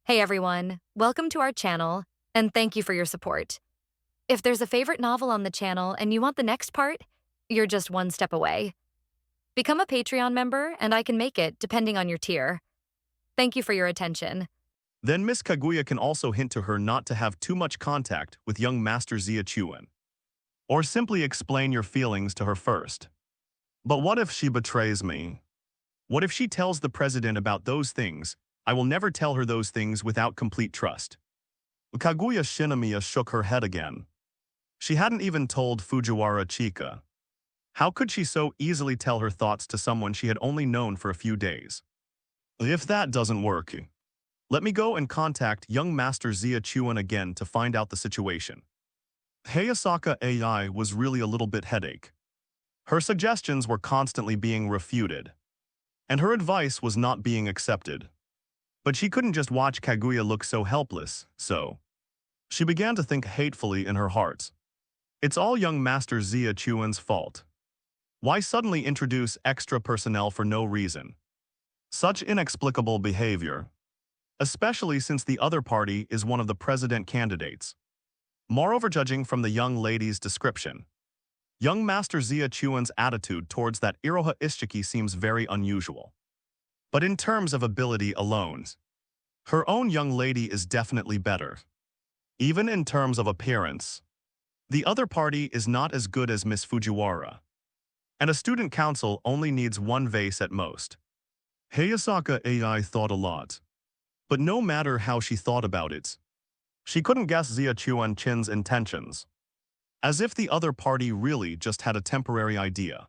Hey everyone, welcome to our channel, and thank you for your support. If there's a favorite novel on the channel and you want the next part, you're just one step away. Become a Patreon member and I can make it depending on your tier. Thank you for your attention. Then Miss Kaguya can also hint to her not to have too much contact with young Master Zia Chuan. Or simply explain your feelings to her first. But what if she betrays me? What if she tells the president about those things? I will never tell her those things without complete trust. Kaguya Shinomiya shook her head again. She hadn't even told Fujiwara Chika. How could she so easily tell her thoughts to someone she had only known for a few days? If that doesn't work, let me go and contact young Master Zia Chuan again to find out the situation. Hayasaka AI was really a little bit headache. Her suggestions were constantly being refuted, and her advice was not being accepted. But she couldn't just watch Kaguya look so helpless, so she began to think hatefully in her heart. It's all young Master Zia Chuan's fault. Why suddenly introduce extra personnel for no reason? Such inexplicable behavior, especially since the other party is one of the president candidates. Moreover, judging from the young lady's description, young Master Zia Chuan's attitude towards that Iroha Ishiki seems very unusual. But in terms of ability alone, her own young lady is definitely better. Even in terms of appearance, the other party is not as good as Miss Fujiwara. And a student council only needs one vase at most. Hayasaka AI thought a lot. But no matter how she thought about it, she couldn't guess Zia Chuan Chin's intentions. As if the other party really just had a temporary idea.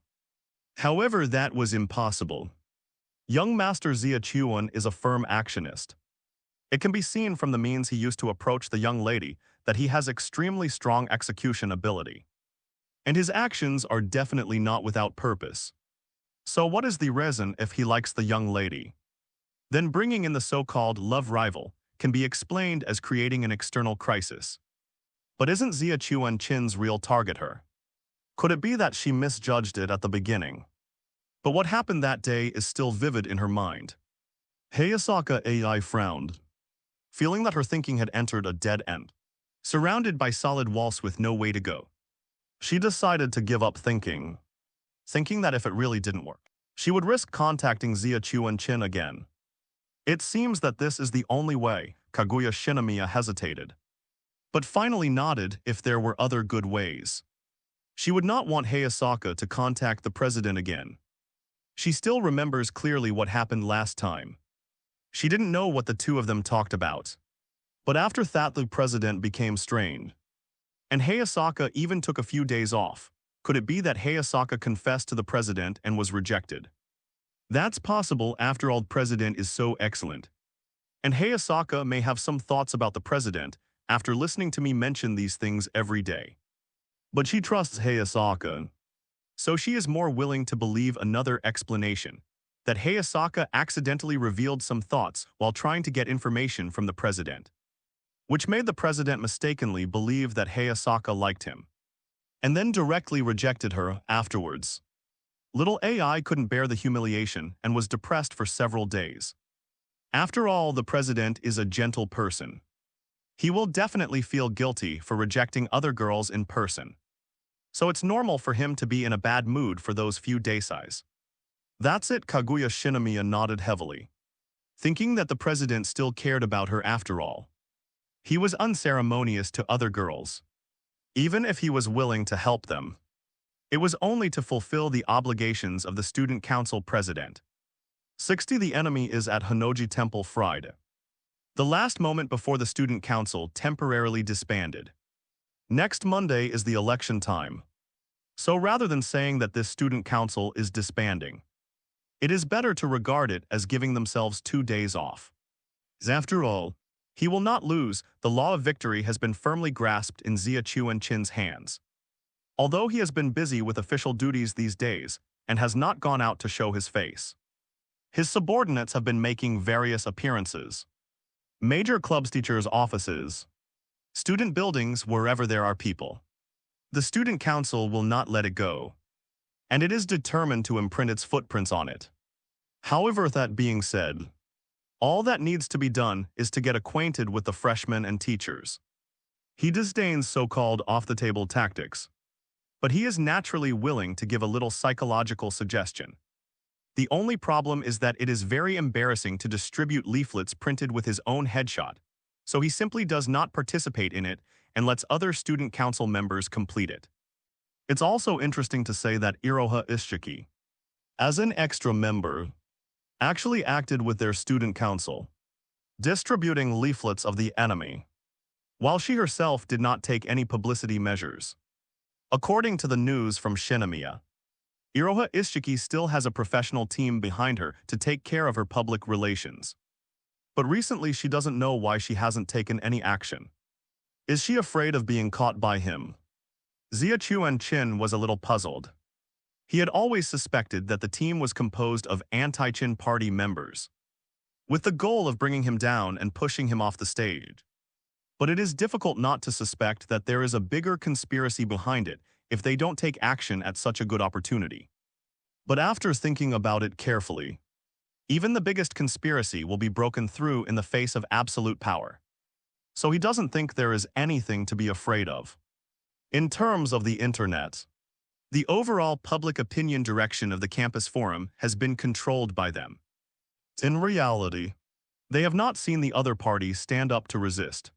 However, that was impossible. Young Master Zia Chuan is a firm actionist. It can be seen from the means he used to approach the young lady that he has extremely strong execution ability. And his actions are definitely not without purpose. So what is the reason if he likes the young lady? Then bringing in the so-called love rival can be explained as creating an external crisis. But isn't Zia Chuan Chin's real target her? Could it be that she misjudged it at the beginning? But what happened that day is still vivid in her mind. Hayasaka AI frowned, feeling that her thinking had entered a dead end. Surrounded by solid walls with no way to go, she decided to give up thinking that if it really didn't work, she would risk contacting Zia Chuan Chin again. It seems that this is the only way. Kaguya Shinomiya hesitated, but finally nodded if there were other good ways. She would not want Hayasaka to contact the president again. She still remembers clearly what happened last time. She didn't know what the two of them talked about. But after that, the president became strained. And Hayasaka even took a few days off. Could it be that Hayasaka confessed to the president and was rejected? That's possible, after all, the president is so excellent. And Hayasaka may have some thoughts about the president after listening to me mention these things every day. But she trusts Hayasaka, so she is more willing to believe another explanation, that Hayasaka accidentally revealed some thoughts while trying to get information from the president, which made the president mistakenly believe that Hayasaka liked him, and then directly rejected her afterwards. Little AI couldn't bear the humiliation and was depressed for several days. After all, the president is a gentle person. He will definitely feel guilty for rejecting other girls in person. So it's normal for him to be in a bad mood for those few days. That's it. Kaguya Shinomiya nodded heavily, thinking that the president still cared about her after all. He was unceremonious to other girls. Even if he was willing to help them, it was only to fulfill the obligations of the student council president. 60. The enemy is at Honoji Temple Friday. The last moment before the student council temporarily disbanded. Next Monday is the election time. So rather than saying that this student council is disbanding, it is better to regard it as giving themselves 2 days off. After all, he will not lose. The law of victory has been firmly grasped in Zia Chuan Chin's hands. Although he has been busy with official duties these days and has not gone out to show his face, his subordinates have been making various appearances. Major clubs, teachers' offices, student buildings, wherever there are people. The student council will not let it go, and it is determined to imprint its footprints on it. However, that being said, All that needs to be done is to get acquainted with the freshmen and teachers. He disdains so-called off-the-table tactics, but he is naturally willing to give a little psychological suggestion. The only problem is that it is very embarrassing to distribute leaflets printed with his own headshot, so he simply does not participate in it and lets other student council members complete it. It's also interesting to say that Iroha Ishiki, as an extra member, actually acted with their student council, distributing leaflets of the enemy, while she herself did not take any publicity measures. According to the news from Shinomiya, Iroha Ishiki still has a professional team behind her to take care of her public relations. But recently she doesn't know why she hasn't taken any action. Is she afraid of being caught by him? Xia Chuan-chin was a little puzzled. He had always suspected that the team was composed of anti-Qin party members, with the goal of bringing him down and pushing him off the stage. But it is difficult not to suspect that there is a bigger conspiracy behind it if they don't take action at such a good opportunity. But after thinking about it carefully, even the biggest conspiracy will be broken through in the face of absolute power. So he doesn't think there is anything to be afraid of. In terms of the internet, the overall public opinion direction of the campus forum has been controlled by them. In reality, they have not seen the other party stand up to resist,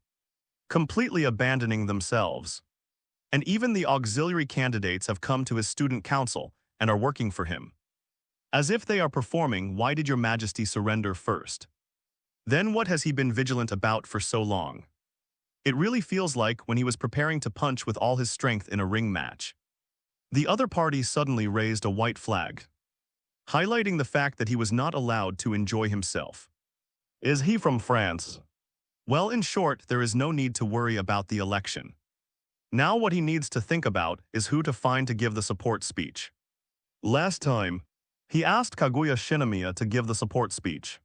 completely abandoning themselves. And even the auxiliary candidates have come to his student council and are working for him. As if they are performing "Why did your majesty surrender first?" Then what has he been vigilant about for so long? It really feels like when he was preparing to punch with all his strength in a ring match. The other party suddenly raised a white flag, highlighting the fact that he was not allowed to enjoy himself. Is he from France? Well, in short, there is no need to worry about the election. Now what he needs to think about is who to find to give the support speech. Last time, he asked Kaguya Shinomiya to give the support speech.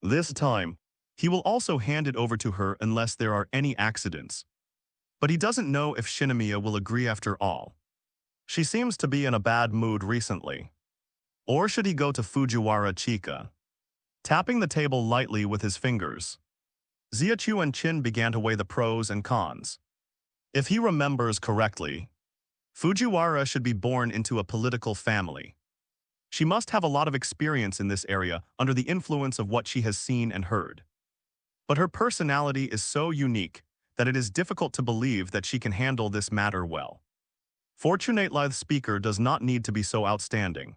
This time, he will also hand it over to her unless there are any accidents. But he doesn't know if Shinomiya will agree after all. She seems to be in a bad mood recently. Or should he go to Fujiwara Chika? Tapping the table lightly with his fingers, Xia Chuan-chin began to weigh the pros and cons. If he remembers correctly, Fujiwara should be born into a political family. She must have a lot of experience in this area under the influence of what she has seen and heard. But her personality is so unique that it is difficult to believe that she can handle this matter well. Fortunately, the speaker does not need to be so outstanding,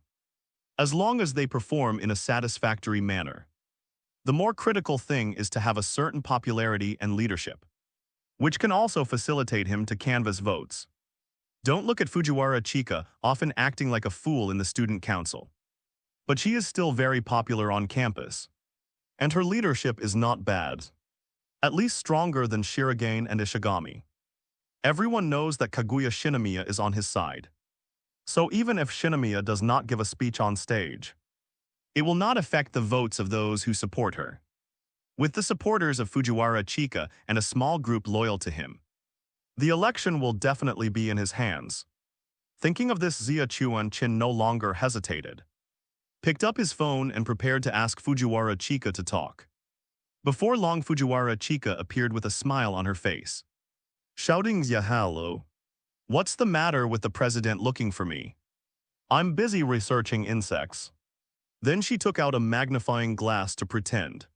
as long as they perform in a satisfactory manner. The more critical thing is to have a certain popularity and leadership, which can also facilitate him to canvass votes. Don't look at Fujiwara Chika often acting like a fool in the student council. But she is still very popular on campus, and her leadership is not bad, at least stronger than Shirogane and Ishigami. Everyone knows that Kaguya Shinomiya is on his side. So even if Shinomiya does not give a speech on stage, it will not affect the votes of those who support her. With the supporters of Fujiwara Chika and a small group loyal to him, the election will definitely be in his hands. Thinking of this, Xia Chuan-chin no longer hesitated, picked up his phone and prepared to ask Fujiwara Chika to talk. Before long, Fujiwara Chika appeared with a smile on her face, shouting, "Yeah, hello. What's the matter with the president looking for me? I'm busy researching insects." Then she took out a magnifying glass to pretend.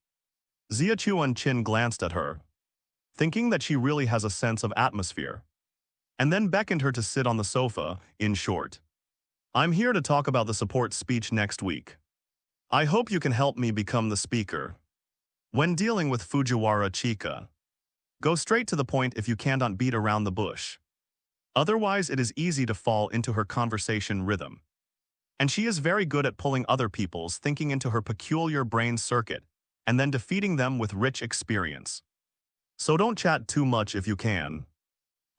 Xia Chuan-chin glanced at her, thinking that she really has a sense of atmosphere, and then beckoned her to sit on the sofa. In short, "I'm here to talk about the support speech next week. I hope you can help me become the speaker. When dealing with Fujiwara Chika, go straight to the point if you cannot beat around the bush. Otherwise, it is easy to fall into her conversation rhythm. And she is very good at pulling other people's thinking into her peculiar brain circuit and then defeating them with rich experience. So don't chat too much if you can.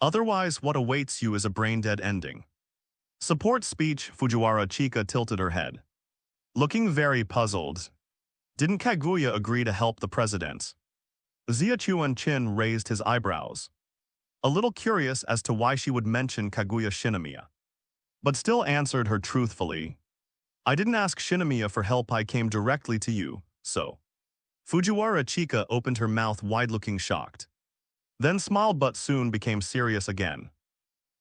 Otherwise, what awaits you is a brain-dead ending." Support speech. Fujiwara Chika tilted her head, looking very puzzled. Didn't Kaguya agree to help the president? Xia Chuan-chin raised his eyebrows, a little curious as to why she would mention Kaguya Shinomiya, but still answered her truthfully. "I didn't ask Shinomiya for help, I came directly to you, so." Fujiwara Chika opened her mouth wide looking shocked. Then smiled but soon became serious again.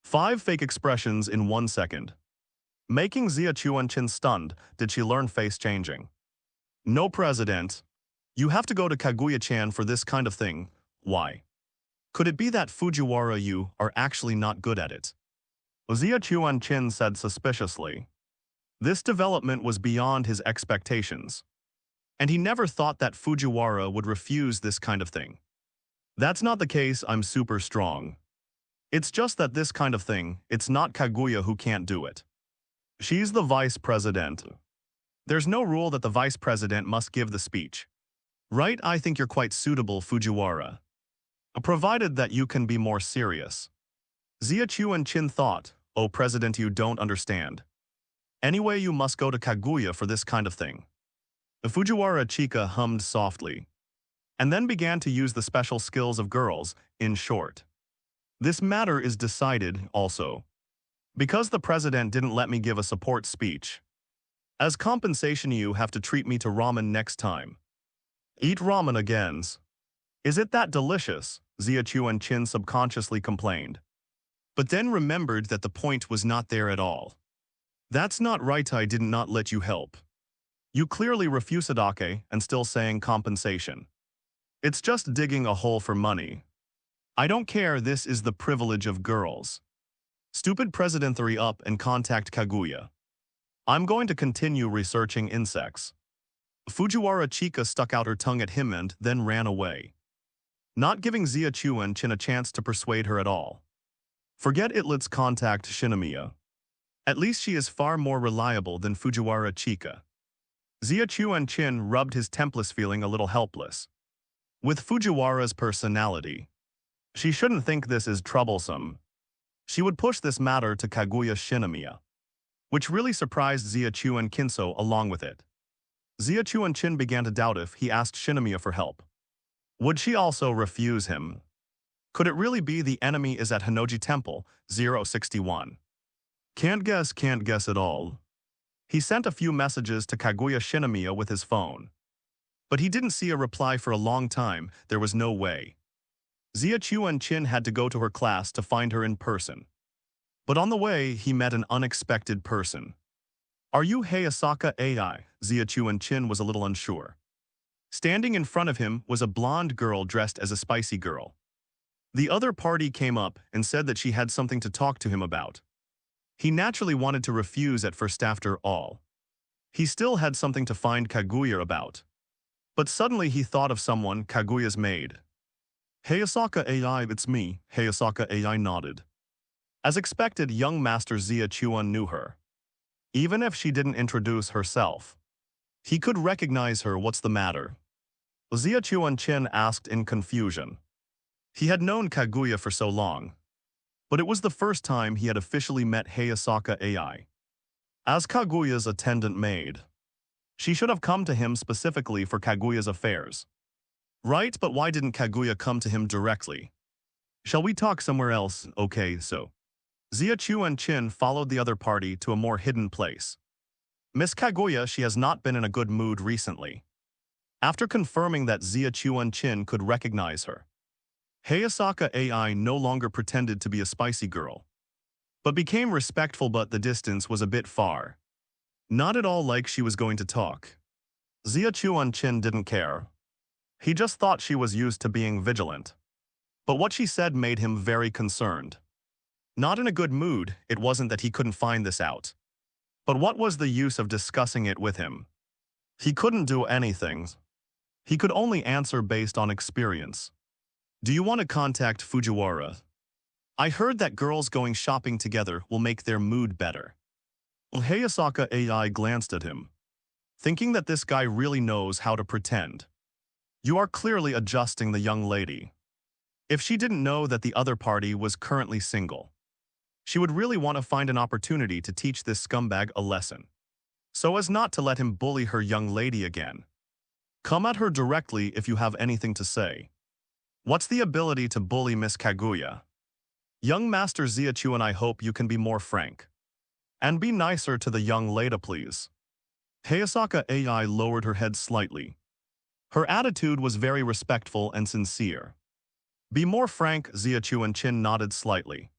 5 fake expressions in 1 second. Making Xia Chuanchin stunned, did she learn face changing? No president. You have to go to Kaguya-chan for this kind of thing. Why? Could it be that Fujiwara you are actually not good at it? Xia Chuanchin said suspiciously. This development was beyond his expectations. And he never thought that Fujiwara would refuse this kind of thing. That's not the case, I'm super strong. It's just that this kind of thing, it's not Kaguya who can't do it. She's the vice president. There's no rule that the vice president must give the speech. Right, I think you're quite suitable, Fujiwara. Provided that you can be more serious. Xia Chuanchin thought, oh president, you don't understand. Anyway, you must go to Kaguya for this kind of thing. Fujiwara Chika hummed softly, and then began to use the special skills of girls, in short. This matter is decided, also. Because the president didn't let me give a support speech. As compensation you have to treat me to ramen next time. Eat ramen again. Is it that delicious? Xia Chuanchin subconsciously complained. But then remembered that the point was not there at all. That's not right, I did not let you help. You clearly refuse Sadake and still saying compensation. It's just digging a hole for money. I don't care, this is the privilege of girls. Stupid president, hurry up and contact Kaguya. I'm going to continue researching insects. Fujiwara Chika stuck out her tongue at him and then ran away, not giving Xia Chuanchin a chance to persuade her at all. Forget it, let's contact Shinomiya. At least she is far more reliable than Fujiwara Chika. Xia Chuanchin rubbed his temples, feeling a little helpless. With Fujiwara's personality, she shouldn't think this is troublesome. She would push this matter to Kaguya Shinomiya, which really surprised Xia Chuanchin along with it. Xia Chuanchin began to doubt if he asked Shinomiya for help. Would she also refuse him? Could it really be the enemy is at Hinoji Temple, 061? Can't guess at all. He sent a few messages to Kaguya Shinomiya with his phone. But he didn't see a reply for a long time, there was no way. Xia Chuanchin had to go to her class to find her in person. But on the way, he met an unexpected person. Are you Hayasaka AI? Xia Chuanchin was a little unsure. Standing in front of him was a blonde girl dressed as a spicy girl. The other party came up and said that she had something to talk to him about. He naturally wanted to refuse at first after all. He still had something to find Kaguya about. But suddenly he thought of someone, Kaguya's maid. Hayasaka AI, it's me, Hayasaka AI nodded. As expected, young Master Xia Chuan knew her. Even if she didn't introduce herself, he could recognize her. What's the matter? Xia Chuanchin asked in confusion. He had known Kaguya for so long, but it was the first time he had officially met Hayasaka AI. As Kaguya's attendant maid, she should have come to him specifically for Kaguya's affairs. Right, but why didn't Kaguya come to him directly? Shall we talk somewhere else? Okay, so. Xia Chuanchin followed the other party to a more hidden place. Miss Kaguya, she has not been in a good mood recently. After confirming that Xia Chuanchin could recognize her, Hayasaka AI no longer pretended to be a spicy girl, but became respectful, but the distance was a bit far. Not at all like she was going to talk. Xia Chuanchin didn't care. He just thought she was used to being vigilant. But what she said made him very concerned. Not in a good mood, it wasn't that he couldn't find this out. But what was the use of discussing it with him? He couldn't do anything. He could only answer based on experience. Do you want to contact Fujiwara? I heard that girls going shopping together will make their mood better. Hayasaka AI glanced at him, thinking that this guy really knows how to pretend. You are clearly adjusting the young lady. If she didn't know that the other party was currently single, she would really want to find an opportunity to teach this scumbag a lesson, so as not to let him bully her young lady again. Come at her directly if you have anything to say. What's the ability to bully Miss Kaguya? Young Master Xia Chuan, I hope you can be more frank. And be nicer to the young lady, please. Hayasaka AI lowered her head slightly. Her attitude was very respectful and sincere. Be more frank, Zia Chuan-chin nodded slightly.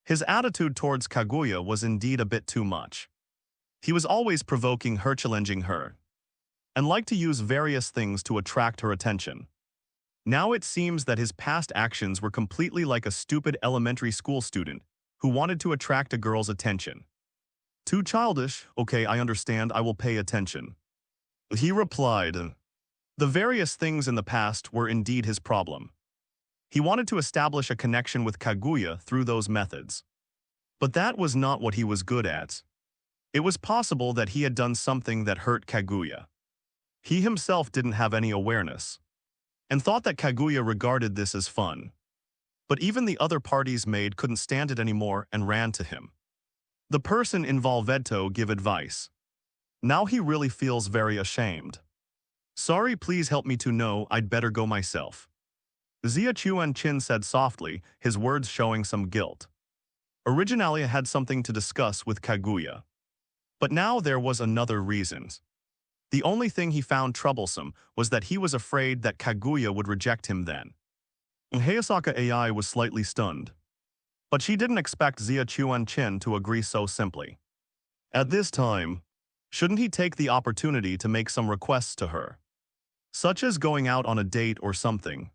His attitude towards Kaguya was indeed a bit too much. He was always provoking her, challenging her, and liked to use various things to attract her attention. Now it seems that his past actions were completely like a stupid elementary school student who wanted to attract a girl's attention. Too childish, okay, I understand, I will pay attention. He replied. The various things in the past were indeed his problem. He wanted to establish a connection with Kaguya through those methods. But that was not what he was good at. It was possible that he had done something that hurt Kaguya. He himself didn't have any awareness, and thought that Kaguya regarded this as fun. But even the other party's maid couldn't stand it anymore and ran to him. The person involved to give advice. Now he really feels very ashamed. Sorry, please help me to know, I'd better go myself. Zia Chuan-chin said softly, his words showing some guilt. Originally I had something to discuss with Kaguya. But now there was another reason. The only thing he found troublesome was that he was afraid that Kaguya would reject him then. Hayasaka AI was slightly stunned. But she didn't expect Zia Chuan-chin to agree so simply. At this time, shouldn't he take the opportunity to make some requests to her? Such as going out on a date or something.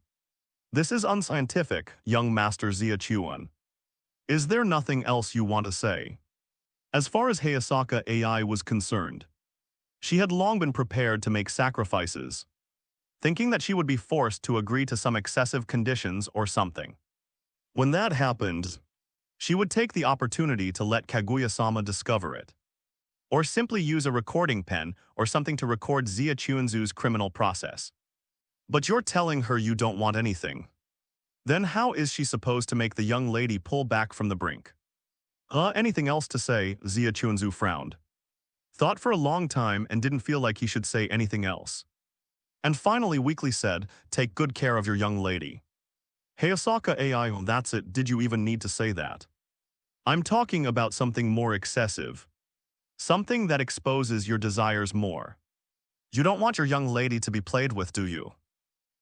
This is unscientific, young Master Zia Chuan. Is there nothing else you want to say? As far as Hayasaka AI was concerned, she had long been prepared to make sacrifices, thinking that she would be forced to agree to some excessive conditions or something. When that happened, she would take the opportunity to let Kaguya-sama discover it, or simply use a recording pen or something to record Zia Chuanzu's criminal process. But you're telling her you don't want anything. Then how is she supposed to make the young lady pull back from the brink? Anything else to say? Zia Chuanzu frowned. Thought for a long time and didn't feel like he should say anything else. And finally weakly said, take good care of your young lady. Hayasaka AI, that's it, did you even need to say that? I'm talking about something more excessive. Something that exposes your desires more. You don't want your young lady to be played with, do you?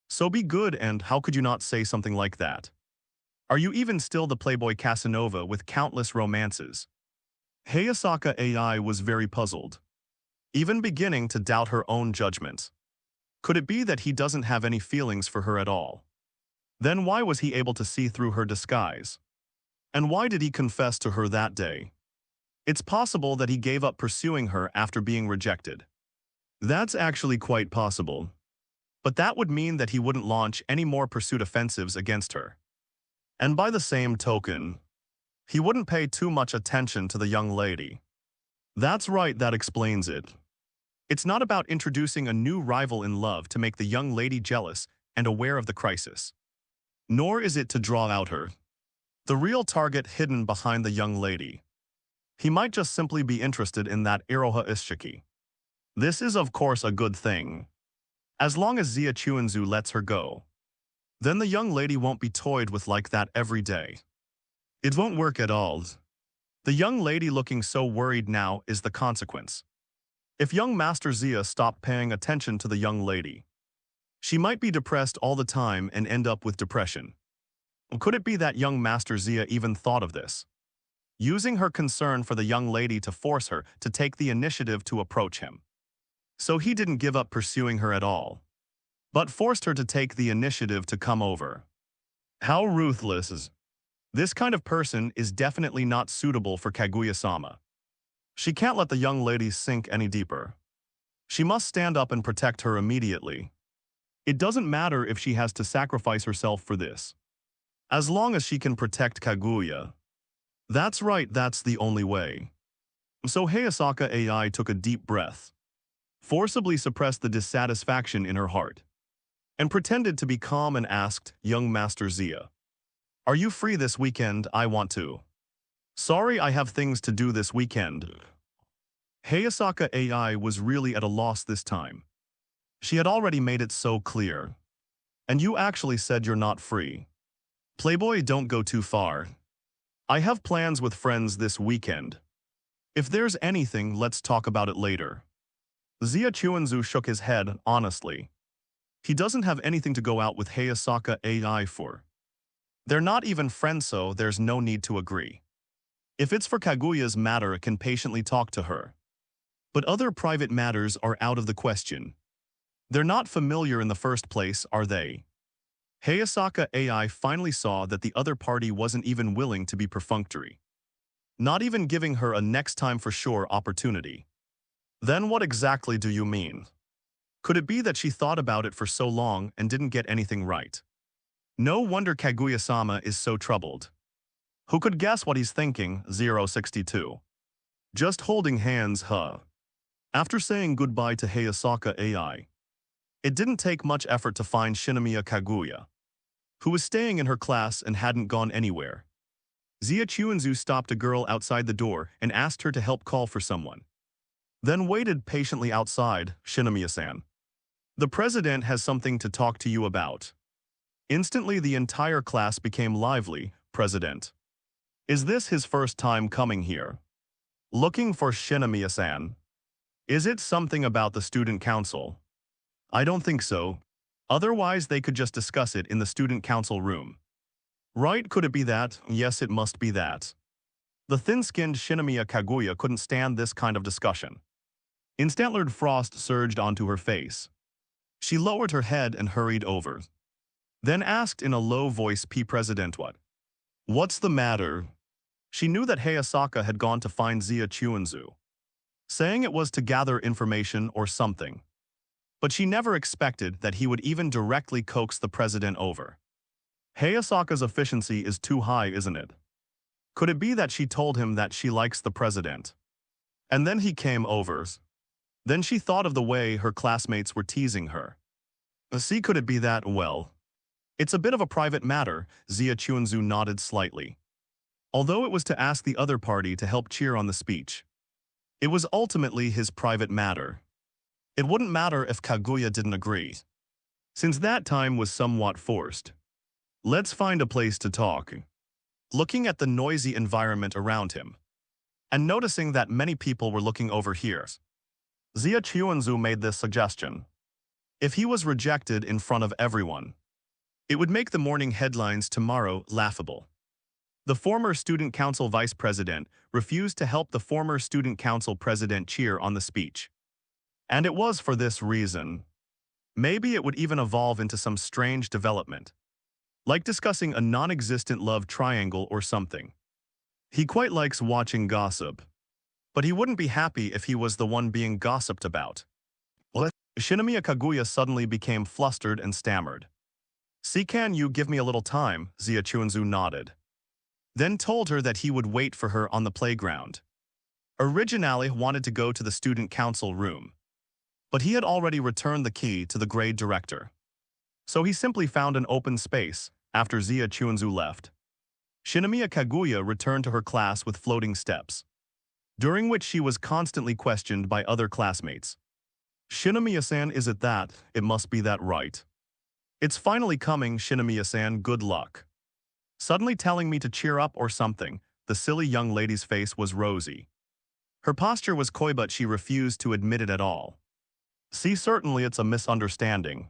So be good, and how could you not say something like that? Are you even still the playboy Casanova with countless romances? Hayasaka AI was very puzzled, even beginning to doubt her own judgment. Could it be that he doesn't have any feelings for her at all? Then why was he able to see through her disguise? And why did he confess to her that day? It's possible that he gave up pursuing her after being rejected. That's actually quite possible. But that would mean that he wouldn't launch any more pursuit offensives against her. And by the same token, he wouldn't pay too much attention to the young lady. That's right, that explains it. It's not about introducing a new rival in love to make the young lady jealous and aware of the crisis. Nor is it to draw out her, the real target hidden behind the young lady. He might just simply be interested in that Iroha Ishiki. This is of course a good thing. As long as Zia Chuanzu lets her go, then the young lady won't be toyed with like that every day. It won't work at all. The young lady looking so worried now is the consequence. If young Master Zia stopped paying attention to the young lady, she might be depressed all the time and end up with depression. Could it be that young Master Zia even thought of this? Using her concern for the young lady to force her to take the initiative to approach him. So he didn't give up pursuing her at all, but forced her to take the initiative to come over. How ruthless is this kind of person is definitely not suitable for Kaguya-sama. She can't let the young lady sink any deeper. She must stand up and protect her immediately. It doesn't matter if she has to sacrifice herself for this. As long as she can protect Kaguya. That's right, that's the only way. So Hayasaka AI took a deep breath, forcibly suppressed the dissatisfaction in her heart, and pretended to be calm and asked, young Master Zia, are you free this weekend? I want to. Sorry, I have things to do this weekend. Hayasaka AI was really at a loss this time. She had already made it so clear. And you actually said you're not free. Playboy, don't go too far. I have plans with friends this weekend. If there's anything, let's talk about it later. Zia Chuanzu shook his head, honestly. He doesn't have anything to go out with Hayasaka AI for. They're not even friends, so there's no need to agree. If it's for Kaguya's matter, it can patiently talk to her. But other private matters are out of the question. They're not familiar in the first place, are they? Hayasaka AI finally saw that the other party wasn't even willing to be perfunctory. Not even giving her a next time for sure opportunity. Then what exactly do you mean? Could it be that she thought about it for so long and didn't get anything right? No wonder Kaguya-sama is so troubled. Who could guess what he's thinking? 062. Just holding hands, huh? After saying goodbye to Hayasaka AI, it didn't take much effort to find Shinomiya Kaguya, who was staying in her class and hadn't gone anywhere. Zia Chuanzu stopped a girl outside the door and asked her to help call for someone. Then waited patiently outside. Shinomiya-san, the president has something to talk to you about. Instantly the entire class became lively. President. Is this his first time coming here? Looking for Shinomiya-san? Is it something about the student council? I don't think so. Otherwise they could just discuss it in the student council room. Right, could it be that? Yes, it must be that. The thin-skinned Shinomiya Kaguya couldn't stand this kind of discussion. Instant frost surged onto her face. She lowered her head and hurried over. Then asked in a low voice, President, what's the matter? She knew that Hayasaka had gone to find Zia Chuanzu, saying it was to gather information or something. But she never expected that he would even directly coax the president over. Hayasaka's efficiency is too high, isn't it? Could it be that she told him that she likes the president? And then he came over. Then she thought of the way her classmates were teasing her. See, could it be that? Well, it's a bit of a private matter. Zia Chuanzu nodded slightly. Although it was to ask the other party to help cheer on the speech, it was ultimately his private matter. It wouldn't matter if Kaguya didn't agree, since that time was somewhat forced. Let's find a place to talk. Looking at the noisy environment around him, and noticing that many people were looking over here, Zia Chuanzu made this suggestion. If he was rejected in front of everyone, it would make the morning headlines tomorrow laughable. The former student council vice president refused to help the former student council president cheer on the speech. And it was for this reason. Maybe it would even evolve into some strange development, like discussing a non-existent love triangle or something. He quite likes watching gossip, but he wouldn't be happy if he was the one being gossiped about. What? Shinomiya Kaguya suddenly became flustered and stammered. See, can you give me a little time? Zia Chuanzu nodded. Then told her that he would wait for her on the playground. Originally wanted to go to the student council room, but he had already returned the key to the grade director. So he simply found an open space after Zia Chuanzu left. Shinomiya Kaguya returned to her class with floating steps, during which she was constantly questioned by other classmates. Shinomiya-san, is it that? It must be that, right? It's finally coming, Shinomiya-san, good luck. Suddenly telling me to cheer up or something. The silly young lady's face was rosy. Her posture was coy, but she refused to admit it at all. See, certainly it's a misunderstanding.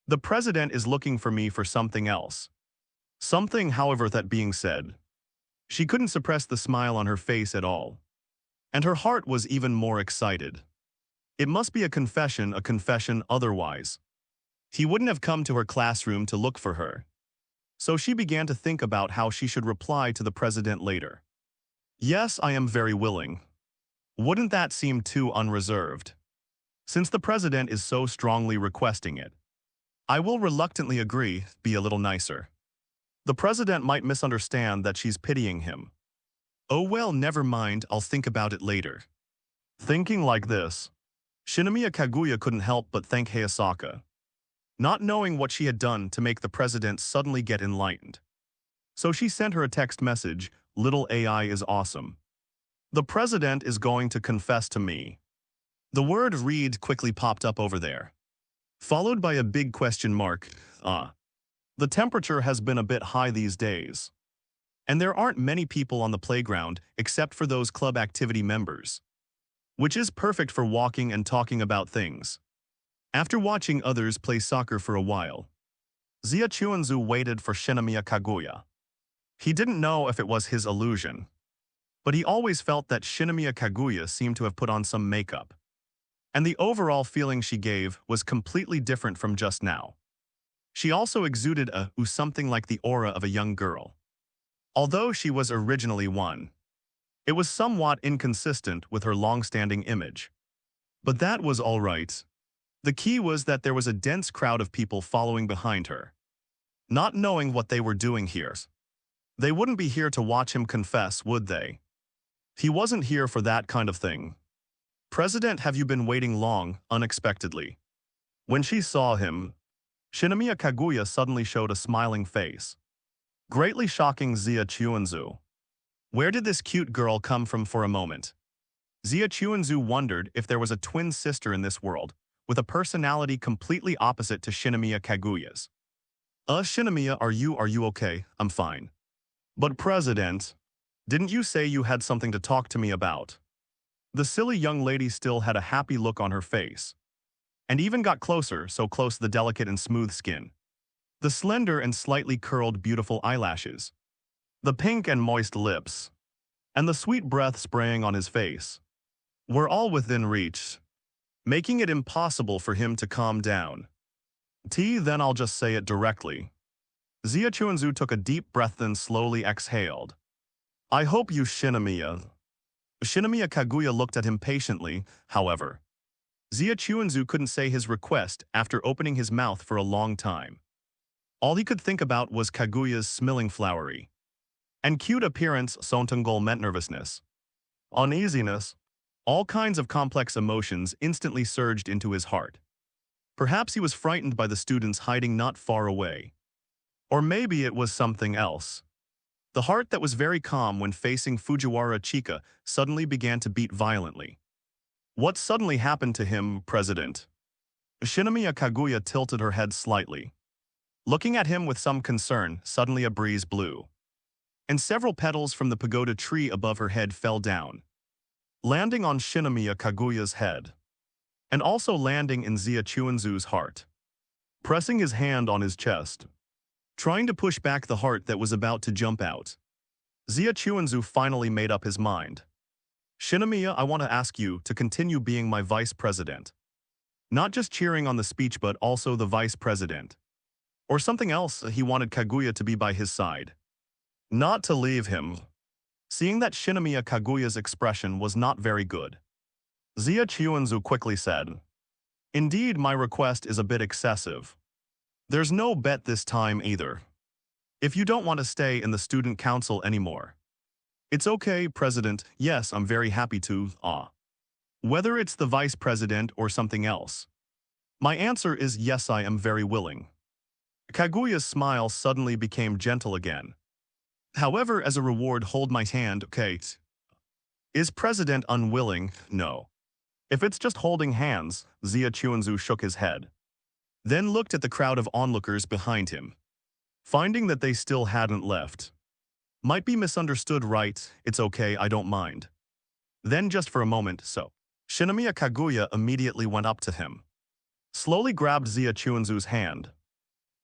The president is looking for me for something else. Something, however, that being said, she couldn't suppress the smile on her face at all. And her heart was even more excited. It must be a confession otherwise. He wouldn't have come to her classroom to look for her. So she began to think about how she should reply to the president later. Yes, I am very willing. Wouldn't that seem too unreserved? Since the president is so strongly requesting it, I will reluctantly agree, be a little nicer. The president might misunderstand that she's pitying him. Oh well, never mind, I'll think about it later. Thinking like this, Shinomiya Kaguya couldn't help but thank Hayasaka, not knowing what she had done to make the president suddenly get enlightened. So she sent her a text message, "Little AI is awesome. The president is going to confess to me." The word "read" quickly popped up over there, followed by a big question mark. The temperature has been a bit high these days, and there aren't many people on the playground except for those club activity members, which is perfect for walking and talking about things. After watching others play soccer for a while, Zia Chuanzu waited for Shinomiya Kaguya. He didn't know if it was his illusion, but he always felt that Shinomiya Kaguya seemed to have put on some makeup. And the overall feeling she gave was completely different from just now. She also exuded something like the aura of a young girl. Although she was originally one, it was somewhat inconsistent with her long-standing image. But that was all right. The key was that there was a dense crowd of people following behind her, not knowing what they were doing here. They wouldn't be here to watch him confess, would they? He wasn't here for that kind of thing. President, have you been waiting long, unexpectedly? When she saw him, Shinomiya Kaguya suddenly showed a smiling face, greatly shocking Zia Chuanzu. Where did this cute girl come from for a moment? Zia Chuanzu wondered if there was a twin sister in this world, with a personality completely opposite to Shinomiya Kaguya's. Shinomiya, are you okay? I'm fine. But President, didn't you say you had something to talk to me about? The silly young lady still had a happy look on her face, and even got closer, so close the delicate and smooth skin, the slender and slightly curled beautiful eyelashes, the pink and moist lips, and the sweet breath spraying on his face, were all within reach, making it impossible for him to calm down. Then I'll just say it directly. Zia Chuanzu took a deep breath then slowly exhaled. I hope you, Shinomiya. Shinomiya Kaguya looked at him patiently, however. Zia Chuanzu couldn't say his request after opening his mouth for a long time. All he could think about was Kaguya's smiling flowery and cute appearance. Sontungol meant nervousness, uneasiness, all kinds of complex emotions instantly surged into his heart. Perhaps he was frightened by the students hiding not far away. Or maybe it was something else. The heart that was very calm when facing Fujiwara Chika suddenly began to beat violently. What suddenly happened to him, President? Shinomiya Kaguya tilted her head slightly, looking at him with some concern. Suddenly a breeze blew, and several petals from the pagoda tree above her head fell down, landing on Shinomiya Kaguya's head, and also landing in Zia Chuanzu's heart. Pressing his hand on his chest, trying to push back the heart that was about to jump out, Zia Chuanzu finally made up his mind. Shinomiya, I want to ask you to continue being my vice president. Not just cheering on the speech but also the vice president. Or something else. He wanted Kaguya to be by his side, not to leave him. Seeing that Shinomiya Kaguya's expression was not very good, Zia Chuanzu quickly said, Indeed, my request is a bit excessive. There's no bet this time either. If you don't want to stay in the student council anymore. It's okay, President. Yes, I'm very happy to, whether it's the vice president or something else. My answer is yes, I am very willing. Kaguya's smile suddenly became gentle again. However, as a reward, hold my hand, Kate. Is President unwilling? No. If it's just holding hands, Zia Chuanzu shook his head, then looked at the crowd of onlookers behind him, finding that they still hadn't left. Might be misunderstood, right? It's okay, I don't mind. Then just for a moment, so. Shinomiya Kaguya immediately went up to him, slowly grabbed Zia Chuanzu's hand,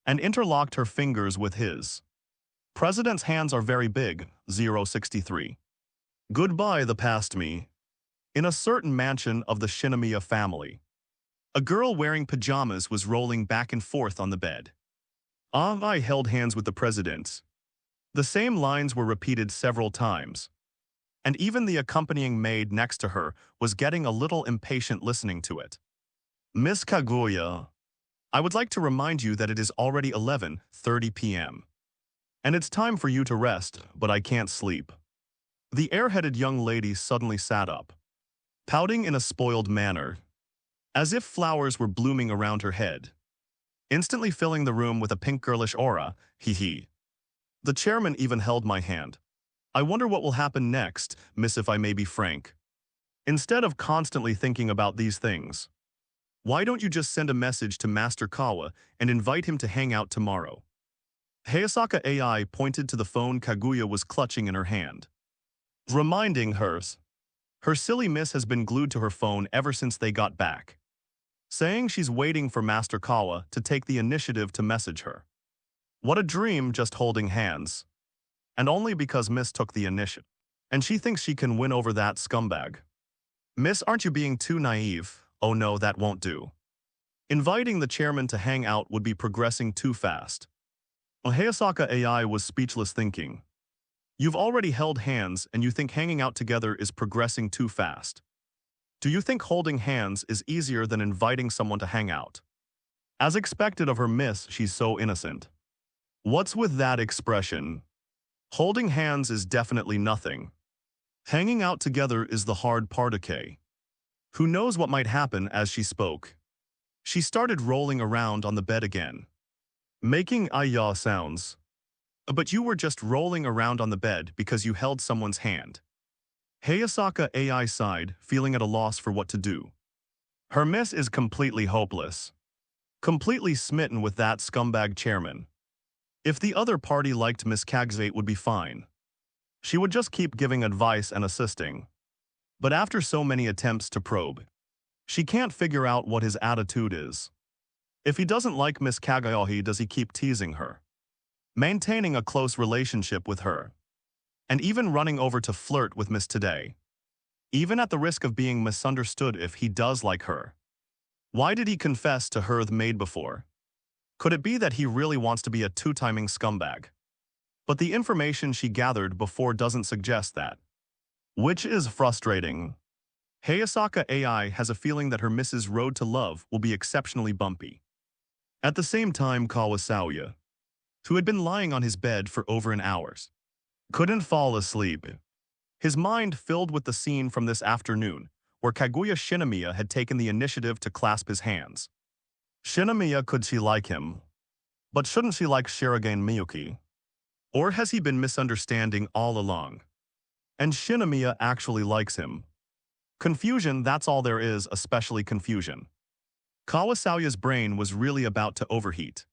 and interlocked her fingers with his. President's hands are very big, 063. Goodbye the past me. In a certain mansion of the Shinomiya family, a girl wearing pajamas was rolling back and forth on the bed. I held hands with the president. The same lines were repeated several times, and even the accompanying maid next to her was getting a little impatient listening to it. Miss Kaguya, I would like to remind you that it is already 11:30 p.m. and it's time for you to rest, but I can't sleep. The airheaded young lady suddenly sat up, pouting in a spoiled manner, as if flowers were blooming around her head, instantly filling the room with a pink girlish aura. Hee. The chairman even held my hand. I wonder what will happen next, miss, if I may be frank. Instead of constantly thinking about these things, why don't you just send a message to Master Kawa and invite him to hang out tomorrow? Hayasaka AI pointed to the phone Kaguya was clutching in her hand, reminding her. Her silly miss has been glued to her phone ever since they got back. saying she's waiting for Master Kawa to take the initiative to message her. What a dream, just holding hands. And only because Miss took the initiative. And she thinks she can win over that scumbag. Miss, aren't you being too naive? Oh no, that won't do. Inviting the chairman to hang out would be progressing too fast. Hayasaka AI was speechless, thinking. You've already held hands and you think hanging out together is progressing too fast. Do you think holding hands is easier than inviting someone to hang out? As expected of her, Miss, she's so innocent. What's with that expression? Holding hands is definitely nothing. Hanging out together is the hard part, okay? Who knows what might happen? As she spoke, she started rolling around on the bed again, making "ah-ya" sounds. But you were just rolling around on the bed because you held someone's hand. Hayasaka AI sighed, feeling at a loss for what to do. Her Miss is completely hopeless. Completely smitten with that scumbag chairman. If the other party liked Miss Kagze, it would be fine. She would just keep giving advice and assisting. But after so many attempts to probe, she can't figure out what his attitude is. If he doesn't like Miss Kagayahi, does he keep teasing her, maintaining a close relationship with her, and even running over to flirt with Miss today, even at the risk of being misunderstood if he does like her? Why did he confess to her the maid before? Could it be that he really wants to be a two-timing scumbag? But the information she gathered before doesn't suggest that, which is frustrating. Hayasaka AI has a feeling that her Mrs. Road to Love will be exceptionally bumpy. At the same time, Kawasawa, who had been lying on his bed for over an hour, couldn't fall asleep. His mind filled with the scene from this afternoon, where Kaguya Shinomiya had taken the initiative to clasp his hands. Shinomiya, could she like him? But shouldn't she like Shirogane Miyuki? Or has he been misunderstanding all along, and Shinomiya actually likes him? Confusion, that's all there is, especially confusion. Kawasawa's brain was really about to overheat.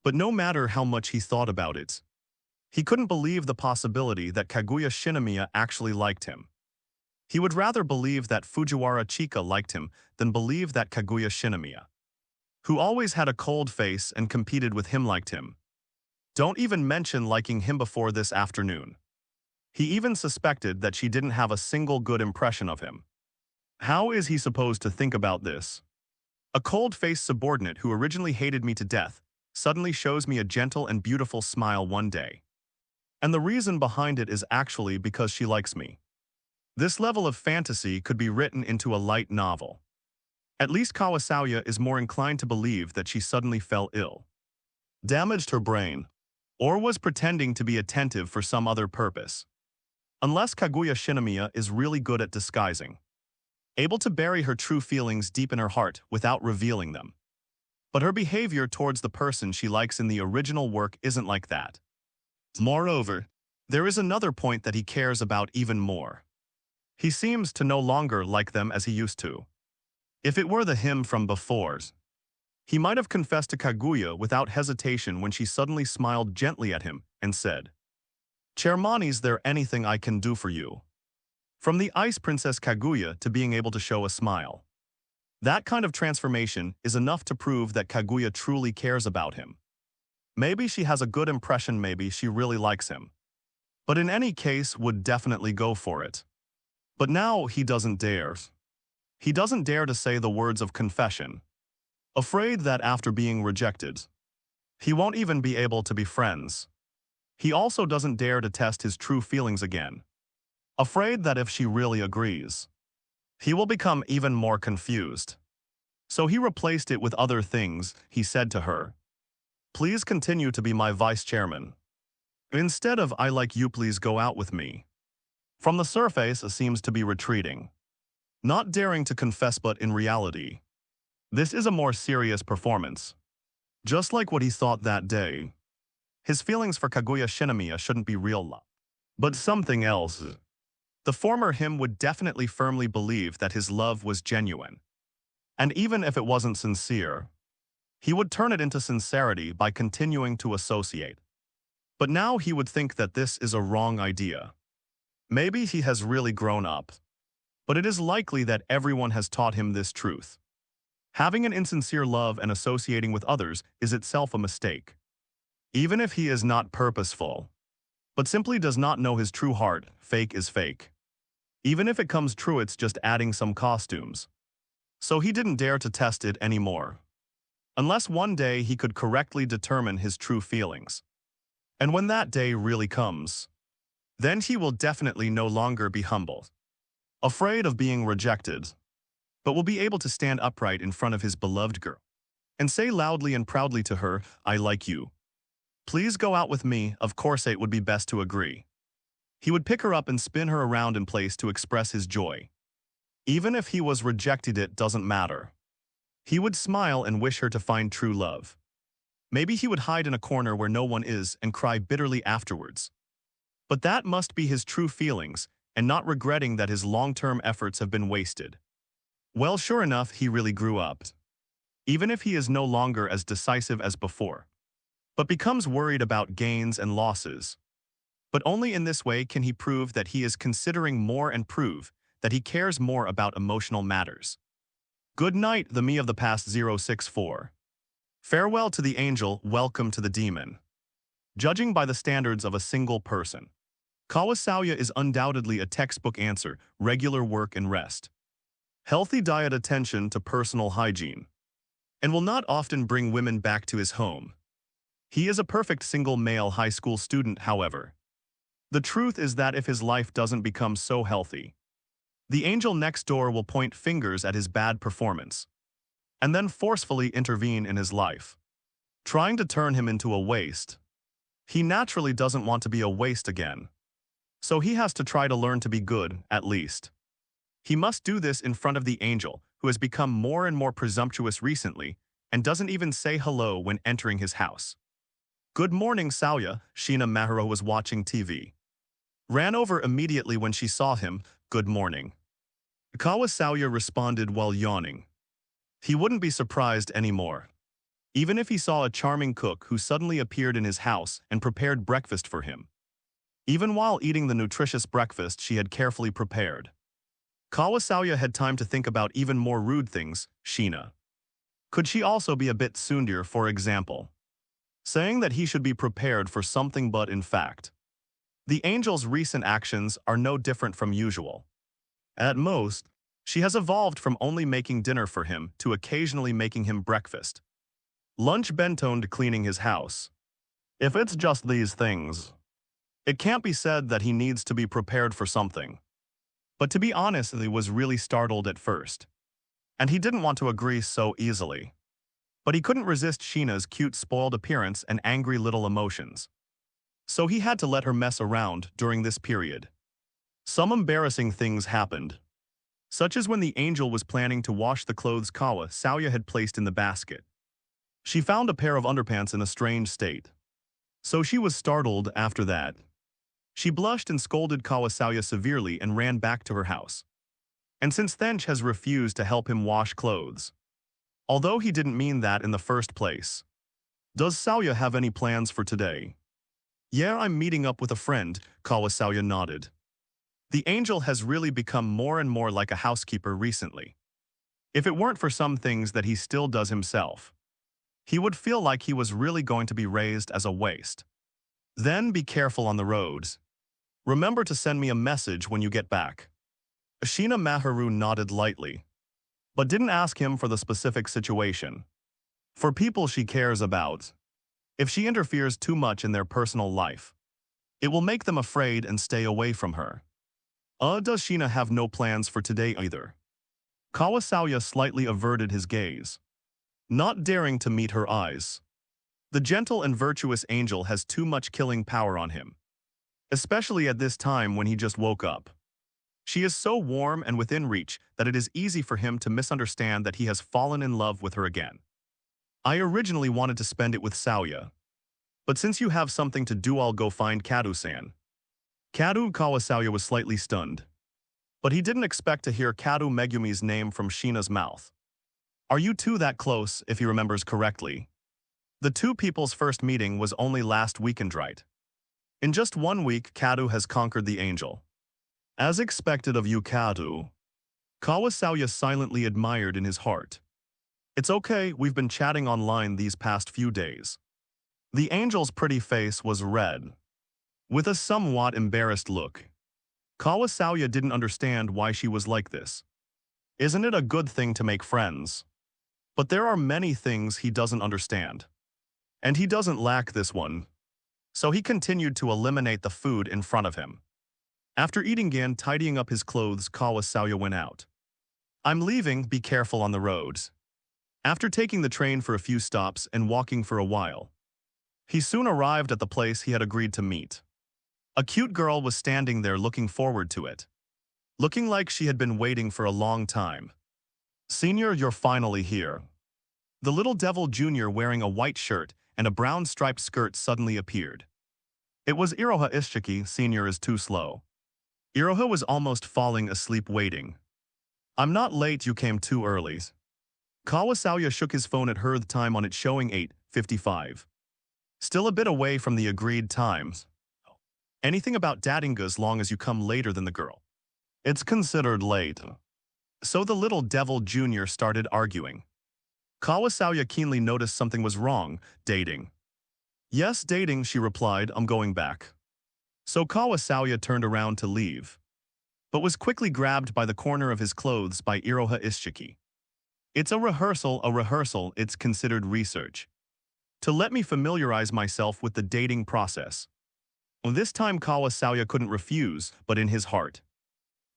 But no matter how much he thought about it, he couldn't believe the possibility that Kaguya Shinomiya actually liked him. He would rather believe that Fujiwara Chika liked him than believe that Kaguya Shinomiya, who always had a cold face and competed with him, liked him. Don't even mention liking him before this afternoon. He even suspected that she didn't have a single good impression of him. How is he supposed to think about this? A cold-faced subordinate who originally hated me to death suddenly shows me a gentle and beautiful smile one day. And the reason behind it is actually because she likes me. This level of fantasy could be written into a light novel. At least Kawasawa is more inclined to believe that she suddenly fell ill, damaged her brain, or was pretending to be attentive for some other purpose. Unless Kaguya Shinomiya is really good at disguising, able to bury her true feelings deep in her heart without revealing them. But her behavior towards the person she likes in the original work isn't like that. Moreover, there is another point that he cares about even more. He seems to no longer like them as he used to. If it were the him from before, he might have confessed to Kaguya without hesitation when she suddenly smiled gently at him and said, "Chairman, is there anything I can do for you?" From the Ice Princess Kaguya to being able to show a smile. That kind of transformation is enough to prove that Kaguya truly cares about him. Maybe she has a good impression, maybe she really likes him. But in any case, would definitely go for it. But now he doesn't dare. He doesn't dare to say the words of confession. Afraid that after being rejected, he won't even be able to be friends. He also doesn't dare to test his true feelings again. Afraid that if she really agrees, he will become even more confused. So he replaced it with other things. He said to her, "Please continue to be my vice chairman. Instead of 'I like you, please go out with me.'" From the surface, it seems to be retreating, not daring to confess, but in reality, this is a more serious performance. Just like what he thought that day. His feelings for Kaguya Shinomiya shouldn't be real love, but something else. The former him would definitely firmly believe that his love was genuine. And even if it wasn't sincere, he would turn it into sincerity by continuing to associate. But now he would think that this is a wrong idea. Maybe he has really grown up. But it is likely that everyone has taught him this truth. Having an insincere love and associating with others is itself a mistake. Even if he is not purposeful, but simply does not know his true heart, fake is fake. Even if it comes true, it's just adding some costumes. So he didn't dare to test it anymore. Unless one day he could correctly determine his true feelings. And when that day really comes, then he will definitely no longer be humble, afraid of being rejected, but will be able to stand upright in front of his beloved girl and say loudly and proudly to her, "I like you. Please go out with me." Of course, it would be best to agree. He would pick her up and spin her around in place to express his joy. Even if he was rejected, it doesn't matter. He would smile and wish her to find true love. Maybe he would hide in a corner where no one is and cry bitterly afterwards. But that must be his true feelings, and not regretting that his long-term efforts have been wasted. Well, sure enough, he really grew up. Even if he is no longer as decisive as before, but becomes worried about gains and losses. But only in this way can he prove that he is considering more and prove that he cares more about emotional matters. Good night, the me of the past 064. Farewell to the angel, welcome to the demon. Judging by the standards of a single person, Kawasauya is undoubtedly a textbook answer: regular work and rest, healthy diet, attention to personal hygiene, and will not often bring women back to his home. He is a perfect single male high school student, however. The truth is that if his life doesn't become so healthy, the angel next door will point fingers at his bad performance, and then forcefully intervene in his life, trying to turn him into a waste. He naturally doesn't want to be a waste again. So he has to try to learn to be good, at least. He must do this in front of the angel, who has become more and more presumptuous recently, and doesn't even say hello when entering his house. Good morning, Sauya. Sheena Mahara was watching TV. Ran over immediately when she saw him. Good morning. Kawasauya responded while yawning. He wouldn't be surprised anymore, even if he saw a charming cook who suddenly appeared in his house and prepared breakfast for him. Even while eating the nutritious breakfast she had carefully prepared, Kawasauya had time to think about even more rude things. Sheena. Could she also be a bit tsundere, for example, saying that he should be prepared for something, but in fact, the angel's recent actions are no different from usual. At most, she has evolved from only making dinner for him to occasionally making him breakfast, lunch, bento, to cleaning his house. If it's just these things, it can't be said that he needs to be prepared for something. But to be honest, he was really startled at first, and he didn't want to agree so easily. But he couldn't resist Sheena's cute, spoiled appearance and angry little emotions. So he had to let her mess around during this period. Some embarrassing things happened, such as when the angel was planning to wash the clothes Kawasauya had placed in the basket. She found a pair of underpants in a strange state, so she was startled after that. She blushed and scolded Kawasauya severely and ran back to her house. And since then has refused to help him wash clothes, although he didn't mean that in the first place. Does Sauya have any plans for today? Yeah, I'm meeting up with a friend, Kawasauya nodded. The angel has really become more and more like a housekeeper recently. If it weren't for some things that he still does himself, he would feel like he was really going to be raised as a waste. Then be careful on the roads. Remember to send me a message when you get back. Sheena Maharu nodded lightly, but didn't ask him for the specific situation. For people she cares about, if she interferes too much in their personal life, it will make them afraid and stay away from her. Does Sheena have no plans for today either? Kawasauya slightly averted his gaze, not daring to meet her eyes. The gentle and virtuous angel has too much killing power on him, especially at this time when he just woke up. She is so warm and within reach that it is easy for him to misunderstand that he has fallen in love with her again. I originally wanted to spend it with Sauya, but since you have something to do, I'll go find Kadu-san. Kawasauya was slightly stunned, but he didn't expect to hear Kadu Megumi's name from Sheena's mouth. Are you two that close, if he remembers correctly? The two people's first meeting was only last weekend, right? In just 1 week, Kadu has conquered the angel. As expected of you, Kadu. Kawasauya silently admired in his heart. It's okay, we've been chatting online these past few days. The angel's pretty face was red, with a somewhat embarrassed look. Kawasawa didn't understand why she was like this. Isn't it a good thing to make friends? But there are many things he doesn't understand. And he doesn't lack this one. So he continued to eliminate the food in front of him. After eating and tidying up his clothes, Kawasawa went out. I'm leaving, be careful on the roads. After taking the train for a few stops and walking for a while, he soon arrived at the place he had agreed to meet. A cute girl was standing there looking forward to it, looking like she had been waiting for a long time. Senior, you're finally here. The little devil junior wearing a white shirt and a brown striped skirt suddenly appeared. It was Iroha Ishiki. Senior is too slow. Iroha was almost falling asleep waiting. I'm not late, you came too early. Kawasawa shook his phone at her, the time on it showing 8:55. Still a bit away from the agreed times. Anything about dating as long as you come later than the girl. It's considered late. So the little devil junior started arguing. Kawasawa keenly noticed something was wrong. Dating. Yes, dating, she replied, I'm going back. So Kawasawa turned around to leave, but was quickly grabbed by the corner of his clothes by Iroha Ishiki. It's a rehearsal, it's considered research. To let me familiarize myself with the dating process. This time Kawasawa couldn't refuse, but in his heart,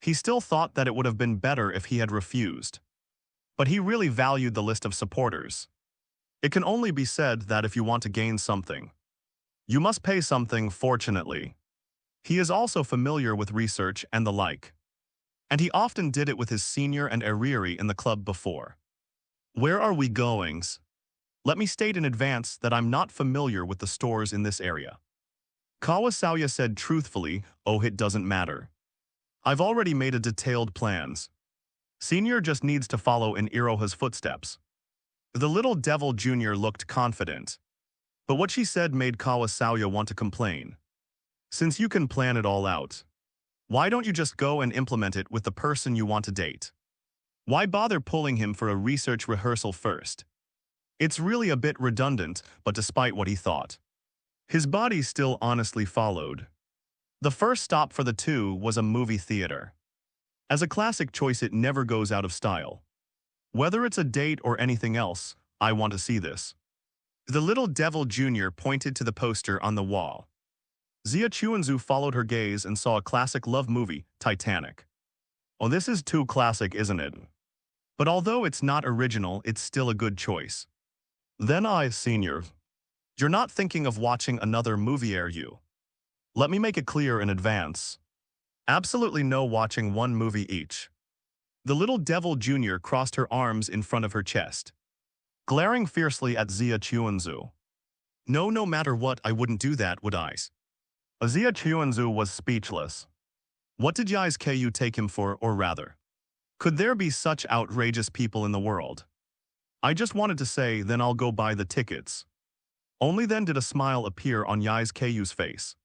he still thought that it would have been better if he had refused. But he really valued the list of supporters. It can only be said that if you want to gain something, you must pay something, fortunately. He is also familiar with research and the like. And he often did it with his senior and Ariri in the club before. Where are we going? Let me state in advance that I'm not familiar with the stores in this area. Kawasawa said truthfully, oh, it doesn't matter. I've already made a detailed plans. Senior just needs to follow in Iroha's footsteps. The little devil junior looked confident. But what she said made Kawasawa want to complain. Since you can plan it all out, why don't you just go and implement it with the person you want to date? Why bother pulling him for a research rehearsal first? It's really a bit redundant, but despite what he thought, his body still honestly followed. The first stop for the two was a movie theater. As a classic choice, it never goes out of style. Whether it's a date or anything else, I want to see this. The little devil junior pointed to the poster on the wall. Zia Chuanzu followed her gaze and saw a classic love movie, Titanic. Oh, this is too classic, isn't it? But although it's not original, it's still a good choice. Then senior, you're not thinking of watching another movie, are you? Let me make it clear in advance. Absolutely no watching one movie each. The little devil junior crossed her arms in front of her chest, glaring fiercely at Zia Chuanzu. No matter what, I wouldn't do that, would I? Zia Chuanzu was speechless. What did Yai's Ku take him for, or rather? Could there be such outrageous people in the world? I just wanted to say, then I'll go buy the tickets. Only then did a smile appear on Yai's Ku's face.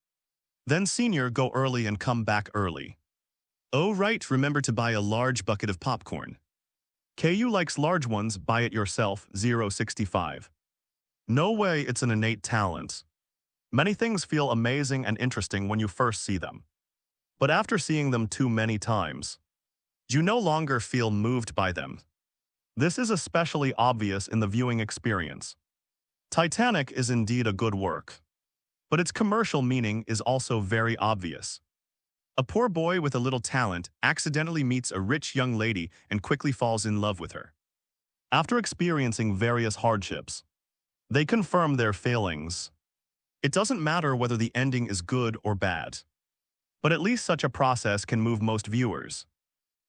Then senior, go early and come back early. Oh right, remember to buy a large bucket of popcorn. Ku likes large ones, buy it yourself, 065. No way, it's an innate talent. Many things feel amazing and interesting when you first see them. But after seeing them too many times, you no longer feel moved by them. This is especially obvious in the viewing experience. Titanic is indeed a good work, but its commercial meaning is also very obvious. A poor boy with a little talent accidentally meets a rich young lady and quickly falls in love with her. After experiencing various hardships, they confirm their failings. It doesn't matter whether the ending is good or bad, but at least such a process can move most viewers.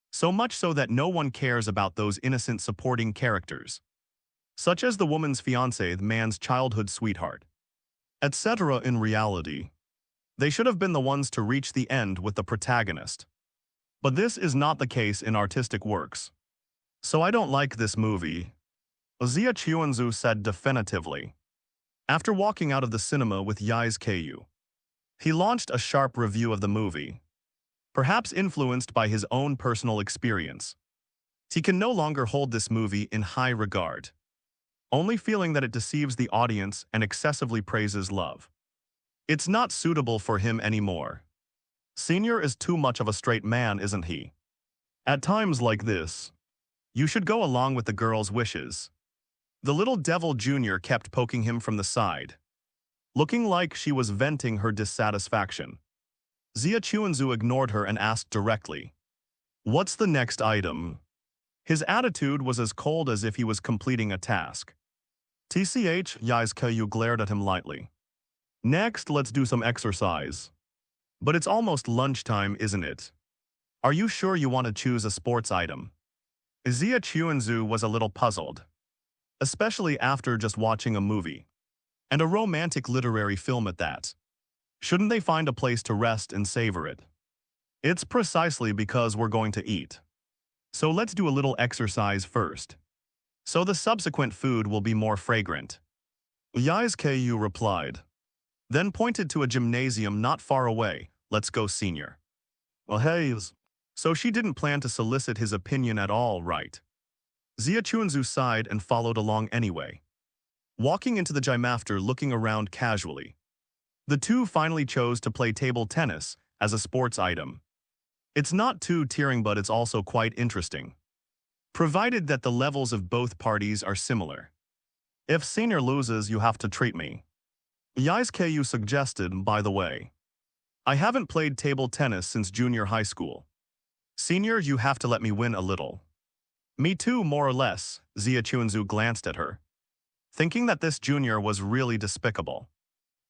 So much so that no one cares about those innocent supporting characters, such as the woman's fiancé, the man's childhood sweetheart, etc. In reality, they should have been the ones to reach the end with the protagonist. But this is not the case in artistic works. So I don't like this movie, Zia Chuanzu said definitively. After walking out of the cinema with Yai's Ku, he launched a sharp review of the movie, perhaps influenced by his own personal experience. He can no longer hold this movie in high regard. only feeling that it deceives the audience and excessively praises love. It's not suitable for him anymore. Senior is too much of a straight man, isn't he? At times like this, you should go along with the girl's wishes. The little devil junior kept poking him from the side, looking like she was venting her dissatisfaction. Xia Chuanzu ignored her and asked directly, "What's the next item?" His attitude was as cold as if he was completing a task. TCH, Yizkyu glared at him lightly. "Next, let's do some exercise." "But it's almost lunchtime, isn't it? Are you sure you want to choose a sports item?" Xia Chuanzu was a little puzzled, especially after just watching a movie, and a romantic literary film at that. Shouldn't they find a place to rest and savor it? It's precisely because we're going to eat. So let's do a little exercise first, so the subsequent food will be more fragrant. Yizkyu replied, then pointed to a gymnasium not far away. "Let's go, senior." "Well, hey, so she didn't plan to solicit his opinion at all, right?" Xia Chuanzu sighed and followed along anyway, walking into the gym after looking around casually. The two finally chose to play table tennis as a sports item. It's not too tearing, but it's also quite interesting, provided that the levels of both parties are similar. "If senior loses, you have to treat me." Yizkyu suggested, "By the way, I haven't played table tennis since junior high school. Senior, you have to let me win a little." "Me too, more or less," Xia Chuanzu glanced at her, thinking that this junior was really despicable,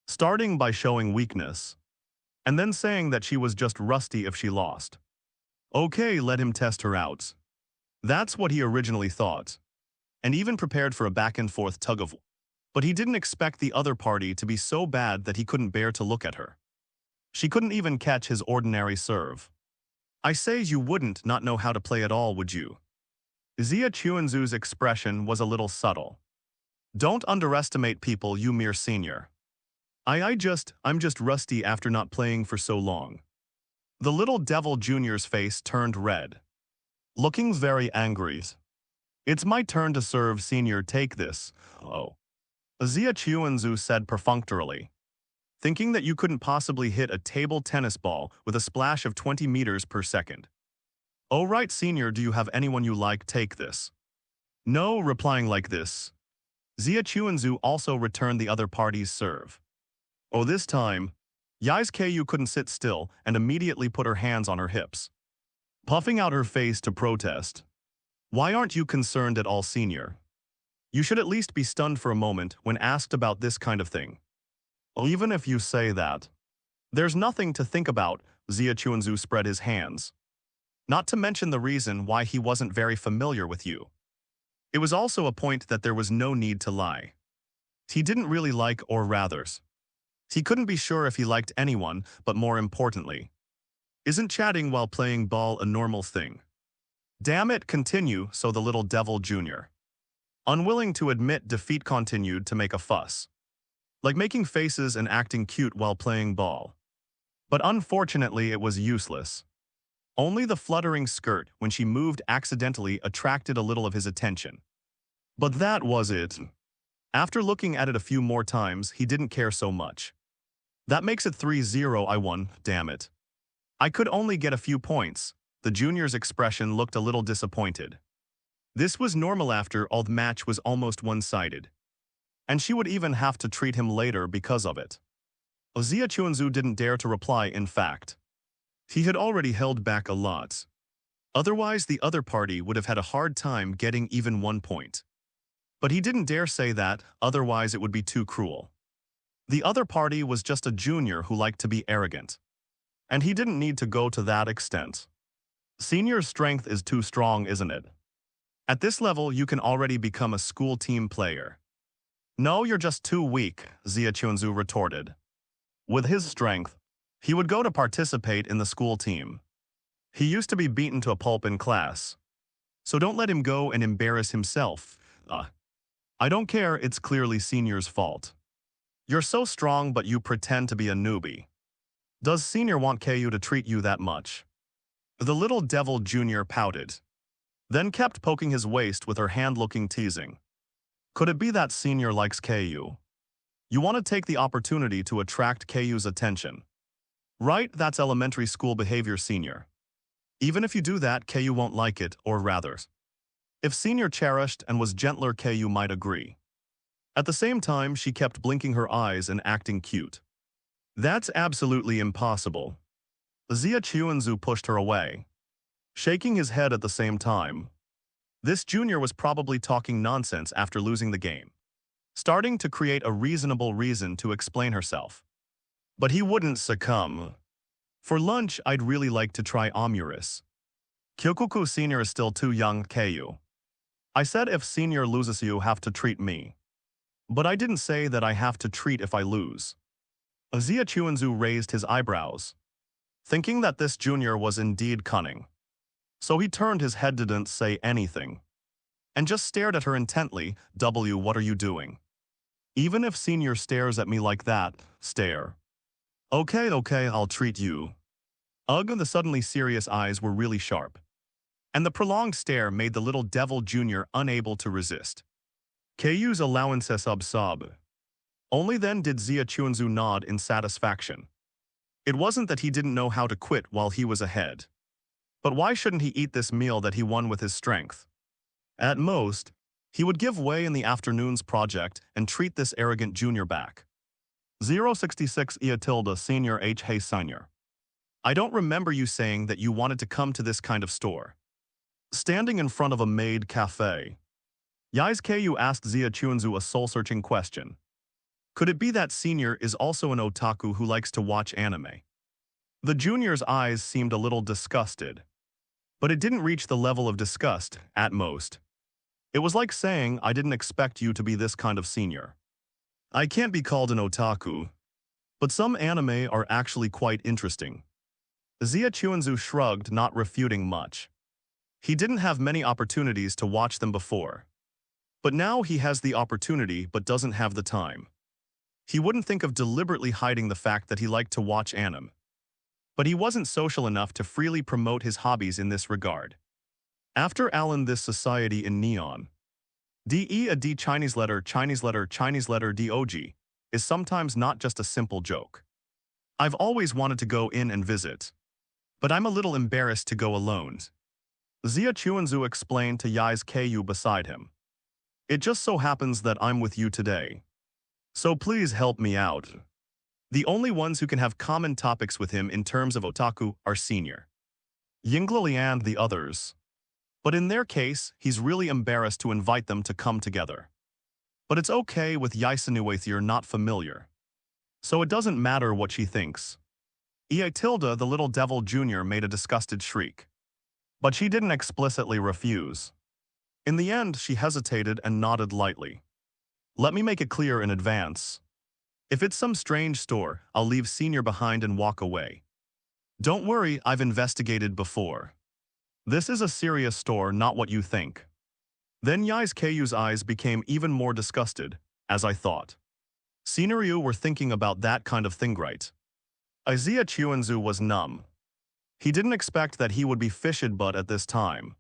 starting by showing weakness, and then saying that she was just rusty if she lost. Okay, let him test her out. That's what he originally thought, and even prepared for a back-and-forth tug-of-war. But he didn't expect the other party to be so bad that he couldn't bear to look at her. She couldn't even catch his ordinary serve. "I say, you wouldn't not know how to play at all, would you?" Xia Chuanzu's expression was a little subtle. "Don't underestimate people, you mere senior. I'm just rusty after not playing for so long." The little devil junior's face turned red, looking very angry. "It's my turn to serve, senior, take this." "Oh," Xia Chuanzu said perfunctorily, thinking that you couldn't possibly hit a table tennis ball with a splash of 20 meters per second. "Oh right, senior, do you have anyone you like? Take this." No, replying like this, Xia Chuanzu also returned the other party's serve. Oh, this time, Yizkyu couldn't sit still and immediately put her hands on her hips, puffing out her face to protest. "Why aren't you concerned at all, senior? You should at least be stunned for a moment when asked about this kind of thing." "Even if you say that, there's nothing to think about." Xia Chuanzu spread his hands. "Not to mention the reason why he wasn't very familiar with you. It was also a point that there was no need to lie. He didn't really like, or rather, he couldn't be sure if he liked anyone, but more importantly, isn't chatting while playing ball a normal thing?" "Damn it, continue," so the little devil junior, unwilling to admit defeat, continued to make a fuss, like making faces and acting cute while playing ball. But unfortunately it was useless. Only the fluttering skirt when she moved accidentally attracted a little of his attention. But that was it. After looking at it a few more times, he didn't care so much. "That makes it 3-0, I won, damn it. I could only get a few points." The junior's expression looked a little disappointed. This was normal after all. The match was almost one-sided, and she would even have to treat him later because of it. Xia Chuanzu didn't dare to reply. In fact, he had already held back a lot. Otherwise, the other party would have had a hard time getting even 1 point. But he didn't dare say that, otherwise it would be too cruel. The other party was just a junior who liked to be arrogant, and he didn't need to go to that extent. Senior's strength is too strong, isn't it? At this level, you can already become a school team player. "No, you're just too weak," Xia Chuanzu retorted. With his strength, he would go to participate in the school team. He used to be beaten to a pulp in class. So don't let him go and embarrass himself. I don't care, it's clearly senior's fault. You're so strong, but you pretend to be a newbie. Does senior want KU to treat you that much?" The little devil junior pouted, then kept poking his waist with her hand, looking teasing. Could it be that senior likes KU? You want to take the opportunity to attract KU's attention. Right, that's elementary school behavior, senior. Even if you do that, KU won't like it, or rather. If senior cherished and was gentler, KU might agree. At the same time, she kept blinking her eyes and acting cute. That's absolutely impossible. Zia Chuanzu pushed her away, shaking his head at the same time. This junior was probably talking nonsense after losing the game, starting to create a reasonable reason to explain herself. But he wouldn't succumb. For lunch, I'd really like to try Omuris. Kyokuku senior is still too young, KU. I said if senior loses you have to treat me. But I didn't say that I have to treat if I lose. Zia Chuanzu raised his eyebrows, thinking that this junior was indeed cunning. So he turned his head, didn't say anything, and just stared at her intently. What are you doing? Even if senior stares at me like that, stare. Okay, I'll treat you. The suddenly serious eyes were really sharp, and the prolonged stare made the little devil junior unable to resist. KU's allowance sub. Only then did Zia Chuanzu nod in satisfaction. It wasn't that he didn't know how to quit while he was ahead. But why shouldn't he eat this meal that he won with his strength? At most, he would give way in the afternoon's project and treat this arrogant junior back. 066 Ia tilde Senior H. Hey Senior. I don't remember you saying that you wanted to come to this kind of store. Standing in front of a maid cafe, Yai's Ku asked Zia Chuanzu a soul-searching question. Could it be that senior is also an otaku who likes to watch anime? The junior's eyes seemed a little disgusted, but it didn't reach the level of disgust, at most. It was like saying, I didn't expect you to be this kind of senior. I can't be called an otaku, but some anime are actually quite interesting. Zia Chuanzu shrugged, not refuting much. He didn't have many opportunities to watch them before. But now he has the opportunity but doesn't have the time. He wouldn't think of deliberately hiding the fact that he liked to watch anime. But he wasn't social enough to freely promote his hobbies in this regard. After Alan, this society in neon. D Chinese letter DOG is sometimes not just a simple joke. I've always wanted to go in and visit, but I'm a little embarrassed to go alone. Zia Chuanzu explained to Yai's Ku beside him. It just so happens that I'm with you today. So please help me out. The only ones who can have common topics with him in terms of otaku are senior, Yinglili and the others. But in their case, he's really embarrassed to invite them to come together. But it's okay with Yaisanu if you're not familiar. So it doesn't matter what she thinks. Ia tilde, the little devil junior, made a disgusted shriek. But she didn't explicitly refuse. In the end, she hesitated and nodded lightly. Let me make it clear in advance. If it's some strange store, I'll leave senior behind and walk away. Don't worry, I've investigated before. This is a serious store, not what you think. Then Yai's Ku's eyes became even more disgusted, as I thought. Senior, you were thinking about that kind of thing, right? Zia Chuanzu was numb. He didn't expect that he would be fished, but at this time,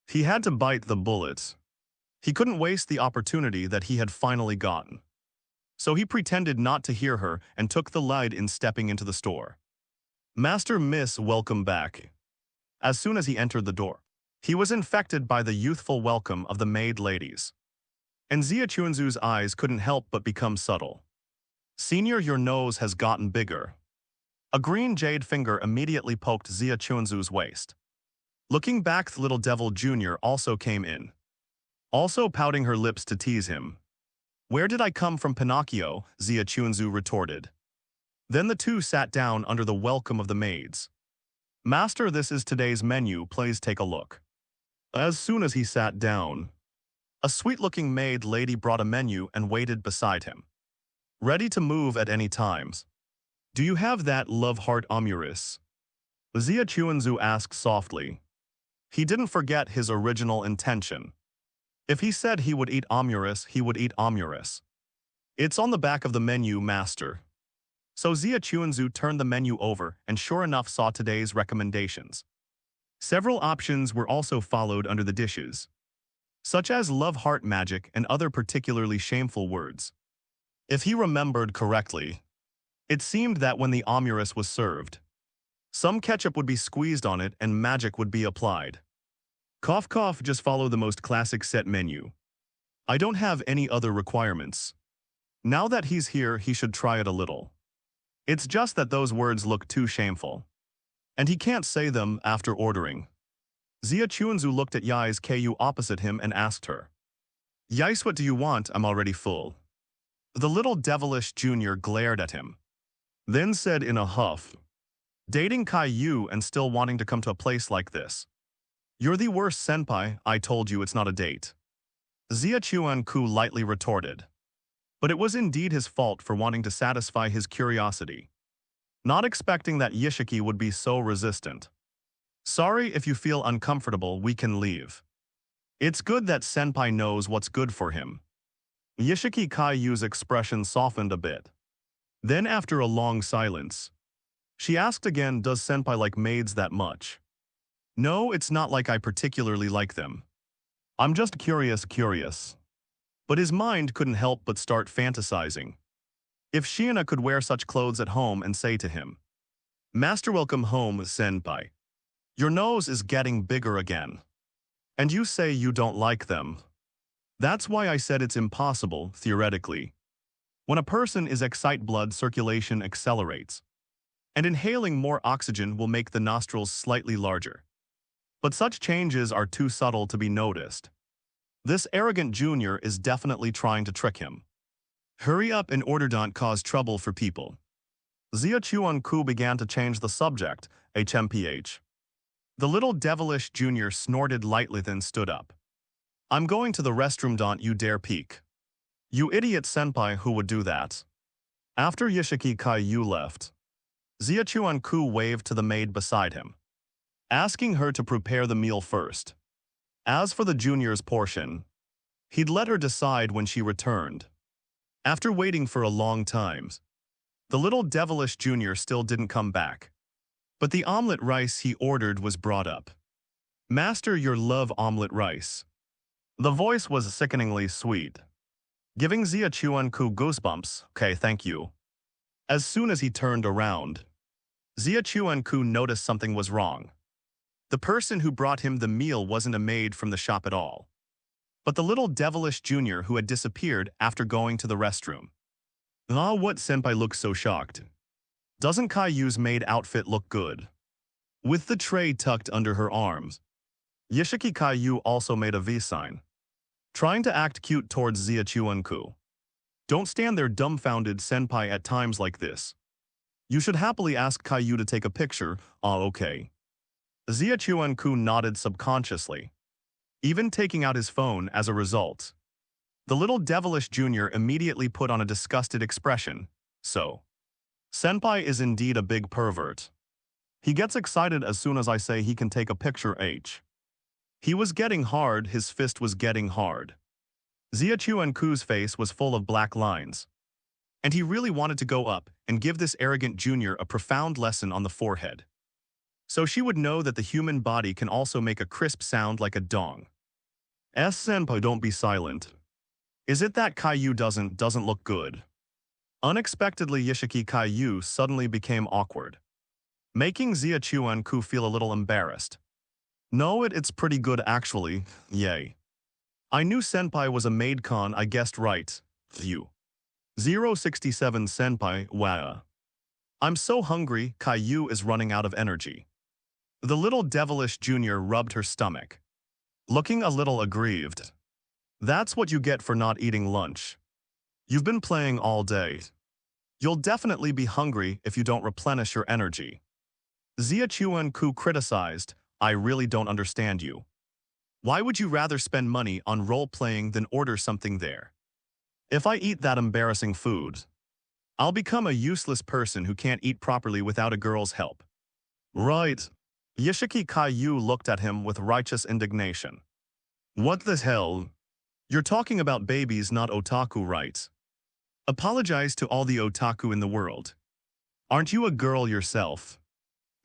he had to bite the bullet. He couldn't waste the opportunity that he had finally gotten. So he pretended not to hear her and took the lead in stepping into the store. Master Miss, welcome back. As soon as he entered the door, he was infected by the youthful welcome of the maid ladies. And Zia Chuanzu's eyes couldn't help but become subtle. Senior, your nose has gotten bigger. A green jade finger immediately poked Zia Chuanzu's waist. Looking back, the little devil junior also came in, also pouting her lips to tease him. Where did I come from, Pinocchio? Zia Chuanzu retorted. Then the two sat down under the welcome of the maids. Master, this is today's menu, please take a look. As soon as he sat down, a sweet-looking maid lady brought a menu and waited beside him, ready to move at any times. Do you have that love heart Omuris? Zia Chuanzu asked softly. He didn't forget his original intention. If he said he would eat Omuris, he would eat Omuris. It's on the back of the menu, master. So Zia Chuanzu turned the menu over and sure enough saw today's recommendations. Several options were also followed under the dishes. such as love heart magic and other particularly shameful words. If he remembered correctly, it seemed that when the omuris was served, some ketchup would be squeezed on it and magic would be applied. Cough cough, just follow the most classic set menu. I don't have any other requirements. Now that he's here, he should try it a little. It's just that those words look too shameful. And he can't say them after ordering. Zia Chuanzu looked at Yai's Ku opposite him and asked her, Yais, what do you want? I'm already full. The little devilish junior glared at him, then said in a huff, dating Kai Yu and still wanting to come to a place like this. You're the worst, senpai. I told you it's not a date. Zia Chuan-ku lightly retorted. But it was indeed his fault for wanting to satisfy his curiosity, not expecting that Yishiki would be so resistant. Sorry, if you feel uncomfortable, we can leave. It's good that senpai knows what's good for him. Yishiki Kaiyu's expression softened a bit. Then after a long silence, she asked again, does senpai like maids that much? No, it's not like I particularly like them. I'm just curious. But his mind couldn't help but start fantasizing. If Shiina could wear such clothes at home and say to him, Master, welcome home, senpai. Your nose is getting bigger again. And you say you don't like them. That's why I said it's impossible, theoretically. When a person is excited, blood circulation accelerates, and inhaling more oxygen will make the nostrils slightly larger. But such changes are too subtle to be noticed. This arrogant junior is definitely trying to trick him. Hurry up in order, don't cause trouble for people. Zia Chuan-ku began to change the subject, HMPH. The little devilish junior snorted lightly, then stood up. I'm going to the restroom, don't you dare peek. You idiot, senpai, who would do that? After Yishiki Kai-yu left, Zia Chuan-ku waved to the maid beside him, asking her to prepare the meal first. As for the junior's portion, he'd let her decide when she returned. After waiting for a long time, the little devilish junior still didn't come back. But the omelet rice he ordered was brought up. Master, your love omelet rice. The voice was sickeningly sweet, giving Zia Chuan-ku goosebumps. Okay, thank you. As soon as he turned around, Zia Chuan-ku noticed something was wrong. The person who brought him the meal wasn't a maid from the shop at all, but the little devilish junior who had disappeared after going to the restroom. Ah, what, senpai looks so shocked. Doesn't Kai-yu's maid outfit look good? With the tray tucked under her arms, Yishiki Kai-yu also made a V sign, trying to act cute towards Zia Chuan-ku. Don't stand there dumbfounded, senpai, at times like this. You should happily ask Kai-yu to take a picture. Ah, okay. Zia Chuan-ku nodded subconsciously, even taking out his phone as a result. The little devilish junior immediately put on a disgusted expression. So, senpai is indeed a big pervert. He gets excited as soon as I say he can take a picture. He was getting hard, his fist was getting hard. Zia Chuan-ku's face was full of black lines, and he really wanted to go up and give this arrogant junior a profound lesson on the forehead, so she would know that the human body can also make a crisp sound like a dong. Senpai, don't be silent. Is it that Kai-yu doesn't look good? Unexpectedly, Yishiki Kai-yu suddenly became awkward, making Zia Chuan-ku feel a little embarrassed. No, it's pretty good actually, yay. I knew senpai was a maid con, I guessed right. You. 067 senpai, wow. I'm so hungry, Kai-yu is running out of energy. The little devilish junior rubbed her stomach, looking a little aggrieved. That's what you get for not eating lunch. You've been playing all day. You'll definitely be hungry if you don't replenish your energy. Zia Chuan-ku criticized. I really don't understand you. Why would you rather spend money on role-playing than order something there? If I eat that embarrassing food, I'll become a useless person who can't eat properly without a girl's help. Right. Yishiki Kai-yu looked at him with righteous indignation. What the hell? You're talking about babies, not otaku, right? Apologize to all the otaku in the world. Aren't you a girl yourself?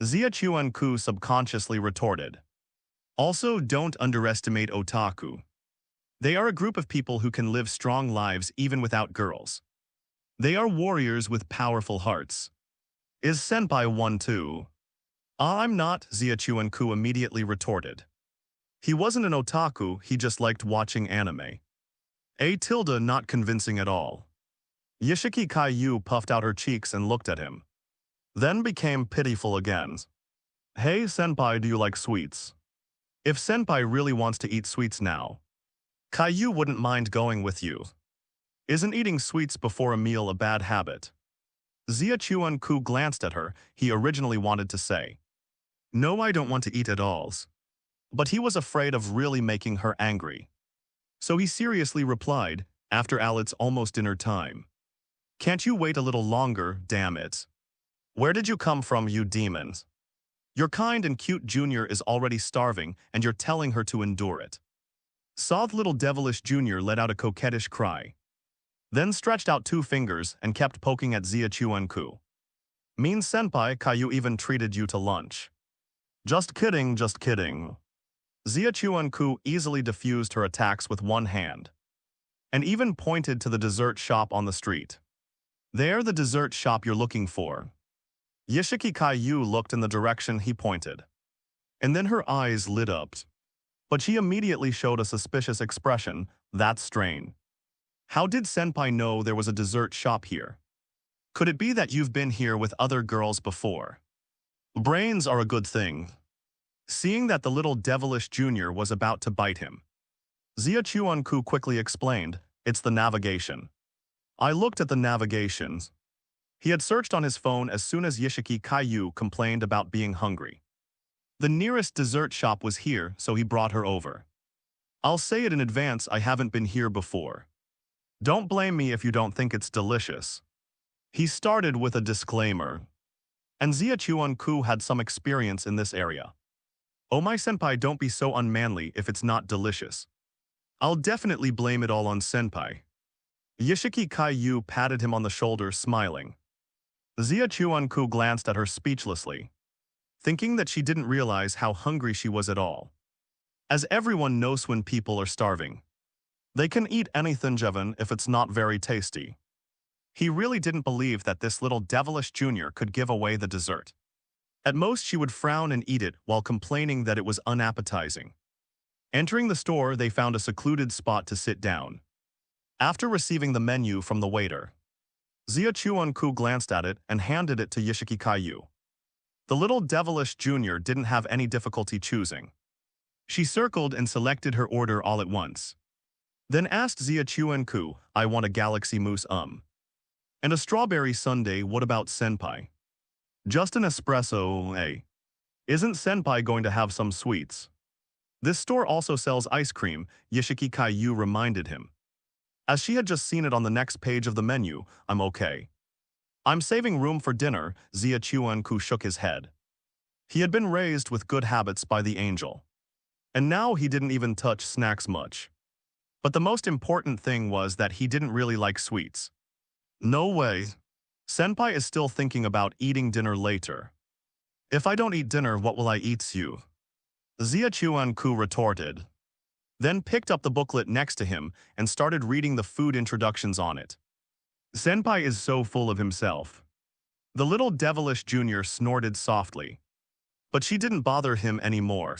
Zia Chuan-ku subconsciously retorted. Also, don't underestimate otaku. They are a group of people who can live strong lives even without girls. They are warriors with powerful hearts. Is Senpai one too? I'm not, Ziachuan-ku immediately retorted. He wasn't an otaku, he just liked watching anime. A tilde not convincing at all. Yashiki Kaiyu puffed out her cheeks and looked at him. Then became pitiful again. Hey senpai, do you like sweets? If senpai really wants to eat sweets now, Kaiyu wouldn't mind going with you. Isn't eating sweets before a meal a bad habit? Ziachuan-ku glanced at her, he originally wanted to say, no, I don't want to eat at all. But he was afraid of really making her angry. So he seriously replied, after Alit's almost dinner time. Can't you wait a little longer, damn it? Where did you come from, you demons? Your kind and cute junior is already starving, and you're telling her to endure it. Soft little devilish junior let out a coquettish cry. Then stretched out 2 fingers and kept poking at Ziachuan-ku. Mean senpai, Kaiyu even treated you to lunch. Just kidding, just kidding. Ziachuan-ku easily diffused her attacks with one hand. And even pointed to the dessert shop on the street. There, the dessert shop you're looking for. Yashiki Kaiyu looked in the direction he pointed. And then her eyes lit up. But she immediately showed a suspicious expression, that's strange. How did senpai know there was a dessert shop here? Could it be that you've been here with other girls before? Brains are a good thing. Seeing that the little devilish junior was about to bite him, Ziachuan-ku quickly explained, it's the navigation. I looked at the navigations. He had searched on his phone as soon as Yashiki Kaiyu complained about being hungry. The nearest dessert shop was here, so he brought her over. I'll say it in advance, I haven't been here before. Don't blame me if you don't think it's delicious. He started with a disclaimer. And Ziachuan-ku had some experience in this area. Oh my senpai, don't be so unmanly if it's not delicious. I'll definitely blame it all on senpai. Yashiki Kaiyu patted him on the shoulder, smiling. Ziachuan-ku glanced at her speechlessly, thinking that she didn't realize how hungry she was at all. As everyone knows, when people are starving, they can eat anything even if it's not very tasty. He really didn't believe that this little devilish junior could give away the dessert. At most, she would frown and eat it while complaining that it was unappetizing. Entering the store, they found a secluded spot to sit down. After receiving the menu from the waiter, Ziachuan-ku glanced at it and handed it to Yashiki Kaiyu. The little devilish junior didn't have any difficulty choosing. She circled and selected her order all at once. Then asked Ziachuan-ku, I want a galaxy mousse and a strawberry sundae, what about senpai? Just an espresso, eh? Isn't senpai going to have some sweets? This store also sells ice cream, Yashiki Kaiyu reminded him. As she had just seen it on the next page of the menu, I'm okay. I'm saving room for dinner, Ziachuan-ku shook his head. He had been raised with good habits by the angel. And now he didn't even touch snacks much. But the most important thing was that he didn't really like sweets. No way. Senpai is still thinking about eating dinner later. If I don't eat dinner, what will I eat you? Ziachuan-ku retorted. Then picked up the booklet next to him and started reading the food introductions on it. Senpai is so full of himself. The little devilish junior snorted softly. But she didn't bother him anymore,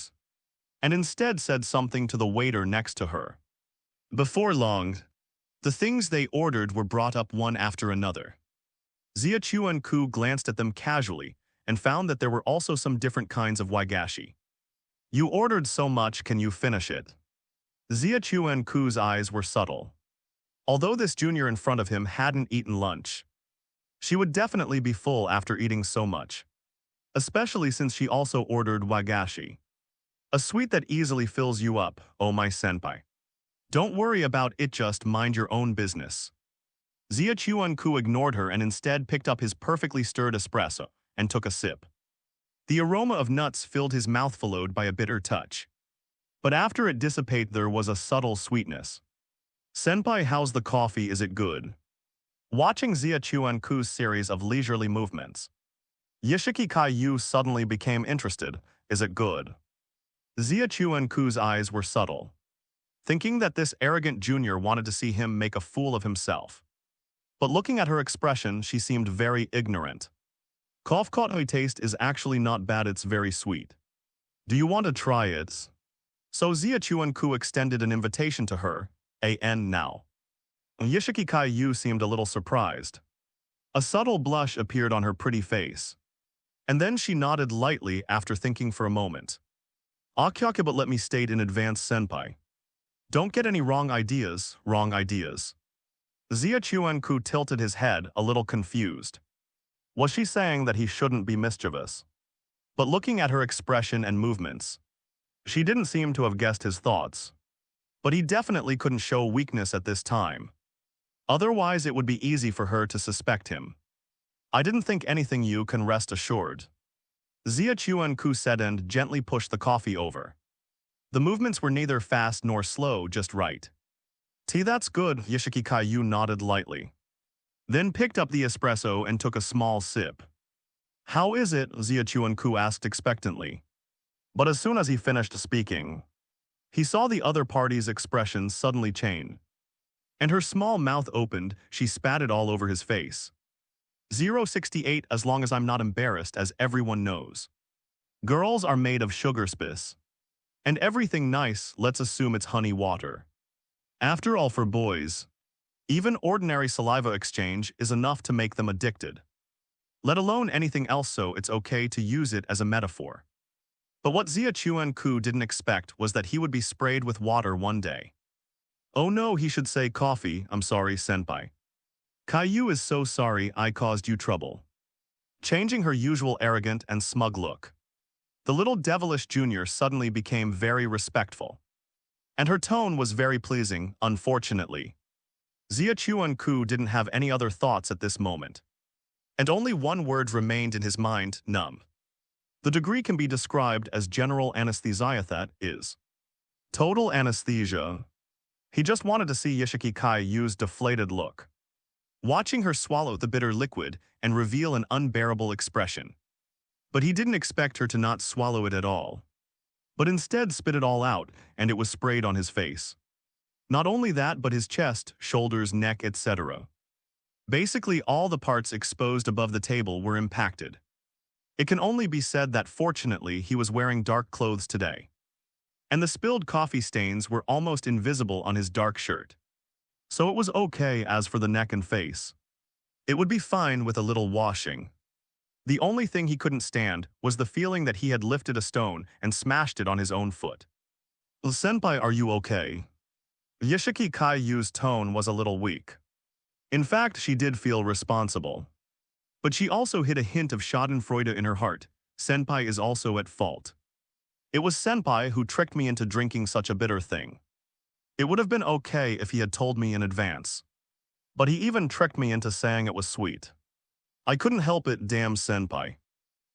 and instead said something to the waiter next to her. Before long, the things they ordered were brought up one after another. Ziachuan-ku glanced at them casually and found that there were also some different kinds of wagashi. You ordered so much, can you finish it? Ziachuan-ku's eyes were subtle. Although this junior in front of him hadn't eaten lunch, she would definitely be full after eating so much. Especially since she also ordered wagashi. A sweet that easily fills you up, oh my senpai. Don't worry about it, just mind your own business. Ziachuan-ku ignored her and instead picked up his perfectly stirred espresso and took a sip. The aroma of nuts filled his mouth, followed by a bitter touch. But after it dissipated, there was a subtle sweetness. Senpai, how's the coffee, is it good? Watching Ziachuan-ku's series of leisurely movements, Yashiki Kaiyu suddenly became interested, is it good? Ziachuan-ku's eyes were subtle. thinking that this arrogant junior wanted to see him make a fool of himself. But looking at her expression, she seemed very ignorant. Kofkotoi taste is actually not bad, it's very sweet. Do you want to try it? So Zia Chuan-ku extended an invitation to her, now. Yishiki Kai-yu seemed a little surprised. A subtle blush appeared on her pretty face. And then she nodded lightly after thinking for a moment. Akyaka, but let me state in advance, senpai. Don't get any wrong ideas. Zia Chuan-ku tilted his head, a little confused. Was she saying that he shouldn't be mischievous? But looking at her expression and movements, she didn't seem to have guessed his thoughts. But he definitely couldn't show weakness at this time. Otherwise, it would be easy for her to suspect him. I didn't think anything, you can rest assured. Zia Chuan-ku said and gently pushed the coffee over. The movements were neither fast nor slow, just right. Tea, that's good, Yishiki Kai-yu nodded lightly. Then picked up the espresso and took a small sip. How is it? Zia Chuan-ku asked expectantly. But as soon as he finished speaking, he saw the other party's expressions suddenly change. And her small mouth opened, she spat it all over his face. 068, as long as I'm not embarrassed, as everyone knows. Girls are made of sugar spice. And everything nice, let's assume it's honey water. After all, for boys, even ordinary saliva exchange is enough to make them addicted. Let alone anything else, so it's okay to use it as a metaphor. But what Zia Chuan-ku didn't expect was that he would be sprayed with water one day. Oh no, he should say coffee. I'm sorry, senpai. Kai-yu is so sorry I caused you trouble. Changing her usual arrogant and smug look, the little devilish junior suddenly became very respectful. And her tone was very pleasing, unfortunately. Zia Chuan-ku didn't have any other thoughts at this moment. And only one word remained in his mind, numb. The degree can be described as general anesthesia, that is. Total anesthesia. He just wanted to see Yishiki Kai-yu's deflated look, watching her swallow the bitter liquid and reveal an unbearable expression. But he didn't expect her to not swallow it at all, but instead spit it all out, and it was sprayed on his face. Not only that, but his chest, shoulders, neck, etc. Basically, all the parts exposed above the table were impacted. It can only be said that fortunately he was wearing dark clothes today, and the spilled coffee stains were almost invisible on his dark shirt. So it was okay. As for the neck and face, it would be fine with a little washing. The only thing he couldn't stand was the feeling that he had lifted a stone and smashed it on his own foot. Senpai, are you okay? Yishiki Kai-yu's tone was a little weak. In fact, she did feel responsible. But she also hid a hint of schadenfreude in her heart. Senpai is also at fault. It was senpai who tricked me into drinking such a bitter thing. It would have been okay if he had told me in advance. But he even tricked me into saying it was sweet. I couldn't help it, damn senpai.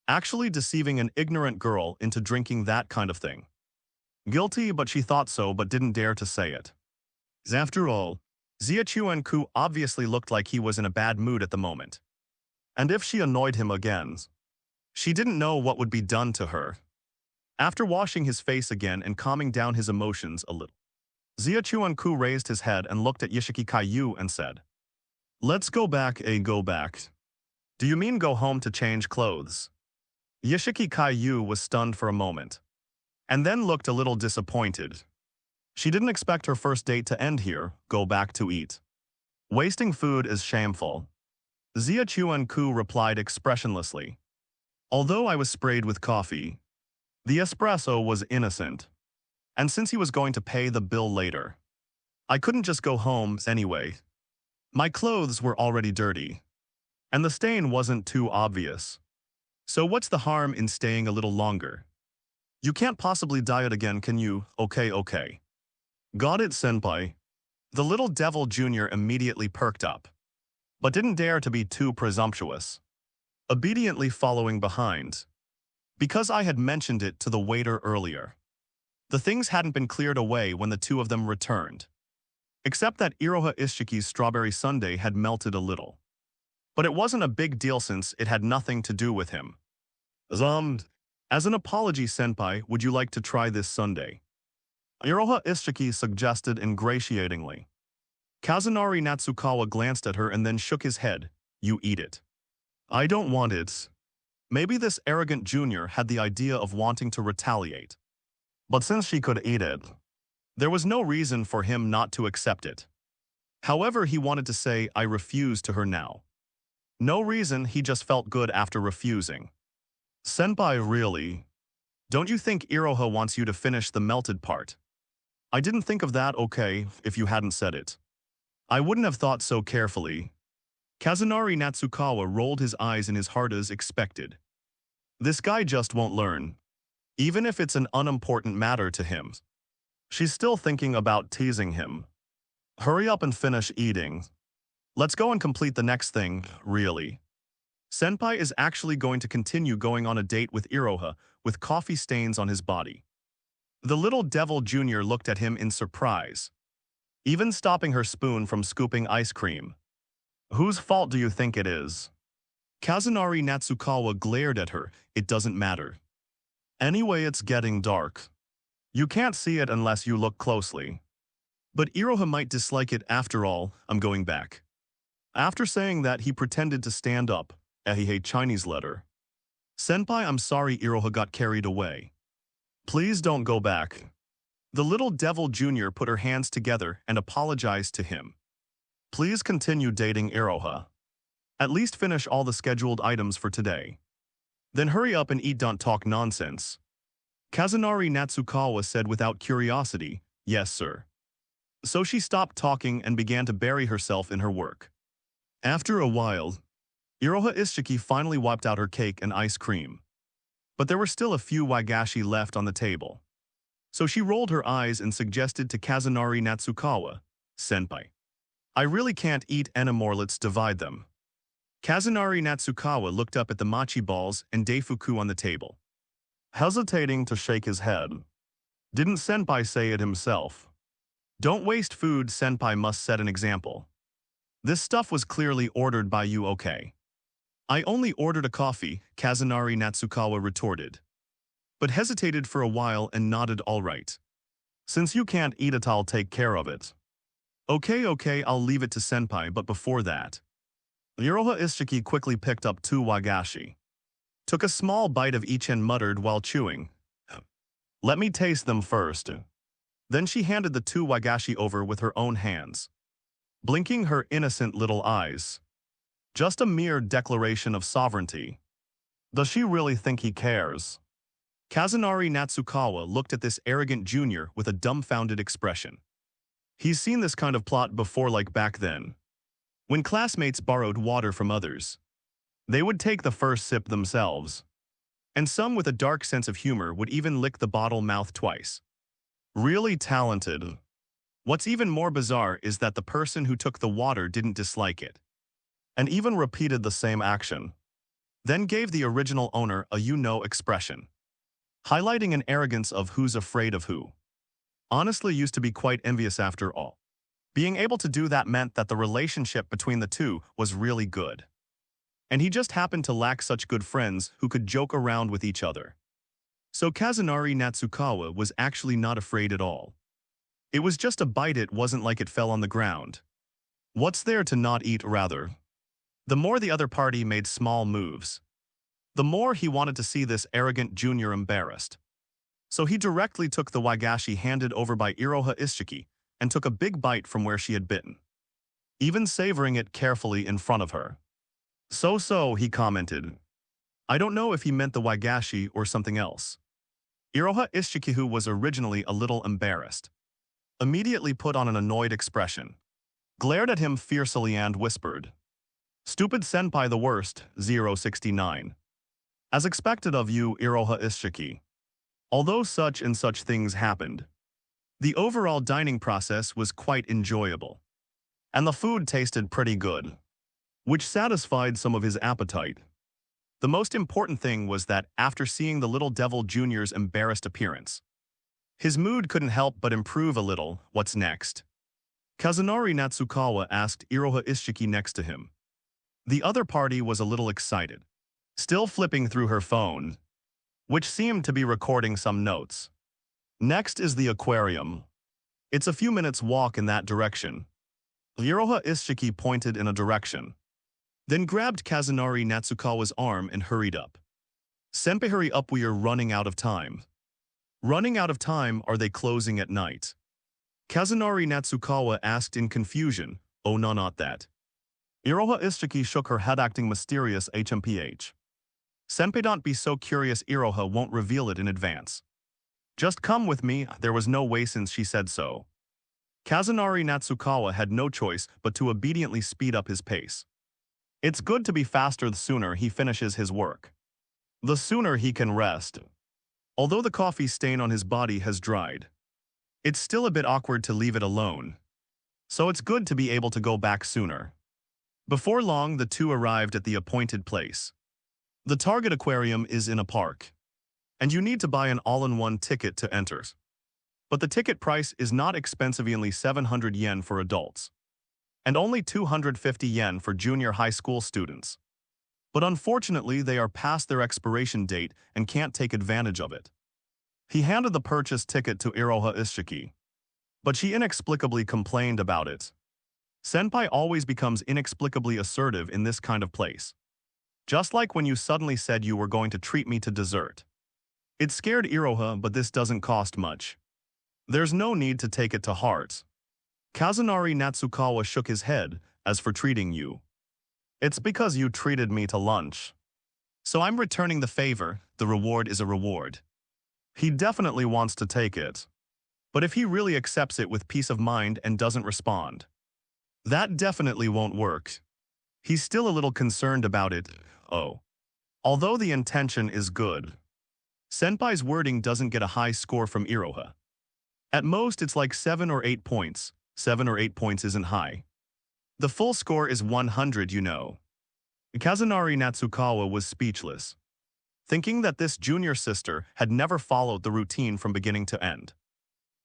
Actually deceiving an ignorant girl into drinking that kind of thing. Guilty, but she thought so but didn't dare to say it. After all, Zia Chuan-ku obviously looked like he was in a bad mood at the moment. And if she annoyed him again, she didn't know what would be done to her. After washing his face again and calming down his emotions a little, Zia Chuan-ku raised his head and looked at Yishiki Kai-yu and said, Let's go back, go back. Do you mean go home to change clothes? Yishiki Kai-yu was stunned for a moment, and then looked a little disappointed. She didn't expect her first date to end here, go back to eat. Wasting food is shameful. Zia Chuan-ku replied expressionlessly. Although I was sprayed with coffee, the espresso was innocent. And since he was going to pay the bill later, I couldn't just go home anyway. My clothes were already dirty, and the stain wasn't too obvious. So what's the harm in staying a little longer? You can't possibly diet again, can you? Okay. Got it, senpai. The little devil junior immediately perked up, but didn't dare to be too presumptuous, obediently following behind. Because I had mentioned it to the waiter earlier, the things hadn't been cleared away when the two of them returned, except that Iroha Ishiki's strawberry sundae had melted a little. But it wasn't a big deal since it had nothing to do with him. As an apology, senpai, would you like to try this sundae? Iroha Ishiki suggested ingratiatingly. Kazunari Natsukawa glanced at her and then shook his head. You eat it. I don't want it. Maybe this arrogant junior had the idea of wanting to retaliate. But since she could eat it, there was no reason for him not to accept it. However, he wanted to say, I refuse to her now. No reason, he just felt good after refusing. Senpai, really? Don't you think Iroha wants you to finish the melted part? I didn't think of that, okay, if you hadn't said it. I wouldn't have thought so carefully. Kazunari Natsukawa rolled his eyes in his heart as expected. This guy just won't learn. Even if it's an unimportant matter to him. She's still thinking about teasing him. Hurry up and finish eating. Let's go and complete the next thing, really. Senpai is actually going to continue going on a date with Iroha with coffee stains on his body. The little devil junior looked at him in surprise, even stopping her spoon from scooping ice cream. Whose fault do you think it is? Kazunari Natsukawa glared at her. It doesn't matter. Anyway, it's getting dark. You can't see it unless you look closely. But Iroha might dislike it after all. I'm going back. After saying that, he pretended to stand up. Ehihei Chinese letter. Senpai, I'm sorry, Iroha got carried away. Please don't go back. The little devil junior put her hands together and apologized to him. Please continue dating Iroha. At least finish all the scheduled items for today. Then hurry up and eat, don't talk nonsense. Kazunari Natsukawa said without curiosity, yes sir. So she stopped talking and began to bury herself in her work. After a while, Iroha Ishiki finally wiped out her cake and ice cream. But there were still a few wagashi left on the table. So she rolled her eyes and suggested to Kazunari Natsukawa, Senpai, I really can't eat anymore, let's divide them. Kazunari Natsukawa looked up at the mochi balls and daifuku on the table, hesitating to shake his head. Didn't Senpai say it himself? Don't waste food, Senpai must set an example. This stuff was clearly ordered by you, okay? I only ordered a coffee, Kazunari Natsukawa retorted, but hesitated for a while and nodded all right. Since you can't eat it, I'll take care of it. Okay, I'll leave it to Senpai, but before that. Iroha Ishiki quickly picked up 2 wagashi, took a small bite of each and muttered while chewing, let me taste them first. Then she handed the 2 wagashi over with her own hands, blinking her innocent little eyes. Just a mere declaration of sovereignty. Does she really think he cares? Kazunari Natsukawa looked at this arrogant junior with a dumbfounded expression. He's seen this kind of plot before, like back then, when classmates borrowed water from others. They would take the first sip themselves, and some with a dark sense of humor would even lick the bottle mouth twice. Really talented. What's even more bizarre is that the person who took the water didn't dislike it, and even repeated the same action, then gave the original owner a you-know expression, highlighting an arrogance of who's afraid of who. Honestly, used to be quite envious after all. Being able to do that meant that the relationship between the two was really good. And he just happened to lack such good friends who could joke around with each other. So Kazunari Natsukawa was actually not afraid at all. It was just a bite, it wasn't like it fell on the ground. What's there to not eat, rather? The more the other party made small moves, the more he wanted to see this arrogant junior embarrassed. So he directly took the wagashi handed over by Iroha Ishiki and took a big bite from where she had bitten, even savoring it carefully in front of her. So, he commented. I don't know if he meant the wagashi or something else. Iroha Ishiki, who was originally a little embarrassed, immediately put on an annoyed expression, glared at him fiercely and whispered, Stupid Senpai the worst, 069. As expected of you, Iroha Ishiki. Although such and such things happened, the overall dining process was quite enjoyable, and the food tasted pretty good, which satisfied some of his appetite. The most important thing was that after seeing the little devil junior's embarrassed appearance, his mood couldn't help but improve a little. What's next? Kazunari Natsukawa asked Iroha Ishiki next to him. The other party was a little excited, still flipping through her phone, which seemed to be recording some notes. Next is the aquarium. It's a few minutes walk in that direction. Iroha Ishiki pointed in a direction, then grabbed Kazunari Natsukawa's arm and hurried up. Senpai, hurry up, we are running out of time. Running out of time, are they closing at night? Kazunari Natsukawa asked in confusion. Oh no, not that. Iroha Ishiki shook her head, acting mysterious. HMPH. Senpai, don't be so curious, Iroha won't reveal it in advance. Just come with me, there was no way since she said so. Kazunari Natsukawa had no choice but to obediently speed up his pace. It's good to be faster the sooner he finishes his work. The sooner he can rest. Although the coffee stain on his body has dried, it's still a bit awkward to leave it alone. So it's good to be able to go back sooner. Before long, the two arrived at the appointed place. The target aquarium is in a park, and you need to buy an all-in-one ticket to enter. But the ticket price is not expensive, only 700 yen for adults, and only 250 yen for junior high school students. But unfortunately, they are past their expiration date and can't take advantage of it. He handed the purchase ticket to Iroha Ishiki, but she inexplicably complained about it. Senpai always becomes inexplicably assertive in this kind of place. Just like when you suddenly said you were going to treat me to dessert. It scared Iroha, but this doesn't cost much. There's no need to take it to heart. Kazunari Natsukawa shook his head. As for treating you, it's because you treated me to lunch. So I'm returning the favor. The reward is a reward. He definitely wants to take it. But if he really accepts it with peace of mind and doesn't respond, that definitely won't work. He's still a little concerned about it. Oh. Although the intention is good, Senpai's wording doesn't get a high score from Iroha. At most, it's like 7 or 8 points. 7 or 8 points isn't high. The full score is 100, you know. Kazunari Natsukawa was speechless, thinking that this junior sister had never followed the routine from beginning to end.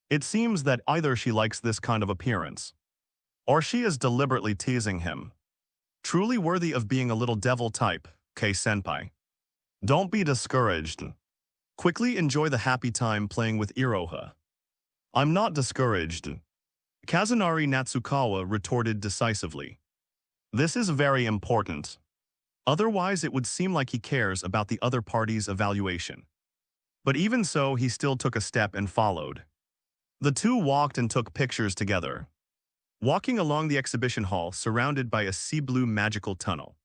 It seems that either she likes this kind of appearance, or she is deliberately teasing him. Truly worthy of being a little devil type, K-senpai. Don't be discouraged. Quickly enjoy the happy time playing with Iroha. I'm not discouraged. Kazunari Natsukawa retorted decisively. This is very important. Otherwise, it would seem like he cares about the other party's evaluation. But even so, he still took a step and followed. The two walked and took pictures together, walking along the exhibition hall surrounded by a sea blue magical tunnel.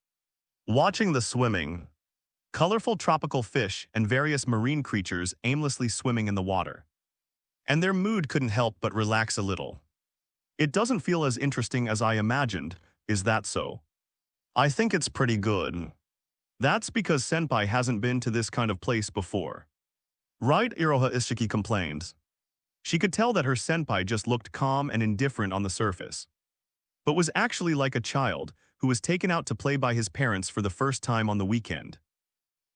Watching the swimming, colorful tropical fish and various marine creatures aimlessly swimming in the water. And their mood couldn't help but relax a little. It doesn't feel as interesting as I imagined, is that so? I think it's pretty good. That's because Senpai hasn't been to this kind of place before. Right, Iroha Ishiki complained. She could tell that her senpai just looked calm and indifferent on the surface, but was actually like a child who was taken out to play by his parents for the first time on the weekend,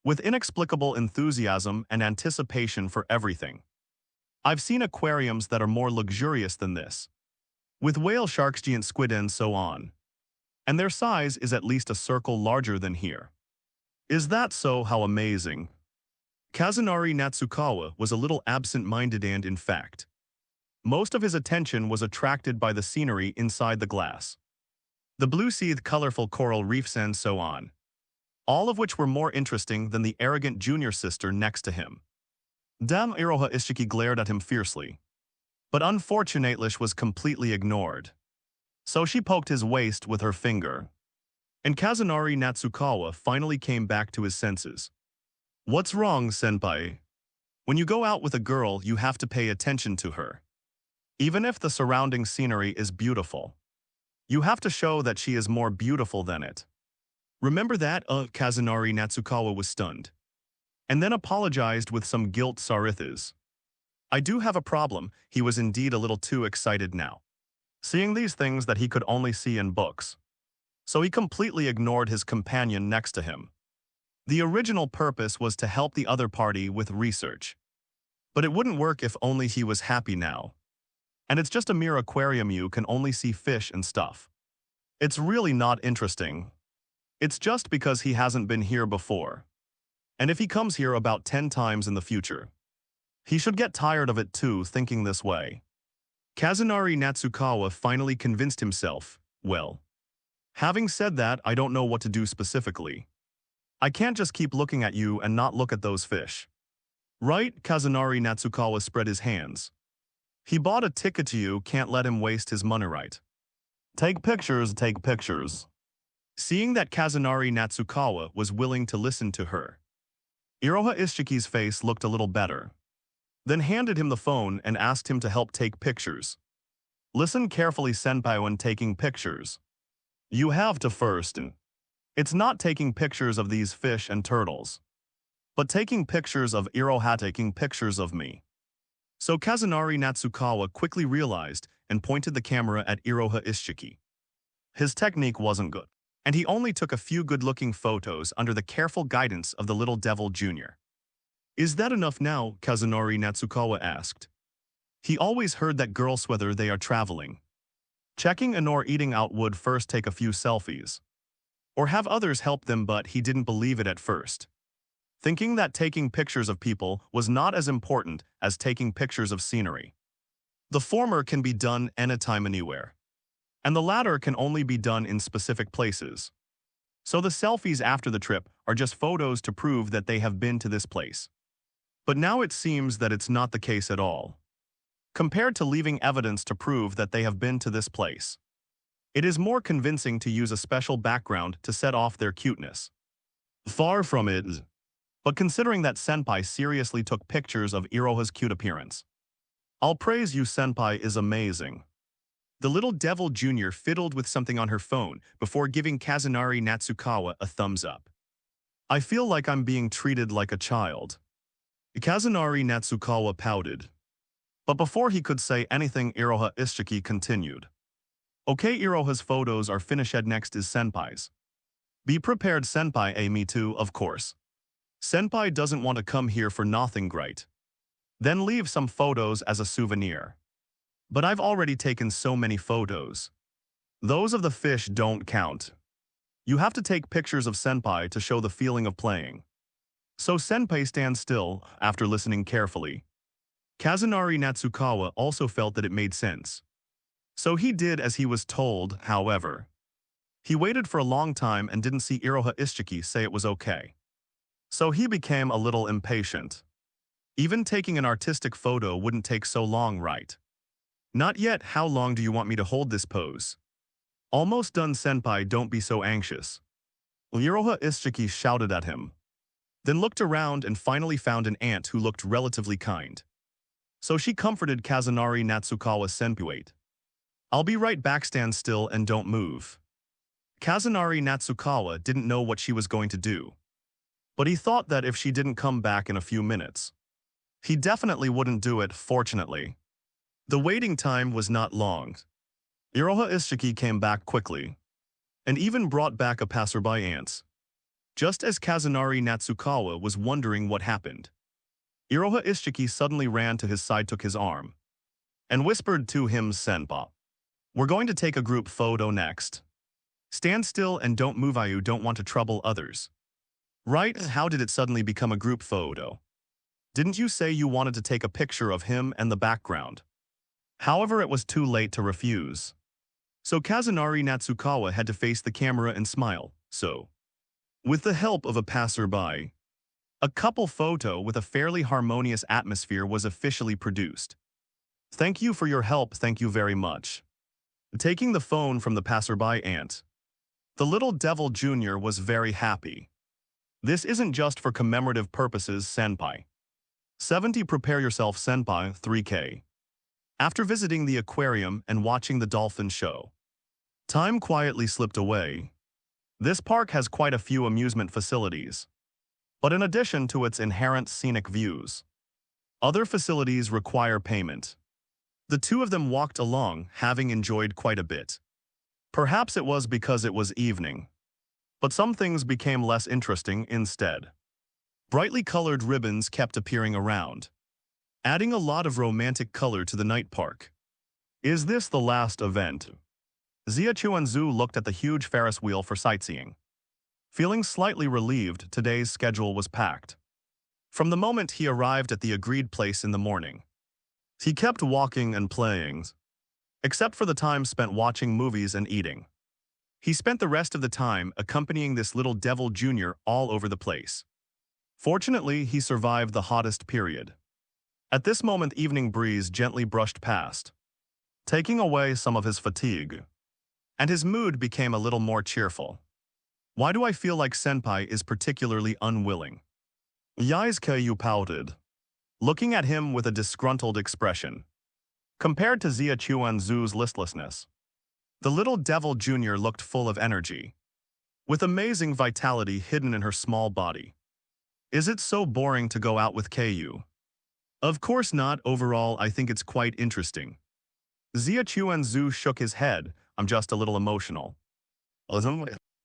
with inexplicable enthusiasm and anticipation for everything. I've seen aquariums that are more luxurious than this, with whale sharks, giant squid and so on, and their size is at least a circle larger than here. Is that so? How amazing. Kazunari Natsukawa was a little absent-minded and, in fact, most of his attention was attracted by the scenery inside the glass. The blue-seethed colorful coral reefs and so on, all of which were more interesting than the arrogant junior sister next to him. Damn, Iroha Ishiki glared at him fiercely. But unfortunately was completely ignored. So she poked his waist with her finger. And Kazunari Natsukawa finally came back to his senses. What's wrong, senpai? When you go out with a girl, you have to pay attention to her. Even if the surrounding scenery is beautiful, you have to show that she is more beautiful than it. Remember that? Kazunari Natsukawa was stunned, and then apologized with some guilt. Sarithas. I do have a problem. He was indeed a little too excited now, seeing these things that he could only see in books. So he completely ignored his companion next to him. The original purpose was to help the other party with research. But it wouldn't work if only he was happy now. And it's just a mere aquarium, you can only see fish and stuff. It's really not interesting. It's just because he hasn't been here before. And if he comes here about 10 times in the future, He should get tired of it too, thinking this way. Kazunari Natsukawa finally convinced himself, well, having said that, I don't know what to do specifically. I can't just keep looking at you and not look at those fish. Right? Kazunari Natsukawa spread his hands. He bought a ticket to you, can't let him waste his money, right? Take pictures, take pictures. Seeing that Kazunari Natsukawa was willing to listen to her, Iroha Ishiki's face looked a little better. Then handed him the phone and asked him to help take pictures. Listen carefully, senpai, when taking pictures. You have to first. It's not taking pictures of these fish and turtles, but taking pictures of Iroha, taking pictures of me. So Kazunari Natsukawa quickly realized and pointed the camera at Iroha Ishiki. His technique wasn't good, and he only took a few good-looking photos under the careful guidance of the little devil Jr. Is that enough now? Kazunari Natsukawa asked. He always heard that girls, whether they are traveling, checking in or eating out, would first take a few selfies, or have others help them, but he didn't believe it at first, thinking that taking pictures of people was not as important as taking pictures of scenery. The former can be done anytime, anywhere, and the latter can only be done in specific places. So the selfies after the trip are just photos to prove that they have been to this place. But now it seems that it's not the case at all. Compared to leaving evidence to prove that they have been to this place, it is more convincing to use a special background to set off their cuteness. Far from it. But considering that senpai seriously took pictures of Iroha's cute appearance, I'll praise you, senpai is amazing. The little devil Jr. fiddled with something on her phone before giving Kazunari Natsukawa a thumbs up. I feel like I'm being treated like a child. Kazunari Natsukawa pouted. But before he could say anything, Iroha Ishiki continued. Okay, Iroha's photos are finished, next is senpai's. Be prepared, senpai. Me too, of course. Senpai doesn't want to come here for nothing, great. Then leave some photos as a souvenir. But I've already taken so many photos. Those of the fish don't count. You have to take pictures of senpai to show the feeling of playing. So senpai stands still after listening carefully. Kazunari Natsukawa also felt that it made sense. So he did as he was told, however. He waited for a long time and didn't see Iroha Ishiki say it was okay. So he became a little impatient. Even taking an artistic photo wouldn't take so long, right? Not yet. How long do you want me to hold this pose? Almost done, senpai, don't be so anxious. Iroha Ishiki shouted at him. Then looked around and finally found an aunt who looked relatively kind. So she comforted Kazunari Natsukawa, senpai. I'll be right back, stand still and don't move. Kazunari Natsukawa didn't know what she was going to do, but he thought that if she didn't come back in a few minutes, he definitely wouldn't do it. Fortunately, the waiting time was not long. Iroha Ishiki came back quickly, and even brought back a passerby aunt. Just as Kazunari Natsukawa was wondering what happened, Iroha Ishiki suddenly ran to his side, took his arm, and whispered to him, senpai, we're going to take a group photo next. Stand still and don't move. You don't want to trouble others. Right? How did it suddenly become a group photo? Didn't you say you wanted to take a picture of him and the background? However, it was too late to refuse. So Kazunari Natsukawa had to face the camera and smile. So, with the help of a passerby, a couple photo with a fairly harmonious atmosphere was officially produced. Thank you for your help, thank you very much. Taking the phone from the passerby aunt, the little devil Jr. was very happy. This isn't just for commemorative purposes, senpai. 70 Prepare yourself, senpai. 3K. After visiting the aquarium and watching the dolphin show, time quietly slipped away. This park has quite a few amusement facilities, but in addition to its inherent scenic views, other facilities require payment. The two of them walked along, having enjoyed quite a bit. Perhaps it was because it was evening, but some things became less interesting instead. Brightly colored ribbons kept appearing around, adding a lot of romantic color to the night park. Is this the last event? Zia Chuanzu looked at the huge Ferris wheel for sightseeing. Feeling slightly relieved, today's schedule was packed. From the moment he arrived at the agreed place in the morning, he kept walking and playing, except for the time spent watching movies and eating. He spent the rest of the time accompanying this little devil junior all over the place. Fortunately, he survived the hottest period. At this moment, evening breeze gently brushed past, taking away some of his fatigue, and his mood became a little more cheerful. Why do I feel like Senpai is particularly unwilling? Yaisuke pouted, looking at him with a disgruntled expression. Compared to Zia Chuanzu's listlessness, the little devil junior looked full of energy, with amazing vitality hidden in her small body. Is it so boring to go out with Ku? Of course not. Overall, I think it's quite interesting. Zia Chuanzu shook his head. I'm just a little emotional.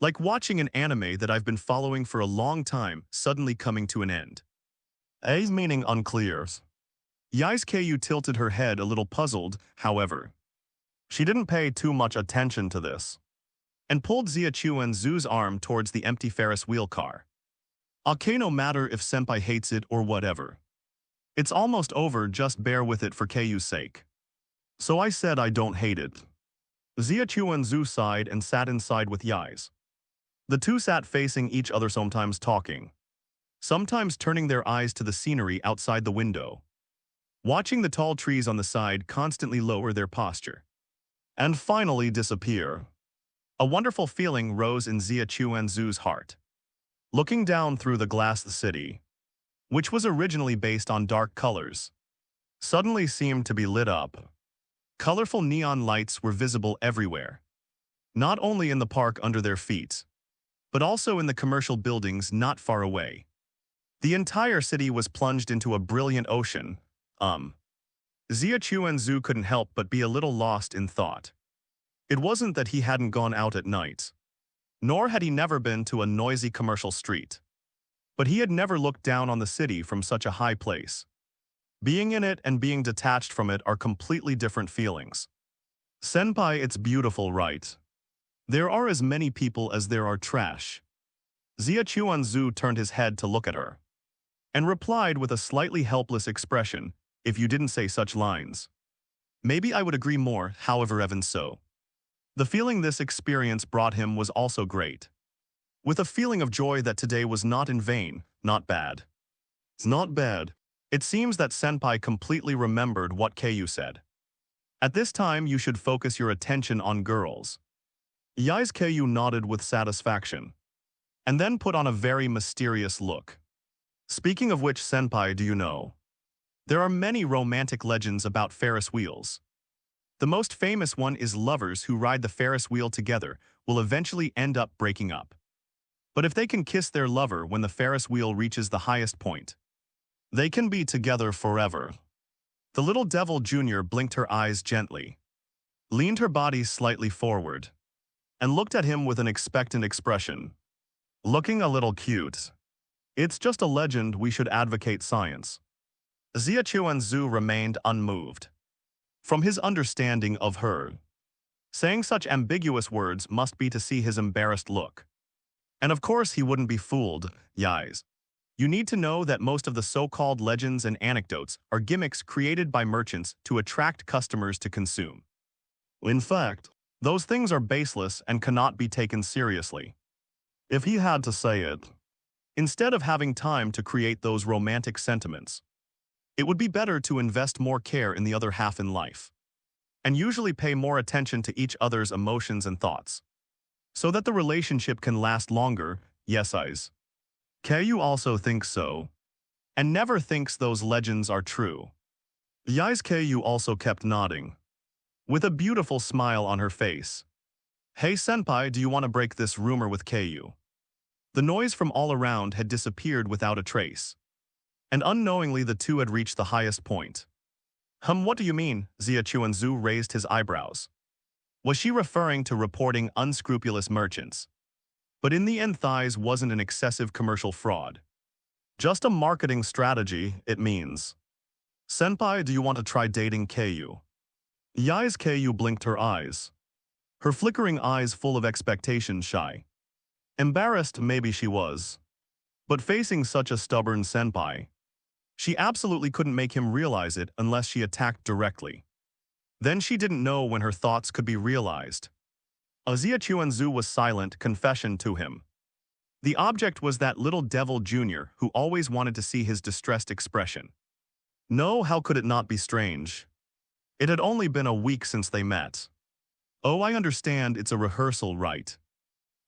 Like watching an anime that I've been following for a long time suddenly coming to an end. A's meaning unclear. Yaisuke tilted her head a little puzzled, however. She didn't pay too much attention to this, and pulled Zia Chuanzu's arm towards the empty Ferris wheel car. Okay, no matter if Senpai hates it or whatever. It's almost over, just bear with it for Ku's sake. So I said I don't hate it. Zia Chuanzu sighed and sat inside with Yais. The two sat facing each other, sometimes talking, sometimes turning their eyes to the scenery outside the window, watching the tall trees on the side constantly lower their posture, and finally disappear. A wonderful feeling rose in Zia Chuanzu's heart. Looking down through the glass, the city, which was originally based on dark colors, suddenly seemed to be lit up. Colorful neon lights were visible everywhere, not only in the park under their feet, but also in the commercial buildings not far away. The entire city was plunged into a brilliant ocean. Zia Chuanzu couldn't help but be a little lost in thought. It wasn't that he hadn't gone out at night, nor had he never been to a noisy commercial street, but he had never looked down on the city from such a high place. Being in it and being detached from it are completely different feelings. Senpai, it's beautiful, right? There are as many people as there are trash. Zia Chuanzu turned his head to look at her, and replied with a slightly helpless expression, if you didn't say such lines. Maybe I would agree more, however, even so. The feeling this experience brought him was also great, with a feeling of joy that today was not in vain, not bad. It's not bad. It seems that Senpai completely remembered what Ku said. At this time, you should focus your attention on girls. Yaisuke nodded with satisfaction, and then put on a very mysterious look. Speaking of which, Senpai, do you know? There are many romantic legends about Ferris wheels. The most famous one is lovers who ride the Ferris wheel together will eventually end up breaking up. But if they can kiss their lover when the Ferris wheel reaches the highest point, they can be together forever. The little devil junior blinked her eyes gently, leaned her body slightly forward, and looked at him with an expectant expression. Looking a little cute. It's just a legend, we should advocate science. Zia Chuanzu remained unmoved from his understanding of her. Saying such ambiguous words must be to see his embarrassed look. And of course he wouldn't be fooled, Yais. You need to know that most of the so-called legends and anecdotes are gimmicks created by merchants to attract customers to consume. In fact, those things are baseless and cannot be taken seriously. If he had to say it, instead of having time to create those romantic sentiments, it would be better to invest more care in the other half in life, and usually pay more attention to each other's emotions and thoughts, so that the relationship can last longer. Yes, Eyes. Ku also thinks so, and never thinks those legends are true. Yaisuke also kept nodding, with a beautiful smile on her face. Hey Senpai, do you want to break this rumor with Ku? The noise from all around had disappeared without a trace, and unknowingly the two had reached the highest point. What do you mean? Zia Chuanzu raised his eyebrows. Was she referring to reporting unscrupulous merchants? But in the end, Thighs wasn't an excessive commercial fraud. Just a marketing strategy, it means. Senpai, do you want to try dating Ku? Yaisuke blinked her eyes, her flickering eyes full of expectation, shy. Embarrassed maybe she was, but facing such a stubborn senpai, She absolutely couldn't make him realize it unless she attacked directly. Then she didn't know when her thoughts could be realized. Azia Chuanzu was silent, confession to him. The object was that little devil Junior who always wanted to see his distressed expression. No, how could it not be strange? It had only been a week since they met. Oh, I understand it's a rehearsal, right?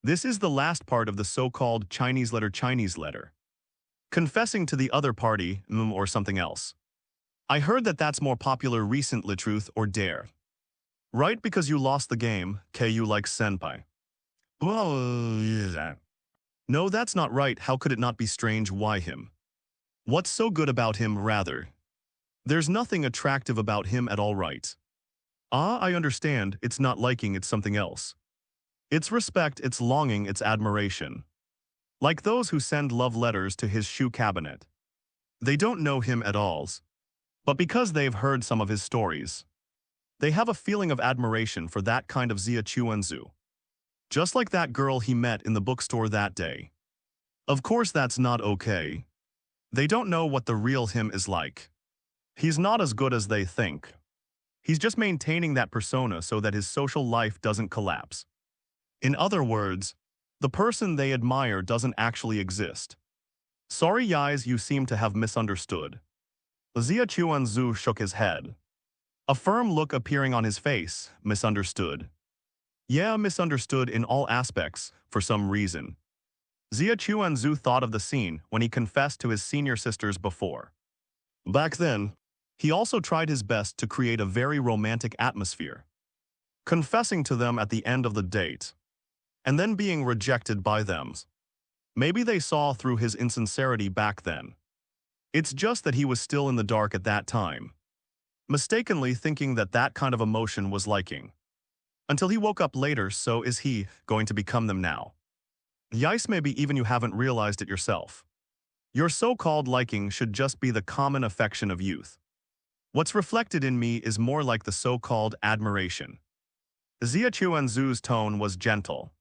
This is the last part of the so-called Chinese letter. Confessing to the other party, or something else. I heard that that's more popular recently, truth or dare. Right, because you lost the game, KU like senpai. Well, yeah. No, that's not right. How could it not be strange? Why him? What's so good about him, rather? There's nothing attractive about him at all, right? Ah, I understand. It's not liking, it's something else. It's respect, it's longing, it's admiration. Like those who send love letters to his shoe cabinet. They don't know him at all. But because they've heard some of his stories, they have a feeling of admiration for that kind of Zia Chuanzu. Just like that girl he met in the bookstore that day. Of course that's not okay. They don't know what the real him is like. He's not as good as they think. He's just maintaining that persona so that his social life doesn't collapse. In other words, the person they admire doesn't actually exist. Sorry guys, you seem to have misunderstood. Zia Chuanzu shook his head. A firm look appearing on his face, misunderstood. Yeah, misunderstood in all aspects, for some reason. Zia Chuanzu thought of the scene when he confessed to his senior sisters before. Back then, he also tried his best to create a very romantic atmosphere. Confessing to them at the end of the date. And then being rejected by them. Maybe they saw through his insincerity back then. It's just that he was still in the dark at that time. Mistakenly thinking that that kind of emotion was liking. Until he woke up later, so is he going to become them now. Yikes, maybe even you haven't realized it yourself. Your so-called liking should just be the common affection of youth. What's reflected in me is more like the so-called admiration. Zia Chuanzu's tone was gentle,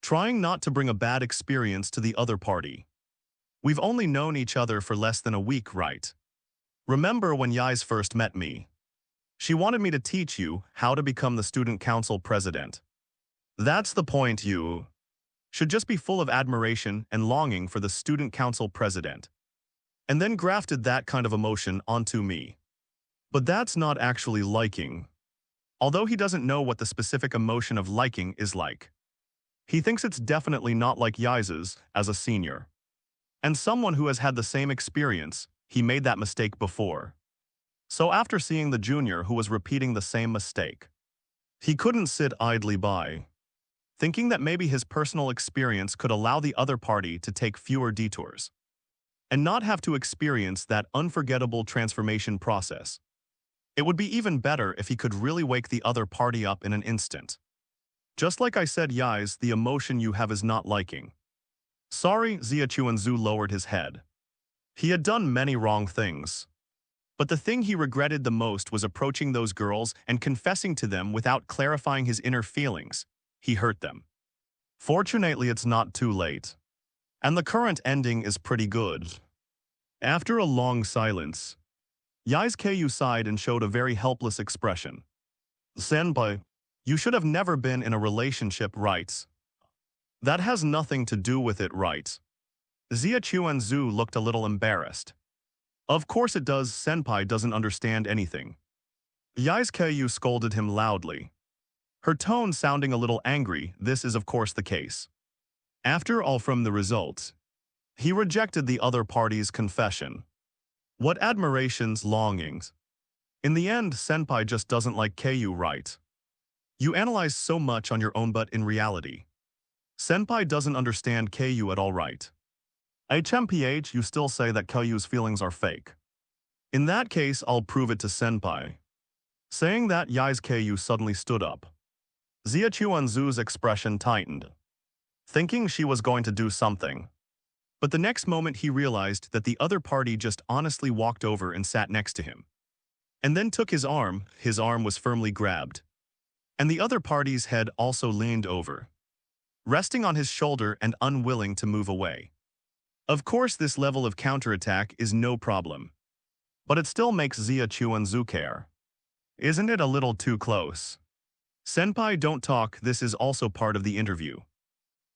trying not to bring a bad experience to the other party. We've only known each other for less than a week, right? Remember when Yais first met me? She wanted me to teach you how to become the student council president. That's the point, you should just be full of admiration and longing for the student council president. And then grafted that kind of emotion onto me. But that's not actually liking. Although he doesn't know what the specific emotion of liking is like. He thinks it's definitely not like Yais's as a senior. And someone who has had the same experience, he made that mistake before. So after seeing the junior who was repeating the same mistake, he couldn't sit idly by, thinking that maybe his personal experience could allow the other party to take fewer detours and not have to experience that unforgettable transformation process. It would be even better if he could really wake the other party up in an instant. Just like I said, Yais, the emotion you have is not liking. Sorry, Zia Chuanzu lowered his head. He had done many wrong things. But the thing he regretted the most was approaching those girls and confessing to them without clarifying his inner feelings. He hurt them. Fortunately, it's not too late. And the current ending is pretty good. After a long silence, Yais Ku sighed and showed a very helpless expression. Senpai, you should have never been in a relationship, right? That has nothing to do with it, right? Zia Chuanzu looked a little embarrassed. Of course it does, senpai doesn't understand anything. Yais Ku scolded him loudly. Her tone sounding a little angry, this is of course the case. After all, from the results, he rejected the other party's confession. What admirations, longings. In the end, senpai just doesn't like Ku, right? You analyze so much on your own, but in reality, senpai doesn't understand Ku at all, right? HMPH, you still say that Ku's feelings are fake. In that case, I'll prove it to senpai. Saying that, Yais Ku suddenly stood up. Zia Chuanzu's expression tightened, thinking she was going to do something. But the next moment he realized that the other party just honestly walked over and sat next to him. And then took his arm was firmly grabbed. And the other party's head also leaned over, resting on his shoulder and unwilling to move away. Of course, this level of counterattack is no problem, but it still makes Zia Chuanzu care. Isn't it a little too close? Senpai, don't talk, this is also part of the interview.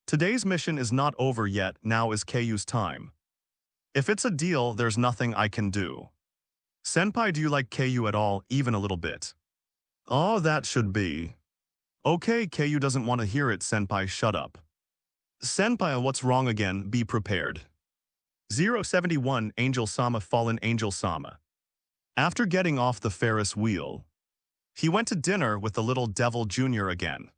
Today's mission is not over yet, now is Keiyu's time. If it's a deal, there's nothing I can do. Senpai, do you like Keiyu at all, even a little bit? Oh, that should be. Okay, Keiyu doesn't want to hear it, Senpai, shut up. Senpai, what's wrong again, be prepared. 071 Angel Sama, Fallen Angel Sama. After getting off the Ferris wheel, he went to dinner with the little devil Jr. again.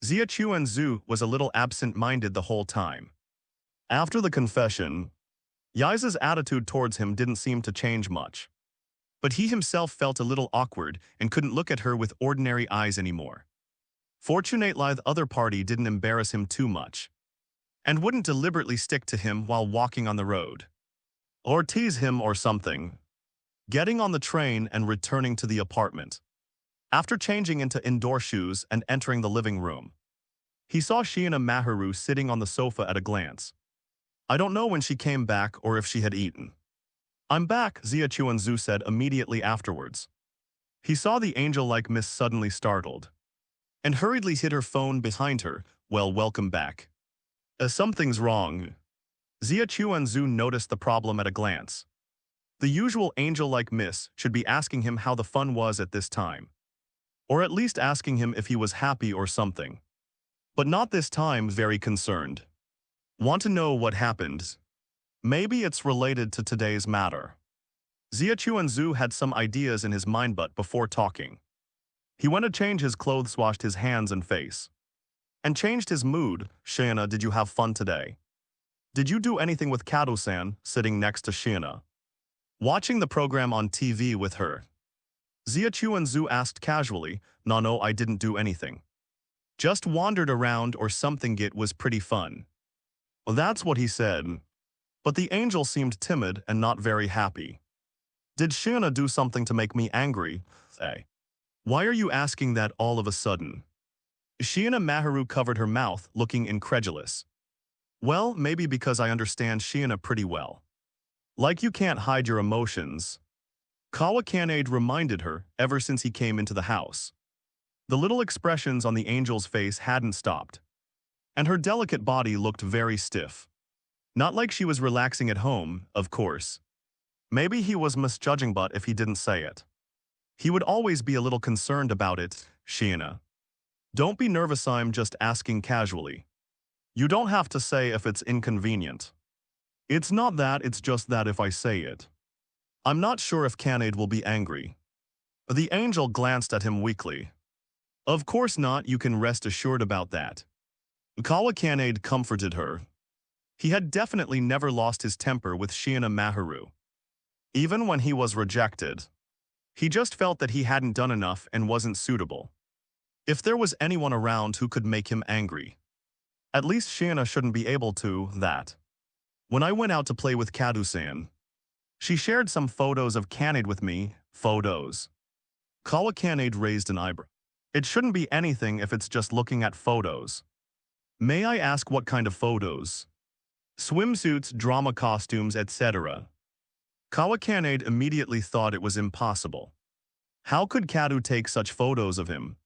Zia Chuanzu was a little absent-minded the whole time. After the confession, Yaiza's attitude towards him didn't seem to change much. But he himself felt a little awkward and couldn't look at her with ordinary eyes anymore. Fortunately, the other party didn't embarrass him too much, and wouldn't deliberately stick to him while walking on the road, or tease him or something. Getting on the train and returning to the apartment. After changing into indoor shoes and entering the living room, he saw Shiina Maharu sitting on the sofa at a glance. I don't know when she came back or if she had eaten. I'm back, Zia Chuanzu said immediately afterwards. He saw the angel-like Miss suddenly startled, and hurriedly hid her phone behind her. Well, welcome back. Something's wrong. Zia Chuanzu noticed the problem at a glance. The usual angel-like Miss should be asking him how the fun was at this time, or at least asking him if he was happy or something. But not this time, very concerned. Want to know what happened? Maybe it's related to today's matter. Zia Chuanzu had some ideas in his mind, but before talking, he went to change his clothes, washed his hands and face, and changed his mood. Shiina, did you have fun today? Did you do anything with Kato-san, sitting next to Shiina, watching the program on TV with her? Zia Chuanzu asked casually. No, I didn't do anything. Just wandered around or something. It was pretty fun. Well, that's what he said. But the angel seemed timid and not very happy. Did Shiina do something to make me angry? Hey. Why are you asking that all of a sudden? Shiina Maharu covered her mouth, looking incredulous. Well, maybe because I understand Shiina pretty well. Like you can't hide your emotions. Kawakanade reminded her ever since he came into the house. The little expressions on the angel's face hadn't stopped, and her delicate body looked very stiff. Not like she was relaxing at home, of course. Maybe he was misjudging, but if he didn't say it, he would always be a little concerned about it. Shiina, don't be nervous, I'm just asking casually. You don't have to say if it's inconvenient. It's not that, it's just that if I say it, I'm not sure if Kanade will be angry. The angel glanced at him weakly. Of course not, you can rest assured about that. Kawakanade comforted her. He had definitely never lost his temper with Shiina Maharu. Even when he was rejected, he just felt that he hadn't done enough and wasn't suitable. If there was anyone around who could make him angry, at least Shiina shouldn't be able to that. When I went out to play with Kato-san, she shared some photos of Kanade with me. Photos. Kawakanade raised an eyebrow. It shouldn't be anything if it's just looking at photos. May I ask what kind of photos? Swimsuits, drama costumes, etc. Kawakanade immediately thought it was impossible. How could Kato take such photos of him?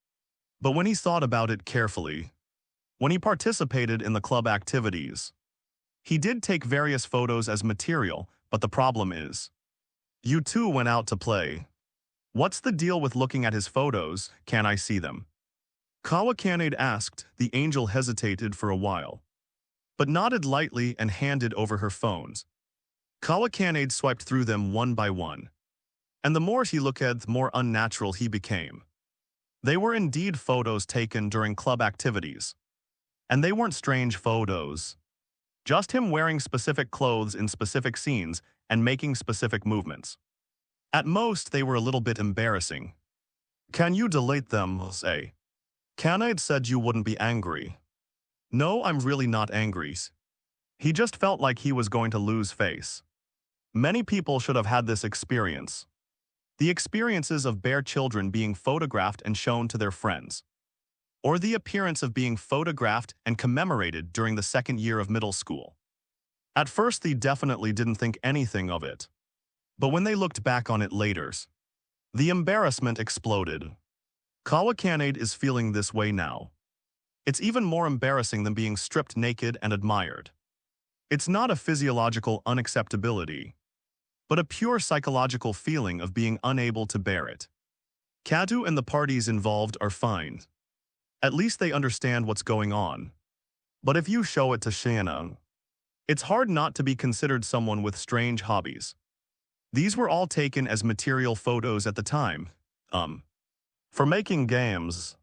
But when he thought about it carefully, when he participated in the club activities, he did take various photos as material, but the problem is, you two went out to play. What's the deal with looking at his photos? Can I see them? Kawakanade asked. The angel hesitated for a while, but nodded lightly and handed over her phones. Kawakanade swiped through them one by one, and the more he looked at, the more unnatural he became. They were indeed photos taken during club activities, and they weren't strange photos. Just him wearing specific clothes in specific scenes and making specific movements. At most, they were a little bit embarrassing. Can you delete them, say? Kanade said you wouldn't be angry. No, I'm really not angry. He just felt like he was going to lose face. Many people should have had this experience. The experiences of bare children being photographed and shown to their friends. Or the appearance of being photographed and commemorated during the second year of middle school. At first, they definitely didn't think anything of it. But when they looked back on it later, the embarrassment exploded. Kawakanade is feeling this way now. It's even more embarrassing than being stripped naked and admired. It's not a physiological unacceptability, but a pure psychological feeling of being unable to bear it. Katu and the parties involved are fine. At least they understand what's going on. But if you show it to Shanna, it's hard not to be considered someone with strange hobbies. These were all taken as material photos at the time. For making games,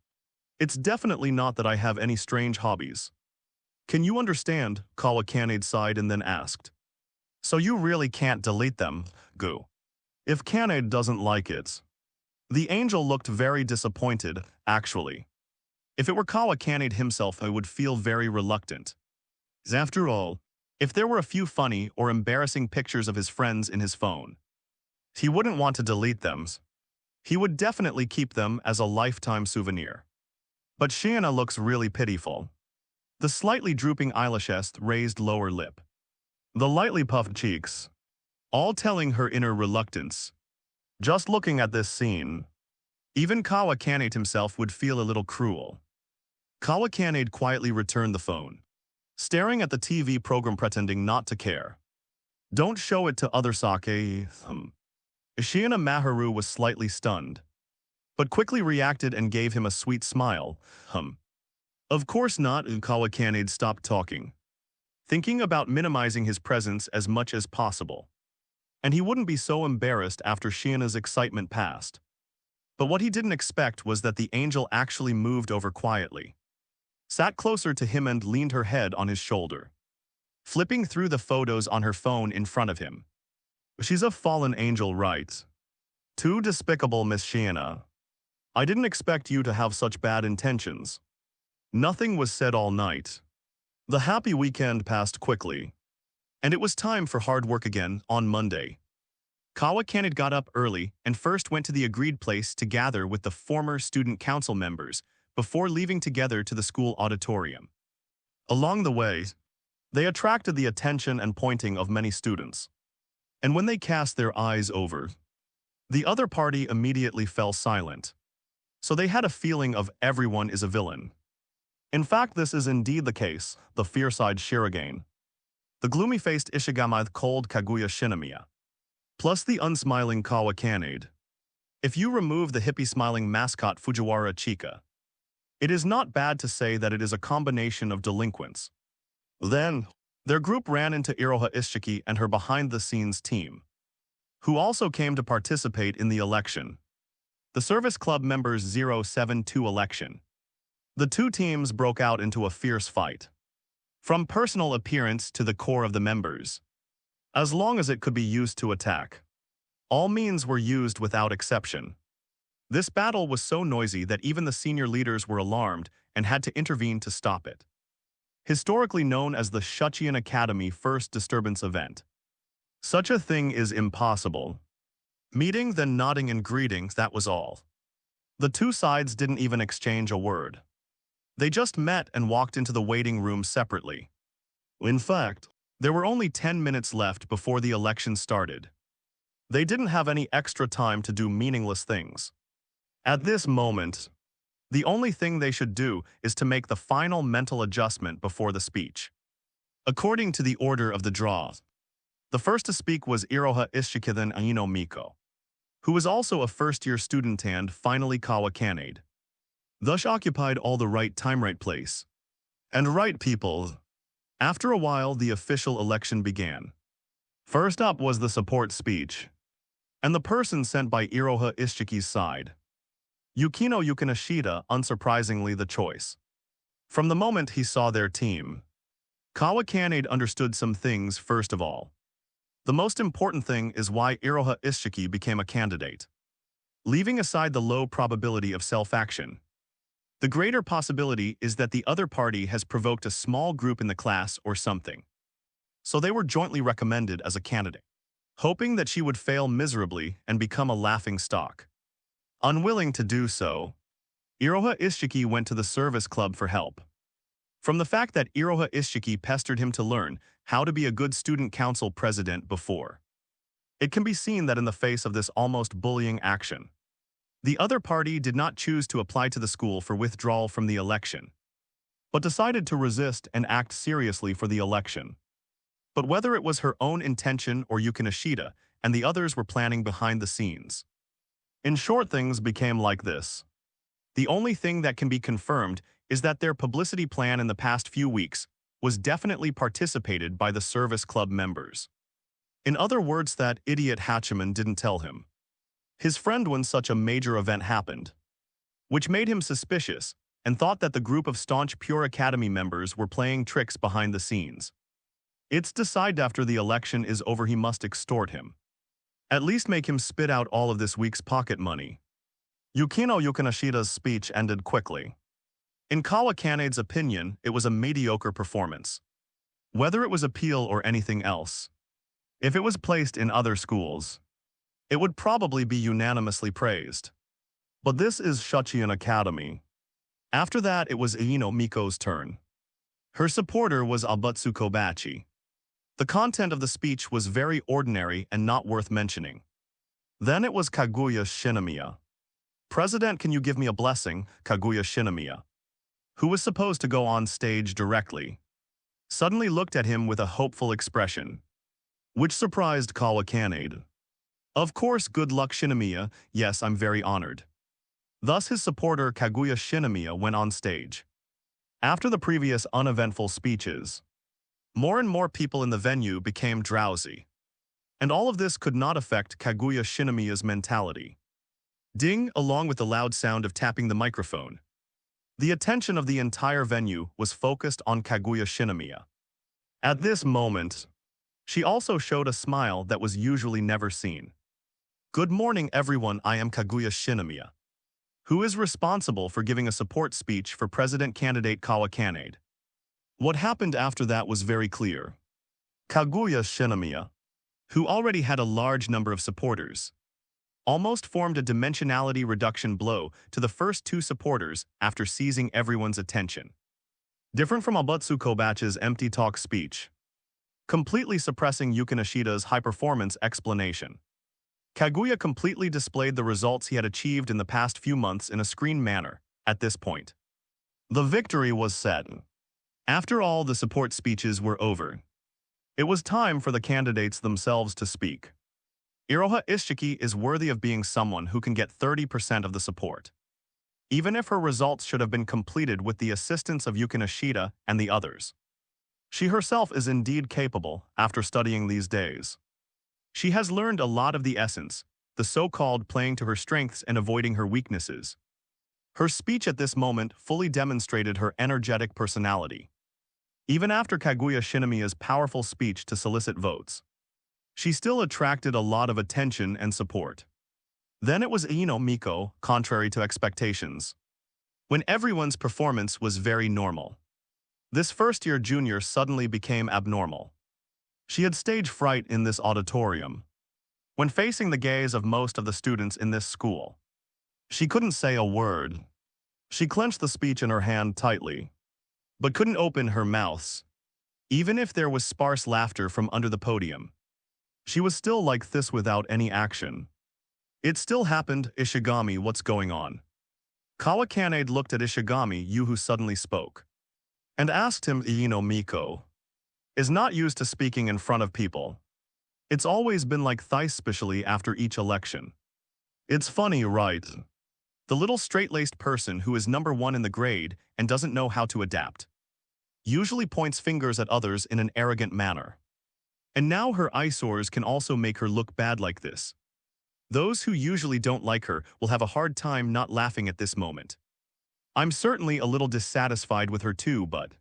it's definitely not that I have any strange hobbies. Can you understand? Kawakanade sighed and then asked. So you really can't delete them, Gu. If Kanade doesn't like it. The angel looked very disappointed, actually. If it were Kawakanade himself, I would feel very reluctant. After all, if there were a few funny or embarrassing pictures of his friends in his phone, he wouldn't want to delete them. He would definitely keep them as a lifetime souvenir. But Shiana looks really pitiful. The slightly drooping eyelashes, raised lower lip. The lightly puffed cheeks, all telling her inner reluctance. Just looking at this scene, even Kawakanade himself would feel a little cruel. Kawakanade quietly returned the phone, staring at the TV program pretending not to care. Don't show it to other sake. Shiana Maharu was slightly stunned, but quickly reacted and gave him a sweet smile. Of course not. Kawakanade stopped talking, thinking about minimizing his presence as much as possible. And he wouldn't be so embarrassed after Shiana's excitement passed. But what he didn't expect was that the angel actually moved over quietly, sat closer to him and leaned her head on his shoulder, flipping through the photos on her phone in front of him. She's a fallen angel, right? Too despicable, Miss Shiana. I didn't expect you to have such bad intentions. Nothing was said all night. The happy weekend passed quickly, and it was time for hard work again on Monday. Kawakanade got up early and first went to the agreed place to gather with the former student council members before leaving together to the school auditorium. Along the way, they attracted the attention and pointing of many students. And when they cast their eyes over, the other party immediately fell silent. So they had a feeling of everyone is a villain. In fact, this is indeed the case, the fierce-eyed Shirogane, the gloomy-faced Ishigami, the cold Kaguya Shinomiya, plus the unsmiling Kawakanade. If you remove the hippie-smiling mascot Fujiwara Chika, it is not bad to say that it is a combination of delinquents. Then, their group ran into Iroha Ishiki and her behind-the-scenes team, who also came to participate in the election. The Service Club members 072 election. The two teams broke out into a fierce fight, from personal appearance to the core of the members. As long as it could be used to attack, all means were used without exception. This battle was so noisy that even the senior leaders were alarmed and had to intervene to stop it. Historically known as the Shuchian Academy First Disturbance Event. Such a thing is impossible. Meeting, then nodding and greeting, that was all. The two sides didn't even exchange a word. They just met and walked into the waiting room separately. In fact, there were only 10 minutes left before the election started. They didn't have any extra time to do meaningless things. At this moment, the only thing they should do is to make the final mental adjustment before the speech. According to the order of the draw, the first to speak was Iroha Ishiki, then Aino Miko, who was also a first-year student and finally Kawakanade. Thus occupied all the right time, right place, and right people. After a while, the official election began. First up was the support speech, and the person sent by Iroha Ishiki's side. Yukino Yukinashida, unsurprisingly, the choice. From the moment he saw their team, Kawakanade understood some things. First of all, the most important thing is why Iroha Ishiki became a candidate. Leaving aside the low probability of self-action, the greater possibility is that the other party has provoked a small group in the class or something. So they were jointly recommended as a candidate, hoping that she would fail miserably and become a laughingstock. Unwilling to do so, Iroha Ishiki went to the service club for help. From the fact that Iroha Ishiki pestered him to learn How to be a good student council president before. It can be seen that in the face of this almost bullying action, the other party did not choose to apply to the school for withdrawal from the election, but decided to resist and act seriously for the election. But whether it was her own intention or Yuki Nishida and the others were planning behind the scenes. In short, things became like this. The only thing that can be confirmed is that their publicity plan in the past few weeks was definitely participated by the service club members. In other words, that idiot Hachiman didn't tell him his friend when such a major event happened, which made him suspicious and thought that the group of staunch Pure Academy members were playing tricks behind the scenes. It's decided after the election is over he must extort him. At least make him spit out all of this week's pocket money. Yukino Yukinashida's speech ended quickly. In Kawakane's opinion, it was a mediocre performance. Whether it was appeal or anything else. If it was placed in other schools, it would probably be unanimously praised. But this is Shuchian Academy. After that, it was Iino Miko's turn. Her supporter was Abutsu Kobachi. The content of the speech was very ordinary and not worth mentioning. Then it was Kaguya Shinomiya. President, can you give me a blessing, Kaguya Shinomiya, who was supposed to go on stage directly, suddenly looked at him with a hopeful expression, which surprised Kawakane. Of course, good luck Shinomiya, yes, I'm very honored. Thus his supporter Kaguya Shinomiya went on stage. After the previous uneventful speeches, more and more people in the venue became drowsy. And all of this could not affect Kaguya Shinomiya's mentality. Ding, along with the loud sound of tapping the microphone. The attention of the entire venue was focused on Kaguya Shinomiya. At this moment, she also showed a smile that was usually never seen. Good morning everyone, I am Kaguya Shinomiya, who is responsible for giving a support speech for president candidate Kawakane. What happened after that was very clear. Kaguya Shinomiya, who already had a large number of supporters, almost formed a dimensionality reduction blow to the first two supporters after seizing everyone's attention. Different from Abutsu Kobachi's empty talk speech, completely suppressing Yuki Nishida's high-performance explanation. Kaguya completely displayed the results he had achieved in the past few months in a screen manner at this point. The victory was set. After all the support speeches were over, it was time for the candidates themselves to speak. Iroha Ishiki is worthy of being someone who can get 30% of the support, even if her results should have been completed with the assistance of Yuki Nishida and the others. She herself is indeed capable after studying these days. She has learned a lot of the essence, the so-called playing to her strengths and avoiding her weaknesses. Her speech at this moment fully demonstrated her energetic personality. Even after Kaguya Shinomiya's powerful speech to solicit votes, she still attracted a lot of attention and support. Then it was Iino Miko, contrary to expectations, when everyone's performance was very normal. This first-year junior suddenly became abnormal. She had stage fright in this auditorium. When facing the gaze of most of the students in this school, she couldn't say a word. She clenched the speech in her hand tightly, but couldn't open her mouth. Even if there was sparse laughter from under the podium, she was still like this without any action. It still happened, Ishigami, what's going on? Kawakane looked at Ishigami, who suddenly spoke, and asked him. Iino Miko is not used to speaking in front of people. It's always been like this, especially after each election. It's funny, right? The little straight-laced person who is number one in the grade and doesn't know how to adapt usually points fingers at others in an arrogant manner. And now her eyesores can also make her look bad like this. Those who usually don't like her will have a hard time not laughing at this moment. I'm certainly a little dissatisfied with her too, but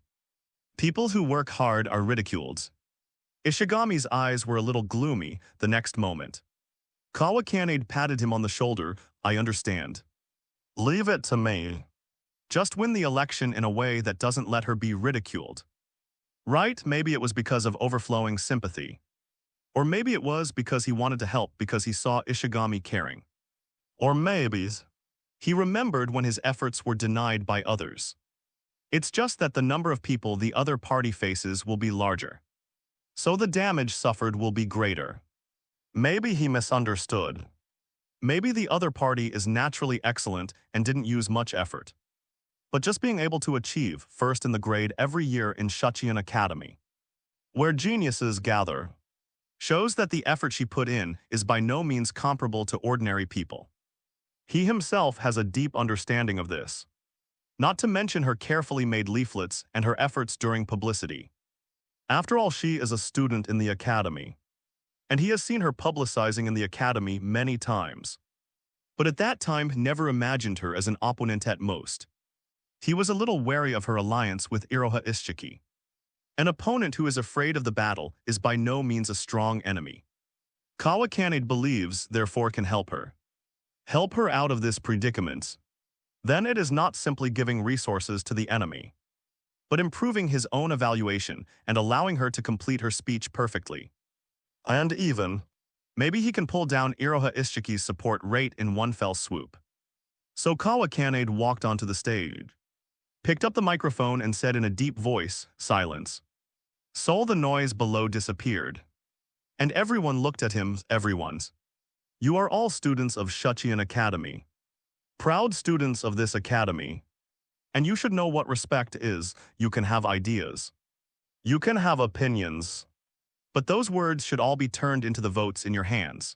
people who work hard are ridiculed. Ishigami's eyes were a little gloomy the next moment. Kawakane patted him on the shoulder. I understand. Leave it to me. Just win the election in a way that doesn't let her be ridiculed. Right, maybe it was because of overflowing sympathy. Or maybe it was because he wanted to help because he saw Ishigami caring. Or maybe he remembered when his efforts were denied by others. It's just that the number of people the other party faces will be larger. so the damage suffered will be greater. Maybe he misunderstood. Maybe the other party is naturally excellent and didn't use much effort. But just being able to achieve first in the grade every year in Shuchian Academy, where geniuses gather, shows that the effort she put in is by no means comparable to ordinary people. He himself has a deep understanding of this. Not to mention her carefully made leaflets and her efforts during publicity. After all, she is a student in the academy, and he has seen her publicizing in the academy many times. But at that time, never imagined her as an opponent at most. He was a little wary of her alliance with Iroha Ishiki. An opponent who is afraid of the battle is by no means a strong enemy. Kawakane believes, therefore, can help her. Help her out of this predicament. Then it is not simply giving resources to the enemy, but improving his own evaluation and allowing her to complete her speech perfectly. And even, maybe he can pull down Iroha Ishiki's support rate in one fell swoop. So Kawakane walked onto the stage, picked up the microphone and said in a deep voice, "Silence." So the noise below disappeared. And everyone looked at him, everyone's. You are all students of Shuchian Academy. Proud students of this academy. And you should know what respect is. You can have ideas. You can have opinions. But those words should all be turned into the votes in your hands.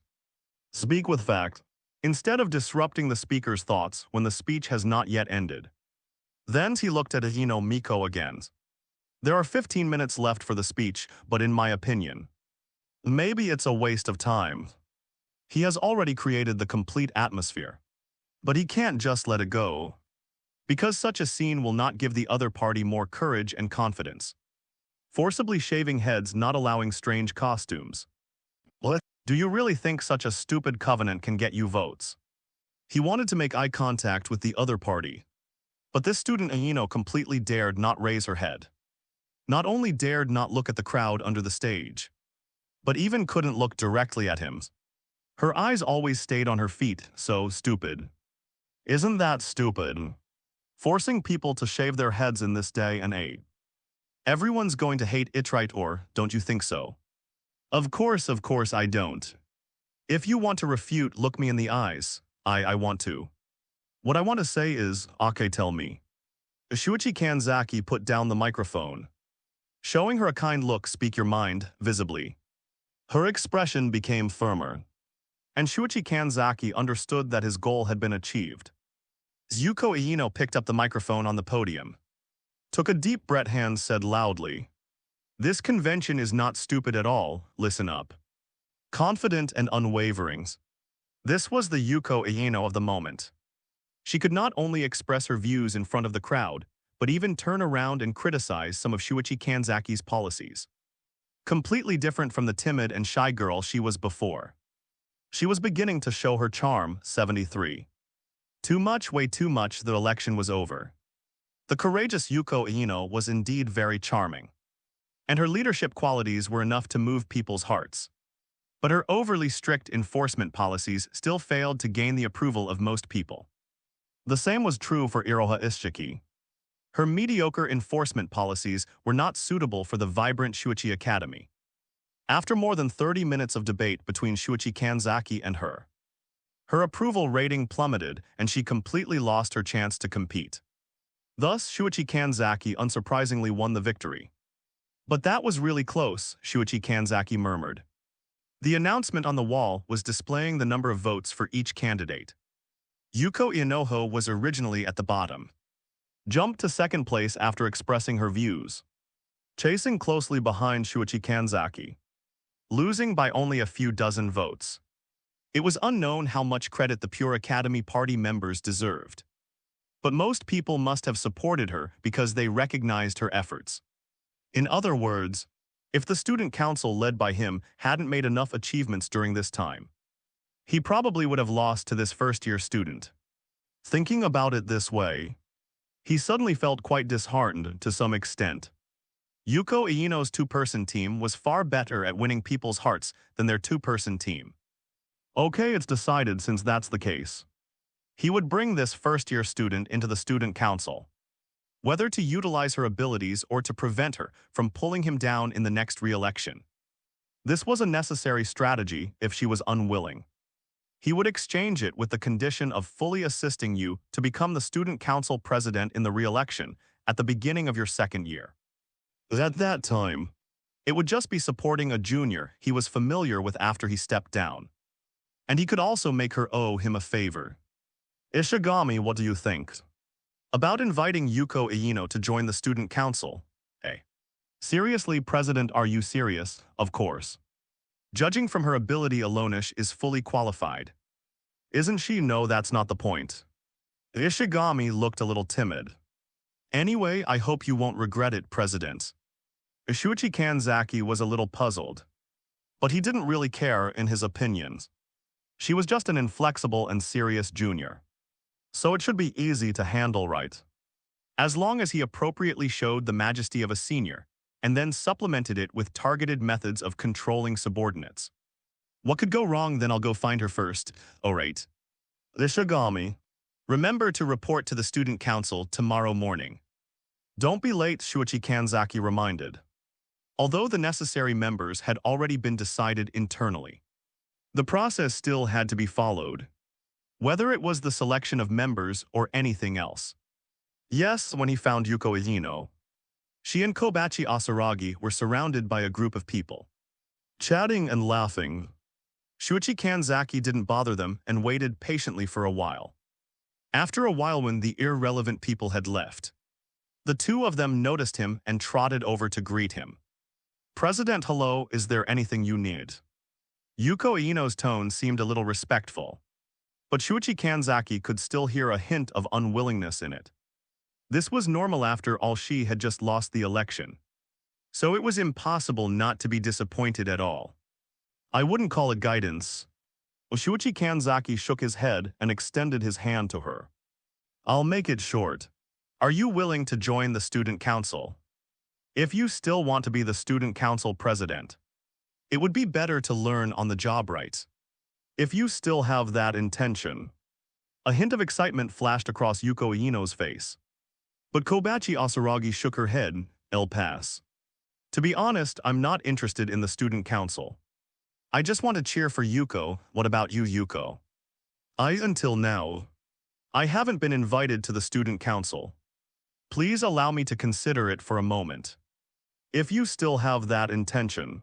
Speak with fact, instead of disrupting the speaker's thoughts when the speech has not yet ended. Then he looked at Ahino Miko again. There are 15 minutes left for the speech, but in my opinion, maybe it's a waste of time. He has already created the complete atmosphere. But he can't just let it go, because such a scene will not give the other party more courage and confidence. Forcibly shaving heads, not allowing strange costumes. What? Do you really think such a stupid covenant can get you votes? He wanted to make eye contact with the other party. But this student Ahino completely dared not raise her head. Not only dared not look at the crowd under the stage, but even couldn't look directly at him. Her eyes always stayed on her feet, so stupid. Isn't that stupid? Forcing people to shave their heads in this day and age. Everyone's going to hate it, right, or don't you think so? Of course I don't. If you want to refute, look me in the eyes. I want to. What I want to say is, okay, tell me. Shuichi Kanzaki put down the microphone, showing her a kind look, speak your mind, visibly. Her expression became firmer, and Shuichi Kanzaki understood that his goal had been achieved. Yuko Iino picked up the microphone on the podium, took a deep breath and said loudly, "This convention is not stupid at all, listen up." Confident and unwavering. This was the Yuko Iino of the moment. She could not only express her views in front of the crowd, but even turn around and criticize some of Shuichi Kanzaki's policies. Completely different from the timid and shy girl she was before. She was beginning to show her charm, 73. Too much, way too much, the election was over. The courageous Yuko Iino was indeed very charming, and her leadership qualities were enough to move people's hearts. But her overly strict enforcement policies still failed to gain the approval of most people. The same was true for Iroha Ishiki. Her mediocre enforcement policies were not suitable for the vibrant Shuichi Academy. After more than 30 minutes of debate between Shuichi Kanzaki and her approval rating plummeted and she completely lost her chance to compete. Thus, Shuichi Kanzaki unsurprisingly won the victory. But that was really close, Shuichi Kanzaki murmured. The announcement on the wall was displaying the number of votes for each candidate. Yuko Iinoho was originally at the bottom. Jumped to second place after expressing her views, chasing closely behind Shuichi Kanzaki, losing by only a few dozen votes. It was unknown how much credit the Pure Academy party members deserved. But most people must have supported her because they recognized her efforts. In other words, if the student council led by him hadn't made enough achievements during this time, he probably would have lost to this first-year student. Thinking about it this way, he suddenly felt quite disheartened to some extent. Yuko Iino's two-person team was far better at winning people's hearts than their two-person team. Okay, it's decided since that's the case. He would bring this first-year student into the student council. Whether to utilize her abilities or to prevent her from pulling him down in the next re-election, This was a necessary strategy if she was unwilling. He would exchange it with the condition of fully assisting you to become the student council president in the re-election at the beginning of your second year. At that time, it would just be supporting a junior he was familiar with after he stepped down. And he could also make her owe him a favor. Ishigami, what do you think? About inviting Yuko Iino to join the student council? Hey. Seriously, President, are you serious? Of course. Judging from her ability alone-ish is fully qualified. Isn't she? No, that's not the point. Ishigami looked a little timid. Anyway, I hope you won't regret it, President. Shuichi Kanzaki was a little puzzled. But he didn't really care in his opinions. She was just an inflexible and serious junior. So it should be easy to handle, right? As long as he appropriately showed the majesty of a senior, and then supplemented it with targeted methods of controlling subordinates. What could go wrong? Then I'll go find her first. Oh, right. Ishigami, remember to report to the student council tomorrow morning. Don't be late, Shuichi Kanzaki reminded. Although the necessary members had already been decided internally, the process still had to be followed, whether it was the selection of members or anything else. Yes, when he found Yuko Iino, she and Kobachi Asaragi were surrounded by a group of people, chatting and laughing. Shuichi Kanzaki didn't bother them and waited patiently for a while. After a while, when the irrelevant people had left, the two of them noticed him and trotted over to greet him. President, hello, is there anything you need? Yuko Iino's tone seemed a little respectful, but Shuichi Kanzaki could still hear a hint of unwillingness in it. This was normal after all. She had just lost the election, so it was impossible not to be disappointed at all. I wouldn't call it guidance. Shuichi Kanzaki shook his head and extended his hand to her. I'll make it short. Are you willing to join the student council? If you still want to be the student council president, it would be better to learn on the job, right? If you still have that intention. A hint of excitement flashed across Yuko Iino's face. But Kobachi Asaragi shook her head. I'll pass. To be honest, I'm not interested in the student council. I just want to cheer for Yuko. What about you, Yuko? Until now, I haven't been invited to the student council. Please allow me to consider it for a moment. If you still have that intention,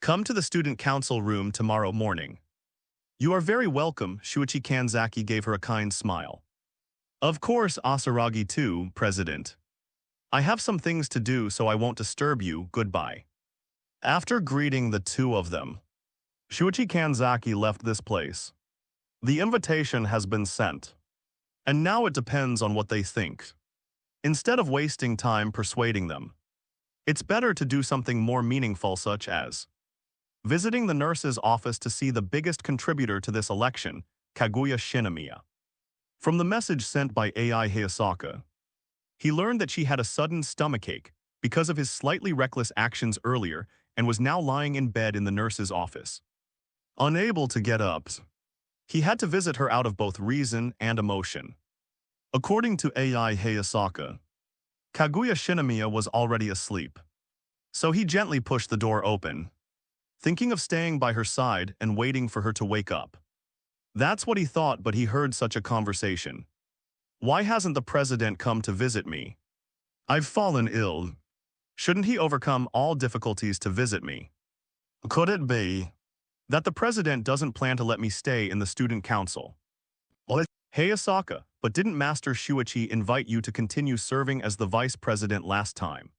come to the student council room tomorrow morning. You are very welcome, Shuichi Kanzaki gave her a kind smile. Of course, Asaragi too, President. I have some things to do, so I won't disturb you. Goodbye. After greeting the two of them, Shuichi Kanzaki left this place. The invitation has been sent, and now it depends on what they think. Instead of wasting time persuading them, it's better to do something more meaningful, such as visiting the nurse's office to see the biggest contributor to this election, Kaguya Shinomiya. From the message sent by AI Hayasaka, he learned that she had a sudden stomachache because of his slightly reckless actions earlier and was now lying in bed in the nurse's office. Unable to get up, he had to visit her out of both reason and emotion. According to AI Hayasaka, Kaguya Shinomiya was already asleep, so he gently pushed the door open, thinking of staying by her side and waiting for her to wake up. That's what he thought, but he heard such a conversation. Why hasn't the president come to visit me? I've fallen ill. Shouldn't he overcome all difficulties to visit me? Could it be that the president doesn't plan to let me stay in the student council? Hayasaka, but didn't Master Shuichi invite you to continue serving as the vice president last time?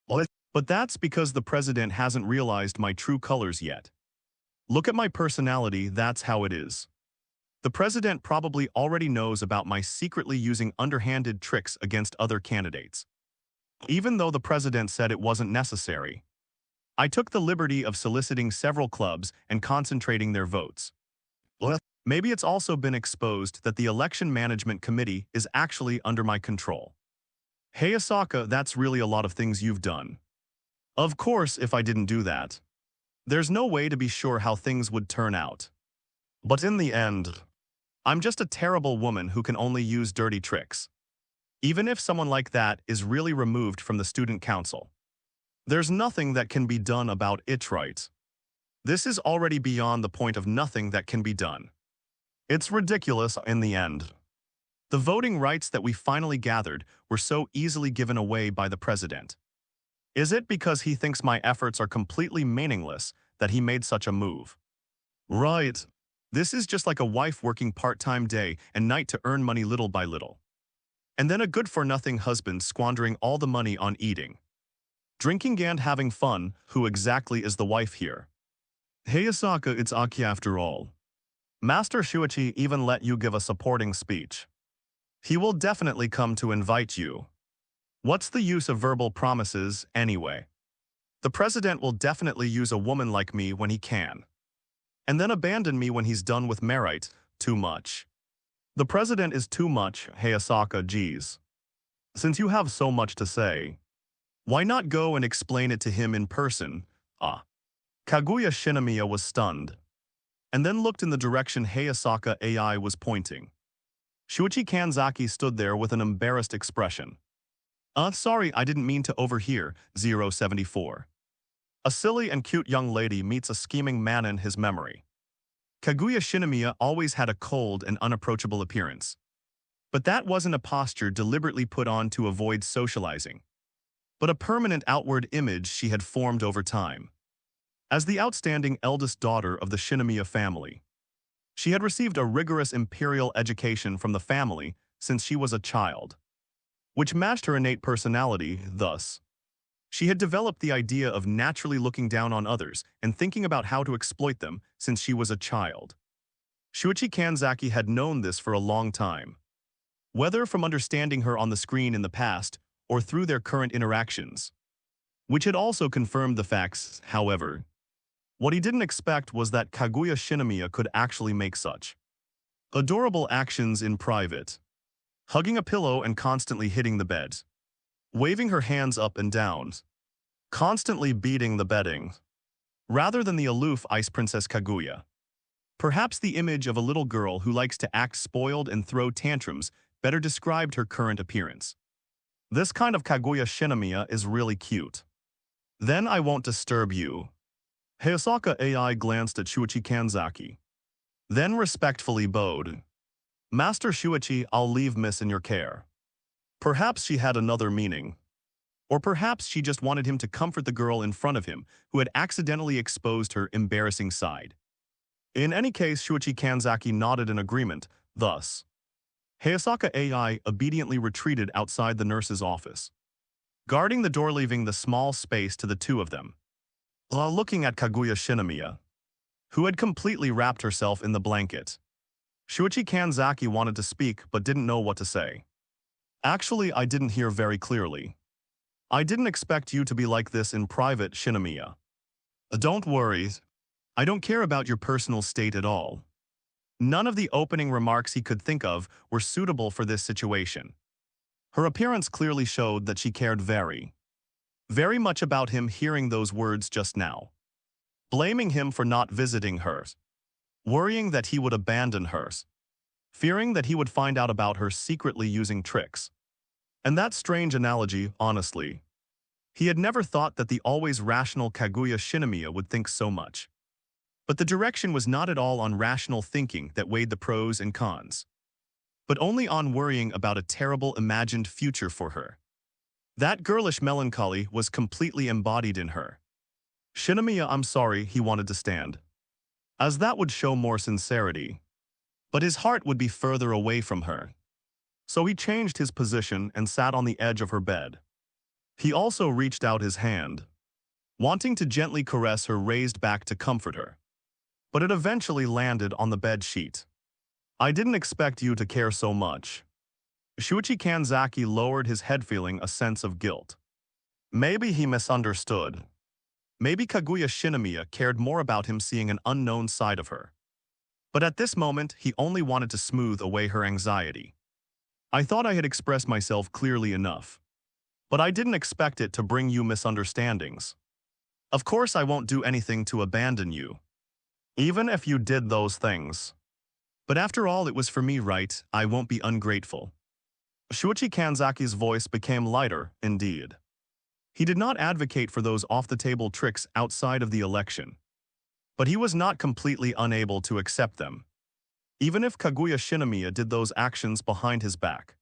But that's because the president hasn't realized my true colors yet. Look at my personality, that's how it is. The president probably already knows about my secretly using underhanded tricks against other candidates. Even though the president said it wasn't necessary, I took the liberty of soliciting several clubs and concentrating their votes. Maybe it's also been exposed that the election management committee is actually under my control. Hayasaka, that's really a lot of things you've done. Of course, if I didn't do that, there's no way to be sure how things would turn out. But in the end, I'm just a terrible woman who can only use dirty tricks. Even if someone like that is really removed from the student council, there's nothing that can be done about it, right? This is already beyond the point of nothing that can be done. It's ridiculous in the end. The voting rights that we finally gathered were so easily given away by the president. Is it because he thinks my efforts are completely meaningless that he made such a move? Right. This is just like a wife working part-time day and night to earn money little by little. And then a good-for-nothing husband squandering all the money on eating, drinking and having fun. Who exactly is the wife here? Hey Asaka, it's Aki after all. Master Shuichi even let you give a supporting speech. He will definitely come to invite you. What's the use of verbal promises, anyway? The president will definitely use a woman like me when he can. And then abandon me when he's done with merit. Too much. The president is too much, hey Asaka, geez. Since you have so much to say, why not go and explain it to him in person? Kaguya Shinomiya was stunned, and then looked in the direction Hayasaka AI was pointing. Shuichi Kanzaki stood there with an embarrassed expression. Sorry, I didn't mean to overhear, 074. A silly and cute young lady meets a scheming man in his memory. Kaguya Shinomiya always had a cold and unapproachable appearance. But that wasn't a posture deliberately put on to avoid socializing, but a permanent outward image she had formed over time. As the outstanding eldest daughter of the Shinomiya family, she had received a rigorous imperial education from the family since she was a child, which matched her innate personality. Thus, she had developed the idea of naturally looking down on others and thinking about how to exploit them since she was a child. Shuichi Kanzaki had known this for a long time, whether from understanding her on the screen in the past or through their current interactions, which had also confirmed the facts. However, what he didn't expect was that Kaguya Shinomiya could actually make such adorable actions in private, hugging a pillow and constantly hitting the bed, waving her hands up and down, constantly beating the bedding, rather than the aloof Ice Princess Kaguya. Perhaps the image of a little girl who likes to act spoiled and throw tantrums better described her current appearance. This kind of Kaguya Shinomiya is really cute. Then I won't disturb you. Hayasaka AI glanced at Shuichi Kanzaki, then respectfully bowed. Master Shuichi, I'll leave Miss in your care. Perhaps she had another meaning. Or perhaps she just wanted him to comfort the girl in front of him who had accidentally exposed her embarrassing side. In any case, Shuichi Kanzaki nodded in agreement. Thus, Hayasaka AI obediently retreated outside the nurse's office, guarding the door, leaving the small space to the two of them. Looking at Kaguya Shinomiya, who had completely wrapped herself in the blanket, Shuichi Kanzaki wanted to speak but didn't know what to say. Actually, I didn't hear very clearly. I didn't expect you to be like this in private, Shinomiya. Don't worry. I don't care about your personal state at all. None of the opening remarks he could think of were suitable for this situation. Her appearance clearly showed that she cared very much about him. Hearing those words just now, blaming him for not visiting her, worrying that he would abandon her, fearing that he would find out about her secretly using tricks. And that strange analogy, honestly. He had never thought that the always rational Kaguya Shinomiya would think so much. But the direction was not at all on rational thinking that weighed the pros and cons, but only on worrying about a terrible imagined future for her. That girlish melancholy was completely embodied in her. Shinomiya, I'm sorry, he wanted to stand, as that would show more sincerity. But his heart would be further away from her. So he changed his position and sat on the edge of her bed. He also reached out his hand, wanting to gently caress her raised back to comfort her. But it eventually landed on the bed sheet. I didn't expect you to care so much. Shuichi Kanzaki lowered his head, feeling a sense of guilt. Maybe he misunderstood. Maybe Kaguya Shinomiya cared more about him seeing an unknown side of her. But at this moment, he only wanted to smooth away her anxiety. I thought I had expressed myself clearly enough, but I didn't expect it to bring you misunderstandings. Of course, I won't do anything to abandon you, even if you did those things. But after all, it was for me, right? I won't be ungrateful. Shuichi Kanzaki's voice became lighter, indeed. He did not advocate for those off-the-table tricks outside of the election, But he was not completely unable to accept them. Even if Kaguya Shinomiya did those actions behind his back,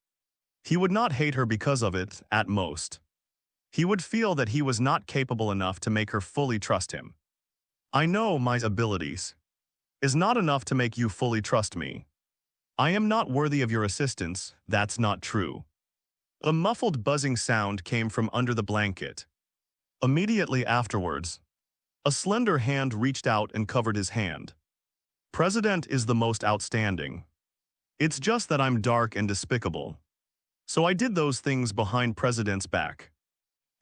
he would not hate her because of it, at most. He would feel that he was not capable enough to make her fully trust him. I know my abilities is not enough to make you fully trust me. I am not worthy of your assistance, that's not true. A muffled buzzing sound came from under the blanket. Immediately afterwards, a slender hand reached out and covered his hand. President is the most outstanding. It's just that I'm dark and despicable. So I did those things behind President's back.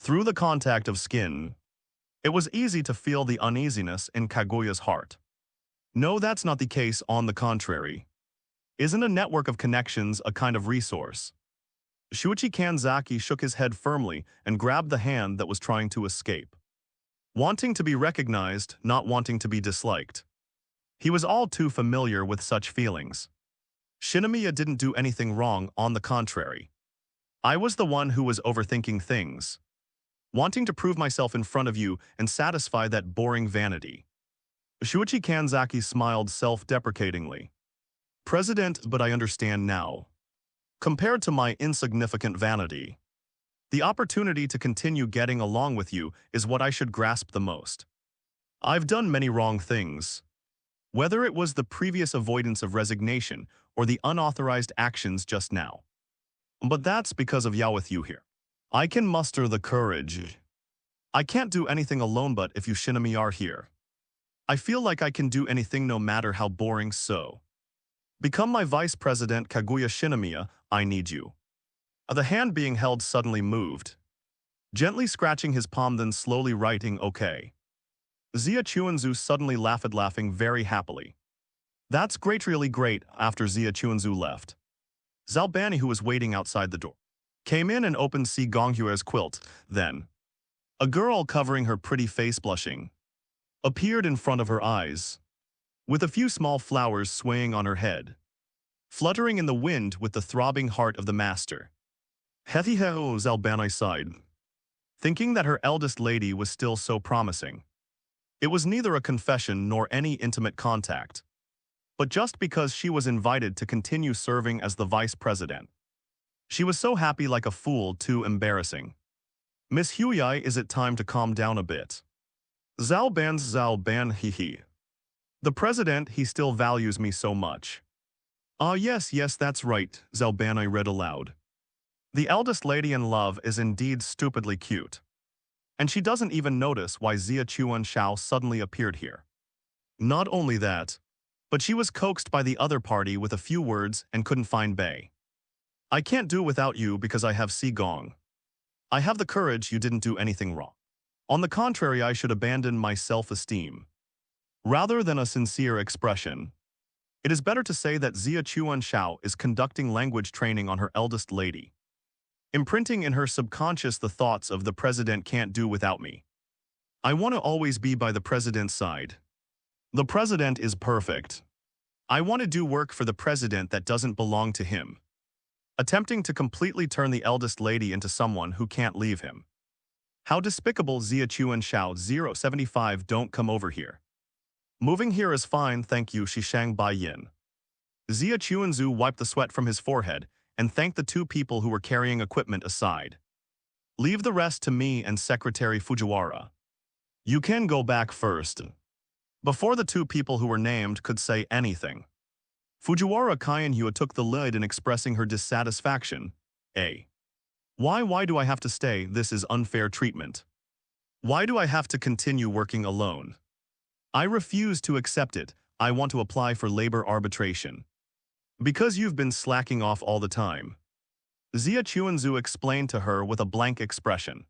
Through the contact of skin, it was easy to feel the uneasiness in Kaguya's heart. No, that's not the case, on the contrary. Isn't a network of connections a kind of resource? Shuichi Kanzaki shook his head firmly and grabbed the hand that was trying to escape. Wanting to be recognized, not wanting to be disliked. He was all too familiar with such feelings. Shinomiya didn't do anything wrong, on the contrary. I was the one who was overthinking things. Wanting to prove myself in front of you and satisfy that boring vanity. Shuichi Kanzaki smiled self-deprecatingly. President, but I understand now. Compared to my insignificant vanity, the opportunity to continue getting along with you is what I should grasp the most. I've done many wrong things. Whether it was the previous avoidance of resignation or the unauthorized actions just now. But that's because of Yao with you here. I can muster the courage. I can't do anything alone, but if you Shinomiya are here, I feel like I can do anything no matter how boring, so. Become my vice president, Kaguya Shinomiya, I need you. The hand being held suddenly moved. Gently scratching his palm, then slowly writing, okay. Zia Chuanzu suddenly laughed, laughing very happily. That's great, really great. After Zia Chuanzu left, Zalbani, who was waiting outside the door, came in and opened Si Gonghue's quilt. Then, a girl covering her pretty face, blushing, appeared in front of her eyes, with a few small flowers swaying on her head, fluttering in the wind with the throbbing heart of the master. Hethiho, Zalbani sighed, thinking that her eldest lady was still so promising. It was neither a confession nor any intimate contact, but just because she was invited to continue serving as the vice president. She was so happy, like a fool, too embarrassing. Miss Huyai, is it time to calm down a bit? Zalban, hee. The president, he still values me so much. Ah, yes, that's right, Zalban read aloud. The eldest lady in love is indeed stupidly cute. And she doesn't even notice why Zia Chuan Shao suddenly appeared here. Not only that, but she was coaxed by the other party with a few words and couldn't find Bei. I can't do without you because I have Si Gong. I have the courage, you didn't do anything wrong. On the contrary, I should abandon my self-esteem. Rather than a sincere expression, it is better to say that Zia Chuan Shao is conducting language training on her eldest lady, imprinting in her subconscious the thoughts of the president can't do without me. I want to always be by the president's side. The president is perfect. I want to do work for the president that doesn't belong to him. Attempting to completely turn the eldest lady into someone who can't leave him. How despicable. Zia Chuan Shao 075, don't come over here. Moving here is fine, thank you, Shishang Bai Yin. Zia Chuanzu wiped the sweat from his forehead and thanked the two people who were carrying equipment aside. Leave the rest to me and Secretary Fujiwara. You can go back first. Before the two people who were named could say anything, Fujiwara Kainyua took the lead in expressing her dissatisfaction. Why do I have to stay? This is unfair treatment. Why do I have to continue working alone? I refuse to accept it. I want to apply for labor arbitration. Because you've been slacking off all the time. Zia Chuanzu explained to her with a blank expression.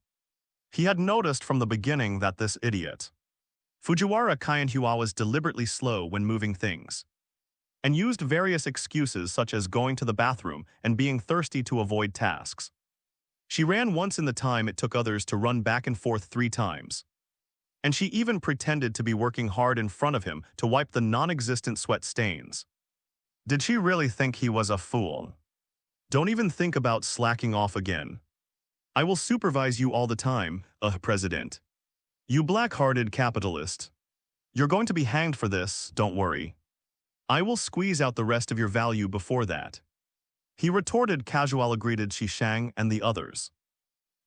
He had noticed from the beginning that this idiot, Fujiwara Kainyua, was deliberately slow when moving things, and used various excuses such as going to the bathroom and being thirsty to avoid tasks. She ran once in the time it took others to run back and forth 3 times. And she even pretended to be working hard in front of him to wipe the non-existent sweat stains. Did she really think he was a fool? Don't even think about slacking off again. I will supervise you all the time, President. You black-hearted capitalist. You're going to be hanged for this, don't worry. I will squeeze out the rest of your value before that. He retorted, casually greeted Shishang and the others.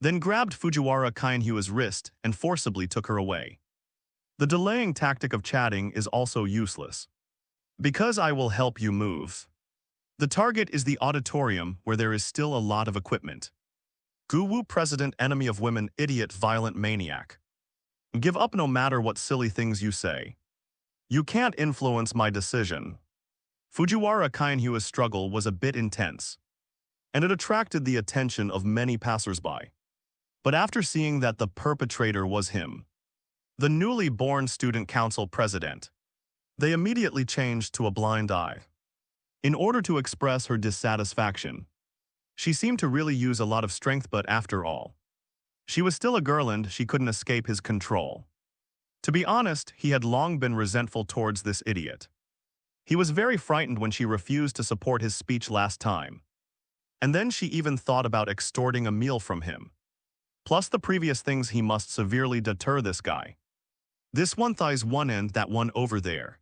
Then grabbed Fujiwara Kainhua's wrist and forcibly took her away. The delaying tactic of chatting is also useless. Because I will help you move. The target is the auditorium where there is still a lot of equipment. Guwu president, enemy of women, idiot, violent maniac. Give up no matter what silly things you say. You can't influence my decision. Fujiwara Kainhua's struggle was a bit intense, and it attracted the attention of many passersby. But after seeing that the perpetrator was him, the newly born student council president, they immediately changed to a blind eye. In order to express her dissatisfaction, she seemed to really use a lot of strength, but after all, she was still a girl and she couldn't escape his control. To be honest, he had long been resentful towards this idiot. He was very frightened when she refused to support his speech last time. And then she even thought about extorting a meal from him. Plus the previous things, he must severely deter this guy. This one thighs one end, that one over there.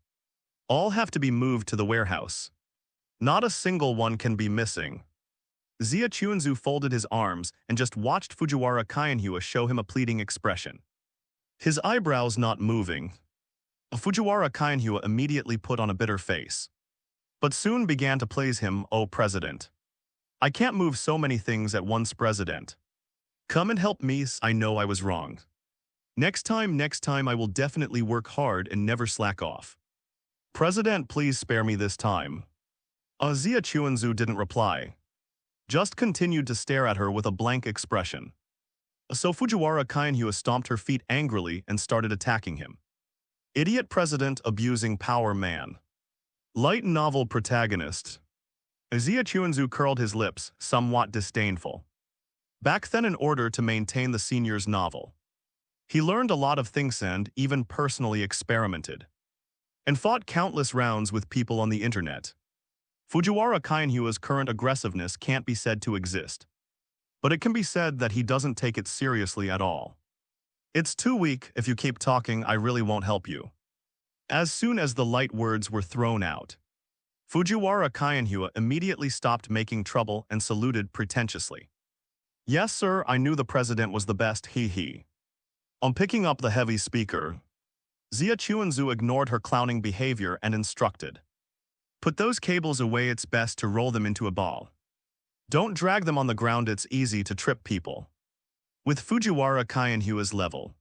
All have to be moved to the warehouse. Not a single one can be missing. Xia Chuanzu folded his arms and just watched Fujiwara Kainhua show him a pleading expression. His eyebrows not moving. Fujiwara Kainhua immediately put on a bitter face, but soon began to praise him. "Oh, President. I can't move so many things at once, President. Come and help me, I know I was wrong. Next time I will definitely work hard and never slack off. President, please spare me this time." Xia Chuanzu didn't reply, just continued to stare at her with a blank expression. So Fujiwara Kainhua stomped her feet angrily and started attacking him. Idiot president abusing power man. Light novel protagonist. Xia Chuanzu curled his lips, somewhat disdainful. Back then, in order to maintain the senior's novel, he learned a lot of things and even personally experimented, and fought countless rounds with people on the internet. Fujiwara Kainhua's current aggressiveness can't be said to exist, but it can be said that he doesn't take it seriously at all. It's too weak. If you keep talking, I really won't help you. As soon as the light words were thrown out, Fujiwara Kainhua immediately stopped making trouble and saluted pretentiously. Yes, sir, I knew the president was the best, he. On picking up the heavy speaker, Xia Chuanzu ignored her clowning behavior and instructed. Put those cables away, it's best to roll them into a ball. Don't drag them on the ground, it's easy to trip people. With Fujiwara Kainhua's level,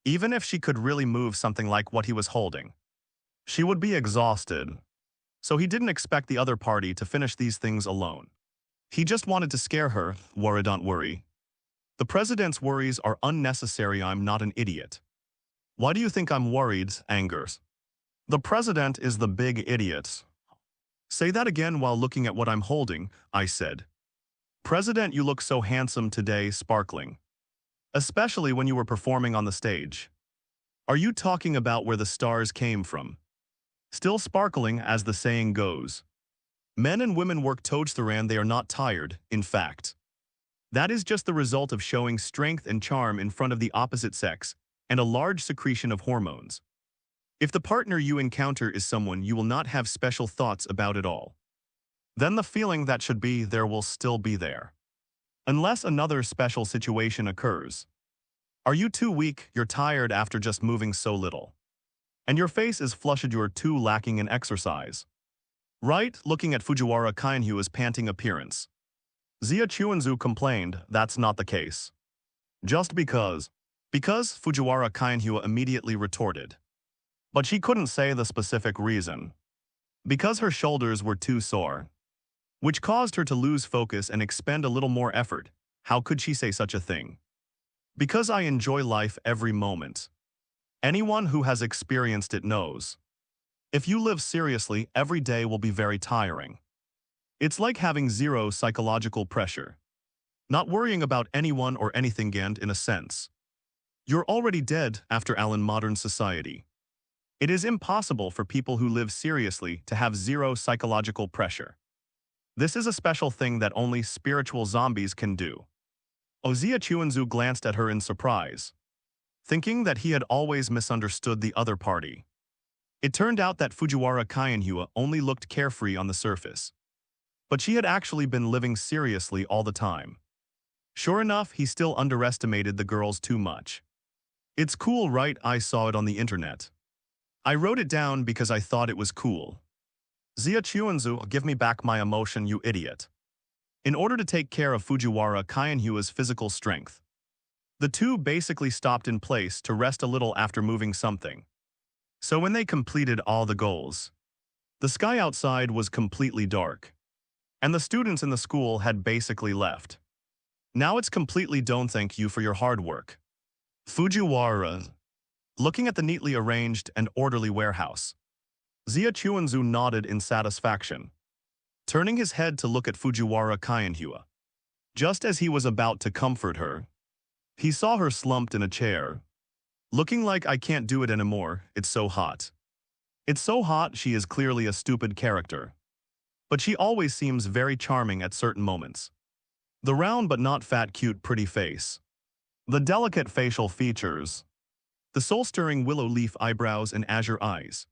even if she could really move something like what he was holding, she would be exhausted. So he didn't expect the other party to finish these things alone. He just wanted to scare her. Worry, don't worry. The president's worries are unnecessary, I'm not an idiot. Why do you think I'm worried? Angers. The president is the big idiot. Say that again while looking at what I'm holding, I said. President, you look so handsome today, sparkling. Especially when you were performing on the stage. Are you talking about where the stars came from? Still sparkling, as the saying goes. Men and women work Tojtharan, they are not tired, in fact. That is just the result of showing strength and charm in front of the opposite sex, and a large secretion of hormones. If the partner you encounter is someone you will not have special thoughts about at all, then the feeling that should be there will still be there. Unless another special situation occurs. Are you too weak? You're tired after just moving so little. And your face is flushed, you're too lacking in exercise. Right? Looking at Fujiwara Kainhua's panting appearance, Xia Chuanzu complained, that's not the case. Just because. Because, Fujiwara Kainhua immediately retorted. But she couldn't say the specific reason. Because her shoulders were too sore, which caused her to lose focus and expend a little more effort. How could she say such a thing? Because I enjoy life every moment. Anyone who has experienced it knows. If you live seriously, every day will be very tiring. It's like having zero psychological pressure. Not worrying about anyone or anything, and in a sense, you're already dead after all in modern society. It is impossible for people who live seriously to have zero psychological pressure. This is a special thing that only spiritual zombies can do. Xia Chuanzu glanced at her in surprise, thinking that he had always misunderstood the other party. It turned out that Fujiwara Kaienhua only looked carefree on the surface. But she had actually been living seriously all the time. Sure enough, he still underestimated the girls too much. It's cool, right? I saw it on the internet. I wrote it down because I thought it was cool. Zia Chuanzu, give me back my emotion, you idiot. In order to take care of Fujiwara Kaienhua's physical strength, the two basically stopped in place to rest a little after moving something. So when they completed all the goals, the sky outside was completely dark, and the students in the school had basically left. Now it's completely don't thank you for your hard work. Fujiwara. Looking at the neatly arranged and orderly warehouse, Zia Chuanzu nodded in satisfaction, turning his head to look at Fujiwara Kaienhua. Just as he was about to comfort her, he saw her slumped in a chair, looking like I can't do it anymore, it's so hot. It's so hot. She is clearly a stupid character, but she always seems very charming at certain moments. The round but not fat cute pretty face, the delicate facial features, the soul-stirring willow leaf eyebrows and azure eyes,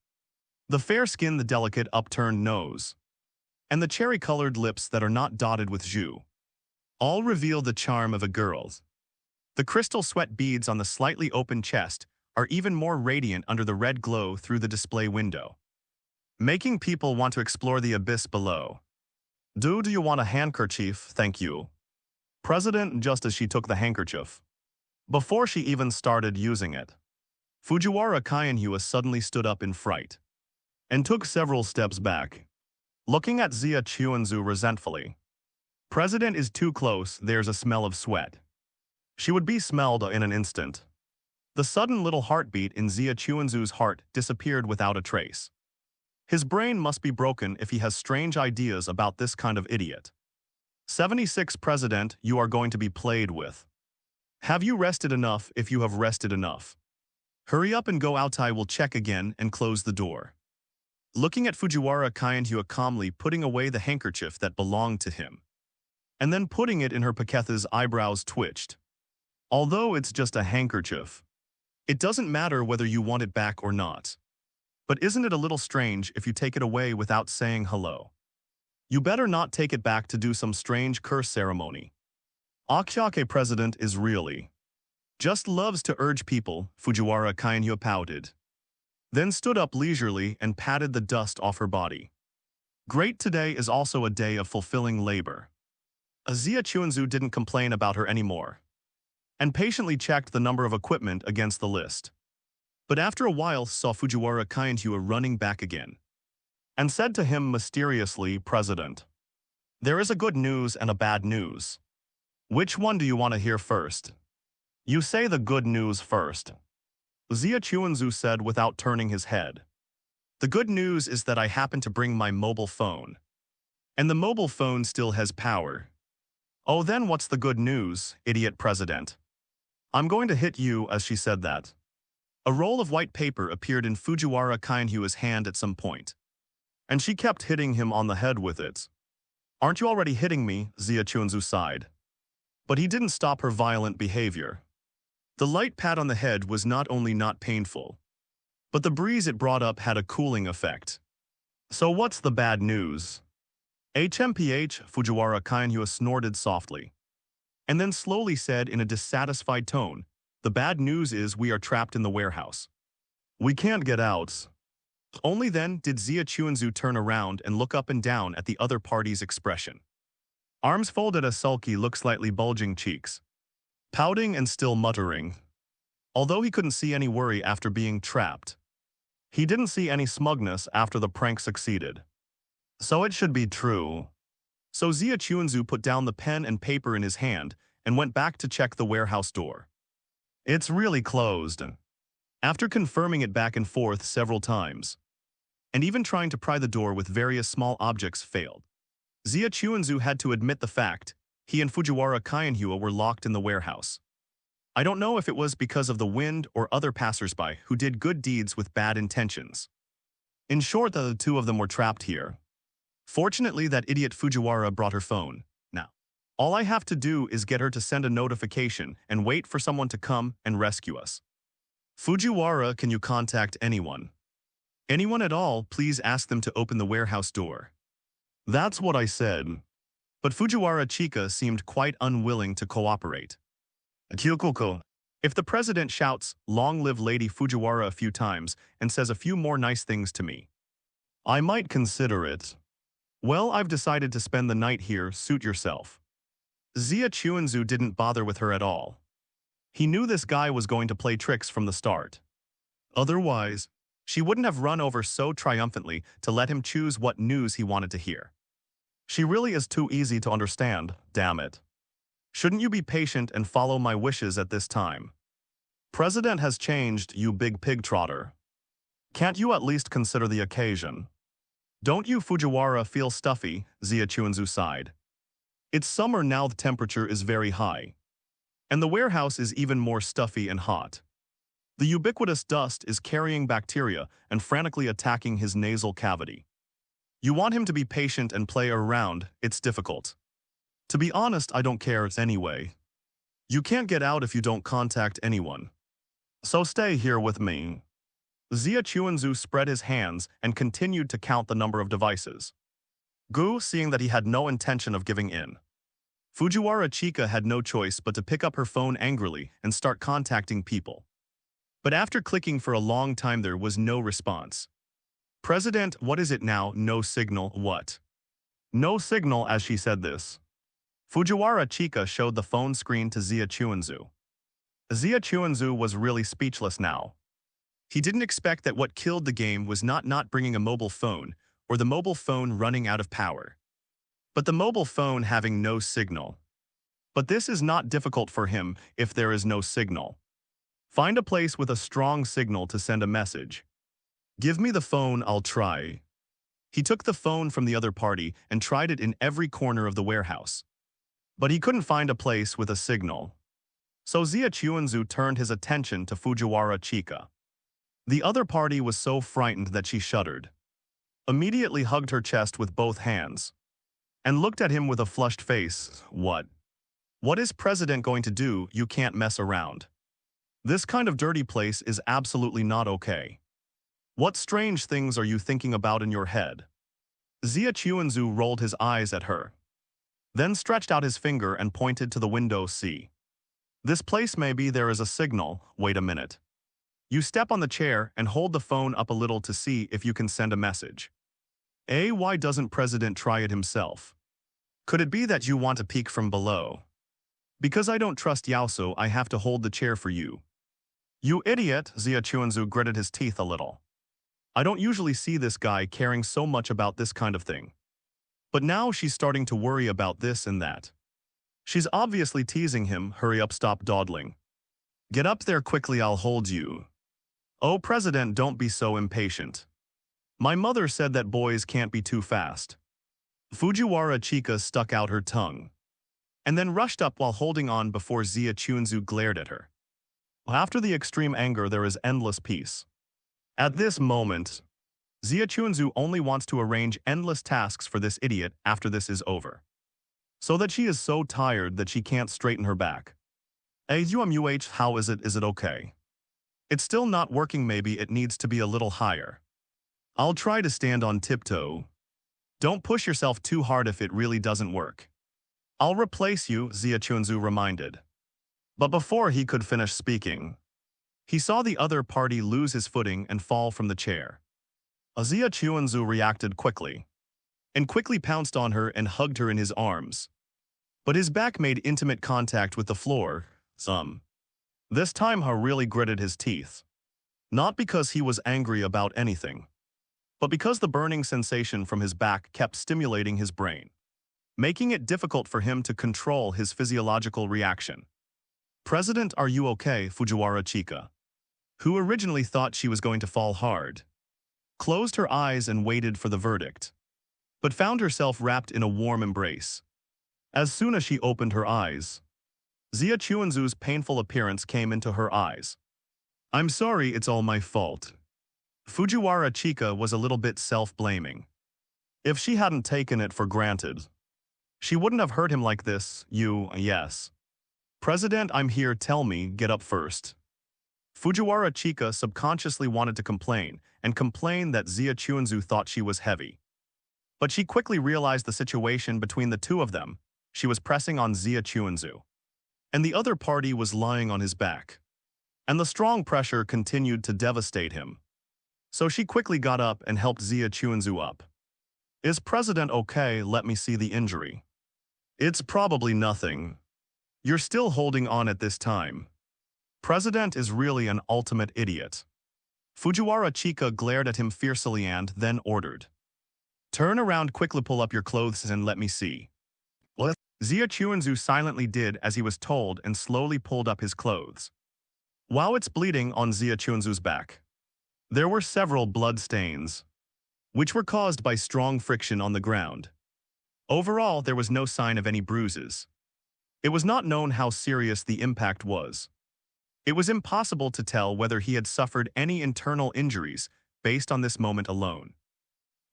the fair skin, the delicate upturned nose, and the cherry-colored lips that are not dotted with jus, all reveal the charm of a girl. The crystal sweat beads on the slightly open chest are even more radiant under the red glow through the display window, making people want to explore the abyss below. Do you want a handkerchief? Thank you, President. Just as she took the handkerchief, before she even started using it, Fujiwara Kaienhua suddenly stood up in fright and took several steps back, looking at Zia Chuanzu resentfully. President is too close, there's a smell of sweat. She would be smelled in an instant. The sudden little heartbeat in Zia Chuanzu's heart disappeared without a trace. His brain must be broken if he has strange ideas about this kind of idiot. 76 President, you are going to be played with. Have you rested enough? If you have rested enough, hurry up and go out. I will check again and close the door. Looking at Fujiwara Kaienhua calmly putting away the handkerchief that belonged to him, and then putting it in her Paketha's eyebrows twitched. Although it's just a handkerchief, it doesn't matter whether you want it back or not. But isn't it a little strange if you take it away without saying hello? You better not take it back to do some strange curse ceremony. Akyake President is really just loves to urge people, Fujiwara Kaienhua pouted, then stood up leisurely and patted the dust off her body. Great, today is also a day of fulfilling labor. Zia Chuanzu didn't complain about her anymore, and patiently checked the number of equipment against the list. But after a while saw Fujiwara Kaienhua running back again, and said to him mysteriously, President, there is a good news and a bad news. Which one do you want to hear first? You say the good news first, Zia Chuanzu said without turning his head. The good news is that I happen to bring my mobile phone, and the mobile phone still has power. Oh, then what's the good news, idiot President? I'm going to hit you. As she said that, a roll of white paper appeared in Fujiwara Kaienhua's hand at some point, and she kept hitting him on the head with it. Aren't you already hitting me? Zia Chuanzu sighed. But he didn't stop her violent behavior. The light pat on the head was not only not painful, but the breeze it brought up had a cooling effect. So what's the bad news? HMPH, Fujiwara Kaienhua snorted softly, and then slowly said in a dissatisfied tone, the bad news is we are trapped in the warehouse. We can't get out. Only then did Zia Chuanzu turn around and look up and down at the other party's expression. Arms folded, a sulky look, slightly bulging cheeks, pouting and still muttering. Although he couldn't see any worry after being trapped, he didn't see any smugness after the prank succeeded. So it should be true. So Zia Chuanzu put down the pen and paper in his hand and went back to check the warehouse door. It's really closed. After confirming it back and forth several times, and even trying to pry the door with various small objects failed, Zia Chuanzu had to admit the fact he and Fujiwara Kaienhua were locked in the warehouse. I don't know if it was because of the wind or other passersby who did good deeds with bad intentions. In short, the two of them were trapped here. Fortunately, that idiot Fujiwara brought her phone. Now, all I have to do is get her to send a notification and wait for someone to come and rescue us. Fujiwara, can you contact anyone? Anyone at all, please ask them to open the warehouse door. That's what I said. But Fujiwara Chika seemed quite unwilling to cooperate. Kyokoko. If the president shouts, "Long live Lady Fujiwara" a few times and says a few more nice things to me, I might consider it. Well, I've decided to spend the night here, suit yourself. Zia Chuanzu didn't bother with her at all. He knew this guy was going to play tricks from the start. Otherwise, she wouldn't have run over so triumphantly to let him choose what news he wanted to hear. She really is too easy to understand, damn it. Shouldn't you be patient and follow my wishes at this time? President has changed, you big pig trotter. Can't you at least consider the occasion? Don't you Fujiwara feel stuffy? Zia Chuanzu sighed. It's summer now, the temperature is very high. And the warehouse is even more stuffy and hot. The ubiquitous dust is carrying bacteria and frantically attacking his nasal cavity. You want him to be patient and play around, it's difficult. To be honest, I don't care anyway. You can't get out if you don't contact anyone. So stay here with me. Zia Chuanzu spread his hands and continued to count the number of devices. Gu, seeing that he had no intention of giving in. Fujiwara Chika had no choice but to pick up her phone angrily and start contacting people. But after clicking for a long time there was no response. President, what is it now? No signal, what? No signal. As she said this, Fujiwara Chika showed the phone screen to Zia Chuanzu. Zia Chuanzu was really speechless now. He didn't expect that what killed the game was not bringing a mobile phone or the mobile phone running out of power, but the mobile phone having no signal. But this is not difficult for him if there is no signal. Find a place with a strong signal to send a message. Give me the phone, I'll try. He took the phone from the other party and tried it in every corner of the warehouse. But he couldn't find a place with a signal. So Zia Chuanzu turned his attention to Fujiwara Chika. The other party was so frightened that she shuddered, immediately hugged her chest with both hands, and looked at him with a flushed face. What? What is President going to do? You can't mess around. This kind of dirty place is absolutely not okay. What strange things are you thinking about in your head? Zia Chuanzu rolled his eyes at her, then stretched out his finger and pointed to the window. See. This place, maybe there is a signal. Wait a minute. You step on the chair and hold the phone up a little to see if you can send a message. Why doesn't President try it himself? Could it be that you want to peek from below? Because I don't trust Yao, so I have to hold the chair for you. You idiot, Zia Chuanzu gritted his teeth a little. I don't usually see this guy caring so much about this kind of thing. But now she's starting to worry about this and that. She's obviously teasing him. Hurry up, stop dawdling. Get up there quickly, I'll hold you. Oh, President, don't be so impatient. My mother said that boys can't be too fast. Fujiwara Chika stuck out her tongue, and then rushed up while holding on before Zia Chuanzu glared at her. After the extreme anger there is endless peace. At this moment, Zia Chuanzu only wants to arrange endless tasks for this idiot after this is over, so that she is so tired that she can't straighten her back. How is it? Is it okay? It's still not working. Maybe it needs to be a little higher. I'll try to stand on tiptoe. Don't push yourself too hard if it really doesn't work. I'll replace you, Zia Chuanzu reminded. But before he could finish speaking, he saw the other party lose his footing and fall from the chair. Zia Chuanzu reacted quickly, and quickly pounced on her and hugged her in his arms. But his back made intimate contact with the floor. This time he really gritted his teeth. Not because he was angry about anything, but because the burning sensation from his back kept stimulating his brain, making it difficult for him to control his physiological reaction. President, are you okay? Fujiwara Chika, who originally thought she was going to fall hard, closed her eyes and waited for the verdict, but found herself wrapped in a warm embrace. As soon as she opened her eyes, Zia Chuanzu's painful appearance came into her eyes. I'm sorry, it's all my fault. Fujiwara Chika was a little bit self-blaming. If she hadn't taken it for granted, she wouldn't have hurt him like this. Yes. President, I'm here, tell me, get up first. Fujiwara Chika subconsciously wanted to complain and complain that Zia Chuanzu thought she was heavy. But she quickly realized the situation between the two of them. She was pressing on Zia Chuanzu, and the other party was lying on his back. And the strong pressure continued to devastate him. So she quickly got up and helped Zia Chuanzu up. Is President okay? Let me see the injury. It's probably nothing. You're still holding on at this time. President is really an ultimate idiot. Fujiwara Chika glared at him fiercely and then ordered. Turn around, quickly pull up your clothes and let me see. What? Zia Chuanzu silently did as he was told and slowly pulled up his clothes. While it's bleeding on Zia Chuanzu's back, there were several blood stains, which were caused by strong friction on the ground. Overall, there was no sign of any bruises. It was not known how serious the impact was. It was impossible to tell whether he had suffered any internal injuries based on this moment alone.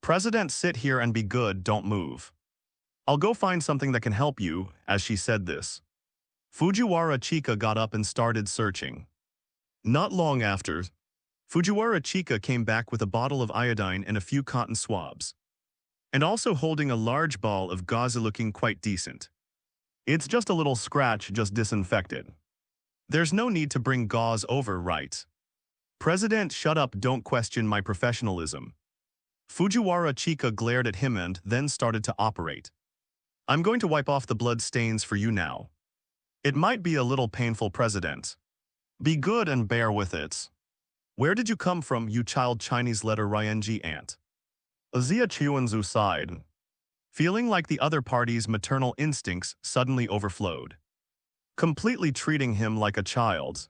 President, sit here and be good, don't move. I'll go find something that can help you. As she said this, Fujiwara Chika got up and started searching. Not long after, Fujiwara Chika came back with a bottle of iodine and a few cotton swabs, and also holding a large ball of gauze looking quite decent. It's just a little scratch, just disinfected. There's no need to bring gauze over, right? President, shut up, don't question my professionalism. Fujiwara Chika glared at him and then started to operate. I'm going to wipe off the blood stains for you now. It might be a little painful, President. Be good and bear with it. Where did you come from, you child? Chinese letter Ryng ant. Zia Chuanzu sighed, feeling like the other party's maternal instincts suddenly overflowed, completely treating him like a child.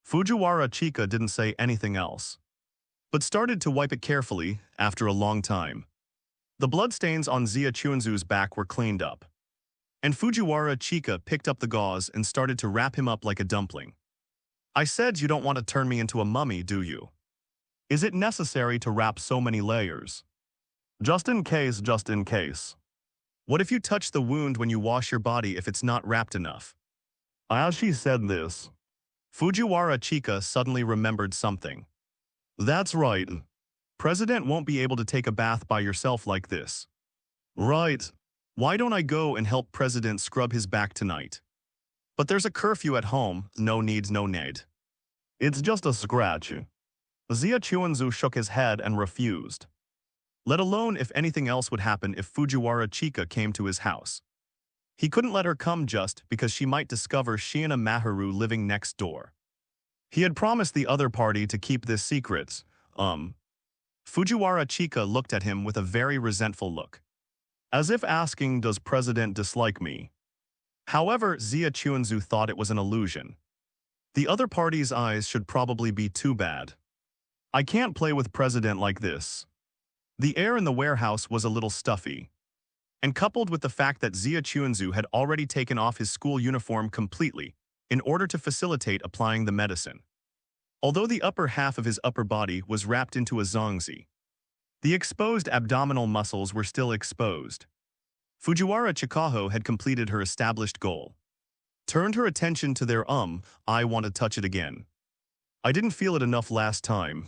Fujiwara Chika didn't say anything else, but started to wipe it carefully after a long time. The bloodstains on Zia Chuanzu's back were cleaned up, and Fujiwara Chika picked up the gauze and started to wrap him up like a dumpling. I said you don't want to turn me into a mummy, do you? Is it necessary to wrap so many layers? Just in case, just in case. What if you touch the wound when you wash your body if it's not wrapped enough? As she said this, Fujiwara Chika suddenly remembered something. That's right. President won't be able to take a bath by yourself like this. Right. Why don't I go and help President scrub his back tonight? But there's a curfew at home, no needs, no need. It's just a scratch. Zia Chuanzu shook his head and refused. Let alone if anything else would happen if Fujiwara Chika came to his house. He couldn't let her come just because she might discover Shiina Maharu living next door. He had promised the other party to keep this secret. Fujiwara Chika looked at him with a very resentful look, as if asking, does President dislike me? However, Zia Chuanzu thought it was an illusion. The other party's eyes should probably be too bad. I can't play with President like this. The air in the warehouse was a little stuffy, and coupled with the fact that Zia Chuanzu had already taken off his school uniform completely in order to facilitate applying the medicine. Although the upper half of his upper body was wrapped into a zongzi, the exposed abdominal muscles were still exposed. Fujiwara Chikaho had completed her established goal. Turned her attention to their I want to touch it again. I didn't feel it enough last time.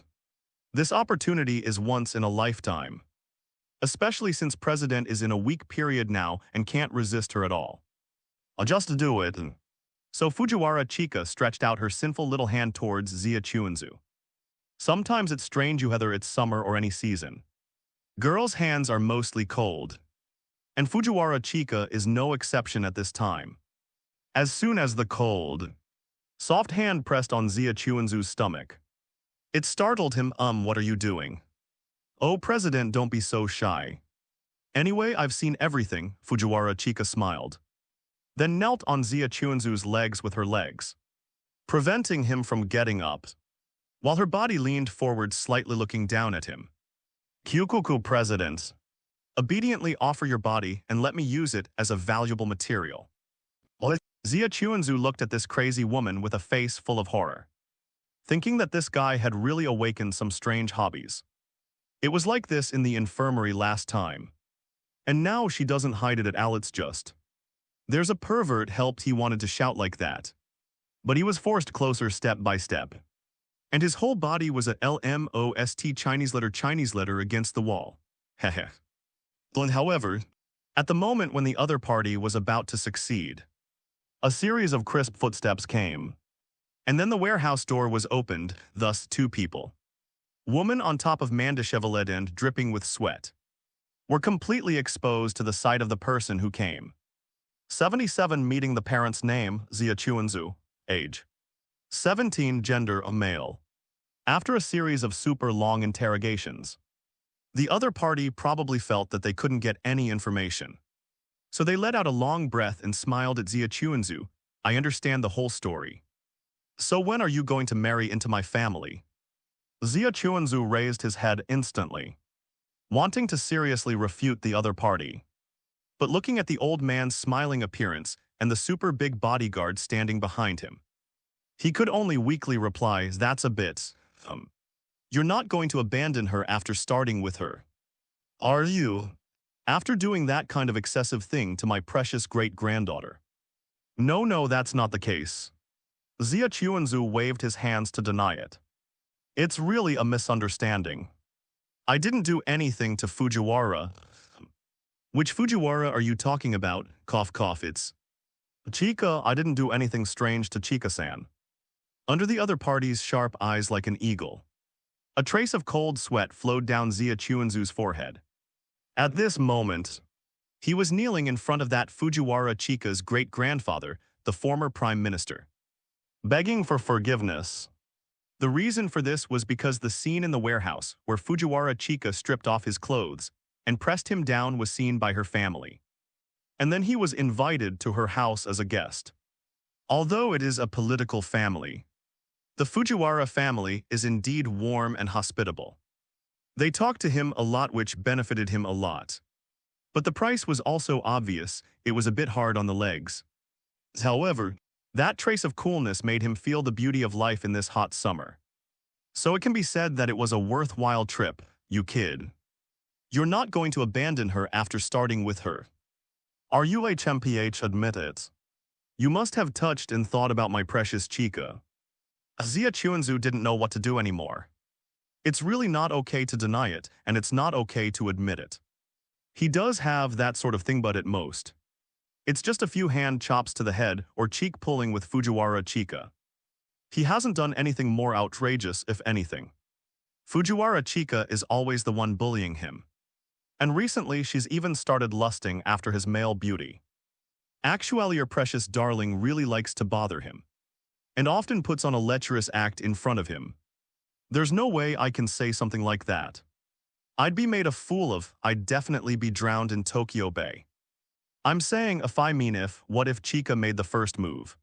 This opportunity is once in a lifetime. Especially since President is in a weak period now and can't resist her at all. I'll just do it. So Fujiwara Chika stretched out her sinful little hand towards Zia Chuanzu. Sometimes it's strange whether it's summer or any season. Girls' hands are mostly cold. And Fujiwara Chika is no exception at this time. As soon as the cold, soft hand pressed on Zia Chuanzu's stomach, it startled him. What are you doing? Oh, President, don't be so shy. Anyway, I've seen everything, Fujiwara Chika smiled. Then knelt on Zia Chuanzu's legs with her legs, preventing him from getting up, while her body leaned forward slightly looking down at him. Kyukuku, President. Obediently offer your body and let me use it as a valuable material. Zia Chuanzu looked at this crazy woman with a face full of horror, thinking that this guy had really awakened some strange hobbies. It was like this in the infirmary last time. And now she doesn't hide it at all. It's just, there's a pervert helped. He wanted to shout like that, but he was forced closer step by step. and his whole body was a LMOST Chinese letter against the wall. Heh. However, at the moment when the other party was about to succeed, a series of crisp footsteps came, and then the warehouse door was opened, thus two people. Woman on top of man disheveled and dripping with sweat, were completely exposed to the sight of the person who came. 77 meeting the parent's name, Zia Chuanzu, age 17, gender a male. After a series of super long interrogations, the other party probably felt that they couldn't get any information. So they let out a long breath and smiled at Zia Chuanzu. I understand the whole story. So when are you going to marry into my family? Zia Chuanzu raised his head instantly, wanting to seriously refute the other party. But looking at the old man's smiling appearance and the super big bodyguard standing behind him, he could only weakly reply, that's a bit, You're not going to abandon her after starting with her, are you? After doing that kind of excessive thing to my precious great-granddaughter. No, that's not the case. Zia Chuanzu waved his hands to deny it. It's really a misunderstanding. I didn't do anything to Fujiwara. Which Fujiwara are you talking about? Cough cough, it's Chika. I didn't do anything strange to Chika-san. Under the other party's sharp eyes like an eagle, a trace of cold sweat flowed down Zia Chuanzu's forehead. At this moment, he was kneeling in front of that Fujiwara Chika's great-grandfather, the former prime minister, begging for forgiveness. The reason for this was because the scene in the warehouse where Fujiwara Chika stripped off his clothes and pressed him down was seen by her family. And then he was invited to her house as a guest. Although it is a political family, the Fujiwara family is indeed warm and hospitable. They talked to him a lot, which benefited him a lot. But the price was also obvious. It was a bit hard on the legs. However, that trace of coolness made him feel the beauty of life in this hot summer. So it can be said that it was a worthwhile trip, you kid. You're not going to abandon her after starting with her. Are you HMPH? Admit it. You must have touched and thought about my precious Chika. Zia Chuanzu didn't know what to do anymore. It's really not okay to deny it, and it's not okay to admit it. He does have that sort of thing, but at most, it's just a few hand chops to the head or cheek pulling with Fujiwara Chika. He hasn't done anything more outrageous, if anything. Fujiwara Chika is always the one bullying him. And recently she's even started lusting after his male beauty. Actually, your precious darling really likes to bother him, and often puts on a lecherous act in front of him. There's no way I can say something like that. I'd be made a fool of. I'd definitely be drowned in Tokyo Bay. I'm saying if I mean if, what if Chika made the first move?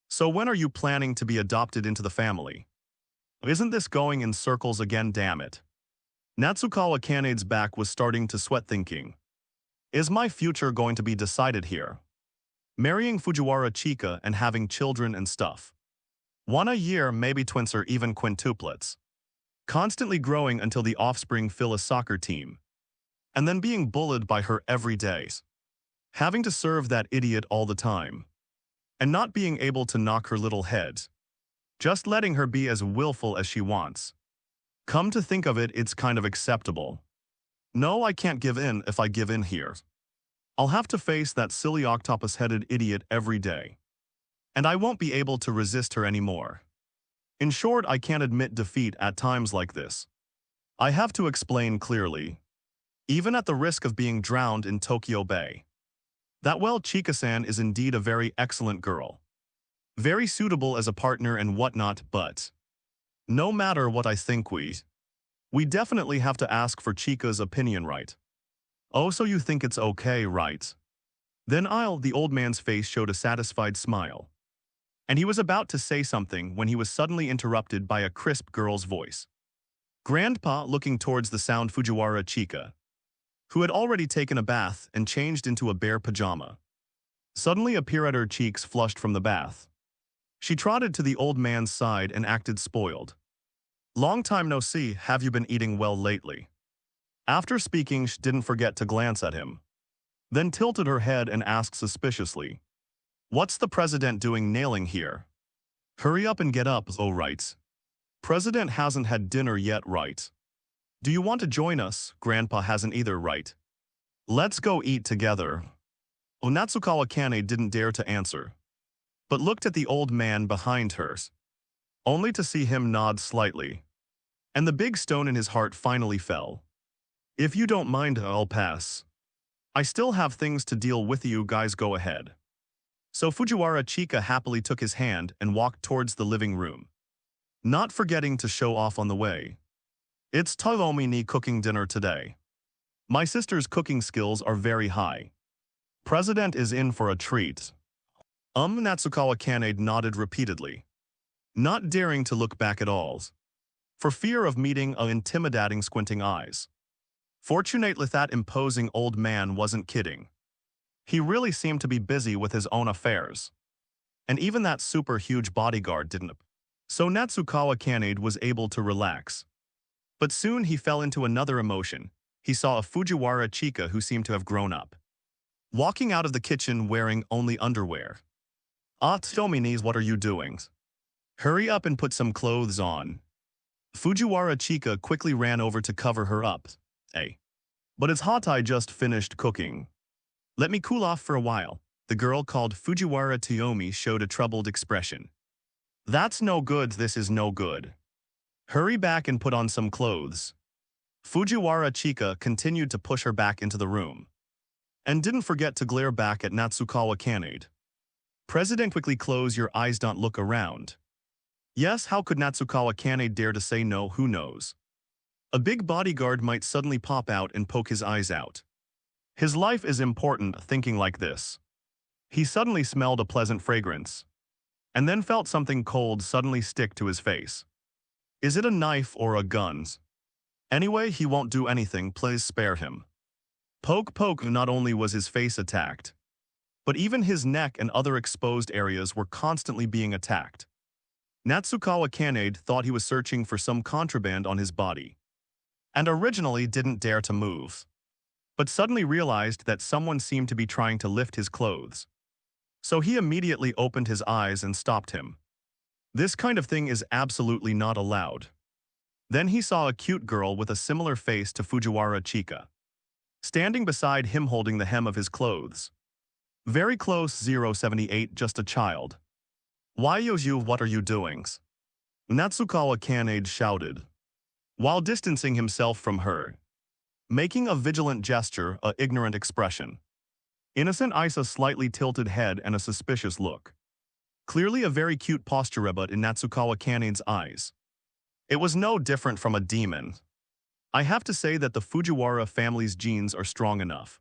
So when are you planning to be adopted into the family? Isn't this going in circles again, damn it? Natsukawa Kanade's back was starting to sweat, thinking, is my future going to be decided here? Marrying Fujiwara Chika and having children and stuff. One a year, maybe twins or even quintuplets. Constantly growing until the offspring fill a soccer team. And then being bullied by her every day. Having to serve that idiot all the time. And not being able to knock her little head. Just letting her be as willful as she wants. Come to think of it, it's kind of acceptable. No, I can't give in. If I give in here, I'll have to face that silly octopus-headed idiot every day. And I won't be able to resist her anymore. In short, I can't admit defeat at times like this. I have to explain clearly, even at the risk of being drowned in Tokyo Bay, that well, Chika-san is indeed a very excellent girl. Very suitable as a partner and whatnot, but no matter what I think, we definitely have to ask for Chika's opinion, right? Oh, so you think it's okay, right? Then the old man's face showed a satisfied smile. And he was about to say something when he was suddenly interrupted by a crisp girl's voice. Grandpa, looking towards the sound Fujiwara Chika, who had already taken a bath and changed into a bare pajama, suddenly appeared, her cheeks flushed from the bath. She trotted to the old man's side and acted spoiled. Long time no see, have you been eating well lately? After speaking, she didn't forget to glance at him, then tilted her head and asked suspiciously, what's the president doing nailing here? Hurry up and get up, oh right. President hasn't had dinner yet, right? Do you want to join us? Grandpa hasn't either, right? Let's go eat together. Onatsukawa Kane didn't dare to answer, but looked at the old man behind hers, only to see him nod slightly. And the big stone in his heart finally fell. If you don't mind, I'll pass. I still have things to deal with, you guys go ahead. So Fujiwara Chika happily took his hand and walked towards the living room, not forgetting to show off on the way. It's Toyomi ni cooking dinner today. My sister's cooking skills are very high. President is in for a treat. Natsukawa Kanade nodded repeatedly, not daring to look back at all, for fear of meeting intimidating squinting eyes. Fortunately, that imposing old man wasn't kidding. He really seemed to be busy with his own affairs. And even that super huge bodyguard didn't. So Natsukawa Kanade was able to relax. But soon he fell into another emotion. He saw a Fujiwara Chika who seemed to have grown up, walking out of the kitchen wearing only underwear. Tomini, what are you doing? Hurry up and put some clothes on. Fujiwara Chika quickly ran over to cover her up. Hey. But it's hot, I just finished cooking. Let me cool off for a while. The girl called Fujiwara Toyomi showed a troubled expression. That's no good, this is no good. Hurry back and put on some clothes. Fujiwara Chika continued to push her back into the room, and didn't forget to glare back at Natsukawa Kanade. President, quickly close your eyes, don't look around. Yes, how could Natsukawa Kanade dare to say no, who knows? A big bodyguard might suddenly pop out and poke his eyes out. His life is important, thinking like this. He suddenly smelled a pleasant fragrance, and then felt something cold suddenly stick to his face. Is it a knife or a gun? Anyway, he won't do anything, please spare him. Poke poke, not only was his face attacked, but even his neck and other exposed areas were constantly being attacked. Natsukawa Kanade thought he was searching for some contraband on his body, and originally didn't dare to move, but suddenly realized that someone seemed to be trying to lift his clothes. So he immediately opened his eyes and stopped him. This kind of thing is absolutely not allowed. Then he saw a cute girl with a similar face to Fujiwara Chika, standing beside him holding the hem of his clothes. Very close, 078, just a child. Why you, what are you doing? Natsukawa Kanade shouted, while distancing himself from her, making a vigilant gesture, a ignorant expression. Innocent Isa slightly tilted head and a suspicious look. Clearly a very cute posture, but in Natsukawa Kanade's eyes, it was no different from a demon. I have to say that the Fujiwara family's genes are strong enough.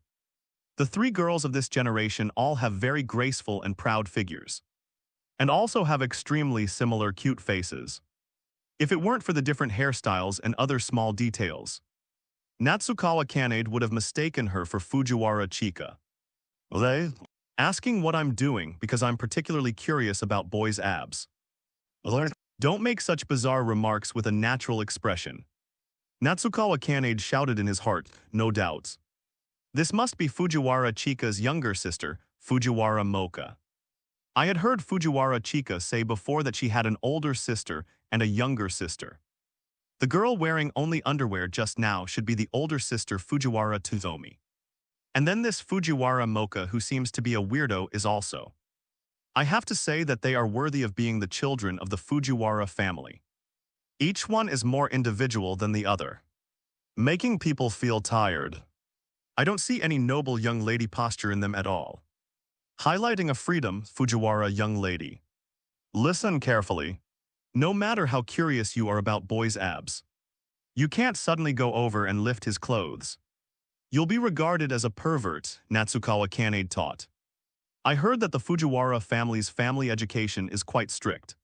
The three girls of this generation all have very graceful and proud figures, and also have extremely similar cute faces. If it weren't for the different hairstyles and other small details, Natsukawa Kanade would have mistaken her for Fujiwara Chika. They? Asking what I'm doing because I'm particularly curious about boys' abs. Don't make such bizarre remarks with a natural expression. Natsukawa Kanade shouted in his heart, no doubts. This must be Fujiwara Chika's younger sister, Fujiwara Moka. I had heard Fujiwara Chika say before that she had an older sister and a younger sister. The girl wearing only underwear just now should be the older sister Fujiwara Tozomi. And then this Fujiwara Moka who seems to be a weirdo is also. I have to say that they are worthy of being the children of the Fujiwara family. Each one is more individual than the other, making people feel tired. I don't see any noble young lady posture in them at all. Highlighting a freedom, Fujiwara young lady. Listen carefully. No matter how curious you are about boys' abs, you can't suddenly go over and lift his clothes. You'll be regarded as a pervert, Natsukawa Kanade taught. I heard that the Fujiwara family's family education is quite strict.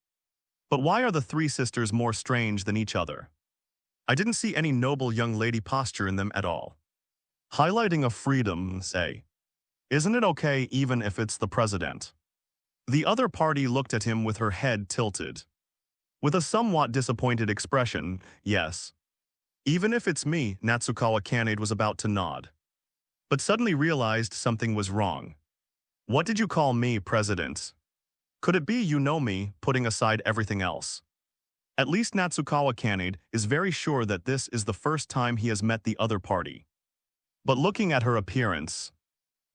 But why are the three sisters more strange than each other? I didn't see any noble young lady posture in them at all. Highlighting a freedom, say. Isn't it okay even if it's the president? The other party looked at him with her head tilted, with a somewhat disappointed expression, yes. Even if it's me, Natsukawa Kanade was about to nod, but suddenly realized something was wrong. What did you call me, president? Could it be you know me, putting aside everything else? At least Natsukawa Kanade is very sure that this is the first time he has met the other party. But looking at her appearance,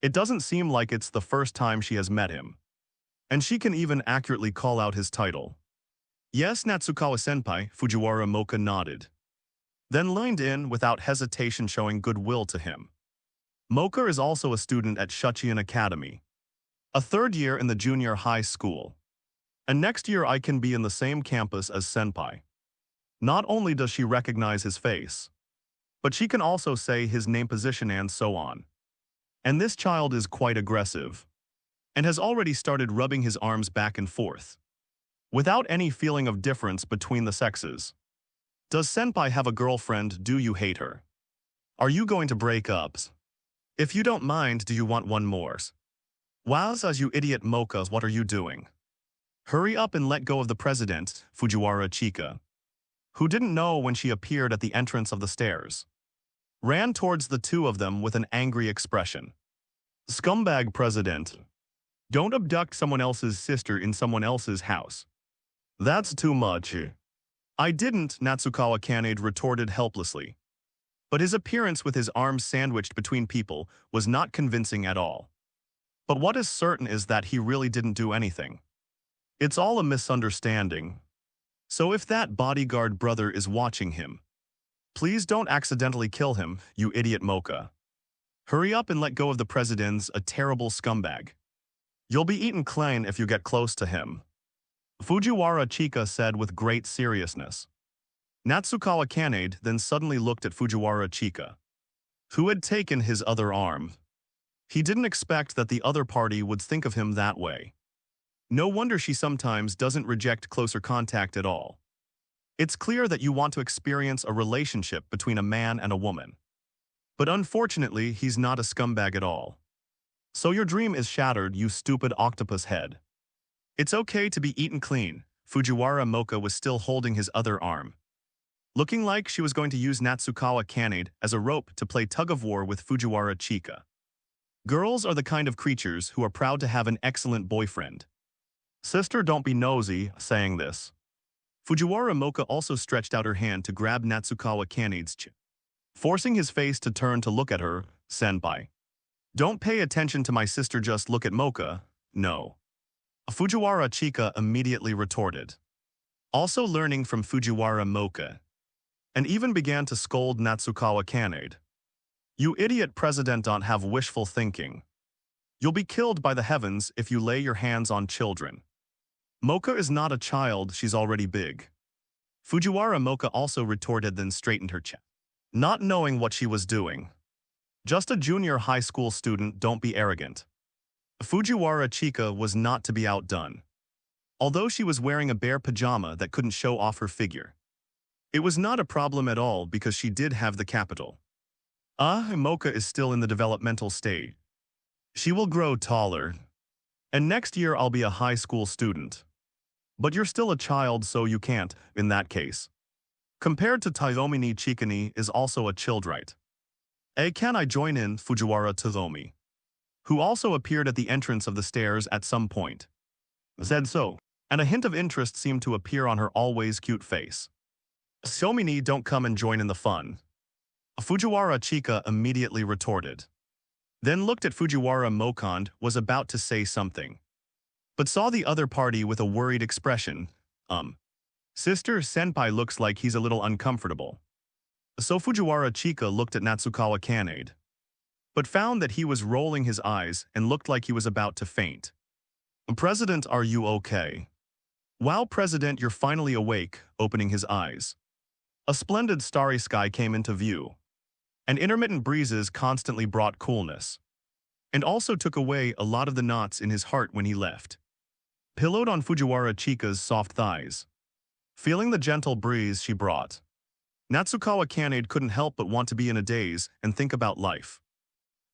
it doesn't seem like it's the first time she has met him. And she can even accurately call out his title. Yes, Natsukawa-senpai, Fujiwara Mocha nodded. Then leaned in without hesitation, showing goodwill to him. Mocha is also a student at Shuchian Academy. A third year in the junior high school. And next year I can be in the same campus as senpai. Not only does she recognize his face, but she can also say his name, position, and so on. And this child is quite aggressive, and has already started rubbing his arms back and forth, without any feeling of difference between the sexes. Does senpai have a girlfriend? Do you hate her? Are you going to break up? If you don't mind, do you want one more? Wowzers, you idiot mochas, what are you doing? Hurry up and let go of the president, Fujiwara Chika, who didn't know when she appeared at the entrance of the stairs. Ran towards the two of them with an angry expression. Scumbag president. Don't abduct someone else's sister in someone else's house. That's too much. I didn't, Natsukawa Kanade retorted helplessly. But his appearance with his arms sandwiched between people was not convincing at all. But what is certain is that he really didn't do anything. It's all a misunderstanding. So if that bodyguard brother is watching him, please don't accidentally kill him, you idiot mocha. Hurry up and let go of the president's a terrible scumbag. You'll be eaten clean if you get close to him. Fujiwara Chika said with great seriousness. Natsukawa Kanade then suddenly looked at Fujiwara Chika, who had taken his other arm. He didn't expect that the other party would think of him that way. No wonder she sometimes doesn't reject closer contact at all. It's clear that you want to experience a relationship between a man and a woman. But unfortunately, he's not a scumbag at all. So your dream is shattered, you stupid octopus head. It's okay to be eaten clean. Fujiwara Mocha was still holding his other arm, looking like she was going to use Natsukawa Kanade as a rope to play tug-of-war with Fujiwara Chika. Girls are the kind of creatures who are proud to have an excellent boyfriend. Sister, don't be nosy, saying this. Fujiwara Mocha also stretched out her hand to grab Natsukawa Kanade's chin, forcing his face to turn to look at her. Senpai. Don't pay attention to my sister, just look at Mocha. No. Fujiwara Chika immediately retorted, also learning from Fujiwara Mocha, and even began to scold Natsukawa Kanade. You idiot president, don't have wishful thinking. You'll be killed by the heavens if you lay your hands on children. Mocha is not a child, she's already big. Fujiwara Mocha also retorted, then straightened her chin, not knowing what she was doing. Just a junior high school student, don't be arrogant. Fujiwara Chika was not to be outdone. Although she was wearing a bare pajama that couldn't show off her figure, it was not a problem at all because she did have the capital. Mocha is still in the developmental stage. She will grow taller. And next year I'll be a high school student. But you're still a child, so you can't, in that case. Compared to Tayomini, Chikani is also a childrite. Can I join in, Fujiwara Tozomi, who also appeared at the entrance of the stairs at some point, said so, and a hint of interest seemed to appear on her always cute face. Somini, don't come and join in the fun. Fujiwara Chika immediately retorted. Then looked at Fujiwara Mokond, was about to say something, but saw the other party with a worried expression. Sister, senpai looks like he's a little uncomfortable. So Fujiwara Chika looked at Natsukawa Kanade, but found that he was rolling his eyes and looked like he was about to faint. President, are you okay? Wow, President, you're finally awake, opening his eyes. A splendid starry sky came into view, and intermittent breezes constantly brought coolness, and also took away a lot of the knots in his heart when he left. Pillowed on Fujiwara Chika's soft thighs, feeling the gentle breeze she brought, Natsukawa Kanade couldn't help but want to be in a daze and think about life.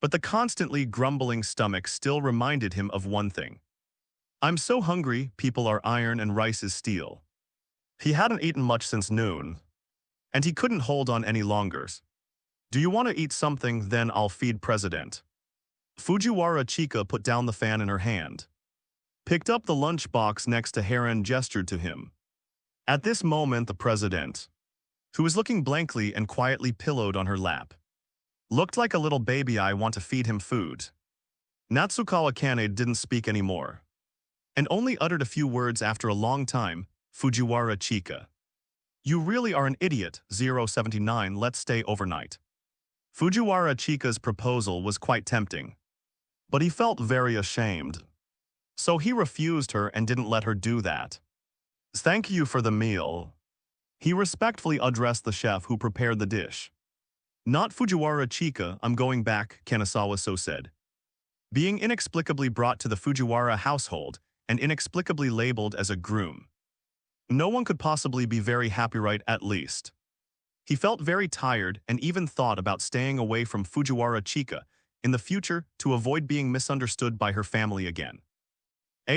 But the constantly grumbling stomach still reminded him of one thing. I'm so hungry, people are iron and rice is steel. He hadn't eaten much since noon, and he couldn't hold on any longer. Do you want to eat something? Then I'll feed President. Fujiwara Chika put down the fan in her hand, picked up the lunch box next to her and gestured to him. At this moment, the president, who was looking blankly and quietly pillowed on her lap, looked like a little baby I want to feed him food. Natsukawa Kane didn't speak anymore, and only uttered a few words after a long time, Fujiwara Chika. You really are an idiot, 079, let's stay overnight. Fujiwara Chika's proposal was quite tempting, but he felt very ashamed. So he refused her and didn't let her do that. Thank you for the meal. He respectfully addressed the chef who prepared the dish. Not Fujiwara Chika, I'm going back, Kanazawa so said. Being inexplicably brought to the Fujiwara household and inexplicably labeled as a groom. No one could possibly be very happy, right, at least. He felt very tired and even thought about staying away from Fujiwara Chika in the future to avoid being misunderstood by her family again.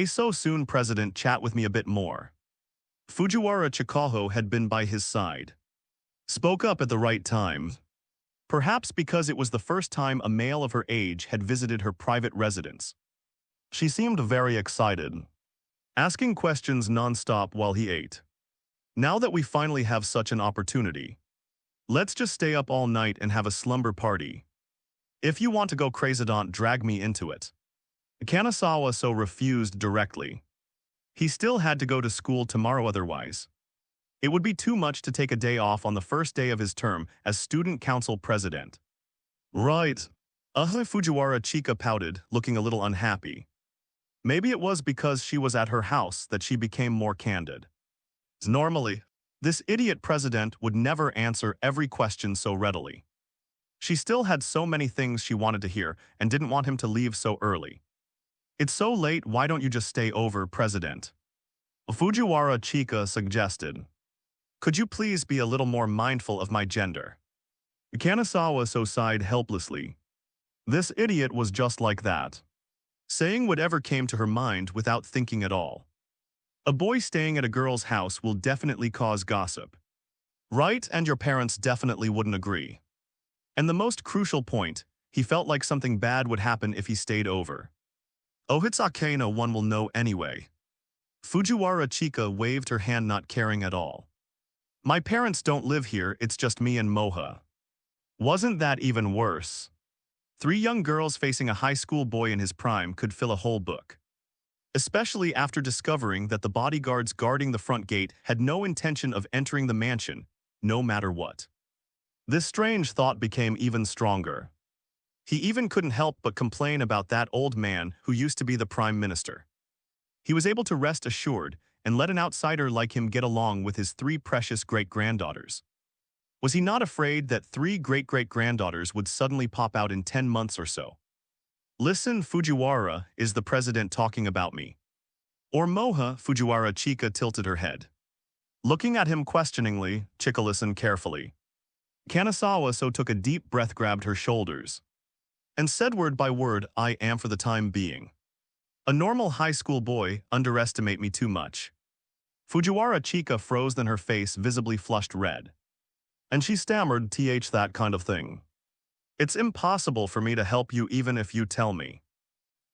So soon, President, chat with me a bit more. Fujiwara Chikaho had been by his side. Spoke up at the right time. Perhaps because it was the first time a male of her age had visited her private residence. She seemed very excited, asking questions non-stop while he ate. Now that we finally have such an opportunity, let's just stay up all night and have a slumber party. If you want to go crazy, don't drag me into it. Kanazawa so refused directly. He still had to go to school tomorrow otherwise. It would be too much to take a day off on the first day of his term as student council president. Right. Fujiwara Chika pouted, looking a little unhappy. Maybe it was because she was at her house that she became more candid. Normally, this idiot president would never answer every question so readily. She still had so many things she wanted to hear and didn't want him to leave so early. It's so late, why don't you just stay over, President? Fujiwara Chika suggested. Could you please be a little more mindful of my gender? Kanazawa so sighed helplessly. This idiot was just like that, saying whatever came to her mind without thinking at all. A boy staying at a girl's house will definitely cause gossip. Right, and your parents definitely wouldn't agree. And the most crucial point, he felt like something bad would happen if he stayed over. Oh, it's okay, no one will know anyway. Fujiwara Chika waved her hand, not caring at all. My parents don't live here, it's just me and Moha. Wasn't that even worse? 3 young girls facing a high school boy in his prime could fill a whole book. Especially after discovering that the bodyguards guarding the front gate had no intention of entering the mansion, no matter what. This strange thought became even stronger. He even couldn't help but complain about that old man who used to be the prime minister. He was able to rest assured and let an outsider like him get along with his 3 precious great-granddaughters. Was he not afraid that 3 great-great-granddaughters would suddenly pop out in 10 months or so? Listen, Fujiwara, is the president talking about me? Or Moha? Fujiwara Chika tilted her head. Looking at him questioningly, Chika listened carefully. Kanazawa so took a deep breath, grabbed her shoulders, and said word by word, I am for the time being. A normal high school boy, underestimate me too much. Fujiwara Chika froze, then her face visibly flushed red. And she stammered, that kind of thing. It's impossible for me to help you even if you tell me.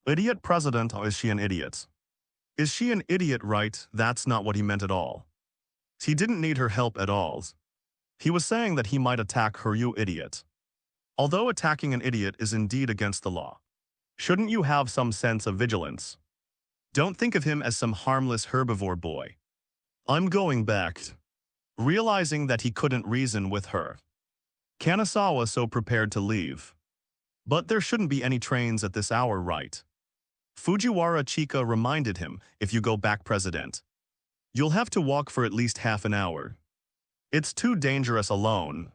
Idiot president, or is she an idiot? Is she an idiot, right? That's not what he meant at all. He didn't need her help at all. He was saying that he might attack her, you idiot. Although attacking an idiot is indeed against the law, shouldn't you have some sense of vigilance? Don't think of him as some harmless herbivore boy. I'm going back. Realizing that he couldn't reason with her, Kanazawa so prepared to leave. But there shouldn't be any trains at this hour, right? Fujiwara Chika reminded him, if you go back, President, you'll have to walk for at least half an hour. It's too dangerous alone.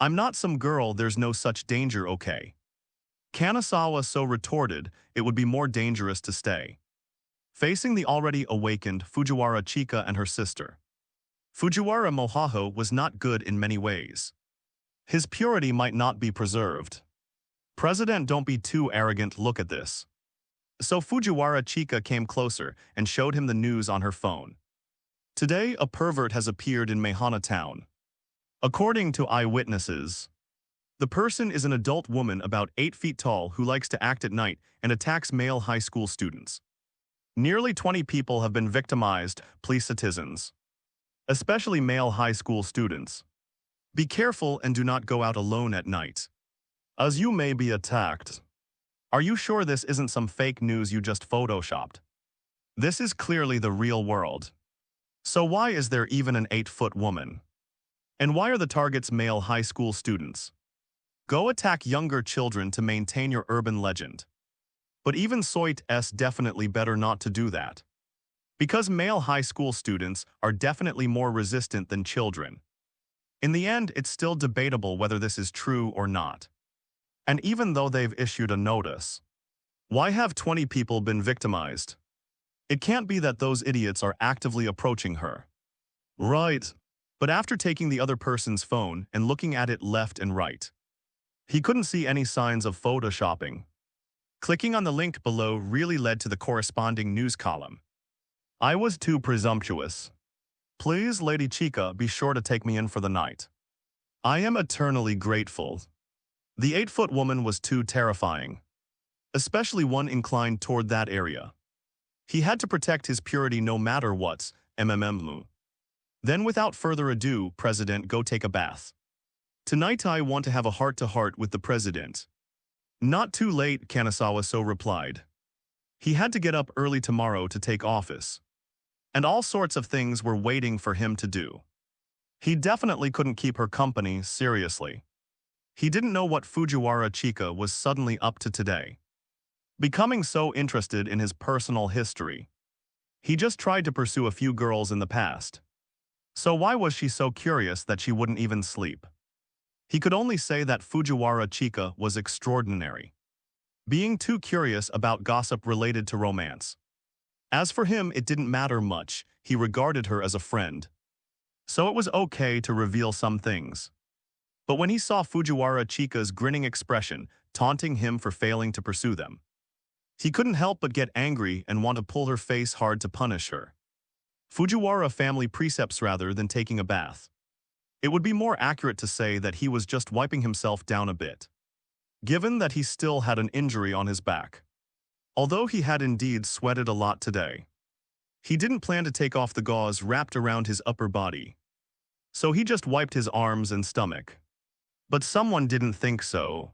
I'm not some girl, there's no such danger, okay? Kanazawa so retorted, it would be more dangerous to stay. Facing the already awakened Fujiwara Chika and her sister, Fujiwara Mohaho was not good in many ways. His purity might not be preserved. President, don't be too arrogant, look at this. So Fujiwara Chika came closer and showed him the news on her phone. Today, a pervert has appeared in Mehana town. According to eyewitnesses, the person is an adult woman about 8 feet tall who likes to act at night and attacks male high school students. Nearly 20 people have been victimized, please citizens. especially male high school students. Be careful and do not go out alone at night, as you may be attacked. Are you sure this isn't some fake news you just photoshopped? This is clearly the real world. So why is there even an 8-foot woman? And why are the targets male high school students? Go attack younger children to maintain your urban legend. But even Soit definitely better not to do that. Because male high school students are definitely more resistant than children. In the end, it's still debatable whether this is true or not. And even though they've issued a notice, why have 20 people been victimized? It can't be that those idiots are actively approaching her. Right. But after taking the other person's phone and looking at it left and right, he couldn't see any signs of photoshopping. Clicking on the link below really led to the corresponding news column. I was too presumptuous. Please, Lady Chica, be sure to take me in for the night. I am eternally grateful. The 8-foot woman was too terrifying, especially one inclined toward that area. He had to protect his purity no matter what, MMM. Then without further ado, President, go take a bath. Tonight I want to have a heart-to-heart with the President. Not too late, Kanazawa so replied. He had to get up early tomorrow to take office. And all sorts of things were waiting for him to do. He definitely couldn't keep her company seriously. He didn't know what Fujiwara Chika was suddenly up to today. Becoming so interested in his personal history. He just tried to pursue a few girls in the past. So why was she so curious that she wouldn't even sleep? He could only say that Fujiwara Chika was extraordinary, being too curious about gossip related to romance. As for him, it didn't matter much. He regarded her as a friend. So it was okay to reveal some things. But when he saw Fujiwara Chika's grinning expression, taunting him for failing to pursue them, he couldn't help but get angry and want to pull her face hard to punish her. Fujiwara family precepts rather than taking a bath. It would be more accurate to say that he was just wiping himself down a bit, given that he still had an injury on his back. Although he had indeed sweated a lot today, he didn't plan to take off the gauze wrapped around his upper body. So he just wiped his arms and stomach. But someone didn't think so.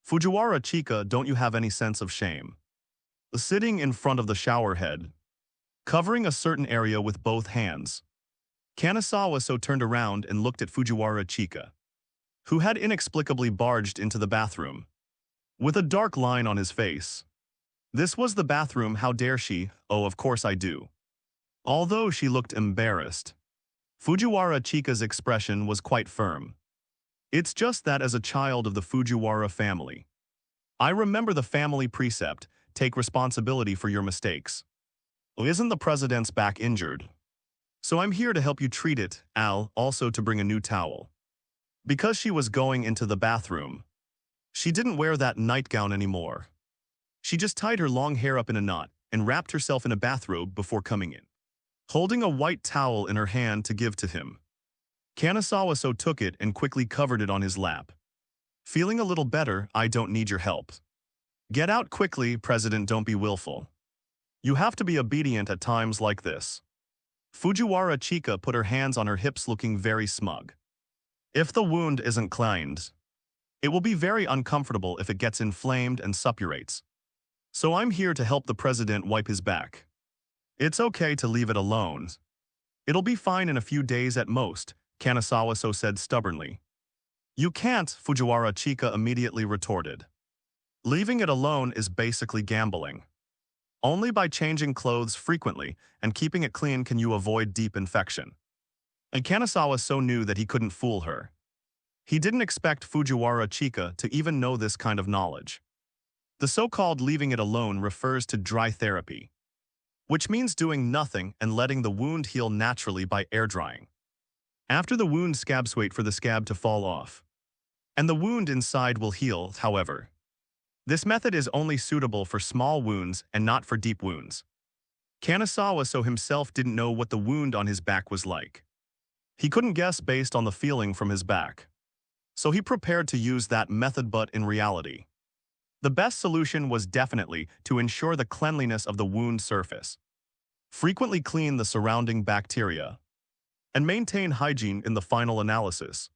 Fujiwara Chika, don't you have any sense of shame? Sitting in front of the shower head, covering a certain area with both hands, Kanazawa so turned around and looked at Fujiwara Chika, who had inexplicably barged into the bathroom, with a dark line on his face. This was the bathroom, how dare she? Oh, of course I do. Although she looked embarrassed, Fujiwara Chika's expression was quite firm. It's just that as a child of the Fujiwara family, I remember the family precept, take responsibility for your mistakes. Isn't the president's back injured? So I'm here to help you treat it, also to bring a new towel. Because she was going into the bathroom, she didn't wear that nightgown anymore. She just tied her long hair up in a knot and wrapped herself in a bathrobe before coming in, holding a white towel in her hand to give to him. Kanazawa so took it and quickly covered it on his lap. Feeling a little better, I don't need your help. Get out quickly, President, don't be willful. You have to be obedient at times like this. Fujiwara Chika put her hands on her hips looking very smug. If the wound isn't cleansed, it will be very uncomfortable if it gets inflamed and suppurates. So I'm here to help the president wipe his back. It's okay to leave it alone. It'll be fine in a few days at most, Kanazawa so said stubbornly. You can't, Fujiwara Chika immediately retorted. Leaving it alone is basically gambling. Only by changing clothes frequently and keeping it clean can you avoid deep infection. And Kanazawa so knew that he couldn't fool her. He didn't expect Fujiwara Chika to even know this kind of knowledge. The so-called leaving it alone refers to dry therapy, which means doing nothing and letting the wound heal naturally by air drying. After the wound, scabs wait for the scab to fall off, and the wound inside will heal, however. This method is only suitable for small wounds and not for deep wounds. Kanazawa so himself didn't know what the wound on his back was like. He couldn't guess based on the feeling from his back. So he prepared to use that method, but in reality, the best solution was definitely to ensure the cleanliness of the wound surface. Frequently clean the surrounding bacteria. and maintain hygiene in the final analysis.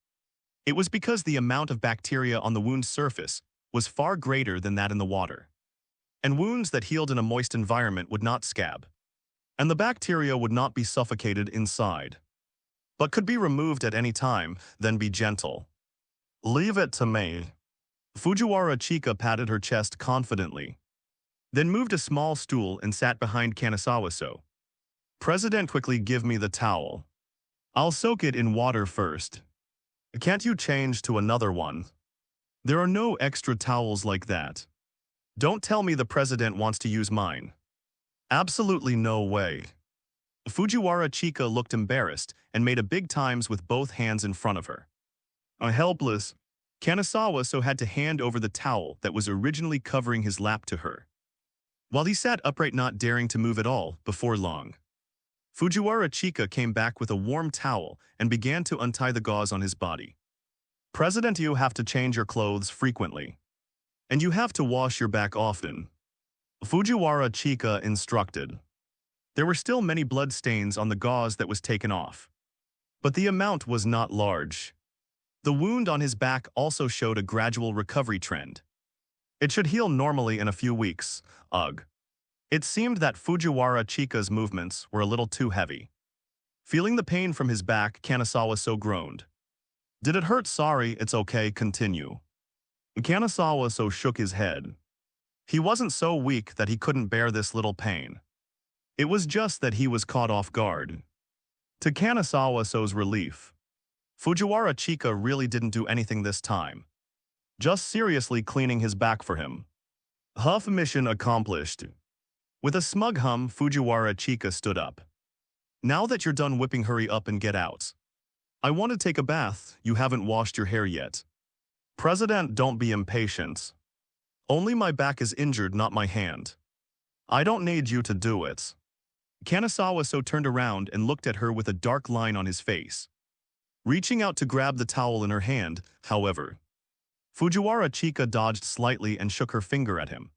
It was because the amount of bacteria on the wound's surface was far greater than that in the water. And wounds that healed in a moist environment would not scab. And the bacteria would not be suffocated inside, but could be removed at any time, then be gentle. Leave it to me. Fujiwara Chika patted her chest confidently, then moved a small stool and sat behind Kanasawa-so. President, quickly give me the towel. I'll soak it in water first. Can't you change to another one? There are no extra towels like that. Don't tell me the president wants to use mine. Absolutely no way. Fujiwara Chika looked embarrassed and made a big times with both hands in front of her. Helpless, Kanasawa-so had to hand over the towel that was originally covering his lap to her, while he sat upright not daring to move at all. Before long, Fujiwara Chika came back with a warm towel and began to untie the gauze on his body. President, you have to change your clothes frequently, and you have to wash your back often, Fujiwara Chika instructed. There were still many blood stains on the gauze that was taken off, but the amount was not large. The wound on his back also showed a gradual recovery trend. It should heal normally in a few weeks. Ugh. It seemed that Fujiwara Chika's movements were a little too heavy. Feeling the pain from his back, Kanasawa-so groaned. Did it hurt? Sorry, it's okay, continue. Kanasawa-so shook his head. He wasn't so weak that he couldn't bear this little pain. It was just that he was caught off guard. To Kanasawa-so's relief, Fujiwara Chika really didn't do anything this time, just seriously cleaning his back for him. Huff, mission accomplished. With a smug hum, Fujiwara Chika stood up. Now that you're done whipping, hurry up and get out. I want to take a bath. You haven't washed your hair yet. President, don't be impatient. Only my back is injured, not my hand. I don't need you to do it. Kanasawa-so turned around and looked at her with a dark line on his face, reaching out to grab the towel in her hand. However, Fujiwara Chika dodged slightly and shook her finger at him,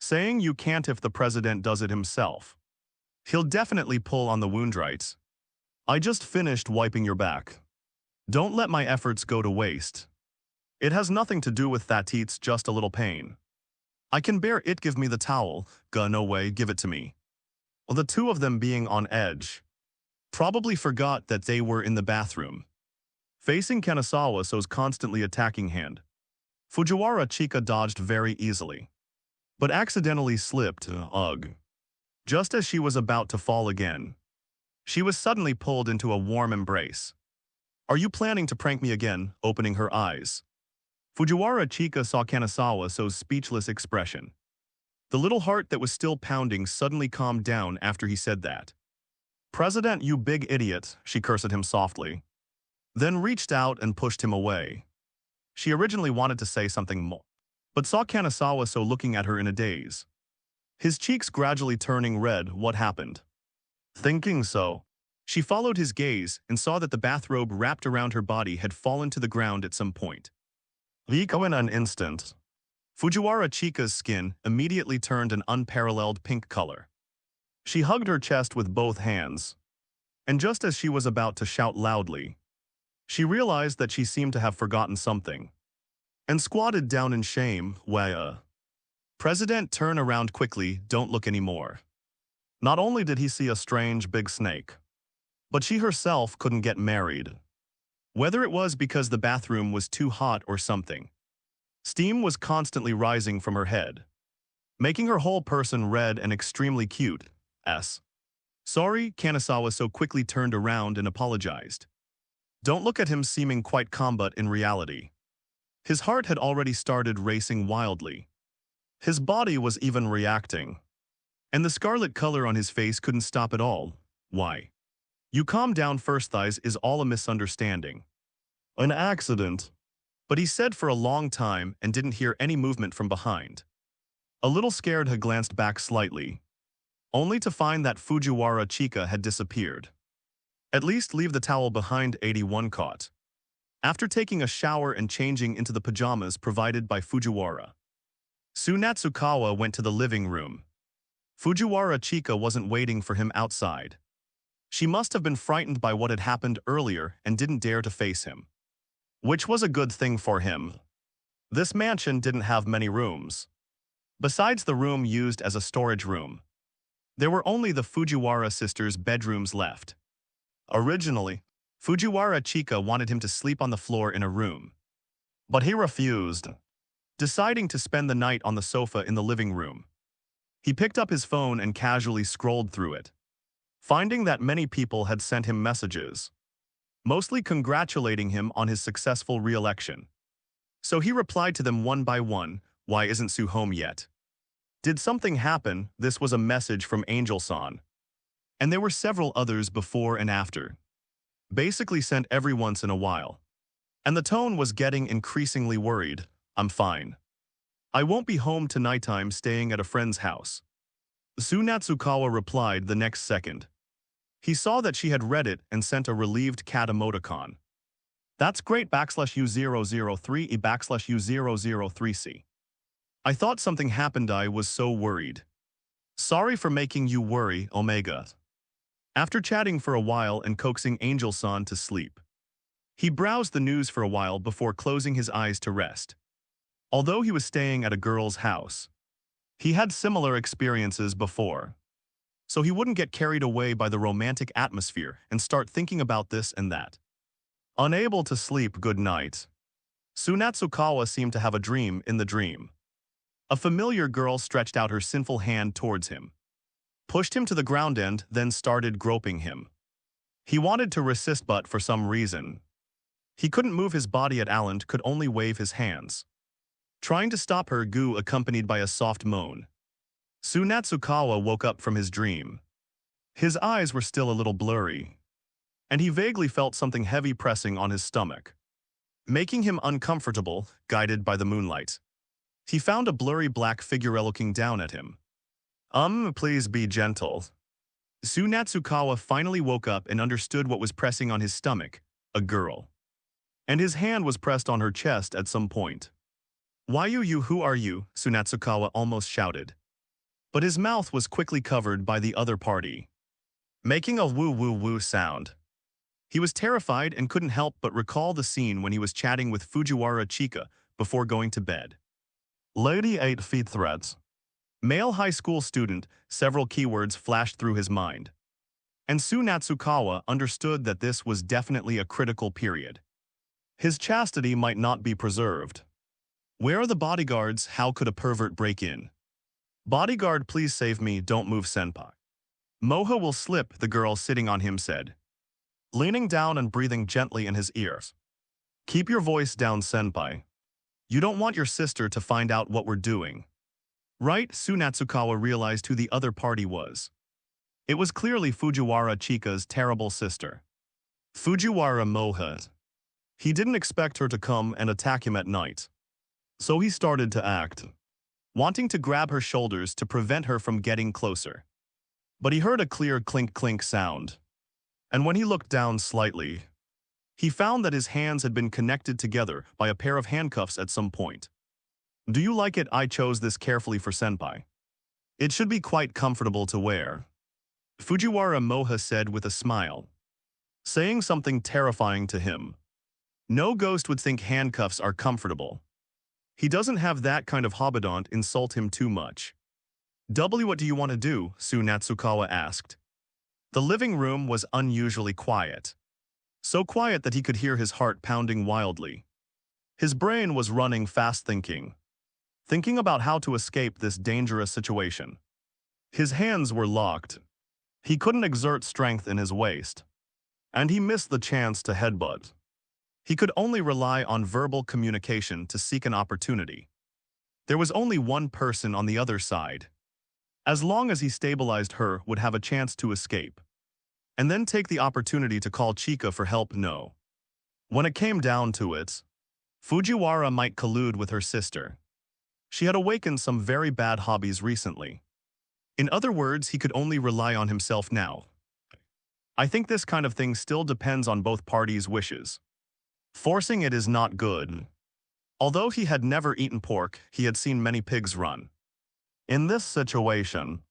saying, you can't if the president does it himself. He'll definitely pull on the wound, right? I just finished wiping your back. Don't let my efforts go to waste. It has nothing to do with that, it's just a little pain. I can bear it, give me the towel. No way, give it to me. The two of them, being on edge, probably forgot that they were in the bathroom. Facing Kanasawa-so's constantly attacking hand, Fujiwara Chika dodged very easily, but accidentally slipped. Ugh. Just as she was about to fall again, she was suddenly pulled into a warm embrace. Are you planning to prank me again? Opening her eyes, Fujiwara Chika saw Kanasawa-so's speechless expression. The little heart that was still pounding suddenly calmed down after he said that. President, you big idiot, she cursed at him softly, then reached out and pushed him away. She originally wanted to say something more, but saw Kanasawa-so looking at her in a daze, his cheeks gradually turning red. What happened? Thinking so, she followed his gaze and saw that the bathrobe wrapped around her body had fallen to the ground at some point. In an instant, Fujiwara Chika's skin immediately turned an unparalleled pink color. She hugged her chest with both hands, and just as she was about to shout loudly, she realized that she seemed to have forgotten something, and squatted down in shame. President, turn around quickly, don't look anymore. Not only did he see a strange big snake, but she herself couldn't get married. Whether it was because the bathroom was too hot or something, steam was constantly rising from her head, making her whole person red and extremely cute. Sorry, Kanasawa-so quickly turned around and apologized. Don't look at him seeming quite calm, but in reality, his heart had already started racing wildly. His body was even reacting, and the scarlet color on his face couldn't stop at all. Why? You calm down first, thighs is all a misunderstanding. An accident. But he said for a long time and didn't hear any movement from behind. A little scared, he glanced back slightly, only to find that Fujiwara Chika had disappeared. At least leave the towel behind, 81 caught. After taking a shower and changing into the pajamas provided by Fujiwara, Natsukawa went to the living room. Fujiwara Chika wasn't waiting for him outside. She must have been frightened by what had happened earlier and didn't dare to face him. Which was a good thing for him. This mansion didn't have many rooms. Besides the room used as a storage room, there were only the Fujiwara sisters' bedrooms left. Originally, Fujiwara Chika wanted him to sleep on the floor in a room. But he refused, deciding to spend the night on the sofa in the living room. He picked up his phone and casually scrolled through it, finding that many people had sent him messages, mostly congratulating him on his successful re-election. So he replied to them one by one, "Why isn't Sue home yet? Did something happen?" This was a message from Angel-san. And there were several others before and after, basically sent every once in a while. And the tone was getting increasingly worried. "I'm fine. I won't be home tonight. Staying at a friend's house." Sue Natsukawa replied the next second. He saw that she had read it and sent a relieved cat emoticon. "That's great !U003E/U003C. I thought something happened. I was so worried. Sorry for making you worry, Omega." After chatting for a while and coaxing Angel-san to sleep, he browsed the news for a while before closing his eyes to rest. Although he was staying at a girl's house, he had similar experiences before, so he wouldn't get carried away by the romantic atmosphere and start thinking about this and that. Unable to sleep good night, Sue Natsukawa seemed to have a dream in the dream. A familiar girl stretched out her sinful hand towards him, pushed him to the ground and then started groping him. He wanted to resist, but for some reason, he couldn't move his body. Alan could only wave his hands, trying to stop her, goo accompanied by a soft moan. Sue Natsukawa woke up from his dream. His eyes were still a little blurry, and he vaguely felt something heavy pressing on his stomach, making him uncomfortable, guided by the moonlight. He found a blurry black figure looking down at him. Please be gentle." Sue Natsukawa finally woke up and understood what was pressing on his stomach, a girl. And his hand was pressed on her chest at some point. "Why you, who are you?" Sue Natsukawa almost shouted. But his mouth was quickly covered by the other party, making a woo-woo-woo sound. He was terrified and couldn't help but recall the scene when he was chatting with Fujiwara Chika before going to bed. Lady 8 feet threats. Male high school student, several keywords flashed through his mind. And Sue Natsukawa understood that this was definitely a critical period. His chastity might not be preserved. Where are the bodyguards? How could a pervert break in? "Bodyguard, please save me, don't move, senpai. Moha will slip," the girl sitting on him said, leaning down and breathing gently in his ears. "Keep your voice down, senpai. You don't want your sister to find out what we're doing." Right? Sue Natsukawa realized who the other party was. It was clearly Fujiwara Chika's terrible sister, Fujiwara Moha. He didn't expect her to come and attack him at night, so he started to act, wanting to grab her shoulders to prevent her from getting closer. But he heard a clear clink-clink sound, and when he looked down slightly, he found that his hands had been connected together by a pair of handcuffs at some point. "Do you like it? I chose this carefully for senpai. It should be quite comfortable to wear," Fujiwara Moha said with a smile, saying something terrifying to him. No ghost would think handcuffs are comfortable. He doesn't have that kind of hobby. Don't insult him too much. What do you want to do?" Sue Natsukawa asked. The living room was unusually quiet. So quiet that he could hear his heart pounding wildly. His brain was running fast, thinking about how to escape this dangerous situation. His hands were locked. He couldn't exert strength in his waist, and he missed the chance to headbutt. He could only rely on verbal communication to seek an opportunity. There was only one person on the other side. As long as he stabilized her, would have a chance to escape, and then take the opportunity to call Chika for help. No. When it came down to it, Fujiwara might collude with her sister. She had awakened some very bad hobbies recently. In other words, he could only rely on himself now. I think this kind of thing still depends on both parties' wishes. Forcing it is not good. Although he had never eaten pork, he had seen many pigs run. In this situation,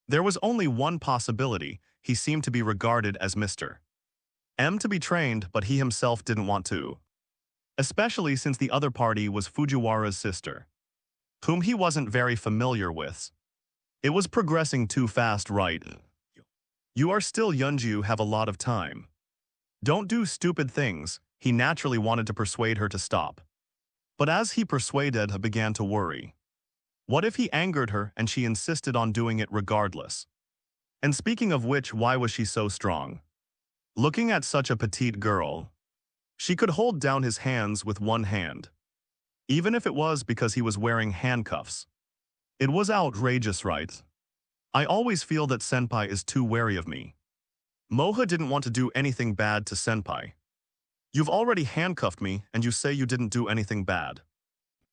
there was only one possibility. he seemed to be regarded as Mr. M to be trained, but he himself didn't want to. Especially since the other party was Fujiwara's sister, whom he wasn't very familiar with. It was progressing too fast, right? You are still young, you have a lot of time. Don't do stupid things. He naturally wanted to persuade her to stop. But as he persuaded, he began to worry. What if he angered her and she insisted on doing it regardless? And speaking of which, why was she so strong? Looking at such a petite girl, she could hold down his hands with one hand, even if it was because he was wearing handcuffs. It was outrageous, right? I always feel that Senpai is too wary of me. Moha didn't want to do anything bad to Senpai. You've already handcuffed me and you say you didn't do anything bad.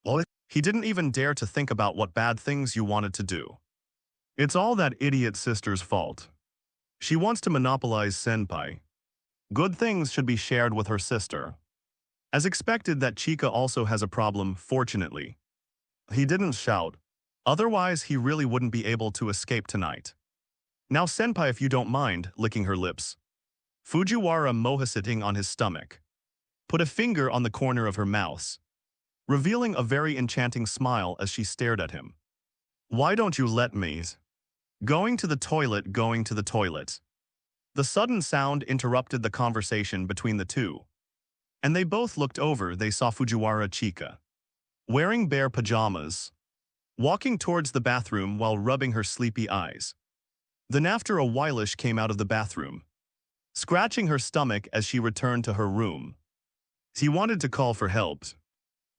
Well, he didn't even dare to think about what bad things you wanted to do. It's all that idiot sister's fault. She wants to monopolize Senpai. Good things should be shared with her sister. As expected, that Chika also has a problem, fortunately. He didn't shout. Otherwise, he really wouldn't be able to escape tonight. Now Senpai, if you don't mind, licking her lips. Fujiwara Moha sitting on his stomach put a finger on the corner of her mouth, revealing a very enchanting smile as she stared at him. Why don't you let me? Going to the toilet, going to the toilet. The sudden sound interrupted the conversation between the two, and they both looked over. They saw Fujiwara Chika, wearing bare pajamas, walking towards the bathroom while rubbing her sleepy eyes. Then after a whileish came out of the bathroom, scratching her stomach as she returned to her room. He wanted to call for help,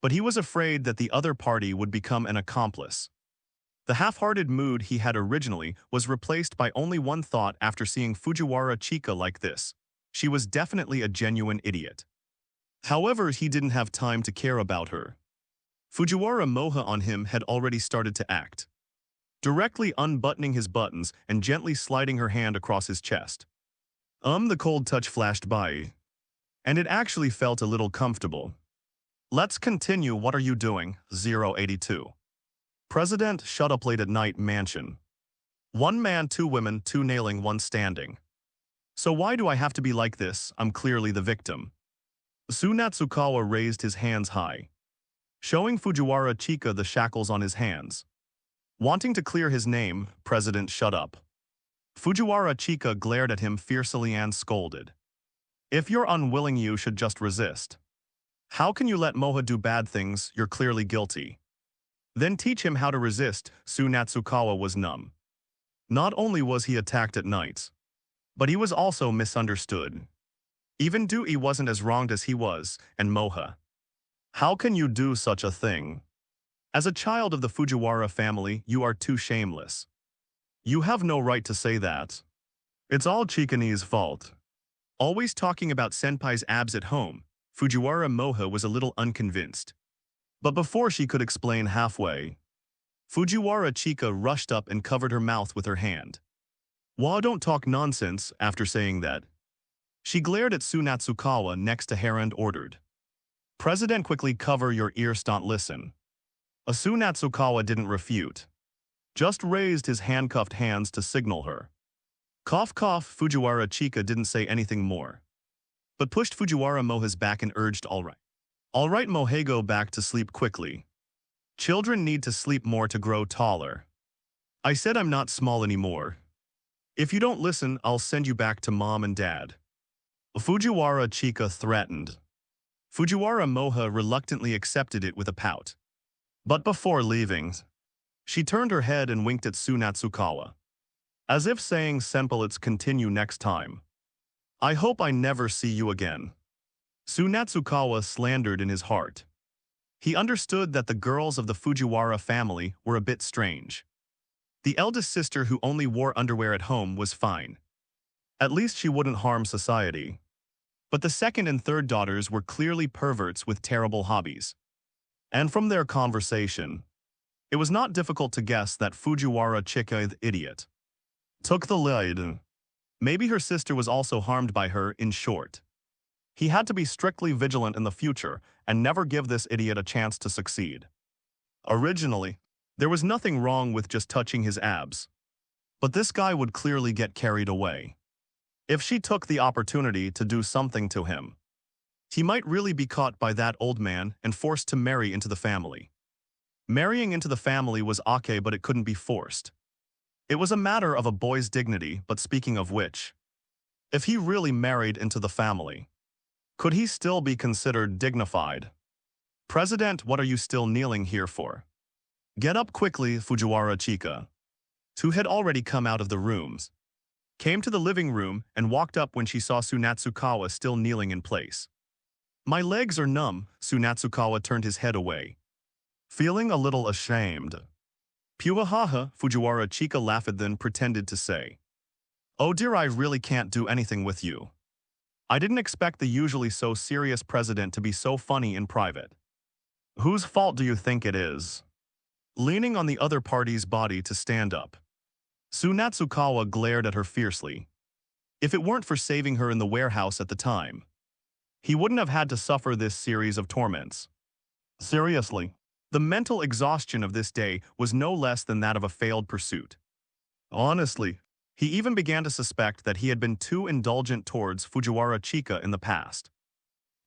but he was afraid that the other party would become an accomplice. The half-hearted mood he had originally was replaced by only one thought after seeing Fujiwara Chika like this. She was definitely a genuine idiot. However, he didn't have time to care about her. Fujiwara Moha on him had already started to act, directly unbuttoning his buttons and gently sliding her hand across his chest. The cold touch flashed by, and it actually felt a little comfortable. Let's continue. What are you doing? 082. President, shut up. Late at night mansion. One man, two women, two nailing, one standing. So why do I have to be like this? I'm clearly the victim. Natsukawa raised his hands high, showing Fujiwara Chika the shackles on his hands. Wanting to clear his name, President, shut up. Fujiwara Chika glared at him fiercely and scolded. If you're unwilling, you should just resist. How can you let Moha do bad things? You're clearly guilty. Then teach him how to resist. Natsukawa was numb. Not only was he attacked at night, but he was also misunderstood. Even Dui wasn't as wronged as he was, and Moha. How can you do such a thing? As a child of the Fujiwara family, you are too shameless. You have no right to say that. It's all Chikani's fault. Always talking about Senpai's abs at home, Fujiwara Moha was a little unconvinced. But before she could explain halfway, Fujiwara Chika rushed up and covered her mouth with her hand. Wah, don't talk nonsense. After saying that, she glared at Natsukawa next to her and ordered. President, quickly cover your ears, don't listen. Natsukawa didn't refute, just raised his handcuffed hands to signal her. Cough cough. Fujiwara Chika didn't say anything more, but pushed Fujiwara Moha's back and urged, all right. All right, Mohe, go back to sleep quickly. Children need to sleep more to grow taller. I said I'm not small anymore. If you don't listen, I'll send you back to mom and dad. Fujiwara Chika threatened. Fujiwara Moha reluctantly accepted it with a pout. But before leaving, she turned her head and winked at Natsukawa, as if saying, Senpai, let's continue next time. I hope I never see you again. Natsukawa slandered in his heart. He understood that the girls of the Fujiwara family were a bit strange. The eldest sister, who only wore underwear at home, was fine. At least she wouldn't harm society. But the second and third daughters were clearly perverts with terrible hobbies. And from their conversation, it was not difficult to guess that Fujiwara Chika, the idiot, took the lead. Maybe her sister was also harmed by her. In short, he had to be strictly vigilant in the future and never give this idiot a chance to succeed. Originally, there was nothing wrong with just touching his abs, but this guy would clearly get carried away. If she took the opportunity to do something to him, he might really be caught by that old man and forced to marry into the family. Marrying into the family was okay, but it couldn't be forced. It was a matter of a boy's dignity, but speaking of which, if he really married into the family, could he still be considered dignified? President, what are you still kneeling here for? Get up quickly, Fujiwara Chika, who had already come out of the rooms, came to the living room and walked up when she saw Tsunatsukawa still kneeling in place. My legs are numb, Tsunatsukawa turned his head away, feeling a little ashamed. Puahaha, Fujiwara Chika laughed, then pretended to say, "Oh dear, I really can't do anything with you. I didn't expect the usually so serious president to be so funny in private. Whose fault do you think it is?" Leaning on the other party's body to stand up, Tsunatsukawa glared at her fiercely. If it weren't for saving her in the warehouse at the time, he wouldn't have had to suffer this series of torments. Seriously, the mental exhaustion of this day was no less than that of a failed pursuit. Honestly, he even began to suspect that he had been too indulgent towards Fujiwara Chika in the past.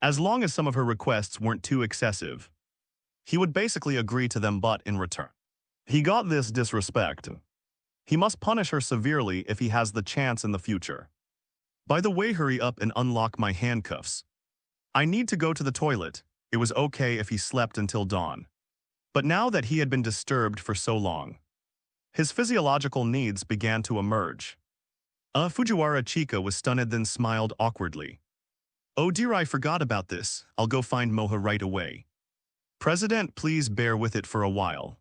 As long as some of her requests weren't too excessive, he would basically agree to them, but in return, he got this disrespect. He must punish her severely if he has the chance in the future. By the way, hurry up and unlock my handcuffs. I need to go to the toilet. It was okay if he slept until dawn. But now that he had been disturbed for so long, his physiological needs began to emerge. Fujiwara Chika was stunned, then smiled awkwardly. Oh dear, I forgot about this. I'll go find Moha right away. President, please bear with it for a while.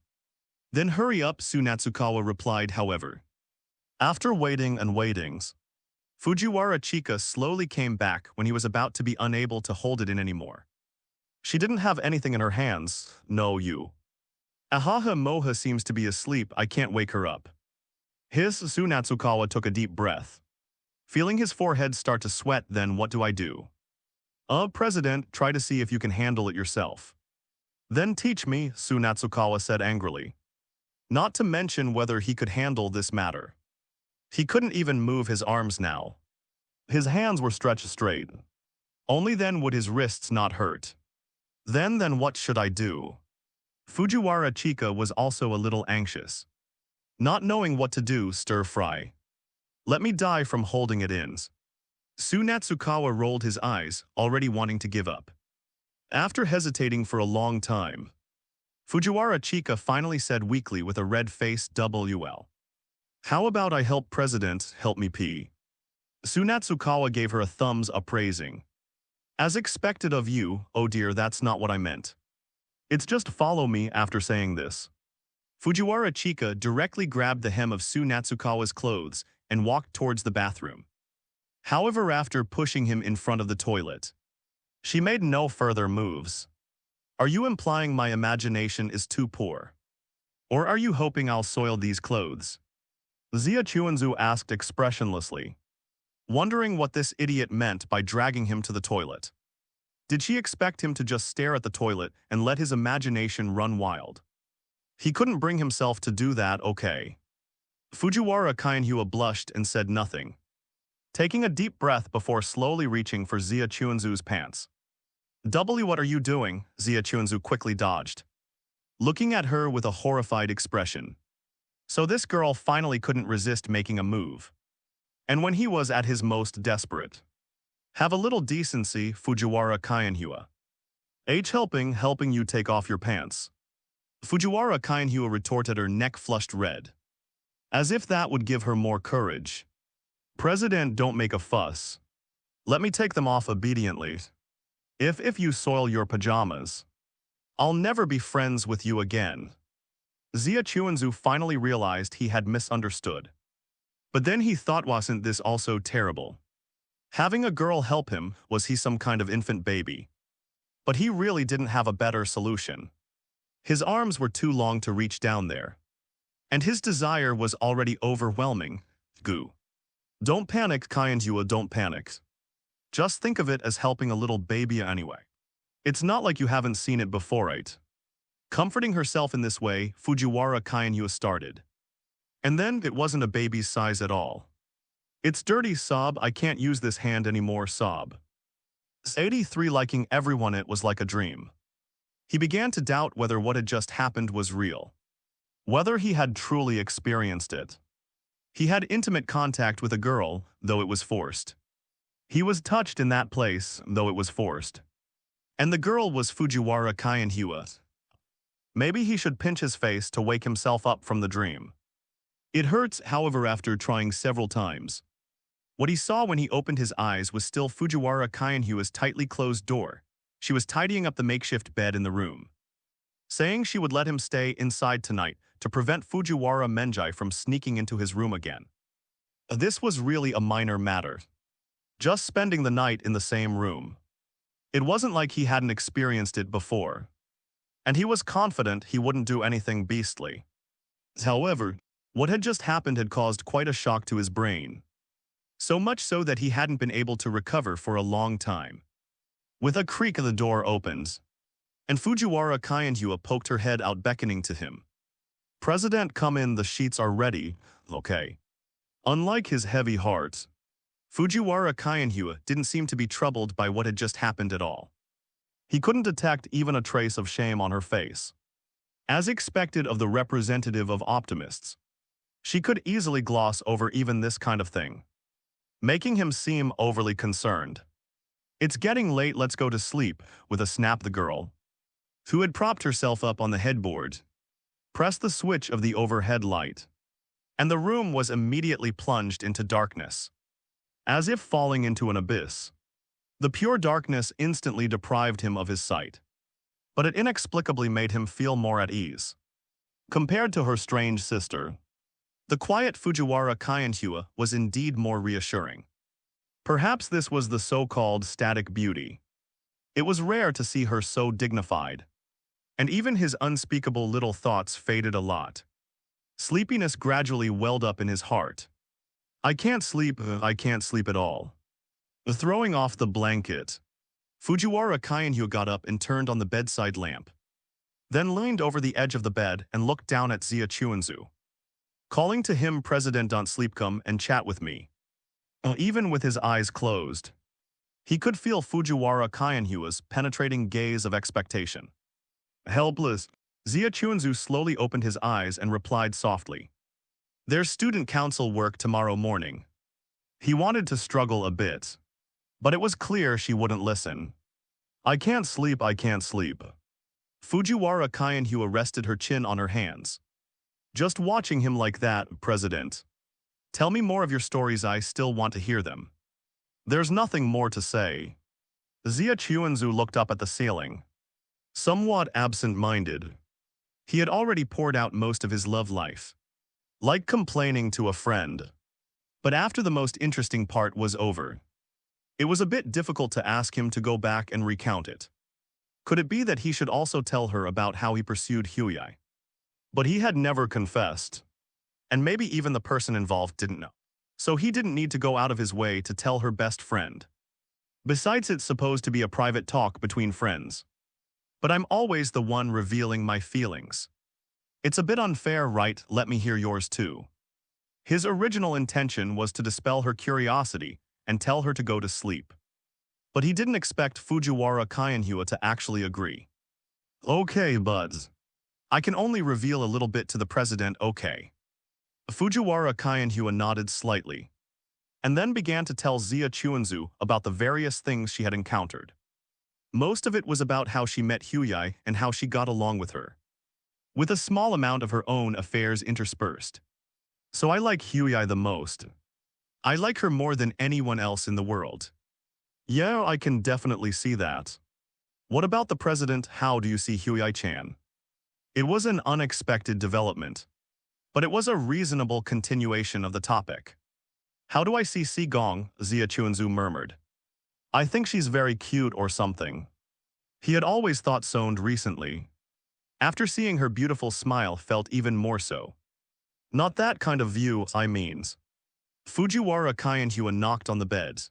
Then hurry up, Tsunatsukawa replied, however. After waiting and waitings, Fujiwara Chika slowly came back when he was about to be unable to hold it in anymore. She didn't have anything in her hands. No, you. Ahaha, Moha seems to be asleep. I can't wake her up. His Tsunatsukawa took a deep breath, feeling his forehead start to sweat. Then what do I do? President, try to see if you can handle it yourself. Then teach me, Tsunatsukawa said angrily. Not to mention whether he could handle this matter. He couldn't even move his arms now. His hands were stretched straight. Only then would his wrists not hurt. Then what should I do? Fujiwara Chika was also a little anxious, not knowing what to do. Stir fry. Let me die from holding it in. Tsunatsukawa rolled his eyes, already wanting to give up. After hesitating for a long time, Fujiwara Chika finally said weakly with a red face, "WL. How about I help President, help me pee?" Tsunatsukawa gave her a thumbs up, praising. As expected of you, oh dear, that's not what I meant. It's just follow me. After saying this, Fujiwara Chika directly grabbed the hem of Tsunatsukawa's clothes and walked towards the bathroom. However, after pushing him in front of the toilet, she made no further moves. Are you implying my imagination is too poor? Or are you hoping I'll soil these clothes? Zia Chuanzu asked expressionlessly, wondering what this idiot meant by dragging him to the toilet. Did she expect him to just stare at the toilet and let his imagination run wild? He couldn't bring himself to do that, okay. Fujiwara Kainhua blushed and said nothing, taking a deep breath before slowly reaching for Zia Chuanzu's pants. What are you doing? Zia Chuanzu quickly dodged, looking at her with a horrified expression. So this girl finally couldn't resist making a move. And when he was at his most desperate. Have a little decency, Fujiwara Kainhua. Helping you take off your pants. Fujiwara Kainhua retorted, her neck flushed red, as if that would give her more courage. President, don't make a fuss. Let me take them off obediently. If you soil your pajamas, I'll never be friends with you again. Zia Chuanzu finally realized he had misunderstood. But then he thought, wasn't this also terrible? Having a girl help him, was he some kind of infant baby? But he really didn't have a better solution. His arms were too long to reach down there. And his desire was already overwhelming. Goo. Don't panic, Kainhua, don't panic. Just think of it as helping a little baby anyway. It's not like you haven't seen it before, right? Comforting herself in this way, Fujiwara Kainhua started. And then it wasn't a baby's size at all. It's dirty sob, I can't use this hand anymore sob. 83 liking everyone it was like a dream. He began to doubt whether what had just happened was real. Whether he had truly experienced it. He had intimate contact with a girl, though it was forced. He was touched in that place, though it was forced. And the girl was Fujiwara Kyanhua. Maybe he should pinch his face to wake himself up from the dream. It hurts, however, after trying several times. What he saw when he opened his eyes was still Fujiwara Kyanhua's tightly closed door. She was tidying up the makeshift bed in the room, saying she would let him stay inside tonight to prevent Fujiwara Menjai from sneaking into his room again. This was really a minor matter. Just spending the night in the same room. It wasn't like he hadn't experienced it before. And he was confident he wouldn't do anything beastly. However, what had just happened had caused quite a shock to his brain. So much so that he hadn't been able to recover for a long time. With a creak, the door opens, and Fujiwara Kyanhua poked her head out, beckoning to him. President, come in, the sheets are ready, okay. Unlike his heavy heart, Fujiwara Kyanhua didn't seem to be troubled by what had just happened at all. He couldn't detect even a trace of shame on her face. As expected of the representative of optimists, she could easily gloss over even this kind of thing, making him seem overly concerned. It's getting late, let's go to sleep, with a snap the girl, who had propped herself up on the headboard, pressed the switch of the overhead light, and the room was immediately plunged into darkness, as if falling into an abyss. The pure darkness instantly deprived him of his sight, but it inexplicably made him feel more at ease. Compared to her strange sister, the quiet Fujiwara Kyanhua was indeed more reassuring. Perhaps this was the so-called static beauty. It was rare to see her so dignified, and even his unspeakable little thoughts faded a lot. Sleepiness gradually welled up in his heart. I can't sleep at all. Throwing off the blanket, Fujiwara Kyanhua got up and turned on the bedside lamp, then leaned over the edge of the bed and looked down at Zia Chuanzu, calling to him, President, don't sleep, come and chat with me. Even with his eyes closed, he could feel Fujiwara Kyanhua's penetrating gaze of expectation. Helpless, Zia Chuanzu slowly opened his eyes and replied softly, there's student council work tomorrow morning. He wanted to struggle a bit, but it was clear she wouldn't listen. I can't sleep. Fujiwara Kyanhua rested her chin on her hands. Just watching him like that, President. Tell me more of your stories, I still want to hear them. There's nothing more to say. Zia Chuanzu looked up at the ceiling, somewhat absent-minded. He had already poured out most of his love life, like complaining to a friend. But after the most interesting part was over, it was a bit difficult to ask him to go back and recount it. Could it be that he should also tell her about how he pursued Huiyai? But he had never confessed, and maybe even the person involved didn't know. So he didn't need to go out of his way to tell her best friend. Besides, it's supposed to be a private talk between friends. But I'm always the one revealing my feelings. It's a bit unfair, right? Let me hear yours too. His original intention was to dispel her curiosity and tell her to go to sleep. But he didn't expect Fujiwara Kyanhua to actually agree. Okay, buds. I can only reveal a little bit to the president, okay. Fujiwara Kyanhua nodded slightly, and then began to tell Zia Chuanzu about the various things she had encountered. Most of it was about how she met Huiyai and how she got along with her, with a small amount of her own affairs interspersed. So I like Huiyai the most. I like her more than anyone else in the world. Yeah, I can definitely see that. What about the president? How do you see Huiyai-chan? It was an unexpected development, but it was a reasonable continuation of the topic. How do I see Sigong? Zia Chuanzu murmured. I think she's very cute or something. He had always thought so, and recently, after seeing her beautiful smile, felt even more so. Not that kind of view, I means. Fujiwara Kyanhua knocked on the bed,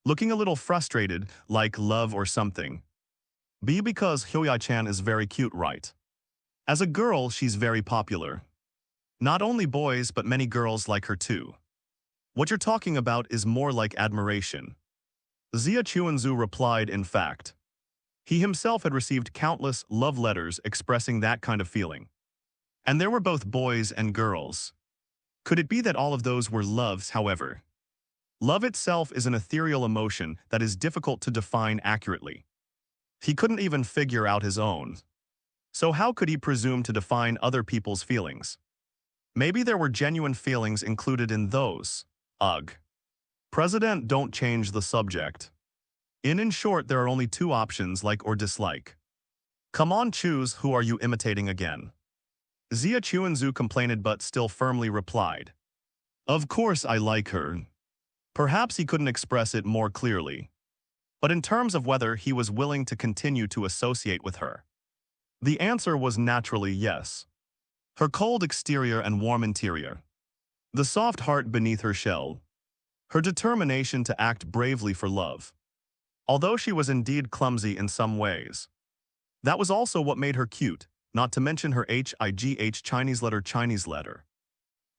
looking a little frustrated, like love or something. Because Huiyai-chan is very cute, right? As a girl, she's very popular. Not only boys, but many girls like her too. What you're talking about is more like admiration. Zia Chuanzu replied, in fact. He himself had received countless love letters expressing that kind of feeling. And there were both boys and girls. Could it be that all of those were loves, however? Love itself is an ethereal emotion that is difficult to define accurately. He couldn't even figure out his own. So how could he presume to define other people's feelings? Maybe there were genuine feelings included in those. Ugh. President, don't change the subject. In short, there are only two options, like or dislike. Come on, choose. Who are you imitating again? Zia Chuanzu complained but still firmly replied. Of course I like her. Perhaps he couldn't express it more clearly. But in terms of whether he was willing to continue to associate with her, the answer was naturally yes. Her cold exterior and warm interior, the soft heart beneath her shell, her determination to act bravely for love. Although she was indeed clumsy in some ways, that was also what made her cute, not to mention her HIGH Chinese letter.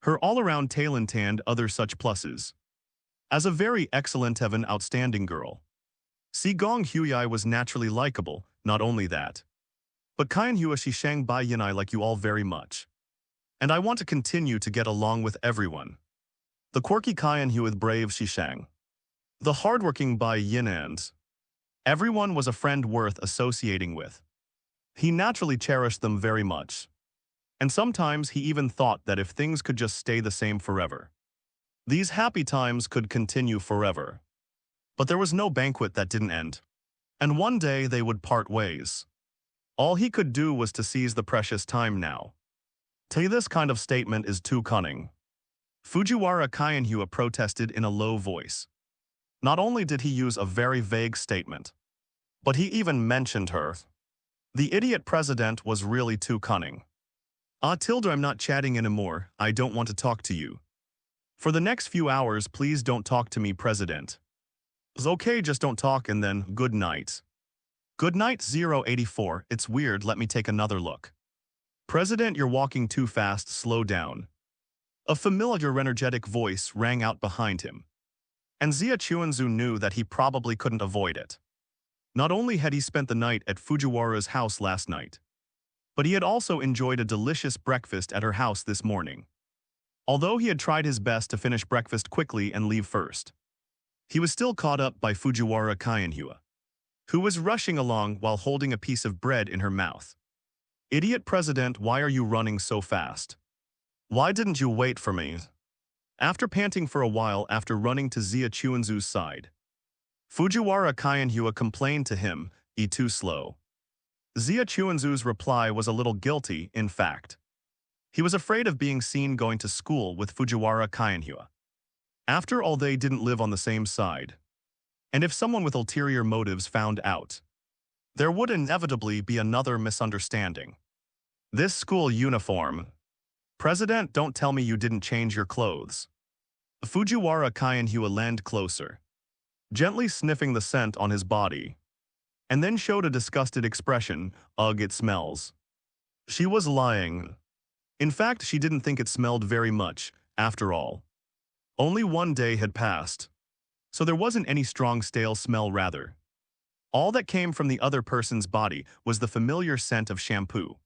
Her all-around talent and other such pluses. As a very excellent and outstanding girl, Si Gong Huai was naturally likable. Not only that, but Kian Hua Shishang Bai Yin, I like you all very much. And I want to continue to get along with everyone. The quirky Kian Hua with brave Shishang. The hardworking Bai Yin, and everyone was a friend worth associating with. He naturally cherished them very much. And sometimes he even thought that if things could just stay the same forever, these happy times could continue forever. But there was no banquet that didn't end. And one day they would part ways. All he could do was to seize the precious time now. This kind of statement is too cunning. Fujiwara Kianhua protested in a low voice. Not only did he use a very vague statement, but he even mentioned her. The idiot president was really too cunning. Tilda, I'm not chatting anymore. I don't want to talk to you. For the next few hours, please don't talk to me, President. It's okay, just don't talk, and then good night. Good night, 084. It's weird, let me take another look. President, you're walking too fast, slow down. A familiar energetic voice rang out behind him. And Zia Chuanzu knew that he probably couldn't avoid it. Not only had he spent the night at Fujiwara's house last night, but he had also enjoyed a delicious breakfast at her house this morning. Although he had tried his best to finish breakfast quickly and leave first, he was still caught up by Fujiwara Kianhua, who was rushing along while holding a piece of bread in her mouth. Idiot president, why are you running so fast? Why didn't you wait for me? After panting for a while after running to Zia Chuanzu's side, Fujiwara Kianhua complained to him, too slow. Zia Chuanzu's reply was a little guilty, in fact. He was afraid of being seen going to school with Fujiwara Kianhua. After all, they didn't live on the same side. And if someone with ulterior motives found out, there would inevitably be another misunderstanding. This school uniform. President, don't tell me you didn't change your clothes. Fujiwara Kianhua leaned closer, gently sniffing the scent on his body, and then showed a disgusted expression. Ugh, it smells. She was lying. In fact, she didn't think it smelled very much, after all. Only one day had passed, so there wasn't any strong stale smell, rather. All that came from the other person's body was the familiar scent of shampoo,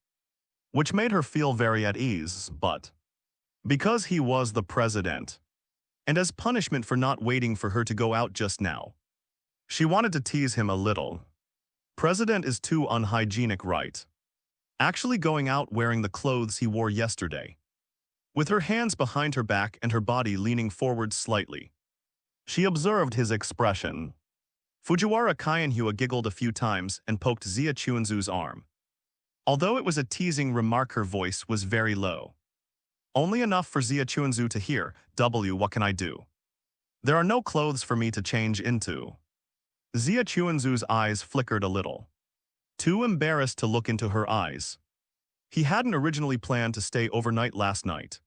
which made her feel very at ease, but because he was the president, and as punishment for not waiting for her to go out just now, she wanted to tease him a little. President is too unhygienic, right? Actually going out wearing the clothes he wore yesterday. With her hands behind her back and her body leaning forward slightly, she observed his expression. Fujiwara Kianhua giggled a few times and poked Zia Chuanzu's arm. Although it was a teasing remark, her voice was very low. Only enough for Zia Chuanzu to hear. What can I do? There are no clothes for me to change into. Zia Chuanzu's eyes flickered a little, too embarrassed to look into her eyes. He hadn't originally planned to stay overnight last night.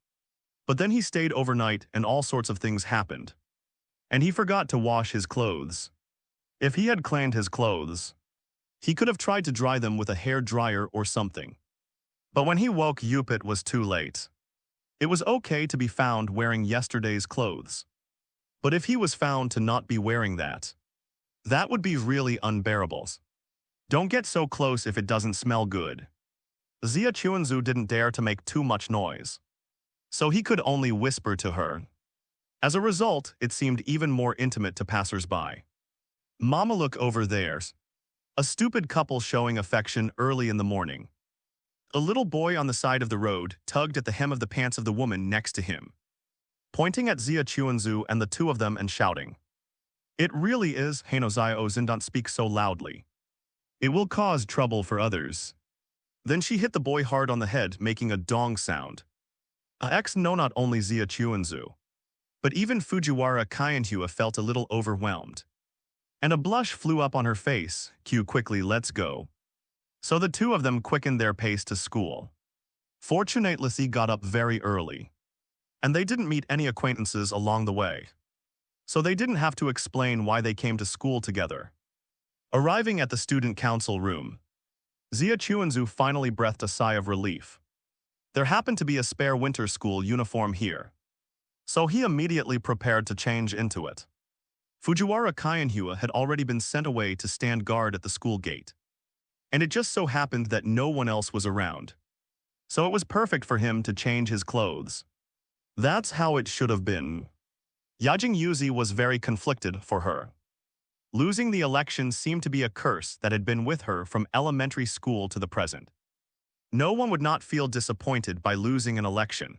But then he stayed overnight and all sorts of things happened. And he forgot to wash his clothes. If he had cleaned his clothes, he could have tried to dry them with a hair dryer or something. But when he woke up, it was too late. It was okay to be found wearing yesterday's clothes. But if he was found to not be wearing that, that would be really unbearable. Don't get so close if it doesn't smell good. Zia Chuanzu didn't dare to make too much noise, so he could only whisper to her. As a result, it seemed even more intimate to passers-by. Mama, look over there. A stupid couple showing affection early in the morning. A little boy on the side of the road tugged at the hem of the pants of the woman next to him, pointing at Zia Chuanzu and the two of them and shouting. It really is, Hanozia Ozindant speak so loudly. It will cause trouble for others. Then she hit the boy hard on the head, making a dong sound. No, not only Zia Chuanzu, but even Fujiwara Kyanhua felt a little overwhelmed. And a blush flew up on her face. Cue quickly, let's go. So the two of them quickened their pace to school. Fortunately, he got up very early, and they didn't meet any acquaintances along the way, so they didn't have to explain why they came to school together. Arriving at the student council room, Zia Chuanzu finally breathed a sigh of relief. There happened to be a spare winter school uniform here, so he immediately prepared to change into it. Fujiwara Kyanhua had already been sent away to stand guard at the school gate, and it just so happened that no one else was around, so it was perfect for him to change his clothes. That's how it should have been. Yajing Yuzi was very conflicted for her. Losing the election seemed to be a curse that had been with her from elementary school to the present. No one would not feel disappointed by losing an election,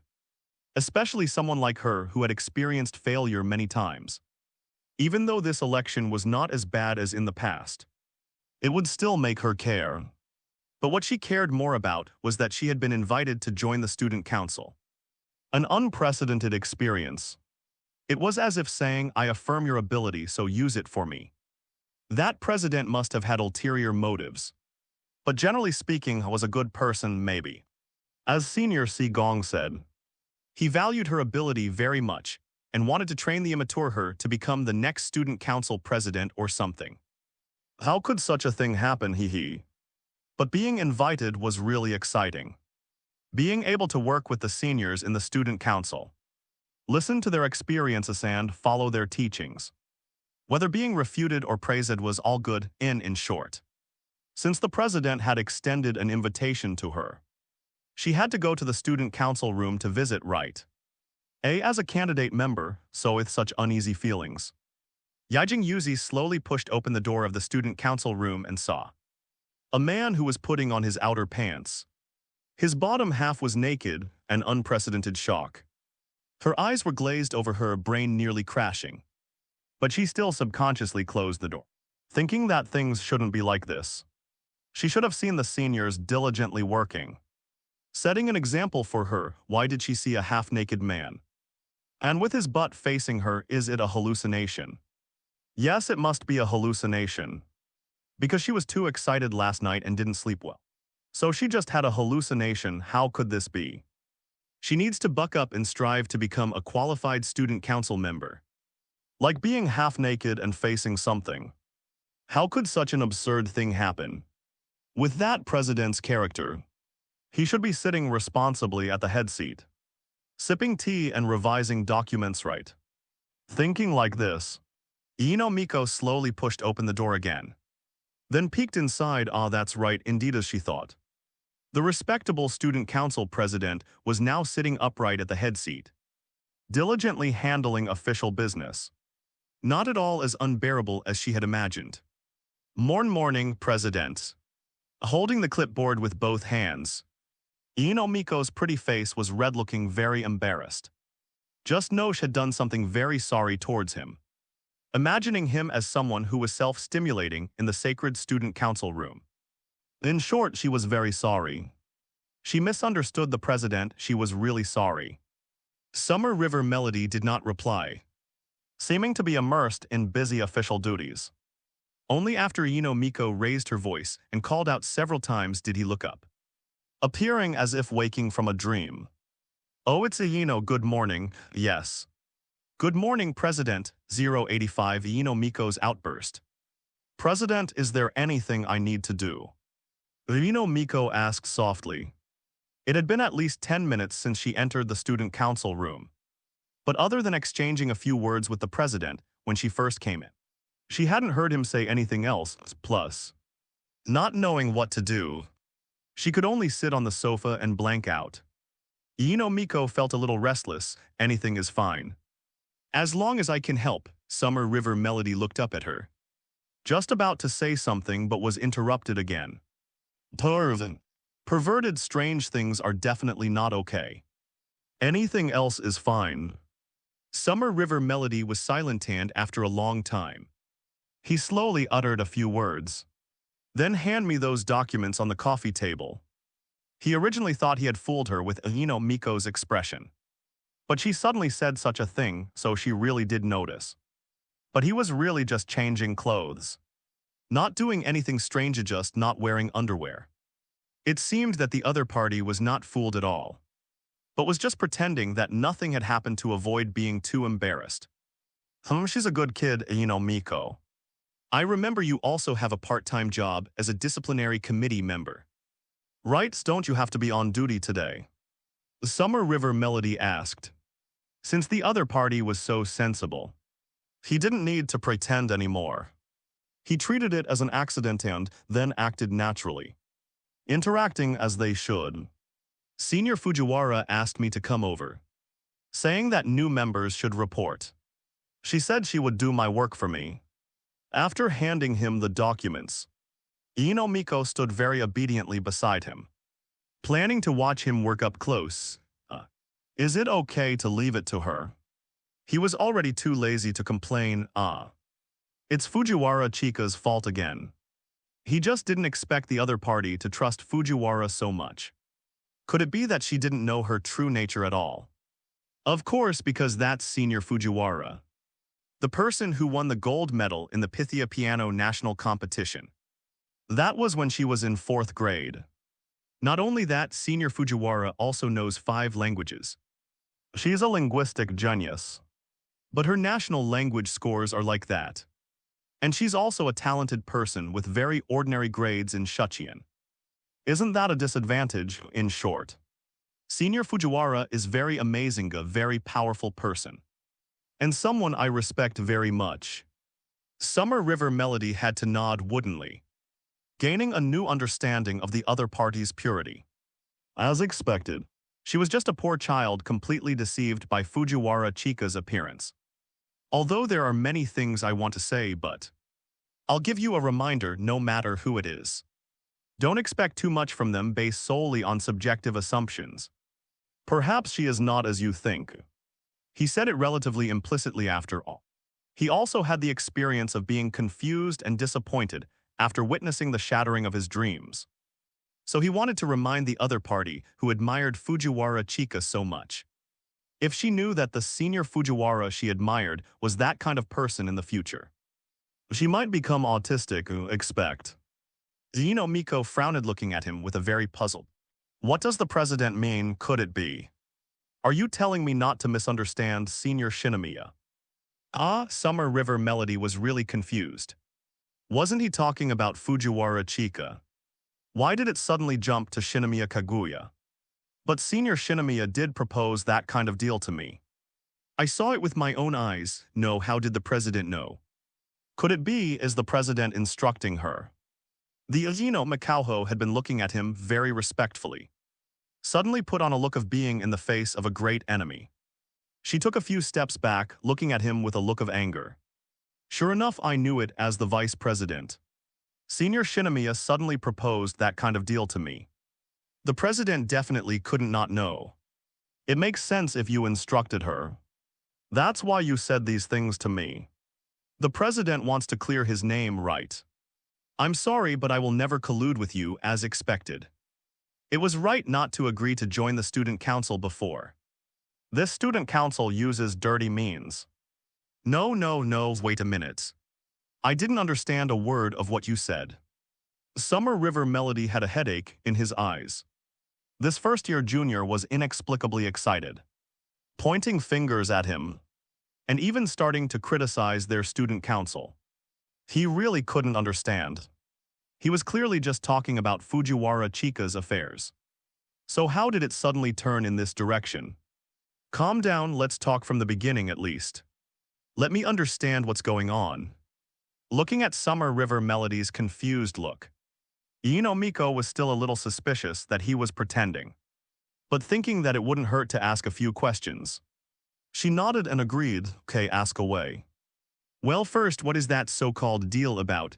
especially someone like her who had experienced failure many times. Even though this election was not as bad as in the past, it would still make her care. But what she cared more about was that she had been invited to join the student council. An unprecedented experience. It was as if saying, I affirm your ability, so use it for me. That president must have had ulterior motives, but generally speaking was a good person maybe. As Senior Si Gong said, he valued her ability very much and wanted to train the immature her to become the next student council president or something. How could such a thing happen, hee. But being invited was really exciting. Being able to work with the seniors in the student council, listen to their experiences and follow their teachings. Whether being refuted or praised was all good, in short. Since the president had extended an invitation to her, she had to go to the student council room to visit, right? As a candidate member, so with such uneasy feelings. Yajing Yuzi slowly pushed open the door of the student council room and saw a man who was putting on his outer pants. His bottom half was naked, an unprecedented shock. Her eyes were glazed over, her brain nearly crashing. But she still subconsciously closed the door, thinking that things shouldn't be like this. She should have seen the seniors diligently working, setting an example for her. Why did she see a half-naked man? And with his butt facing her, is it a hallucination? Yes, it must be a hallucination. Because she was too excited last night and didn't sleep well. So she just had a hallucination. How could this be? She needs to buck up and strive to become a qualified student council member. Like being half-naked and facing something. How could such an absurd thing happen? With that president's character, he should be sitting responsibly at the head seat, sipping tea and revising documents right. Thinking like this, Ino Miko slowly pushed open the door again, then peeked inside. That's right, indeed, as she thought. The respectable student council president was now sitting upright at the head seat, diligently handling official business. Not at all as unbearable as she had imagined. Morning, President. Holding the clipboard with both hands, Ino Miko's pretty face was red, looking very embarrassed. Just Nosh had done something very sorry towards him. Imagining him as someone who was self-stimulating in the sacred student council room. In short, she was very sorry. She misunderstood the president. She was really sorry. Summer River Melody did not reply, seeming to be immersed in busy official duties. Only after Ino Miko raised her voice and called out several times did he look up, appearing as if waking from a dream. Oh, it's Ino, good morning. Yes. Good morning, President. 085 Ino Miko's outburst. President, is there anything I need to do? Ino Miko asked softly. It had been at least 10 minutes since she entered the student council room. But other than exchanging a few words with the president when she first came in, she hadn't heard him say anything else. Plus, not knowing what to do, she could only sit on the sofa and blank out. Miko felt a little restless. Anything is fine. As long as I can help, Summer River Melody looked up at her. Just about to say something but was interrupted again. Turvin. Perverted strange things are definitely not okay. Anything else is fine. Summer River Melody was silent and after a long time. He slowly uttered a few words. Then hand me those documents on the coffee table. He originally thought he had fooled her with Miko's expression. But she suddenly said such a thing, so she really did notice. But he was really just changing clothes. Not doing anything strange, just not wearing underwear. It seemed that the other party was not fooled at all, but was just pretending that nothing had happened to avoid being too embarrassed. She's a good kid, Miko. I remember you also have a part-time job as a disciplinary committee member. Right, don't you have to be on duty today? Summer River Melody asked. Since the other party was so sensible, he didn't need to pretend anymore. He treated it as an accident and then acted naturally, interacting as they should. Senior Fujiwara asked me to come over, saying that new members should report. She said she would do my work for me. After handing him the documents, Miko stood very obediently beside him, planning to watch him work up close. Is it okay to leave it to her? He was already too lazy to complain. It's Fujiwara Chika's fault again. He just didn't expect the other party to trust Fujiwara so much. Could it be that she didn't know her true nature at all? Of course, because that's Senior Fujiwara, the person who won the gold medal in the Pythia Piano National Competition. That was when she was in 4th grade. Not only that, Senior Fujiwara also knows 5 languages. She's a linguistic genius. But her national language scores are like that. And she's also a talented person with very ordinary grades in Shuchian. Isn't that a disadvantage, in short? Senior Fujiwara is very amazing, a very powerful person. And someone I respect very much. Summer River Melody had to nod woodenly, gaining a new understanding of the other party's purity. As expected, she was just a poor child completely deceived by Fujiwara Chika's appearance. Although there are many things I want to say, but I'll give you a reminder no matter who it is. Don't expect too much from them based solely on subjective assumptions. Perhaps she is not as you think. He said it relatively implicitly after all. He also had the experience of being confused and disappointed after witnessing the shattering of his dreams. So he wanted to remind the other party who admired Fujiwara Chika so much. If she knew that the senior Fujiwara she admired was that kind of person in the future, she might become autistic, expect. Miko frowned looking at him with a very puzzled. What does the president mean, could it be? Are you telling me not to misunderstand Senior Shinomiya? Summer River Melody was really confused. Wasn't he talking about Fujiwara Chika? Why did it suddenly jump to Shinomiya Kaguya? But Senior Shinomiya did propose that kind of deal to me. I saw it with my own eyes. No, how did the president know? Could it be, is the president instructing her? The Makauho had been looking at him very respectfully, suddenly put on a look of being in the face of a great enemy. She took a few steps back, looking at him with a look of anger. Sure enough, I knew it as the vice president. Senior Shinomiya suddenly proposed that kind of deal to me. The president definitely couldn't not know. It makes sense if you instructed her. That's why you said these things to me. The president wants to clear his name, right? I'm sorry, but I will never collude with you as expected. It was right not to agree to join the student council before. This student council uses dirty means. No, wait a minute. I didn't understand a word of what you said. Summer River Melody had a headache in his eyes. This first-year junior was inexplicably excited, pointing fingers at him, and even starting to criticize their student council. He really couldn't understand. He was clearly just talking about Fujiwara Chika's affairs. So how did it suddenly turn in this direction? Calm down, let's talk from the beginning at least. Let me understand what's going on. Looking at Summer River Melody's confused look, Miko was still a little suspicious that he was pretending, but thinking that it wouldn't hurt to ask a few questions. She nodded and agreed, okay, ask away. Well, first, what is that so-called deal about?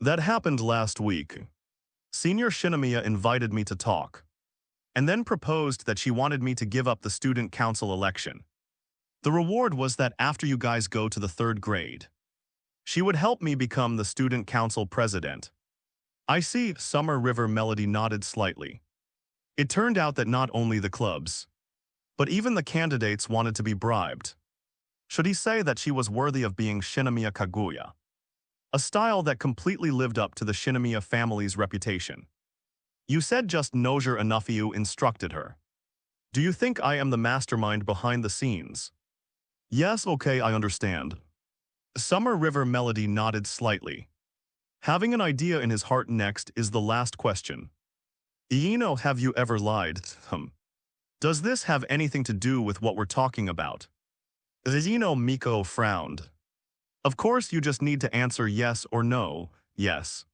That happened last week. Senior Shinomiya invited me to talk, and then proposed that she wanted me to give up the student council election. The reward was that after you guys go to the 3rd grade, she would help me become the student council president. I see, Summer River Melody nodded slightly. It turned out that not only the clubs, but even the candidates wanted to be bribed. Should he say that she was worthy of being Shinomiya Kaguya? A style that completely lived up to the Shinomiya family's reputation. You said just Nozier Enoughiu instructed her. Do you think I am the mastermind behind the scenes? Yes, okay, I understand. Summer River Melody nodded slightly. Having an idea in his heart next is the last question. Have you ever lied? Does this have anything to do with what we're talking about? Miko frowned. Of course, you just need to answer yes or no. Yes.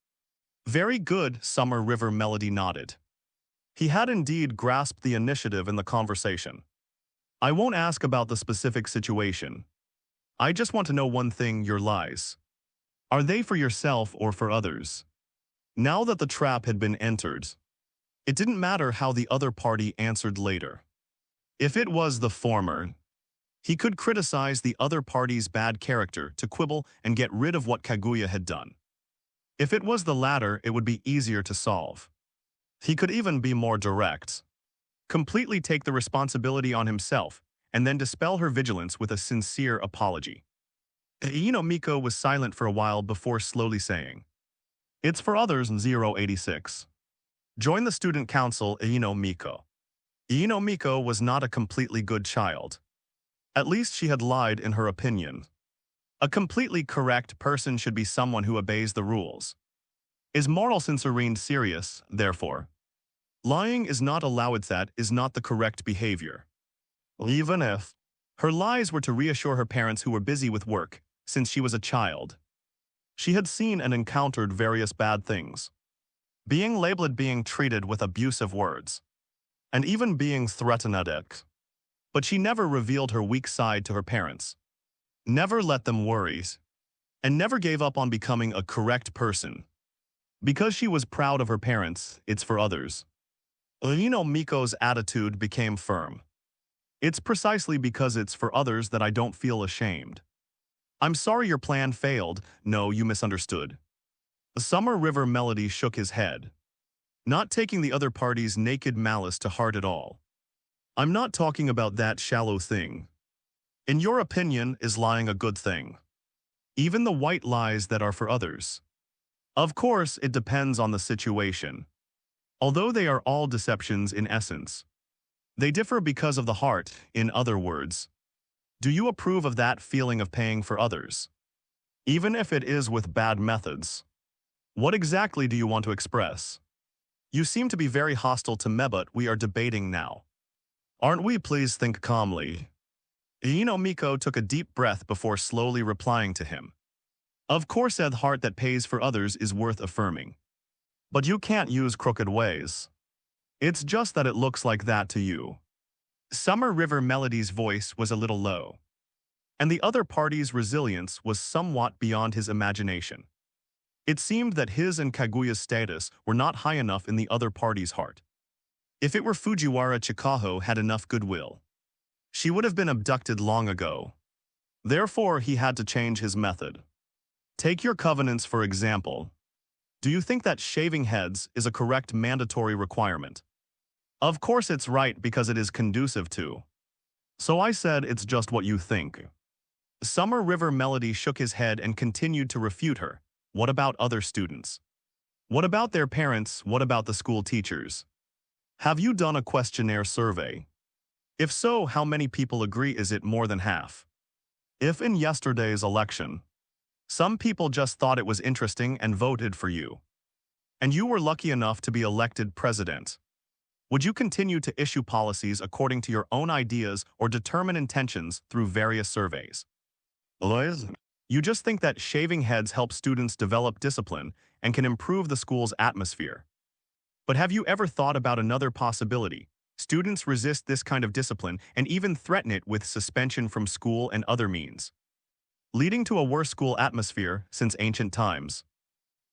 Very good, Summer River Melody nodded. He had indeed grasped the initiative in the conversation. I won't ask about the specific situation. I just want to know one thing, your lies. Are they for yourself or for others? Now that the trap had been entered, it didn't matter how the other party answered later. If it was the former, he could criticize the other party's bad character to quibble and get rid of what Kaguya had done. If it was the latter, it would be easier to solve. He could even be more direct. Completely take the responsibility on himself, and then dispel her vigilance with a sincere apology. Miko was silent for a while before slowly saying, It's for others, 086. Join the student council, Miko. Miko was not a completely good child. At least she had lied in her opinion. A completely correct person should be someone who obeys the rules. Is moral sincerity serious, therefore? Lying is not allowed, that is not the correct behavior. Even if her lies were to reassure her parents who were busy with work, since she was a child. She had seen and encountered various bad things. Being labeled, being treated with abusive words, and even being threatened at it. But she never revealed her weak side to her parents. Never let them worry, and never gave up on becoming a correct person. Because she was proud of her parents, it's for others. Miko's attitude became firm. It's precisely because it's for others that I don't feel ashamed. I'm sorry your plan failed. No, you misunderstood. Summer River Melody shook his head, not taking the other party's naked malice to heart at all. I'm not talking about that shallow thing. In your opinion, is lying a good thing? Even the white lies that are for others? Of course, it depends on the situation. Although they are all deceptions in essence, they differ because of the heart, in other words. Do you approve of that feeling of paying for others? Even if it is with bad methods. What exactly do you want to express? You seem to be very hostile to Mebut we are debating now. Aren't we? Please think calmly. Miko took a deep breath before slowly replying to him. Of course, the heart that pays for others is worth affirming. But you can't use crooked ways. It's just that it looks like that to you. Summer River Melody's voice was a little low, and the other party's resilience was somewhat beyond his imagination. It seemed that his and Kaguya's status were not high enough in the other party's heart. If it were Fujiwara, Chikaho had enough goodwill, she would have been abducted long ago. Therefore, he had to change his method. Take your covenants for example. Do you think that shaving heads is a correct mandatory requirement? Of course it's right because it is conducive to. So I said it's just what you think. Summer River Melody shook his head and continued to refute her. What about other students? What about their parents? What about the school teachers? Have you done a questionnaire survey? If so, how many people agree? Is it more than half? If in yesterday's election, some people just thought it was interesting and voted for you, and you were lucky enough to be elected president, Would you continue to issue policies according to your own ideas or determine intentions through various surveys? Aloys? You just think that shaving heads helps students develop discipline and can improve the school's atmosphere. But have you ever thought about another possibility? Students resist this kind of discipline and even threaten it with suspension from school and other means, leading to a worse school atmosphere since ancient times.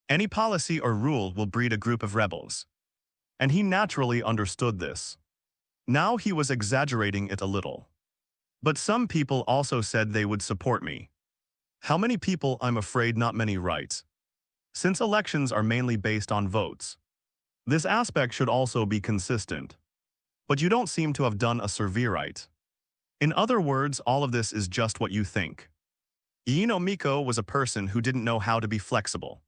Any policy or rule will breed a group of rebels. And he naturally understood this. Now he was exaggerating it a little. But some people also said they would support me. How many people? I'm afraid not many, right? Since elections are mainly based on votes. This aspect should also be consistent. But you don't seem to have done a survey right. In other words, all of this is just what you think. Miko was a person who didn't know how to be flexible.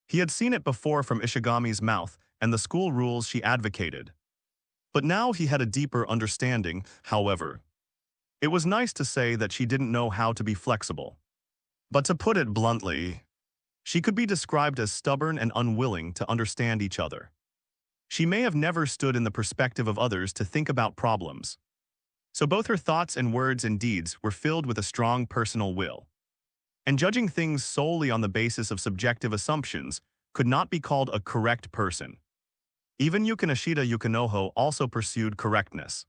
He had seen it before from Ishigami's mouth and the school rules she advocated. But now he had a deeper understanding, however. It was nice to say that she didn't know how to be flexible. But to put it bluntly, she could be described as stubborn and unwilling to understand each other. She may have never stood in the perspective of others to think about problems. So both her thoughts and words and deeds were filled with a strong personal will. And judging things solely on the basis of subjective assumptions could not be called a correct person. Even Yukinashita Yukinoho also pursued correctness.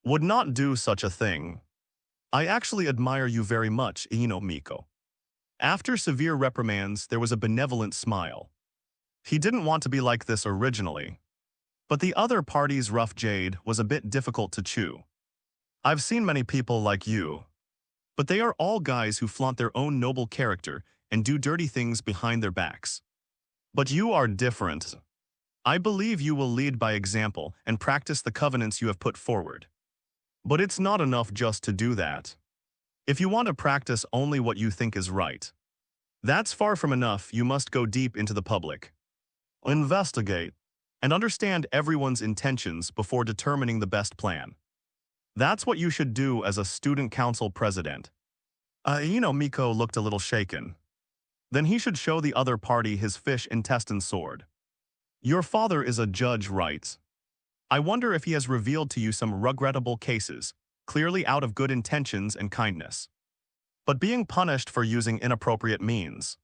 Would not do such a thing. I actually admire you very much, Miko. After severe reprimands, there was a benevolent smile. He didn't want to be like this originally. But the other party's rough jade was a bit difficult to chew. I've seen many people like you. But they are all guys who flaunt their own noble character and do dirty things behind their backs. But you are different. I believe you will lead by example and practice the covenants you have put forward. But it's not enough just to do that. If you want to practice only what you think is right, that's far from enough. You must go deep into the public. Investigate and understand everyone's intentions before determining the best plan. That's what you should do as a student council president. Miko looked a little shaken. Then he should show the other party his fish intestine sword. Your father is a judge, right? I wonder if he has revealed to you some regrettable cases, clearly out of good intentions and kindness, but being punished for using inappropriate means.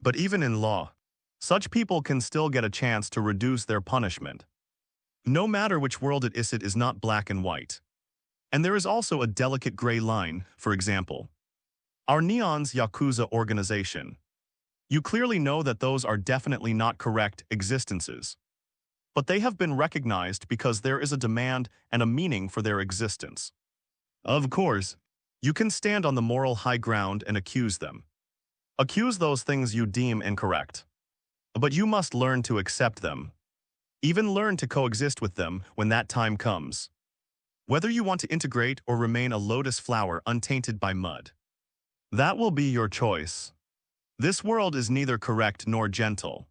But even in law, such people can still get a chance to reduce their punishment. No matter which world it is not black and white. And there is also a delicate gray line, for example. Our Neon's Yakuza organization. You clearly know that those are definitely not correct existences. But they have been recognized because there is a demand and a meaning for their existence. Of course, you can stand on the moral high ground and accuse them. Accuse those things you deem incorrect. But you must learn to accept them. Even learn to coexist with them when that time comes. Whether you want to integrate or remain a lotus flower untainted by mud. That will be your choice. This world is neither correct nor gentle.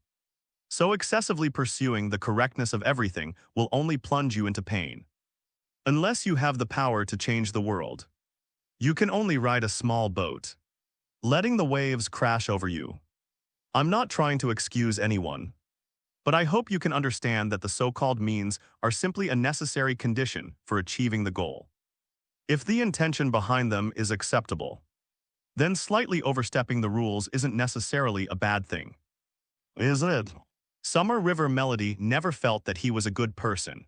So excessively pursuing the correctness of everything will only plunge you into pain. Unless you have the power to change the world, you can only ride a small boat, letting the waves crash over you. I'm not trying to excuse anyone, but I hope you can understand that the so-called means are simply a necessary condition for achieving the goal. If the intention behind them is acceptable, then slightly overstepping the rules isn't necessarily a bad thing. Is it? Summer River Melody never felt that he was a good person.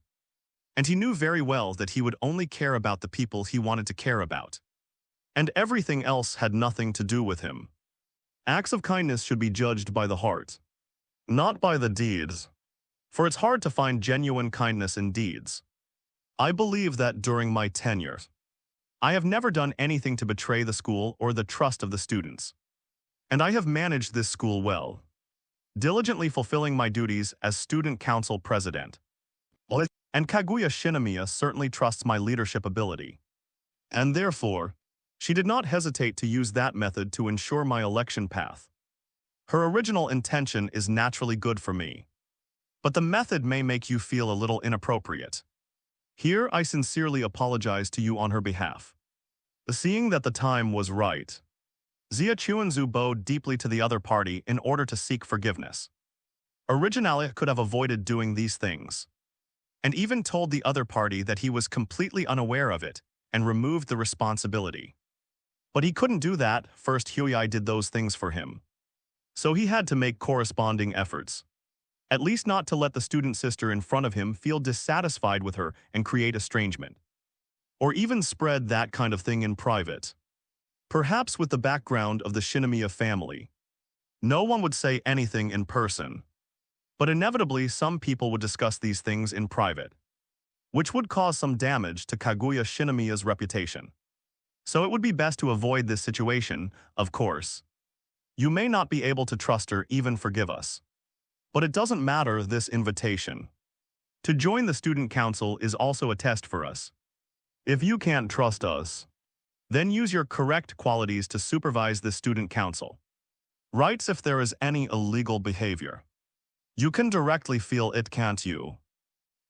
And he knew very well that he would only care about the people he wanted to care about. And everything else had nothing to do with him. Acts of kindness should be judged by the heart, not by the deeds. For it's hard to find genuine kindness in deeds. I believe that during my tenure, I have never done anything to betray the school or the trust of the students. And I have managed this school well, diligently fulfilling my duties as student council president. And Kaguya Shinomiya certainly trusts my leadership ability. And therefore, she did not hesitate to use that method to ensure my election path. Her original intention is naturally good for me. But the method may make you feel a little inappropriate. Here I sincerely apologize to you on her behalf. Seeing that the time was right, Zia Chuanzu bowed deeply to the other party in order to seek forgiveness. Originally could have avoided doing these things. and even told the other party that he was completely unaware of it and removed the responsibility. But he couldn't do that. First, Huey did those things for him. So he had to make corresponding efforts. At least not to let the student sister in front of him feel dissatisfied with her and create estrangement. Or even spread that kind of thing in private. Perhaps with the background of the Shinomiya family. No one would say anything in person. But inevitably, some people would discuss these things in private, which would cause some damage to Kaguya Shinomiya's reputation. So it would be best to avoid this situation, of course. You may not be able to trust her, even forgive us. But it doesn't matter. This invitation to join the student council is also a test for us. If you can't trust us, then use your correct qualities to supervise the student council. Writes if there is any illegal behavior. You can directly feel it, can't you?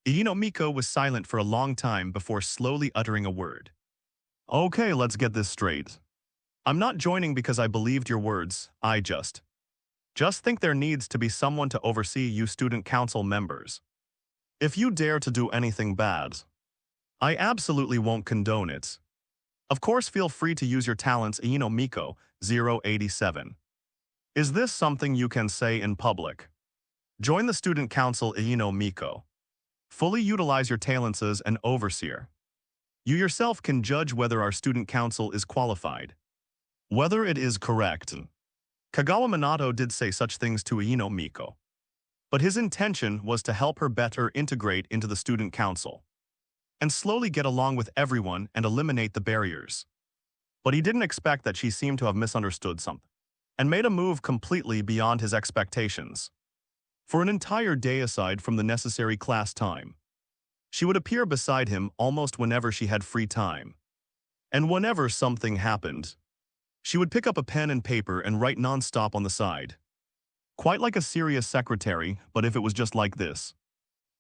Miko was silent for a long time before slowly uttering a word. Okay, let's get this straight. I'm not joining because I believed your words, I just think there needs to be someone to oversee you student council members. If you dare to do anything bad, I absolutely won't condone it. Of course, feel free to use your talents, Miko, 087. Is this something you can say in public? Join the student council, Miko. Fully utilize your talents as an overseer. You yourself can judge whether our student council is qualified. Whether it is correct. Kagawa Minato did say such things to Miko. But his intention was to help her better integrate into the student council and slowly get along with everyone and eliminate the barriers. But he didn't expect that she seemed to have misunderstood something and made a move completely beyond his expectations. For an entire day aside from the necessary class time, she would appear beside him almost whenever she had free time. And whenever something happened, she would pick up a pen and paper and write non-stop on the side. Quite like a serious secretary, but if it was just like this,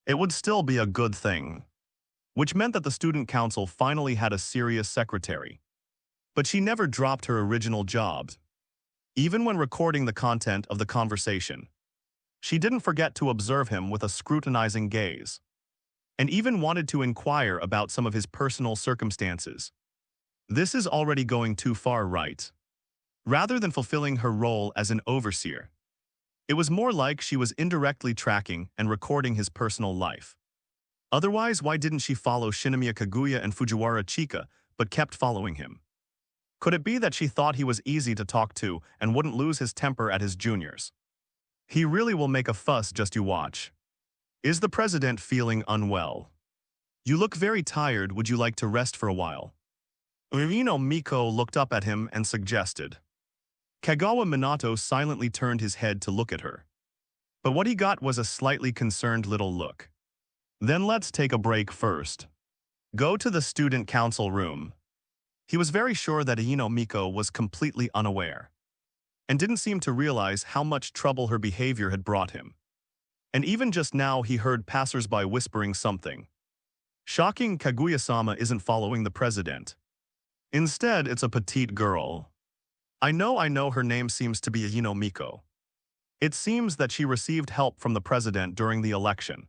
it would still be a good thing. Which meant that the student council finally had a serious secretary. But she never dropped her original job. Even when recording the content of the conversation, she didn't forget to observe him with a scrutinizing gaze, and even wanted to inquire about some of his personal circumstances. This is already going too far, right? Rather than fulfilling her role as an overseer, it was more like she was indirectly tracking and recording his personal life. Otherwise, why didn't she follow Shinomiya Kaguya and Fujiwara Chika, but kept following him? Could it be that she thought he was easy to talk to and wouldn't lose his temper at his juniors? He really will make a fuss, just you watch. Is the president feeling unwell? You look very tired, would you like to rest for a while? Miko looked up at him and suggested. Kagawa Minato silently turned his head to look at her. But what he got was a slightly concerned little look. Then let's take a break first. Go to the student council room. He was very sure that Miko was completely unaware and didn't seem to realize how much trouble her behavior had brought him. And even just now he heard passersby whispering something. Shocking, Kaguya-sama isn't following the president. Instead, it's a petite girl. I know her name seems to be Miko. It seems that she received help from the president during the election.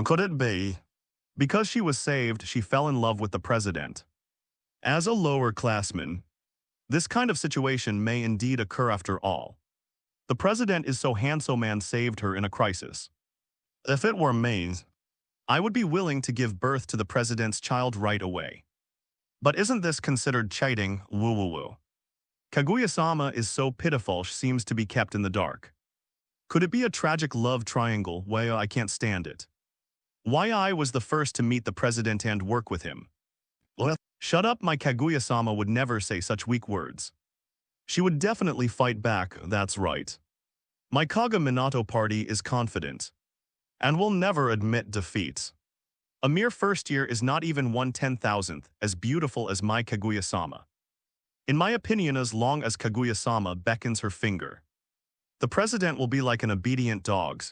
Could it be? Because she was saved, she fell in love with the president. As a lower classman, this kind of situation may indeed occur after all. The president is so handsome and saved her in a crisis. If it were me, I would be willing to give birth to the president's child right away. But isn't this considered cheating? Woo-woo-woo. Kaguya-sama is so pitiful she seems to be kept in the dark. Could it be a tragic love triangle? Well, I can't stand it. Why I was the first to meet the president and work with him? Well, shut up, my Kaguya-sama would never say such weak words. She would definitely fight back, that's right. My Kaga Minato party is confident and will never admit defeat. A mere first year is not even 1/10,000th as beautiful as my Kaguya-sama. In my opinion, as long as Kaguya-sama beckons her finger, the president will be like an obedient dog,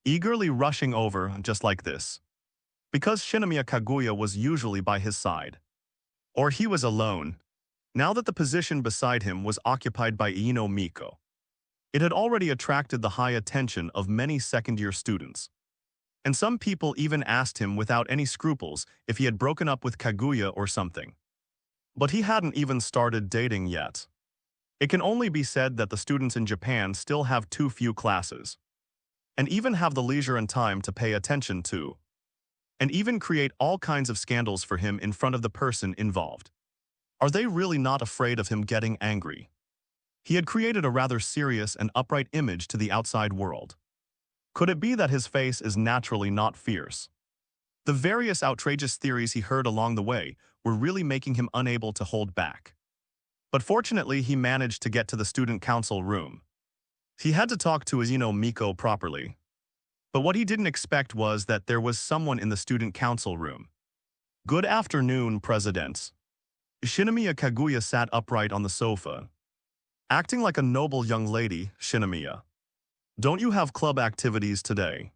eagerly rushing over just like this. Because Shinomiya Kaguya was usually by his side. Or he was alone. Now that the position beside him was occupied by Miko, it had already attracted the high attention of many second-year students. And some people even asked him without any scruples if he had broken up with Kaguya or something. But he hadn't even started dating yet. It can only be said that the students in Japan still have too few classes, and even have the leisure and time to pay attention to, and even create all kinds of scandals for him in front of the person involved. Are they really not afraid of him getting angry? He had created a rather serious and upright image to the outside world. Could it be that his face is naturally not fierce? The various outrageous theories he heard along the way were really making him unable to hold back. But fortunately, he managed to get to the student council room. He had to talk to Ino Miko properly. But what he didn't expect was that there was someone in the student council room. Good afternoon, President. Shinomiya Kaguya sat upright on the sofa. Acting like a noble young lady, Shinomiya. Don't you have club activities today?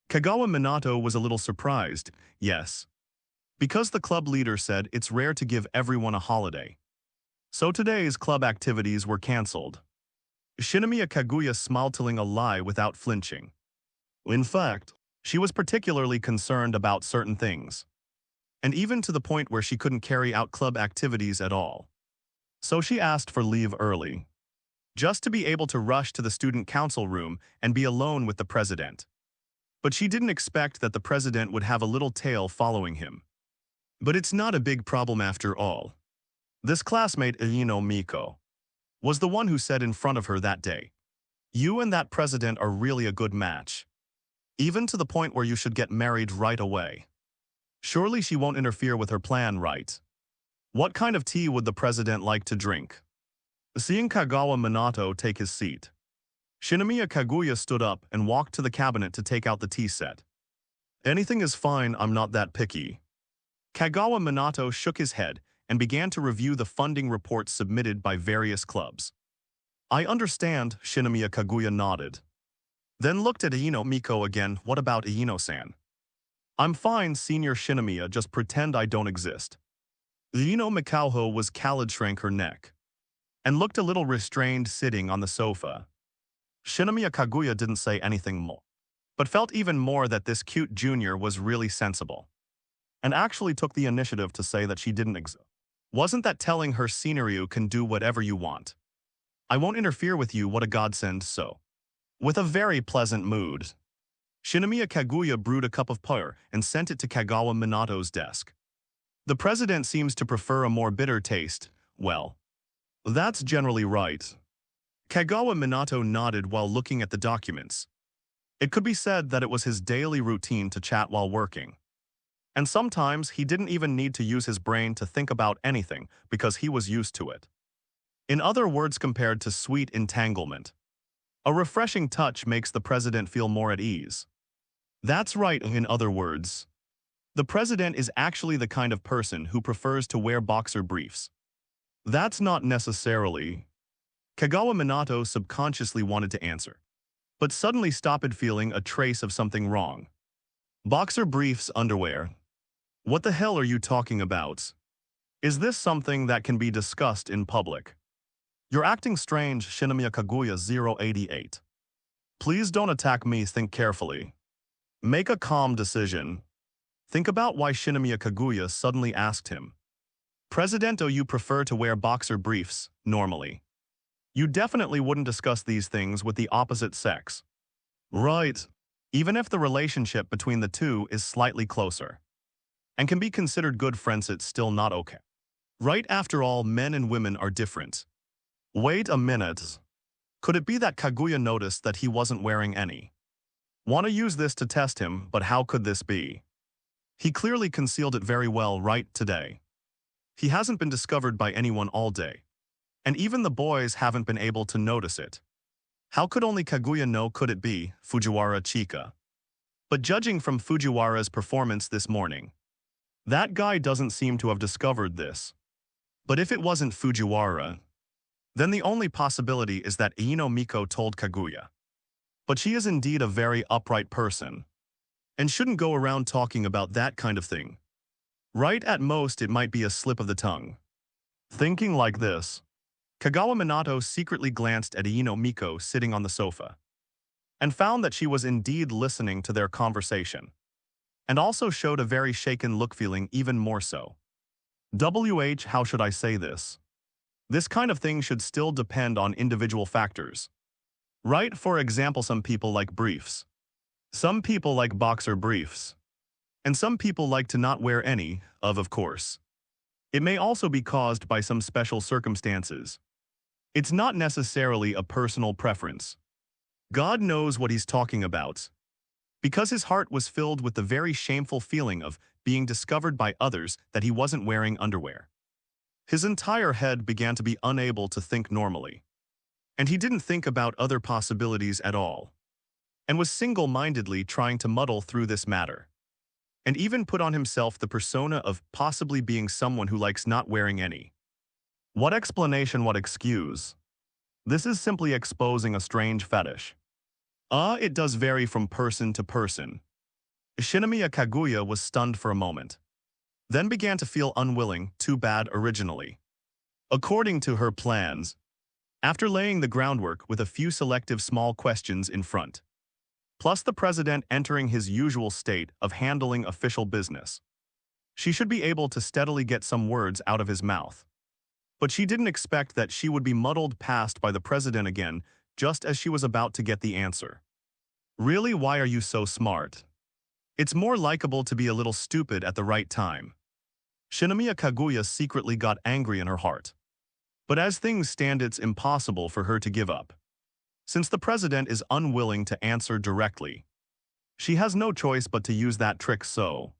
Kagawa Minato was a little surprised, yes. Because the club leader said it's rare to give everyone a holiday. So today's club activities were cancelled. Shinomiya Kaguya smiled, telling a lie without flinching. In fact, she was particularly concerned about certain things, and even to the point where she couldn't carry out club activities at all. So she asked for leave early, just to be able to rush to the student council room and be alone with the president. But she didn't expect that the president would have a little tail following him. But it's not a big problem after all. This classmate, Ino Miko, was the one who said in front of her that day, "You and that president are really a good match. Even to the point where you should get married right away." Surely she won't interfere with her plan, right? What kind of tea would the president like to drink? Seeing Kagawa Minato take his seat, Shinomiya Kaguya stood up and walked to the cabinet to take out the tea set. Anything is fine, I'm not that picky. Kagawa Minato shook his head and began to review the funding reports submitted by various clubs. I understand, Shinomiya Kaguya nodded. Then looked at Ino Miko again. What about Ino-san? I'm fine, Senior Shinomiya, just pretend I don't exist. Ino Mikauho was called, shrank her neck, and looked a little restrained sitting on the sofa. Shinomiya Kaguya didn't say anything more, but felt even more that this cute junior was really sensible, and actually took the initiative to say that she didn't exist. Wasn't that telling her, Senior can do whatever you want? I won't interfere with you, what a godsend. So, with a very pleasant mood, Shinomiya Kaguya brewed a cup of puer and sent it to Kagawa Minato's desk. The president seems to prefer a more bitter taste. Well, that's generally right. Kagawa Minato nodded while looking at the documents. It could be said that it was his daily routine to chat while working. And sometimes he didn't even need to use his brain to think about anything because he was used to it. In other words, compared to sweet entanglement, a refreshing touch makes the president feel more at ease. That's right, in other words. The president is actually the kind of person who prefers to wear boxer briefs. That's not necessarily. Kagawa Minato subconsciously wanted to answer, but suddenly stopped, feeling a trace of something wrong. Boxer briefs, underwear. What the hell are you talking about? Is this something that can be discussed in public? You're acting strange, Shinomiya Kaguya 088. Please don't attack me, think carefully. Make a calm decision. Think about why Shinomiya Kaguya suddenly asked him. Presidento, you prefer to wear boxer briefs, normally. You definitely wouldn't discuss these things with the opposite sex. Right. Even if the relationship between the two is slightly closer and can be considered good friends, it's still not okay. Right, after all, men and women are different. Wait a minute. Could it be that Kaguya noticed that he wasn't wearing any? Want to use this to test him, but how could this be? He clearly concealed it very well right today. He hasn't been discovered by anyone all day, and even the boys haven't been able to notice it. How could only Kaguya know? Could it be Fujiwara Chika? But judging from Fujiwara's performance this morning, that guy doesn't seem to have discovered this. But if it wasn't Fujiwara, then the only possibility is that Ino Miko told Kaguya. But she is indeed a very upright person, and shouldn't go around talking about that kind of thing. Right, at most it might be a slip of the tongue. Thinking like this, Kagawa Minato secretly glanced at Ino Miko sitting on the sofa. and found that she was indeed listening to their conversation, and also showed a very shaken look, feeling even more so. How should I say this? This kind of thing should still depend on individual factors. Right? For example, some people like briefs. Some people like boxer briefs. And some people like to not wear any, of course. It may also be caused by some special circumstances. It's not necessarily a personal preference. God knows what he's talking about. Because his heart was filled with the very shameful feeling of being discovered by others that he wasn't wearing underwear. His entire head began to be unable to think normally. And he didn't think about other possibilities at all. And was single-mindedly trying to muddle through this matter. And even put on himself the persona of possibly being someone who likes not wearing any. What explanation, what excuse? This is simply exposing a strange fetish. It does vary from person to person. Shinomiya Kaguya was stunned for a moment. Then began to feel unwilling, too bad originally. According to her plans, after laying the groundwork with a few selective small questions in front, plus the president entering his usual state of handling official business, she should be able to steadily get some words out of his mouth. But she didn't expect that she would be muddled past by the president again, just as she was about to get the answer. Really, why are you so smart? It's more likable to be a little stupid at the right time. Shinomiya Kaguya secretly got angry in her heart. But as things stand, it's impossible for her to give up. Since the president is unwilling to answer directly, she has no choice but to use that trick, so.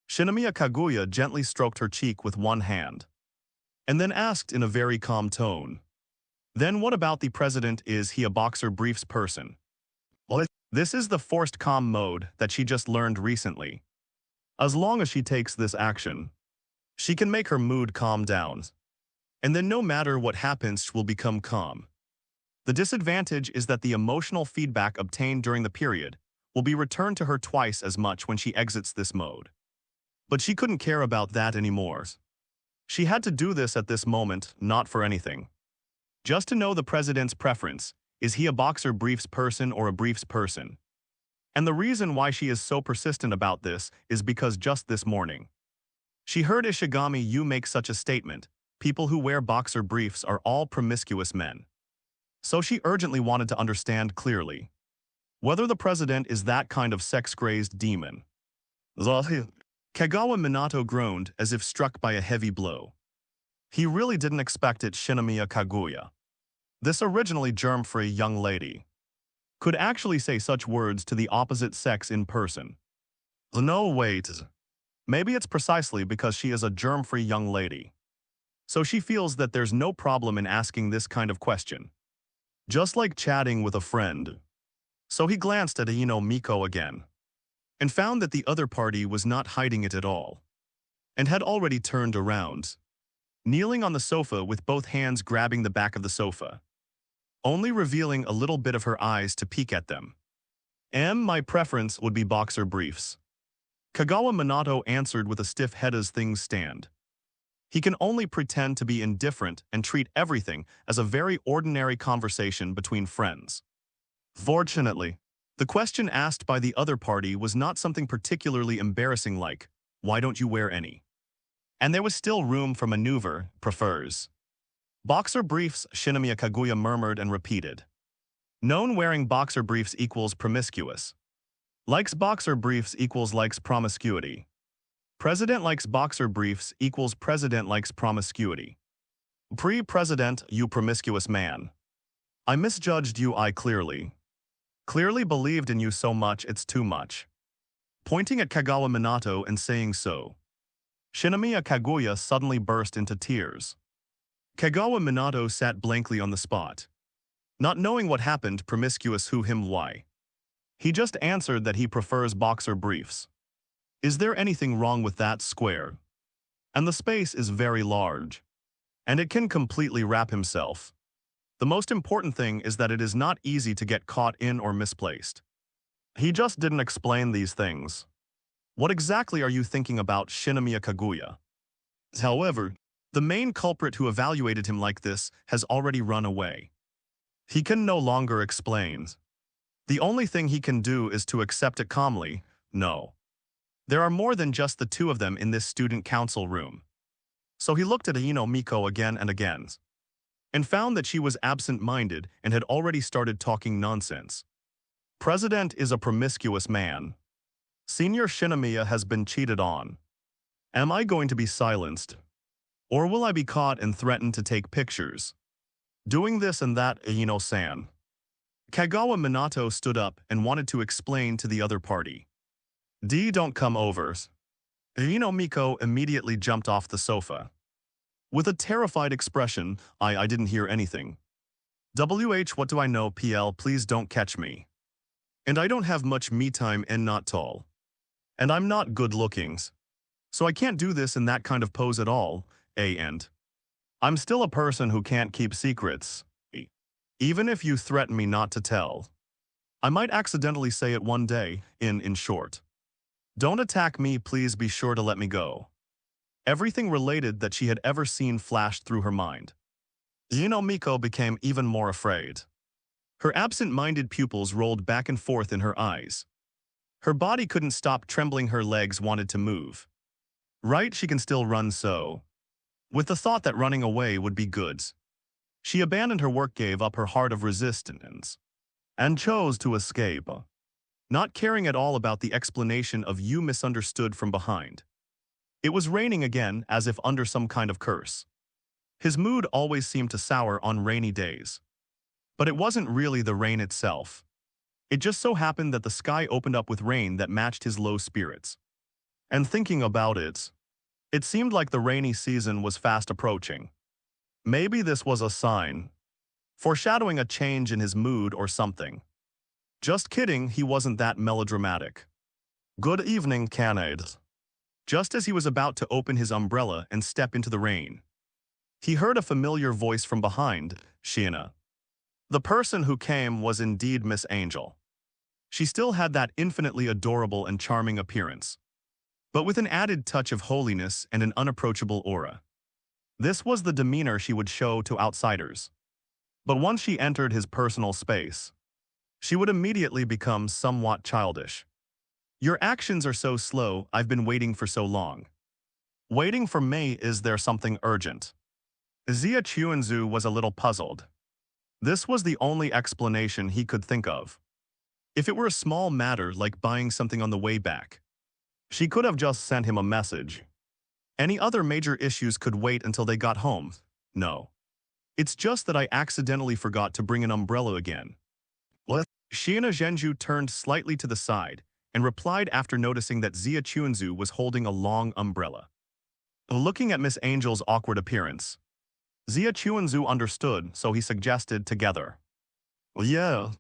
Shinomiya Kaguya gently stroked her cheek with one hand, and then asked in a very calm tone, "Then what about the president? Is he a boxer briefs person?" Well, this is the forced calm mode that she just learned recently. As long as she takes this action, she can make her mood calm down. And then no matter what happens, she will become calm. The disadvantage is that the emotional feedback obtained during the period will be returned to her twice as much when she exits this mode. But she couldn't care about that anymore. She had to do this at this moment, not for anything. Just to know the president's preference. Is he a boxer briefs person or a briefs person? And the reason why she is so persistent about this is because just this morning, she heard Ishigami Yu make such a statement: people who wear boxer briefs are all promiscuous men. So she urgently wanted to understand clearly whether the president is that kind of sex-crazed demon. Kagawa Minato groaned as if struck by a heavy blow. He really didn't expect it. Shinomiya Kaguya, this originally germ-free young lady, could actually say such words to the opposite sex in person. No, wait. Maybe it's precisely because she is a germ-free young lady. So she feels that there's no problem in asking this kind of question. Just like chatting with a friend. So he glanced at Miko again, and found that the other party was not hiding it at all, and had already turned around, kneeling on the sofa with both hands grabbing the back of the sofa, only revealing a little bit of her eyes to peek at them. My preference would be boxer briefs. Kagawa Minato answered with a stiff head as things stand. He can only pretend to be indifferent and treat everything as a very ordinary conversation between friends. Fortunately, the question asked by the other party was not something particularly embarrassing like, "Why don't you wear any?" And there was still room for maneuver. Prefers boxer briefs, Shinomiya Kaguya murmured and repeated. Known wearing boxer briefs equals promiscuous. Likes boxer briefs equals likes promiscuity. President likes boxer briefs equals president likes promiscuity. Pre-president, you promiscuous man. I misjudged you. I clearly believed in you so much it's too much. Pointing at Kagawa Minato and saying so, Shinomiya Kaguya suddenly burst into tears. Kagawa Minato sat blankly on the spot, not knowing what happened. Promiscuous who, him, why? He just answered that he prefers boxer briefs. Is there anything wrong with that? Square. And the space is very large, and it can completely wrap himself. The most important thing is that it is not easy to get caught in or misplaced. He just didn't explain these things. What exactly are you thinking about? Shinomiya Kaguya. However, the main culprit who evaluated him like this has already run away. He can no longer explain. The only thing he can do is to accept it calmly. No. There are more than just the two of them in this student council room. So he looked at Miko again and again, and found that she was absent-minded and had already started talking nonsense. President is a promiscuous man. Senior Shinomiya has been cheated on. Am I going to be silenced? Or will I be caught and threatened to take pictures? Doing this and that, san. Kagawa Minato stood up and wanted to explain to the other party. Don't come over. Miko immediately jumped off the sofa. With a terrified expression, I didn't hear anything. What do I know, PL, please don't catch me. And I don't have much me time and not tall. And I'm not good lookings. So I can't do this in that kind of pose at all, and I'm still a person who can't keep secrets. Even if you threaten me not to tell. I might accidentally say it one day, in short. Don't attack me, please be sure to let me go. Everything related that she had ever seen flashed through her mind. Miko became even more afraid. Her absent-minded pupils rolled back and forth in her eyes. Her body couldn't stop trembling, her legs wanted to move. Right, she can still run so. With the thought that running away would be good. She abandoned her work, gave up her heart of resistance, and chose to escape. Not caring at all about the explanation of you misunderstood from behind. It was raining again, as if under some kind of curse. His mood always seemed to sour on rainy days. But it wasn't really the rain itself. It just so happened that the sky opened up with rain that matched his low spirits. And thinking about it, it seemed like the rainy season was fast approaching. Maybe this was a sign, foreshadowing a change in his mood or something. Just kidding, he wasn't that melodramatic. Good evening, Kanade. Just as he was about to open his umbrella and step into the rain, he heard a familiar voice from behind, Shiina. The person who came was indeed Miss Angel. She still had that infinitely adorable and charming appearance, but with an added touch of holiness and an unapproachable aura. This was the demeanor she would show to outsiders. But once she entered his personal space, she would immediately become somewhat childish. Your actions are so slow, I've been waiting for so long. Waiting for me, is there something urgent? Zia Chuanzu was a little puzzled. This was the only explanation he could think of. If it were a small matter like buying something on the way back, she could have just sent him a message. Any other major issues could wait until they got home. No. It's just that I accidentally forgot to bring an umbrella again. What? Shiina Zhenju turned slightly to the side and replied after noticing that Zia Chuanzu was holding a long umbrella. Looking at Miss Angel's awkward appearance, Zia Chuanzu understood, so he suggested together. Yeah.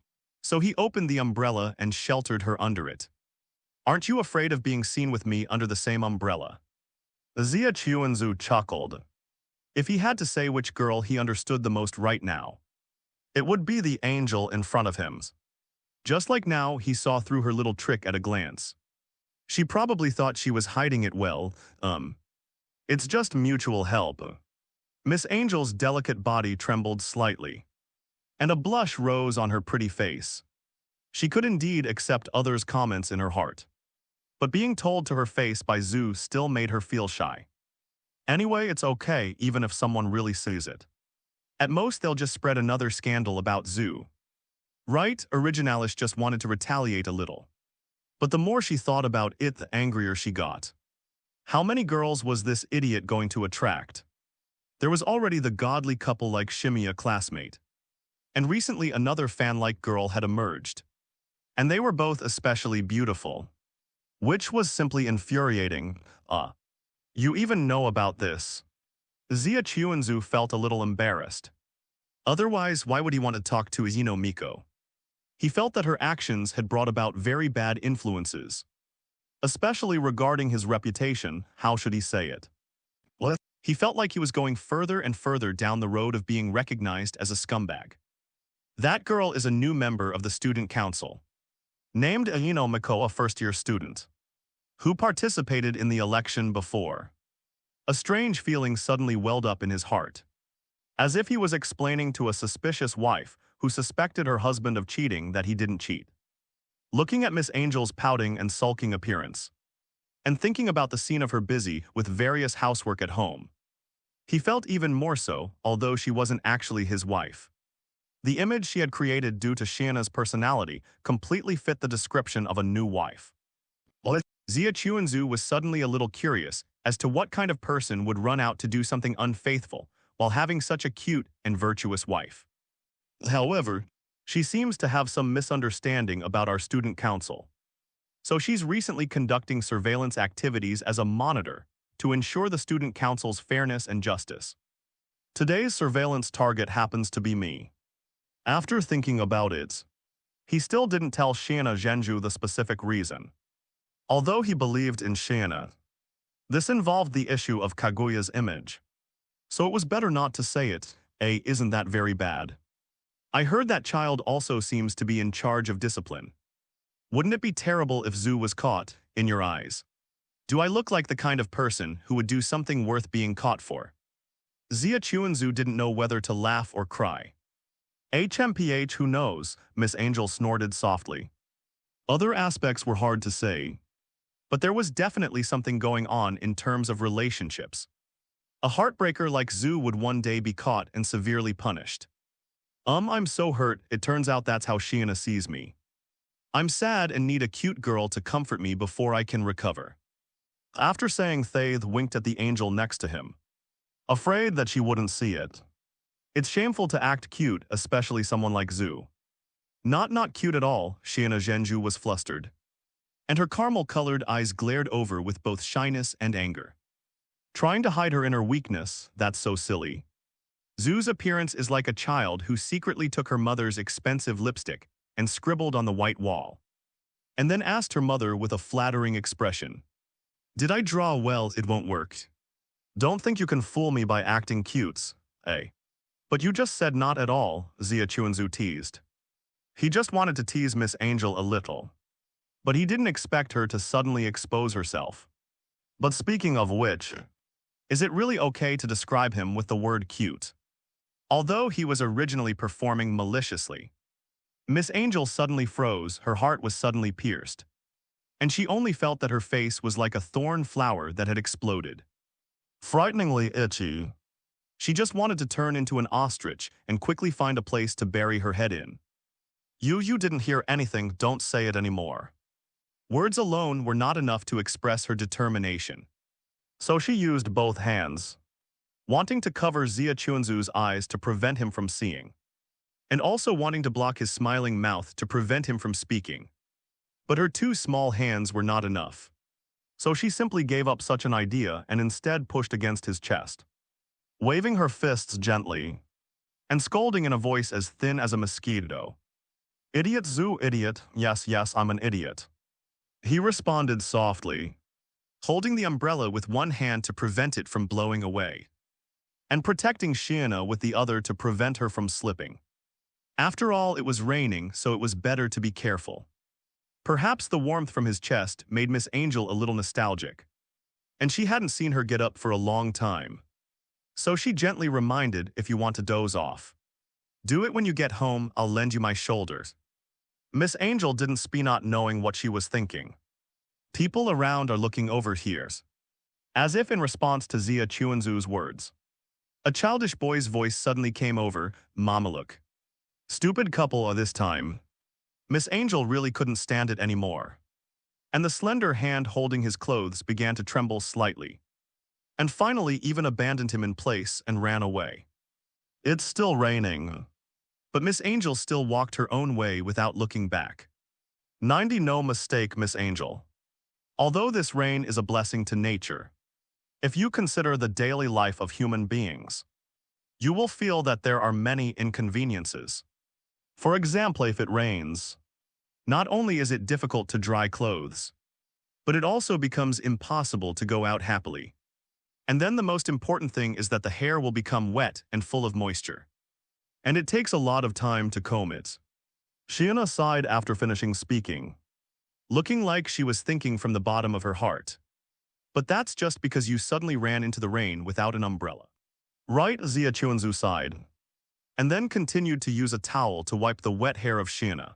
So he opened the umbrella and sheltered her under it. Aren't you afraid of being seen with me under the same umbrella? Zia Chuanzu chuckled. If he had to say which girl he understood the most right now, it would be the angel in front of him. Just like now, he saw through her little trick at a glance. She probably thought she was hiding it well. It's just mutual help. Miss Angel's delicate body trembled slightly, and a blush rose on her pretty face. She could indeed accept others' comments in her heart, but being told to her face by Zhu still made her feel shy. Anyway, it's okay even if someone really sees it. At most, they'll just spread another scandal about Zhu. Right, Originalis just wanted to retaliate a little. But the more she thought about it, the angrier she got. How many girls was this idiot going to attract? There was already the godly couple like Shimiya classmate. And recently another fan-like girl had emerged. And they were both especially beautiful. Which was simply infuriating. You even know about this. Zia Chuanzu felt a little embarrassed. Otherwise, why would he want to talk to Miko? He felt that her actions had brought about very bad influences. Especially regarding his reputation, how should he say it? What? He felt like he was going further and further down the road of being recognized as a scumbag. That girl is a new member of the student council, named Miko, a first-year student, who participated in the election before. A strange feeling suddenly welled up in his heart, as if he was explaining to a suspicious wife who suspected her husband of cheating that he didn't cheat. looking at Miss Angel's pouting and sulking appearance, and thinking about the scene of her busy with various housework at home. He felt even more so, although she wasn't actually his wife. The image she had created due to Shiana's personality completely fit the description of a new wife. Zia Chuanzu was suddenly a little curious as to what kind of person would run out to do something unfaithful while having such a cute and virtuous wife. However, she seems to have some misunderstanding about our student council. So she's recently conducting surveillance activities as a monitor to ensure the student council's fairness and justice. Today's surveillance target happens to be me. After thinking about it, he still didn't tell Shiana Zhenju the specific reason. Although he believed in Shiana, this involved the issue of Kaguya's image. So it was better not to say it. Isn't that very bad? I heard that child also seems to be in charge of discipline. Wouldn't it be terrible if Zhu was caught, in your eyes? Do I look like the kind of person who would do something worth being caught for? Zia Chuanzu didn't know whether to laugh or cry. HMPH, who knows, Miss Angel snorted softly. Other aspects were hard to say, but there was definitely something going on in terms of relationships. A heartbreaker like Zhu would one day be caught and severely punished. I'm so hurt, it turns out that's how Shiana sees me. I'm sad and need a cute girl to comfort me before I can recover. After saying Thaith winked at the angel next to him, afraid that she wouldn't see it. It's shameful to act cute, especially someone like Zhu. Not cute at all, Shiana Zhenju was flustered. And her caramel-colored eyes glared over with both shyness and anger. Trying to hide her inner weakness, that's so silly. Zhu's appearance is like a child who secretly took her mother's expensive lipstick and scribbled on the white wall. And then asked her mother with a flattering expression, "Did I draw well? It won't work. Don't think you can fool me by acting cutes, eh?" But you just said not at all, Zia Chuanzu teased. He just wanted to tease Miss Angel a little. But he didn't expect her to suddenly expose herself. But speaking of which, is it really okay to describe him with the word cute? Although he was originally performing maliciously, Miss Angel suddenly froze, her heart was suddenly pierced. And she only felt that her face was like a thorn flower that had exploded. Frighteningly itchy. She just wanted to turn into an ostrich and quickly find a place to bury her head in. You didn't hear anything, don't say it anymore. Words alone were not enough to express her determination. So she used both hands, wanting to cover Zia Chuanzu's eyes to prevent him from seeing, and also wanting to block his smiling mouth to prevent him from speaking. But her two small hands were not enough. So she simply gave up such an idea and instead pushed against his chest, waving her fists gently, and scolding in a voice as thin as a mosquito. "Idiot Zhu, idiot, yes, I'm an idiot." He responded softly, holding the umbrella with one hand to prevent it from blowing away, and protecting Shiana with the other to prevent her from slipping. After all, it was raining, so it was better to be careful. Perhaps the warmth from his chest made Miss Angel a little nostalgic, and she hadn't seen her get up for a long time. So she gently reminded, "If you want to doze off, do it when you get home, I'll lend you my shoulders." Miss Angel didn't speak, not knowing what she was thinking. People around are looking over here. As if in response to Zia Chuanzu's words, a childish boy's voice suddenly came over, "Mama, look. Stupid couple this time." Miss Angel really couldn't stand it anymore. And the slender hand holding his clothes began to tremble slightly, and finally even abandoned him in place and ran away. It's still raining. But Miss Angel still walked her own way without looking back. 90 No mistake, Miss Angel. Although this rain is a blessing to nature, if you consider the daily life of human beings, you will feel that there are many inconveniences. For example, if it rains, not only is it difficult to dry clothes, but it also becomes impossible to go out happily. And then the most important thing is that the hair will become wet and full of moisture. And it takes a lot of time to comb it. Shiana sighed after finishing speaking, looking like she was thinking from the bottom of her heart. But that's just because you suddenly ran into the rain without an umbrella. Right, Zia Chuanzu sighed, and then continued to use a towel to wipe the wet hair of Shiana.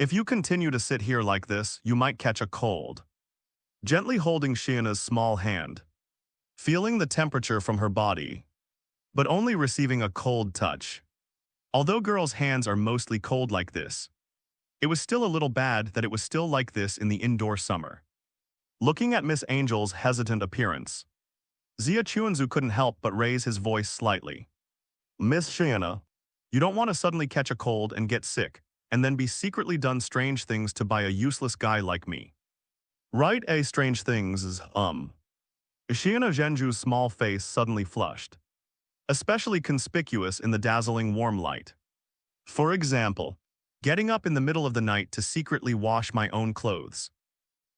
If you continue to sit here like this, you might catch a cold. Gently holding Sheena's small hand, feeling the temperature from her body, but only receiving a cold touch. Although girls' hands are mostly cold like this, it was still a little bad that it was still like this in the indoor summer. Looking at Miss Angel's hesitant appearance, Zia Chuanzu couldn't help but raise his voice slightly. Miss Sheena, you don't want to suddenly catch a cold and get sick, and then be secretly done strange things to by a useless guy like me. Right, strange things is, Sheena Zhenju's small face suddenly flushed, especially conspicuous in the dazzling warm light. For example, getting up in the middle of the night to secretly wash my own clothes.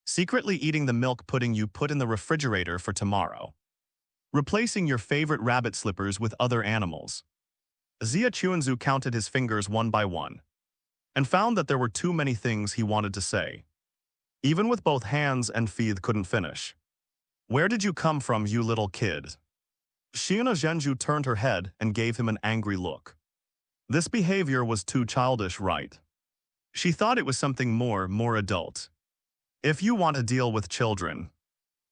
Secretly eating the milk pudding you put in the refrigerator for tomorrow. Replacing your favorite rabbit slippers with other animals. Zia Chuanzu counted his fingers one by one, and found that there were too many things he wanted to say. Even with both hands and feet couldn't finish. Where did you come from, you little kid? Sheena Zhenju turned her head and gave him an angry look. This behavior was too childish, right? She thought it was something more adult. If you want to deal with children,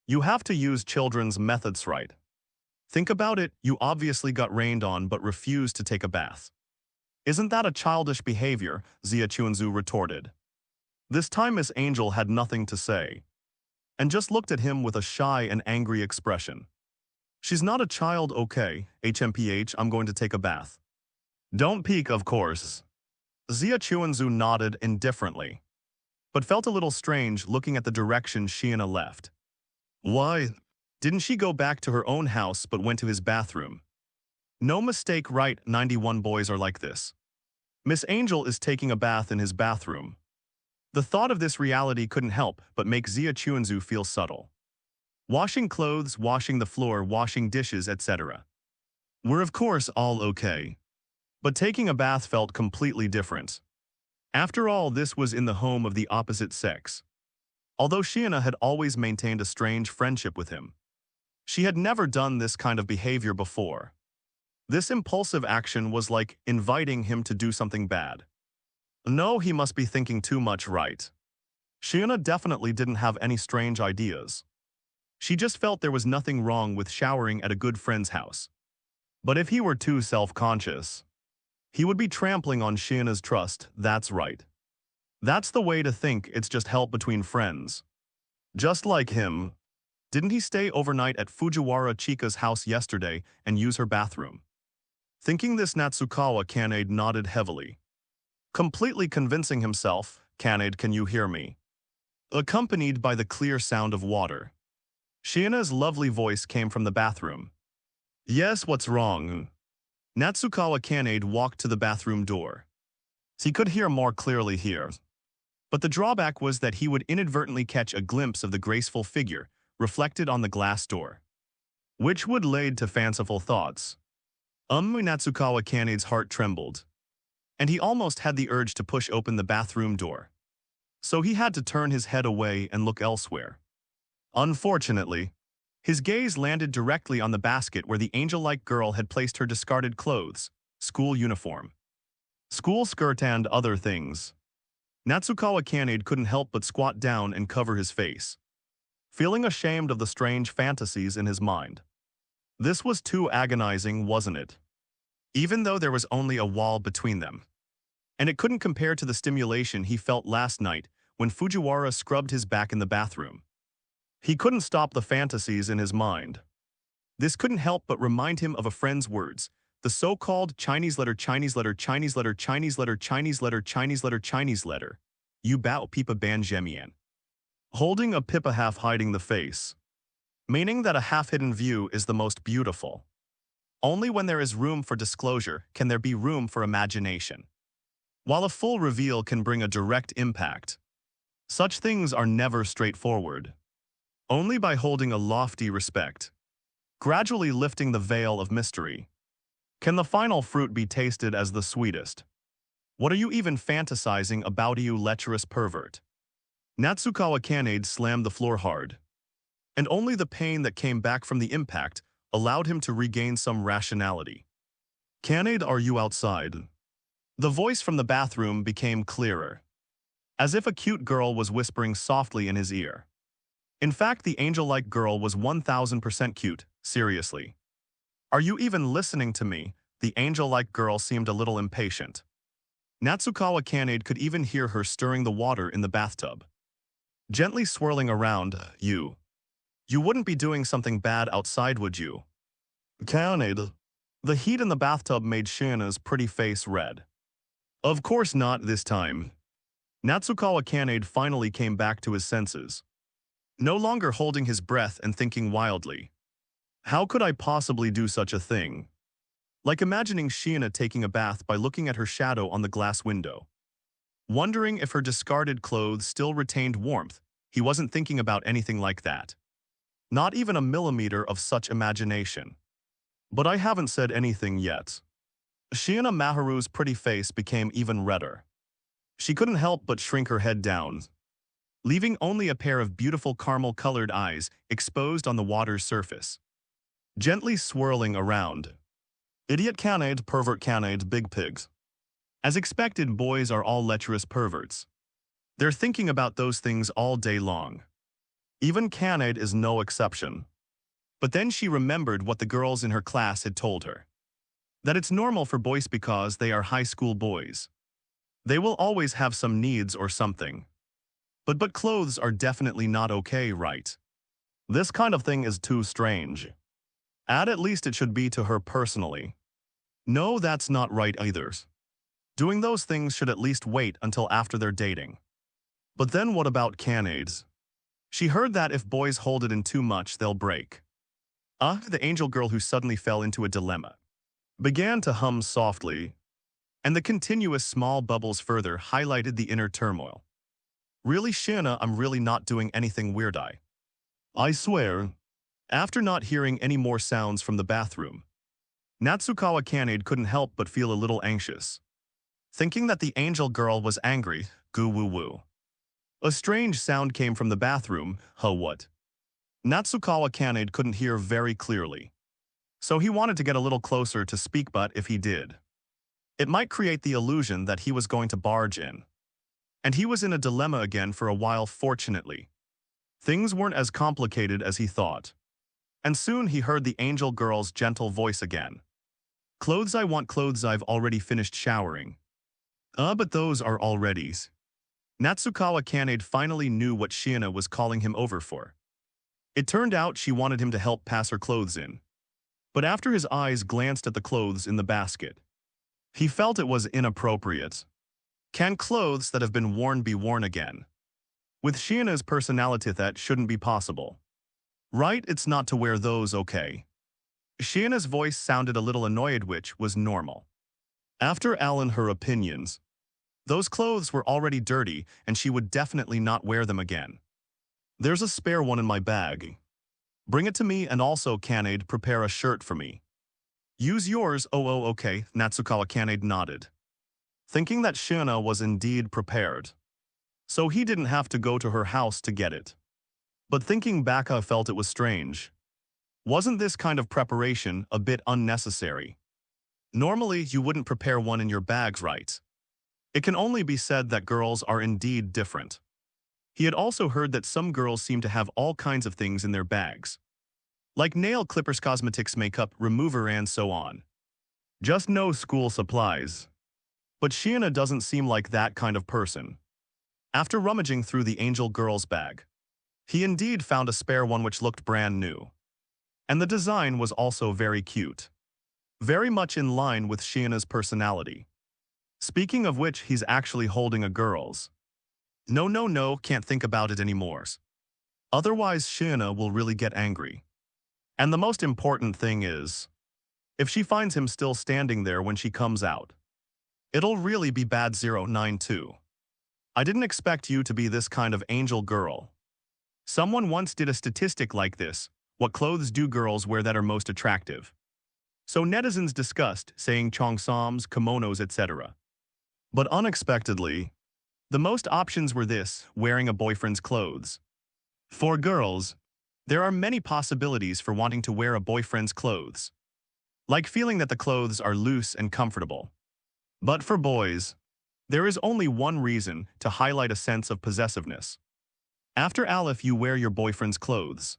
you have to use children's methods, right? Think about it, you obviously got rained on but refused to take a bath. Isn't that a childish behavior? Zia Chuanzu retorted. This time Miss Angel had nothing to say, and just looked at him with a shy and angry expression. She's not a child, okay, HMPH, I'm going to take a bath. Don't peek, of course. Zia Chuanzu nodded indifferently, but felt a little strange looking at the direction Sheena left. Why? Didn't she go back to her own house but went to his bathroom? No mistake, right, 91 boys are like this. Miss Angel is taking a bath in his bathroom. The thought of this reality couldn't help but make Zia Chuanzu feel subtle. Washing clothes, washing the floor, washing dishes, etc. were of course all okay. But taking a bath felt completely different. After all, this was in the home of the opposite sex. Although Sheena had always maintained a strange friendship with him, she had never done this kind of behavior before. This impulsive action was like inviting him to do something bad. No, he must be thinking too much, right? Sheena definitely didn't have any strange ideas. She just felt there was nothing wrong with showering at a good friend's house. But if he were too self-conscious, he would be trampling on Sheena's trust, that's right. That's the way to think, it's just help between friends. Just like him. Didn't he stay overnight at Fujiwara Chika's house yesterday and use her bathroom? Thinking this, Natsukawa Kanade nodded heavily. Completely convincing himself, Kanade, can you hear me? Accompanied by the clear sound of water. Sheena's lovely voice came from the bathroom. Yes, what's wrong? Natsukawa Kanade walked to the bathroom door. He could hear more clearly here. But the drawback was that he would inadvertently catch a glimpse of the graceful figure reflected on the glass door, which would lead to fanciful thoughts. Natsukawa Kanade's heart trembled, and he almost had the urge to push open the bathroom door. So he had to turn his head away and look elsewhere. Unfortunately, his gaze landed directly on the basket where the angel-like girl had placed her discarded clothes, school uniform, school skirt and other things. Natsukawa Kanade couldn't help but squat down and cover his face, feeling ashamed of the strange fantasies in his mind. This was too agonizing, wasn't it? Even though there was only a wall between them. And it couldn't compare to the stimulation he felt last night when Fujiwara scrubbed his back in the bathroom. He couldn't stop the fantasies in his mind. This couldn't help but remind him of a friend's words, the so-called Chinese letter, Chinese letter, Chinese letter, Chinese letter, Chinese letter, Chinese letter, Chinese letter. Yu bao pipa ban zhemian. Holding a pipa half hiding the face. Meaning that a half-hidden view is the most beautiful. Only when there is room for disclosure can there be room for imagination. While a full reveal can bring a direct impact, such things are never straightforward. Only by holding a lofty respect, gradually lifting the veil of mystery, can the final fruit be tasted as the sweetest. What are you even fantasizing about, you lecherous pervert? Natsukawa Kanade slammed the floor hard, and only the pain that came back from the impact allowed him to regain some rationality. Kanade, are you outside? The voice from the bathroom became clearer. as if a cute girl was whispering softly in his ear. In fact, the angel-like girl was 1000% cute, seriously. Are you even listening to me? The angel-like girl seemed a little impatient. Natsukawa Kanade could even hear her stirring the water in the bathtub. Gently swirling around, You wouldn't be doing something bad outside, would you? Kanade. The heat in the bathtub made Shana's pretty face red. Of course not this time. Natsukawa Kanade finally came back to his senses. No longer holding his breath and thinking wildly. How could I possibly do such a thing? Like imagining Shiina taking a bath by looking at her shadow on the glass window. Wondering if her discarded clothes still retained warmth, he wasn't thinking about anything like that. Not even a millimeter of such imagination. But I haven't said anything yet. Shiina Maharu's pretty face became even redder. She couldn't help but shrink her head down, leaving only a pair of beautiful caramel-colored eyes exposed on the water's surface. Gently swirling around. Idiot Kanade, pervert Kanade, big pigs. As expected, boys are all lecherous perverts. They're thinking about those things all day long. Even Kanade is no exception. But then she remembered what the girls in her class had told her. That it's normal for boys because they are high school boys. They will always have some needs or something. But clothes are definitely not okay, right? This kind of thing is too strange. At least it should be to her personally. No, that's not right either. Doing those things should at least wait until after they're dating. But then what about Kanades? She heard that if boys hold it in too much, they'll break. The angel girl who suddenly fell into a dilemma began to hum softly, and the continuous small bubbles further highlighted the inner turmoil. Really, Shiina, I'm really not doing anything weird. I swear. After not hearing any more sounds from the bathroom, Natsukawa Kanade couldn't help but feel a little anxious. Thinking that the angel girl was angry, goo woo woo. A strange sound came from the bathroom, what? Natsukawa Kanade couldn't hear very clearly. So he wanted to get a little closer to speak, but if he did, it might create the illusion that he was going to barge in. And he was in a dilemma again for a while, fortunately. Things weren't as complicated as he thought. And soon he heard the angel girl's gentle voice again. Clothes, I want clothes, I've already finished showering. But those are already's. Natsukawa Kanade finally knew what Shiina was calling him over for. It turned out she wanted him to help pass her clothes in. But after his eyes glanced at the clothes in the basket, he felt it was inappropriate. Can clothes that have been worn be worn again? With Shiina's personality, that shouldn't be possible. Right, it's not to wear those, okay? Shiina's voice sounded a little annoyed, which was normal. After Alan her opinions, those clothes were already dirty and she would definitely not wear them again. There's a spare one in my bag. Bring it to me, and also, Kanade, prepare a shirt for me. Use yours, okay, Natsukawa Kanade nodded, thinking that Shiina was indeed prepared. So he didn't have to go to her house to get it. But thinking back, I felt it was strange. Wasn't this kind of preparation a bit unnecessary? Normally, you wouldn't prepare one in your bags, right? It can only be said that girls are indeed different. He had also heard that some girls seem to have all kinds of things in their bags. Like nail clippers, cosmetics, makeup remover, and so on. Just no school supplies. But Shiina doesn't seem like that kind of person. After rummaging through the angel girl's bag, he indeed found a spare one which looked brand new. And the design was also very cute. Very much in line with Shiina's personality. Speaking of which, he's actually holding a girl's. No, can't think about it anymore. Otherwise, Shiina will really get angry. And the most important thing is, if she finds him still standing there when she comes out, it'll really be bad. 092. I didn't expect you to be this kind of angel girl. Someone once did a statistic like this: what clothes do girls wear that are most attractive? So netizens discussed, saying cheongsoms, kimonos, etc. But unexpectedly, the most options were this: wearing a boyfriend's clothes. For girls, there are many possibilities for wanting to wear a boyfriend's clothes. Like feeling that the clothes are loose and comfortable. But for boys, There is only one reason to highlight a sense of possessiveness. After all, if you wear your boyfriend's clothes,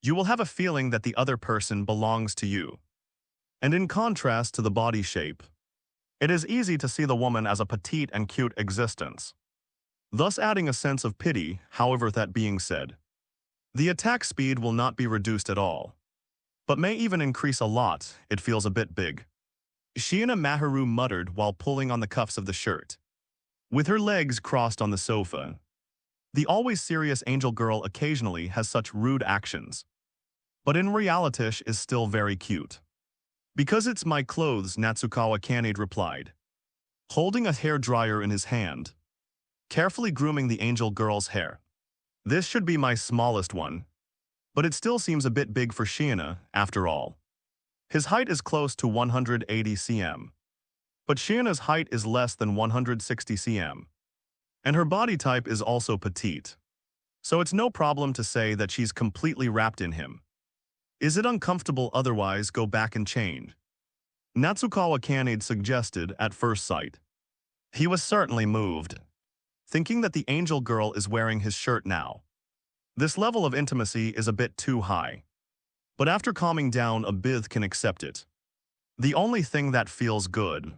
you will have a feeling that the other person belongs to you. And in contrast to the body shape, it is easy to see the woman as a petite and cute existence, thus adding a sense of pity. However, that being said, the attack speed will not be reduced at all, but may even increase a lot. It feels a bit big. Shiina Maharu muttered while pulling on the cuffs of the shirt. With her legs crossed on the sofa, the always serious angel girl occasionally has such rude actions. But in reality she is still very cute. Because it's my clothes, Natsukawa Kanade replied, holding a hairdryer in his hand, carefully grooming the angel girl's hair. This should be my smallest one, but it still seems a bit big for Shiina, after all. His height is close to 180 cm. But Shiina's height is less than 160 cm. And her body type is also petite. So it's no problem to say that she's completely wrapped in him. Is it uncomfortable otherwise? Go back and change, Natsukawa Kanade suggested at first sight. He was certainly moved, thinking that the angel girl is wearing his shirt now. This level of intimacy is a bit too high. But after calming down a bit can accept it. The only thing that feels good,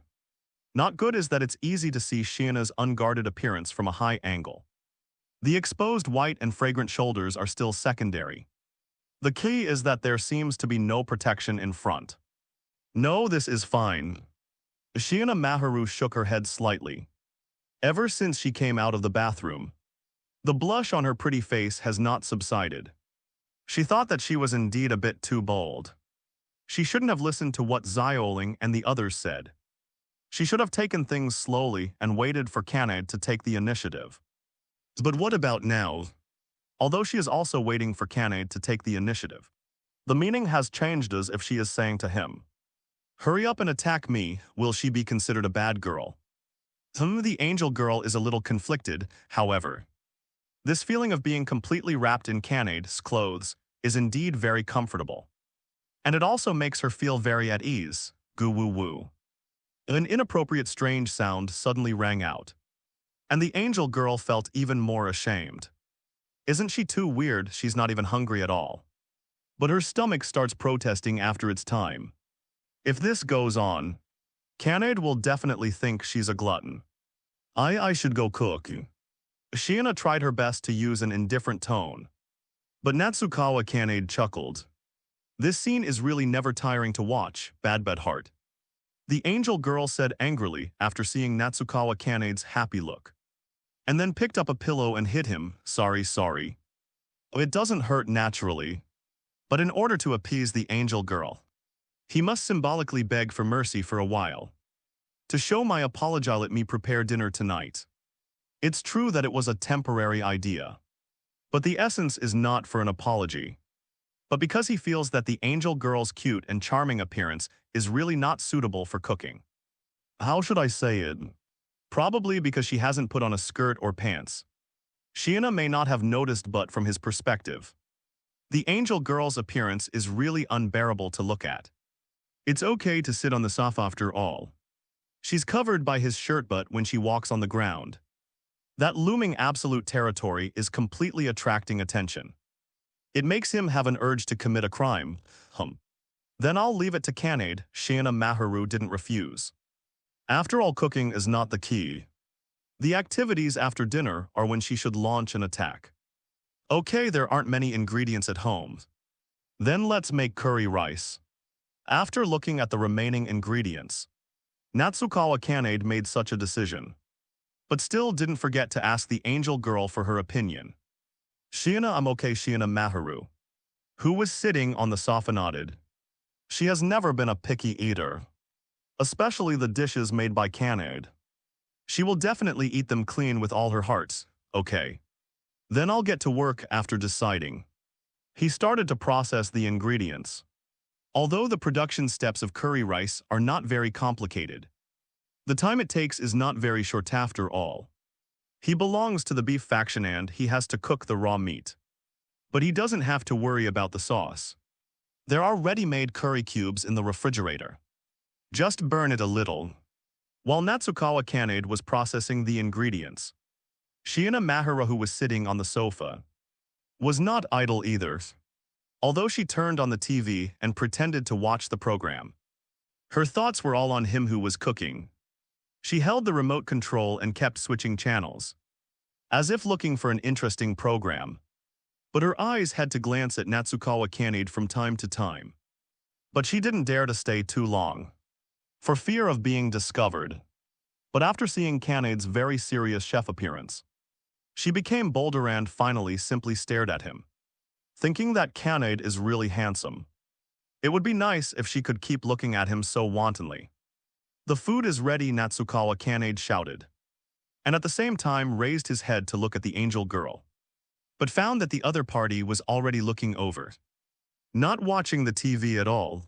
not good, is that it's easy to see Shiina's unguarded appearance from a high angle. The exposed white and fragrant shoulders are still secondary. The key is that there seems to be no protection in front. No, this is fine. Shiina Maharu shook her head slightly. Ever since she came out of the bathroom, the blush on her pretty face has not subsided. She thought that she was indeed a bit too bold. She shouldn't have listened to what Zioling and the others said. She should have taken things slowly and waited for Kanade to take the initiative. But what about now? Although she is also waiting for Kanade to take the initiative, the meaning has changed as if she is saying to him, hurry up and attack me. Will she be considered a bad girl? The angel girl is a little conflicted, however. This feeling of being completely wrapped in Kanade's clothes is indeed very comfortable. And it also makes her feel very at ease. Goo woo woo. An inappropriate strange sound suddenly rang out. And the angel girl felt even more ashamed. Isn't she too weird? She's not even hungry at all. But her stomach starts protesting after it's time. If this goes on, Kanade will definitely think she's a glutton. I should go cook. Shiina tried her best to use an indifferent tone. But Natsukawa Kanade chuckled. This scene is really never tiring to watch, bad heart. The angel girl said angrily after seeing Natsukawa Kanade's happy look. And then picked up a pillow and hit him. Sorry. It doesn't hurt naturally. But in order to appease the angel girl, he must symbolically beg for mercy for a while. To show my apology, let me prepare dinner tonight. It's true that it was a temporary idea. But the essence is not for an apology. But because he feels that the angel girl's cute and charming appearance is really not suitable for cooking. How should I say it? Probably because she hasn't put on a skirt or pants. Shiina may not have noticed, but from his perspective, the angel girl's appearance is really unbearable to look at. It's okay to sit on the sofa after all. She's covered by his shirt, but when she walks on the ground, that looming absolute territory is completely attracting attention. It makes him have an urge to commit a crime. Then I'll leave it to Kanade. Shiina Maharu didn't refuse. After all, cooking is not the key. The activities after dinner are when she should launch an attack. Okay, there aren't many ingredients at home. Then let's make curry rice. After looking at the remaining ingredients, Natsukawa Kanade made such a decision. But still didn't forget to ask the angel girl for her opinion. Shiina, I'm okay. Shiina Maharu, who was sitting on the sofa, nodded. She has never been a picky eater, especially the dishes made by Kanade. She will definitely eat them clean with all her heart. Okay. Then I'll get to work after deciding. He started to process the ingredients. Although the production steps of curry rice are not very complicated, the time it takes is not very short after all. He belongs to the beef faction and he has to cook the raw meat. But he doesn't have to worry about the sauce. There are ready-made curry cubes in the refrigerator. Just burn it a little. While Natsukawa Kanade was processing the ingredients, Shiina Maharu, who was sitting on the sofa, was not idle either. Although she turned on the TV and pretended to watch the program, her thoughts were all on him who was cooking. She held the remote control and kept switching channels, as if looking for an interesting program. But her eyes had to glance at Natsukawa Kanade from time to time. But she didn't dare to stay too long, for fear of being discovered. But after seeing Kanade's very serious chef appearance, she became bolder and finally simply stared at him, thinking that Kanade is really handsome. It would be nice if she could keep looking at him so wantonly. "The food is ready," Natsukawa Kanade shouted, and at the same time raised his head to look at the angel girl, but found that the other party was already looking over, not watching the TV at all.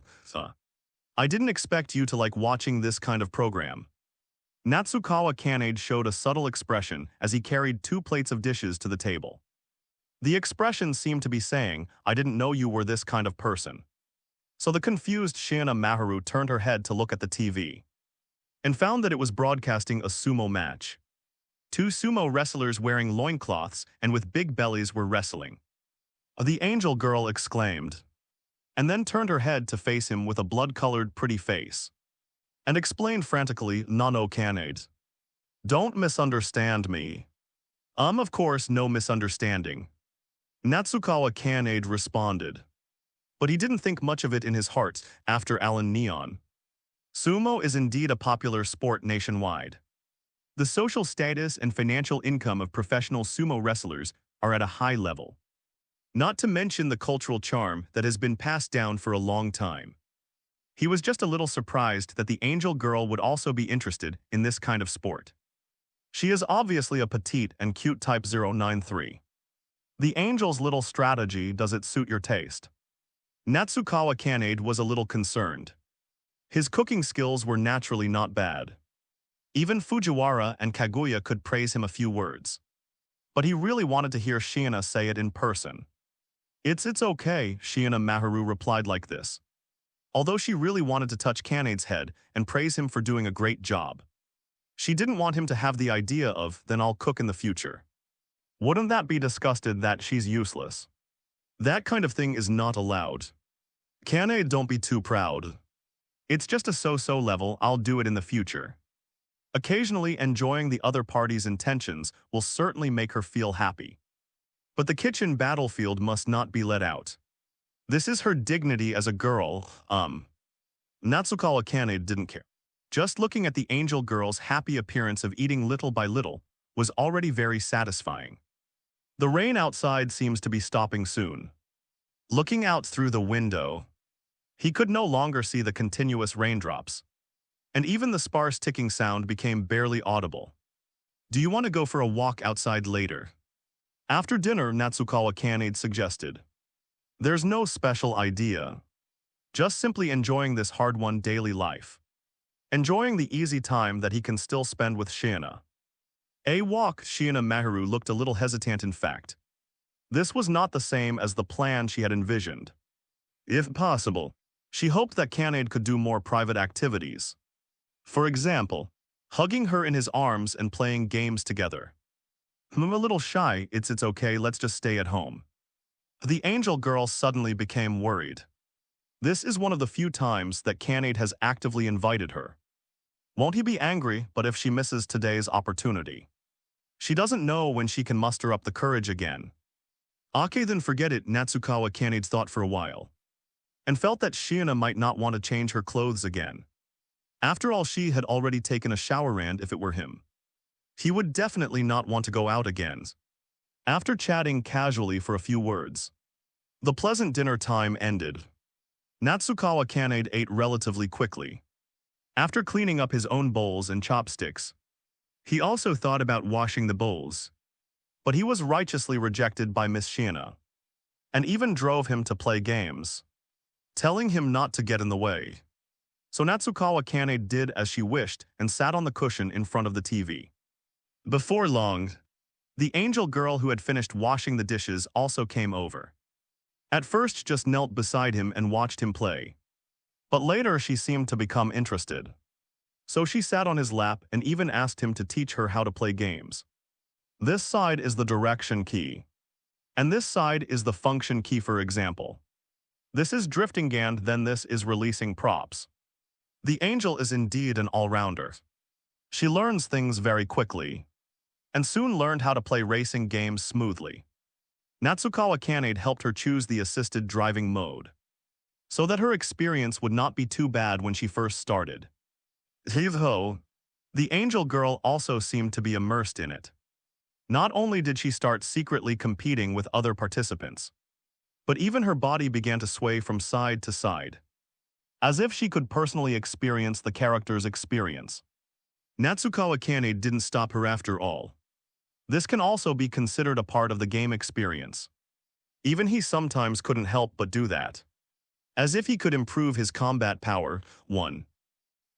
"I didn't expect you to like watching this kind of program." Natsukawa Kanade showed a subtle expression as he carried 2 plates of dishes to the table. The expression seemed to be saying, "I didn't know you were this kind of person." So the confused Shiina Maharu turned her head to look at the TV, and found that it was broadcasting a sumo match. 2 sumo wrestlers wearing loincloths and with big bellies were wrestling. The angel girl exclaimed, and then turned her head to face him with a blood-colored pretty face, and explained frantically, "Nano Kanade. Don't misunderstand me." Of course, no misunderstanding," Natsukawa Kanade responded. But he didn't think much of it in his heart after Alan Neon. Sumo is indeed a popular sport nationwide. The social status and financial income of professional sumo wrestlers are at a high level, not to mention the cultural charm that has been passed down for a long time. He was just a little surprised that the angel girl would also be interested in this kind of sport. She is obviously a petite and cute type 093. The angel's little strategy, does it suit your taste? Natsukawa Kanade was a little concerned. His cooking skills were naturally not bad. Even Fujiwara and Kaguya could praise him a few words. But he really wanted to hear Shiina say it in person. It's okay," Shiina Maharu replied like this, although she really wanted to touch Kanade's head and praise him for doing a great job. She didn't want him to have the idea of, "Then I'll cook in the future." Wouldn't that be disgusted that she's useless? That kind of thing is not allowed. "Kanade, don't be too proud. It's just a so-so level, I'll do it in the future." Occasionally enjoying the other party's intentions will certainly make her feel happy. But the kitchen battlefield must not be let out. This is her dignity as a girl. Natsukawa Kanade didn't care. Just looking at the angel girl's happy appearance of eating little by little was already very satisfying. The rain outside seems to be stopping soon. Looking out through the window, he could no longer see the continuous raindrops, and even the sparse ticking sound became barely audible. "Do you want to go for a walk outside later?" After dinner, Natsukawa Kanade suggested. "There's no special idea. Just simply enjoying this hard-won daily life. Enjoying the easy time that he can still spend with Shiina." A walk, Shiina Maharu looked a little hesitant in fact. This was not the same as the plan she had envisioned. If possible, she hoped that Kanade could do more private activities. For example, hugging her in his arms and playing games together. "I'm a little shy, it's okay, let's just stay at home." The angel girl suddenly became worried. This is one of the few times that Kanade has actively invited her. Won't he be angry, but if she misses today's opportunity? She doesn't know when she can muster up the courage again. "Okay, then forget it," Natsukawa Kanade thought for a while, and felt that Shiina might not want to change her clothes again. After all, she had already taken a shower, and if it were him, he would definitely not want to go out again. After chatting casually for a few words, the pleasant dinner time ended. Natsukawa Kanade ate relatively quickly. After cleaning up his own bowls and chopsticks, he also thought about washing the bowls. But he was righteously rejected by Miss Shiina, and even drove him to play games, telling him not to get in the way. So Natsukawa Kanade did as she wished and sat on the cushion in front of the TV. Before long, the angel girl who had finished washing the dishes also came over. At first just knelt beside him and watched him play. But later she seemed to become interested. So she sat on his lap and even asked him to teach her how to play games. This side is the direction key. And this side is the function key, for example. This is drifting and then this is releasing props. The angel is indeed an all-rounder. She learns things very quickly, and soon learned how to play racing games smoothly. Natsukawa Kanade helped her choose the assisted driving mode, so that her experience would not be too bad when she first started. Heave-ho, the angel girl also seemed to be immersed in it. Not only did she start secretly competing with other participants, but even her body began to sway from side to side, as if she could personally experience the character's experience. Natsukawa Kanade didn't stop her after all. This can also be considered a part of the game experience. Even he sometimes couldn't help but do that, as if he could improve his combat power. 1.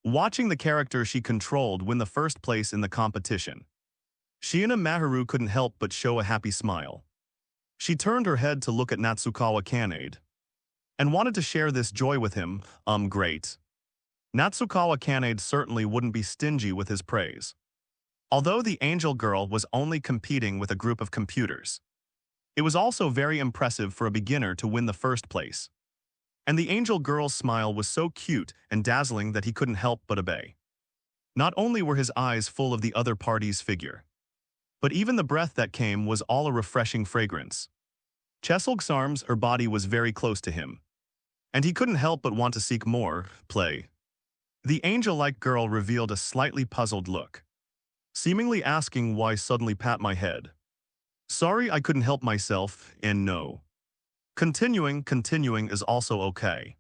Watching the character she controlled win the first place in the competition, Shiina Maharu couldn't help but show a happy smile. She turned her head to look at Natsukawa Kanade and wanted to share this joy with him. Great. Natsukawa Kanade certainly wouldn't be stingy with his praise. Although the angel girl was only competing with a group of computers, it was also very impressive for a beginner to win the first place. And the angel girl's smile was so cute and dazzling that he couldn't help but obey. Not only were his eyes full of the other party's figure, but even the breath that came was all a refreshing fragrance. Chesulg's arms, her body was very close to him, and he couldn't help but want to seek more play. The angel-like girl revealed a slightly puzzled look, seemingly asking why suddenly pat my head. Sorry, I couldn't help myself, and no. Continuing is also okay.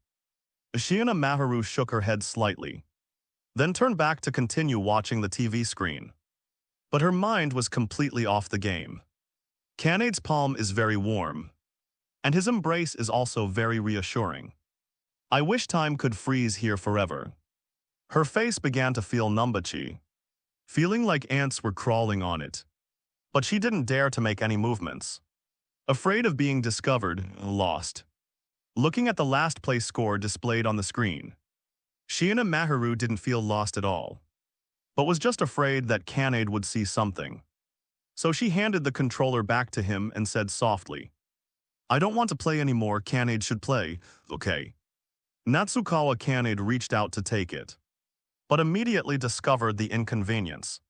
Shiina Maharu shook her head slightly, then turned back to continue watching the TV screen. But her mind was completely off the game. Kanade's palm is very warm, and his embrace is also very reassuring. I wish time could freeze here forever. Her face began to feel numbachi, feeling like ants were crawling on it. But she didn't dare to make any movements, afraid of being discovered, lost. Looking at the last place score displayed on the screen, Shiina Maharu didn't feel lost at all, but was just afraid that Kanade would see something. So she handed the controller back to him and said softly, I don't want to play anymore, Kanade should play, okay. Natsukawa Kanade reached out to take it, but immediately discovered the inconvenience.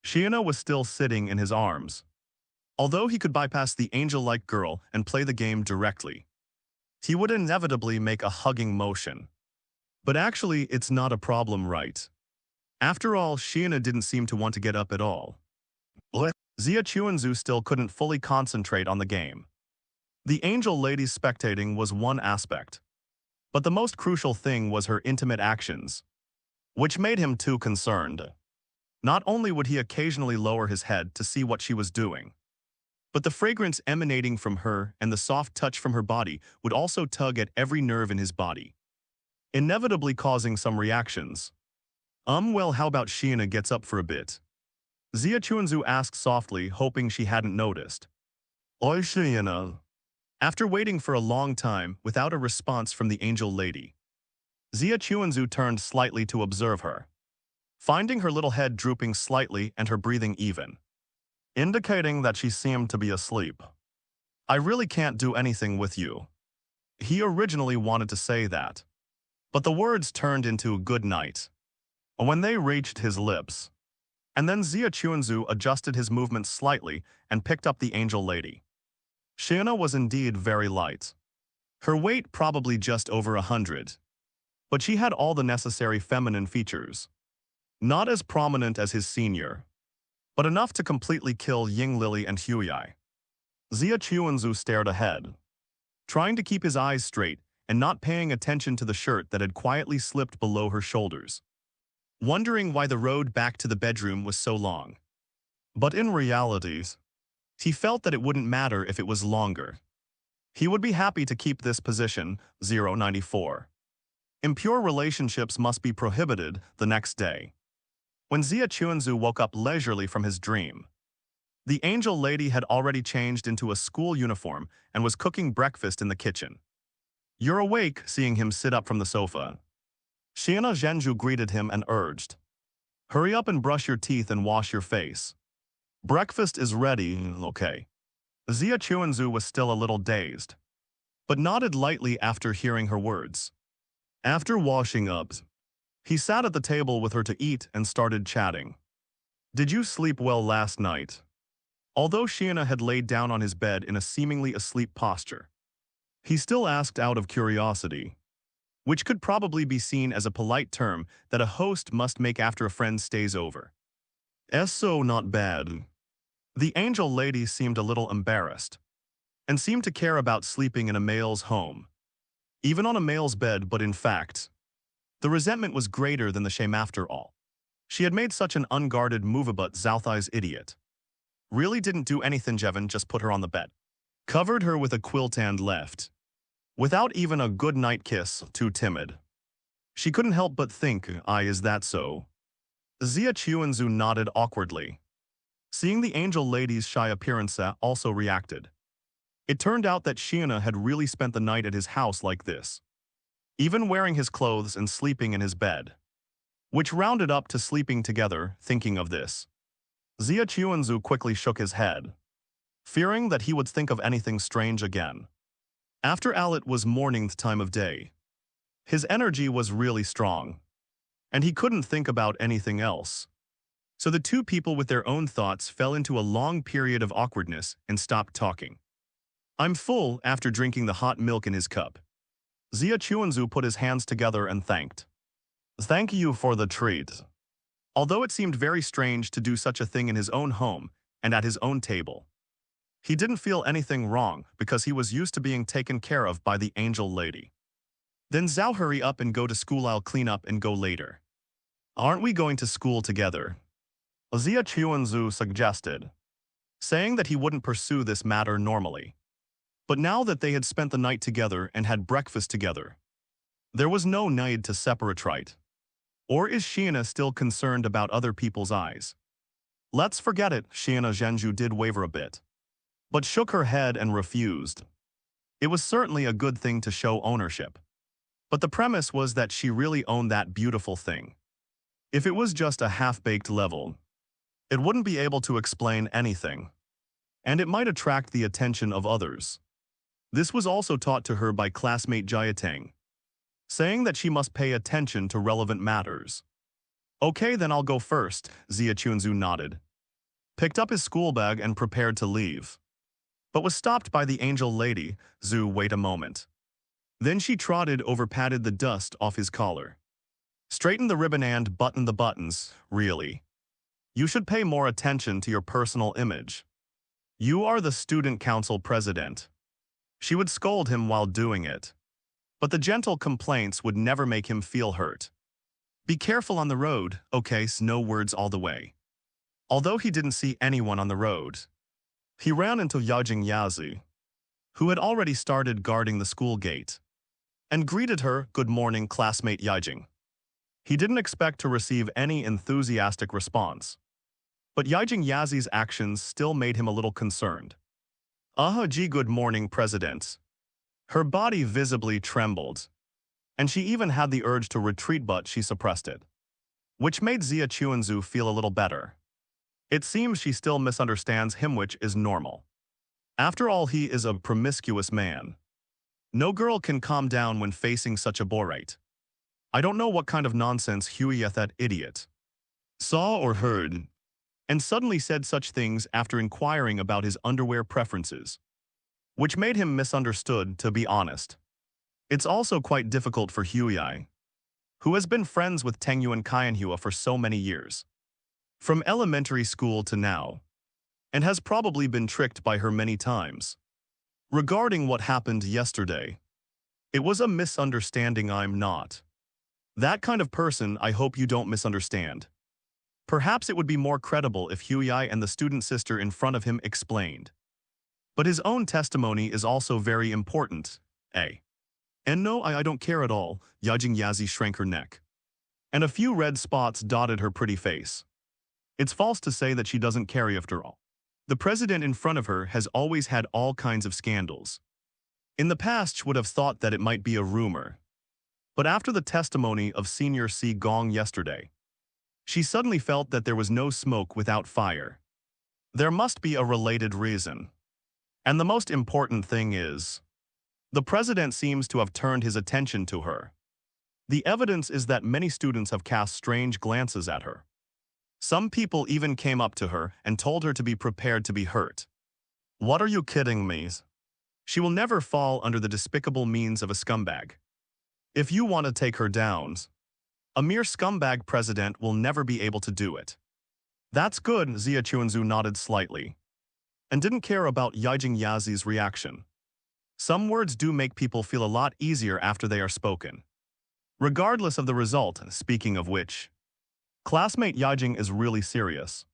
Shiina was still sitting in his arms. Although he could bypass the angel-like girl and play the game directly, he would inevitably make a hugging motion. But actually, it's not a problem, right? After all, Shiina didn't seem to want to get up at all. Zia Chuanzu still couldn't fully concentrate on the game. The angel lady's spectating was one aspect, but the most crucial thing was her intimate actions, which made him too concerned. Not only would he occasionally lower his head to see what she was doing, but the fragrance emanating from her and the soft touch from her body would also tug at every nerve in his body, inevitably causing some reactions. Well, how about Shiina gets up for a bit? Zia Chuanzu asked softly, hoping she hadn't noticed. Oi, Shiina. After waiting for a long time without a response from the angel lady, Zia Chuanzu turned slightly to observe her, finding her little head drooping slightly and her breathing even, indicating that she seemed to be asleep. I really can't do anything with you. He originally wanted to say that, but the words turned into good night when they reached his lips. And then Zia Chuanzu adjusted his movements slightly and picked up the angel lady. Shiina was indeed very light. Her weight probably just over 100. But she had all the necessary feminine features. Not as prominent as his senior, but enough to completely kill Ying Lily and Huiyai. Zia Chuanzu stared ahead, trying to keep his eyes straight and not paying attention to the shirt that had quietly slipped below her shoulders, wondering why the road back to the bedroom was so long. But in reality, he felt that it wouldn't matter if it was longer. He would be happy to keep this position. 094. Impure relationships must be prohibited. The next day, when Zia Chuanzu woke up leisurely from his dream, the angel lady had already changed into a school uniform and was cooking breakfast in the kitchen. You're awake, seeing him sit up from the sofa. Shiina Zhenju greeted him and urged, Hurry up and brush your teeth and wash your face. Breakfast is ready, okay. Zia Chuanzu was still a little dazed, but nodded lightly after hearing her words. After washing up, he sat at the table with her to eat and started chatting. Did you sleep well last night? Although Shiana had laid down on his bed in a seemingly asleep posture, he still asked out of curiosity, which could probably be seen as a polite term that a host must make after a friend stays over. So not bad. The angel lady seemed a little embarrassed, and seemed to care about sleeping in a male's home, even on a male's bed, but in fact, the resentment was greater than the shame after all. She had made such an unguarded move, but Zouthai's idiot really didn't do anything. Jevon just put her on the bed, covered her with a quilt and left, without even a good night kiss. Too timid. She couldn't help but think, is that so? Zia Chuanzu nodded awkwardly. Seeing the angel lady's shy appearance, also reacted. It turned out that Shiana had really spent the night at his house like this, even wearing his clothes and sleeping in his bed, which rounded up to sleeping together. Thinking of this, Zia Chuanzu quickly shook his head, fearing that he would think of anything strange again. After all, it was morning time of day. His energy was really strong, and he couldn't think about anything else. So the two people with their own thoughts fell into a long period of awkwardness and stopped talking. I'm full. After drinking the hot milk in his cup, Zia Chuanzu put his hands together and thanked. Thank you for the treat. Although it seemed very strange to do such a thing in his own home and at his own table, he didn't feel anything wrong because he was used to being taken care of by the angel lady. Then Zhao, hurry up and go to school. I'll clean up and go later. Aren't we going to school together? Zia Chuanzu suggested, saying that he wouldn't pursue this matter normally. But now that they had spent the night together and had breakfast together, there was no need to separate. Or is Shiana still concerned about other people's eyes? Let's forget it. Shiana Zhenju did waver a bit, but shook her head and refused. It was certainly a good thing to show ownership, but the premise was that she really owned that beautiful thing. If it was just a half-baked level, it wouldn't be able to explain anything, and it might attract the attention of others. This was also taught to her by classmate Jiateng, saying that she must pay attention to relevant matters. Okay, then I'll go first, Zia Chuanzu nodded, picked up his school bag and prepared to leave, but was stopped by the angel lady. Zhu, wait a moment. Then she trotted over, patted the dust off his collar, straightened the ribbon and buttoned the buttons. Really? You should pay more attention to your personal image. You are the student council president. She would scold him while doing it, but the gentle complaints would never make him feel hurt. Be careful on the road, okay? No words all the way. Although he didn't see anyone on the road, he ran into Yajing Yazi, who had already started guarding the school gate, and greeted her, good morning, classmate Yajing. He didn't expect to receive any enthusiastic response, but Yajing Yazi's actions still made him a little concerned. Gee, good morning, President. Her body visibly trembled, and she even had the urge to retreat, but she suppressed it, which made Zia Chuanzu feel a little better. It seems she still misunderstands him, which is normal. After all, he is a promiscuous man. No girl can calm down when facing such a borate. I don't know what kind of nonsense Huiyeth, that idiot, saw or heard, and suddenly said such things after inquiring about his underwear preferences, which made him misunderstood, to be honest. It's also quite difficult for Huiyai, who has been friends with Tengyuan Qianhua for so many years, from elementary school to now, and has probably been tricked by her many times. Regarding what happened yesterday, it was a misunderstanding. I'm not that kind of person. I hope you don't misunderstand. Perhaps it would be more credible if Huiyai and the student sister in front of him explained. But his own testimony is also very important, eh? And no, I don't care at all. Yajing Yazi shrank her neck, and a few red spots dotted her pretty face. It's false to say that she doesn't care after all. The president in front of her has always had all kinds of scandals. In the past, she would have thought that it might be a rumor. But after the testimony of Senior Si Gong yesterday, She suddenly felt that there was no smoke without fire. There must be a related reason. And the most important thing is, the president seems to have turned his attention to her. The evidence is that many students have cast strange glances at her. Some people even came up to her and told her to be prepared to be hurt. What are you kidding me? She will never fall under the despicable means of a scumbag. If you want to take her down, a mere scumbag president will never be able to do it. That's good, Xia Chuanzu nodded slightly, and didn't care about Yijing Yazi's reaction. Some words do make people feel a lot easier after they are spoken. Regardless of the result, speaking of which, classmate Yijing is really serious.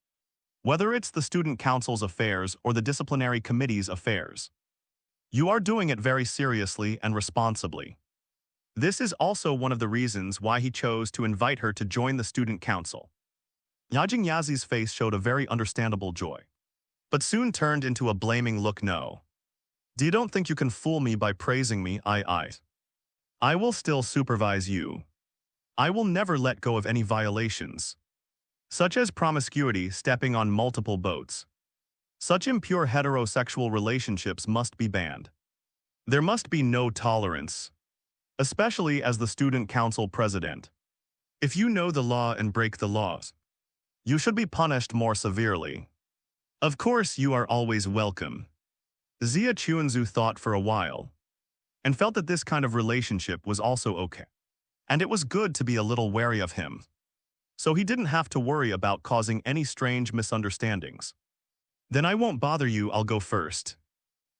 Whether it's the student council's affairs or the disciplinary committee's affairs, you are doing it very seriously and responsibly. This is also one of the reasons why he chose to invite her to join the student council. Yijing Yazi's face showed a very understandable joy, but soon turned into a blaming look. No. You don't think you can fool me by praising me? I will still supervise you. I will never let go of any violations, such as promiscuity, stepping on multiple boats. Such impure heterosexual relationships must be banned. There must be no tolerance, especially as the student council president. If you know the law and break the laws, you should be punished more severely. Of course, you are always welcome. Xia Chuanzu thought for a while, and felt that this kind of relationship was also okay. And it was good to be a little wary of him, so he didn't have to worry about causing any strange misunderstandings. Then I won't bother you, I'll go first.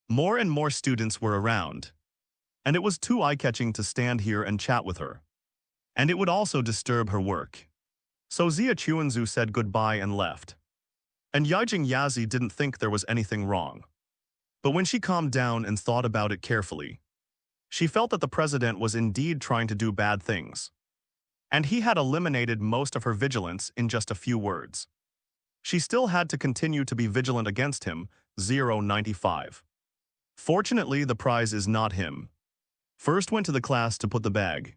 More and more students were around, and it was too eye-catching to stand here and chat with her. And it would also disturb her work. So Xia Chuanzu said goodbye and left. And Yijing Yazi didn't think there was anything wrong. But when she calmed down and thought about it carefully, she felt that the president was indeed trying to do bad things. And he had eliminated most of her vigilance in just a few words. She still had to continue to be vigilant against him, 095. Fortunately, the prize is not him. First went to the class to put the bag,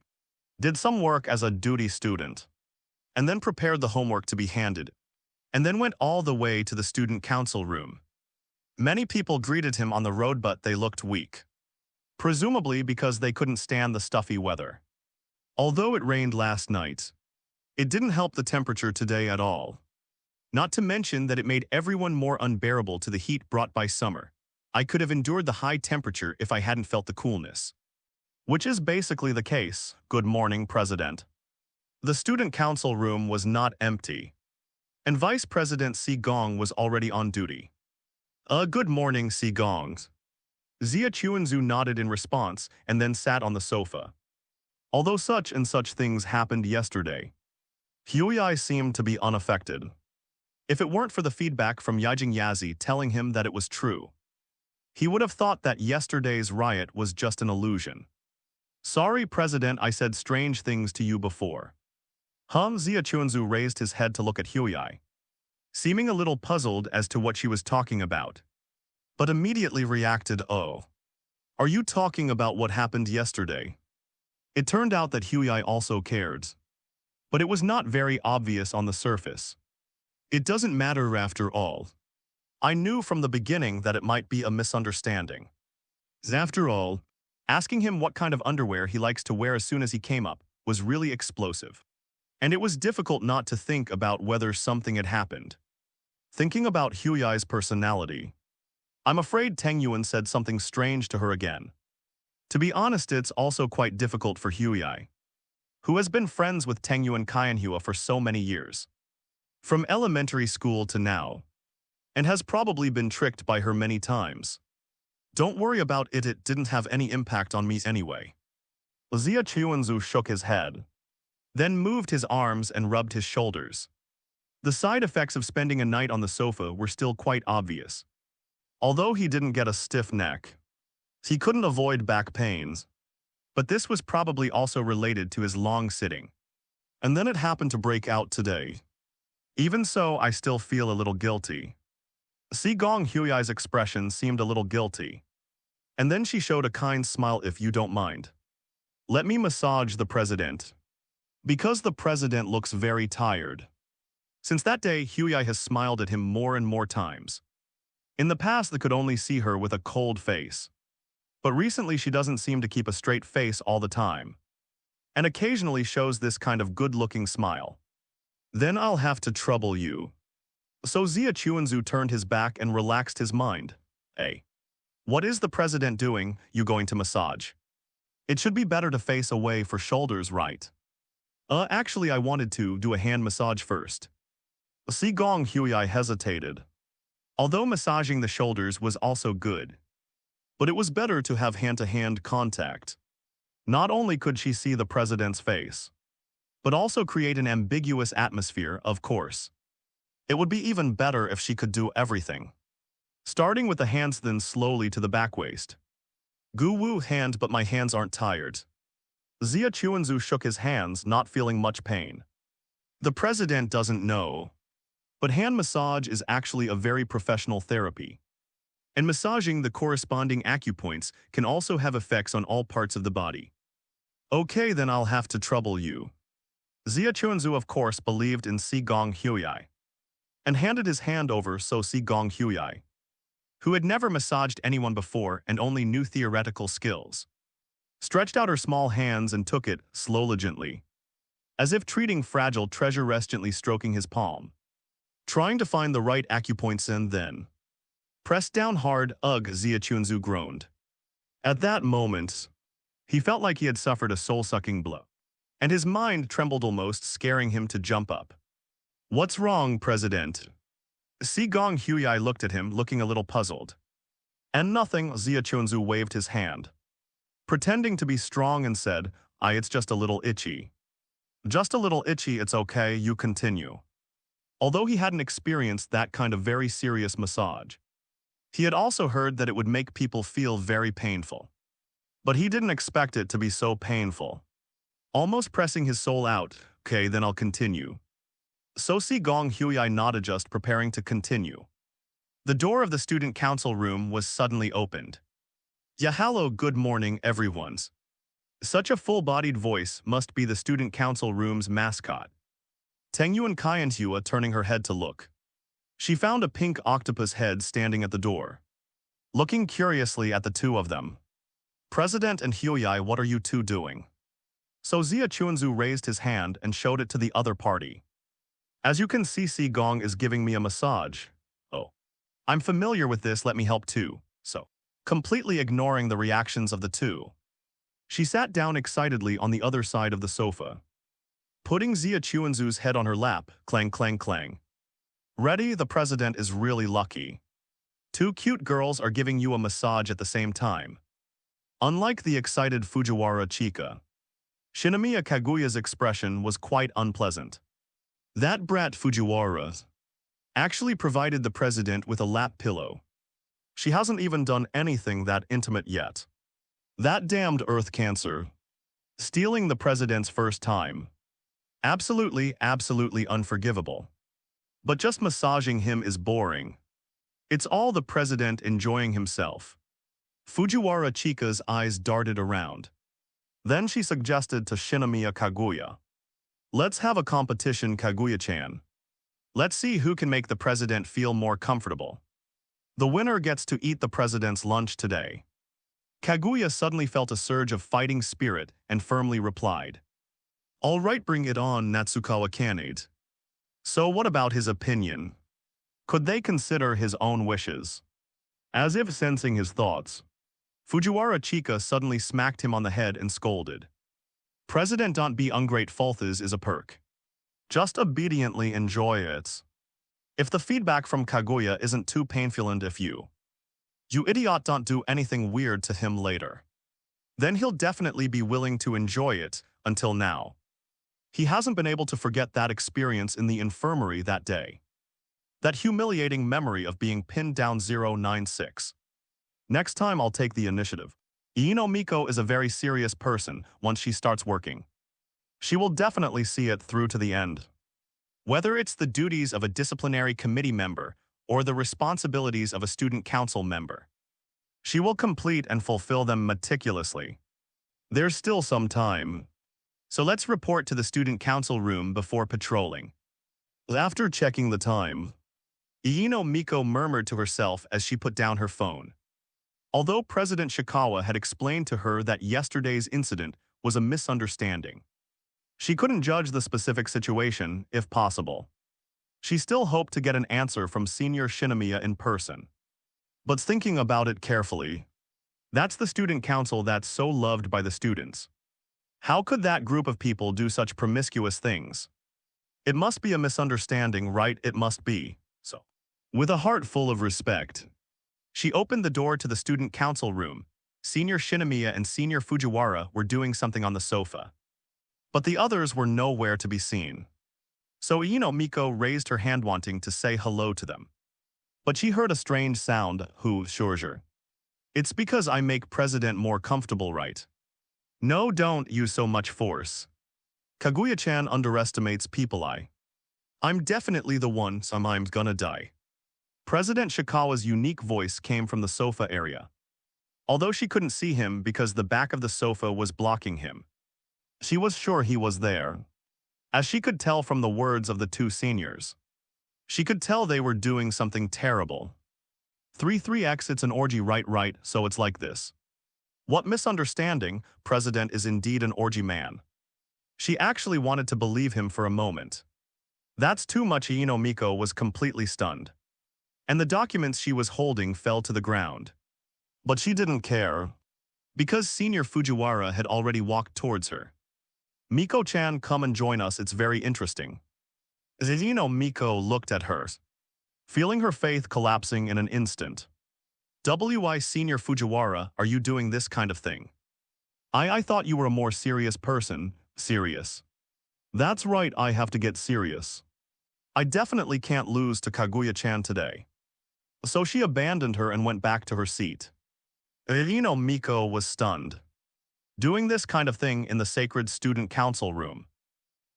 did some work as a duty student, and then prepared the homework to be handed, and then went all the way to the student council room. Many people greeted him on the road, but they looked weak, presumably because they couldn't stand the stuffy weather. Although it rained last night, it didn't help the temperature today at all. Not to mention that it made everyone more unbearable to the heat brought by summer. I could have endured the high temperature if I hadn't felt the coolness. Which is basically the case. Good morning, President. The student council room was not empty, and Vice President Si Gong was already on duty. Good morning, Si Gong. Xia Chuanzu nodded in response and then sat on the sofa. Although such and such things happened yesterday, Huiyai seemed to be unaffected. If it weren't for the feedback from Yijing Yazi telling him that it was true, he would have thought that yesterday's riot was just an illusion. Sorry, President, I said strange things to you before. Xia Chuanzu raised his head to look at Huiyai, seeming a little puzzled as to what she was talking about, but immediately reacted, Oh. Are you talking about what happened yesterday? It turned out that Huiyai also cared, but it was not very obvious on the surface. It doesn't matter after all. I knew from the beginning that it might be a misunderstanding. After all, asking him what kind of underwear he likes to wear as soon as he came up was really explosive. And it was difficult not to think about whether something had happened. Thinking about Huiyai's personality, I'm afraid Teng Yuan said something strange to her again. To be honest, it's also quite difficult for Huiyai, who has been friends with Teng Yuan Qianhua for so many years, from elementary school to now, and has probably been tricked by her many times. Don't worry about it, it didn't have any impact on me anyway. Xia Chuanzu shook his head, then moved his arms and rubbed his shoulders. The side effects of spending a night on the sofa were still quite obvious. Although he didn't get a stiff neck, he couldn't avoid back pains. But this was probably also related to his long sitting. And then it happened to break out today. Even so, I still feel a little guilty. Si Gong Huiyai's expression seemed a little guilty. And then she showed a kind smile. If you don't mind, let me massage the president. Because the president looks very tired. Since that day, Huey has smiled at him more and more times. In the past, they could only see her with a cold face. But recently, she doesn't seem to keep a straight face all the time, and occasionally shows this kind of good-looking smile. Then I'll have to trouble you. So Zia Chuanzu turned his back and relaxed his mind. Hey, what is the president doing? You going to massage? It should be better to face away for shoulders, right? Actually, I wanted to do a hand massage first. Si Gong Huey hesitated. Although massaging the shoulders was also good, but it was better to have hand-to-hand contact. Not only could she see the president's face, but also create an ambiguous atmosphere, of course. It would be even better if she could do everything. Starting with the hands, then slowly to the back waist. Gu Wu hand, but my hands aren't tired. Zia Chuanzu shook his hands, not feeling much pain. The president doesn't know, but hand massage is actually a very professional therapy. And massaging the corresponding acupoints can also have effects on all parts of the body. Okay, then I'll have to trouble you. Zia Chuanzu, of course, believed in Si Gong Huey and handed his hand over so Si Gong Huey, who had never massaged anyone before and only knew theoretical skills, stretched out her small hands and took it, slowly gently, as if treating fragile treasure, gently stroking his palm, trying to find the right acupoints, and then pressed down hard. Ugh, Zia Chuanzu groaned. At that moment, he felt like he had suffered a soul-sucking blow, and his mind trembled, almost scaring him to jump up. What's wrong, President? Si Gong Huey looked at him, looking a little puzzled. And nothing, Zia Chuanzu waved his hand, pretending to be strong, and said, it's just a little itchy. Just a little itchy, it's okay, you continue. Although he hadn't experienced that kind of very serious massage, he had also heard that it would make people feel very painful. But he didn't expect it to be so painful. Almost pressing his soul out. Okay, then I'll continue. So Si Gong Huey nodded, just preparing to continue. The door of the student council room was suddenly opened. Yeah, hello, good morning, everyone's. Such a full-bodied voice must be the student council room's mascot. Teng Yuan Kaiantua turning her head to look. She found a pink octopus head standing at the door, looking curiously at the two of them. President and Huey, what are you two doing? So Zia Chuanzu raised his hand and showed it to the other party. As you can see, Si Gong is giving me a massage. Oh, I'm familiar with this, let me help too. So, completely ignoring the reactions of the two, she sat down excitedly on the other side of the sofa, putting Zia Chuanzu's head on her lap. Clang, clang, clang. Ready? The president is really lucky. Two cute girls are giving you a massage at the same time. Unlike the excited Fujiwara Chika, Shinomiya Kaguya's expression was quite unpleasant. That brat Fujiwara actually provided the president with a lap pillow. She hasn't even done anything that intimate yet. That damned earth cancer. Stealing the president's first time. Absolutely, absolutely unforgivable. But just massaging him is boring. It's all the president enjoying himself. Fujiwara Chika's eyes darted around. Then she suggested to Shinomiya Kaguya. Let's have a competition, Kaguya-chan. Let's see who can make the president feel more comfortable. The winner gets to eat the president's lunch today. Kaguya suddenly felt a surge of fighting spirit and firmly replied. All right, bring it on, Natsukawa Kanade. So what about his opinion? Could they consider his own wishes? As if sensing his thoughts, Fujiwara Chika suddenly smacked him on the head and scolded. President, don't be ungrateful, this is a perk. Just obediently enjoy it. If the feedback from Kaguya isn't too painful, and if you idiot don't do anything weird to him later, then he'll definitely be willing to enjoy it. Until now, he hasn't been able to forget that experience in the infirmary that day. That humiliating memory of being pinned down 096. Next time I'll take the initiative. Ino Miko is a very serious person once she starts working. She will definitely see it through to the end. Whether it's the duties of a disciplinary committee member or the responsibilities of a student council member, she will complete and fulfill them meticulously. There's still some time, so let's report to the student council room before patrolling. After checking the time, Iino Miko murmured to herself as she put down her phone. Although President Shikawa had explained to her that yesterday's incident was a misunderstanding, she couldn't judge the specific situation, if possible. She still hoped to get an answer from Senior Shinomiya in person. But thinking about it carefully, that's the student council that's so loved by the students. How could that group of people do such promiscuous things? It must be a misunderstanding, right? It must be. So, with a heart full of respect, she opened the door to the student council room. Senior Shinomiya and Senior Fujiwara were doing something on the sofa, but the others were nowhere to be seen. So Iino Miko raised her hand wanting to say hello to them. But she heard a strange sound, sure. It's because I make President more comfortable, right? No, don't use so much force. Kaguya-chan underestimates people. I'm definitely the one, I'm gonna die. President Shikawa's unique voice came from the sofa area. Although she couldn't see him because the back of the sofa was blocking him, she was sure he was there, as she could tell from the words of the two seniors. She could tell they were doing something terrible. 3-3x, it's an orgy, right, so it's like this. What misunderstanding? President is indeed an orgy man. She actually wanted to believe him for a moment. That's too much. Iino Miko was completely stunned, and the documents she was holding fell to the ground. But she didn't care, because Senior Fujiwara had already walked towards her. Miko-chan, come and join us, it's very interesting. Iino Miko looked at her, feeling her faith collapsing in an instant. Why, Senior Fujiwara, are you doing this kind of thing? I thought you were a more serious person. Serious? That's right, I have to get serious. I definitely can't lose to Kaguya-chan today. So she abandoned her and went back to her seat. Iino Miko was stunned. Doing this kind of thing in the sacred student council room.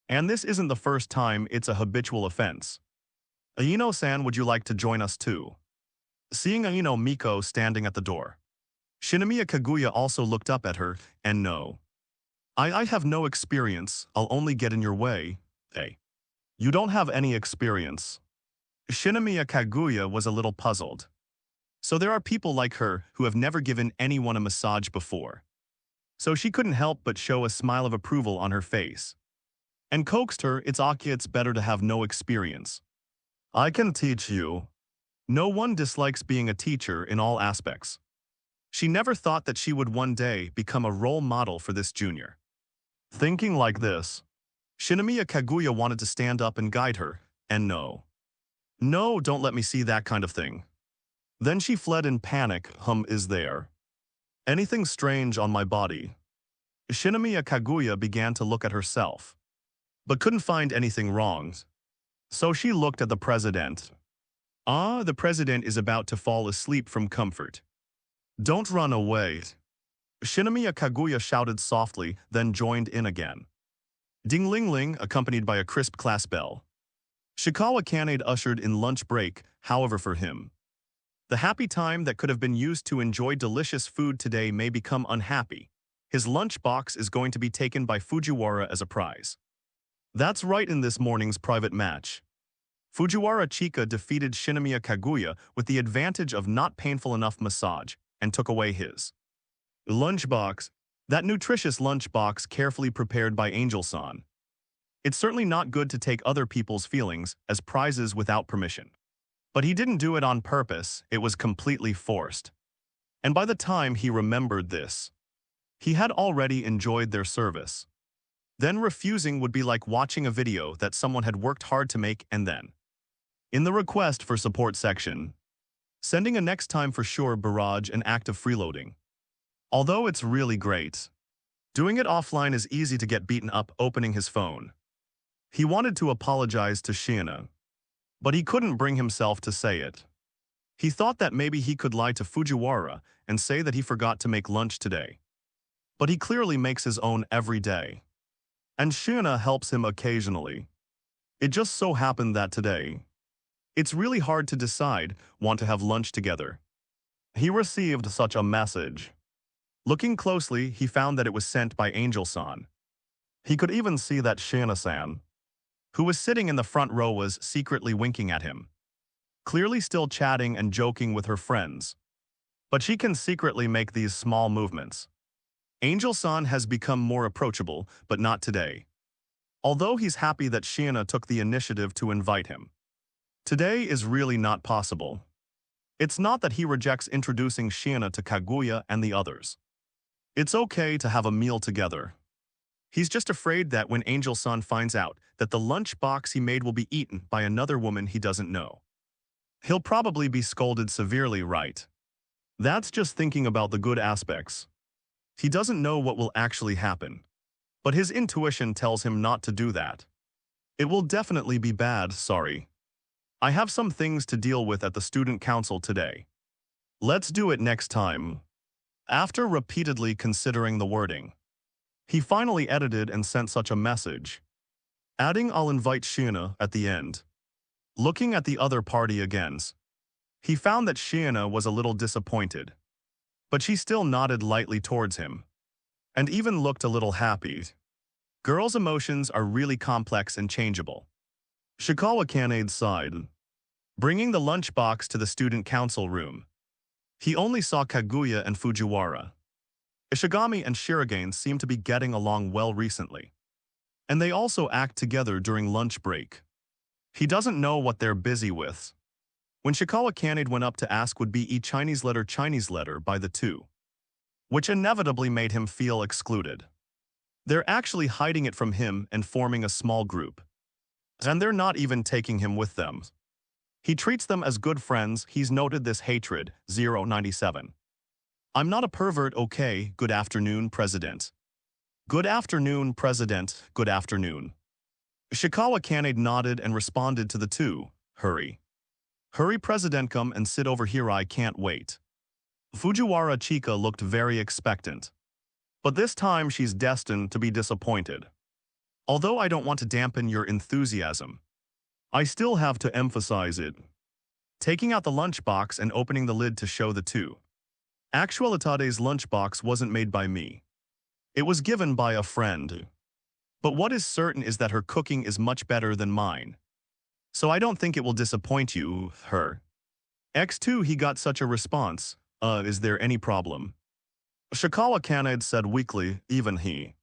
And this isn't the first time, it's a habitual offense. Iino-san, would you like to join us too? Seeing Iino Miko standing at the door, Shinomiya Kaguya also looked up at her, and no. I have no experience, I'll only get in your way. Hey. You don't have any experience. Shinomiya Kaguya was a little puzzled. So there are people like her who have never given anyone a massage before. So she couldn't help but show a smile of approval on her face, and coaxed her, it's better to have no experience. I can teach you. No one dislikes being a teacher in all aspects. She never thought that she would one day become a role model for this junior. Thinking like this, Shinomiya Kaguya wanted to stand up and guide her, and no. No, don't let me see that kind of thing. Then she fled in panic. Is there anything strange on my body? Shinomiya Kaguya began to look at herself, but couldn't find anything wrong. So she looked at the president. The president is about to fall asleep from comfort. Don't run away. Shinomiya Kaguya shouted softly, then joined in again. Ding-ling-ling, accompanied by a crisp class bell. Shikawa Kanade ushered in lunch break, however for him. The happy time that could have been used to enjoy delicious food today may become unhappy. His lunch box is going to be taken by Fujiwara as a prize. That's right, in this morning's private match, Fujiwara Chika defeated Shinomiya Kaguya with the advantage of not painful enough massage, and took away his lunchbox, that nutritious lunchbox carefully prepared by Angel-san. It's certainly not good to take other people's feelings as prizes without permission. But he didn't do it on purpose, it was completely forced. And by the time he remembered this, he had already enjoyed their service. Then refusing would be like watching a video that someone had worked hard to make and then, in the request for support section, sending a next time for sure barrage an act of freeloading. Although it's really great, doing it offline is easy to get beaten up opening his phone. He wanted to apologize to Shiina, but he couldn't bring himself to say it. He thought that maybe he could lie to Fujiwara and say that he forgot to make lunch today. But he clearly makes his own every day. And Shiina helps him occasionally. It just so happened that today, it's really hard to decide, want to have lunch together. He received such a message. Looking closely, he found that it was sent by Angel-san. He could even see that Shiina-san, who was sitting in the front row, was secretly winking at him, clearly still chatting and joking with her friends. But she can secretly make these small movements. Angel-san has become more approachable, but not today. Although he's happy that Shiina took the initiative to invite him. Today is really not possible. It's not that he rejects introducing Shiina to Kaguya and the others. It's okay to have a meal together. He's just afraid that when Angel-san finds out that the lunch box he made will be eaten by another woman he doesn't know, he'll probably be scolded severely, right? That's just thinking about the good aspects. He doesn't know what will actually happen. But his intuition tells him not to do that. It will definitely be bad, sorry. I have some things to deal with at the student council today. Let's do it next time. After repeatedly considering the wording, he finally edited and sent such a message, adding "I'll invite Shiina" at the end. Looking at the other party again, he found that Shiina was a little disappointed, but she still nodded lightly towards him, and even looked a little happy. Girls' emotions are really complex and changeable. Shikawa Kanade sighed. Bringing the lunchbox to the student council room, he only saw Kaguya and Fujiwara. Ishigami and Shirogane seem to be getting along well recently, and they also act together during lunch break. He doesn't know what they're busy with. When Shikawa Kanade went up to ask would be Chinese letter by the two, which inevitably made him feel excluded. They're actually hiding it from him and forming a small group. And they're not even taking him with them. He treats them as good friends. He's noted this hatred. 097. I'm not a pervert, okay? Good afternoon, President. Good afternoon, President. Good afternoon. Shikawa Kanade nodded and responded to the two. Hurry. Hurry, President, come and sit over here, I can't wait. Fujiwara Chika looked very expectant. But this time she's destined to be disappointed. Although I don't want to dampen your enthusiasm, I still have to emphasize it. Taking out the lunchbox and opening the lid to show the two. Actualitate's lunchbox wasn't made by me. It was given by a friend. But what is certain is that her cooking is much better than mine. So I don't think it will disappoint you, her. X2 he got such a response. Is there any problem? Shikawa Kanade said weakly, even he.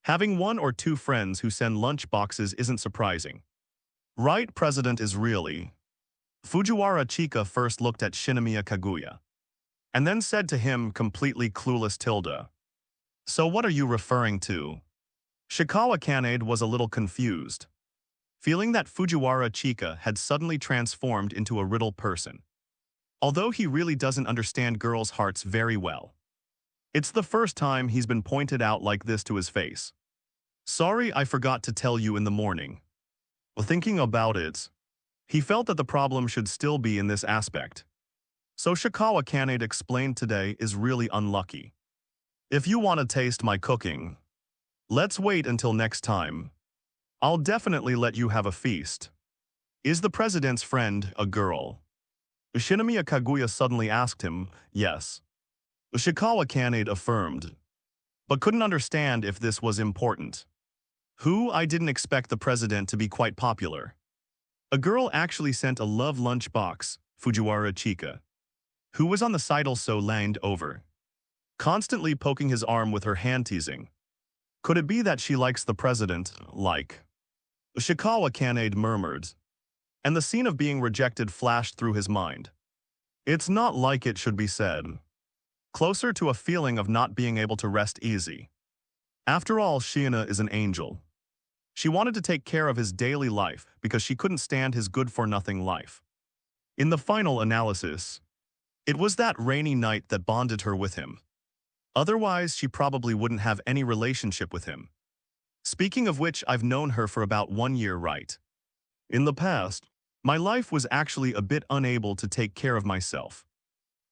Having one or two friends who send lunch boxes isn't surprising. Right, President is really. Fujiwara Chika first looked at Shinomiya Kaguya, and then said to him, completely clueless Tilda. So what are you referring to? Shikawa Kanade was a little confused, feeling that Fujiwara Chika had suddenly transformed into a riddle person. Although he really doesn't understand girls' hearts very well. It's the first time he's been pointed out like this to his face. Sorry, I forgot to tell you in the morning. Well, thinking about it, he felt that the problem should still be in this aspect. So Shikawa Kanade explained today is really unlucky. If you want to taste my cooking, let's wait until next time. I'll definitely let you have a feast. Is the president's friend a girl? Shinomiya Kaguya suddenly asked him. Yes. Shikawa Kanade affirmed, but couldn't understand if this was important. I didn't expect the president to be quite popular. A girl actually sent a love lunch box, Fujiwara Chika, who was on the side also leaned over, constantly poking his arm with her hand, teasing. Could it be that she likes the president, like? Shikawa Kanade murmured, and the scene of being rejected flashed through his mind. It's not like it should be said. Closer to a feeling of not being able to rest easy. After all, Shiina is an angel. She wanted to take care of his daily life because she couldn't stand his good-for-nothing life. In the final analysis, it was that rainy night that bonded her with him. Otherwise, she probably wouldn't have any relationship with him. Speaking of which, I've known her for about 1 year, right? In the past, my life was actually a bit unable to take care of myself.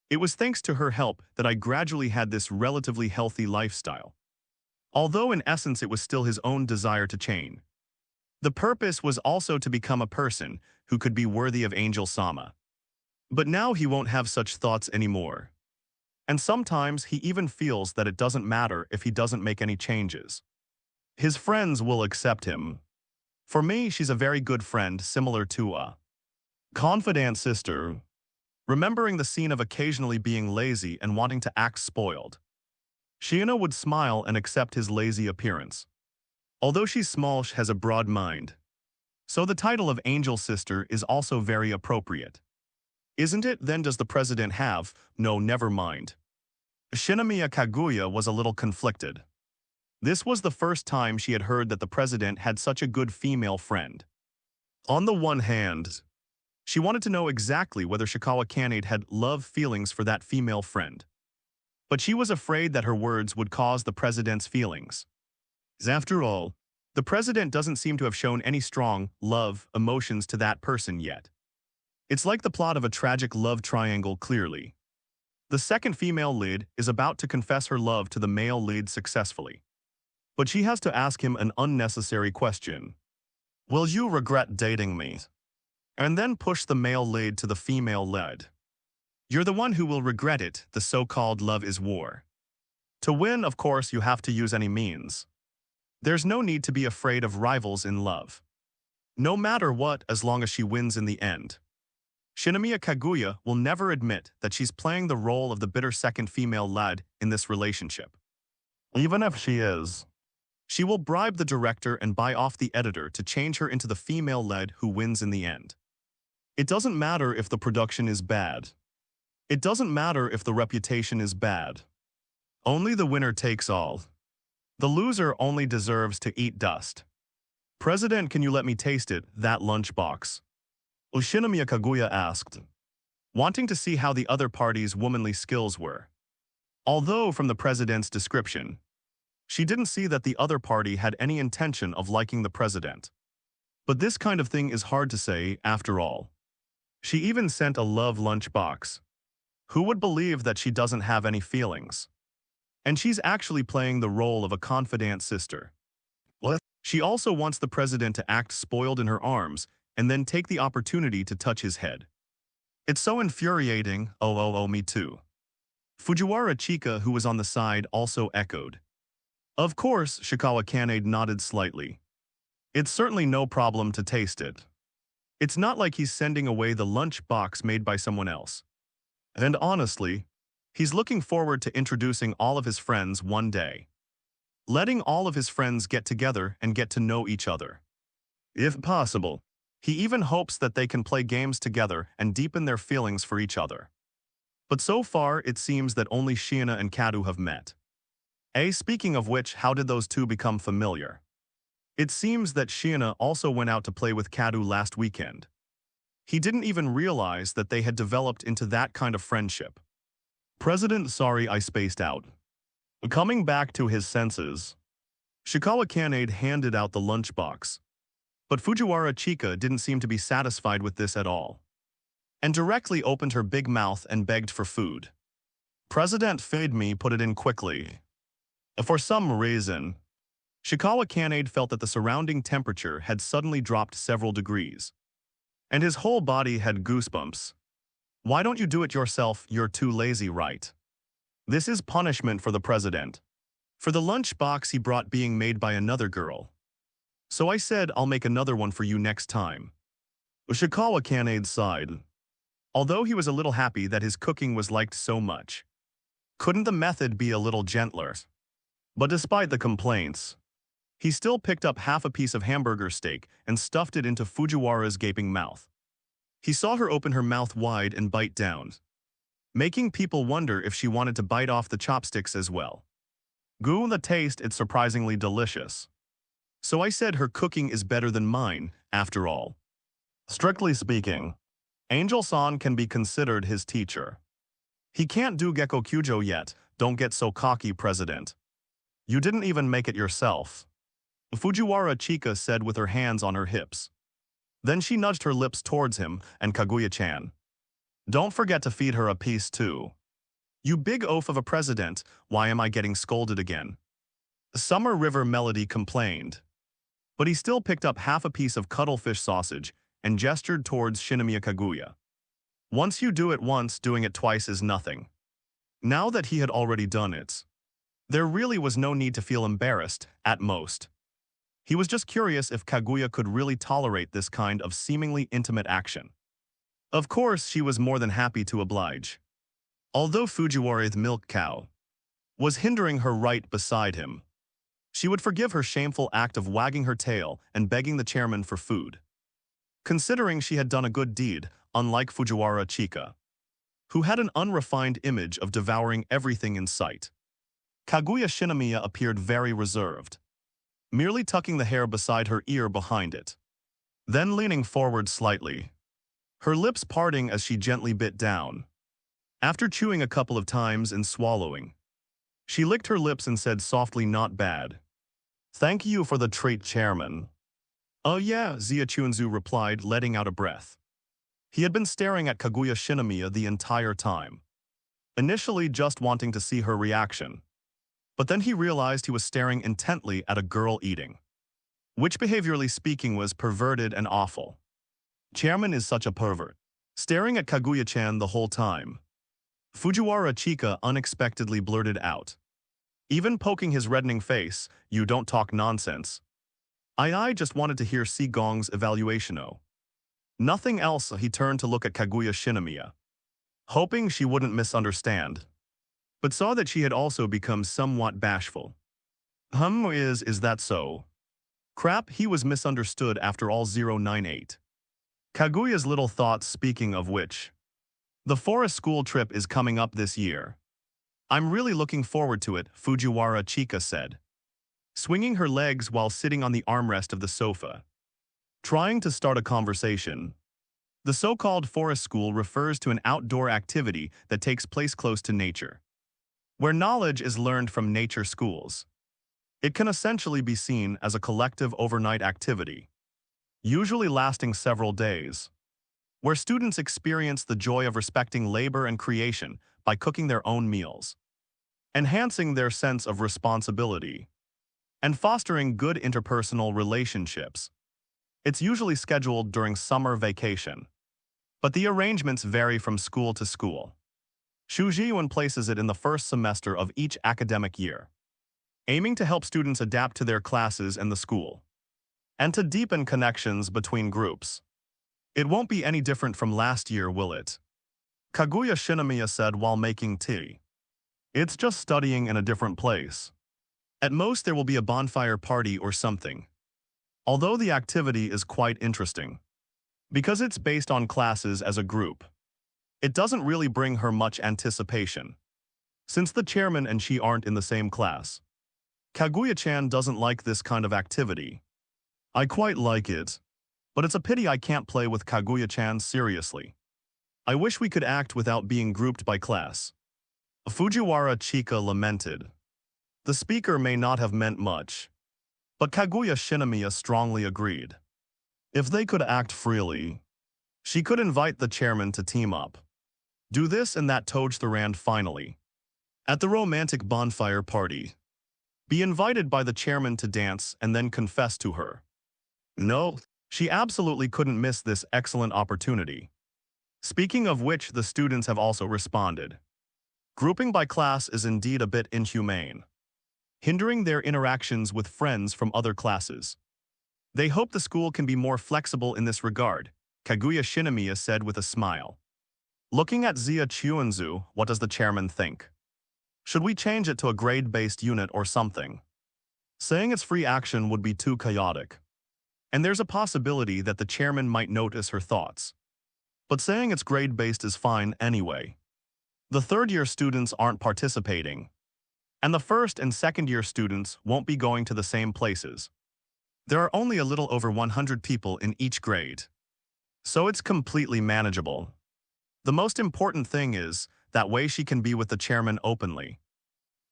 It was thanks to her help that I gradually had this relatively healthy lifestyle. Although in essence it was still his own desire to change. The purpose was also to become a person who could be worthy of Angel-sama. But now he won't have such thoughts anymore. And sometimes he even feels that it doesn't matter if he doesn't make any changes. His friends will accept him. For me, she's a very good friend, similar to a confidant sister. Remembering the scene of occasionally being lazy and wanting to act spoiled, Shiina would smile and accept his lazy appearance. Although she's small, she has a broad mind. So the title of Angel Sister is also very appropriate. Isn't it? Then does the president have? No, never mind. Shinomiya Kaguya was a little conflicted. This was the first time she had heard that the president had such a good female friend. On the one hand, she wanted to know exactly whether Shikawa Kanade had love feelings for that female friend. But she was afraid that her words would cause the president's feelings. After all, the president doesn't seem to have shown any strong love emotions to that person yet. It's like the plot of a tragic love triangle clearly. The second female lead is about to confess her love to the male lead successfully. But she has to ask him an unnecessary question. Will you regret dating me? And then push the male lead to the female lead. You're the one who will regret it, the so-called love is war. To win, of course, you have to use any means. There's no need to be afraid of rivals in love. No matter what, as long as she wins in the end. Shinomiya Kaguya will never admit that she's playing the role of the bitter second female lead in this relationship. Even if she is, she will bribe the director and buy off the editor to change her into the female lead who wins in the end. It doesn't matter if the production is bad. It doesn't matter if the reputation is bad. Only the winner takes all. The loser only deserves to eat dust. President, can you let me taste it, that lunchbox? Shinomiya Kaguya asked, wanting to see how the other party's womanly skills were. Although, from the president's description, she didn't see that the other party had any intention of liking the president. But this kind of thing is hard to say, after all. She even sent a love lunchbox. Who would believe that she doesn't have any feelings? And she's actually playing the role of a confidant sister. What? She also wants the president to act spoiled in her arms and then take the opportunity to touch his head. It's so infuriating, oh, me too. Fujiwara Chika, who was on the side, also echoed. Of course, Shikawa Kanade nodded slightly. It's certainly no problem to taste it. It's not like he's sending away the lunch box made by someone else. And honestly, he's looking forward to introducing all of his friends one day. Letting all of his friends get together and get to know each other. If possible, he even hopes that they can play games together and deepen their feelings for each other. But so far, it seems that only Shiina and Kadu have met. Speaking of which, how did those two become familiar? It seems that Shiina also went out to play with Kadu last weekend. He didn't even realize that they had developed into that kind of friendship. President, sorry I spaced out. Coming back to his senses, Shikawa Kanade handed out the lunchbox. But Fujiwara Chika didn't seem to be satisfied with this at all, and directly opened her big mouth and begged for food. President, feed me, put it in quickly. For some reason, Shikawa Kanade felt that the surrounding temperature had suddenly dropped several degrees, and his whole body had goosebumps. Why don't you do it yourself? You're too lazy, right? This is punishment for the president. For the lunchbox he brought being made by another girl. So I said I'll make another one for you next time. Shikawa Kanade sighed. Although he was a little happy that his cooking was liked so much. Couldn't the method be a little gentler? But despite the complaints, he still picked up half a piece of hamburger steak and stuffed it into Fujiwara's gaping mouth. He saw her open her mouth wide and bite down, making people wonder if she wanted to bite off the chopsticks as well. Goo, the taste, it's surprisingly delicious. So I said her cooking is better than mine, after all. Strictly speaking, Angel-san can be considered his teacher. He can't do Gekko Kyujo yet, don't get so cocky, President. You didn't even make it yourself. Fujiwara Chika said with her hands on her hips. Then she nudged her lips towards him and Kaguya-chan. Don't forget to feed her a piece too. You big oaf of a president, why am I getting scolded again? Summer River Melody complained. But he still picked up half a piece of cuttlefish sausage and gestured towards Shinomiya Kaguya. Once you do it once, doing it twice is nothing. Now that he had already done it, there really was no need to feel embarrassed, at most. He was just curious if Kaguya could really tolerate this kind of seemingly intimate action. Of course, she was more than happy to oblige. Although Fujiwara's milk cow was hindering her right beside him, she would forgive her shameful act of wagging her tail and begging the chairman for food, considering she had done a good deed, unlike Fujiwara Chika, who had an unrefined image of devouring everything in sight. Kaguya Shinomiya appeared very reserved, merely tucking the hair beside her ear behind it, then leaning forward slightly, her lips parting as she gently bit down. After chewing a couple of times and swallowing, she licked her lips and said softly, "Not bad. Thank you for the treat, chairman." "Oh yeah," Chunzu replied, letting out a breath. He had been staring at Kaguya Shinomiya the entire time, initially just wanting to see her reaction. But then he realized he was staring intently at a girl eating, which behaviorally speaking was perverted and awful. Chairman is such a pervert. Staring at Kaguya-chan the whole time, Fujiwara Chika unexpectedly blurted out, even poking his reddening face, "You don't talk nonsense. I just wanted to hear Gong's evaluation-o." Nothing else. He turned to look at Kaguya Shinomiya, hoping she wouldn't misunderstand, but saw that she had also become somewhat bashful. Is that so? Crap, he was misunderstood after all. 098. Kaguya's little thoughts. Speaking of which, the forest school trip is coming up this year. I'm really looking forward to it, Fujiwara Chika said, swinging her legs while sitting on the armrest of the sofa, trying to start a conversation. The so-called forest school refers to an outdoor activity that takes place close to nature, where knowledge is learned from nature schools. It can essentially be seen as a collective overnight activity, usually lasting several days, where students experience the joy of respecting labor and creation by cooking their own meals, enhancing their sense of responsibility, and fostering good interpersonal relationships. It's usually scheduled during summer vacation, but the arrangements vary from school to school. Shujiyuan places it in the first semester of each academic year, aiming to help students adapt to their classes and the school, and to deepen connections between groups. It won't be any different from last year, will it? Kaguya Shinomiya said while making tea. It's just studying in a different place. At most there will be a bonfire party or something. Although the activity is quite interesting, because it's based on classes as a group, it doesn't really bring her much anticipation, since the chairman and she aren't in the same class. Kaguya-chan doesn't like this kind of activity. I quite like it, but it's a pity I can't play with Kaguya-chan seriously. I wish we could act without being grouped by class. Fujiwara Chika lamented. The speaker may not have meant much, but Kaguya Shinomiya strongly agreed. If they could act freely, she could invite the chairman to team up, do this and that. Tojtharand finally, at the romantic bonfire party, be invited by the chairman to dance and then confess to her. No, she absolutely couldn't miss this excellent opportunity. Speaking of which, the students have also responded. Grouping by class is indeed a bit inhumane, hindering their interactions with friends from other classes. They hope the school can be more flexible in this regard, Kaguya Shinomiya said with a smile. Looking at Chunzu, what does the chairman think? Should we change it to a grade-based unit or something? Saying it's free action would be too chaotic, and there's a possibility that the chairman might notice her thoughts. But saying it's grade-based is fine anyway. The third-year students aren't participating, and the first and second-year students won't be going to the same places. There are only a little over 100 people in each grade, so it's completely manageable. The most important thing is, that way she can be with the chairman openly.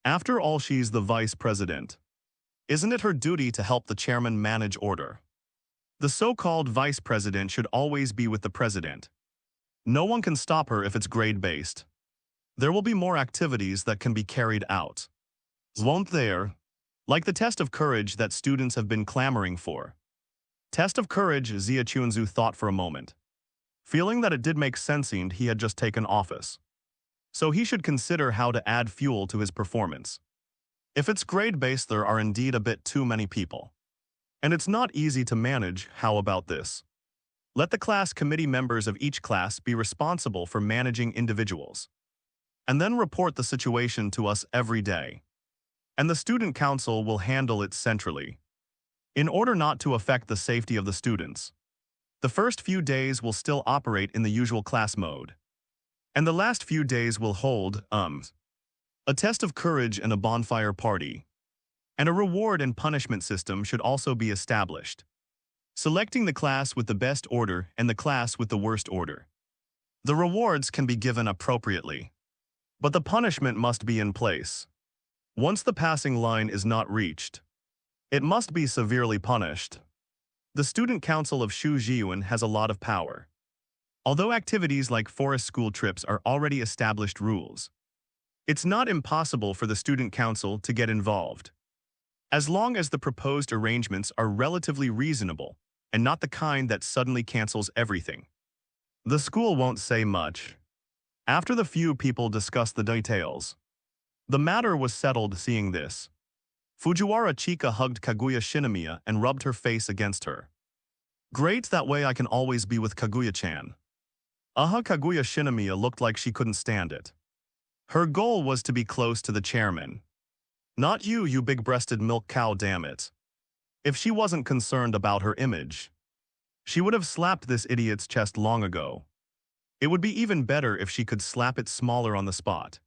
After all, she's the vice president. Isn't it her duty to help the chairman manage order? The so-called vice president should always be with the president. No one can stop her if it's grade-based. There will be more activities that can be carried out, won't there? Like the test of courage that students have been clamoring for. Test of courage, Chunzu thought for a moment, feeling that it did make sense he had just taken office, so he should consider how to add fuel to his performance. If it's grade-based, there are indeed a bit too many people, And it's not easy to manage. How about this? Let the class committee members of each class be responsible for managing individuals, and then report the situation to us every day. And the student council will handle it centrally. In order not to affect the safety of the students, the first few days will still operate in the usual class mode. And the last few days will hold, a test of courage and a bonfire party. And a reward and punishment system should also be established, selecting the class with the best order and the class with the worst order. The rewards can be given appropriately, but the punishment must be in place. Once the passing line is not reached, it must be severely punished. The Student Council of Shujiyuan has a lot of power. Although activities like forest school trips are already established rules, it's not impossible for the Student Council to get involved, as long as the proposed arrangements are relatively reasonable and not the kind that suddenly cancels everything. The school won't say much. After the few people discussed the details, the matter was settled. Seeing this, Fujiwara Chika hugged Kaguya Shinomiya and rubbed her face against her. Great, that way I can always be with Kaguya-chan. Kaguya Shinomiya looked like she couldn't stand it. Her goal was to be close to the chairman. Not you, you big-breasted milk cow, damn it. If she wasn't concerned about her image, she would have slapped this idiot's chest long ago. It would be even better if she could slap it smaller on the spot.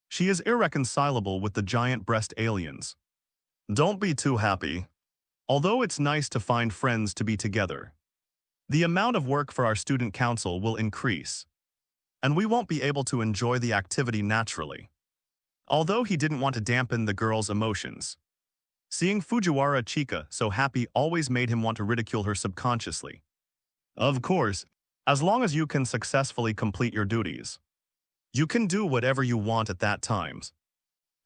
She is irreconcilable with the giant breast aliens. Don't be too happy. Although it's nice to find friends to be together, the amount of work for our student council will increase, and we won't be able to enjoy the activity naturally. Although he didn't want to dampen the girl's emotions, seeing Fujiwara Chika so happy always made him want to ridicule her subconsciously. Of course, as long as you can successfully complete your duties, you can do whatever you want at that times.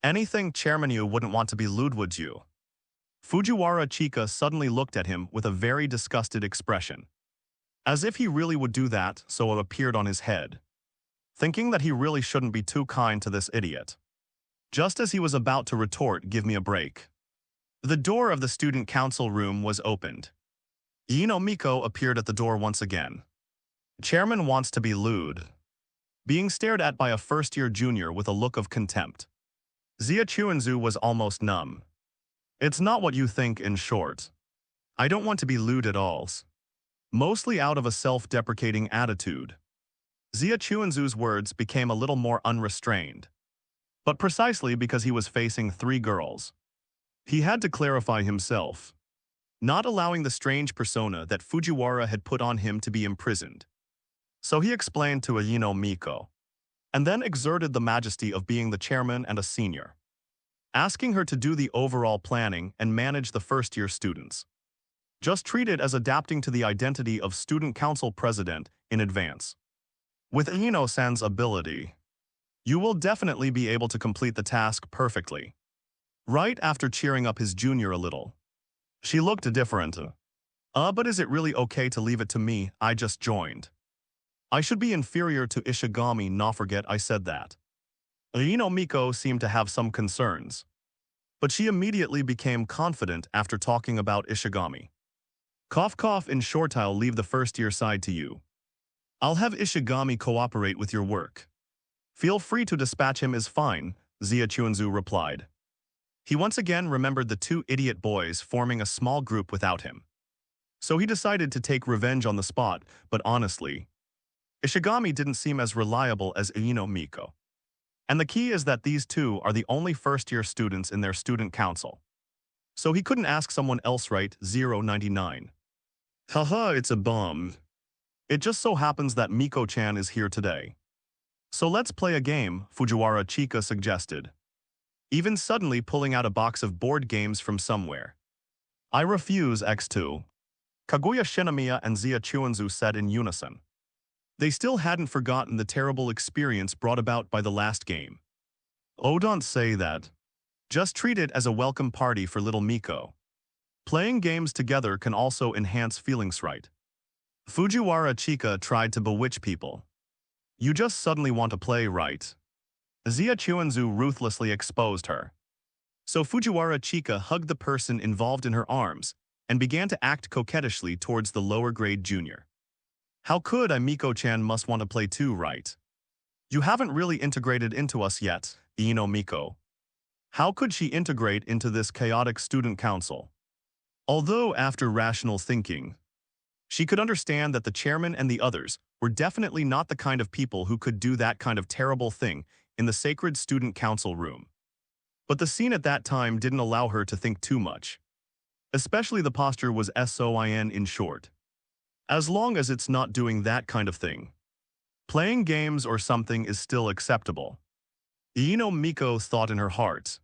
Anything Chairman you wouldn't want to be lewd, would you? Fujiwara Chika suddenly looked at him with a very disgusted expression, as if he really would do that, so it appeared on his head, thinking that he really shouldn't be too kind to this idiot. Just as he was about to retort, "Give me a break," the door of the student council room was opened. Ino Miko appeared at the door once again. Chairman wants to be lewd. Being stared at by a first-year junior with a look of contempt, Zia Chuanzu was almost numb. It's not what you think, in short. I don't want to be lewd at all. Mostly out of a self-deprecating attitude, Zia Chuanzu's words became a little more unrestrained. But precisely because he was facing three girls, he had to clarify himself, not allowing the strange persona that Fujiwara had put on him to be imprisoned. So he explained to Ayano Miko, and then exerted the majesty of being the chairman and a senior, asking her to do the overall planning and manage the first-year students. Just treat it as adapting to the identity of student council president in advance. With Ino-san's ability, you will definitely be able to complete the task perfectly. Right after cheering up his junior a little, she looked different. But is it really okay to leave it to me? I just joined. I should be inferior to Ishigami, not forget I said that. Ino Miko seemed to have some concerns, but she immediately became confident after talking about Ishigami. Cough cough, in short, I'll leave the first-year side to you. I'll have Ishigami cooperate with your work. Feel free to dispatch him, is fine, Zia Chuanzu replied. He once again remembered the two idiot boys forming a small group without him. So he decided to take revenge on the spot, but honestly, Ishigami didn't seem as reliable as Ino Miko. And the key is that these two are the only first-year students in their student council. So he couldn't ask someone else, right? 099. Haha, it's a bomb. It just so happens that Miko-chan is here today. So let's play a game, Fujiwara Chika suggested, even suddenly pulling out a box of board games from somewhere. I refuse, X2. Kaguya Shinomiya and Zia Chuanzu said in unison. They still hadn't forgotten the terrible experience brought about by the last game. Oh, don't say that. Just treat it as a welcome party for little Miko. Playing games together can also enhance feelings, right? Fujiwara Chika tried to bewitch people. You just suddenly want to play, right? Zia Chuanzu ruthlessly exposed her. So Fujiwara Chika hugged the person involved in her arms and began to act coquettishly towards the lower-grade junior. How could I? Miko-chan must want to play too, right? You haven't really integrated into us yet, Miko. How could she integrate into this chaotic student council? Although, after rational thinking, she could understand that the chairman and the others were definitely not the kind of people who could do that kind of terrible thing in the sacred student council room. But the scene at that time didn't allow her to think too much. Especially the posture was SOIN in short. As long as it's not doing that kind of thing. Playing games or something is still acceptable. Miko thought in her heart.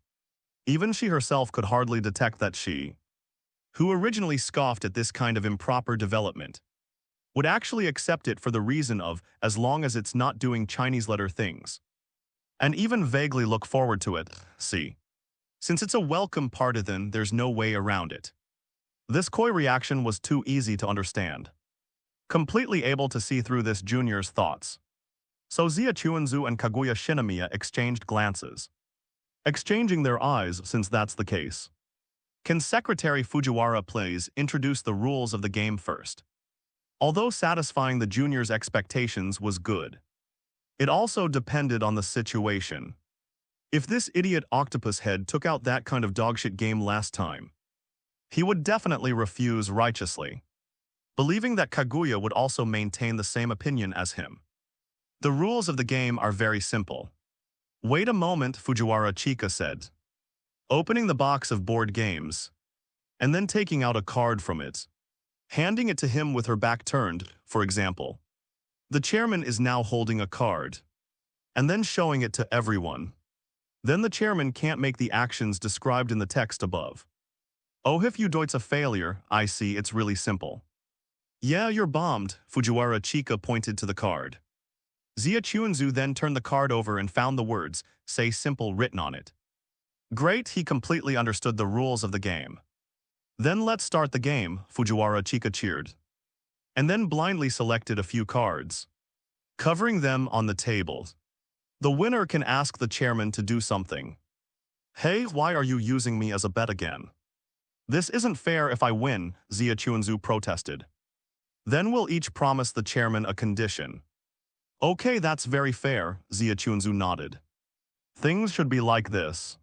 Even she herself could hardly detect that she, who originally scoffed at this kind of improper development, would actually accept it for the reason of as long as it's not doing Chinese letter things. And even vaguely look forward to it, see. Since it's a welcome part, then there's no way around it. This coy reaction was too easy to understand. Completely able to see through this junior's thoughts. So Zia Chuanzu and Kaguya Shinomiya exchanged glances. Exchanging their eyes, since that's the case. Can Secretary Fujiwara please introduce the rules of the game first? Although satisfying the junior's expectations was good, it also depended on the situation. If this idiot octopus head took out that kind of dogshit game last time, he would definitely refuse righteously, believing that Kaguya would also maintain the same opinion as him. The rules of the game are very simple. Wait a moment, Fujiwara Chika said, opening the box of board games, and then taking out a card from it, handing it to him with her back turned, for example. The chairman is now holding a card, and then showing it to everyone. Then the chairman can't make the actions described in the text above. Oh, if you doit's a failure, I see, it's really simple. Yeah, you're bombed, Fujiwara Chika pointed to the card. Zia Chuanzu then turned the card over and found the words, "Say simple" written on it. Great, he completely understood the rules of the game. Then let's start the game, Fujiwara Chika cheered. And then blindly selected a few cards, covering them on the table. The winner can ask the chairman to do something. Hey, why are you using me as a bet again? This isn't fair if I win, Zia Chuanzu protested. Then we'll each promise the chairman a condition. Okay, that's very fair, Zia Chuanzu nodded. Things should be like this.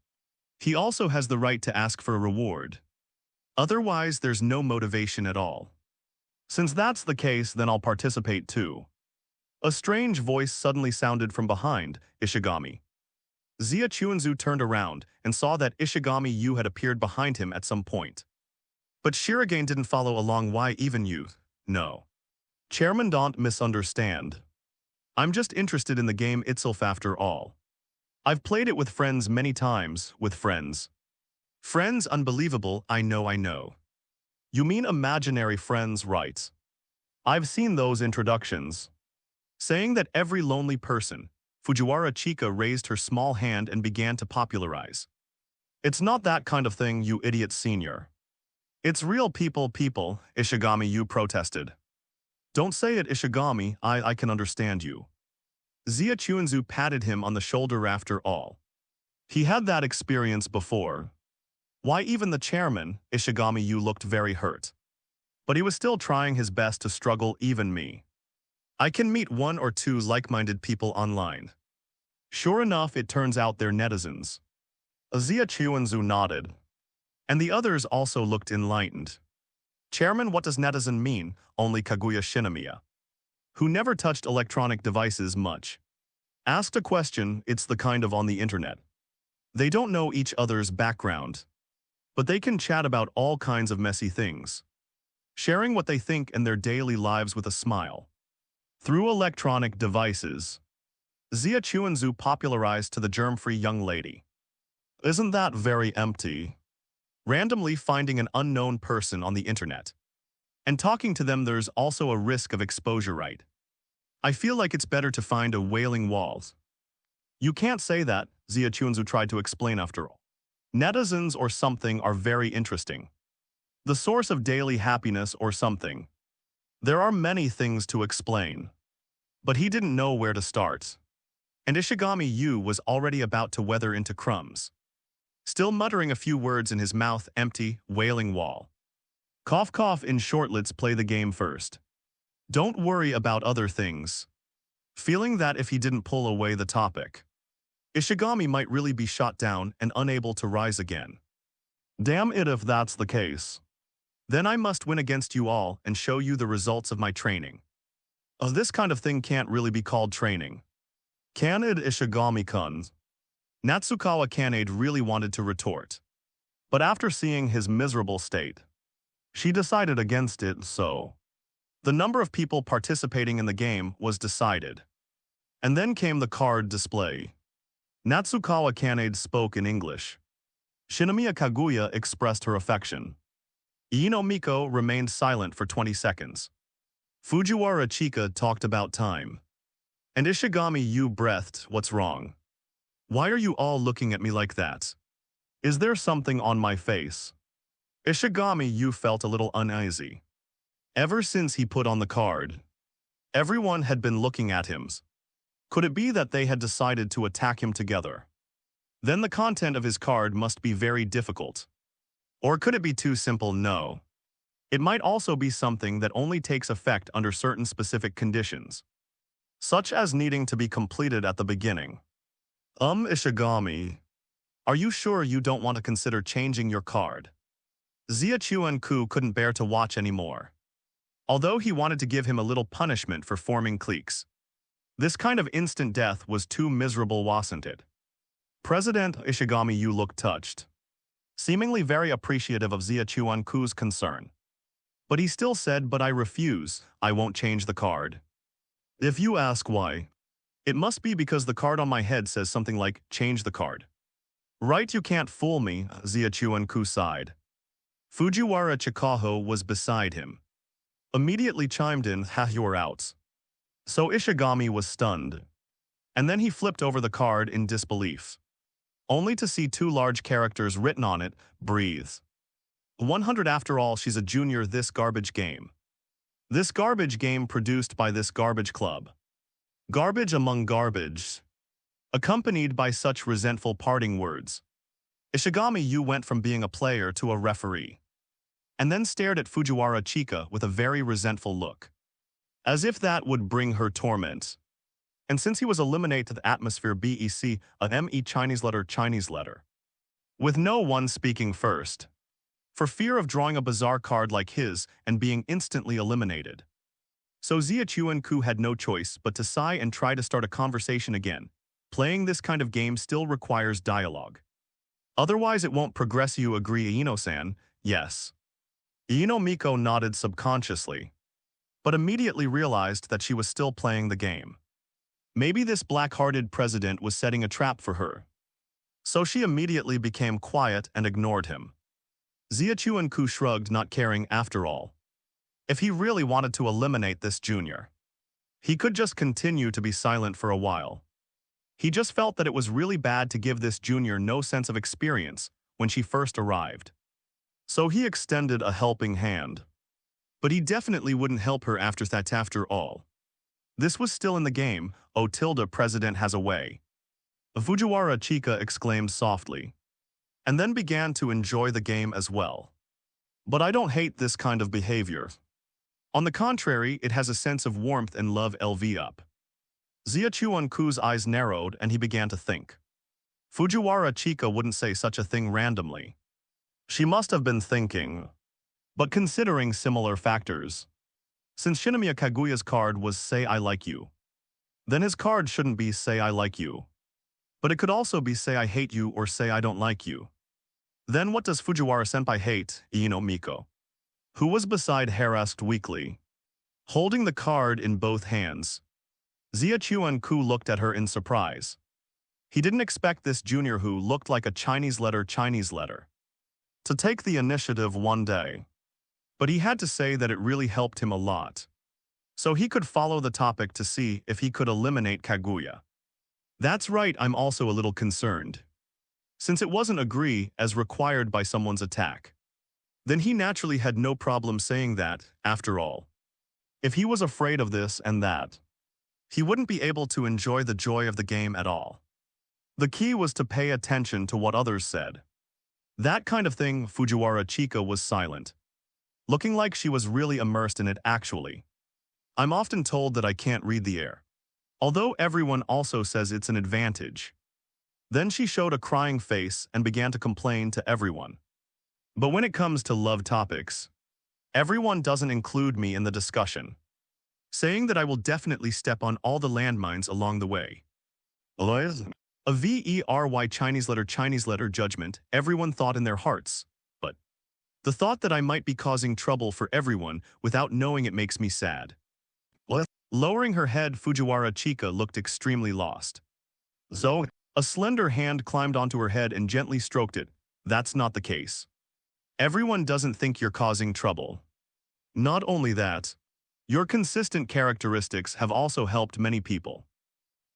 He also has the right to ask for a reward. Otherwise, there's no motivation at all. Since that's the case, then I'll participate too. A strange voice suddenly sounded from behind Ishigami. Zia Chuanzu turned around and saw that Ishigami Yu had appeared behind him at some point. But Shirogane didn't follow along. Why even you? No. Chairman, don't misunderstand. I'm just interested in the game itself after all. I've played it with friends many times, with friends. Friends, unbelievable, I know. You mean imaginary friends, right? I've seen those introductions. Saying that every lonely person, Fujiwara Chika raised her small hand and began to popularize. It's not that kind of thing, you idiot senior. It's real people, Ishigami Yu protested. Don't say it, Ishigami, I can understand you. Zia Chuanzu patted him on the shoulder. After all, he had that experience before. Why, even the chairman, Ishigami Yu, looked very hurt. But he was still trying his best to struggle. Even me. I can meet one or two like-minded people online. Sure enough, it turns out they're netizens. Zia Chuanzu nodded. And the others also looked enlightened. Chairman, what does netizen mean? Only Kaguya Shinomiya, who never touched electronic devices much, asked a question. It's the kind of on the internet. They don't know each other's background, but they can chat about all kinds of messy things, sharing what they think in their daily lives with a smile. Through electronic devices, Zia Chuanzu popularized to the germ-free young lady. Isn't that very empty? Randomly finding an unknown person on the internet and talking to them, there's also a risk of exposure, right? I feel like it's better to find a wailing walls. You can't say that, Zia Chuanzu tried to explain after all. Netizens or something are very interesting. The source of daily happiness or something. There are many things to explain. But he didn't know where to start. And Ishigami Yu was already about to wither into crumbs. Still muttering a few words in his mouth, empty, wailing wall. Cough cough. In short, let's play the game first. Don't worry about other things. Feeling that if he didn't pull away the topic, Ishigami might really be shot down and unable to rise again. Damn it if that's the case. Then I must win against you all and show you the results of my training. This kind of thing can't really be called training. Can it, Ishigami-kun? Natsukawa Kanade really wanted to retort. But after seeing his miserable state, she decided against it, so the number of people participating in the game was decided. And then came the card display. Natsukawa Kanade spoke in English. Shinomiya Kaguya expressed her affection. Iino Miko remained silent for 20 seconds. Fujiwara Chika talked about time. And Ishigami Yu breathed, "What's wrong? Why are you all looking at me like that? Is there something on my face?" Ishigami Yu felt a little uneasy. Ever since he put on the card, everyone had been looking at him. Could it be that they had decided to attack him together? Then the content of his card must be very difficult. Or could it be too simple? No. It might also be something that only takes effect under certain specific conditions, such as needing to be completed at the beginning. Ishigami, are you sure you don't want to consider changing your card? Ziachuan-ku couldn't bear to watch anymore. Although he wanted to give him a little punishment for forming cliques, this kind of instant death was too miserable, wasn't it? President Ishigami Yu looked touched, seemingly very appreciative of Ziachuan-ku's concern. But he still said, "But I refuse, I won't change the card. If you ask why, it must be because the card on my head says something like, change the card. Right, you can't fool me," Ziachuan-ku sighed. Fujiwara Chikaho was beside him. Immediately chimed in, "Ha, you're out." So Ishigami was stunned. And then he flipped over the card in disbelief, only to see two large characters written on it, "Breathe." 100. After all, she's a junior. This garbage game. This garbage game produced by this garbage club. Garbage among garbage. Accompanied by such resentful parting words, Ishigami Yu went from being a player to a referee, and then stared at Fujiwara Chika with a very resentful look, as if that would bring her torment. And since he was eliminated the atmosphere BEC, a ME Chinese letter, with no one speaking first, for fear of drawing a bizarre card like his and being instantly eliminated. So Ziachuan-ku had no choice but to sigh and try to start a conversation again. Playing this kind of game still requires dialogue. Otherwise it won't progress. You agree, Iino-san? Yes. Iino Miko nodded subconsciously, but immediately realized that she was still playing the game. Maybe this black-hearted president was setting a trap for her. So she immediately became quiet and ignored him. Ziachuan-ku shrugged, not caring after all. If he really wanted to eliminate this junior, he could just continue to be silent for a while. He just felt that it was really bad to give this junior no sense of experience when she first arrived. So he extended a helping hand. But he definitely wouldn't help her after that. After all, this was still in the game. "Oh, tilde, president has a way," Fujiwara Chika exclaimed softly, and then began to enjoy the game as well. "But I don't hate this kind of behavior. On the contrary, it has a sense of warmth and love." LV up. Ziachuan-ku's eyes narrowed and he began to think. Fujiwara Chika wouldn't say such a thing randomly. She must have been thinking. But considering similar factors, since Shinomiya Kaguya's card was "Say I like you," then his card shouldn't be "Say I like you." But it could also be "Say I hate you" or "Say I don't like you." Then what does Fujiwara-senpai hate? Iino Miko, who was beside her, asked weakly, holding the card in both hands. Ziachuan-ku looked at her in surprise. He didn't expect this junior who looked like a Chinese letter to take the initiative one day. But he had to say that it really helped him a lot. So he could follow the topic to see if he could eliminate Kaguya. "That's right, I'm also a little concerned. Since it wasn't agree as required by someone's attack, then he naturally had no problem saying that, after all. If he was afraid of this and that, he wouldn't be able to enjoy the joy of the game at all. The key was to pay attention to what others said. That kind of thing." Fujiwara Chika was silent. looking like she was really immersed in it actually. I'm often told that I can't read the air, although everyone also says it's an advantage. Then she showed a crying face and began to complain to everyone. But when it comes to love topics, everyone doesn't include me in the discussion, saying that I will definitely step on all the landmines along the way. A very Chinese letter judgment everyone thought in their hearts, but the thought that I might be causing trouble for everyone without knowing it makes me sad. Lowering her head, Fujiwara Chika looked extremely lost. So, a slender hand climbed onto her head and gently stroked it. That's not the case. Everyone doesn't think you're causing trouble. Not only that, your consistent characteristics have also helped many people.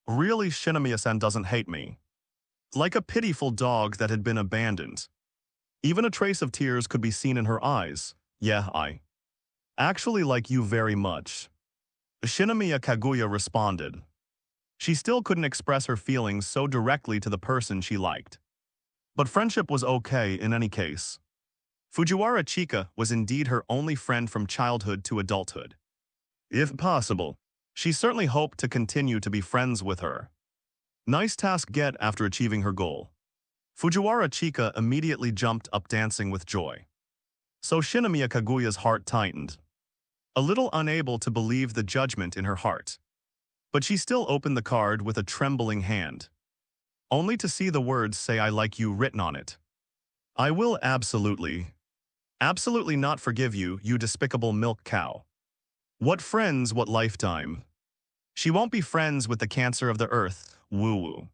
Really, Shinomiya-san doesn't hate me. Like a pitiful dog that had been abandoned. Even a trace of tears could be seen in her eyes. Yeah, I actually like you very much. Shinomiya Kaguya responded. She still couldn't express her feelings so directly to the person she liked. But friendship was okay in any case. Fujiwara Chika was indeed her only friend from childhood to adulthood. If possible, she certainly hoped to continue to be friends with her. Nice task get after achieving her goal. Fujiwara Chika immediately jumped up dancing with joy. So Shinomiya Kaguya's heart tightened, a little unable to believe the judgment in her heart. But she still opened the card with a trembling hand, only to see the words "Say I like you" written on it. I will absolutely not forgive you, you despicable milk cow. What friends, what lifetime. She won't be friends with the cancer of the earth, woo-woo.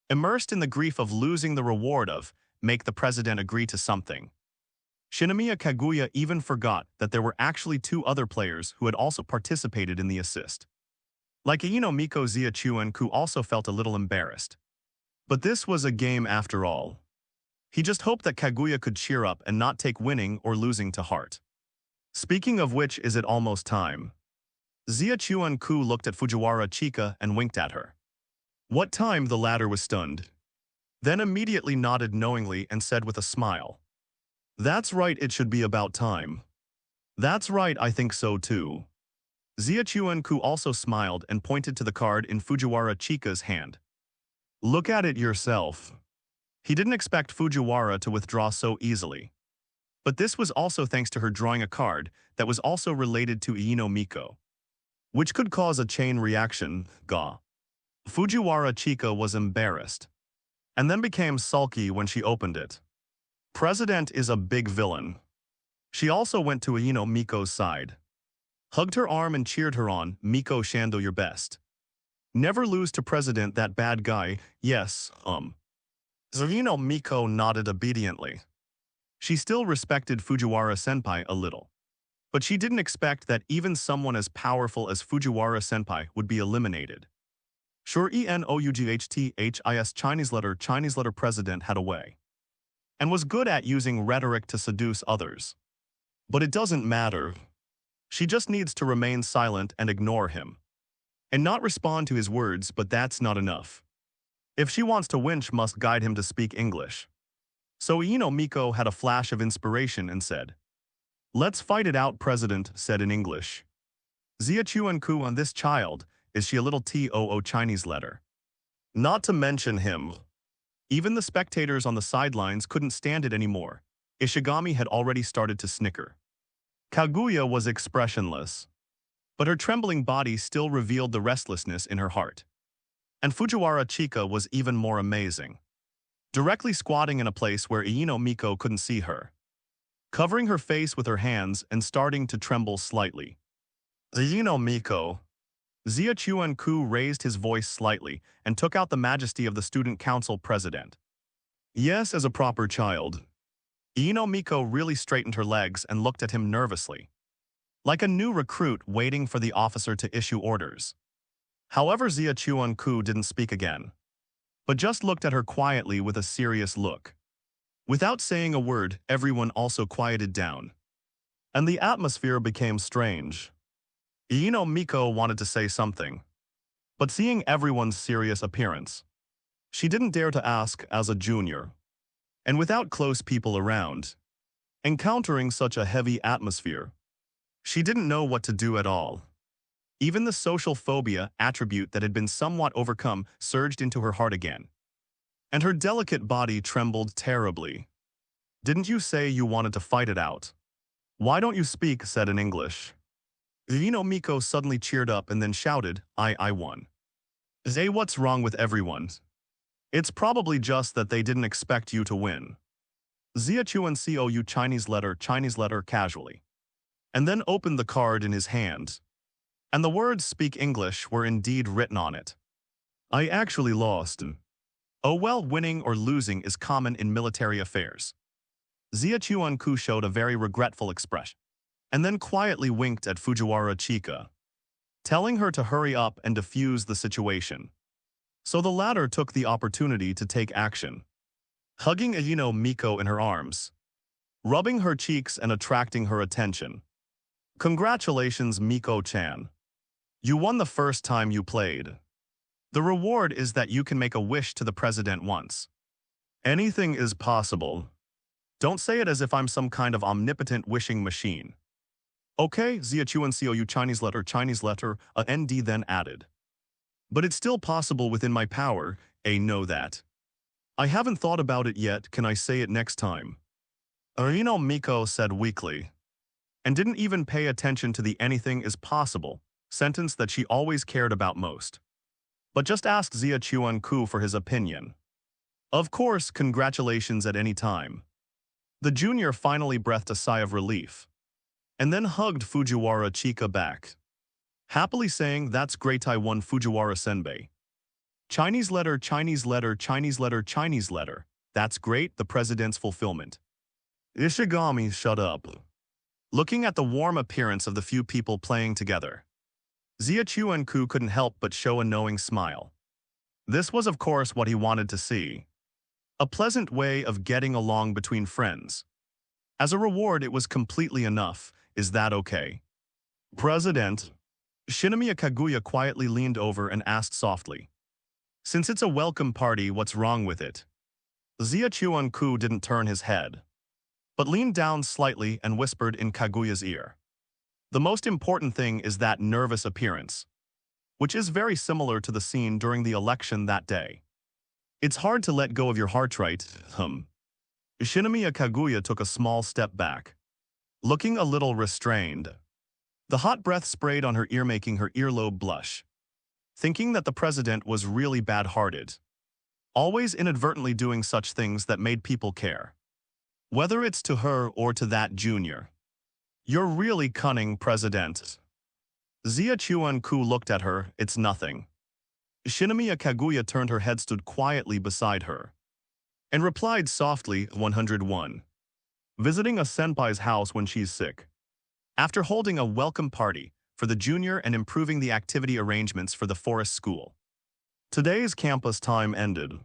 Immersed in the grief of losing the reward of make the president agree to something. Shinomiya Kaguya even forgot that there were actually two other players who had also participated in the assist. Like Iino Miko Ziachuan, who also felt a little embarrassed. But this was a game after all. He just hoped that Kaguya could cheer up and not take winning or losing to heart. Speaking of which, is it almost time? Ziachuan-ku looked at Fujiwara Chika and winked at her. What time? The latter was stunned. Then immediately nodded knowingly and said with a smile. That's right, it should be about time. That's right, I think so too. Ziachuan-ku also smiled and pointed to the card in Fujiwara Chika's hand. Look at it yourself. He didn't expect Fujiwara to withdraw so easily. But this was also thanks to her drawing a card that was also related to Iino Miko, which could cause a chain reaction, ga. Fujiwara Chika was embarrassed, and then became sulky when she opened it. President is a big villain. She also went to Iino Miko's side, hugged her arm and cheered her on. Miko Shando, your best. Never lose to President, that bad guy. Yes, Iino Miko nodded obediently. She still respected Fujiwara Senpai a little, but she didn't expect that even someone as powerful as Fujiwara Senpai would be eliminated. Sure, ENOUGHTHIS Chinese letter president had a way, and was good at using rhetoric to seduce others. But it doesn't matter. She just needs to remain silent and ignore him, and not respond to his words, but that's not enough. If she wants to win, she must guide him to speak English. So Iino Miko had a flash of inspiration and said, "Let's fight it out," President said in English. Ziachuan-ku, on this child, is she a little TOO Chinese letter? Not to mention him. Even the spectators on the sidelines couldn't stand it anymore. Ishigami had already started to snicker. Kaguya was expressionless, but her trembling body still revealed the restlessness in her heart. And Fujiwara Chika was even more amazing, directly squatting in a place where Iino Miko couldn't see her, covering her face with her hands and starting to tremble slightly. Iino Miko. Ziachuan-ku raised his voice slightly and took out the majesty of the student council president. Yes, as a proper child. Iino Miko really straightened her legs and looked at him nervously, like a new recruit waiting for the officer to issue orders. However, Ziachuan-ku didn't speak again, but just looked at her quietly with a serious look. Without saying a word, everyone also quieted down, and the atmosphere became strange. Iino Miko wanted to say something, but seeing everyone's serious appearance, she didn't dare to ask as a junior, and without close people around. Encountering such a heavy atmosphere, she didn't know what to do at all. Even the social phobia attribute that had been somewhat overcome surged into her heart again. And her delicate body trembled terribly. "Didn't you say you wanted to fight it out? Why don't you speak?" said in English. Miko suddenly cheered up and then shouted, I won. "Say, what's wrong with everyone? It's probably just that they didn't expect you to win." Zia Chuan COU Chinese letter casually. And then opened the card in his hand. And the words "speak English" were indeed written on it. "I actually lost." Oh well, winning or losing is common in military affairs. Zia Chuan-ku showed a very regretful expression, and then quietly winked at Fujiwara Chika, telling her to hurry up and defuse the situation. So the latter took the opportunity to take action, hugging Miko in her arms, rubbing her cheeks and attracting her attention. "Congratulations, Miko-chan. You won the first time you played. The reward is that you can make a wish to the president once. Anything is possible. Don't say it as if I'm some kind of omnipotent wishing machine." "Okay," Zia Chuan COU Chinese letter, ND then added. "But it's still possible within my power, know that. I haven't thought about it yet, can I say it next time?" Miko said weakly, and didn't even pay attention to the "anything is possible" sentence that she always cared about most. But just asked Zia Chuan-ku for his opinion. Of course, congratulations at any time. The junior finally breathed a sigh of relief, and then hugged Fujiwara Chika back, happily saying, "That's great, I won, Fujiwara Senbei. Chinese letter, that's great, the president's fulfillment." Ishigami shut up, looking at the warm appearance of the few people playing together. Zia Chuan-ku couldn't help but show a knowing smile. This was of course what he wanted to see. A pleasant way of getting along between friends. As a reward, it was completely enough. Is that okay? "President." Shinomiya Kaguya quietly leaned over and asked softly. "Since it's a welcome party, what's wrong with it?" Zia Chuan-ku didn't turn his head, but leaned down slightly and whispered in Kaguya's ear. "The most important thing is that nervous appearance, which is very similar to the scene during the election that day. It's hard to let go of your heart, right?" Shinomiya Kaguya took a small step back, looking a little restrained. The hot breath sprayed on her ear, making her earlobe blush, thinking that the president was really bad-hearted, always inadvertently doing such things that made people care, whether it's to her or to that junior. "You're really cunning, President." Zia Chuan-ku looked at her. "It's nothing." Shinomiya Kaguya turned her head, stood quietly beside her, and replied softly, 101. "Visiting a senpai's house when she's sick. After holding a welcome party for the junior and improving the activity arrangements for the forest school. Today's campus time ended.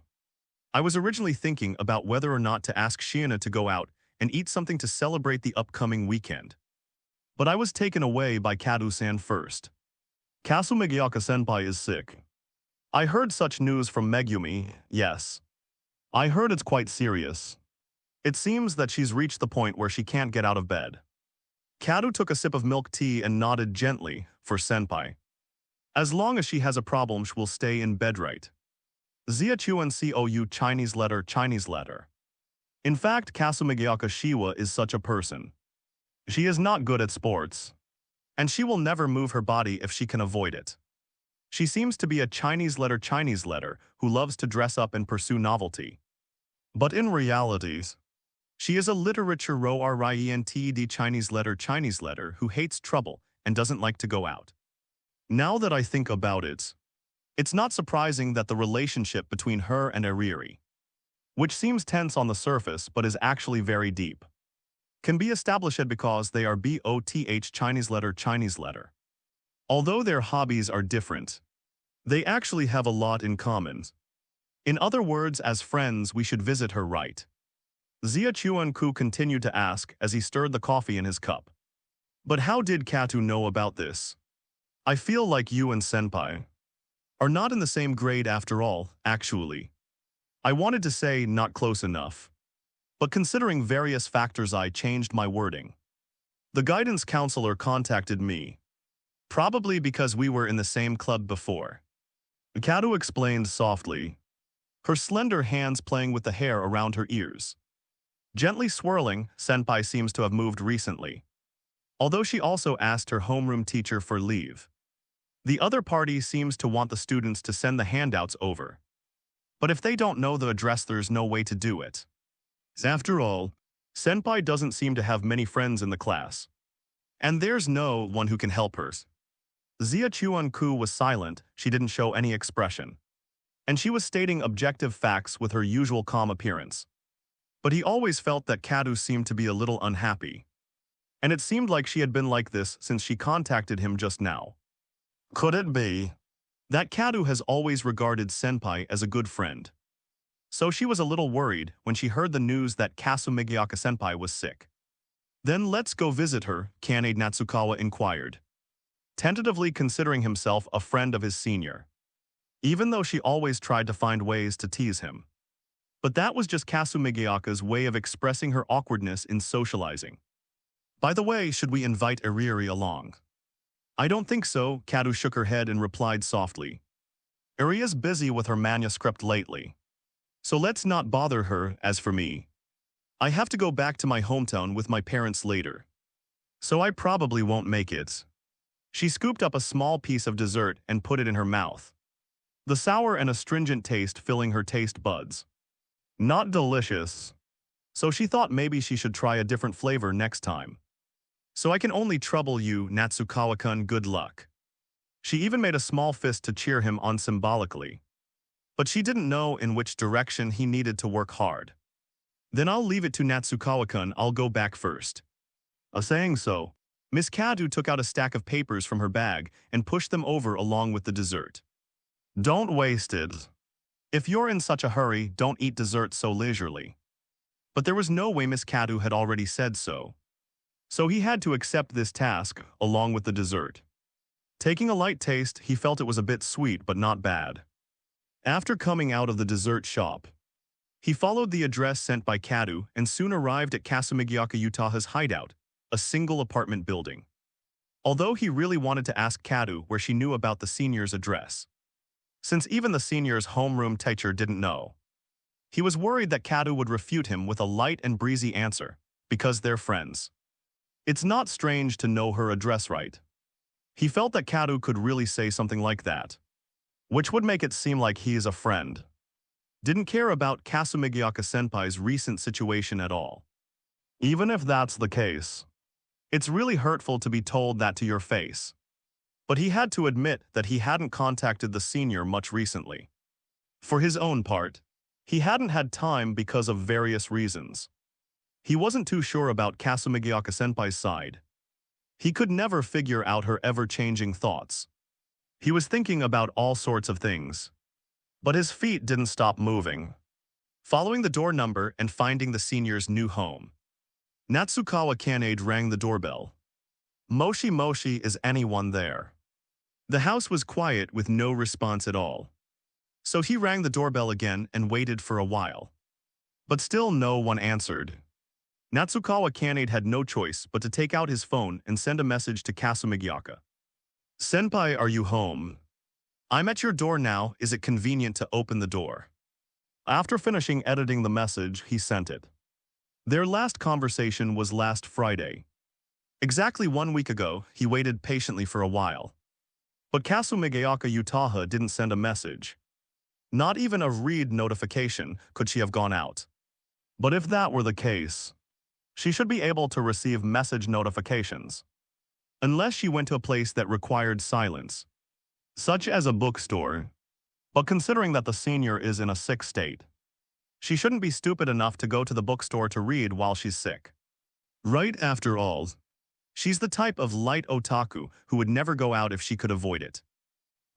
I was originally thinking about whether or not to ask Shiina to go out and eat something to celebrate the upcoming weekend. But I was taken away by Kadu-san first. Kasumigiaka-senpai is sick. I heard such news from Megumi, yes. I heard it's quite serious. It seems that she's reached the point where she can't get out of bed." Kadu took a sip of milk tea and nodded gently, "For senpai. As long as she has a problem, she will stay in bed, right?" Zia Chuan COU Chinese letter. In fact, Kasumigiaka Shiwa is such a person. She is not good at sports, and she will never move her body if she can avoid it. She seems to be a Chinese letter who loves to dress up and pursue novelty. But in reality, she is a literature roRIENTED Chinese letter who hates trouble and doesn't like to go out. Now that I think about it, it's not surprising that the relationship between her and Ariri, which seems tense on the surface but is actually very deep, can be established because they are both Chinese letter. Although their hobbies are different, they actually have a lot in common. In other words, as friends, we should visit her, right? Zia Chuan-ku continued to ask as he stirred the coffee in his cup. But how did Katu know about this? I feel like you and senpai are not in the same grade after all, actually. I wanted to say not close enough. But considering various factors, I changed my wording. The guidance counselor contacted me, probably because we were in the same club before. Kadu explained softly, her slender hands playing with the hair around her ears. Gently swirling, Senpai seems to have moved recently. Although she also asked her homeroom teacher for leave. The other party seems to want the students to send the handouts over. But if they don't know the address, there's no way to do it. After all, Senpai doesn't seem to have many friends in the class. And there's no one who can help her. Zia Chuan-ku was silent, she didn't show any expression. And she was stating objective facts with her usual calm appearance. But he always felt that Kadu seemed to be a little unhappy. And it seemed like she had been like this since she contacted him just now. Could it be that Kadu has always regarded Senpai as a good friend? So she was a little worried when she heard the news that Kasumigiaka Senpai was sick. Then let's go visit her, Kanade Natsukawa inquired, tentatively considering himself a friend of his senior, even though she always tried to find ways to tease him. But that was just Kasumigiaka's way of expressing her awkwardness in socializing. By the way, should we invite Iriri along? I don't think so, Kadu shook her head and replied softly. Iria's busy with her manuscript lately. So let's not bother her. As for me, I have to go back to my hometown with my parents later. So I probably won't make it. She scooped up a small piece of dessert and put it in her mouth, the sour and astringent taste filling her taste buds. Not delicious. So she thought maybe she should try a different flavor next time. So I can only trouble you, Natsukawa-kun, good luck. She even made a small fist to cheer him on symbolically. But she didn't know in which direction he needed to work hard. Then I'll leave it to Natsukawa-kun, I'll go back first. Saying so, Miss Kadu took out a stack of papers from her bag and pushed them over along with the dessert. Don't waste it. If you're in such a hurry, don't eat dessert so leisurely. But there was no way Miss Kadu had already said so. So he had to accept this task along with the dessert. Taking a light taste, he felt it was a bit sweet but not bad. After coming out of the dessert shop, he followed the address sent by Kadu and soon arrived at Kasumigiaka Utaha's hideout, a single apartment building. Although he really wanted to ask Kadu where she knew about the senior's address, since even the senior's homeroom teacher didn't know. He was worried that Kadu would refute him with a light and breezy answer, because they're friends. It's not strange to know her address, right? He felt that Kadu could really say something like that, which would make it seem like he is a friend. Didn't care about Kasumigiaka Senpai's recent situation at all. Even if that's the case, it's really hurtful to be told that to your face. But he had to admit that he hadn't contacted the senior much recently. For his own part, he hadn't had time because of various reasons. He wasn't too sure about Kasumigiaka Senpai's side. He could never figure out her ever-changing thoughts. He was thinking about all sorts of things. But his feet didn't stop moving. Following the door number and finding the senior's new home, Natsukawa Kanade rang the doorbell. Moshi Moshi, is anyone there? The house was quiet with no response at all. So he rang the doorbell again and waited for a while. But still no one answered. Natsukawa Kanade had no choice but to take out his phone and send a message to Kasumigiaka. Senpai, are you home? I'm at your door now, is it convenient to open the door? After finishing editing the message, he sent it. Their last conversation was last Friday. Exactly 1 week ago, he waited patiently for a while. But Kasumigiaka Utaha didn't send a message. Not even a read notification could she have gone out. But if that were the case, she should be able to receive message notifications. Unless she went to a place that required silence, such as a bookstore. But considering that the senior is in a sick state, she shouldn't be stupid enough to go to the bookstore to read while she's sick. Right, after all, she's the type of light otaku who would never go out if she could avoid it.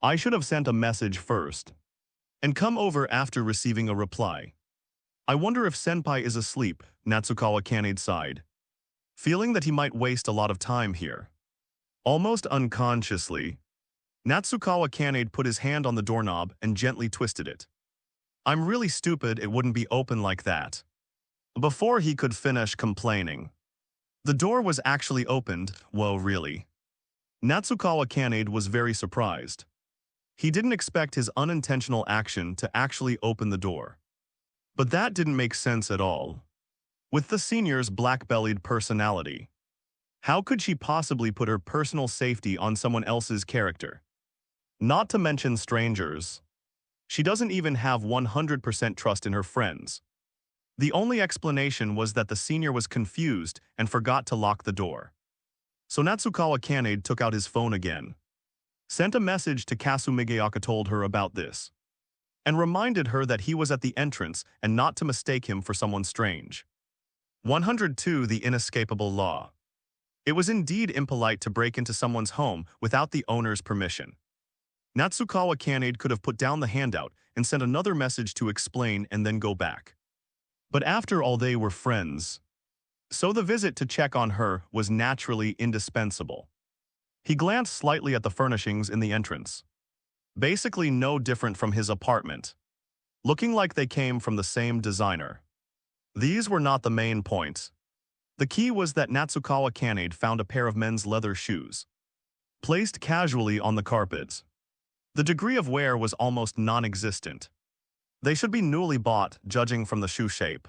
I should have sent a message first and come over after receiving a reply. I wonder if Senpai is asleep, Natsukawa Kanade sighed, feeling that he might waste a lot of time here. Almost unconsciously, Natsukawa Kanade put his hand on the doorknob and gently twisted it. I'm really stupid, it wouldn't be open like that. Before he could finish complaining, the door was actually opened. Whoa, really? Natsukawa Kanade was very surprised. He didn't expect his unintentional action to actually open the door. But that didn't make sense at all. With the senior's black-bellied personality, how could she possibly put her personal safety on someone else's character? Not to mention strangers. She doesn't even have 100% trust in her friends. The only explanation was that the senior was confused and forgot to lock the door. So Natsukawa Kanade took out his phone again, sent a message to Kasumigeaka, told her about this, and reminded her that he was at the entrance and not to mistake him for someone strange. 102. The inescapable law. It was indeed impolite to break into someone's home without the owner's permission. Natsukawa Kanade could have put down the handout and sent another message to explain and then go back. But after all, they were friends. So the visit to check on her was naturally indispensable. He glanced slightly at the furnishings in the entrance. Basically no different from his apartment, looking like they came from the same designer. These were not the main points. The key was that Natsukawa Kanade found a pair of men's leather shoes, placed casually on the carpet. The degree of wear was almost non-existent. They should be newly bought, judging from the shoe shape.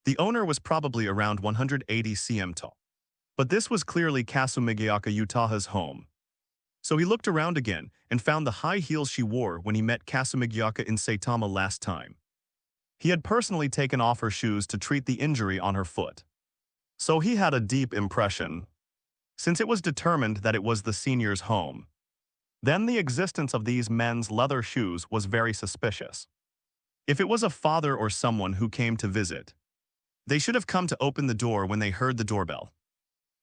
The owner was probably around 180 cm tall. But this was clearly Kasumigeaka Utaha's home. So he looked around again and found the high heels she wore when he met Kasumigeaka in Saitama last time. He had personally taken off her shoes to treat the injury on her foot. So he had a deep impression, since it was determined that it was the senior's home. Then the existence of these men's leather shoes was very suspicious. If it was a father or someone who came to visit, they should have come to open the door when they heard the doorbell.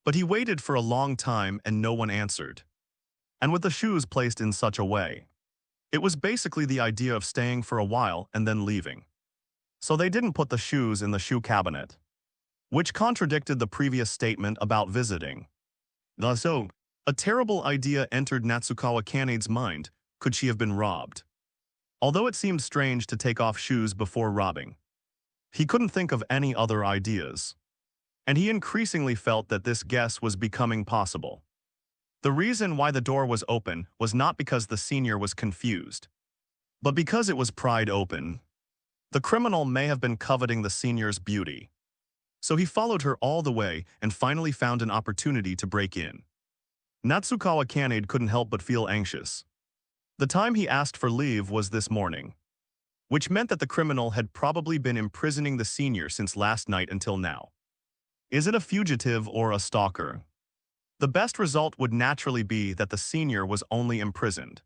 But he waited for a long time and no one answered. And with the shoes placed in such a way, it was basically the idea of staying for a while and then leaving. So they didn't put the shoes in the shoe cabinet, which contradicted the previous statement about visiting. Thus, a terrible idea entered Natsukawa Kanade's mind. Could she have been robbed? Although it seemed strange to take off shoes before robbing, he couldn't think of any other ideas. And he increasingly felt that this guess was becoming possible. The reason why the door was open was not because the senior was confused, but because it was pried open. The criminal may have been coveting the senior's beauty. So he followed her all the way and finally found an opportunity to break in. Natsukawa Kanade couldn't help but feel anxious. The time he asked for leave was this morning, which meant that the criminal had probably been imprisoning the senior since last night until now. Is it a fugitive or a stalker? The best result would naturally be that the senior was only imprisoned.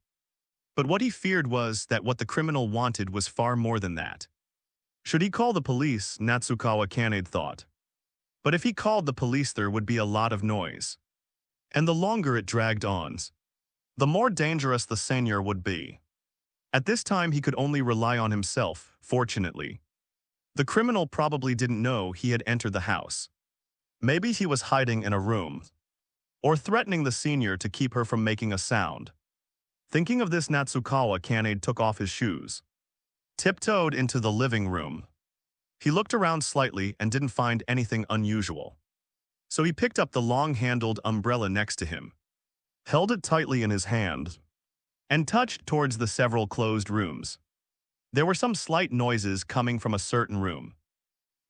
But what he feared was that what the criminal wanted was far more than that. Should he call the police, Natsukawa Kanade thought. But if he called the police, there would be a lot of noise. And the longer it dragged on, the more dangerous the senior would be. At this time, he could only rely on himself, fortunately. The criminal probably didn't know he had entered the house. Maybe he was hiding in a room, or threatening the senior to keep her from making a sound. Thinking of this, Natsukawa Kanade took off his shoes, tiptoed into the living room. He looked around slightly and didn't find anything unusual. So he picked up the long-handled umbrella next to him, held it tightly in his hand, and touched towards the several closed rooms. There were some slight noises coming from a certain room.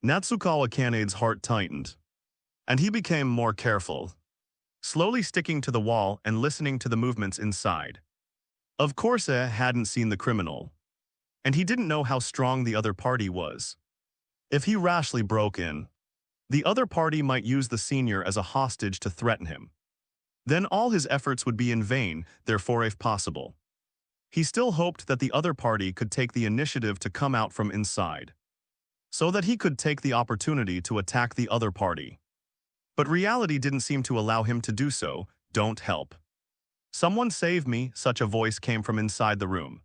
Natsukawa Kanade's heart tightened, and he became more careful, slowly sticking to the wall and listening to the movements inside. Of course, he hadn't seen the criminal, and he didn't know how strong the other party was. If he rashly broke in, the other party might use the senior as a hostage to threaten him. Then all his efforts would be in vain, therefore, if possible. He still hoped that the other party could take the initiative to come out from inside, so that he could take the opportunity to attack the other party. But reality didn't seem to allow him to do so. Don't help. Someone save me, such a voice came from inside the room.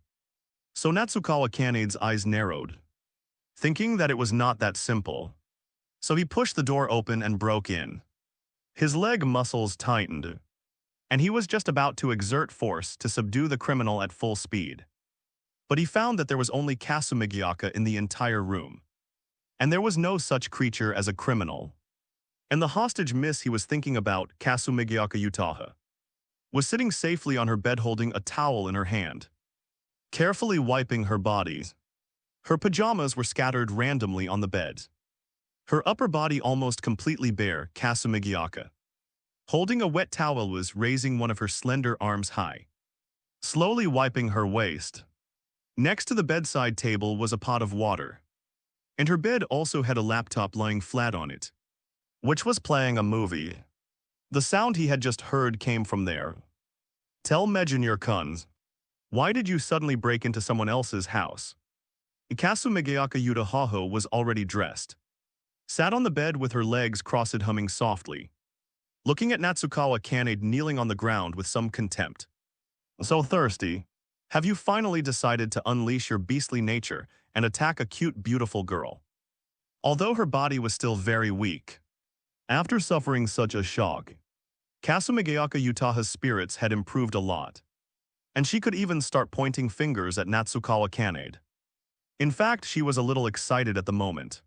So Natsukawa Kanade's eyes narrowed, thinking that it was not that simple. So he pushed the door open and broke in. His leg muscles tightened, and he was just about to exert force to subdue the criminal at full speed. But he found that there was only Kasumigeaka in the entire room. and there was no such creature as a criminal. And the hostage miss he was thinking about, Kasumigiaka Utaha, was sitting safely on her bed holding a towel in her hand, carefully wiping her body. Her pajamas were scattered randomly on the bed. Her upper body almost completely bare, Kasumigiaka, holding a wet towel, was raising one of her slender arms high, slowly wiping her waist. Next to the bedside table was a pot of water, and her bed also had a laptop lying flat on it, which was playing a movie. The sound he had just heard came from there. Tell Mejunir-kun, why did you suddenly break into someone else's house? Kasumigiaka Utaha was already dressed, sat on the bed with her legs crossed, humming softly, looking at Natsukawa Kanade kneeling on the ground with some contempt. So thirsty? Have you finally decided to unleash your beastly nature and attack a cute, beautiful girl? Although her body was still very weak, after suffering such a shock, Kasumigiaka Utaha's spirits had improved a lot, and she could even start pointing fingers at Natsukawa Kanade. In fact, she was a little excited at the moment.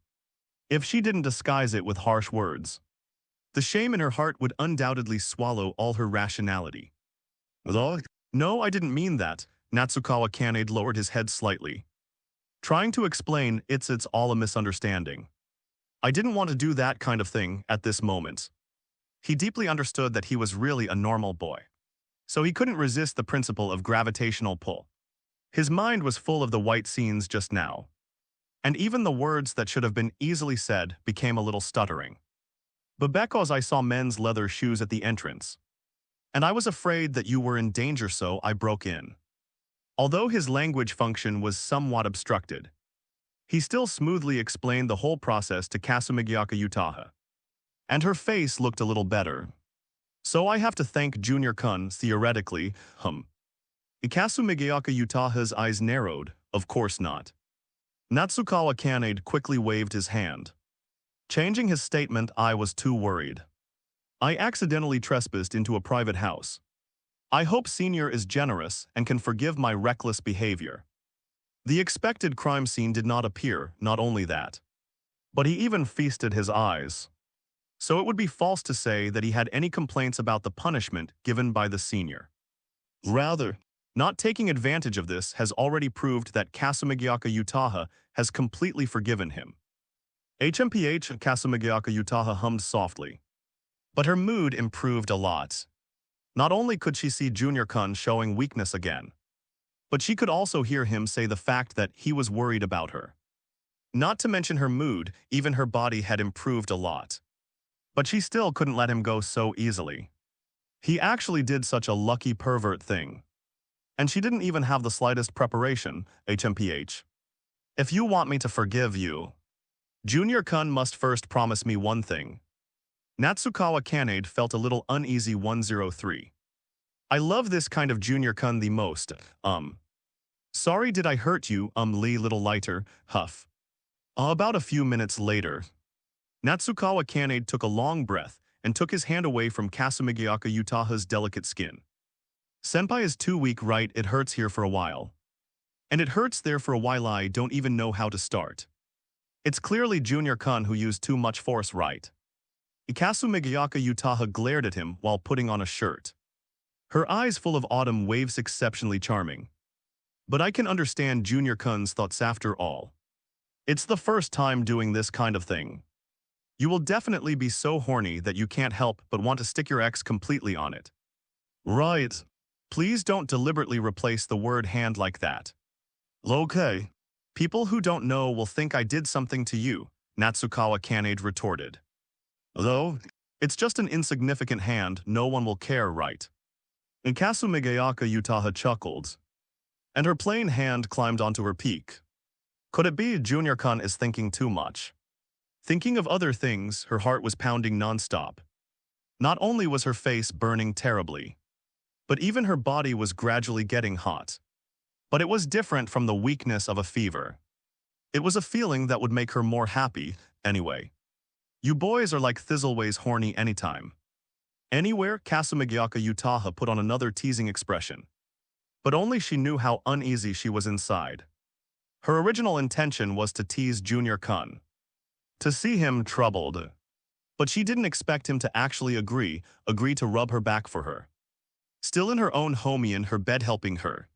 If she didn't disguise it with harsh words, the shame in her heart would undoubtedly swallow all her rationality. No, I didn't mean that. Natsukawa Kanade lowered his head slightly, trying to explain it's all a misunderstanding. I didn't want to do that kind of thing at this moment. He deeply understood that he was really a normal boy, so he couldn't resist the principle of gravitational pull. His mind was full of the white scenes just now, and even the words that should have been easily said became a little stuttering. But because I saw men's leather shoes at the entrance, and I was afraid that you were in danger, so I broke in. Although his language function was somewhat obstructed, he still smoothly explained the whole process to Kasumigiaka Utaha, and her face looked a little better. So I have to thank Junior-kun, theoretically, Kasumigiaka Utaha's eyes narrowed. Of course not. Natsukawa Kanade quickly waved his hand, changing his statement. I was too worried. I accidentally trespassed into a private house. I hope Senior is generous and can forgive my reckless behavior. The expected crime scene did not appear, not only that, but he even feasted his eyes. So it would be false to say that he had any complaints about the punishment given by the Senior. Rather, not taking advantage of this has already proved that Kasumigiaka Utaha has completely forgiven him. HMPH, Kasumigiaka Utaha hummed softly, but her mood improved a lot. Not only could she see Junior-kun showing weakness again, but she could also hear him say the fact that he was worried about her. Not to mention her mood, even her body had improved a lot. But she still couldn't let him go so easily. He actually did such a lucky pervert thing. And she didn't even have the slightest preparation, HMPH. If you want me to forgive you, Junior-kun must first promise me one thing. Natsukawa Kanade felt a little uneasy. 103. I love this kind of Junior-kun the most. Sorry, did I hurt you? Lee, little lighter, huff. About a few minutes later, Natsukawa Kanade took a long breath and took his hand away from Kasumigiaka Utaha's delicate skin. Senpai is too weak, right? It hurts here for a while. And it hurts there for a while. I don't even know how to start. It's clearly Junior-kun who used too much force, right? Kasumigiaka Utaha glared at him while putting on a shirt, her eyes full of autumn waves, exceptionally charming. But I can understand Junior-kun's thoughts after all. It's the first time doing this kind of thing. You will definitely be so horny that you can't help but want to stick your ex completely on it. Right. Please don't deliberately replace the word hand like that. Okay. People who don't know will think I did something to you, Natsukawa Kanade retorted. Though, it's just an insignificant hand, no one will care, right? And Kasumigiaka Utaha chuckled, and her plain hand climbed onto her peak. Could it be Junior-kun is thinking too much? Thinking of other things, her heart was pounding nonstop. Not only was her face burning terribly, but even her body was gradually getting hot. But it was different from the weakness of a fever. It was a feeling that would make her more happy, anyway. You boys are like Thizzleways, horny anytime. Anywhere. Kasumigiaka Utaha put on another teasing expression. But only she knew how uneasy she was inside. Her original intention was to tease Junior-kun. to see him troubled. But she didn't expect him to actually agree to rub her back for her. Still in her own homie in her bed helping her,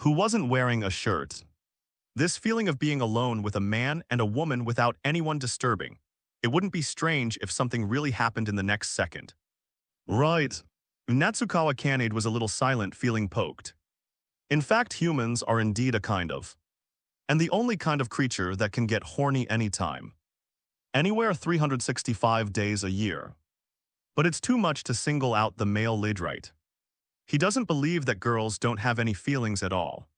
who wasn't wearing a shirt. This feeling of being alone with a man and a woman without anyone disturbing. It wouldn't be strange if something really happened in the next second. Right. Natsukawa Kanade was a little silent, feeling poked. In fact, humans are indeed a kind of. And the only kind of creature that can get horny anytime. Anywhere 365 days a year. But it's too much to single out the male Lidrite. He doesn't believe that girls don't have any feelings at all.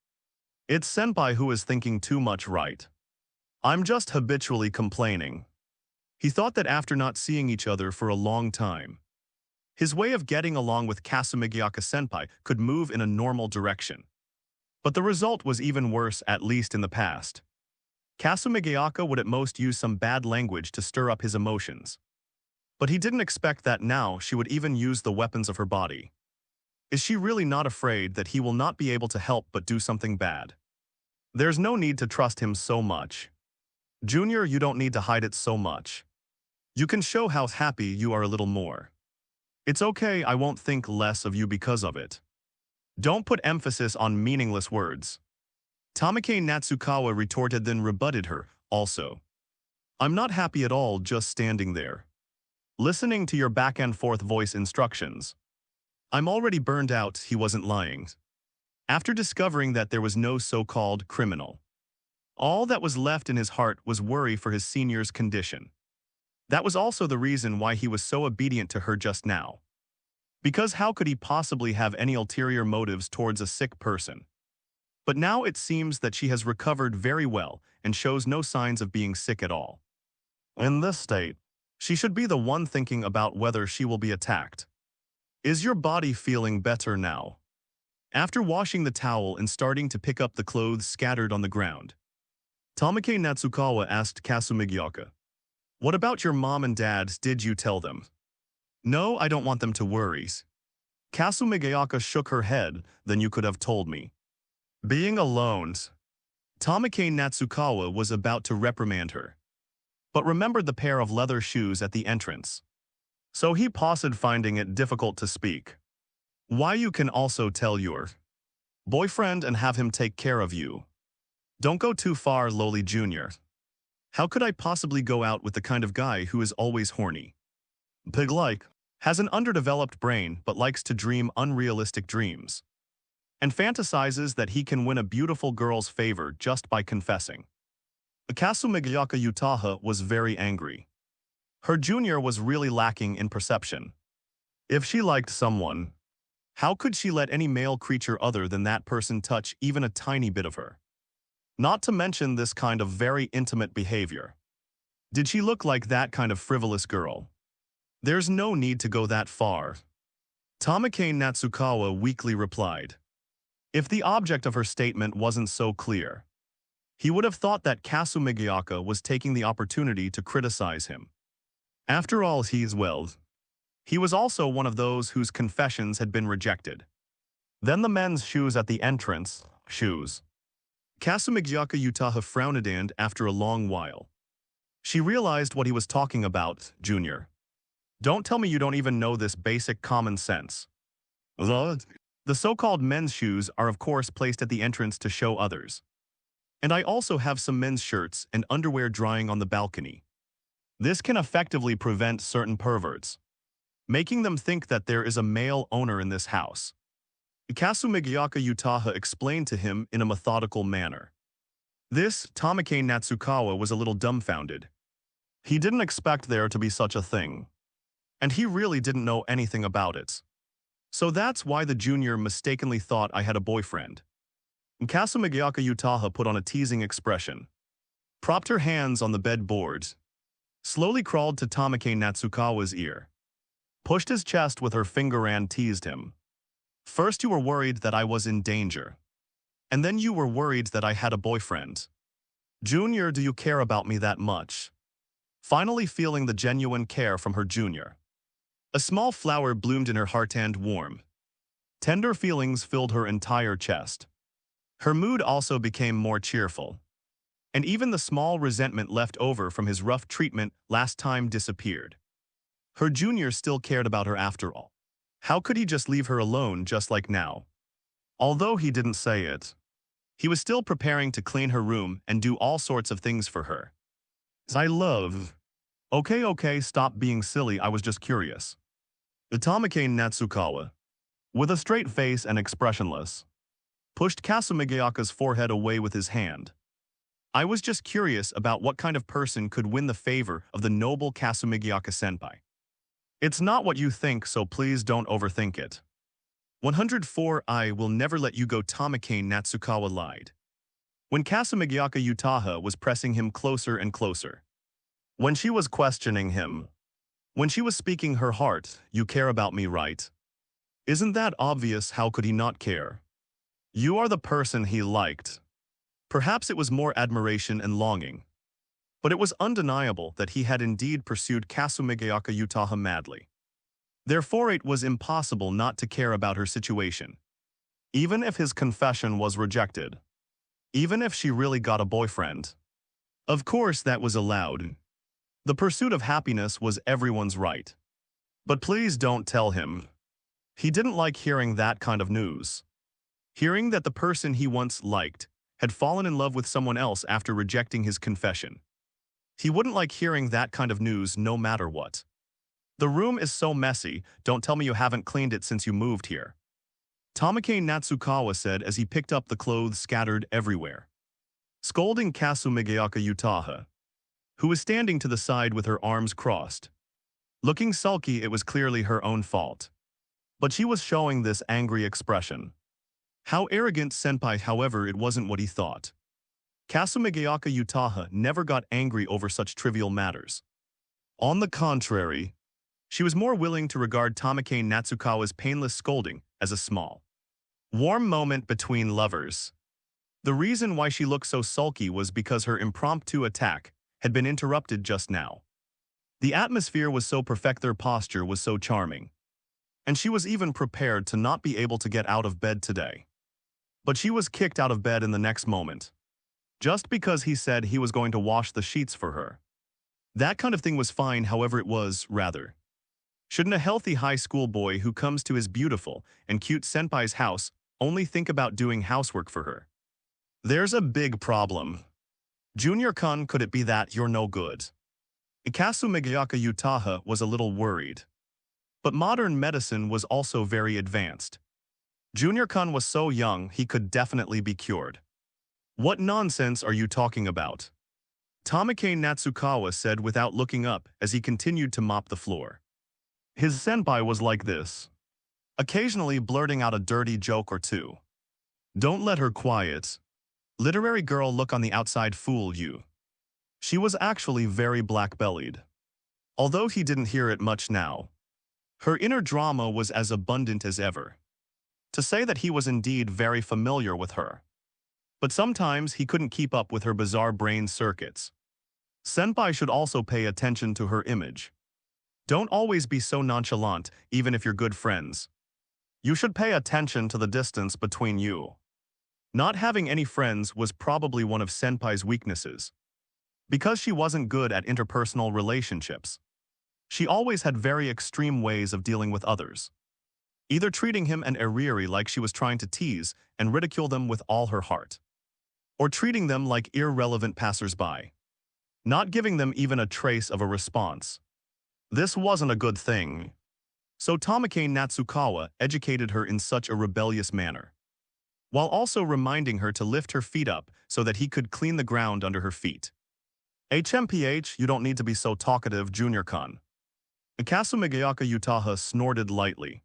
It's Senpai who is thinking too much, right? I'm just habitually complaining. He thought that after not seeing each other for a long time, his way of getting along with Kasumigiaka Senpai could move in a normal direction. But the result was even worse, at least in the past. Kasumigiaka would at most use some bad language to stir up his emotions. But he didn't expect that now she would even use the weapons of her body. Is she really not afraid that he will not be able to help but do something bad? There's no need to trust him so much. Junior, you don't need to hide it so much. You can show how happy you are a little more. It's okay, I won't think less of you because of it. Don't put emphasis on meaningless words. Tamake Natsukawa retorted, then rebutted her, also. I'm not happy at all just standing there, listening to your back and forth voice instructions. I'm already burned out, he wasn't lying. After discovering that there was no so-called criminal, all that was left in his heart was worry for his senior's condition. That was also the reason why he was so obedient to her just now. Because how could he possibly have any ulterior motives towards a sick person? But now it seems that she has recovered very well and shows no signs of being sick at all. In this state, she should be the one thinking about whether she will be attacked. Is your body feeling better now? After washing the towel and starting to pick up the clothes scattered on the ground, Tamake Natsukawa asked Kasumigiaka, what about your mom and dad, did you tell them? No, I don't want them to worry. Kasumigiaka shook her head, then you could have told me. Being alone. Tamake Natsukawa was about to reprimand her, but remembered the pair of leather shoes at the entrance. So he paused, finding it difficult to speak. Why, you can also tell your boyfriend and have him take care of you. Don't go too far, Loli Jr. How could I possibly go out with the kind of guy who is always horny? Pig-like, has an underdeveloped brain but likes to dream unrealistic dreams, and fantasizes that he can win a beautiful girl's favor just by confessing. Kasumigiaka Utaha was very angry. Her junior was really lacking in perception. If she liked someone, how could she let any male creature other than that person touch even a tiny bit of her? Not to mention this kind of very intimate behavior. Did she look like that kind of frivolous girl? There's no need to go that far. Tamake Natsukawa weakly replied. If the object of her statement wasn't so clear, he would have thought that Kasumigiaka was taking the opportunity to criticize him. After all, he was also one of those whose confessions had been rejected. Then the men's shoes at the entrance, shoes. Kasumigiaka Utaha frowned, and after a long while, she realized what he was talking about, Junior. Don't tell me you don't even know this basic common sense. The so-called men's shoes are of course placed at the entrance to show others. And I also have some men's shirts and underwear drying on the balcony. This can effectively prevent certain perverts, making them think that there is a male owner in this house. Kasumigiaka Utaha explained to him in a methodical manner. This, Tamake Natsukawa was a little dumbfounded. He didn't expect there to be such a thing. And he really didn't know anything about it. So that's why the junior mistakenly thought I had a boyfriend. Kasumigiaka Utaha put on a teasing expression, propped her hands on the bed boards, slowly crawled to Tamake Natsukawa's ear, pushed his chest with her finger and teased him. First you were worried that I was in danger, and then you were worried that I had a boyfriend. Junior, do you care about me that much? Finally feeling the genuine care from her junior. A small flower bloomed in her heart, and warm, tender feelings filled her entire chest. Her mood also became more cheerful. and even the small resentment left over from his rough treatment last time disappeared. Her junior still cared about her after all. How could he just leave her alone just like now? Although he didn't say it, he was still preparing to clean her room and do all sorts of things for her. I love. Okay, stop being silly, I was just curious. Itamake Natsukawa, with a straight face and expressionless, pushed Kasumigaoka's forehead away with his hand. I was just curious about what kind of person could win the favor of the noble Kasumigaoka-senpai. It's not what you think, so please don't overthink it. 104 I will never let you go, Tamake Natsukawa lied. When Kasumigaoka Utaha was pressing him closer and closer. When she was questioning him. When she was speaking her heart, you care about me, right? Isn't that obvious? How could he not care? You are the person he liked. Perhaps it was more admiration and longing. But it was undeniable that he had indeed pursued Kasumigaoka Utaha madly. Therefore it was impossible not to care about her situation. Even if his confession was rejected. Even if she really got a boyfriend. Of course that was allowed. The pursuit of happiness was everyone's right. But please don't tell him. He didn't like hearing that kind of news. Hearing that the person he once liked had fallen in love with someone else after rejecting his confession. He wouldn't like hearing that kind of news no matter what. The room is so messy, don't tell me you haven't cleaned it since you moved here. Tamake Natsukawa said as he picked up the clothes scattered everywhere. Scolding Kasumigaoka Utaha, who was standing to the side with her arms crossed. Looking sulky, it was clearly her own fault. But she was showing this angry expression. How arrogant senpai, however, it wasn't what he thought. Kasumigaoka Utaha never got angry over such trivial matters. On the contrary, she was more willing to regard Tamake Natsukawa's painless scolding as a small, warm moment between lovers. The reason why she looked so sulky was because her impromptu attack had been interrupted just now. The atmosphere was so perfect, their posture was so charming. And she was even prepared to not be able to get out of bed today. But she was kicked out of bed in the next moment. Just because he said he was going to wash the sheets for her. That kind of thing was fine, however it was, rather. Shouldn't a healthy high school boy who comes to his beautiful and cute senpai's house only think about doing housework for her? There's a big problem. Junior-kun, could it be that you're no good? Kasumigaoka Utaha was a little worried. But modern medicine was also very advanced. Junior-kun was so young he could definitely be cured. What nonsense are you talking about? Tamake Natsukawa said without looking up as he continued to mop the floor. His senpai was like this, occasionally blurting out a dirty joke or two. Don't let her quiet. Literary girl look on the outside fool you. She was actually very black-bellied. Although he didn't hear it much now. Her inner drama was as abundant as ever. To say that he was indeed very familiar with her. But sometimes he couldn't keep up with her bizarre brain circuits. Senpai should also pay attention to her image. Don't always be so nonchalant, even if you're good friends. You should pay attention to the distance between you. Not having any friends was probably one of Senpai's weaknesses. Because she wasn't good at interpersonal relationships. She always had very extreme ways of dealing with others. Either treating him and Eriri like she was trying to tease and ridicule them with all her heart. Or treating them like irrelevant passers-by. Not giving them even a trace of a response. This wasn't a good thing. So Tamake Natsukawa educated her in such a rebellious manner. While also reminding her to lift her feet up so that he could clean the ground under her feet. HMPH, you don't need to be so talkative, Junior-kun. Kasumigaoka Utaha snorted lightly.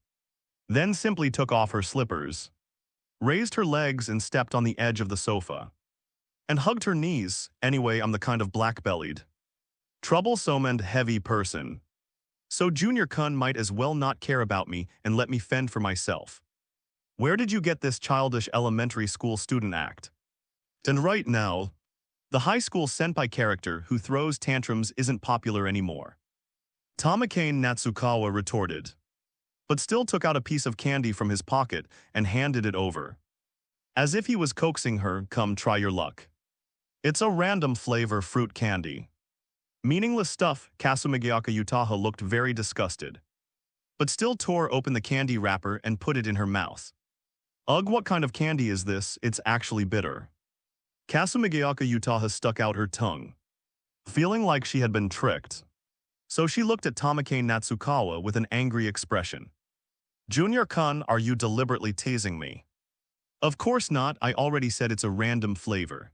Then simply took off her slippers. Raised her legs and stepped on the edge of the sofa. And hugged her knees. Anyway, I'm the kind of black-bellied, troublesome and heavy person. So Junior-kun might as well not care about me and let me fend for myself. Where did you get this childish elementary school student act? And right now, the high school senpai character who throws tantrums isn't popular anymore. Tamake Natsukawa retorted, but still took out a piece of candy from his pocket and handed it over. As if he was coaxing her, come try your luck. It's a random flavor fruit candy. Meaningless stuff, Kasumigiaka Utaha looked very disgusted, but still tore open the candy wrapper and put it in her mouth. Ugh, what kind of candy is this? It's actually bitter. Kasumigiaka Utaha stuck out her tongue, feeling like she had been tricked. So she looked at Tamake Natsukawa with an angry expression. Junior-kun, are you deliberately teasing me? Of course not, I already said it's a random flavor.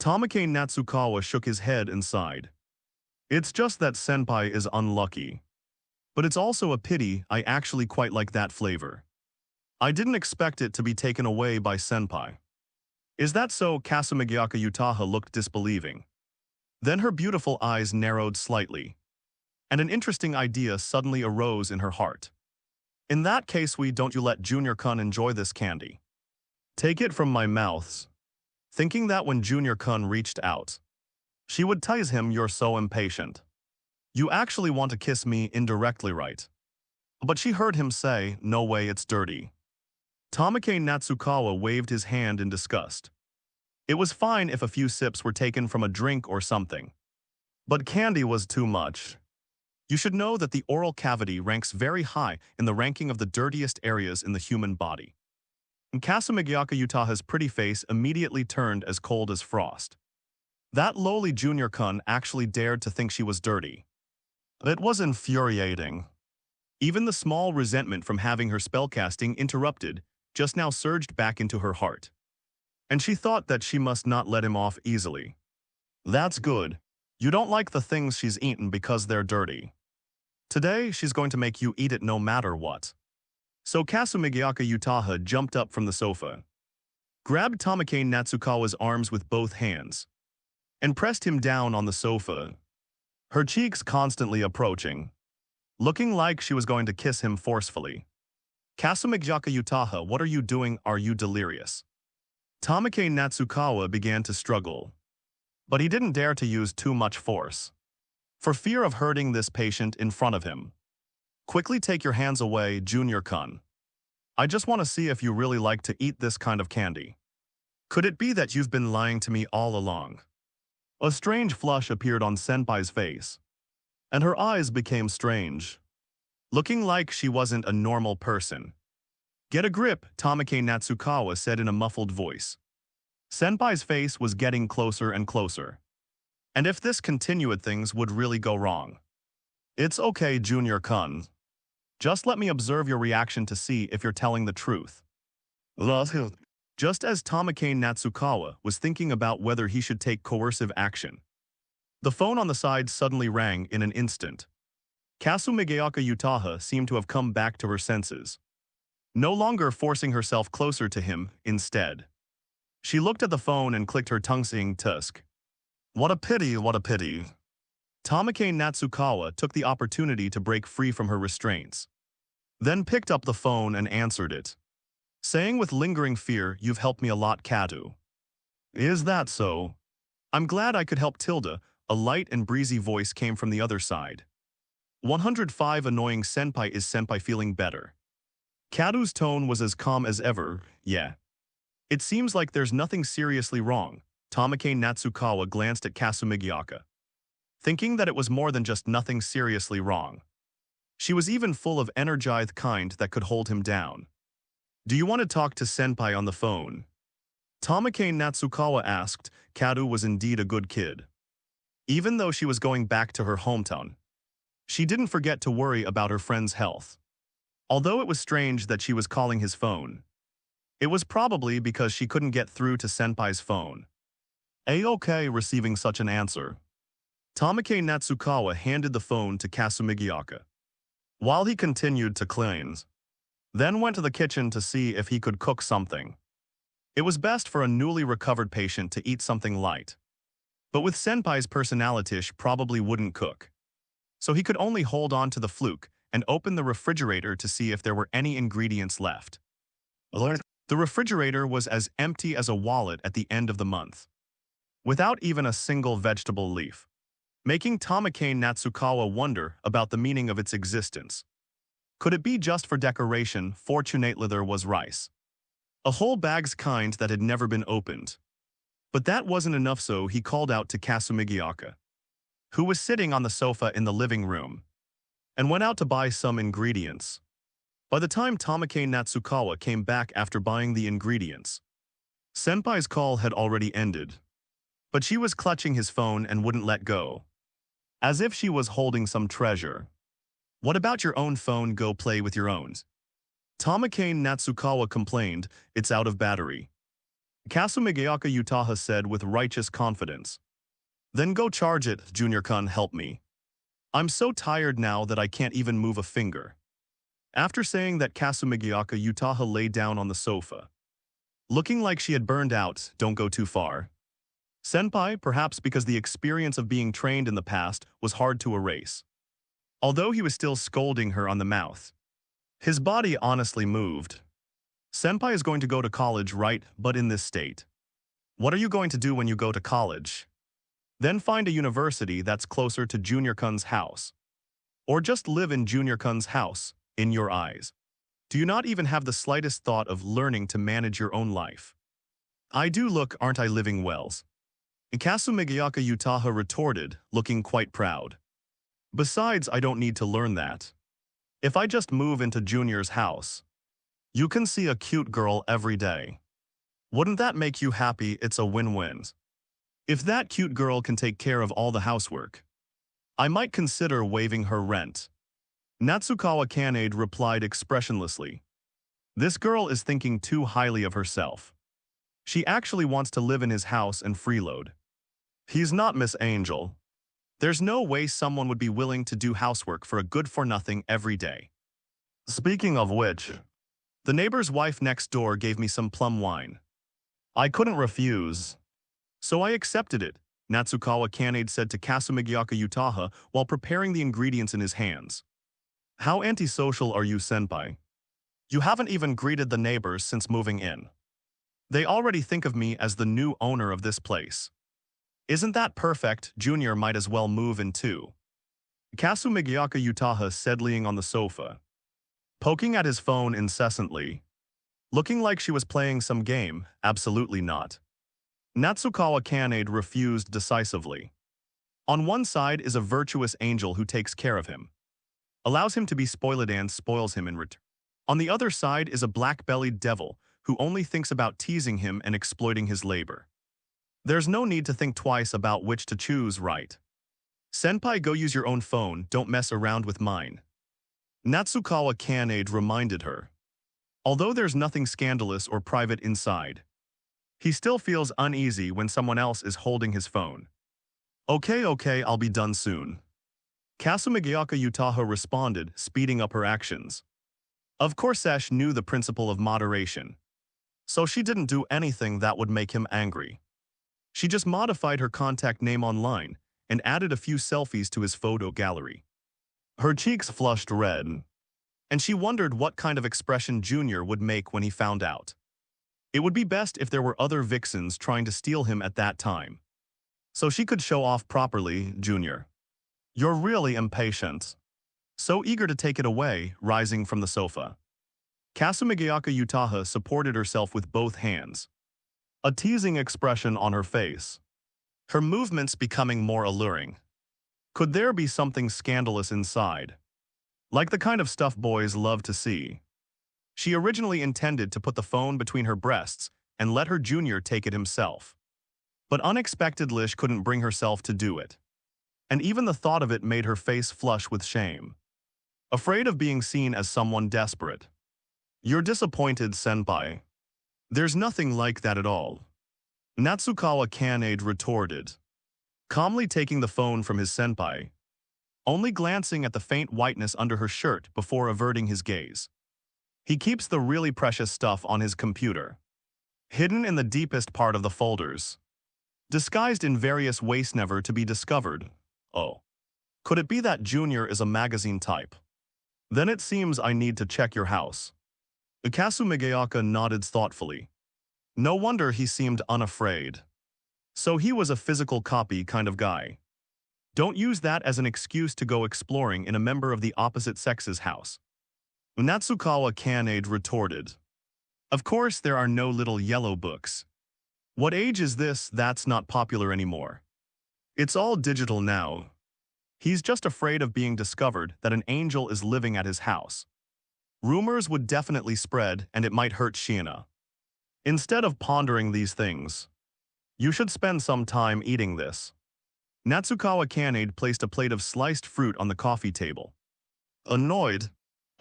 Tamake Natsukawa shook his head and sighed. It's just that senpai is unlucky. But it's also a pity, I actually quite like that flavor. I didn't expect it to be taken away by senpai. Is that so? Kasumigiaka Utaha looked disbelieving. Then her beautiful eyes narrowed slightly, and an interesting idea suddenly arose in her heart. In that case, don't you let Junior-kun enjoy this candy. Take it from my mouths. Thinking that when Junior-kun reached out, she would tease him, you're so impatient. You actually want to kiss me indirectly, right? But she heard him say, no way, it's dirty. Tamake Natsukawa waved his hand in disgust. It was fine if a few sips were taken from a drink or something. But candy was too much. You should know that the oral cavity ranks very high in the ranking of the dirtiest areas in the human body. And Kasumigiaka Utaha's pretty face immediately turned as cold as frost. That lowly Junior-kun actually dared to think she was dirty. It was infuriating. Even the small resentment from having her spellcasting interrupted just now surged back into her heart. And she thought that she must not let him off easily. That's good. You don't like the things she's eaten because they're dirty. Today, she's going to make you eat it no matter what. So Kasumigiaka Utaha jumped up from the sofa, grabbed Tamake Natsukawa's arms with both hands, and pressed him down on the sofa, her cheeks constantly approaching, looking like she was going to kiss him forcefully. Kasumigiaka Utaha, what are you doing? Are you delirious? Tamake Natsukawa began to struggle, but he didn't dare to use too much force, for fear of hurting this patient in front of him. Quickly take your hands away, Junior-kun. I just want to see if you really like to eat this kind of candy. Could it be that you've been lying to me all along? A strange flush appeared on Senpai's face, and her eyes became strange, looking like she wasn't a normal person. Get a grip, Tamake Natsukawa said in a muffled voice. Senpai's face was getting closer and closer. And if this continued, things would really go wrong. It's okay, Junior-kun. Just let me observe your reaction to see if you're telling the truth. Just as Tamake Natsukawa was thinking about whether he should take coercive action, the phone on the side suddenly rang in an instant. Kasumigiaka Utaha seemed to have come back to her senses, no longer forcing herself closer to him. Instead, she looked at the phone and clicked her tongue, saying, "Tusk. What a pity, what a pity." Tamake Natsukawa took the opportunity to break free from her restraints, then picked up the phone and answered it, saying with lingering fear, "You've helped me a lot, Kadu." "Is that so? I'm glad I could help, Tilda." A light and breezy voice came from the other side. 105 Annoying Senpai. Is Senpai feeling better? Kadu's tone was as calm as ever. Yeah. It seems like there's nothing seriously wrong. Tamake Natsukawa glanced at Kasumigiaka, thinking that it was more than just nothing seriously wrong. She was even full of energized kind that could hold him down. "Do you want to talk to Senpai on the phone?" Tamake Natsukawa asked. Kadu was indeed a good kid. Even though she was going back to her hometown, she didn't forget to worry about her friend's health. Although it was strange that she was calling his phone, it was probably because she couldn't get through to Senpai's phone. A-okay receiving such an answer. Tamake Natsukawa handed the phone to Kasumigiaka, while he continued to cleanse, then went to the kitchen to see if he could cook something. It was best for a newly recovered patient to eat something light, but with Senpai's personality, she probably wouldn't cook. So he could only hold on to the fluke and open the refrigerator to see if there were any ingredients left. The refrigerator was as empty as a wallet at the end of the month, without even a single vegetable leaf, making Tamake Natsukawa wonder about the meaning of its existence. Could it be just for decoration? Fortunately, there was rice, a whole bag's kind that had never been opened, But that wasn't enough, so he called out to Kasumigiaka, who was sitting on the sofa in the living room, and went out to buy some ingredients. By the time Tamake Natsukawa came back after buying the ingredients, Senpai's call had already ended. But she was clutching his phone and wouldn't let go, as if she was holding some treasure. "What about your own phone? Go play with your own." Tamake Natsukawa complained, "It's out of battery." Kasumigiaka Utaha said with righteous confidence, "Then go charge it, Junior-kun, help me. I'm so tired now that I can't even move a finger." After saying that, Kasumigiaka Utaha lay down on the sofa, looking like she had burned out. "Don't go too far." Senpai, perhaps because the experience of being trained in the past was hard to erase. Although he was still scolding her on the mouth, his body honestly moved. "Senpai is going to go to college, right? But in this state. What are you going to do when you go to college? Then find a university that's closer to Junior-kun's house. Or just live in Junior-kun's house, in your eyes. Do you not even have the slightest thought of learning to manage your own life?" "I do. Look, aren't I living well?" Kasumigiaka Utaha retorted, looking quite proud. "Besides, I don't need to learn that. If I just move into Junior's house, you can see a cute girl every day. Wouldn't that make you happy? It's a win-win. If that cute girl can take care of all the housework, I might consider waiving her rent." Natsukawa Kanade replied expressionlessly. "This girl is thinking too highly of herself. She actually wants to live in his house and freeload. He's not Miss Angel. There's no way someone would be willing to do housework for a good-for-nothing every day. Speaking of which, the neighbor's wife next door gave me some plum wine. I couldn't refuse, so I accepted it," Natsukawa Kanade said to Kasumigiaka Utaha while preparing the ingredients in his hands. "How antisocial are you, Senpai? You haven't even greeted the neighbors since moving in. They already think of me as the new owner of this place. Isn't that perfect? Junior might as well move in too." Kasumigiaka Utaha said, laying on the sofa, poking at his phone incessantly, looking like she was playing some game. "Absolutely not." Natsukawa Kanade refused decisively. "On one side is a virtuous angel who takes care of him, allows him to be spoiled and spoils him in return. On the other side is a black-bellied devil who only thinks about teasing him and exploiting his labor. There's no need to think twice about which to choose, right? Senpai, go use your own phone, don't mess around with mine." Natsukawa Kanade reminded her. Although there's nothing scandalous or private inside, he still feels uneasy when someone else is holding his phone. Okay, I'll be done soon." Kasumigiaka Utaha responded, speeding up her actions. Of course, Sesh knew the principle of moderation, so she didn't do anything that would make him angry. She just modified her contact name online and added a few selfies to his photo gallery. Her cheeks flushed red, and she wondered what kind of expression Junior would make when he found out. It would be best if there were other vixens trying to steal him at that time, so she could show off properly. "Junior, you're really impatient. So eager to take it away," rising from the sofa. Kasumigiaka Utaha supported herself with both hands, a teasing expression on her face, her movements becoming more alluring. Could there be something scandalous inside? Like the kind of stuff boys love to see. She originally intended to put the phone between her breasts and let her Junior take it himself. But unexpectedly she couldn't bring herself to do it. And even the thought of it made her face flush with shame. Afraid of being seen as someone desperate. "You're disappointed, Senpai. There's nothing like that at all," Natsukawa Kanade retorted, calmly taking the phone from his senpai, only glancing at the faint whiteness under her shirt before averting his gaze. "He keeps the really precious stuff on his computer, hidden in the deepest part of the folders, disguised in various ways never to be discovered. Oh, could it be that Junior is a magazine type? Then it seems I need to check your house." Kasumigiaka nodded thoughtfully. No wonder he seemed unafraid. So he was a physical copy kind of guy. Don't use that as an excuse to go exploring in a member of the opposite sex's house. Natsukawa Kanade retorted. Of course there are no little yellow books. What age is this that's not popular anymore? It's all digital now. He's just afraid of being discovered that an angel is living at his house. Rumors would definitely spread and it might hurt Shiina. Instead of pondering these things, you should spend some time eating this. Natsukawa Kanade placed a plate of sliced fruit on the coffee table. Annoyed,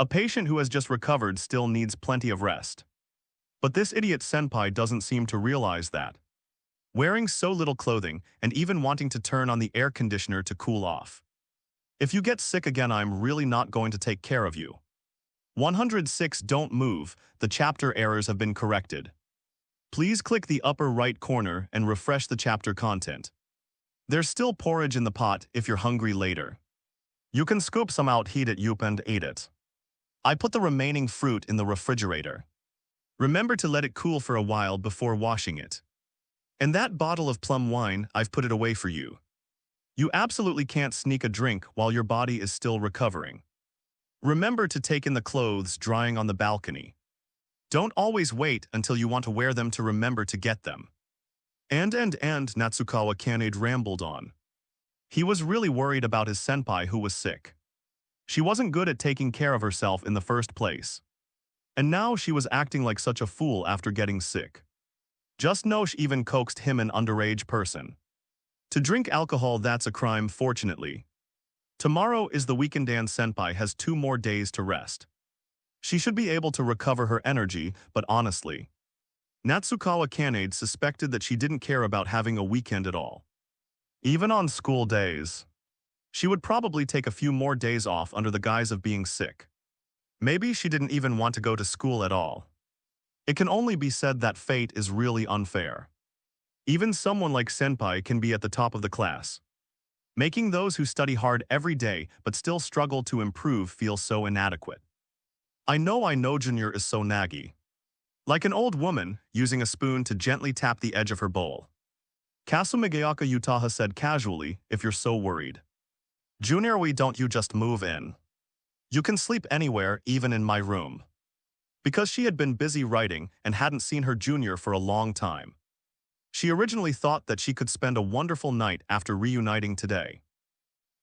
a patient who has just recovered still needs plenty of rest. But this idiot senpai doesn't seem to realize that. Wearing so little clothing and even wanting to turn on the air conditioner to cool off. If you get sick again, I'm really not going to take care of you. 106 Don't move, the chapter errors have been corrected. Please click the upper right corner and refresh the chapter content. There's still porridge in the pot if you're hungry later. You can scoop some out, heat it up and eat it. I put the remaining fruit in the refrigerator. Remember to let it cool for a while before washing it. And that bottle of plum wine, I've put it away for you. You absolutely can't sneak a drink while your body is still recovering. Remember to take in the clothes drying on the balcony. Don't always wait until you want to wear them to remember to get them. And Natsukawa Kanade rambled on. He was really worried about his senpai who was sick. She wasn't good at taking care of herself in the first place. And now she was acting like such a fool after getting sick. Just know she even coaxed him, an underage person. To drink alcohol, that's a crime, fortunately. Tomorrow is the weekend and senpai has 2 more days to rest. She should be able to recover her energy, but honestly, Natsukawa Kanade suspected that she didn't care about having a weekend at all. Even on school days, she would probably take a few more days off under the guise of being sick. Maybe she didn't even want to go to school at all. It can only be said that fate is really unfair. Even someone like senpai can be at the top of the class, making those who study hard every day but still struggle to improve feel so inadequate. I know Junior is so naggy. Like an old woman, using a spoon to gently tap the edge of her bowl. Kasumigaoka Utaha said casually, if you're so worried. Junior, why don't you just move in? You can sleep anywhere, even in my room. Because she had been busy writing and hadn't seen her junior for a long time. She originally thought that she could spend a wonderful night after reuniting today.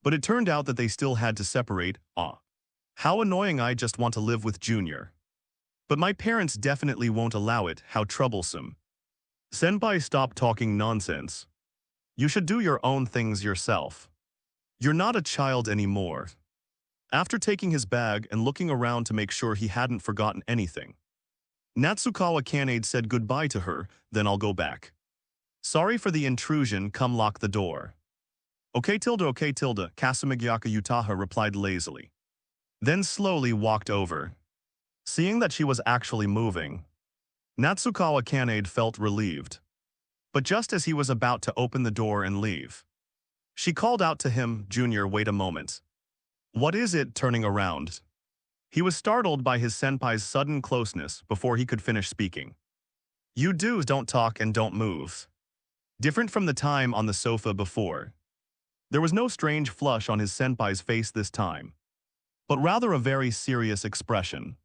But it turned out that they still had to separate. How annoying, I just want to live with Junior. But my parents definitely won't allow it, how troublesome. Senpai, stop talking nonsense. You should do your own things yourself. You're not a child anymore. After taking his bag and looking around to make sure he hadn't forgotten anything, Natsukawa Kanade said goodbye to her, then I'll go back. Sorry for the intrusion, come lock the door. Okay, Kasumigaoka Utaha replied lazily. Then slowly walked over. Seeing that she was actually moving, Natsukawa Kanade felt relieved. But just as he was about to open the door and leave, she called out to him, Junior, wait a moment. What is it? Turning around, he was startled by his senpai's sudden closeness before he could finish speaking. You don't talk and don't move. Different from the time on the sofa before. There was no strange flush on his senpai's face this time, but rather a very serious expression.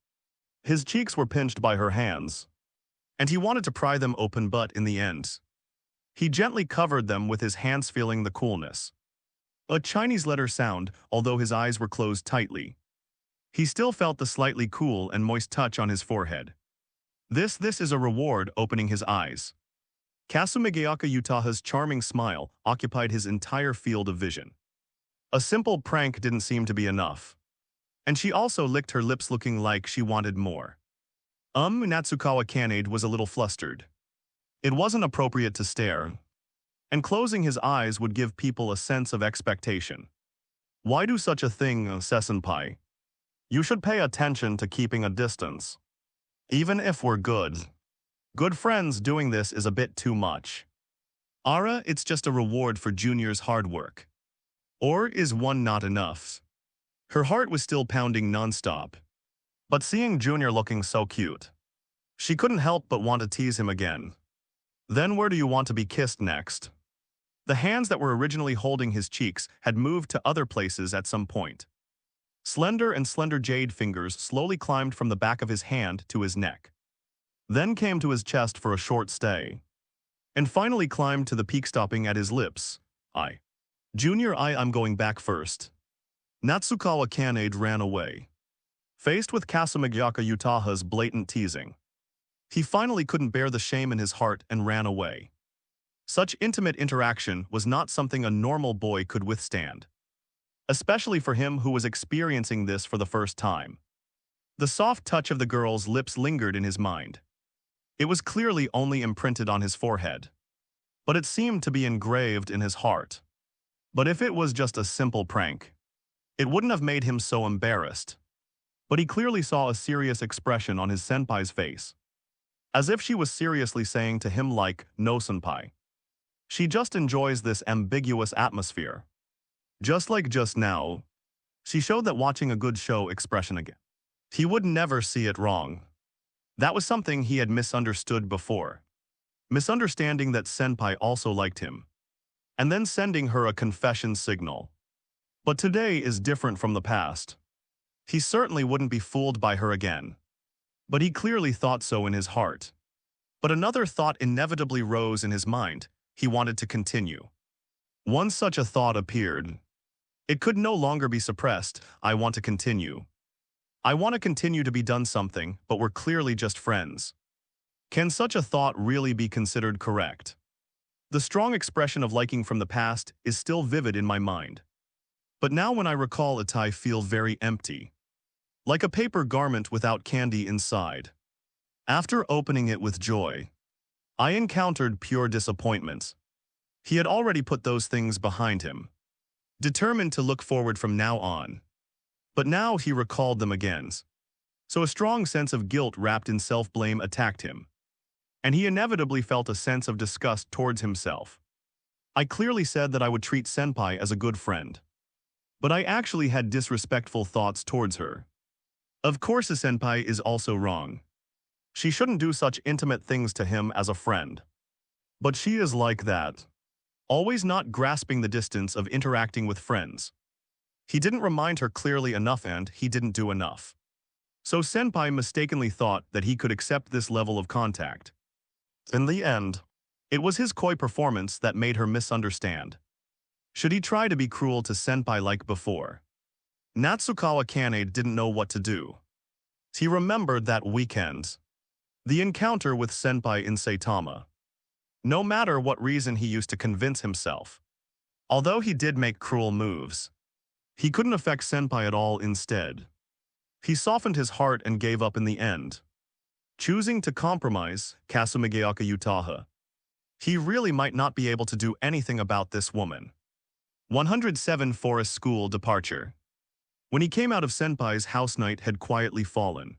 His cheeks were pinched by her hands, and he wanted to pry them open, but in the end, he gently covered them with his hands, feeling the coolness. A Chinese letter sound, although his eyes were closed tightly. He still felt the slightly cool and moist touch on his forehead. This is a reward, opening his eyes. Kasumigaoka Utaha's charming smile occupied his entire field of vision. A simple prank didn't seem to be enough. And she also licked her lips, looking like she wanted more. Natsukawa Kanade was a little flustered. It wasn't appropriate to stare, and closing his eyes would give people a sense of expectation. Why do such a thing, senpai? You should pay attention to keeping a distance. Even if we're good friends, doing this is a bit too much. Ara, it's just a reward for Junior's hard work. Or is one not enough? Her heart was still pounding nonstop. But seeing Junior looking so cute, she couldn't help but want to tease him again. Then where do you want to be kissed next? The hands that were originally holding his cheeks had moved to other places at some point. Slender jade fingers slowly climbed from the back of his hand to his neck, then came to his chest for a short stay. and finally climbed to the peak, stopping at his lips. I'm going back first. Natsukawa Kanade ran away. Faced with Kasumigyaka Utaha's blatant teasing, he finally couldn't bear the shame in his heart and ran away. Such intimate interaction was not something a normal boy could withstand, especially for him who was experiencing this for the first time. The soft touch of the girl's lips lingered in his mind. It was clearly only imprinted on his forehead, but it seemed to be engraved in his heart. But if it was just a simple prank, it wouldn't have made him so embarrassed. But he clearly saw a serious expression on his senpai's face, as if she was seriously saying to him like, "No, senpai. She just enjoys this ambiguous atmosphere." Just like just now, she showed that watching a good show expression again. He would never see it wrong. That was something he had misunderstood before. Misunderstanding that senpai also liked him, and then sending her a confession signal. But today is different from the past. He certainly wouldn't be fooled by her again. But he clearly thought so in his heart. But another thought inevitably rose in his mind. He wanted to continue. Once such a thought appeared, it could no longer be suppressed. I want to continue. I want to continue to be done something, but we're clearly just friends. Can such a thought really be considered correct? The strong expression of liking from the past is still vivid in my mind. But now when I recall it, I feel very empty. Like a paper garment without candy inside. After opening it with joy, I encountered pure disappointment. He had already put those things behind him, determined to look forward from now on. But now he recalled them again. So a strong sense of guilt wrapped in self-blame attacked him. And he inevitably felt a sense of disgust towards himself. I clearly said that I would treat senpai as a good friend. But I actually had disrespectful thoughts towards her. Of course a senpai is also wrong. She shouldn't do such intimate things to him as a friend. But she is like that, always not grasping the distance of interacting with friends. He didn't remind her clearly enough and he didn't do enough. So senpai mistakenly thought that he could accept this level of contact. In the end, it was his coy performance that made her misunderstand. Should he try to be cruel to senpai like before? Natsukawa Kanade didn't know what to do. He remembered that weekend, the encounter with senpai in Saitama. No matter what reason he used to convince himself, although he did make cruel moves, he couldn't affect senpai at all. Instead, he softened his heart and gave up in the end, choosing to compromise Kasumigyaka Utaha. He really might not be able to do anything about this woman. 107 Forest School Departure. When he came out of senpai's house, night had quietly fallen.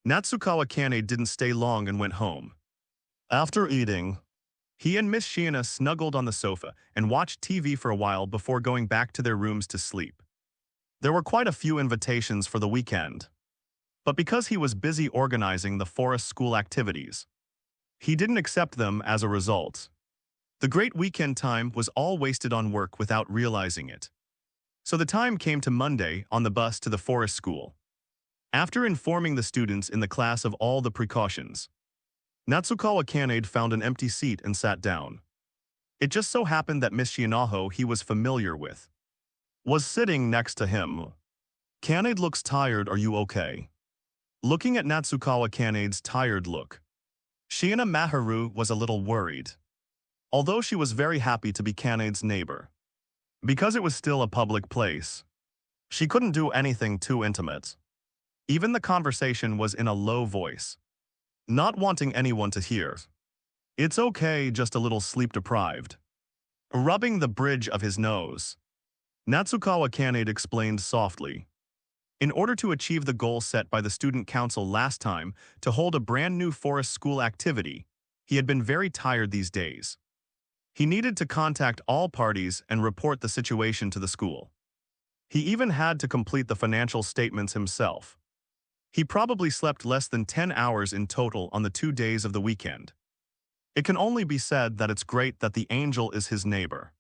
Natsukawa Kanade didn't stay long and went home. After eating, he and Miss Shiina snuggled on the sofa and watched TV for a while before going back to their rooms to sleep. There were quite a few invitations for the weekend, but because he was busy organizing the forest school activities, he didn't accept them as a result. The great weekend time was all wasted on work without realizing it. So the time came to Monday on the bus to the forest school. After informing the students in the class of all the precautions, Natsukawa Kanade found an empty seat and sat down. It just so happened that Miss Shiinaho he was familiar with was sitting next to him. Kanade looks tired, are you okay? Looking at Natsukawa Kanade's tired look, Shiina Maharu was a little worried, although she was very happy to be Kanade's neighbor. Because it was still a public place, she couldn't do anything too intimate. Even the conversation was in a low voice, not wanting anyone to hear. It's okay, just a little sleep-deprived. Rubbing the bridge of his nose, Natsukawa Kanade explained softly. In order to achieve the goal set by the student council last time to hold a brand new forest school activity, he had been very tired these days. He needed to contact all parties and report the situation to the school. He even had to complete the financial statements himself. He probably slept less than 10 hours in total on the 2 days of the weekend. It can only be said that it's great that the angel is his neighbor.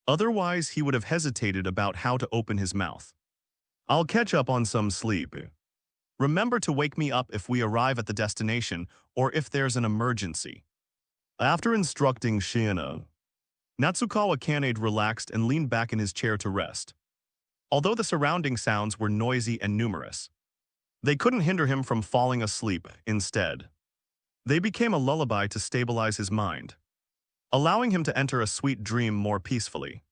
Otherwise, he would have hesitated about how to open his mouth. I'll catch up on some sleep. Remember to wake me up if we arrive at the destination or if there's an emergency. After instructing Shiina, Natsukawa Kanade relaxed and leaned back in his chair to rest. Although the surrounding sounds were noisy and numerous, they couldn't hinder him from falling asleep. Instead, they became a lullaby to stabilize his mind, allowing him to enter a sweet dream more peacefully.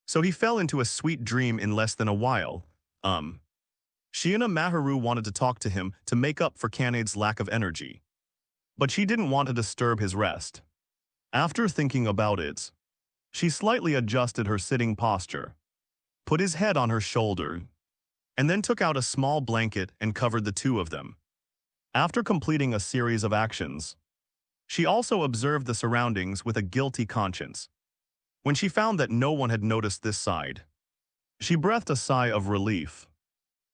So he fell into a sweet dream in less than a while. Shiina Maharu wanted to talk to him to make up for Kanade's lack of energy, but she didn't want to disturb his rest. After thinking about it, she slightly adjusted her sitting posture, put his head on her shoulder, and then took out a small blanket and covered the two of them. After completing a series of actions, she also observed the surroundings with a guilty conscience. When she found that no one had noticed this side, she breathed a sigh of relief.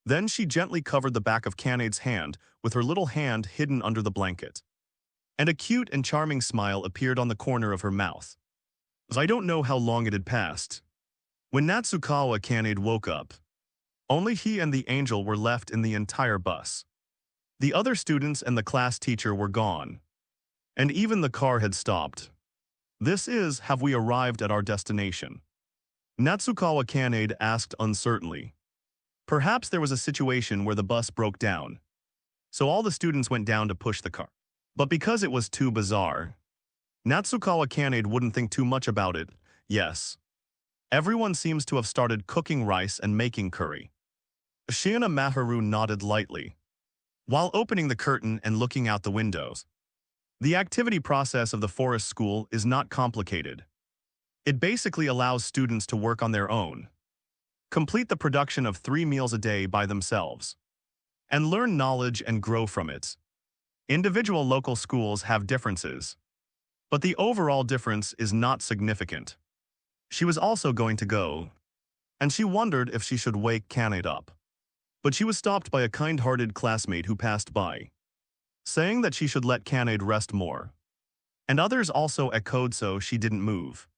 Then she gently covered the back of Kanade's hand with her little hand hidden under the blanket. And a cute and charming smile appeared on the corner of her mouth. I don't know how long it had passed. When Natsukawa Kanade woke up, only he and the angel were left in the entire bus. The other students and the class teacher were gone, and even the car had stopped. Have we arrived at our destination? Natsukawa Kanade asked uncertainly. Perhaps there was a situation where the bus broke down, so all the students went down to push the car. But because it was too bizarre, Natsukawa Kanade wouldn't think too much about it. Yes. Everyone seems to have started cooking rice and making curry. Shiina Maharu nodded lightly, while opening the curtain and looking out the windows. The activity process of the forest school is not complicated. It basically allows students to work on their own, complete the production of 3 meals a day by themselves, and learn knowledge and grow from it. Individual local schools have differences, but the overall difference is not significant. She was also going to go, and she wondered if she should wake Kanade up. But she was stopped by a kind-hearted classmate who passed by, saying that she should let Kanade rest more. And others also echoed, so she didn't move.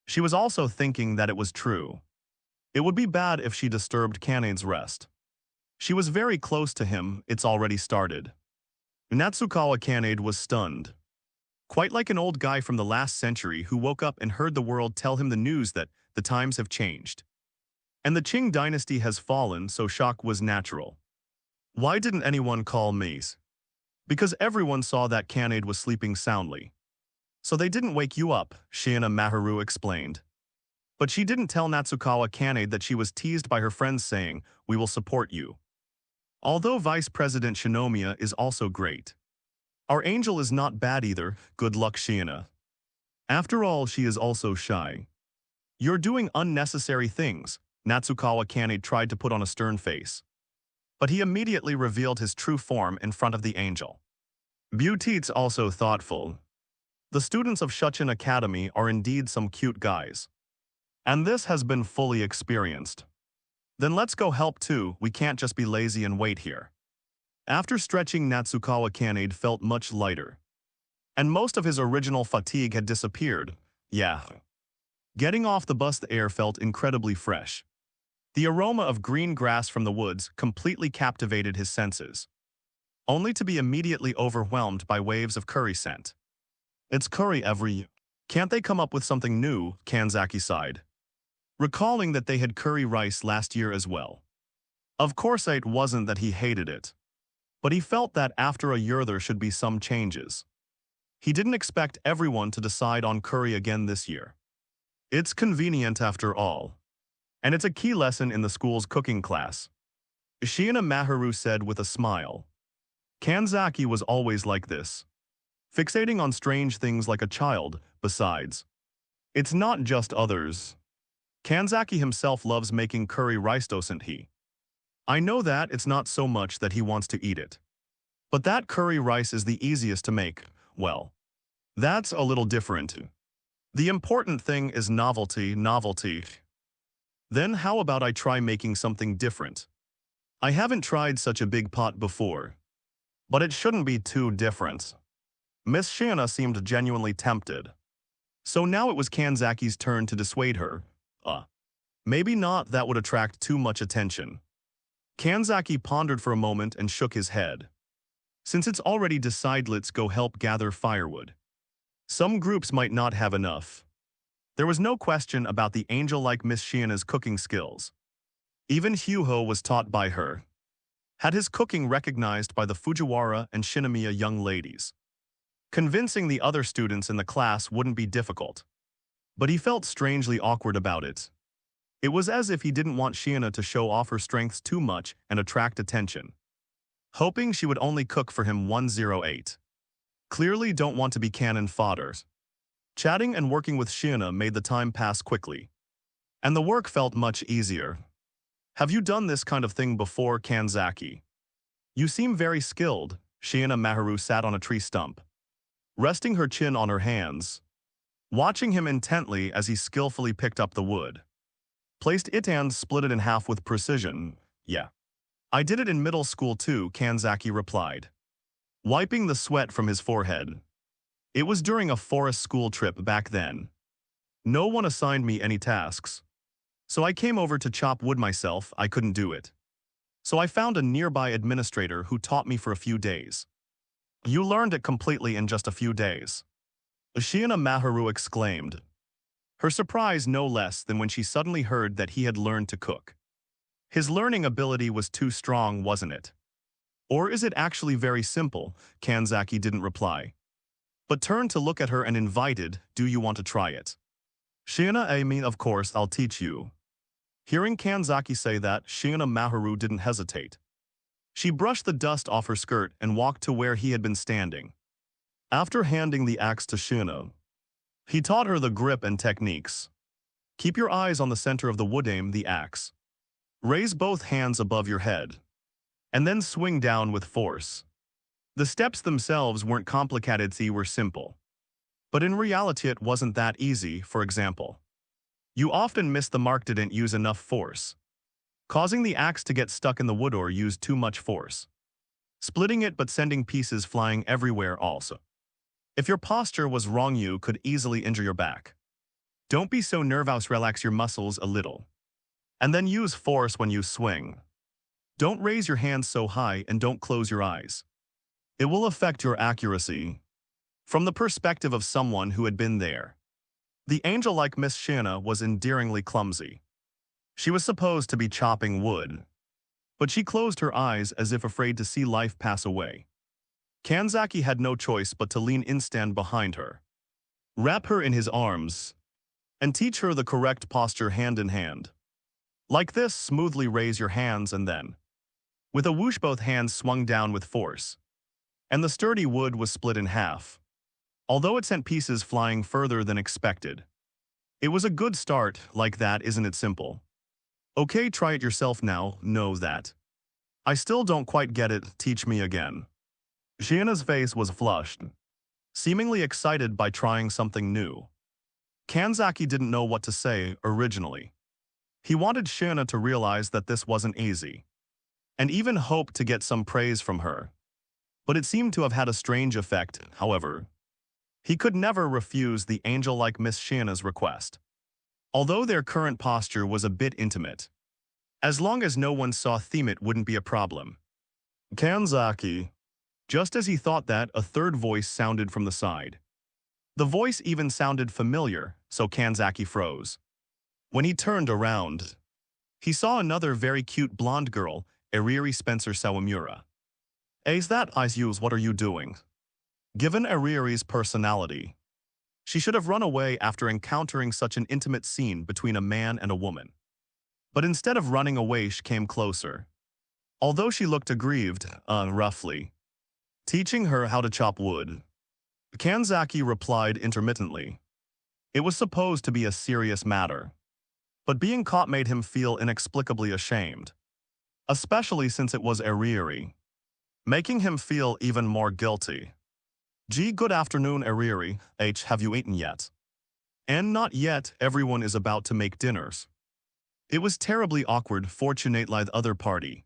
She was also thinking that it was true. It would be bad if she disturbed Kanade's rest. She was very close to him. It's already started. Natsukawa Kanade was stunned, quite like an old guy from the last century who woke up and heard the world tell him the news that the times have changed. And the Qing dynasty has fallen, so shock was natural. Why didn't anyone call me? Because everyone saw that Kanade was sleeping soundly. So they didn't wake you up, Shiina Maharu explained. But she didn't tell Natsukawa Kanade that she was teased by her friends saying, "We will support you." Although Vice President Shinomiya is also great, our angel is not bad either. Good luck, Shiina. After all, she is also shy. You're doing unnecessary things, Natsukawa Kanade tried to put on a stern face. But he immediately revealed his true form in front of the angel. Beauty's also thoughtful. The students of Shuchin Academy are indeed some cute guys. And this has been fully experienced. Then let's go help too, we can't just be lazy and wait here. After stretching, Natsukawa Kanade felt much lighter. And most of his original fatigue had disappeared. Yeah. Getting off the bus, the air felt incredibly fresh. The aroma of green grass from the woods completely captivated his senses, only to be immediately overwhelmed by waves of curry scent. It's curry every year. Can't they come up with something new? Kanzaki sighed, recalling that they had curry rice last year as well. Of course it wasn't that he hated it, but he felt that after a year there should be some changes. He didn't expect everyone to decide on curry again this year. It's convenient after all, and it's a key lesson in the school's cooking class, Shiina Maharu said with a smile. Kanzaki was always like this, fixating on strange things like a child. Besides, it's not just others. Kanzaki himself loves making curry rice, doesn't he? I know that it's not so much that he wants to eat it, but that curry rice is the easiest to make. Well, that's a little different. The important thing is novelty. Then how about I try making something different? I haven't tried such a big pot before, but it shouldn't be too different. Miss Shiina seemed genuinely tempted. So now it was Kanzaki's turn to dissuade her. Maybe not, that would attract too much attention. Kanzaki pondered for a moment and shook his head. Since it's already decided, let's go help gather firewood. Some groups might not have enough. There was no question about the angel-like Miss Shiena's cooking skills. Even Hyuho was taught by her. Had his cooking recognized by the Fujiwara and Shinomiya young ladies. Convincing the other students in the class wouldn't be difficult. But he felt strangely awkward about it. It was as if he didn't want Shiina to show off her strengths too much and attract attention. Hoping she would only cook for him 108. Clearly don't want to be cannon fodder. Chatting and working with Shiina made the time pass quickly. And the work felt much easier. Have you done this kind of thing before, Kanzaki? You seem very skilled. Shiina Maharu sat on a tree stump, resting her chin on her hands, watching him intently as he skillfully picked up the wood. Placed it and split it in half with precision. Yeah. I did it in middle school too, Kanzaki replied, wiping the sweat from his forehead. It was during a forest school trip back then. No one assigned me any tasks. So I came over to chop wood myself. I couldn't do it. So I found a nearby administrator who taught me for a few days. You learned it completely in just a few days. Shiina Maharu exclaimed, her surprise no less than when she suddenly heard that he had learned to cook. His learning ability was too strong, wasn't it? Or is it actually very simple? Kanzaki didn't reply, but turned to look at her and invited, do you want to try it? Shiina, I mean, of course, I'll teach you. Hearing Kanzaki say that, Shiina Maharu didn't hesitate. She brushed the dust off her skirt and walked to where he had been standing. After handing the axe to Shiina, he taught her the grip and techniques. Keep your eyes on the center of the wood, aim the axe. Raise both hands above your head, and then swing down with force. The steps themselves weren't complicated, they were simple. But in reality it wasn't that easy. For example, you often miss the mark, didn't use enough force, causing the axe to get stuck in the wood or use too much force, splitting it but sending pieces flying everywhere also. If your posture was wrong, you could easily injure your back. Don't be so nervous, relax your muscles a little. And then use force when you swing. Don't raise your hands so high and don't close your eyes. It will affect your accuracy. From the perspective of someone who had been there, the angel-like Miss Shiina was endearingly clumsy. She was supposed to be chopping wood, but she closed her eyes as if afraid to see life pass away. Kanzaki had no choice but to lean in, stand behind her, wrap her in his arms, and teach her the correct posture hand in hand. Like this, smoothly raise your hands and then, with a whoosh, both hands swung down with force, and the sturdy wood was split in half. Although it sent pieces flying further than expected. It was a good start. Like that, isn't it simple? Okay, try it yourself now. Know that. I still don't quite get it, teach me again. Shiina's face was flushed, seemingly excited by trying something new. Kanzaki didn't know what to say originally. He wanted Shiina to realize that this wasn't easy, and even hoped to get some praise from her. But it seemed to have had a strange effect, however. He could never refuse the angel-like Miss Shiina's request. Although their current posture was a bit intimate. As long as no one saw them, it wouldn't be a problem. Kanzaki. Just as he thought that, a third voice sounded from the side. The voice even sounded familiar, so Kanzaki froze. When he turned around, he saw another very cute blonde girl, Ariri Spencer Sawamura. Is that Isyus, what are you doing? Given Ariri's personality, she should have run away after encountering such an intimate scene between a man and a woman. But instead of running away, she came closer. Although she looked aggrieved, roughly, teaching her how to chop wood. Kanzaki replied intermittently. It was supposed to be a serious matter, but being caught made him feel inexplicably ashamed, especially since it was Ariri, making him feel even more guilty. Good afternoon, Ariri. Have you eaten yet? And not yet, everyone is about to make dinners. It was terribly awkward, fortunately the other party.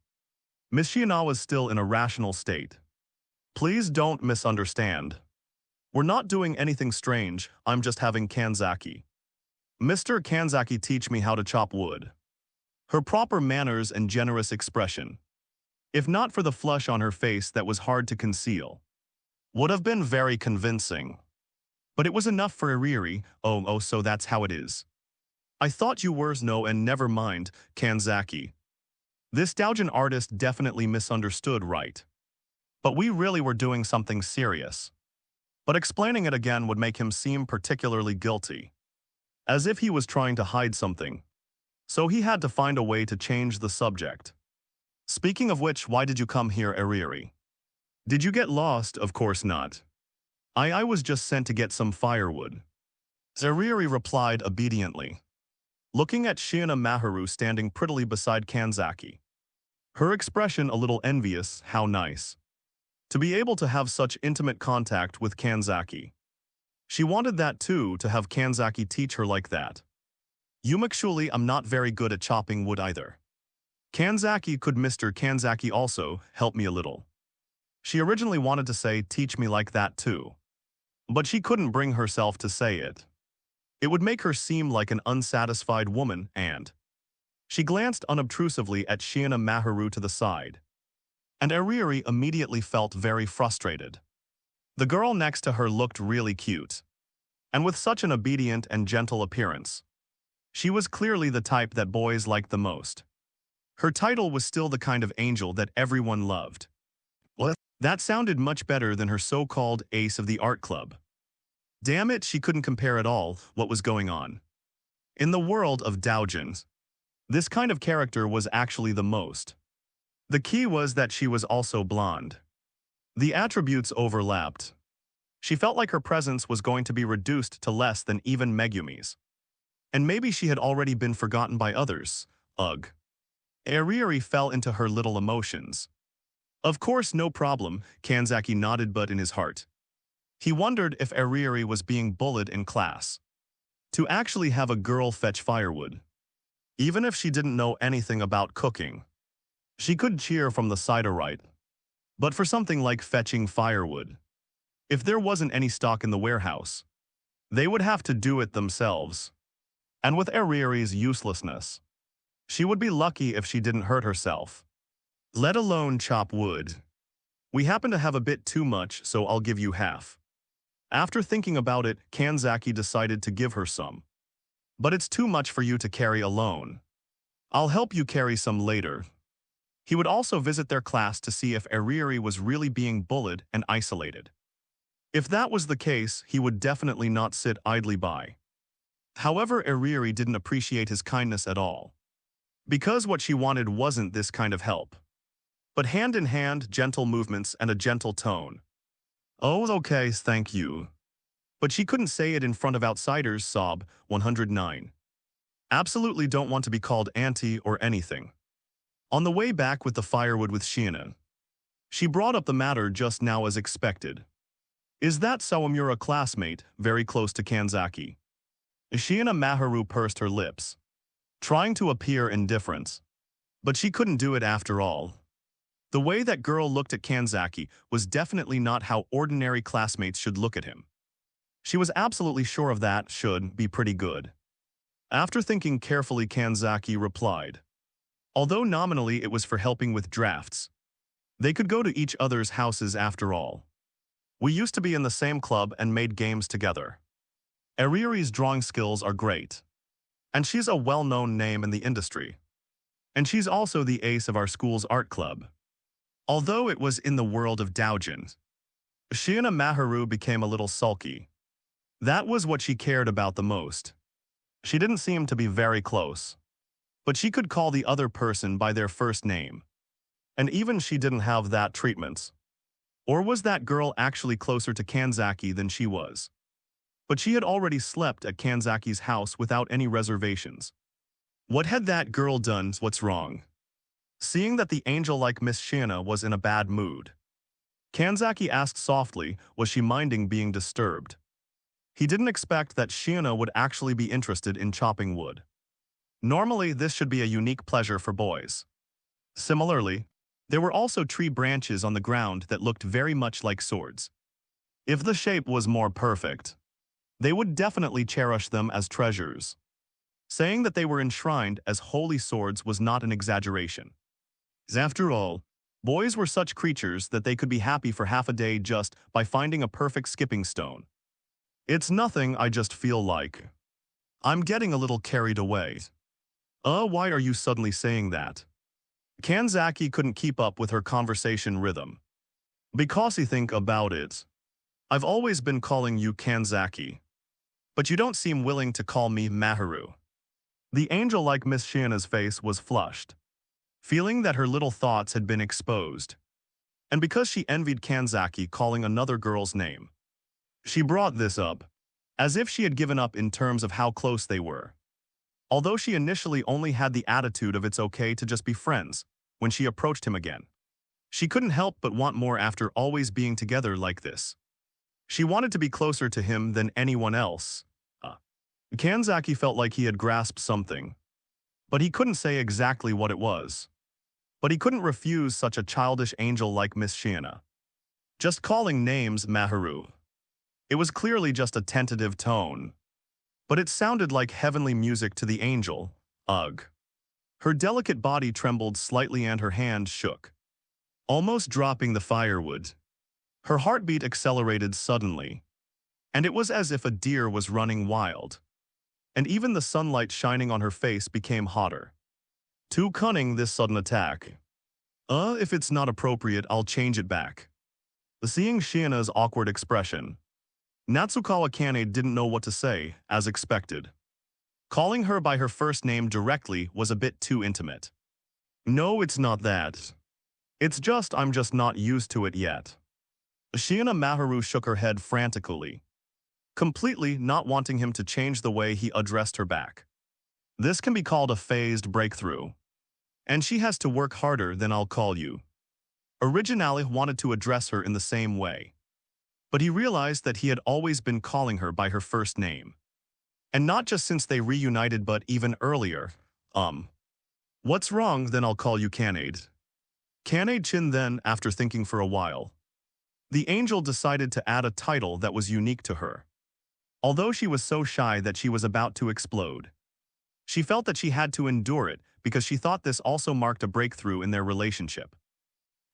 Miss Shiina was still in a rational state. Please don't misunderstand. We're not doing anything strange, I'm just having Kanzaki. Mr. Kanzaki teach me how to chop wood. Her proper manners and generous expression, if not for the flush on her face that was hard to conceal, would have been very convincing. But it was enough for Iriri. Oh, so that's how it is. I thought you were no and never mind, Kanzaki. This Doujin artist definitely misunderstood, right? But we really were doing something serious. But explaining it again would make him seem particularly guilty. As if he was trying to hide something. So he had to find a way to change the subject. Speaking of which, why did you come here, Iriri? Did you get lost? Of course not. I was just sent to get some firewood. Iriri replied obediently, looking at Shiina Maharu standing prettily beside Kanzaki. Her expression a little envious. How nice. To be able to have such intimate contact with Kanzaki. She wanted that too, to have Kanzaki teach her like that. Actually, I'm not very good at chopping wood either. Kanzaki could Mr. Kanzaki also help me a little. She originally wanted to say teach me like that too. But she couldn't bring herself to say it. It would make her seem like an unsatisfied woman and... She glanced unobtrusively at Shiina Maharu to the side. And Iriri immediately felt very frustrated. The girl next to her looked really cute. And with such an obedient and gentle appearance. She was clearly the type that boys liked the most. Her title was still the kind of angel that everyone loved. What? That sounded much better than her so-called ace of the art club. Damn it, she couldn't compare at all what was going on. In the world of doujins, this kind of character was actually the most. The key was that she was also blonde. The attributes overlapped. She felt like her presence was going to be reduced to less than even Megumi's. And maybe she had already been forgotten by others. Ugh. Iriri fell into her little emotions. Of course, no problem, Kanzaki nodded, but in his heart. He wondered if Iriri was being bullied in class. To actually have a girl fetch firewood. Even if she didn't know anything about cooking. She could cheer from the side, right? But for something like fetching firewood. If there wasn't any stock in the warehouse, they would have to do it themselves. And with Iriri's uselessness, she would be lucky if she didn't hurt herself. Let alone chop wood. We happen to have a bit too much, so I'll give you half. After thinking about it, Kanzaki decided to give her some. But it's too much for you to carry alone. I'll help you carry some later. He would also visit their class to see if Iriri was really being bullied and isolated. If that was the case, he would definitely not sit idly by. However, Iriri didn't appreciate his kindness at all. Because what she wanted wasn't this kind of help. But hand in hand, gentle movements and a gentle tone. Oh, okay, thank you. But she couldn't say it in front of outsiders. Sob 109. Absolutely don't want to be called auntie or anything. On the way back with the firewood with Shiina, she brought up the matter just now as expected. Is that Sawamura classmate, very close to Kanzaki? Shiina Maharu pursed her lips, trying to appear indifferent. But she couldn't do it after all. The way that girl looked at Kanzaki was definitely not how ordinary classmates should look at him. She was absolutely sure of that. Should be pretty good. After thinking carefully, Kanzaki replied. Although nominally it was for helping with drafts, they could go to each other's houses after all. We used to be in the same club and made games together. Iriri's drawing skills are great. And she's a well-known name in the industry. And she's also the ace of our school's art club. Although it was in the world of doujin, Shiina Maharu became a little sulky. That was what she cared about the most. She didn't seem to be very close. But she could call the other person by their first name. And even she didn't have that treatment. Or was that girl actually closer to Kanzaki than she was? But she had already slept at Kanzaki's house without any reservations. What had that girl done? What's wrong? Seeing that the angel-like Miss Shiina was in a bad mood, Kanzaki asked softly, was she minding being disturbed? He didn't expect that Shiina would actually be interested in chopping wood. Normally, this should be a unique pleasure for boys. Similarly, there were also tree branches on the ground that looked very much like swords. If the shape was more perfect, they would definitely cherish them as treasures. Saying that they were enshrined as holy swords was not an exaggeration. After all, boys were such creatures that they could be happy for half a day just by finding a perfect skipping stone. It's nothing, I just feel like I'm getting a little carried away. Why are you suddenly saying that? Kanzaki couldn't keep up with her conversation rhythm. Because you think about it, I've always been calling you Kanzaki, but you don't seem willing to call me Maharu. The angel-like Miss Shiana's face was flushed, feeling that her little thoughts had been exposed. And because she envied Kanzaki calling another girl's name, she brought this up, as if she had given up in terms of how close they were. Although she initially only had the attitude of it's okay to just be friends, when she approached him again, she couldn't help but want more after always being together like this. She wanted to be closer to him than anyone else. Kanzaki felt like he had grasped something, but he couldn't say exactly what it was. But he couldn't refuse such a childish angel like Miss Shiana. Just calling names Maharu. It was clearly just a tentative tone, but it sounded like heavenly music to the angel. Ugh. Her delicate body trembled slightly and her hand shook, almost dropping the firewood. Her heartbeat accelerated suddenly, and it was as if a deer was running wild. And even the sunlight shining on her face became hotter. Too cunning, this sudden attack. If it's not appropriate, I'll change it back. Seeing Shiana's awkward expression, Natsukawa Kane didn't know what to say, as expected. Calling her by her first name directly was a bit too intimate. No, it's not that. It's just I'm just not used to it yet. Shiana Maharu shook her head frantically, completely not wanting him to change the way he addressed her back. This can be called a phased breakthrough. And she has to work harder than I'll call you. Originally wanted to address her in the same way, but he realized that he had always been calling her by her first name. And not just since they reunited but even earlier. What's wrong, then I'll call you Kanade. Kanade Chin then, after thinking for a while. The angel decided to add a title that was unique to her. Although she was so shy that she was about to explode, she felt that she had to endure it because she thought this also marked a breakthrough in their relationship.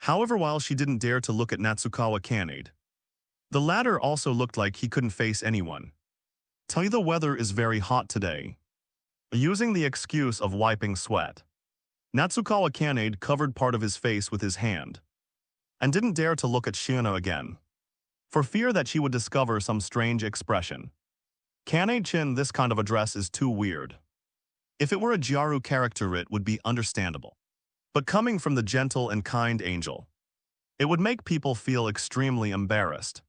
However, while she didn't dare to look at Natsukawa Kanade, the latter also looked like he couldn't face anyone. Tell you the weather is very hot today. Using the excuse of wiping sweat, Natsukawa Kanade covered part of his face with his hand and didn't dare to look at Shiana again, for fear that she would discover some strange expression. Kanade-chin, this kind of address is too weird. If it were a Gyaru character, it would be understandable. But coming from the gentle and kind angel, it would make people feel extremely embarrassed.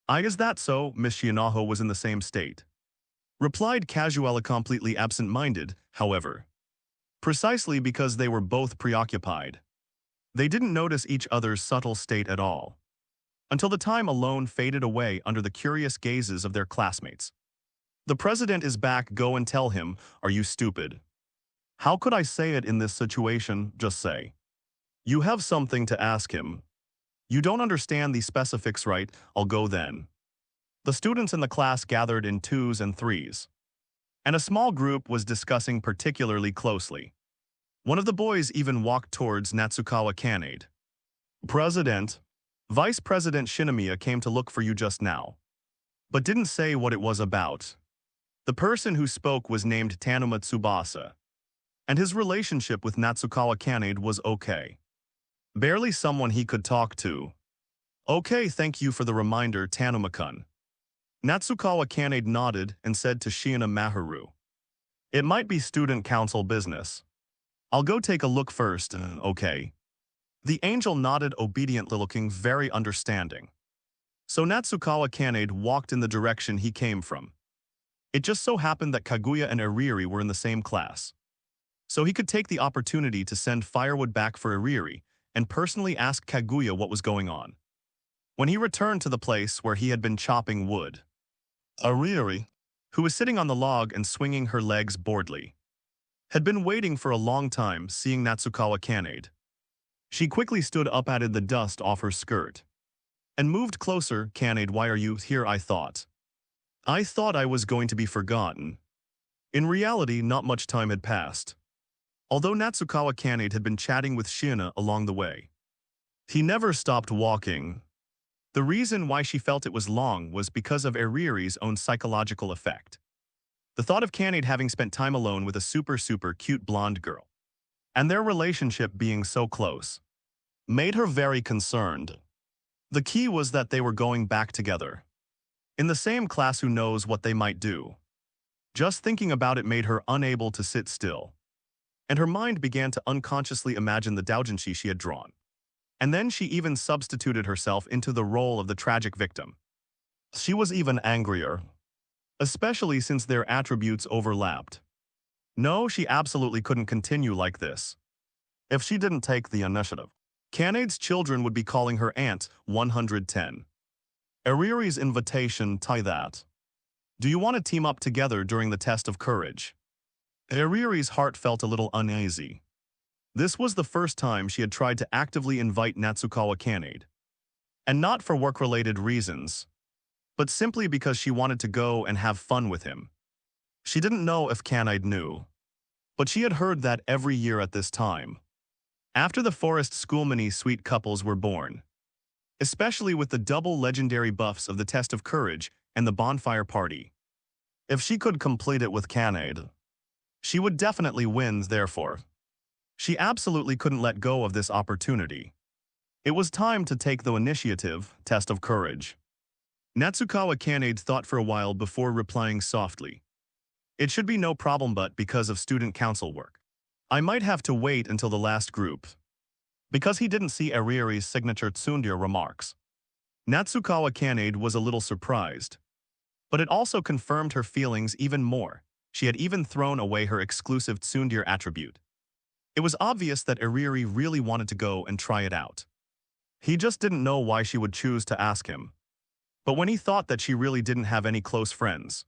Is that so? Miss Shianaho was in the same state. Replied casually, completely absent-minded, however. Precisely because they were both preoccupied. They didn't notice each other's subtle state at all, until the time alone faded away under the curious gazes of their classmates. The president is back, go and tell him, are you stupid? How could I say it in this situation? Just say. You have something to ask him. You don't understand the specifics, right? I'll go then. The students in the class gathered in twos and threes, and a small group was discussing particularly closely. One of the boys even walked towards Natsukawa Kanade. President, Vice President Shinomiya came to look for you just now, but didn't say what it was about. The person who spoke was named Tanuma Tsubasa, and his relationship with Natsukawa Kanade was okay. Barely someone he could talk to. Okay, thank you for the reminder, Tanuma-kun. Natsukawa Kanade nodded and said to Shiana Maharu, it might be student council business. I'll go take a look first, okay. The angel nodded obediently, looking very understanding. So Natsukawa Kanade walked in the direction he came from. It just so happened that Kaguya and Iriri were in the same class, so he could take the opportunity to send firewood back for Iriri and personally ask Kaguya what was going on. When he returned to the place where he had been chopping wood, Iriri, who was sitting on the log and swinging her legs boredly, had been waiting for a long time, seeing Natsukawa Kanade. She quickly stood up, patted the dust off her skirt, and moved closer. Kanade, why are you here? I thought I was going to be forgotten. In reality, not much time had passed. Although Natsukawa Kanade had been chatting with Shiana along the way, he never stopped walking. The reason why she felt it was long was because of Eriri's own psychological effect. The thought of Kanade having spent time alone with a super cute blonde girl, and their relationship being so close, made her very concerned. The key was that they were going back together. In the same class, who knows what they might do. Just thinking about it made her unable to sit still. And her mind began to unconsciously imagine the doujinshi she had drawn. And then she even substituted herself into the role of the tragic victim. She was even angrier, especially since their attributes overlapped. No, she absolutely couldn't continue like this. If she didn't take the initiative, Kanade's children would be calling her Aunt 110. Eriri's invitation tie that. Do you want to team up together during the test of courage? Eriri's heart felt a little uneasy. This was the first time she had tried to actively invite Natsukawa Kanade. And not for work-related reasons, but simply because she wanted to go and have fun with him. She didn't know if Kanade knew, but she had heard that every year at this time, after the Forest School mini-sweet couples were born, especially with the double legendary buffs of the Test of Courage and the Bonfire Party. If she could complete it with Kanade, she would definitely win. Therefore, she absolutely couldn't let go of this opportunity. It was time to take the initiative, Test of Courage. Natsukawa Kanade thought for a while before replying softly. It should be no problem, but because of student council work, I might have to wait until the last group. Because he didn't see Eriri's signature tsundere remarks. Natsukawa Kanade was a little surprised. But it also confirmed her feelings even more. She had even thrown away her exclusive tsundere attribute. It was obvious that Eriri really wanted to go and try it out. He just didn't know why she would choose to ask him. But when he thought that she really didn't have any close friends,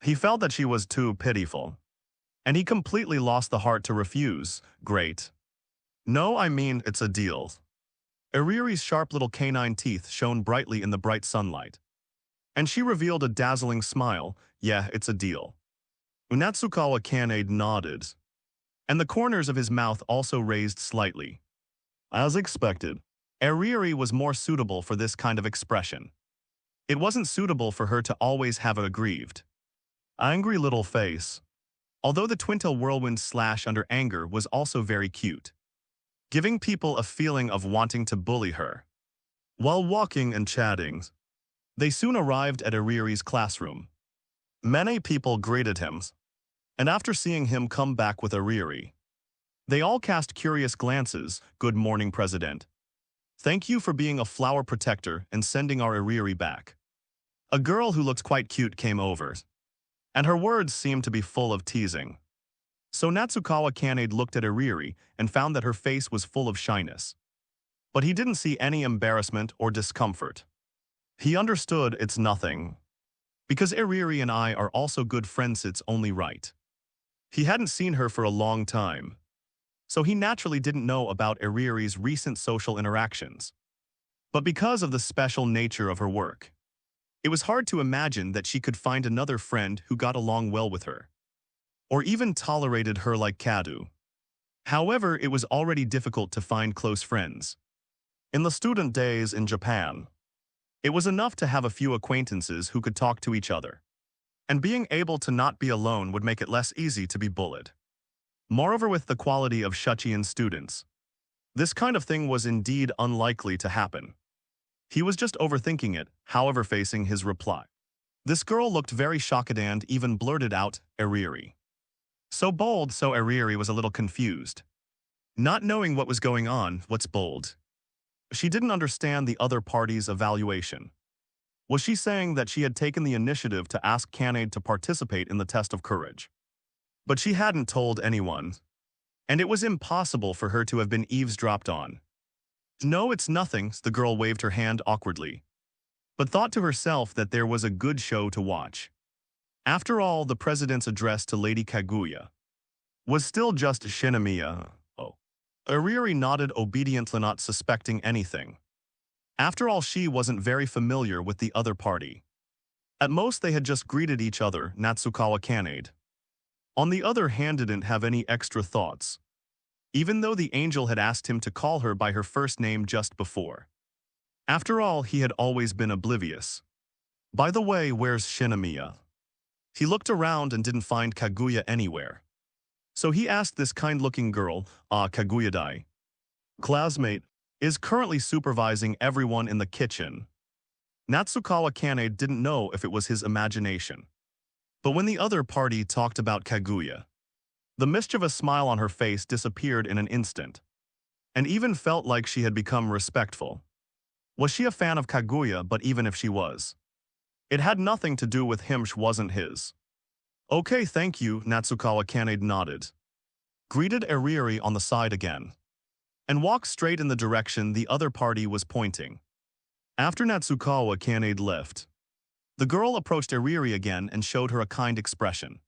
he felt that she was too pitiful. And he completely lost the heart to refuse. Great. No, I mean, it's a deal. Eriri's sharp little canine teeth shone brightly in the bright sunlight. And she revealed a dazzling smile. Yeah, it's a deal. Natsukawa Kanade nodded. And the corners of his mouth also raised slightly. As expected, Eriri was more suitable for this kind of expression. It wasn't suitable for her to always have a aggrieved, angry little face. Although the twin-tail whirlwind slash under anger was also very cute, giving people a feeling of wanting to bully her. While walking and chatting, they soon arrived at Eriri's classroom. Many people greeted him, and after seeing him come back with Eriri, they all cast curious glances. Good morning, President. Thank you for being a flower protector and sending our Eriri back. A girl who looked quite cute came over, and her words seemed to be full of teasing. So Natsukawa Kanade looked at Eriri and found that her face was full of shyness. But he didn't see any embarrassment or discomfort. He understood it's nothing. Because Eriri and I are also good friends, it's only right. He hadn't seen her for a long time, so he naturally didn't know about Eriri's recent social interactions. But because of the special nature of her work, it was hard to imagine that she could find another friend who got along well with her, or even tolerated her like Kadu. However, it was already difficult to find close friends. In the student days in Japan, it was enough to have a few acquaintances who could talk to each other. And being able to not be alone would make it less easy to be bullied. Moreover, with the quality of Shuchian students, this kind of thing was indeed unlikely to happen. He was just overthinking it, however, facing his reply. This girl looked very shocked and even blurted out, Eriri. So bold, so Eriri was a little confused. Not knowing what was going on, what's bold? She didn't understand the other party's evaluation. Was she saying that she had taken the initiative to ask Kanade to participate in the test of courage? But she hadn't told anyone, and it was impossible for her to have been eavesdropped on. No, it's nothing, the girl waved her hand awkwardly, but thought to herself that there was a good show to watch. After all, the president's address to Lady Kaguya was still just Shinomiya. Oh. Eriri nodded obediently, not suspecting anything. After all, she wasn't very familiar with the other party. At most, they had just greeted each other, Natsukawa Kanade. On the other hand, didn't have any extra thoughts, even though the angel had asked him to call her by her first name just before. After all, he had always been oblivious. By the way, where's Shinomiya? He looked around and didn't find Kaguya anywhere. So he asked this kind-looking girl, Kaguya-dai, classmate, is currently supervising everyone in the kitchen. Natsukawa Kane didn't know if it was his imagination. But when the other party talked about Kaguya, the mischievous smile on her face disappeared in an instant, and even felt like she had become respectful. Was she a fan of Kaguya? But even if she was, it had nothing to do with him. She wasn't his. Okay, thank you, Natsukawa Kane nodded, greeted Iriri on the side again, and walked straight in the direction the other party was pointing. After Natsukawa Kane left, the girl approached Iriri again and showed her a kind expression.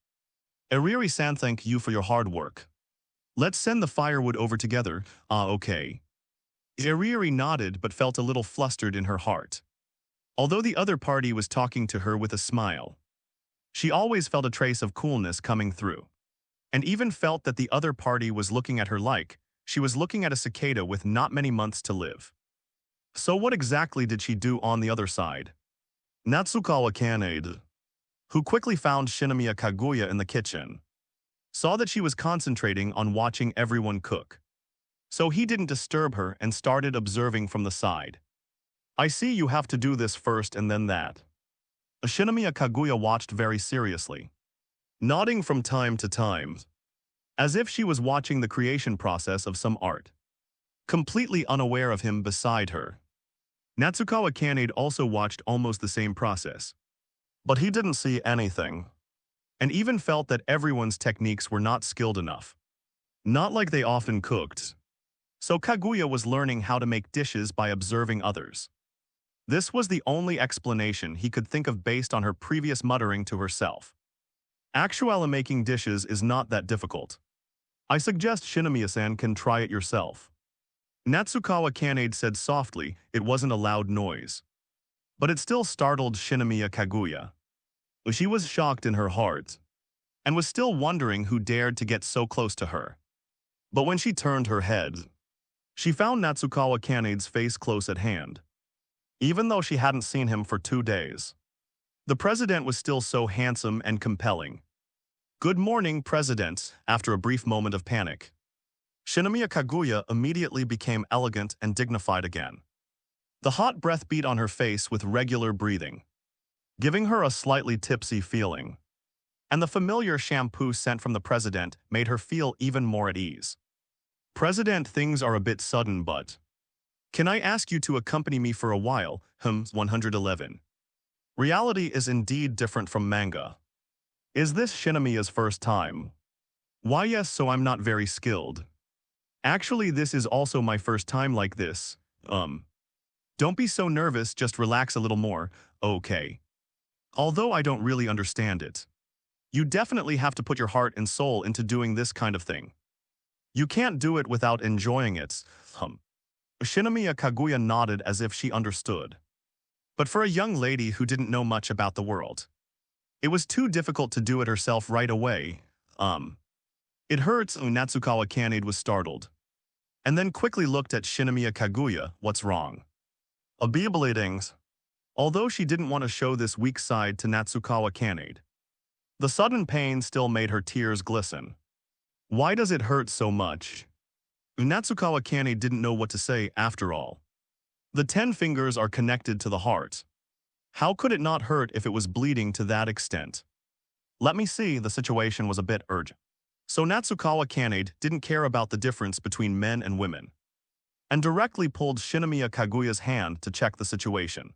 Iriri-san, thank you for your hard work. Let's send the firewood over together. Okay. Iriri nodded but felt a little flustered in her heart. Although the other party was talking to her with a smile, she always felt a trace of coolness coming through, and even felt that the other party was looking at her like she was looking at a cicada with not many months to live. So what exactly did she do on the other side? Natsukawa Kane, who quickly found Shinomiya Kaguya in the kitchen, saw that she was concentrating on watching everyone cook. So he didn't disturb her and started observing from the side. I see you have to do this first and then that. Shinomiya Kaguya watched very seriously, nodding from time to time, as if she was watching the creation process of some art, completely unaware of him beside her. Natsukawa Kane also watched almost the same process, but he didn't see anything, and even felt that everyone's techniques were not skilled enough. Not like they often cooked. So Kaguya was learning how to make dishes by observing others. This was the only explanation he could think of based on her previous muttering to herself. Actually, making dishes is not that difficult. I suggest Shinomiya-san can try it yourself. Natsukawa Kane said softly. It wasn't a loud noise, but it still startled Shinomiya Kaguya. She was shocked in her heart, and was still wondering who dared to get so close to her. But when she turned her head, she found Natsukawa Kane's face close at hand, even though she hadn't seen him for 2 days. The president was still so handsome and compelling. Good morning, President. After a brief moment of panic, Shinomiya Kaguya immediately became elegant and dignified again. The hot breath beat on her face with regular breathing, giving her a slightly tipsy feeling. And the familiar shampoo scent from the president made her feel even more at ease. President, things are a bit sudden, but can I ask you to accompany me for a while? 111. Reality is indeed different from manga. Is this Shinomiya's first time? Why, yes, so I'm not very skilled. Actually, this is also my first time like this. Don't be so nervous, just relax a little more, okay? Although I don't really understand it. You definitely have to put your heart and soul into doing this kind of thing. You can't do it without enjoying it. Shinomiya Kaguya nodded as if she understood. But for a young lady who didn't know much about the world, it was too difficult to do it herself right away. It hurts. Natsukawa Kane was startled, and then quickly looked at Shinomiya Kaguya. What's wrong? A bee bleedings. Although she didn't want to show this weak side to Natsukawa Kane, the sudden pain still made her tears glisten. Why does it hurt so much? Natsukawa Kane didn't know what to say after all. The 10 fingers are connected to the heart. How could it not hurt if it was bleeding to that extent? Let me see, the situation was a bit urgent. So Natsukawa Kane didn't care about the difference between men and women, and directly pulled Shinomiya Kaguya's hand to check the situation.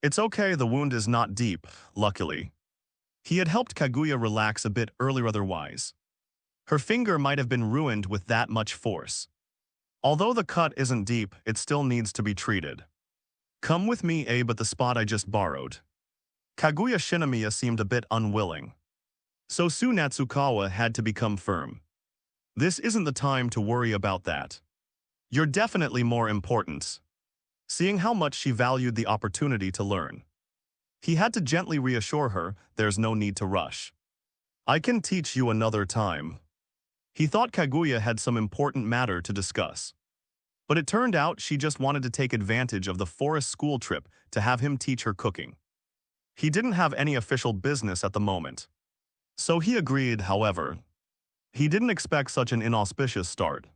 It's okay, the wound is not deep, luckily. He had helped Kaguya relax a bit earlier otherwise. Her finger might have been ruined with that much force. Although the cut isn't deep, it still needs to be treated. Come with me, but the spot I just borrowed. Kaguya Shinomiya seemed a bit unwilling. So soon Natsukawa had to become firm. This isn't the time to worry about that. You're definitely more important. Seeing how much she valued the opportunity to learn, he had to gently reassure her there's no need to rush. I can teach you another time. He thought Kaguya had some important matter to discuss. But it turned out she just wanted to take advantage of the forest school trip to have him teach her cooking. He didn't have any official business at the moment. So he agreed, however. He didn't expect such an inauspicious start.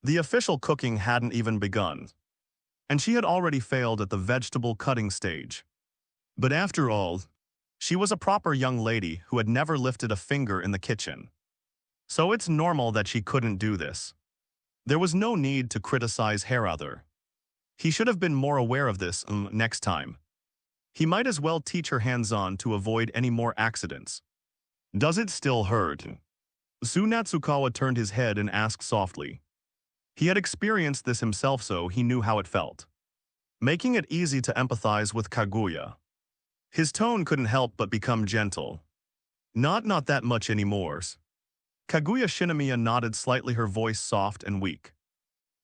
The official cooking hadn't even begun, and she had already failed at the vegetable cutting stage. But after all, she was a proper young lady who had never lifted a finger in the kitchen. So it's normal that she couldn't do this. There was no need to criticize her other. He should have been more aware of this next time. He might as well teach her hands-on to avoid any more accidents. Does it still hurt? Natsukawa turned his head and asked softly. He had experienced this himself, so he knew how it felt, making it easy to empathize with Kaguya. His tone couldn't help but become gentle. Not that much anymore. Kaguya Shinomiya nodded slightly, her voice soft and weak.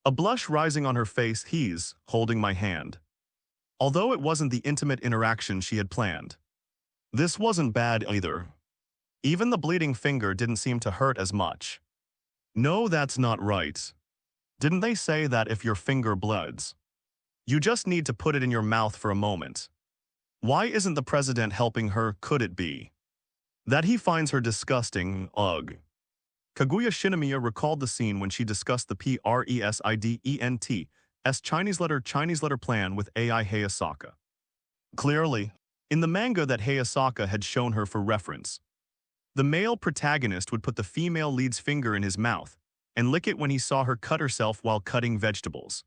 A blush rising on her face. He's holding my hand. Although it wasn't the intimate interaction she had planned. This wasn't bad either. Even the bleeding finger didn't seem to hurt as much. No, that's not right. Didn't they say that if your finger bloods, you just need to put it in your mouth for a moment? Why isn't the president helping her? Could it be that he finds her disgusting? Ugh. Kaguya Shinomiya recalled the scene when she discussed the president's Chinese letter plan with Ai Hayasaka. Clearly, in the manga that Hayasaka had shown her for reference, the male protagonist would put the female lead's finger in his mouth and lick it when he saw her cut herself while cutting vegetables.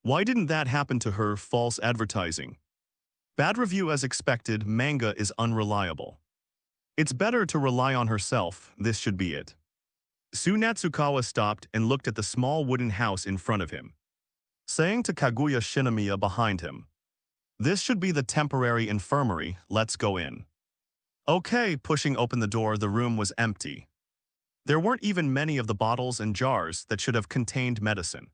Why didn't that happen to her? False advertising. Bad review as expected. Manga is unreliable. It's better to rely on herself. This should be it. Natsukawa stopped and looked at the small wooden house in front of him, saying to Kaguya Shinomiya behind him, "This should be the temporary infirmary. Let's go in." Okay. Pushing open the door, the room was empty. There weren't even many of the bottles and jars that should have contained medicine.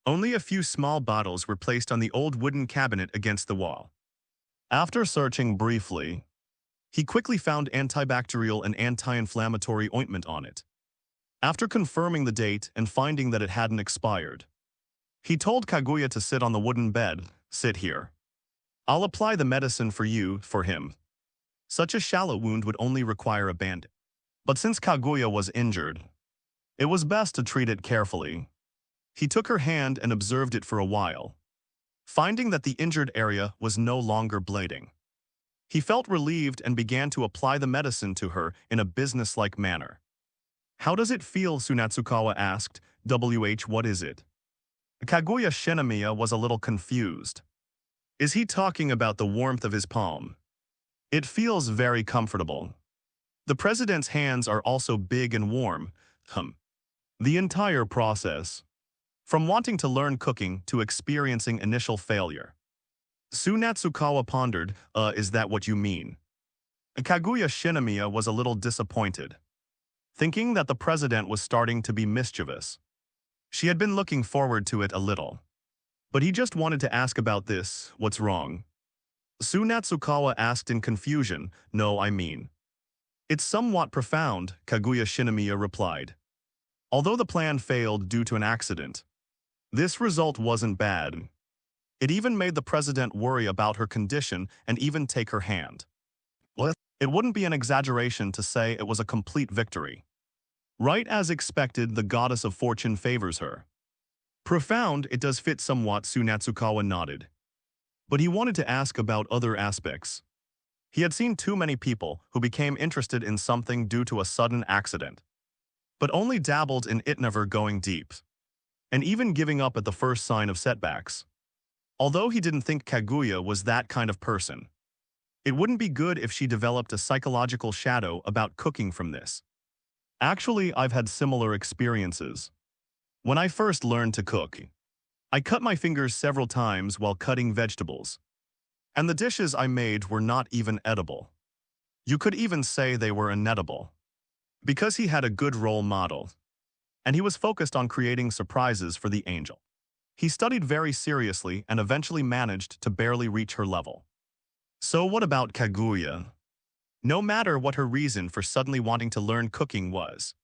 Only a few small bottles were placed on the old wooden cabinet against the wall. After searching briefly, he quickly found antibacterial and anti-inflammatory ointment on it. After confirming the date and finding that it hadn't expired, he told Kaguya to sit on the wooden bed. Sit here. I'll apply the medicine for him. Such a shallow wound would only require a bandage. But since Kaguya was injured, it was best to treat it carefully. He took her hand and observed it for a while, finding that the injured area was no longer bleeding. He felt relieved and began to apply the medicine to her in a businesslike manner. How does it feel? Natsukawa asked. What is it? Kaguya Shinomiya was a little confused. Is he talking about the warmth of his palm? It feels very comfortable. The president's hands are also big and warm. The entire process, from wanting to learn cooking to experiencing initial failure. Natsukawa pondered, is that what you mean? Kaguya Shinomiya was a little disappointed, thinking that the president was starting to be mischievous. She had been looking forward to it a little. But he just wanted to ask about this. What's wrong? Natsukawa asked in confusion. No, I mean, it's somewhat profound, Kaguya Shinomiya replied. Although the plan failed due to an accident, this result wasn't bad. It even made the president worry about her condition and even take her hand. Well, it wouldn't be an exaggeration to say it was a complete victory. Right as expected, the goddess of fortune favors her. Profound, it does fit somewhat, Natsukawa nodded. But he wanted to ask about other aspects. He had seen too many people who became interested in something due to a sudden accident, but only dabbled in it, never going deep, and even giving up at the first sign of setbacks. Although he didn't think Kaguya was that kind of person, it wouldn't be good if she developed a psychological shadow about cooking from this. Actually, I've had similar experiences. When I first learned to cook, I cut my fingers several times while cutting vegetables, and the dishes I made were not even edible. You could even say they were inedible. Because he had a good role model, and he was focused on creating surprises for the angel. He studied very seriously and eventually managed to barely reach her level. So what about Kaguya? No matter what her reason for suddenly wanting to learn cooking was,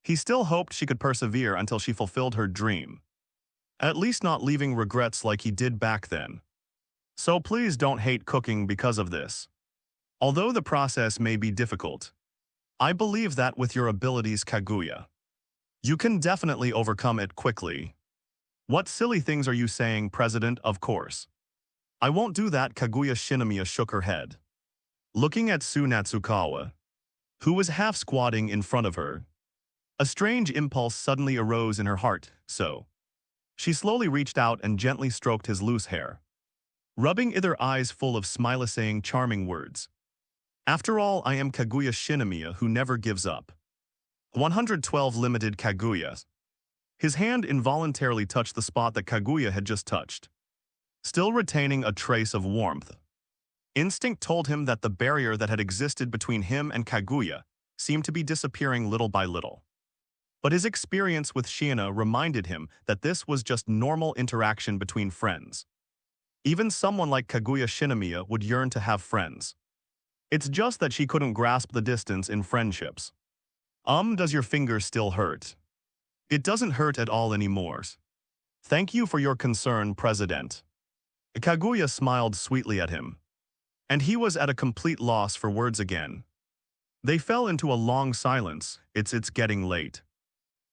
he still hoped she could persevere until she fulfilled her dream. At least not leaving regrets like he did back then. So please don't hate cooking because of this. Although the process may be difficult, I believe that with your abilities, Kaguya, you can definitely overcome it quickly. What silly things are you saying, President? Of course. I won't do that. Kaguya Shinomiya shook her head, looking at Natsukawa, who was half squatting in front of her. A strange impulse suddenly arose in her heart, so she slowly reached out and gently stroked his loose hair, rubbing either eyes full of smile, saying charming words. After all, I am Kaguya Shinomiya who never gives up. 112 Limited Kaguya. His hand involuntarily touched the spot that Kaguya had just touched, still retaining a trace of warmth. Instinct told him that the barrier that had existed between him and Kaguya seemed to be disappearing little by little. But his experience with Shiina reminded him that this was just normal interaction between friends. Even someone like Kaguya Shinomiya would yearn to have friends. It's just that she couldn't grasp the distance in friendships. Does your finger still hurt? It doesn't hurt at all anymore. Thank you for your concern, President. Kaguya smiled sweetly at him, and he was at a complete loss for words again. They fell into a long silence. It's getting late.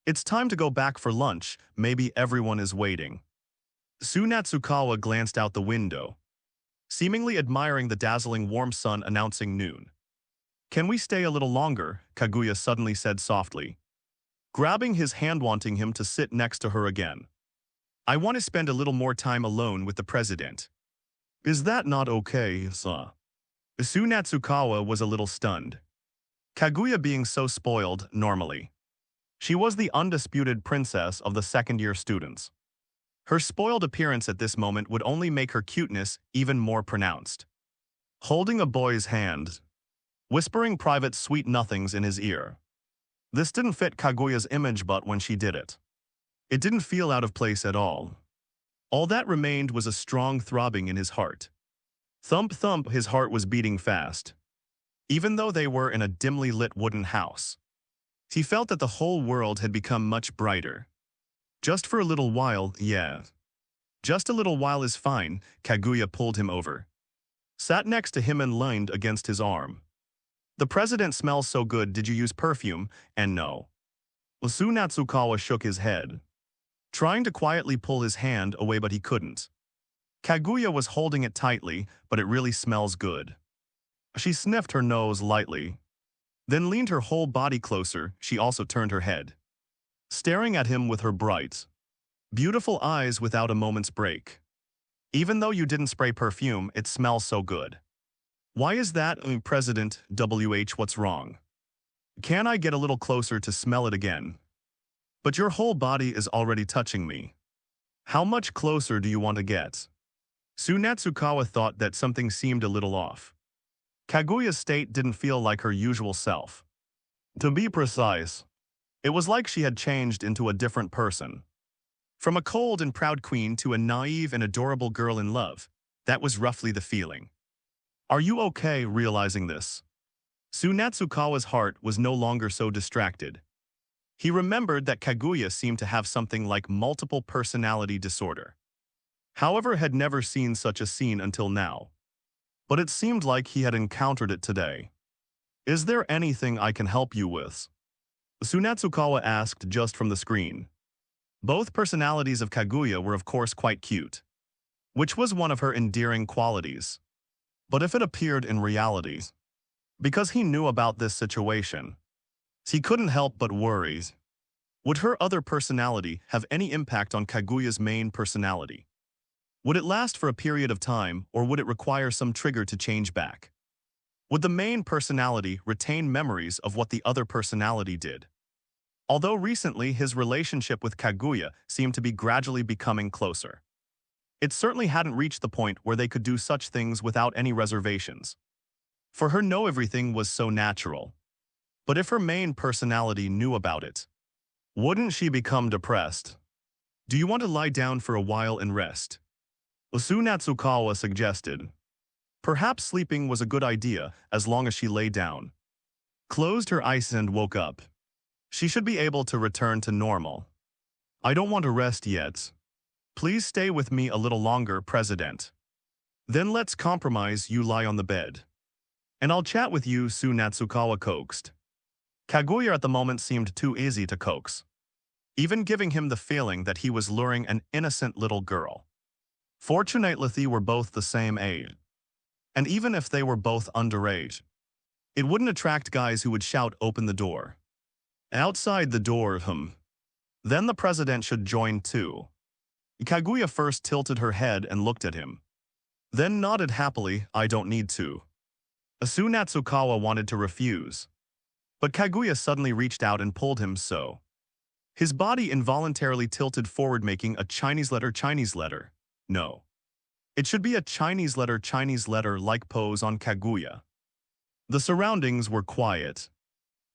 It's time to go back for lunch. Maybe everyone is waiting. Natsukawa glanced out the window, seemingly admiring the dazzling warm sun announcing noon. Can we stay a little longer? Kaguya suddenly said softly, grabbing his hand, wanting him to sit next to her again. I want to spend a little more time alone with the president. Is that not okay, sir? Natsukawa was a little stunned. Kaguya being so spoiled normally. She was the undisputed princess of the second-year students. Her spoiled appearance at this moment would only make her cuteness even more pronounced. Holding a boy's hand, whispering private sweet nothings in his ear. This didn't fit Kaguya's image, but when she did it, it didn't feel out of place at all. All that remained was a strong throbbing in his heart. Thump thump, his heart was beating fast. Even though they were in a dimly lit wooden house, he felt that the whole world had become much brighter. Just for a little while, yeah. Just a little while is fine. Kaguya pulled him over, sat next to him and leaned against his arm. The president smells so good. Did you use perfume? And no. Natsukawa shook his head, trying to quietly pull his hand away, but he couldn't. Kaguya was holding it tightly, but it really smells good. She sniffed her nose lightly, then leaned her whole body closer. She also turned her head, staring at him with her bright, beautiful eyes without a moment's break. Even though you didn't spray perfume, it smells so good. Why is that, President WH? What's wrong? Can I get a little closer to smell it again? But your whole body is already touching me. How much closer do you want to get? Natsukawa thought that something seemed a little off. Kaguya's state didn't feel like her usual self. To be precise, it was like she had changed into a different person. From a cold and proud queen to a naive and adorable girl in love, that was roughly the feeling. Are you okay realizing this? Natsukawa's heart was no longer so distracted. He remembered that Kaguya seemed to have something like multiple personality disorder. However, had never seen such a scene until now. But it seemed like he had encountered it today. Is there anything I can help you with? Natsukawa asked just from the screen. Both personalities of Kaguya were of course quite cute, which was one of her endearing qualities. But if it appeared in reality, because he knew about this situation, he couldn't help but worry. Would her other personality have any impact on Kaguya's main personality? Would it last for a period of time, or would it require some trigger to change back? Would the main personality retain memories of what the other personality did? Although recently his relationship with Kaguya seemed to be gradually becoming closer, it certainly hadn't reached the point where they could do such things without any reservations. For her, no, everything was so natural. But if her main personality knew about it, wouldn't she become depressed? Do you want to lie down for a while and rest? Natsukawa suggested. Perhaps sleeping was a good idea as long as she lay down, closed her eyes and woke up. She should be able to return to normal. I don't want to rest yet. Please stay with me a little longer, President. Then let's compromise, you lie on the bed. And I'll chat with you, Natsukawa coaxed. Kaguya at the moment seemed too easy to coax, even giving him the feeling that he was luring an innocent little girl. Fortunately, they were both the same age. And even if they were both underage, it wouldn't attract guys who would shout, "Open the door." Outside the door, Then the president should join too. Kaguya first tilted her head and looked at him. Then nodded happily, "I don't need to." Natsukawa wanted to refuse, but Kaguya suddenly reached out and pulled him so. His body involuntarily tilted forward, making a Chinese letter. No. It should be a Chinese letter-like pose on Kaguya. The surroundings were quiet.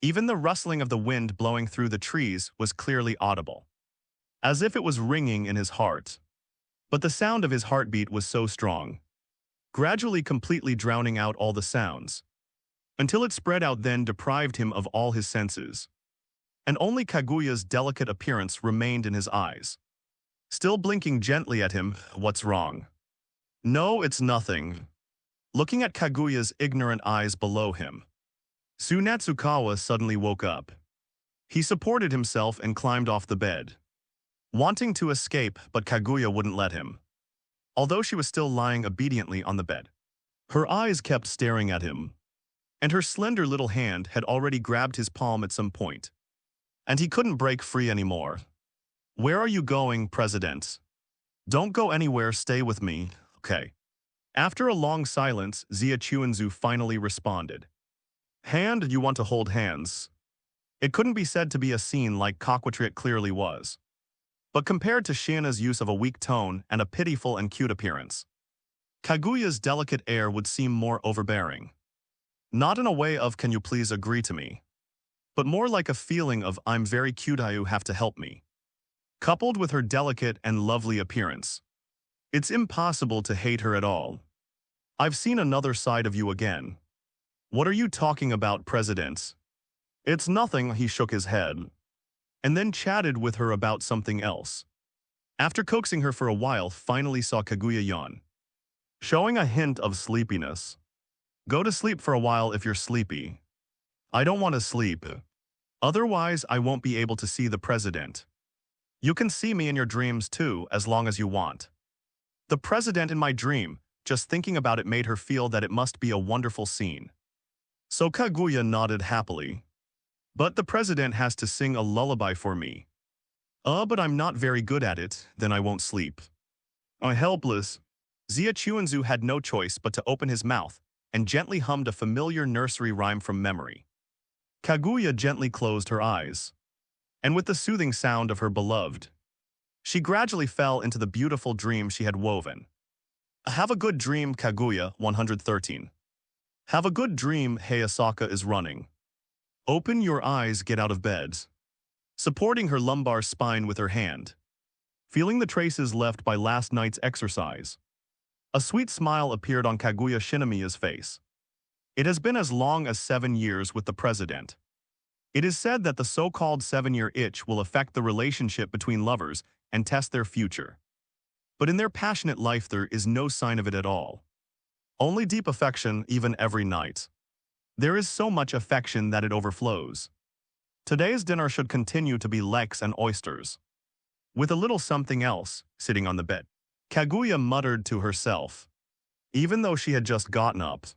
Even the rustling of the wind blowing through the trees was clearly audible, as if it was ringing in his heart. But the sound of his heartbeat was so strong, gradually completely drowning out all the sounds, until it spread out, then deprived him of all his senses. And only Kaguya's delicate appearance remained in his eyes, still blinking gently at him. "What's wrong?" "No, it's nothing." Looking at Kaguya's ignorant eyes below him, Natsukawa suddenly woke up. He supported himself and climbed off the bed, wanting to escape, but Kaguya wouldn't let him. Although she was still lying obediently on the bed, her eyes kept staring at him, and her slender little hand had already grabbed his palm at some point, and he couldn't break free anymore. "Where are you going, President?" "Don't go anywhere, stay with me, okay?" After a long silence, Chuanzu finally responded. "Hand, you want to hold hands?" It couldn't be said to be a scene like coquetry it clearly was, but compared to Shiana's use of a weak tone and a pitiful and cute appearance, Kaguya's delicate air would seem more overbearing. Not in a way of "can you please agree to me," but more like a feeling of "I'm very cute, you have to help me." Coupled with her delicate and lovely appearance, it's impossible to hate her at all. "I've seen another side of you again." "What are you talking about, President?" "It's nothing," he shook his head, and then chatted with her about something else. After coaxing her for a while, finally saw Kaguya yawn, showing a hint of sleepiness. "Go to sleep for a while if you're sleepy." "I don't want to sleep. Otherwise, I won't be able to see the president." "You can see me in your dreams too, as long as you want." "The president in my dream," just thinking about it made her feel that it must be a wonderful scene. So Kaguya nodded happily. "But the president has to sing a lullaby for me." But I'm not very good at it." "Then I won't sleep." "I'm helpless." Chuanzu had no choice but to open his mouth and gently hummed a familiar nursery rhyme from memory. Kaguya gently closed her eyes, and with the soothing sound of her beloved, she gradually fell into the beautiful dream she had woven. Have a good dream, Kaguya, 113. Have a good dream, Hayasaka is running. Open your eyes, get out of bed. Supporting her lumbar spine with her hand, feeling the traces left by last night's exercise, a sweet smile appeared on Kaguya Shinomiya's face. It has been as long as 7 years with the president. It is said that the so-called 7-year itch will affect the relationship between lovers and test their future. But in their passionate life there is no sign of it at all. Only deep affection, even every night. There is so much affection that it overflows. Today's dinner should continue to be leeks and oysters, with a little something else, sitting on the bed. Kaguya muttered to herself. Even though she had just gotten up,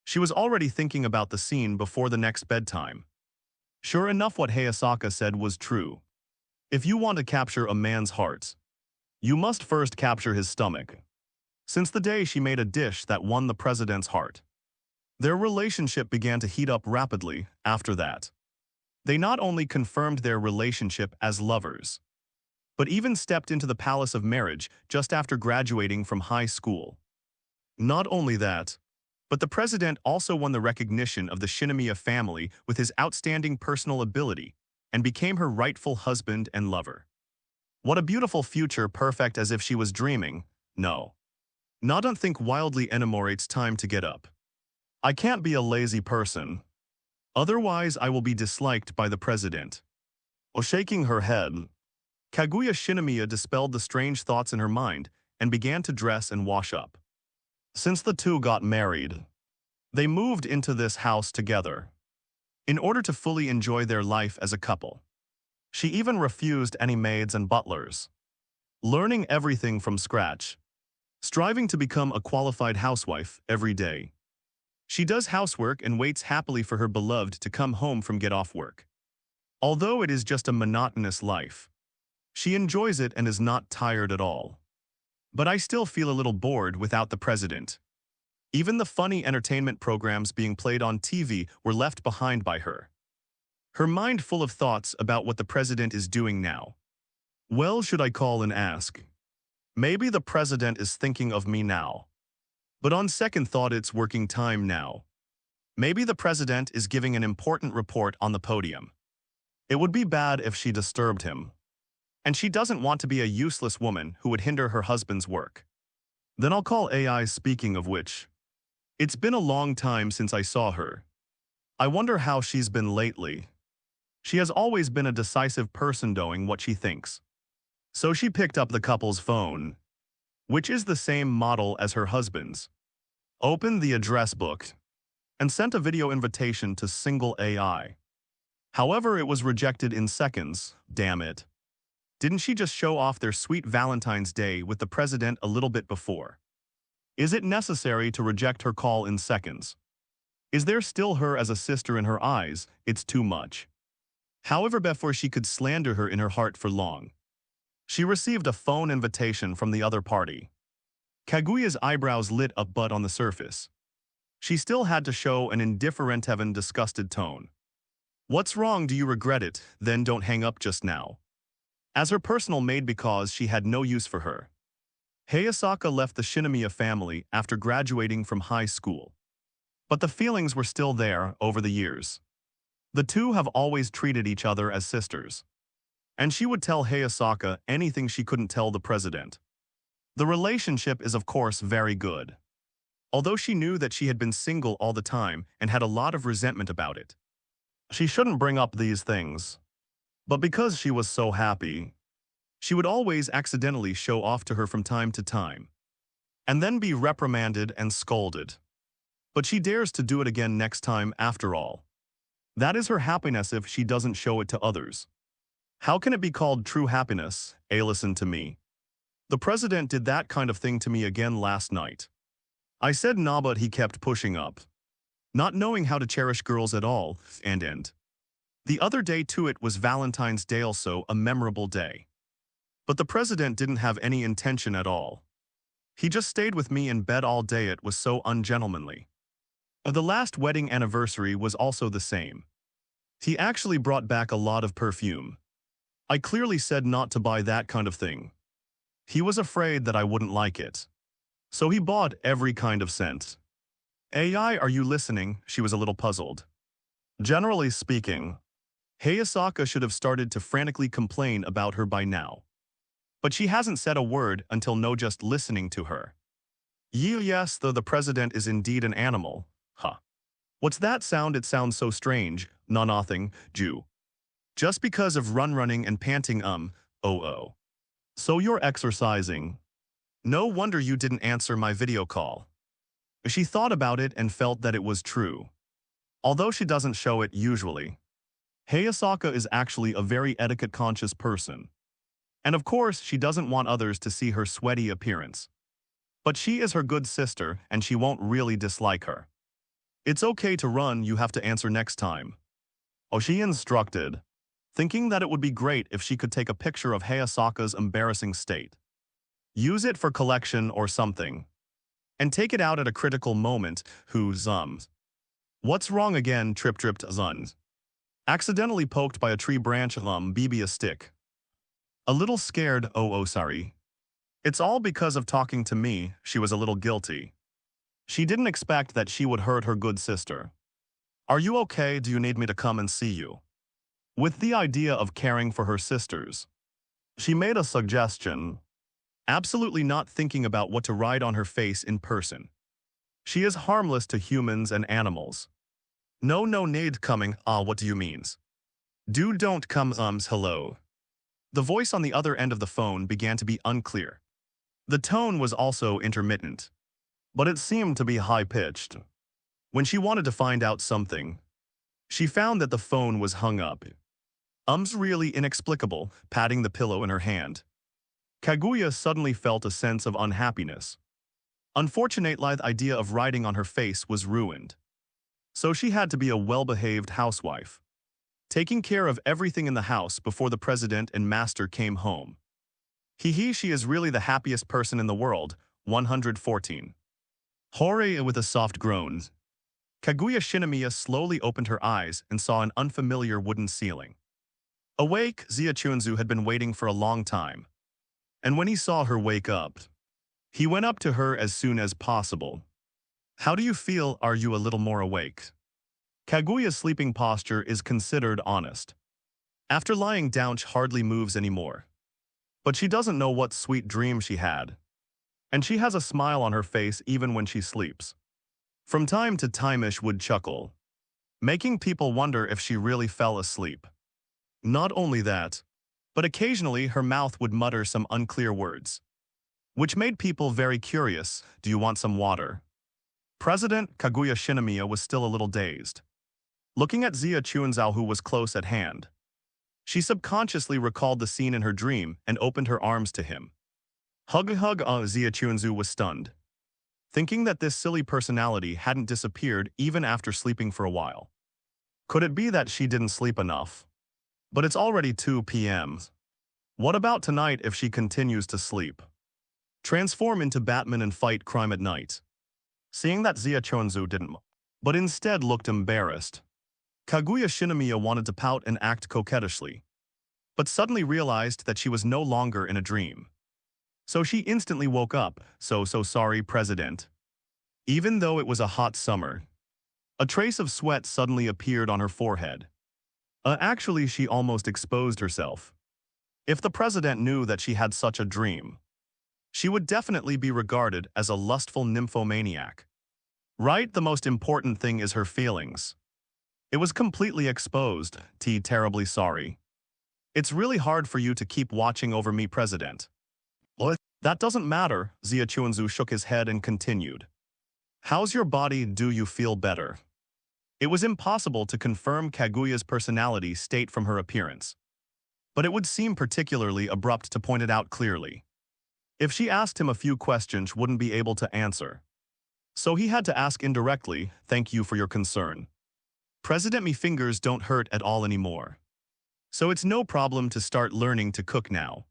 she was already thinking about the scene before the next bedtime. Sure enough, what Hayasaka said was true. If you want to capture a man's heart, you must first capture his stomach. Since the day she made a dish that won the president's heart, their relationship began to heat up rapidly after that. They not only confirmed their relationship as lovers, but even stepped into the palace of marriage just after graduating from high school. Not only that, but the president also won the recognition of the Shinomiya family with his outstanding personal ability and became her rightful husband and lover. What a beautiful future, perfect as if she was dreaming. No. Don't think wildly anymore, it's time to get up. I can't be a lazy person. Otherwise I will be disliked by the president. Or shaking her head, Kaguya Shinomiya dispelled the strange thoughts in her mind and began to dress and wash up. Since the two got married, they moved into this house together in order to fully enjoy their life as a couple. She even refused any maids and butlers, learning everything from scratch, striving to become a qualified housewife every day. She does housework and waits happily for her beloved to come home from get off work. Although it is just a monotonous life, she enjoys it and is not tired at all. But I still feel a little bored without the president. Even the funny entertainment programs being played on TV were left behind by her. Her mind full of thoughts about what the president is doing now. Well, should I call and ask? Maybe the president is thinking of me now. But on second thought, it's working time now. Maybe the president is giving an important report on the podium. It would be bad if she disturbed him. And she doesn't want to be a useless woman who would hinder her husband's work. Then I'll call AI. Speaking of which, it's been a long time since I saw her. I wonder how she's been lately. She has always been a decisive person doing what she thinks. So she picked up the couple's phone, which is the same model as her husband's, opened the address book, and sent a video invitation to single AI. However, it was rejected in seconds. Damn it. Didn't she just show off their sweet Valentine's Day with the president a little bit before? Is it necessary to reject her call in seconds? Is there still her as a sister in her eyes? It's too much. However, before she could slander her in her heart for long, she received a phone invitation from the other party. Kaguya's eyebrows lit up but on the surface. She still had to show an indifferent, even disgusted tone. What's wrong? Do you regret it? Then don't hang up just now. As her personal maid because she had no use for her. Hayasaka left the Shinomiya family after graduating from high school. But the feelings were still there over the years. The two have always treated each other as sisters. And she would tell Hayasaka anything she couldn't tell the president. The relationship is of course very good. Although she knew that she had been single all the time and had a lot of resentment about it. She shouldn't bring up these things. But because she was so happy, she would always accidentally show off to her from time to time, and then be reprimanded and scolded. But she dares to do it again next time after all. That is her happiness if she doesn't show it to others. How can it be called true happiness? Listen to me. The president did that kind of thing to me again last night. I said nah, but he kept pushing up. Not knowing how to cherish girls at all, and the other day too, it was Valentine's Day, also a memorable day. But the president didn't have any intention at all. He just stayed with me in bed all day. It was so ungentlemanly. The last wedding anniversary was also the same. He actually brought back a lot of perfume. I clearly said not to buy that kind of thing. He was afraid that I wouldn't like it. So he bought every kind of scent. AI, are you listening? She was a little puzzled. Generally speaking, Hayasaka should have started to frantically complain about her by now. But she hasn't said a word until no just listening to her. Yes, though the president is indeed an animal. Huh. What's that sound? It sounds so strange. Nothing, Jew. Just because of running and panting oh. So you're exercising. No wonder you didn't answer my video call. She thought about it and felt that it was true. Although she doesn't show it usually. Hayasaka is actually a very etiquette-conscious person. And of course, she doesn't want others to see her sweaty appearance. But she is her good sister, and she won't really dislike her. It's okay to run, you have to answer next time. Oh, she instructed, thinking that it would be great if she could take a picture of Hayasaka's embarrassing state. Use it for collection or something. And take it out at a critical moment, who zums. What's wrong again? Tripped zuns. Accidentally poked by a tree branch, BB a stick. A little scared, oh sorry. It's all because of talking to me. She was a little guilty. She didn't expect that she would hurt her good sister. Are you okay? Do you need me to come and see you? With the idea of caring for her sisters, she made a suggestion, absolutely not thinking about what to write on her face in person. She is harmless to humans and animals. No need coming. What do you means? Don't come hello. The voice on the other end of the phone began to be unclear. The tone was also intermittent, but it seemed to be high-pitched. When she wanted to find out something, she found that the phone was hung up. Really inexplicable, patting the pillow in her hand. Kaguya suddenly felt a sense of unhappiness. Unfortunately, the idea of writing on her face was ruined. So she had to be a well-behaved housewife, taking care of everything in the house before the president and master came home. She is really the happiest person in the world. 114. Hore with a soft groan. Kaguya Shinomiya slowly opened her eyes and saw an unfamiliar wooden ceiling. Awake, Ziachunzu had been waiting for a long time. And when he saw her wake up, he went up to her as soon as possible. How do you feel? Are you a little more awake? Kaguya's sleeping posture is considered honest. After lying down, she hardly moves anymore. But she doesn't know what sweet dream she had. And she has a smile on her face even when she sleeps. From time to time Ish would chuckle, making people wonder if she really fell asleep. Not only that, but occasionally her mouth would mutter some unclear words, which made people very curious. Do you want some water? President Kaguya Shinomiya was still a little dazed. Looking at Zia Chuanzao, who was close at hand, she subconsciously recalled the scene in her dream and opened her arms to him. Hug. Zia Chuanzu was stunned, thinking that this silly personality hadn't disappeared even after sleeping for a while. Could it be that she didn't sleep enough? But it's already 2 p.m. What about tonight if she continues to sleep? Transform into Batman and fight crime at night. Seeing that Zia Chuanzu didn't, but instead looked embarrassed, Kaguya Shinomiya wanted to pout and act coquettishly, but suddenly realized that she was no longer in a dream. So she instantly woke up. So sorry, President. Even though it was a hot summer, a trace of sweat suddenly appeared on her forehead. Actually, she almost exposed herself. If the president knew that she had such a dream, she would definitely be regarded as a lustful nymphomaniac. Right, the most important thing is her feelings. It was completely exposed. Terribly sorry. It's really hard for you to keep watching over me, President. What? That doesn't matter, Zia Chuanzu shook his head and continued. How's your body? Do you feel better? It was impossible to confirm Kaguya's personality state from her appearance, but it would seem particularly abrupt to point it out clearly. If she asked him a few questions, she wouldn't be able to answer. So he had to ask indirectly. Thank you for your concern. President, me fingers don't hurt at all anymore. So it's no problem to start learning to cook now.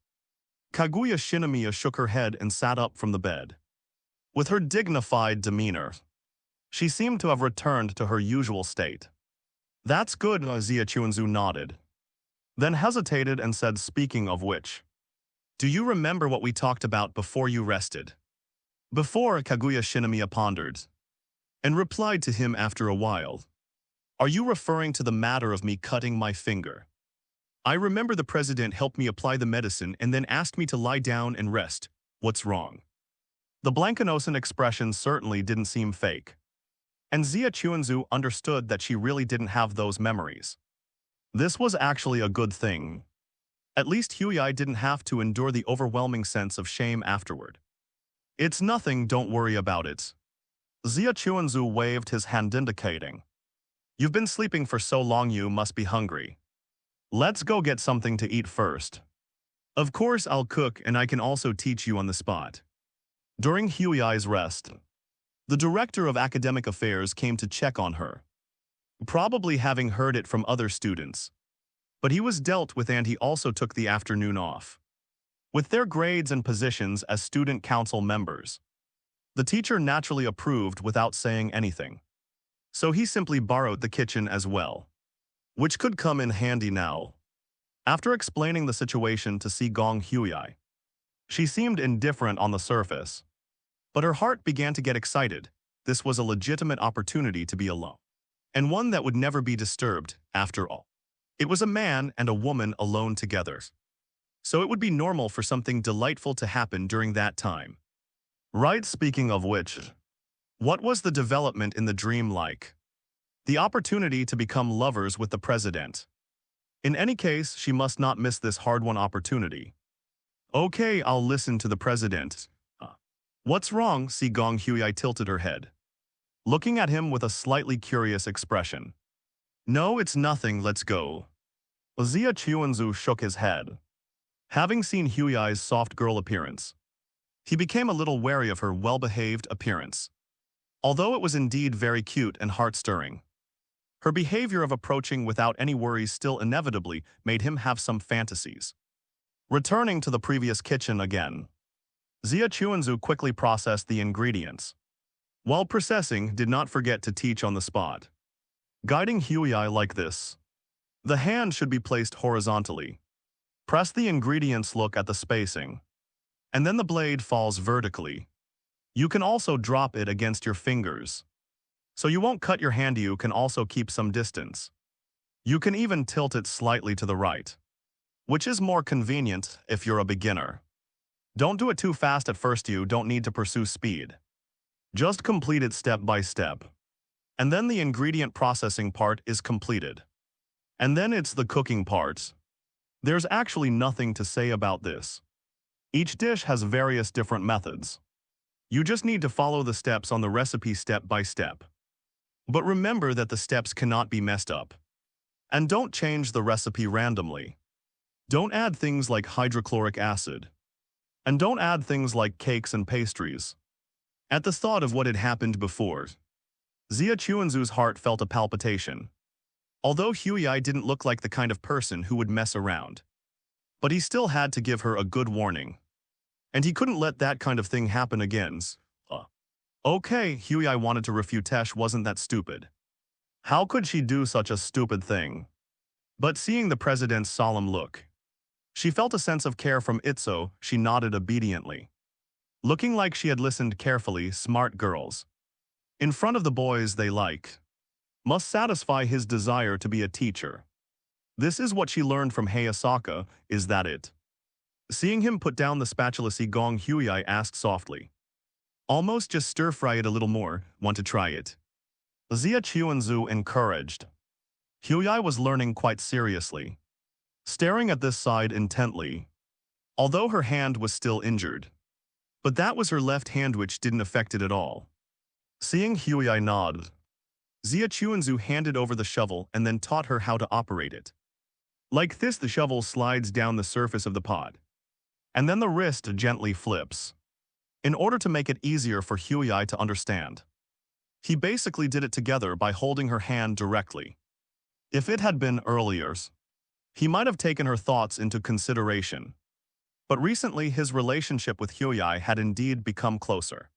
Kaguya Shinomiya shook her head and sat up from the bed. With her dignified demeanor, she seemed to have returned to her usual state. That's good, Zia Chuanzu nodded, then hesitated and said, speaking of which, do you remember what we talked about before you rested? Before, Kaguya Shinomiya pondered, and replied to him after a while. Are you referring to the matter of me cutting my finger? I remember the president helped me apply the medicine and then asked me to lie down and rest. What's wrong? The Blancanosan expression certainly didn't seem fake. And Zia Chuanzu understood that she really didn't have those memories. This was actually a good thing. At least Huiyai didn't have to endure the overwhelming sense of shame afterward. It's nothing, don't worry about it. Zia Chuanzu waved his hand indicating. You've been sleeping for so long you must be hungry. Let's go get something to eat first. Of course I'll cook and I can also teach you on the spot. During Huiyai's rest, the director of academic affairs came to check on her, probably having heard it from other students. But he was dealt with and he also took the afternoon off. With their grades and positions as student council members, the teacher naturally approved without saying anything. So he simply borrowed the kitchen as well, which could come in handy now. After explaining the situation to Si Gong Huiyai, she seemed indifferent on the surface, but her heart began to get excited. This was a legitimate opportunity to be alone, and one that would never be disturbed, after all. It was a man and a woman alone together, so it would be normal for something delightful to happen during that time. Right, speaking of which, what was the development in the dream like? The opportunity to become lovers with the president. In any case, she must not miss this hard-won opportunity. Okay, I'll listen to the president. What's wrong? Si Gong Hui tilted her head, looking at him with a slightly curious expression. No, it's nothing, let's go. Zia Chuanzu shook his head. Having seen Hui's soft girl appearance, he became a little wary of her well-behaved appearance. Although it was indeed very cute and heart-stirring, her behavior of approaching without any worries still inevitably made him have some fantasies. Returning to the previous kitchen again, Zia Chuanzu quickly processed the ingredients. While processing, did not forget to teach on the spot. Guiding Hui like this. The hand should be placed horizontally. Press the ingredients, look at the spacing. And then the blade falls vertically. You can also drop it against your fingers. So you won't cut your hand. You can also keep some distance. You can even tilt it slightly to the right, which is more convenient if you're a beginner. Don't do it too fast at first. You don't need to pursue speed. Just complete it step by step. And then the ingredient processing part is completed. And then it's the cooking part. There's actually nothing to say about this. Each dish has various different methods. You just need to follow the steps on the recipe step by step. But remember that the steps cannot be messed up. And don't change the recipe randomly. Don't add things like hydrochloric acid. And don't add things like cakes and pastries. At the thought of what had happened before, Zia Chuanzu's heart felt a palpitation. Although Hui didn't look like the kind of person who would mess around. But he still had to give her a good warning. And he couldn't let that kind of thing happen again. Okay, Hui wanted to refute Tesh wasn't that stupid. How could she do such a stupid thing? But seeing the president's solemn look, she felt a sense of care from it, so she nodded obediently. Looking like she had listened carefully, smart girls. In front of the boys they like. Must satisfy his desire to be a teacher. This is what she learned from Hayasaka, is that it? Seeing him put down the spatula, Si Gong Hui asked softly. Almost just stir-fry it a little more, want to try it? Zia Chuanzu encouraged. Hui was learning quite seriously, staring at this side intently, although her hand was still injured. But that was her left hand, which didn't affect it at all. Seeing Hui nod, Zia Chuanzu handed over the shovel and then taught her how to operate it. Like this, the shovel slides down the surface of the pot, and then the wrist gently flips. In order to make it easier for Hui to understand, he basically did it together by holding her hand directly. If it had been earlier, he might have taken her thoughts into consideration. But recently his relationship with Hui had indeed become closer.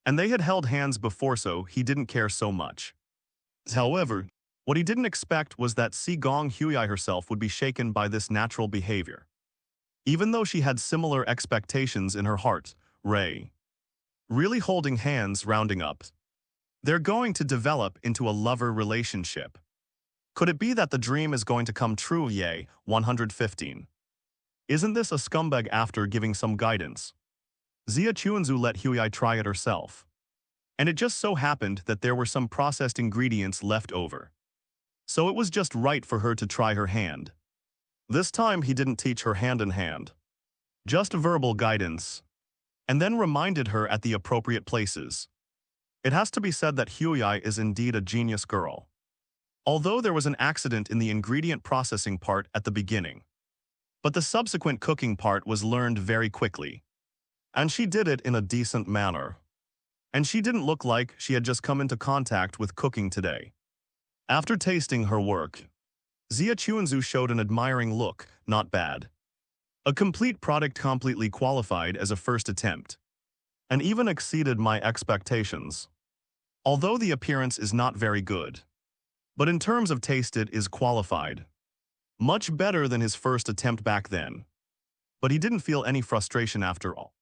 And they had held hands before, so he didn't care so much. However, what he didn't expect was that Si Gong Hui herself would be shaken by this natural behavior. Even though she had similar expectations in her heart, Ray. Really holding hands, rounding up. They're going to develop into a lover relationship. Could it be that the dream is going to come true? Yay, 115. Isn't this a scumbag after giving some guidance? Zia Chuanzu let Hui try it herself. And it just so happened that there were some processed ingredients left over. So it was just right for her to try her hand. This time he didn't teach her hand in hand. Just verbal guidance. And then reminded her at the appropriate places. It has to be said that Hui is indeed a genius girl. Although there was an accident in the ingredient processing part at the beginning. But the subsequent cooking part was learned very quickly. And she did it in a decent manner. And she didn't look like she had just come into contact with cooking today. After tasting her work, Zia Chuanzu showed an admiring look, not bad. A complete product, completely qualified as a first attempt. And even exceeded my expectations. Although the appearance is not very good. But in terms of taste it is qualified. Much better than his first attempt back then. But he didn't feel any frustration after all.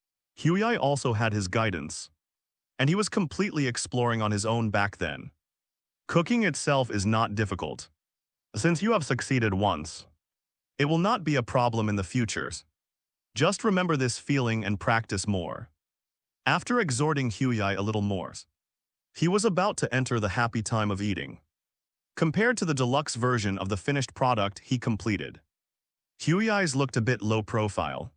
Hui also had his guidance. And he was completely exploring on his own back then. Cooking itself is not difficult. Since you have succeeded once, it will not be a problem in the future. Just remember this feeling and practice more. After exhorting Hui a little more, he was about to enter the happy time of eating. compared to the deluxe version of the finished product he completed. Huey's looked a bit low profile,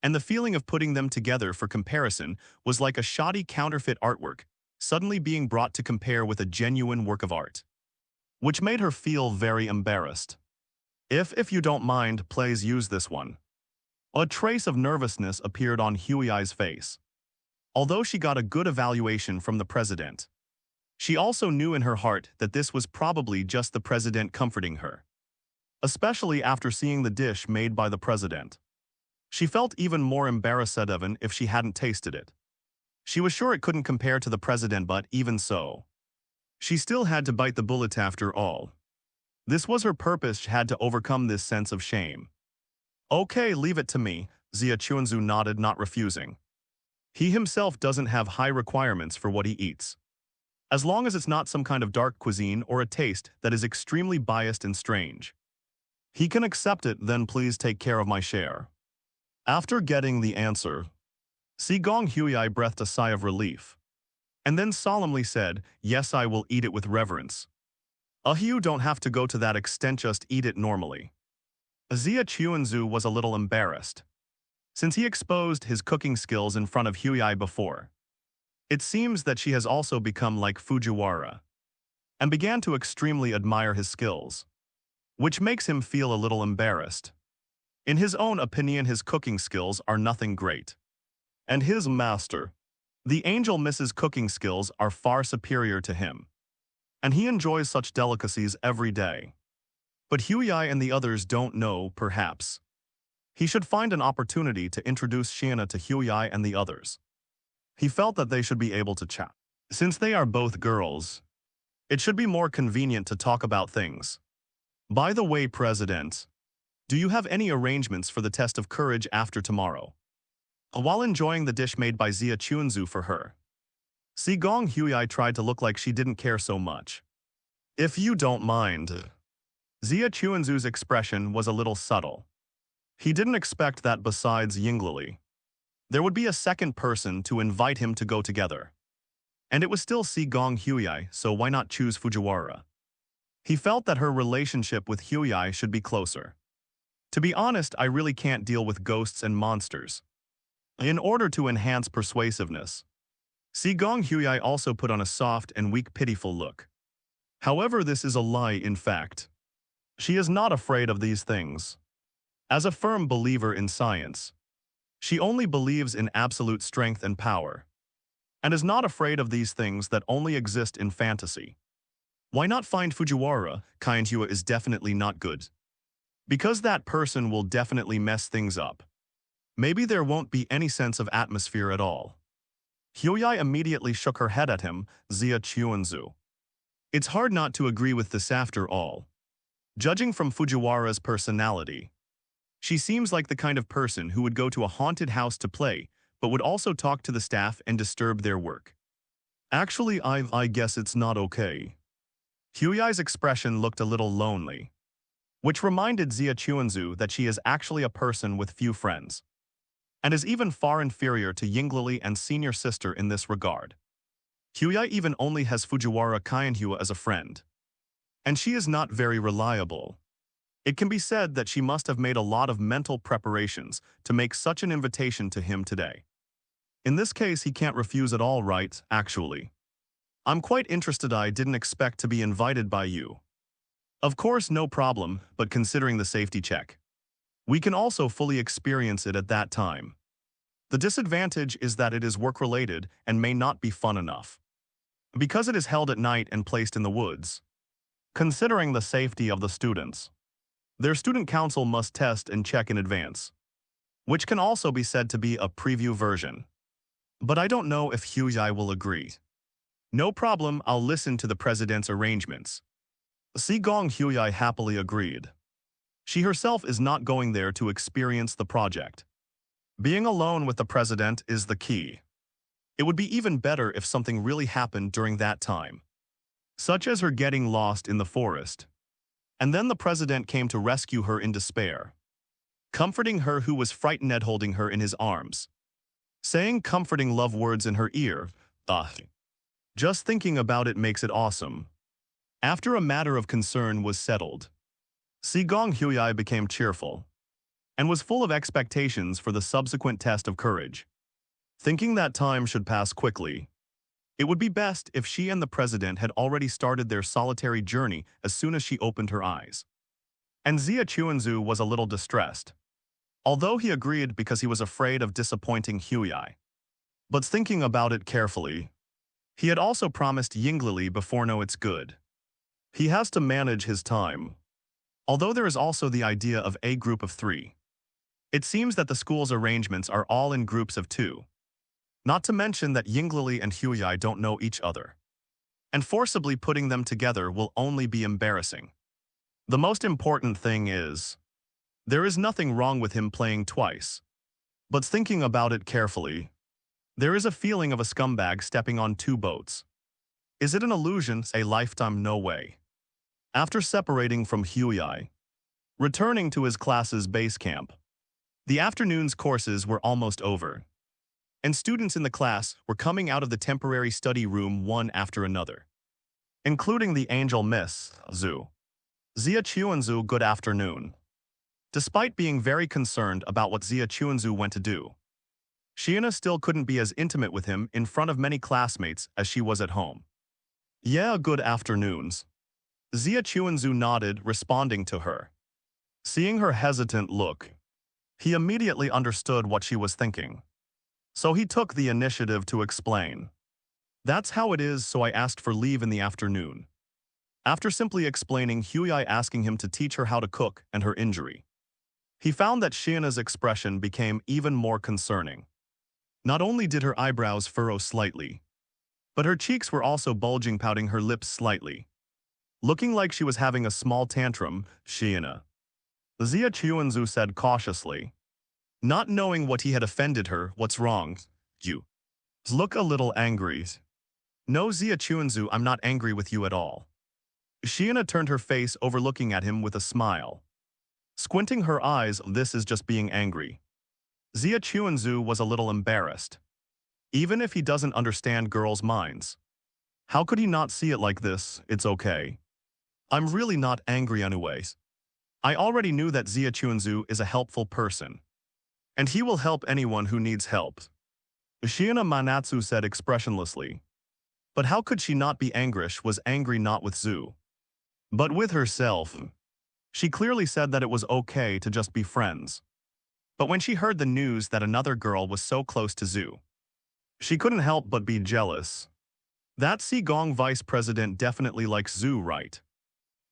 and the feeling of putting them together for comparison was like a shoddy counterfeit artwork suddenly being brought to compare with a genuine work of art, which made her feel very embarrassed. If you don't mind, please use this one. A trace of nervousness appeared on Huey's face. Although she got a good evaluation from the president, she also knew in her heart that this was probably just the president comforting her. Especially after seeing the dish made by the president. She felt even more embarrassed even if she hadn't tasted it. She was sure it couldn't compare to the president, but even so, she still had to bite the bullet after all. This was her purpose. She had to overcome this sense of shame. Okay, leave it to me, Zia Chuanzu nodded, not refusing. He himself doesn't have high requirements for what he eats. As long as it's not some kind of dark cuisine or a taste that is extremely biased and strange. He can accept it, then please take care of my share. After getting the answer, Sigong Huey breathed a sigh of relief, and then solemnly said, yes, I will eat it with reverence. You don't have to go to that extent, just eat it normally. Zia Chuanzu was a little embarrassed, since he exposed his cooking skills in front of Huey before. It seems that she has also become like Fujiwara, and began to extremely admire his skills, which makes him feel a little embarrassed. In his own opinion, his cooking skills are nothing great. And his master, the angel Mrs. Cooking skills, are far superior to him. And he enjoys such delicacies every day. But Huey and the others don't know, perhaps. He should find an opportunity to introduce Shiana to Huey and the others. He felt that they should be able to chat. Since they are both girls, it should be more convenient to talk about things. By the way, President, do you have any arrangements for the test of courage after tomorrow? While enjoying the dish made by Zia Chuanzu for her, Sigong Huey tried to look like she didn't care so much. If you don't mind. Zia Chuanzu's expression was a little subtle. He didn't expect that besides Yinglili, there would be a second person to invite him to go together. And it was still Sigong Huey, so why not choose Fujiwara? He felt that her relationship with Huey should be closer. To be honest, I really can't deal with ghosts and monsters. In order to enhance persuasiveness, Sigong Huey also put on a soft and weak, pitiful look. However, this is a lie, in fact. She is not afraid of these things. As a firm believer in science, she only believes in absolute strength and power, and is not afraid of these things that only exist in fantasy. Why not find Fujiwara? Kainhua is definitely not good. Because that person will definitely mess things up. Maybe there won't be any sense of atmosphere at all. Huey immediately shook her head at him, Zia Chuanzu. It's hard not to agree with this after all. Judging from Fujiwara's personality, she seems like the kind of person who would go to a haunted house to play, but would also talk to the staff and disturb their work. Actually, I guess it's not okay. Huey's expression looked a little lonely, which reminded Zia Chuanzu that she is actually a person with few friends, and is even far inferior to Yinglili and senior sister in this regard. Huey even only has Fujiwara Kainhua as a friend, and she is not very reliable. It can be said that she must have made a lot of mental preparations to make such an invitation to him today. In this case, he can't refuse at all, right, actually. I'm quite interested. I didn't expect to be invited by you. Of course, no problem, but considering the safety check, we can also fully experience it at that time. The disadvantage is that it is work-related and may not be fun enough, because it is held at night and placed in the woods. Considering the safety of the students, their student council must test and check in advance, which can also be said to be a preview version. But I don't know if Huey will agree. No problem, I'll listen to the president's arrangements. Sigong Huey happily agreed. She herself is not going there to experience the project. Being alone with the president is the key. It would be even better if something really happened during that time, such as her getting lost in the forest. And then the president came to rescue her in despair, comforting her who was frightened at holding her in his arms, saying comforting love words in her ear. Just thinking about it makes it awesome. After a matter of concern was settled, Sigong Huai became cheerful and was full of expectations for the subsequent test of courage. Thinking that time should pass quickly, it would be best if she and the president had already started their solitary journey as soon as she opened her eyes. And Zia Chuanzu was a little distressed, although he agreed because he was afraid of disappointing Huai. But thinking about it carefully, he had also promised Yinglili before no it's good. He has to manage his time. Although there is also the idea of a group of 3. It seems that the school's arrangements are all in groups of 2. Not to mention that Yinglili and Huai don't know each other. And forcibly putting them together will only be embarrassing. The most important thing is, there is nothing wrong with him playing twice. But thinking about it carefully, there is a feeling of a scumbag stepping on 2 boats. Is it an illusion? A lifetime? No way. After separating from Huai, returning to his class's base camp, the afternoon's courses were almost over, and students in the class were coming out of the temporary study room one after another, including the angel Miss Zhu. Zia Chuanzu, good afternoon. Despite being very concerned about what Zia Chuanzu went to do, Shiana still couldn't be as intimate with him in front of many classmates as she was at home. Yeah, good afternoons. Zia Chuanzu nodded, responding to her. Seeing her hesitant look, he immediately understood what she was thinking. So he took the initiative to explain. That's how it is, so I asked for leave in the afternoon. After simply explaining Huai asking him to teach her how to cook and her injury, he found that Shiana's expression became even more concerning. Not only did her eyebrows furrow slightly, but her cheeks were also bulging, pouting her lips slightly. Looking like she was having a small tantrum, Shiana. Zia Chuanzu said cautiously, not knowing what he had offended her. What's wrong? You look a little angry. No, Zia Chuanzu, I'm not angry with you at all. Shiana turned her face over, looking at him with a smile. Squinting her eyes, this is just being angry. Zia Chuanzu was a little embarrassed. Even if he doesn't understand girls' minds, how could he not see it like this? It's okay. I'm really not angry anyways. I already knew that Zia Chuanzu is a helpful person, and he will help anyone who needs help. Shiana Manatsu said expressionlessly. But how could she not be angry? She was angry not with Zhu, but with herself. She clearly said that it was okay to just be friends. But when she heard the news that another girl was so close to Zhu, she couldn't help but be jealous. That Sigong vice president definitely likes Zhu, right?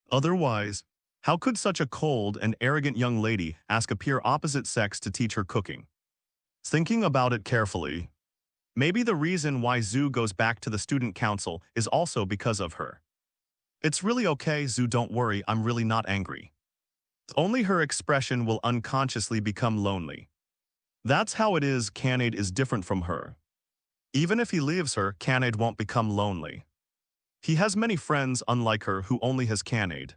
Otherwise, how could such a cold and arrogant young lady ask a pure opposite sex to teach her cooking? Thinking about it carefully, maybe the reason why Zhu goes back to the student council is also because of her. It's really okay, Zhu, don't worry, I'm really not angry. Only her expression will unconsciously become lonely. That's how it is. Kanade is different from her. Even if he leaves her, Kanade won't become lonely. He has many friends unlike her who only has Kanade.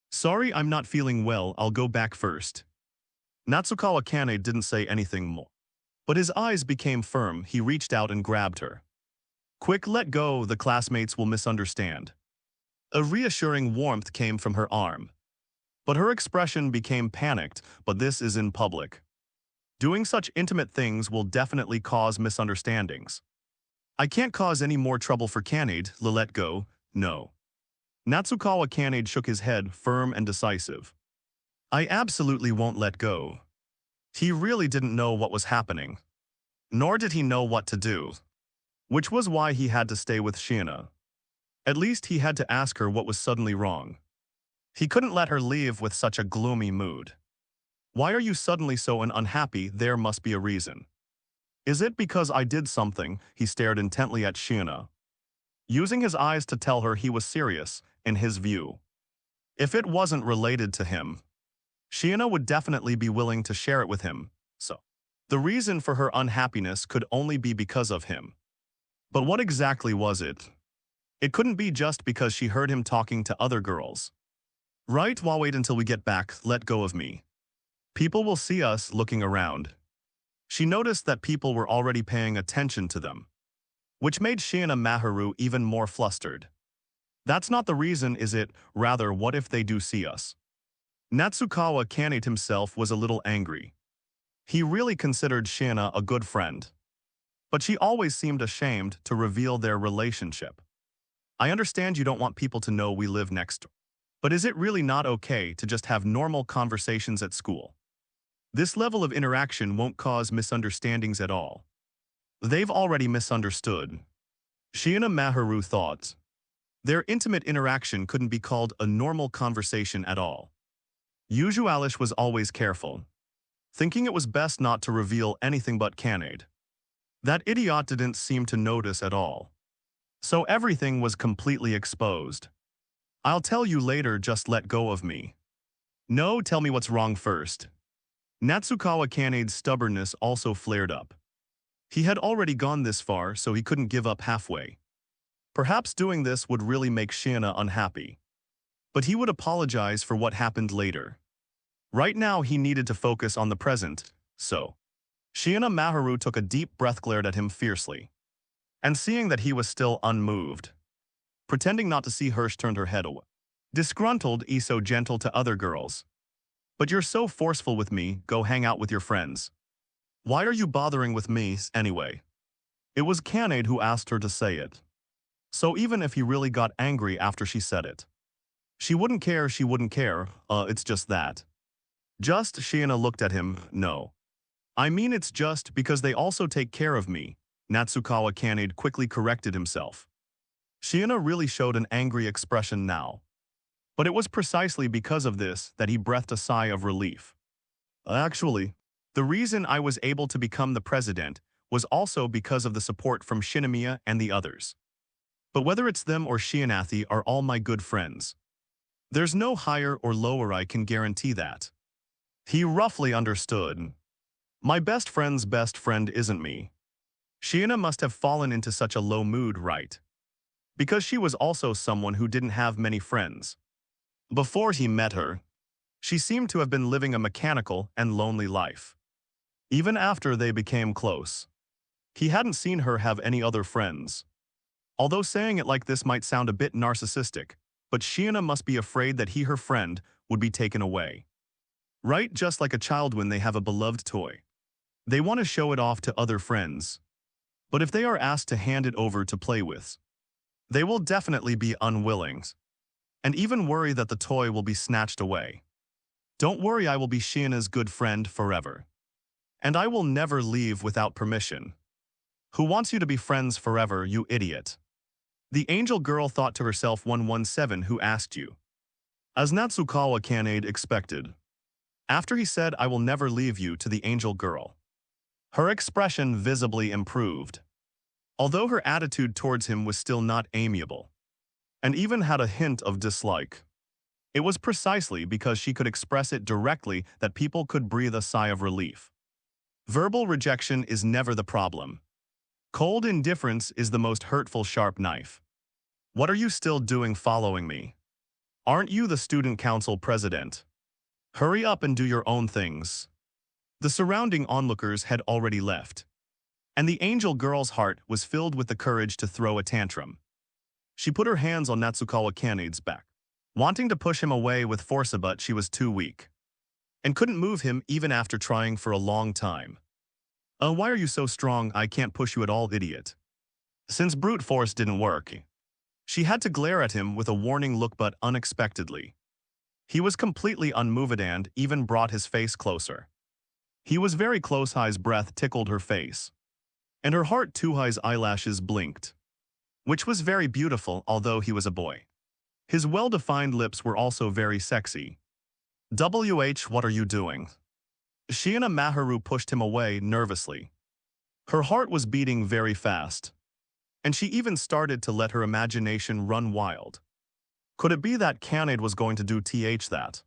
Sorry, I'm not feeling well, I'll go back first. Natsukawa Kanade didn't say anything more, but his eyes became firm. He reached out and grabbed her. Quick, let go, the classmates will misunderstand. A reassuring warmth came from her arm, but her expression became panicked. But this is in public. Doing such intimate things will definitely cause misunderstandings. I can't cause any more trouble for Kanade. Let go, no. Natsukawa Kanade shook his head, firm and decisive. I absolutely won't let go. He really didn't know what was happening, nor did he know what to do, which was why he had to stay with Shiana. At least he had to ask her what was suddenly wrong. He couldn't let her leave with such a gloomy mood. Why are you suddenly so unhappy? There must be a reason. Is it because I did something? He stared intently at Shiana, using his eyes to tell her he was serious, in his view. If it wasn't related to him, Shiana would definitely be willing to share it with him, so the reason for her unhappiness could only be because of him. But what exactly was it? It couldn't be just because she heard him talking to other girls. Right, well, wait until we get back, let go of me. People will see us looking around. She noticed that people were already paying attention to them, which made Shiana Maharu even more flustered. That's not the reason, is it? Rather, what if they do see us? Natsukawa Kanate himself was a little angry. He really considered Shiina a good friend. But she always seemed ashamed to reveal their relationship. I understand you don't want people to know we live next door. But is it really not okay to just have normal conversations at school? This level of interaction won't cause misunderstandings at all. They've already misunderstood. Shiina Maharu thought. Their intimate interaction couldn't be called a normal conversation at all. Usualish was always careful, thinking it was best not to reveal anything but Kanade. That idiot didn't seem to notice at all. So everything was completely exposed. I'll tell you later, just let go of me. No, tell me what's wrong first. Natsukawa Kanade's stubbornness also flared up. He had already gone this far, so he couldn't give up halfway. Perhaps doing this would really make Shiina unhappy. But he would apologize for what happened later. Right now he needed to focus on the present, so. Shiina Maharu took a deep breath, glared at him fiercely. And seeing that he was still unmoved, pretending not to see her, turned her head away. Disgruntled, so gentle to other girls. But you're so forceful with me, go hang out with your friends. Why are you bothering with me, anyway? It was Kanade who asked her to say it. So even if he really got angry after she said it, she wouldn't care, it's just that. Just, Shiina looked at him, no. I mean it's just because they also take care of me, Natsukawa Kanade quickly corrected himself. Shiina really showed an angry expression now. But it was precisely because of this that he breathed a sigh of relief. Actually, the reason I was able to become the president was also because of the support from Shinomiya and the others. But whether it's them or Shiinathi are all my good friends. There's no higher or lower, I can guarantee that. He roughly understood. My best friend's best friend isn't me. Shiina must have fallen into such a low mood, right? Because she was also someone who didn't have many friends. Before he met her, she seemed to have been living a mechanical and lonely life. Even after they became close, he hadn't seen her have any other friends. Although saying it like this might sound a bit narcissistic, but Shiina must be afraid that he, her friend, would be taken away. Right, just like a child when they have a beloved toy. They want to show it off to other friends. But if they are asked to hand it over to play with, they will definitely be unwilling. And even worry that the toy will be snatched away. Don't worry, I will be Shiina's good friend forever. And I will never leave without permission. Who wants you to be friends forever, you idiot? The angel girl thought to herself, 117, who asked you? As Natsukawa Kanade expected. After he said, I will never leave you, to the angel girl, her expression visibly improved. Although her attitude towards him was still not amiable, and even had a hint of dislike. It was precisely because she could express it directly that people could breathe a sigh of relief. Verbal rejection is never the problem. Cold indifference is the most hurtful sharp knife. What are you still doing following me? Aren't you the student council president? Hurry up and do your own things. The surrounding onlookers had already left, and the angel girl's heart was filled with the courage to throw a tantrum. She put her hands on Natsukawa Kanade's back, wanting to push him away with force, but she was too weak, and couldn't move him even after trying for a long time. Why are you so strong? I can't push you at all, idiot. Since brute force didn't work, she had to glare at him with a warning look, but unexpectedly. He was completely unmoved and even brought his face closer. He was very close. His breath tickled her face, and her heart too. His eyelashes blinked, which was very beautiful, although he was a boy. His well-defined lips were also very sexy. What are you doing? Shiina Maharu pushed him away nervously. Her heart was beating very fast, and she even started to let her imagination run wild. Could it be that Kanade was going to do that?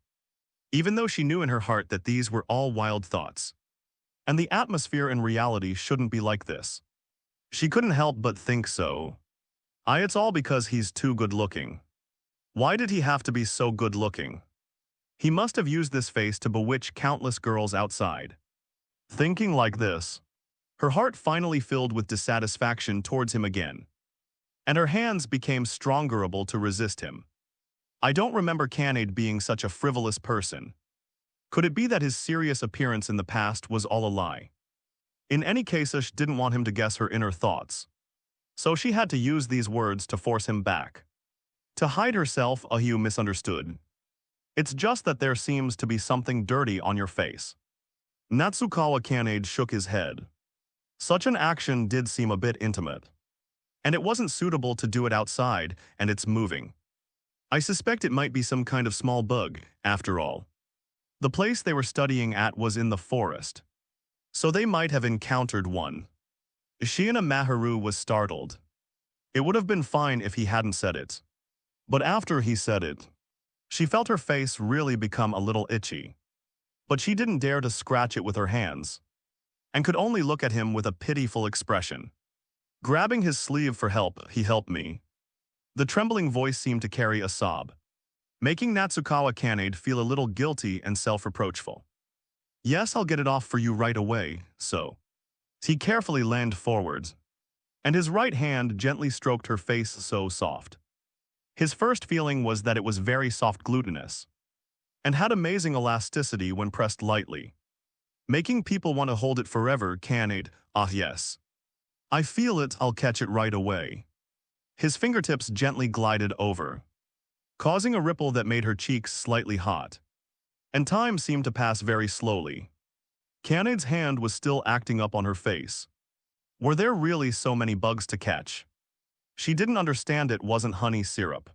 Even though she knew in her heart that these were all wild thoughts, and the atmosphere in reality shouldn't be like this. She couldn't help but think so. It's all because he's too good-looking. Why did he have to be so good-looking? He must have used this face to bewitch countless girls outside. Thinking like this, her heart finally filled with dissatisfaction towards him again. and her hands became stronger to resist him. I don't remember Kanade being such a frivolous person. Could it be that his serious appearance in the past was all a lie? In any case, Ash didn't want him to guess her inner thoughts. So she had to use these words to force him back. To hide herself, Ahyu misunderstood. It's just that there seems to be something dirty on your face. Natsukawa Kanade shook his head. Such an action did seem a bit intimate. And it wasn't suitable to do it outside, and it's moving. I suspect it might be some kind of small bug, after all. The place they were studying at was in the forest. So they might have encountered one. Shiina Maharu was startled. It would have been fine if he hadn't said it. But after he said it, she felt her face really become a little itchy. But she didn't dare to scratch it with her hands, and could only look at him with a pitiful expression. Grabbing his sleeve for help, he helped me. The trembling voice seemed to carry a sob, making Natsukawa Kanade feel a little guilty and self-reproachful. Yes, I'll get it off for you right away, so. He carefully leaned forwards, and his right hand gently stroked her face so soft. His first feeling was that it was very soft glutinous, and had amazing elasticity when pressed lightly, making people want to hold it forever. Kanade, ah yes. I feel it, I'll catch it right away. His fingertips gently glided over, causing a ripple that made her cheeks slightly hot. And time seemed to pass very slowly. Kanade's hand was still acting up on her face. Were there really so many bugs to catch? She didn't understand. It wasn't honey syrup.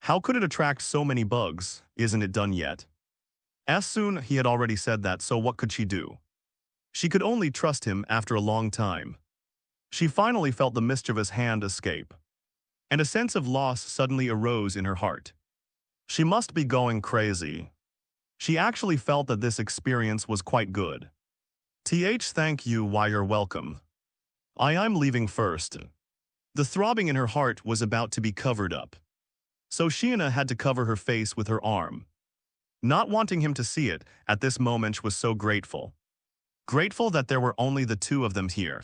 How could it attract so many bugs? Isn't it done yet? As soon he had already said that, so what could she do? She could only trust him after a long time. She finally felt the mischievous hand escape, and a sense of loss suddenly arose in her heart. She must be going crazy. She actually felt that this experience was quite good. Thank you, why you're welcome. I'm leaving first. The throbbing in her heart was about to be covered up. So Shiina had to cover her face with her arm. Not wanting him to see it, at this moment she was so grateful. Grateful that there were only the two of them here.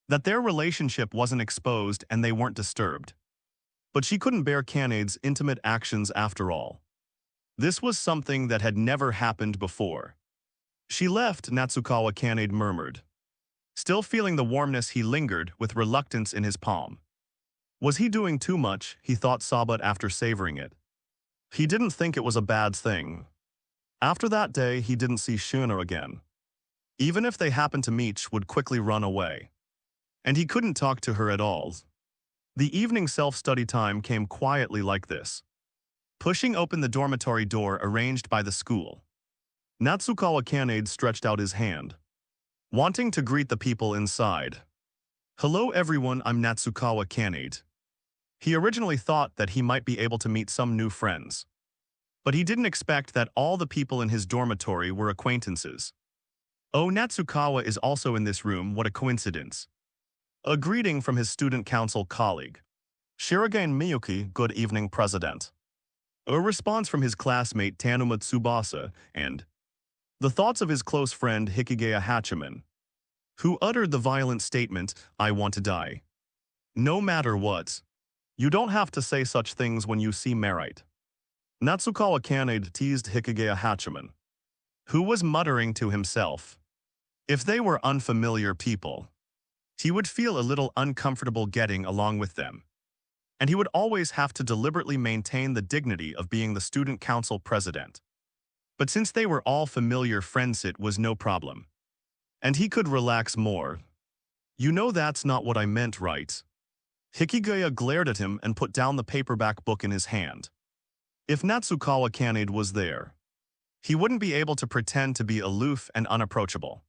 That their relationship wasn't exposed and they weren't disturbed. But she couldn't bear Kanade's intimate actions after all. This was something that had never happened before. She left, Natsukawa Kanade murmured. Still feeling the warmness, he lingered with reluctance in his palm. Was he doing too much? He thought Sabat after savoring it. He didn't think it was a bad thing. After that day, he didn't see Shiina again. Even if they happened to meet, she would quickly run away. And he couldn't talk to her at all. The evening self-study time came quietly like this. Pushing open the dormitory door arranged by the school, Natsukawa Kanade stretched out his hand, wanting to greet the people inside. Hello everyone, I'm Natsukawa Kanade. He originally thought that he might be able to meet some new friends. But he didn't expect that all the people in his dormitory were acquaintances. Oh, Natsukawa is also in this room, what a coincidence. A greeting from his student council colleague. Shirogane Miyuki, good evening, President. A response from his classmate Tanuma Tsubasa, and the thoughts of his close friend Hikigeya Hachiman, who uttered the violent statement, I want to die. No matter what. You don't have to say such things when you see merit. Natsukawa Kanade teased Hikigeya Hachiman, who was muttering to himself. If they were unfamiliar people, he would feel a little uncomfortable getting along with them. And he would always have to deliberately maintain the dignity of being the student council president. But since they were all familiar friends, it was no problem. And he could relax more. You know that's not what I meant, right? Hikigeya glared at him and put down the paperback book in his hand. If Natsukawa Kanade was there, he wouldn't be able to pretend to be aloof and unapproachable.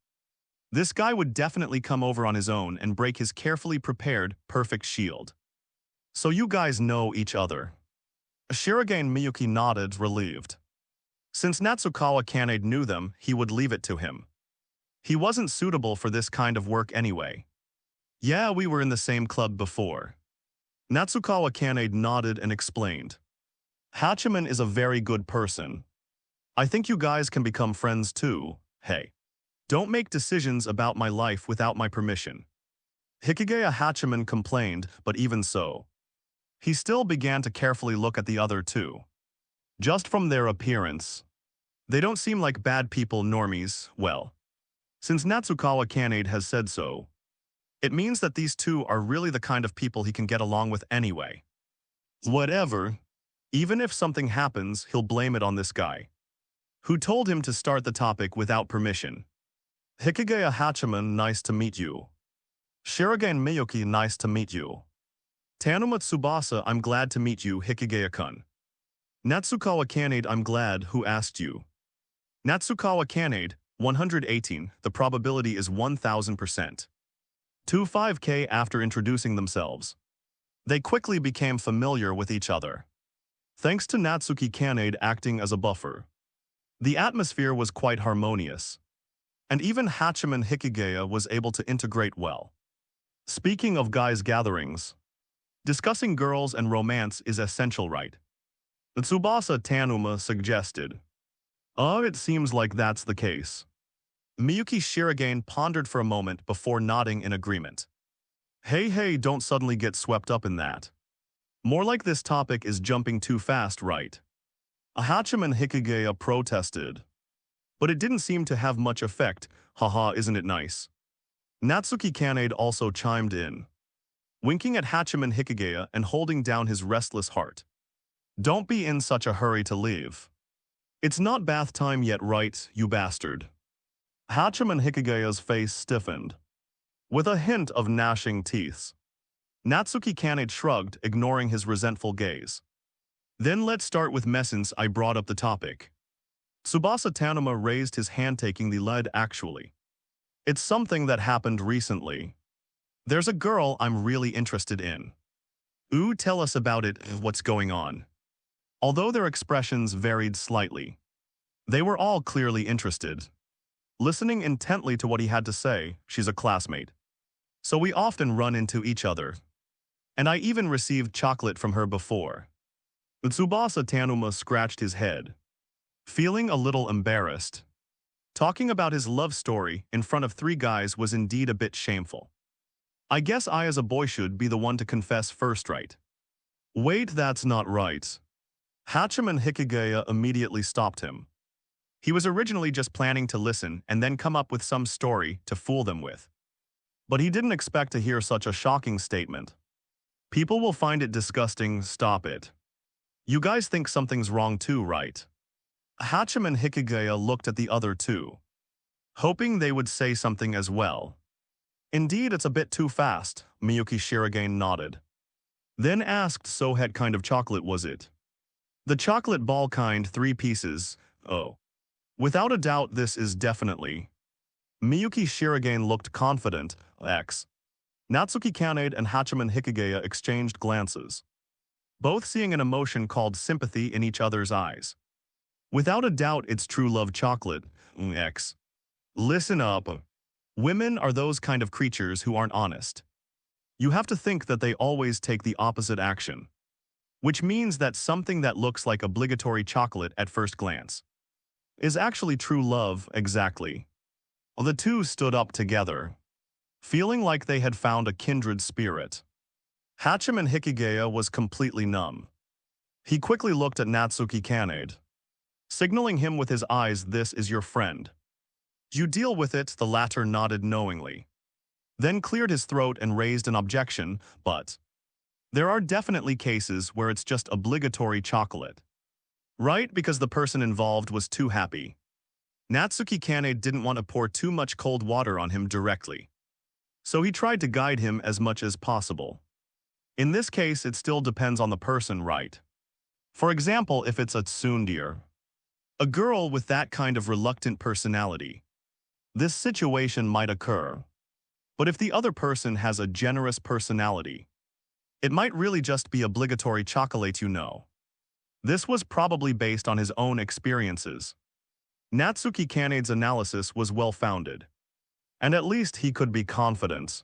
This guy would definitely come over on his own and break his carefully prepared, perfect shield. So you guys know each other. Shirogane Miyuki nodded, relieved. Since Natsukawa Kanade knew them, he would leave it to him. He wasn't suitable for this kind of work anyway. Yeah, we were in the same club before. Natsukawa Kanade nodded and explained. Hachiman is a very good person. I think you guys can become friends too. Hey. Don't make decisions about my life without my permission. Hikigeya Hachiman complained, but even so, He still began to carefully look at the other two. Just from their appearance, they don't seem like bad people normies, well. Since Natsukawa Kanade has said so, it means that these two are really the kind of people he can get along with anyway. Whatever. Even if something happens, he'll blame it on this guy, who told him to start the topic without permission. Hikigaya Hachiman, nice to meet you. Shirogane Miyuki, nice to meet you. Tanuma Tsubasa, I'm glad to meet you, Hikigaya-kun. Natsukawa Kanade, I'm glad, who asked you? Natsukawa Kanade, 118, the probability is 1000%. 25K after introducing themselves. They quickly became familiar with each other. Thanks to Natsuki Kanade acting as a buffer, the atmosphere was quite harmonious, and even Hachiman Hikigaya was able to integrate well. Speaking of guys' gatherings, discussing girls and romance is essential, right? Tsubasa Tanuma suggested. It seems like that's the case. Miyuki Shirogane pondered for a moment before nodding in agreement. Hey, don't suddenly get swept up in that. More like this topic is jumping too fast, right? Hachiman Hikigaya protested. But it didn't seem to have much effect, haha, isn't it nice? Natsuki Kanade also chimed in, winking at Hachiman Hikigaya and holding down his restless heart. Don't be in such a hurry to leave. It's not bath time yet, right, you bastard? Hachiman Hikigaya's face stiffened, with a hint of gnashing teeth. Natsuki Kanade shrugged, ignoring his resentful gaze. Then let's start with since I brought up the topic. Tsubasa Tanuma raised his hand, taking the lead. Actually, it's something that happened recently. There's a girl I'm really interested in. Ooh, tell us about it, what's going on? Although their expressions varied slightly, they were all clearly interested. Listening intently to what he had to say, she's a classmate. So we often run into each other. And I even received chocolate from her before. Tsubasa Tanuma scratched his head, feeling a little embarrassed. Talking about his love story in front of three guys was indeed a bit shameful. I guess I as a boy should be the one to confess first, right? Wait, that's not right. Hachiman Hikigaya immediately stopped him. He was originally just planning to listen and then come up with some story to fool them with. But he didn't expect to hear such a shocking statement. People will find it disgusting, stop it. You guys think something's wrong too, right? Hachiman Hikigaya looked at the other two, hoping they would say something as well. Indeed, it's a bit too fast, Miyuki Shirogane nodded. Then asked, so what kind of chocolate was it? The chocolate ball kind, 3 pieces, oh. Without a doubt, this is definitely. Miyuki Shirogane looked confident, X. Natsuki Kanade and Hachiman Hikigaya exchanged glances, both seeing an emotion called sympathy in each other's eyes. Without a doubt, it's true love chocolate, X. Listen up. Women are those kind of creatures who aren't honest. You have to think that they always take the opposite action, which means that something that looks like obligatory chocolate at first glance is actually true love, exactly. The two stood up together, feeling like they had found a kindred spirit. Hachiman Hikigaya was completely numb. He quickly looked at Natsuki Kanade, signaling him with his eyes, this is your friend. You deal with it, the latter nodded knowingly, then cleared his throat and raised an objection, but there are definitely cases where it's just obligatory chocolate. Right, because the person involved was too happy. Natsuki Kanade didn't want to pour too much cold water on him directly, so he tried to guide him as much as possible. In this case, it still depends on the person, right? For example, if it's a tsundere, a girl with that kind of reluctant personality, this situation might occur. But if the other person has a generous personality, it might really just be obligatory chocolate, you know. This was probably based on his own experiences. Natsuki Kanade's analysis was well-founded, and at least he could be confident.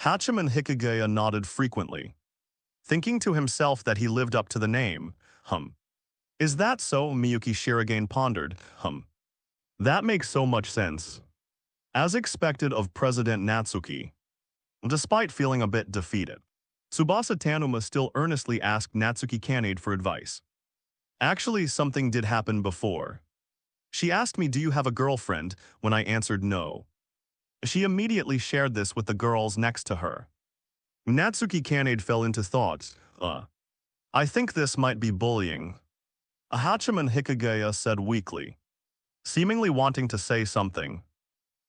Hachiman Hikigaya nodded frequently, thinking to himself that he lived up to the name. Is that so? Miyuki Shirogane pondered. That makes so much sense. As expected of President Natsuki, despite feeling a bit defeated, Tsubasa Tanuma still earnestly asked Natsuki Kanade for advice. Actually, something did happen before. She asked me, "Do you have a girlfriend?" when I answered no. She immediately shared this with the girls next to her. Natsuki Kanade fell into thought. I think this might be bullying. Hachiman Hikagaya said weakly, seemingly wanting to say something.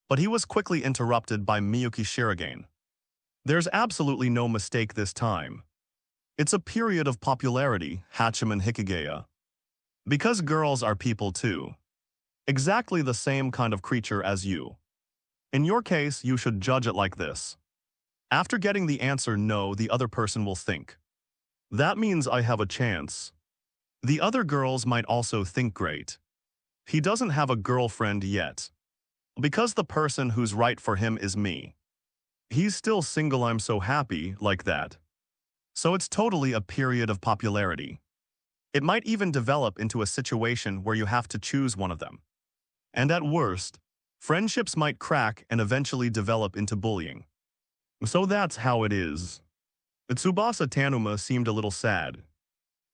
But he was quickly interrupted by Miyuki Shirogane. There's absolutely no mistake this time. It's a period of popularity, Hachiman Hikagaya. Because girls are people too. Exactly the same kind of creature as you. In your case, you should judge it like this. After getting the answer no, the other person will think, that means I have a chance. The other girls might also think, great. He doesn't have a girlfriend yet. Because the person who's right for him is me. He's still single, I'm so happy, like that. So it's totally a period of popularity. It might even develop into a situation where you have to choose one of them. And at worst, friendships might crack and eventually develop into bullying. So that's how it is. Tsubasa Tanuma seemed a little sad,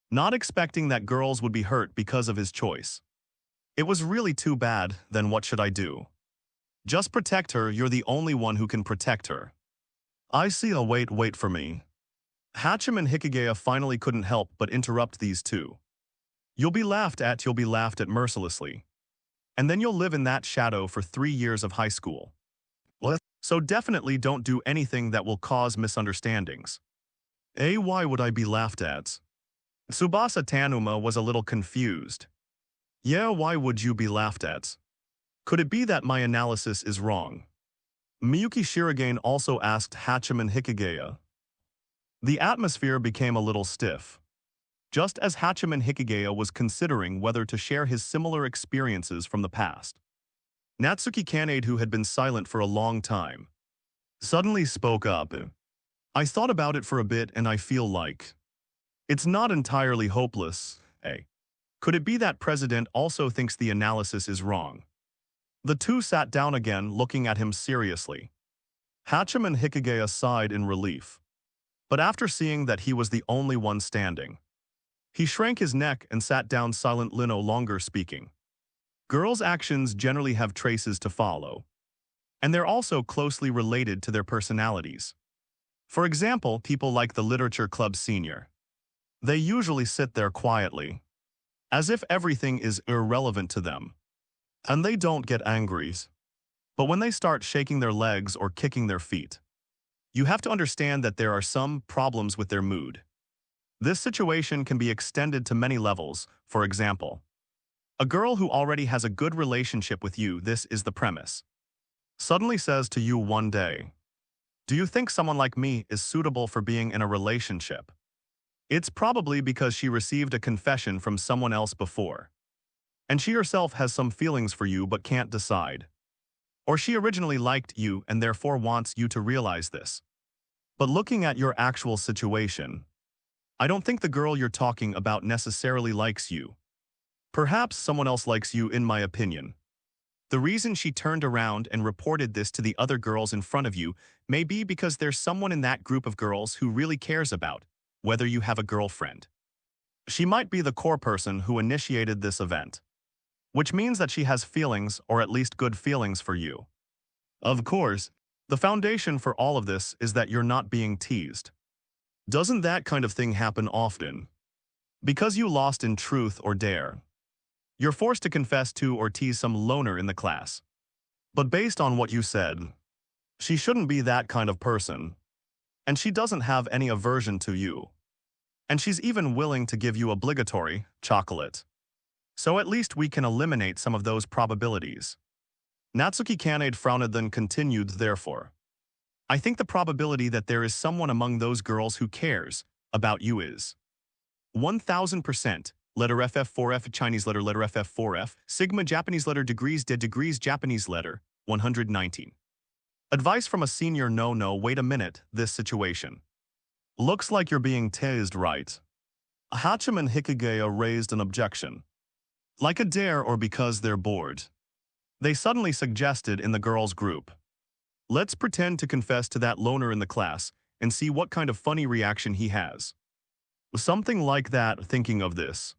not expecting that girls would be hurt because of his choice. It was really too bad. Then what should I do? Just protect her. You're the only one who can protect her. I see. Wait for me. Hachiman Hikagaya finally couldn't help but interrupt these two. You'll be laughed at mercilessly. And then you'll live in that shadow for 3 years of high school. What? So definitely don't do anything that will cause misunderstandings. Why would I be laughed at? Tsubasa Tanuma was a little confused. Yeah, why would you be laughed at? Could it be that my analysis is wrong? Miyuki Shirogane also asked Hachiman Hikagaya. The atmosphere became a little stiff. Just as Hachiman Hikagaya was considering whether to share his similar experiences from the past. Natsuki Kanade, who had been silent for a long time, suddenly spoke up. I thought about it for a bit and I feel like it's not entirely hopeless, Could it be that President also thinks the analysis is wrong? The two sat down again, looking at him seriously. Hachiman Hikagaya sighed in relief. But after seeing that he was the only one standing, he shrank his neck and sat down silently, no longer speaking. Girls' actions generally have traces to follow, and they're also closely related to their personalities. For example, people like the Literature Club senior. They usually sit there quietly, as if everything is irrelevant to them. And they don't get angry. But when they start shaking their legs or kicking their feet, you have to understand that there are some problems with their mood. This situation can be extended to many levels. For example, a girl who already has a good relationship with you, this is the premise, suddenly says to you one day, "Do you think someone like me is suitable for being in a relationship?" It's probably because she received a confession from someone else before, and she herself has some feelings for you but can't decide. Or she originally liked you and therefore wants you to realize this. But looking at your actual situation, I don't think the girl you're talking about necessarily likes you. Perhaps someone else likes you, in my opinion. The reason she turned around and reported this to the other girls in front of you may be because there's someone in that group of girls who really cares about whether you have a girlfriend. She might be the core person who initiated this event, which means that she has feelings, or at least good feelings, for you. Of course, the foundation for all of this is that you're not being teased. Doesn't that kind of thing happen often? Because you lost in truth or dare, you're forced to confess to or tease some loner in the class. But based on what you said, she shouldn't be that kind of person. And she doesn't have any aversion to you. And she's even willing to give you obligatory chocolate. So at least we can eliminate some of those probabilities. Natsuki Kanade frowned, then continued, therefore, I think the probability that there is someone among those girls who cares about you is 1000%. Letter FF4F, Chinese letter FF4F, Sigma Japanese letter degrees de degrees Japanese letter 119. Advice from a senior. No, wait a minute, this situation looks like you're being tased, right? Hachiman Hikagaya raised an objection. Like a dare, or because they're bored. They suddenly suggested in the girls' group. Let's pretend to confess to that loner in the class and see what kind of funny reaction he has. Something like that. Thinking of this,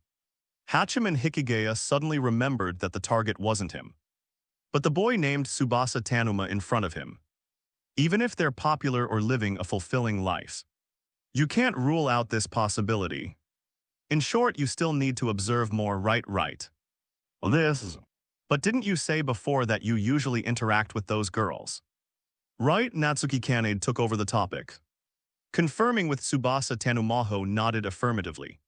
Hachiman Hikigaya suddenly remembered that the target wasn't him, but the boy named Tsubasa Tanuma in front of him. Even if they're popular or living a fulfilling life, you can't rule out this possibility. In short, you still need to observe more. Right. This. But didn't you say before that you usually interact with those girls? Right? Natsuki Kanade took over the topic, confirming with Tsubasa Tanumaho nodded affirmatively.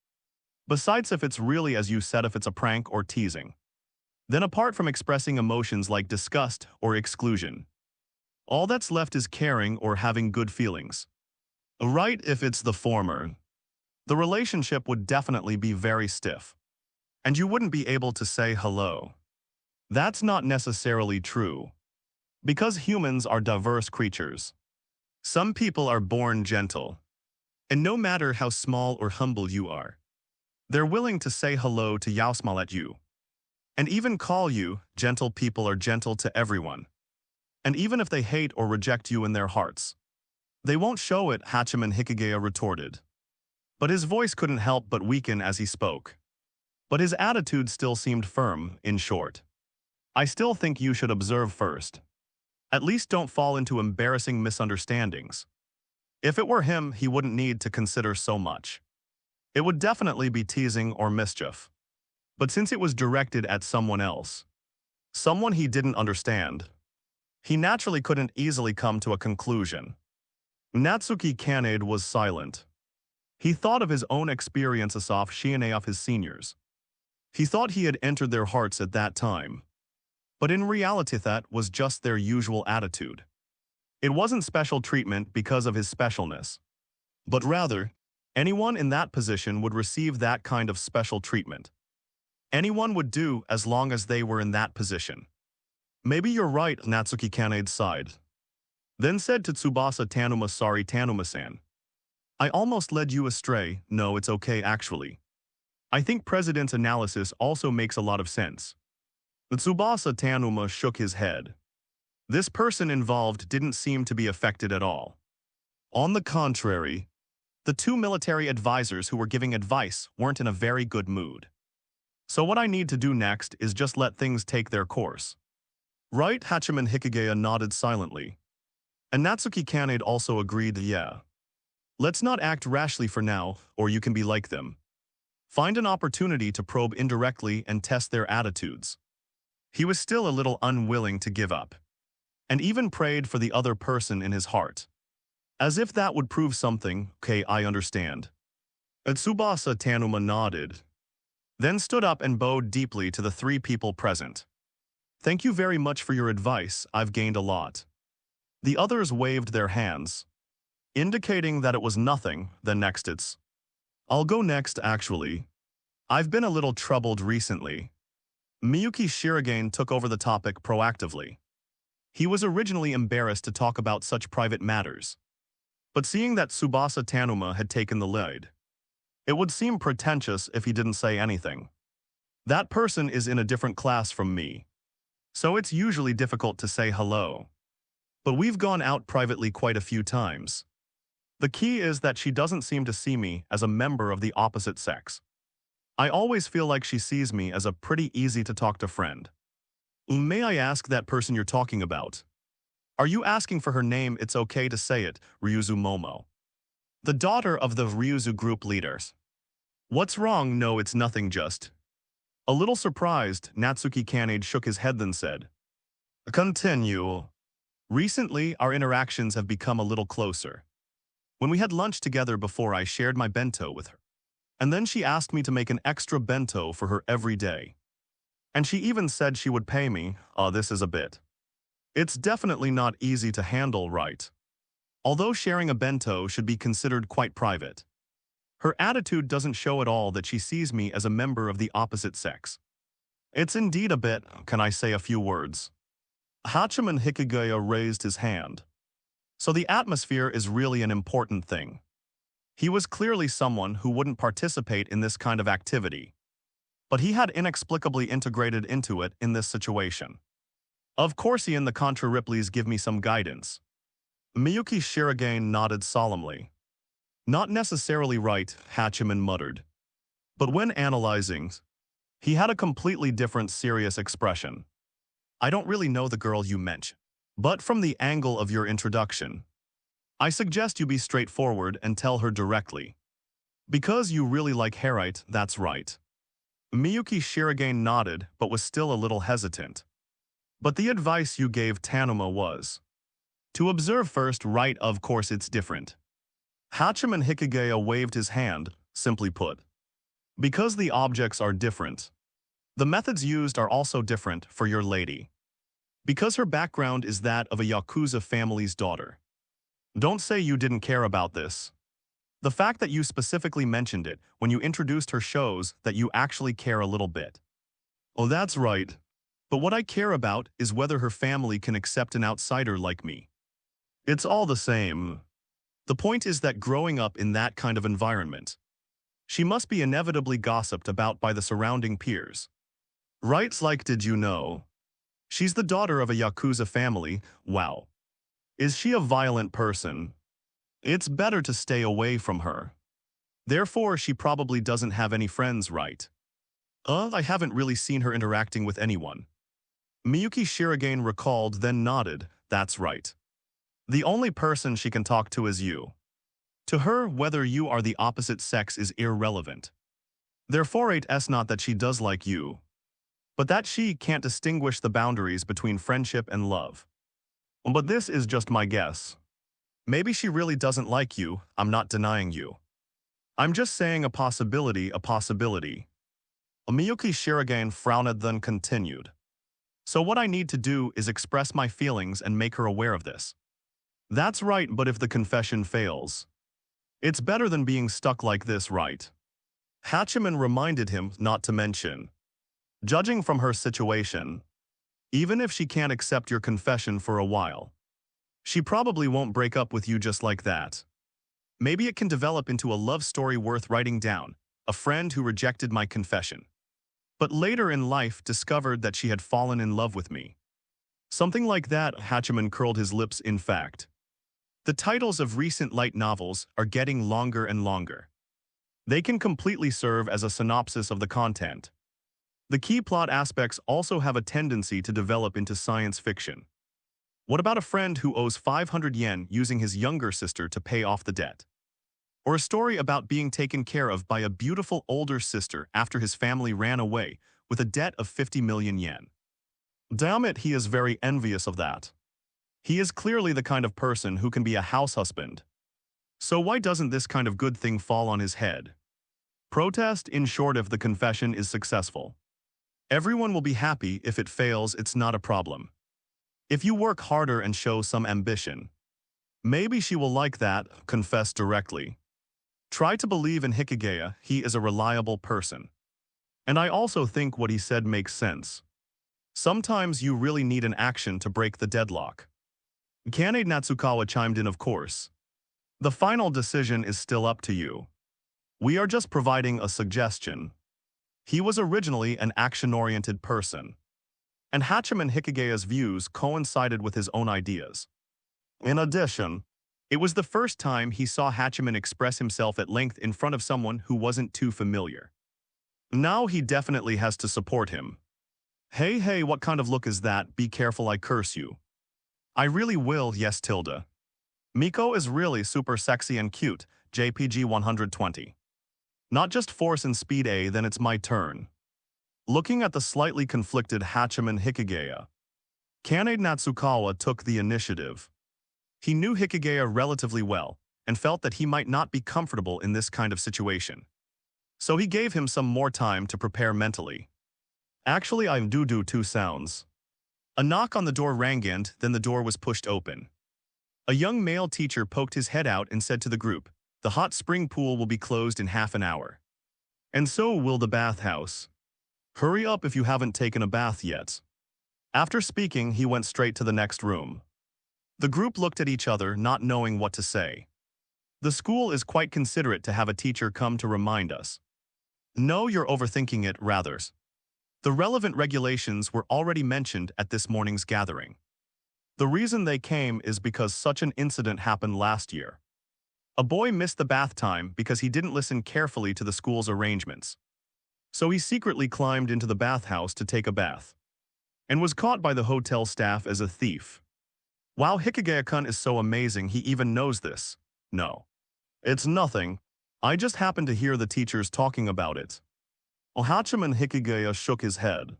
Besides, if it's really as you said, if it's a prank or teasing, then apart from expressing emotions like disgust or exclusion, all that's left is caring or having good feelings. Right? If it's the former, the relationship would definitely be very stiff, and you wouldn't be able to say hello. That's not necessarily true, because humans are diverse creatures. Some people are born gentle, and no matter how small or humble you are, they're willing to say hello to Yausmal at you, and even call you. Gentle people are gentle to everyone, and even if they hate or reject you in their hearts, they won't show it, Hachiman Hikigaya retorted. But his voice couldn't help but weaken as he spoke. But his attitude still seemed firm. In short, I still think you should observe first. At least don't fall into embarrassing misunderstandings. If it were him, he wouldn't need to consider so much. It would definitely be teasing or mischief. But since it was directed at someone else, someone he didn't understand, he naturally couldn't easily come to a conclusion. Natsuki Kanade was silent. He thought of his own experiences off Shiane of his seniors. He thought he had entered their hearts at that time. But in reality that was just their usual attitude. It wasn't special treatment because of his specialness, but rather, anyone in that position would receive that kind of special treatment. Anyone would do as long as they were in that position. Maybe you're right, Natsuki Kanade sighed. Then said to Tsubasa Tanuma, sorry Tanuma-san. I almost led you astray. No, it's okay actually. I think President's analysis also makes a lot of sense. Tsubasa Tanuma shook his head. This person involved didn't seem to be affected at all. On the contrary, the two military advisors who were giving advice weren't in a very good mood. So what I need to do next is just let things take their course. Right? Hachiman Hikigaya nodded silently. And Natsuki Kanade also agreed, yeah. Let's not act rashly for now, or you can be like them. Find an opportunity to probe indirectly and test their attitudes. He was still a little unwilling to give up, and even prayed for the other person in his heart. As if that would prove something. Okay, I understand. Tsubasa Tanuma nodded, then stood up and bowed deeply to the three people present. Thank you very much for your advice, I've gained a lot. The others waved their hands, indicating that it was nothing. Then next it's, I'll go next actually. I've been a little troubled recently. Miyuki Shirogane took over the topic proactively. He was originally embarrassed to talk about such private matters, but seeing that Tsubasa Tanuma had taken the lead, it would seem pretentious if he didn't say anything. That person is in a different class from me, so it's usually difficult to say hello. But we've gone out privately quite a few times. The key is that she doesn't seem to see me as a member of the opposite sex. I always feel like she sees me as a pretty easy-to-talk-to friend. May I ask that person you're talking about? Are you asking for her name? It's okay to say it, Ryuzu Momo, the daughter of the Ryuzu group leaders. What's wrong? No, it's nothing, just. A little surprised, Natsuki Kanade shook his head then said, Continue. Recently, our interactions have become a little closer. When we had lunch together before, I shared my bento with her. And then she asked me to make an extra bento for her every day. And she even said she would pay me. This is a bit. It's definitely not easy to handle, right? Although sharing a bento should be considered quite private. Her attitude doesn't show at all that she sees me as a member of the opposite sex. It's indeed a bit. Can I say a few words? Hachiman Hikigaya raised his hand. So the atmosphere is really an important thing. He was clearly someone who wouldn't participate in this kind of activity, but he had inexplicably integrated into it in this situation. Of course, he and the Contra Ripley's give me some guidance. Miyuki Shirogane nodded solemnly. Not necessarily right, Hachiman muttered. But when analyzing, he had a completely different serious expression. I don't really know the girl you mentioned. But from the angle of your introduction, I suggest you be straightforward and tell her directly. Because you really like Harite, that's right. Miyuki Shirogane nodded but was still a little hesitant. But the advice you gave Tanuma was to observe first, right? Of course it's different. Hachiman Hikigaya waved his hand, simply put. Because the objects are different, the methods used are also different for your lady. Because her background is that of a Yakuza family's daughter. Don't say you didn't care about this. The fact that you specifically mentioned it when you introduced her shows that you actually care a little bit. Oh, that's right. But what I care about is whether her family can accept an outsider like me. It's all the same. The point is that growing up in that kind of environment, she must be inevitably gossiped about by the surrounding peers. Right? Like, did you know? She's the daughter of a Yakuza family. Wow. Is she a violent person? It's better to stay away from her. Therefore, she probably doesn't have any friends, right? I haven't really seen her interacting with anyone. Miyuki Shirogane recalled, then nodded. That's right. The only person she can talk to is you. To her, whether you are the opposite sex is irrelevant. Therefore, it's not that she does like you, but that she can't distinguish the boundaries between friendship and love. But this is just my guess. Maybe she really doesn't like you, I'm not denying you. I'm just saying a possibility, a possibility. Miyuki Shirogane frowned then continued. So what I need to do is express my feelings and make her aware of this. That's right, but if the confession fails, it's better than being stuck like this, right? Hachiman reminded him not to mention. Judging from her situation, even if she can't accept your confession for a while, she probably won't break up with you just like that. Maybe it can develop into a love story worth writing down, a friend who rejected my confession, but later in life discovered that she had fallen in love with me. Something like that. Hachiman curled his lips. In fact, the titles of recent light novels are getting longer and longer. They can completely serve as a synopsis of the content. The key plot aspects also have a tendency to develop into science fiction. What about a friend who owes 500 yen using his younger sister to pay off the debt? Or a story about being taken care of by a beautiful older sister after his family ran away with a debt of 50 million yen. Damn it, he is very envious of that. He is clearly the kind of person who can be a house husband. So why doesn't this kind of good thing fall on his head? Protest, in short, if the confession is successful. Everyone will be happy. If it fails, it's not a problem. If you work harder and show some ambition, maybe she will like that. Confess directly. Try to believe in Hikigaya, he is a reliable person. And I also think what he said makes sense. Sometimes you really need an action to break the deadlock. Kane Natsukawa chimed in, of course. The final decision is still up to you. We are just providing a suggestion. He was originally an action-oriented person, and Hachiman Hikigaya's views coincided with his own ideas. In addition, it was the first time he saw Hachiman express himself at length in front of someone who wasn't too familiar. Now he definitely has to support him. Hey, what kind of look is that? Be careful, I curse you. I really will, yes tilde. Miko is really super sexy and cute, JPG 120. Not just force and speed. Then it's my turn. Looking at the slightly conflicted Hachiman Hikigaya, Kane Natsukawa took the initiative. He knew Hikigaya relatively well and felt that he might not be comfortable in this kind of situation. So he gave him some more time to prepare mentally. Actually, I do two sounds. A knock on the door rang and then the door was pushed open. A young male teacher poked his head out and said to the group, "The hot spring pool will be closed in half an hour. And so will the bathhouse. Hurry up if you haven't taken a bath yet." After speaking, he went straight to the next room. The group looked at each other, not knowing what to say. The school is quite considerate to have a teacher come to remind us. No, you're overthinking it, rather. The relevant regulations were already mentioned at this morning's gathering. The reason they came is because such an incident happened last year. A boy missed the bath time because he didn't listen carefully to the school's arrangements. So he secretly climbed into the bathhouse to take a bath and was caught by the hotel staff as a thief. Wow, Hikigaya-kun is so amazing he even knows this. No. It's nothing. I just happened to hear the teachers talking about it. Ohachiman Hikigaya shook his head,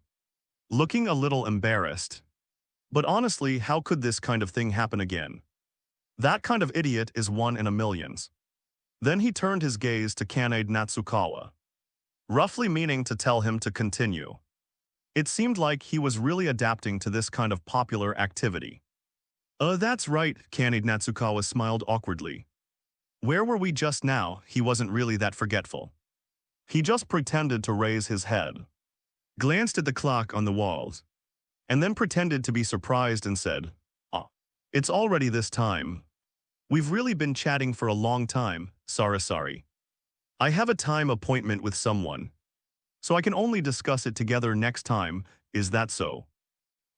looking a little embarrassed. But honestly, how could this kind of thing happen again? That kind of idiot is one in a millions. Then he turned his gaze to Kanade Natsukawa, roughly meaning to tell him to continue. It seemed like he was really adapting to this kind of popular activity. That's right, Kanade Natsukawa smiled awkwardly. Where were we just now? He wasn't really that forgetful. He just pretended to raise his head, glanced at the clock on the walls, and then pretended to be surprised and said, "Ah, it's already this time. We've really been chatting for a long time, sorry. I have a time appointment with someone, so I can only discuss it together next time, is that so?"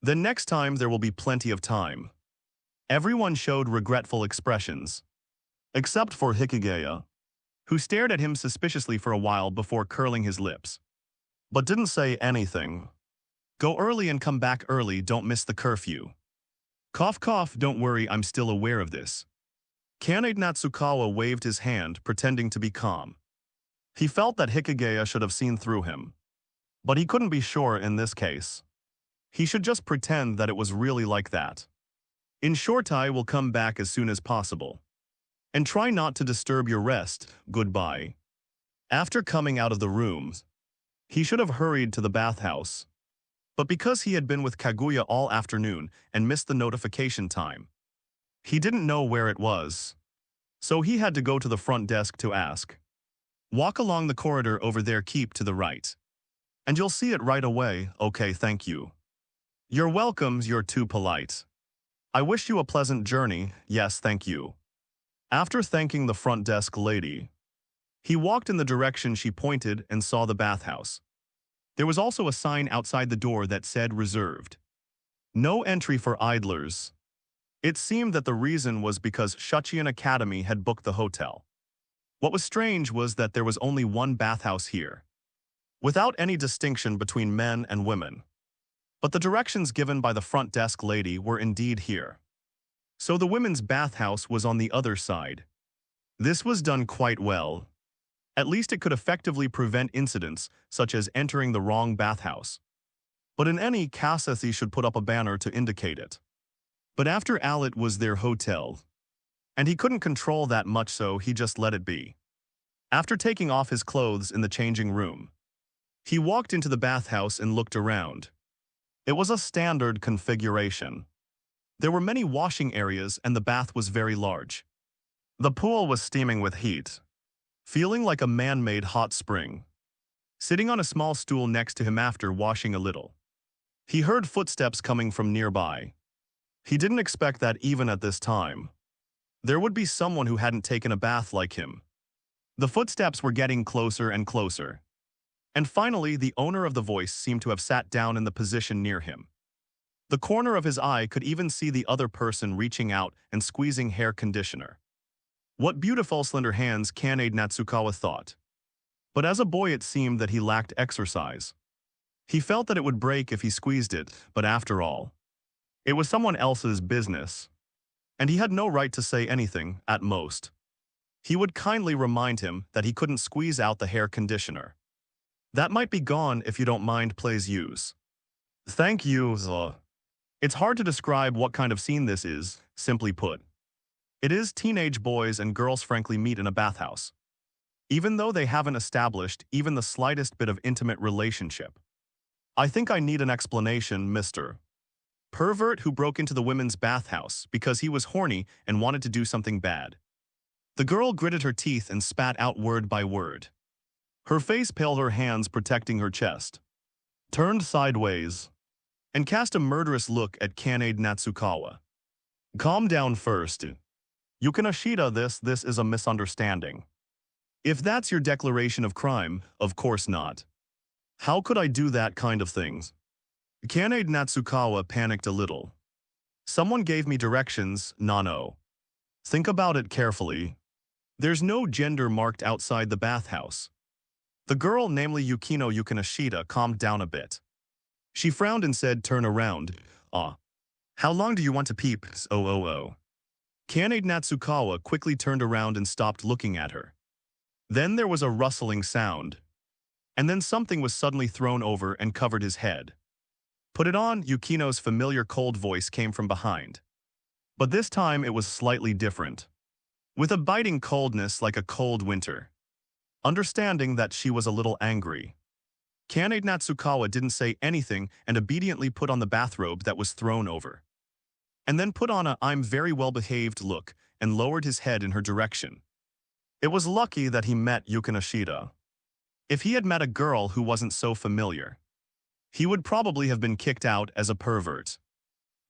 Then next time there will be plenty of time. Everyone showed regretful expressions, except for Hikigaya, who stared at him suspiciously for a while before curling his lips, but didn't say anything. Go early and come back early, don't miss the curfew. Cough cough, don't worry, I'm still aware of this. Kanade Natsukawa waved his hand, pretending to be calm. He felt that Hikigaya should have seen through him, but he couldn't be sure in this case. He should just pretend that it was really like that. In short, I will come back as soon as possible. And try not to disturb your rest, goodbye. After coming out of the rooms, he should have hurried to the bathhouse. But because he had been with Kaguya all afternoon and missed the notification time, he didn't know where it was. So he had to go to the front desk to ask. Walk along the corridor over there, keep to the right. And you'll see it right away, okay, thank you. You're welcome, you're too polite. I wish you a pleasant journey, yes, thank you. After thanking the front desk lady, he walked in the direction she pointed and saw the bathhouse. There was also a sign outside the door that said reserved. No entry for idlers. It seemed that the reason was because Shuchian Academy had booked the hotel. What was strange was that there was only one bathhouse here, without any distinction between men and women. But the directions given by the front desk lady were indeed here. So the women's bathhouse was on the other side. This was done quite well. At least it could effectively prevent incidents such as entering the wrong bathhouse. But in any case, he should put up a banner to indicate it. But after all, it was their hotel, and he couldn't control that much, so he just let it be. After taking off his clothes in the changing room, he walked into the bathhouse and looked around. It was a standard configuration. There were many washing areas and the bath was very large. The pool was steaming with heat, feeling like a man-made hot spring. Sitting on a small stool next to him after washing a little, he heard footsteps coming from nearby. He didn't expect that even at this time there would be someone who hadn't taken a bath like him. The footsteps were getting closer and closer. And finally, the owner of the voice seemed to have sat down in the position near him. The corner of his eye could even see the other person reaching out and squeezing hair conditioner. What beautiful slender hands, Kanade Natsukawa thought. But as a boy it seemed that he lacked exercise. He felt that it would break if he squeezed it, but after all, it was someone else's business. And he had no right to say anything, at most. He would kindly remind him that he couldn't squeeze out the hair conditioner. That might be gone if you don't mind, please use. Thank you, It's hard to describe what kind of scene this is, simply put. It is teenage boys and girls frankly meet in a bathhouse, even though they haven't established even the slightest bit of intimate relationship. I think I need an explanation, Mr. Pervert who broke into the women's bathhouse because he was horny and wanted to do something bad. The girl gritted her teeth and spat out word by word. Her face paled, her hands protecting her chest, turned sideways, and cast a murderous look at Kanade Natsukawa. Calm down first. Yukinashita, this is a misunderstanding. If that's your declaration of crime, of course not. How could I do that kind of things? Kanade Natsukawa panicked a little. Someone gave me directions, Nano. Think about it carefully. There's no gender marked outside the bathhouse. The girl, namely Yukino Yukinashita, calmed down a bit. She frowned and said, turn around. Ah. How long do you want to peep? Oh. Kanade Natsukawa quickly turned around and stopped looking at her. Then there was a rustling sound. And then something was suddenly thrown over and covered his head. Put it on, Yukino's familiar cold voice came from behind. But this time it was slightly different. With a biting coldness like a cold winter. Understanding that she was a little angry, Kanade Natsukawa didn't say anything and obediently put on the bathrobe that was thrown over. And then put on a "I'm very well behaved" look and lowered his head in her direction. It was lucky that he met Yukinashita. If he had met a girl who wasn't so familiar, he would probably have been kicked out as a pervert.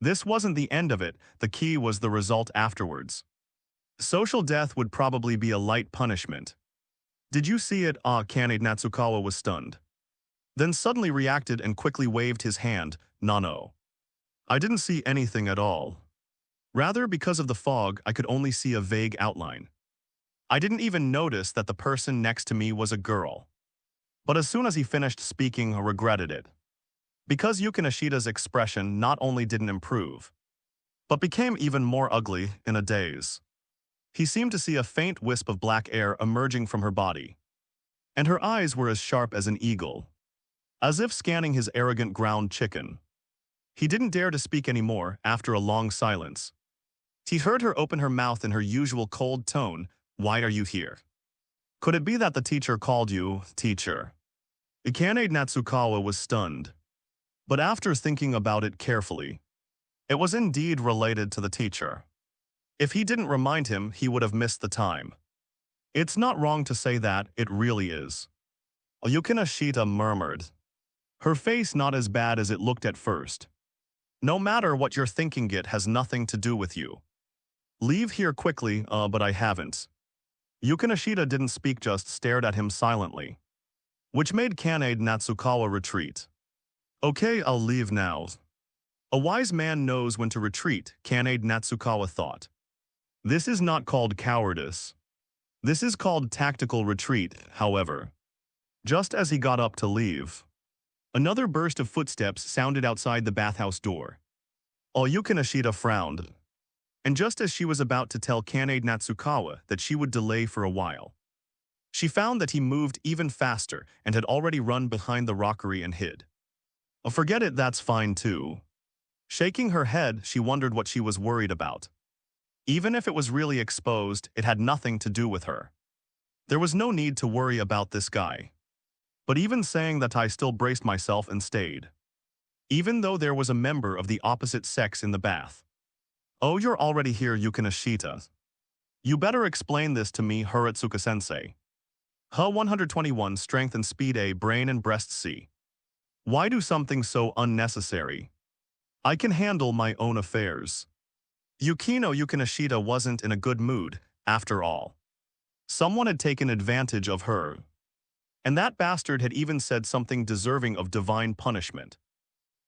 This wasn't the end of it, the key was the result afterwards. Social death would probably be a light punishment. Did you see it? Kanade Natsukawa was stunned. Then suddenly reacted and quickly waved his hand, Nano. I didn't see anything at all. Rather, because of the fog, I could only see a vague outline. I didn't even notice that the person next to me was a girl. But as soon as he finished speaking, I regretted it. Because Yukinashita's expression not only didn't improve, but became even more ugly in a daze. He seemed to see a faint wisp of black air emerging from her body. And her eyes were as sharp as an eagle, as if scanning his arrogant ground chicken. He didn't dare to speak anymore after a long silence. He heard her open her mouth in her usual cold tone, "Why are you here? Could it be that the teacher called you, teacher?" Kanade Natsukawa was stunned. But after thinking about it carefully, it was indeed related to the teacher. If he didn't remind him, he would have missed the time. It's not wrong to say that, it really is. Yukinashita murmured. Her face not as bad as it looked at first. No matter what you're thinking, it has nothing to do with you. Leave here quickly, but I haven't. Yukinashita didn't speak, just stared at him silently, which made Kanade Natsukawa retreat. Okay, I'll leave now. A wise man knows when to retreat, Kanade Natsukawa thought. This is not called cowardice. This is called tactical retreat, however. Just as he got up to leave, another burst of footsteps sounded outside the bathhouse door. Yukinashita frowned. And just as she was about to tell Kanade Natsukawa that she would delay for a while, she found that he moved even faster and had already run behind the rockery and hid. Forget it, that's fine too. Shaking her head, she wondered what she was worried about. Even if it was really exposed, it had nothing to do with her. There was no need to worry about this guy. But even saying that, I still braced myself and stayed. Even though there was a member of the opposite sex in the bath. Oh, you're already here, Yukinashita. You better explain this to me, Hiratsuka-sensei. 121 Strength and Speed A, Brain and Breast C. Why do something so unnecessary? I can handle my own affairs. Yukino Yukinashita wasn't in a good mood, after all. Someone had taken advantage of her. And that bastard had even said something deserving of divine punishment.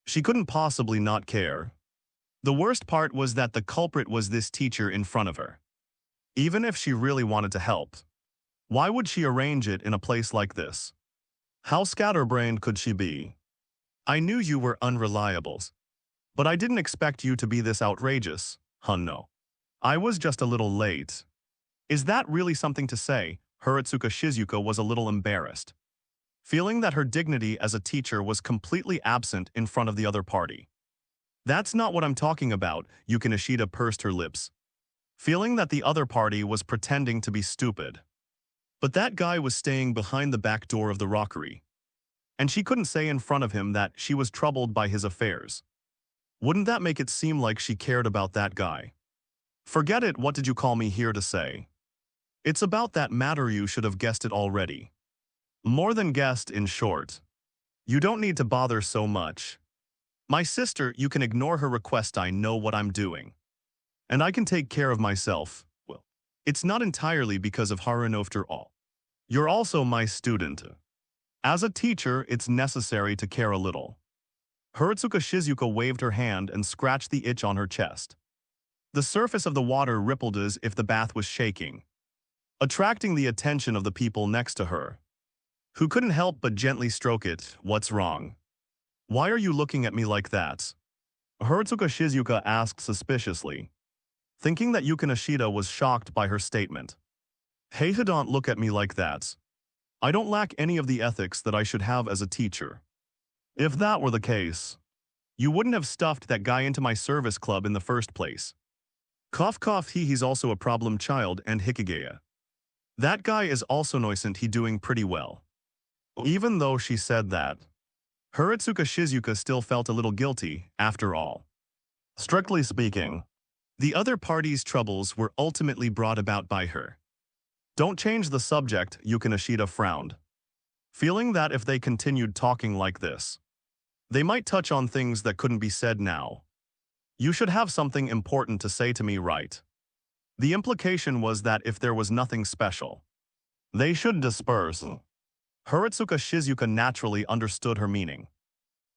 She couldn't possibly not care. The worst part was that the culprit was this teacher in front of her. Even if she really wanted to help, why would she arrange it in a place like this? How scatterbrained could she be? I knew you were unreliable, but I didn't expect you to be this outrageous, no. I was just a little late. Is that really something to say? Hiratsuka Shizuka was a little embarrassed, feeling that her dignity as a teacher was completely absent in front of the other party. That's not what I'm talking about, Yukinashita pursed her lips, feeling that the other party was pretending to be stupid. But that guy was staying behind the back door of the rockery, and she couldn't say in front of him that she was troubled by his affairs. Wouldn't that make it seem like she cared about that guy? Forget it, what did you call me here to say? It's about that matter, you should have guessed it already. More than guessed, in short. You don't need to bother so much. My sister, you can ignore her request, I know what I'm doing. And I can take care of myself. Well, it's not entirely because of Haruno after all. You're also my student. As a teacher, it's necessary to care a little. Hiratsuka Shizuka waved her hand and scratched the itch on her chest. The surface of the water rippled as if the bath was shaking, attracting the attention of the people next to her, who couldn't help but gently stroke it. What's wrong? Why are you looking at me like that? Hiratsuka Shizuka asked suspiciously, thinking that Yuka Nishida was shocked by her statement. Hey, don't look at me like that. I don't lack any of the ethics that I should have as a teacher. If that were the case, you wouldn't have stuffed that guy into my service club in the first place. Cough cough, he's also a problem child and Hikigaya. That guy is also innocent, he doing pretty well. Even though she said that, Hiratsuka Shizuka still felt a little guilty, after all. Strictly speaking, the other party's troubles were ultimately brought about by her. Don't change the subject, Yuka Nishida frowned, feeling that if they continued talking like this, they might touch on things that couldn't be said now. You should have something important to say to me, right? The implication was that if there was nothing special, they should disperse. Hiratsuka Shizuka naturally understood her meaning,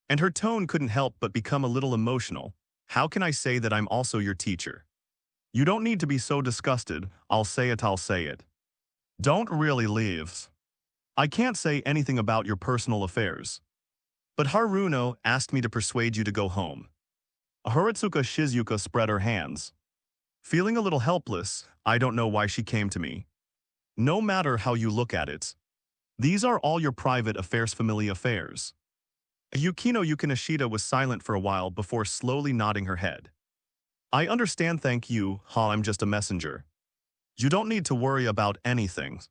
and her tone couldn't help but become a little emotional. How can I say that I'm also your teacher? You don't need to be so disgusted. I'll say it. Don't really leave. I can't say anything about your personal affairs. But Haruno asked me to persuade you to go home. Hiratsuka Shizuka spread her hands, feeling a little helpless. I don't know why she came to me. No matter how you look at it, these are all your private affairs, family affairs. Yuka Nishida was silent for a while before slowly nodding her head. I understand, thank you, I'm just a messenger. You don't need to worry about anything.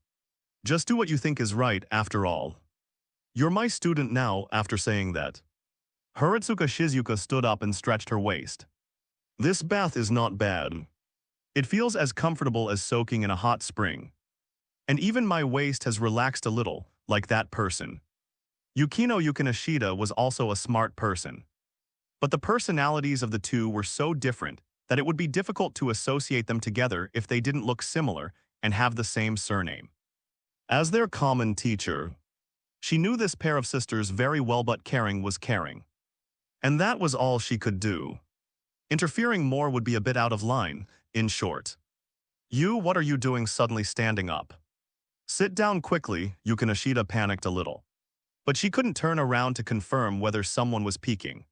Just do what you think is right, after all. You're my student now. After saying that, Hiratsuka Shizuka stood up and stretched her waist. This bath is not bad. It feels as comfortable as soaking in a hot spring. And even my waist has relaxed a little, like that person. Yuka Nishida was also a smart person. But the personalities of the two were so different that it would be difficult to associate them together if they didn't look similar and have the same surname. As their common teacher, she knew this pair of sisters very well, but caring was caring. And that was all she could do. Interfering more would be a bit out of line, in short. What are you doing suddenly standing up? Sit down quickly, Yuka Nishida panicked a little. But she couldn't turn around to confirm whether someone was peeking.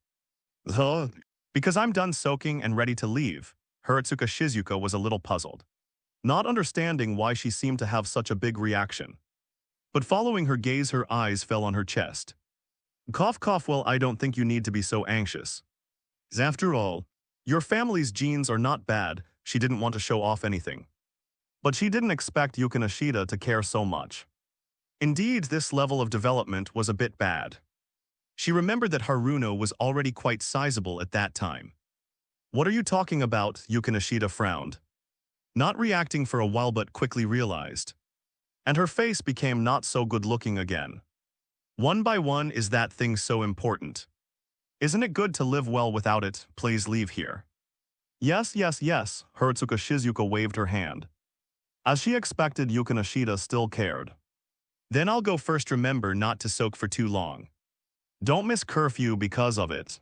Because I'm done soaking and ready to leave, Hiratsuka Shizuka was a little puzzled, not understanding why she seemed to have such a big reaction. But following her gaze, her eyes fell on her chest. Cough cough, well, I don't think you need to be so anxious. After all, your family's genes are not bad. She didn't want to show off anything. But she didn't expect Yuka Nishida to care so much. Indeed, this level of development was a bit bad. She remembered that Haruno was already quite sizable at that time. What are you talking about? Yuka Nishida frowned, not reacting for a while but quickly realized. And her face became not so good-looking again. One by one, is that thing so important? Isn't it good to live well without it? Please leave here. Yes, Hiratsuka Shizuka waved her hand. As she expected, Yuka Nishida still cared. Then I'll go first. Remember not to soak for too long. Don't miss curfew because of it.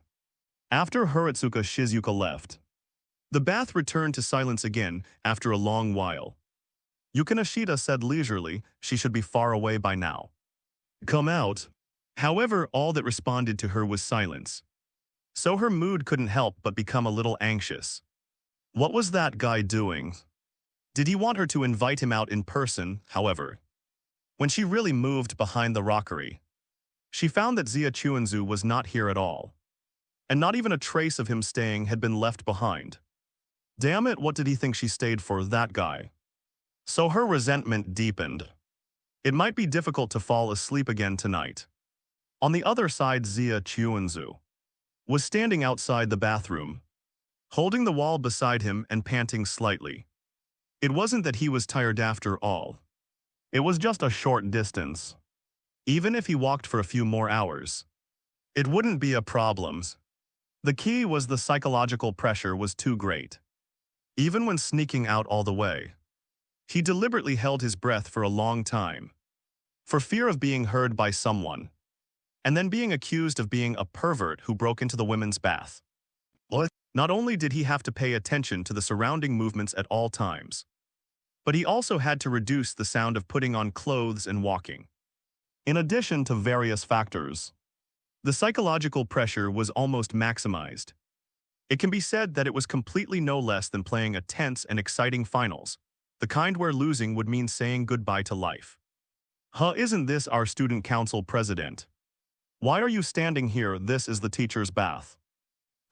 After Hiratsuka Shizuka left, the bath returned to silence again after a long while. Yuka Nishida said leisurely she should be far away by now. Come out. However, all that responded to her was silence. So her mood couldn't help but become a little anxious. What was that guy doing? Did he want her to invite him out in person? However, when she really moved behind the rockery, she found that Zia Chuanzu was not here at all. And not even a trace of him staying had been left behind. Damn it, what did he think she stayed for, that guy? So her resentment deepened. It might be difficult to fall asleep again tonight. On the other side, Zia Chuanzu was standing outside the bathroom, holding the wall beside him and panting slightly. It wasn't that he was tired after all. It was just a short distance. Even if he walked for a few more hours, it wouldn't be a problem. The key was the psychological pressure was too great. Even when sneaking out all the way, he deliberately held his breath for a long time, for fear of being heard by someone. and then being accused of being a pervert who broke into the women's bath. What? Not only did he have to pay attention to the surrounding movements at all times, but he also had to reduce the sound of putting on clothes and walking. In addition to various factors, the psychological pressure was almost maximized. It can be said that it was completely no less than playing a tense and exciting finals, the kind where losing would mean saying goodbye to life. Isn't this our student council president? Why are you standing here? This is the teacher's bath.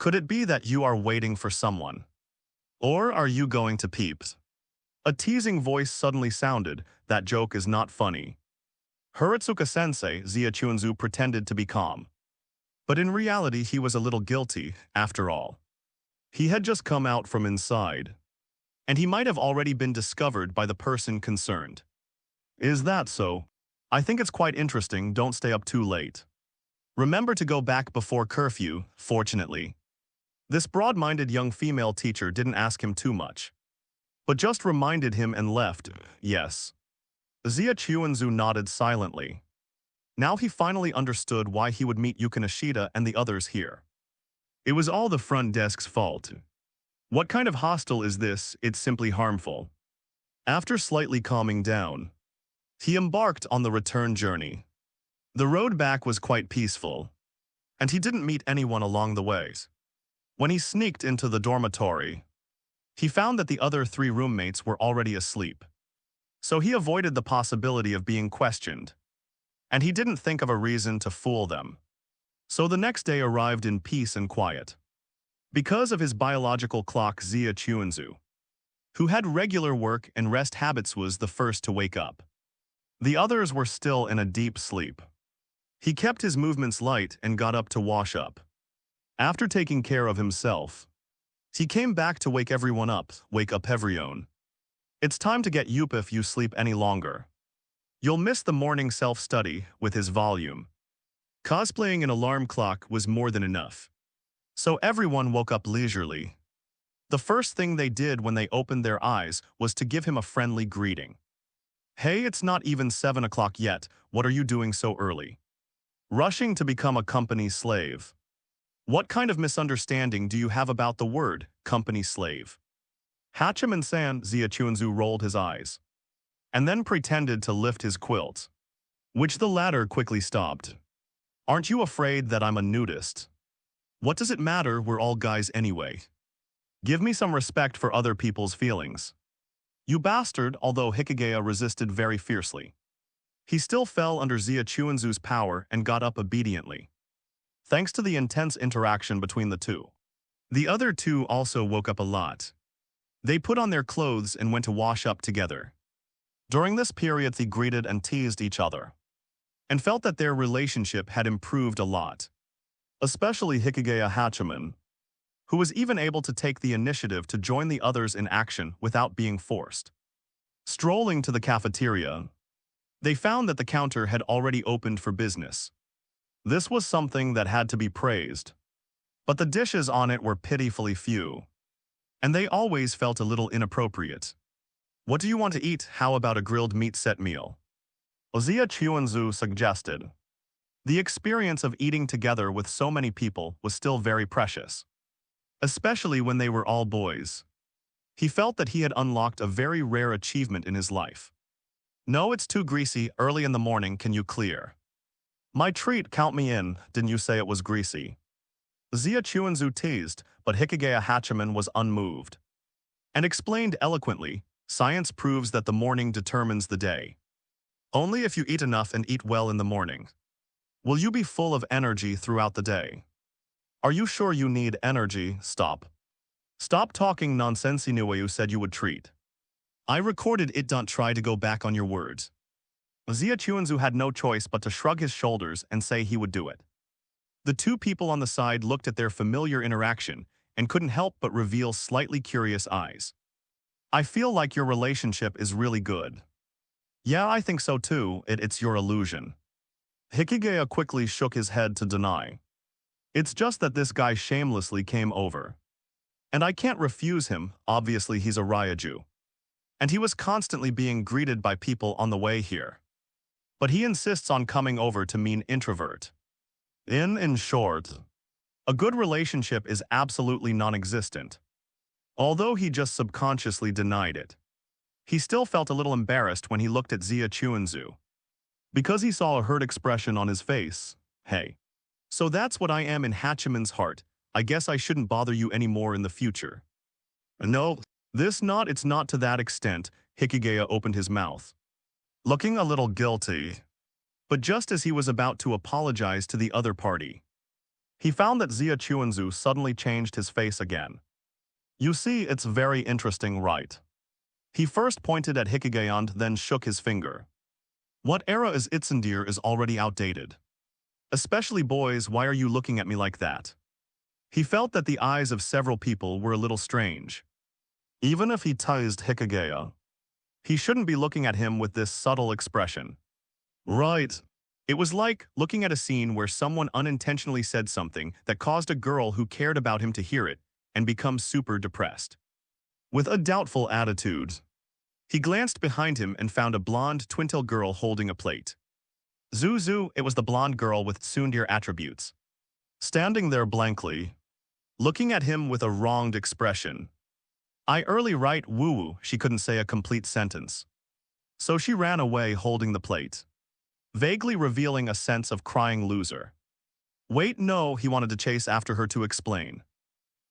Could it be that you are waiting for someone? Or are you going to peeps? A teasing voice suddenly sounded. That joke is not funny. Hiratsuka-sensei, Zia Chunzu pretended to be calm. But in reality he was a little guilty, after all. He had just come out from inside, and he might have already been discovered by the person concerned. Is that so? I think it's quite interesting. Don't stay up too late. Remember to go back before curfew, fortunately. This broad-minded young female teacher didn't ask him too much, but just reminded him and left. Yes. Zia Chunzu nodded silently. Now he finally understood why he would meet Yuka Nishida and the others here. It was all the front desk's fault. What kind of hostel is this? It's simply harmful. After slightly calming down, he embarked on the return journey. The road back was quite peaceful, and he didn't meet anyone along the way. When he sneaked into the dormitory, he found that the other 3 roommates were already asleep. So he avoided the possibility of being questioned, and he didn't think of a reason to fool them. So the next day arrived in peace and quiet. Because of his biological clock, Zia Chunzu, who had regular work and rest habits, was the first to wake up. The others were still in a deep sleep. He kept his movements light and got up to wash up. After taking care of himself, he came back to wake everyone up. Wake up everyone. It's time to get up if you sleep any longer. You'll miss the morning self-study. With his volume, cosplaying an alarm clock was more than enough. So everyone woke up leisurely. The first thing they did when they opened their eyes was to give him a friendly greeting. Hey, it's not even 7 o'clock yet. What are you doing so early? Rushing to become a company slave. What kind of misunderstanding do you have about the word company slave? Hachiman-san, Zia Chunzu rolled his eyes, and then pretended to lift his quilt, which the latter quickly stopped. Aren't you afraid that I'm a nudist? What does it matter? We're all guys anyway. Give me some respect for other people's feelings. You bastard. Although Hikigaya resisted very fiercely, he still fell under Zia Chunzu's power and got up obediently. Thanks to the intense interaction between the two, the other 2 also woke up a lot. They put on their clothes and went to wash up together. During this period they greeted and teased each other, and felt that their relationship had improved a lot. Especially Hikigaya Hachiman, who was even able to take the initiative to join the others in action without being forced. Strolling to the cafeteria, they found that the counter had already opened for business. This was something that had to be praised, but the dishes on it were pitifully few, and they always felt a little inappropriate. What do you want to eat? How about a grilled meat set meal? Zia Chunzu suggested. The experience of eating together with so many people was still very precious, especially when they were all boys. He felt that he had unlocked a very rare achievement in his life. No, it's too greasy. Early in the morning, can you clear? My treat, count me in. Didn't you say it was greasy? Zia Chunzu teased, but Hikigaya Hachiman was unmoved and explained eloquently, science proves that the morning determines the day. Only if you eat enough and eat well in the morning will you be full of energy throughout the day. Are you sure you need energy? Stop. Stop talking nonsense. You said you would treat. I recorded it. Don't try to go back on your words. Zia Chunzu had no choice but to shrug his shoulders and say he would do it. The 2 people on the side looked at their familiar interaction and couldn't help but reveal slightly curious eyes. I feel like your relationship is really good. Yeah, I think so too. It's your illusion. Hikigaya quickly shook his head to deny. It's just that this guy shamelessly came over, and I can't refuse him. Obviously he's a Ryuju, and he was constantly being greeted by people on the way here. But he insists on coming over to mean introvert. In short, a good relationship is absolutely non-existent. Although he just subconsciously denied it, he still felt a little embarrassed when he looked at Zia Chuanzu. Because he saw a hurt expression on his face. Hey. So that's what I am in Hachiman's heart. I guess I shouldn't bother you anymore in the future. No, it's not to that extent. Hikigaya opened his mouth, looking a little guilty. But just as he was about to apologize to the other party, he found that Zia Chuanzu suddenly changed his face again. You see, it's very interesting, right? He first pointed at Hikigaya and then shook his finger. What era is Itzendir is already outdated. Especially boys, why are you looking at me like that? He felt that the eyes of several people were a little strange. Even if he teased Hikigaya, he shouldn't be looking at him with this subtle expression. Right. It was like looking at a scene where someone unintentionally said something that caused a girl who cared about him to hear it and become super depressed. With a doubtful attitude, he glanced behind him and found a blonde twin-tail girl holding a plate. Zuzu, it was the blonde girl with tsundere attributes. Standing there blankly, looking at him with a wronged expression. I early write woo-woo, she couldn't say a complete sentence. So she ran away holding the plate, vaguely revealing a sense of crying loser. Wait, no, he wanted to chase after her to explain,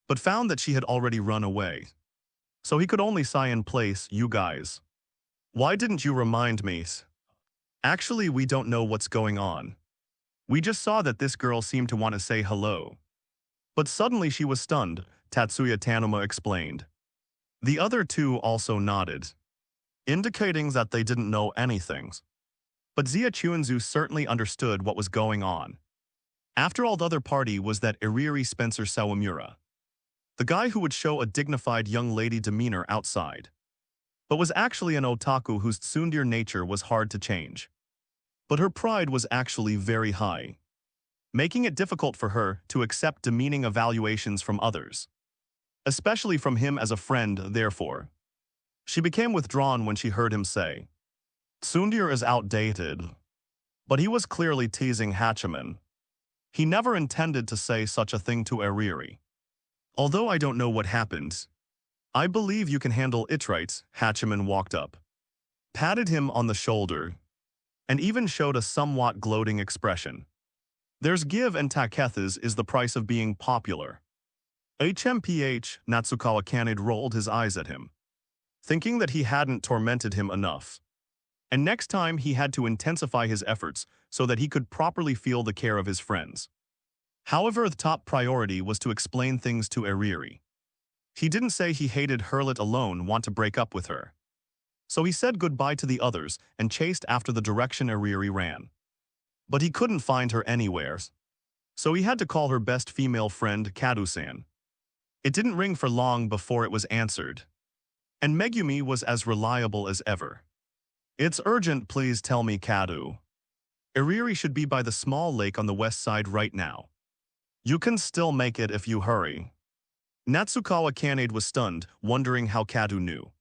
but found that she had already run away. So he could only sigh in place, you guys. Why didn't you remind me? Actually, we don't know what's going on. We just saw that this girl seemed to want to say hello. But suddenly she was stunned, Tatsuya Tanuma explained. The other two also nodded, indicating that they didn't know anything. But Zia Chuanzu certainly understood what was going on. After all, the other party was that Iriri Spencer Sawamura, the guy who would show a dignified young lady demeanor outside, but was actually an otaku whose tsundere nature was hard to change. But her pride was actually very high, making it difficult for her to accept demeaning evaluations from others, especially from him as a friend. Therefore, she became withdrawn when she heard him say, "Tsundere is outdated." But he was clearly teasing Hachiman. He never intended to say such a thing to Iriri. Although I don't know what happened, I believe you can handle it right. Hachiman walked up, patted him on the shoulder, and even showed a somewhat gloating expression. There's give and takethas is the price of being popular. HMPH, Natsukawa Kanade rolled his eyes at him, thinking that he hadn't tormented him enough. And next time he had to intensify his efforts so that he could properly feel the care of his friends. However, the top priority was to explain things to Iriri. He didn't say he hated her, let alone want to break up with her. So he said goodbye to the others and chased after the direction Iriri ran. But he couldn't find her anywhere. So he had to call her best female friend, Kadu-san. It didn't ring for long before it was answered. And Megumi was as reliable as ever. It's urgent, please tell me, Kadu. Iriri should be by the small lake on the west side right now. You can still make it if you hurry. Natsukawa Kanade was stunned, wondering how Kadu knew.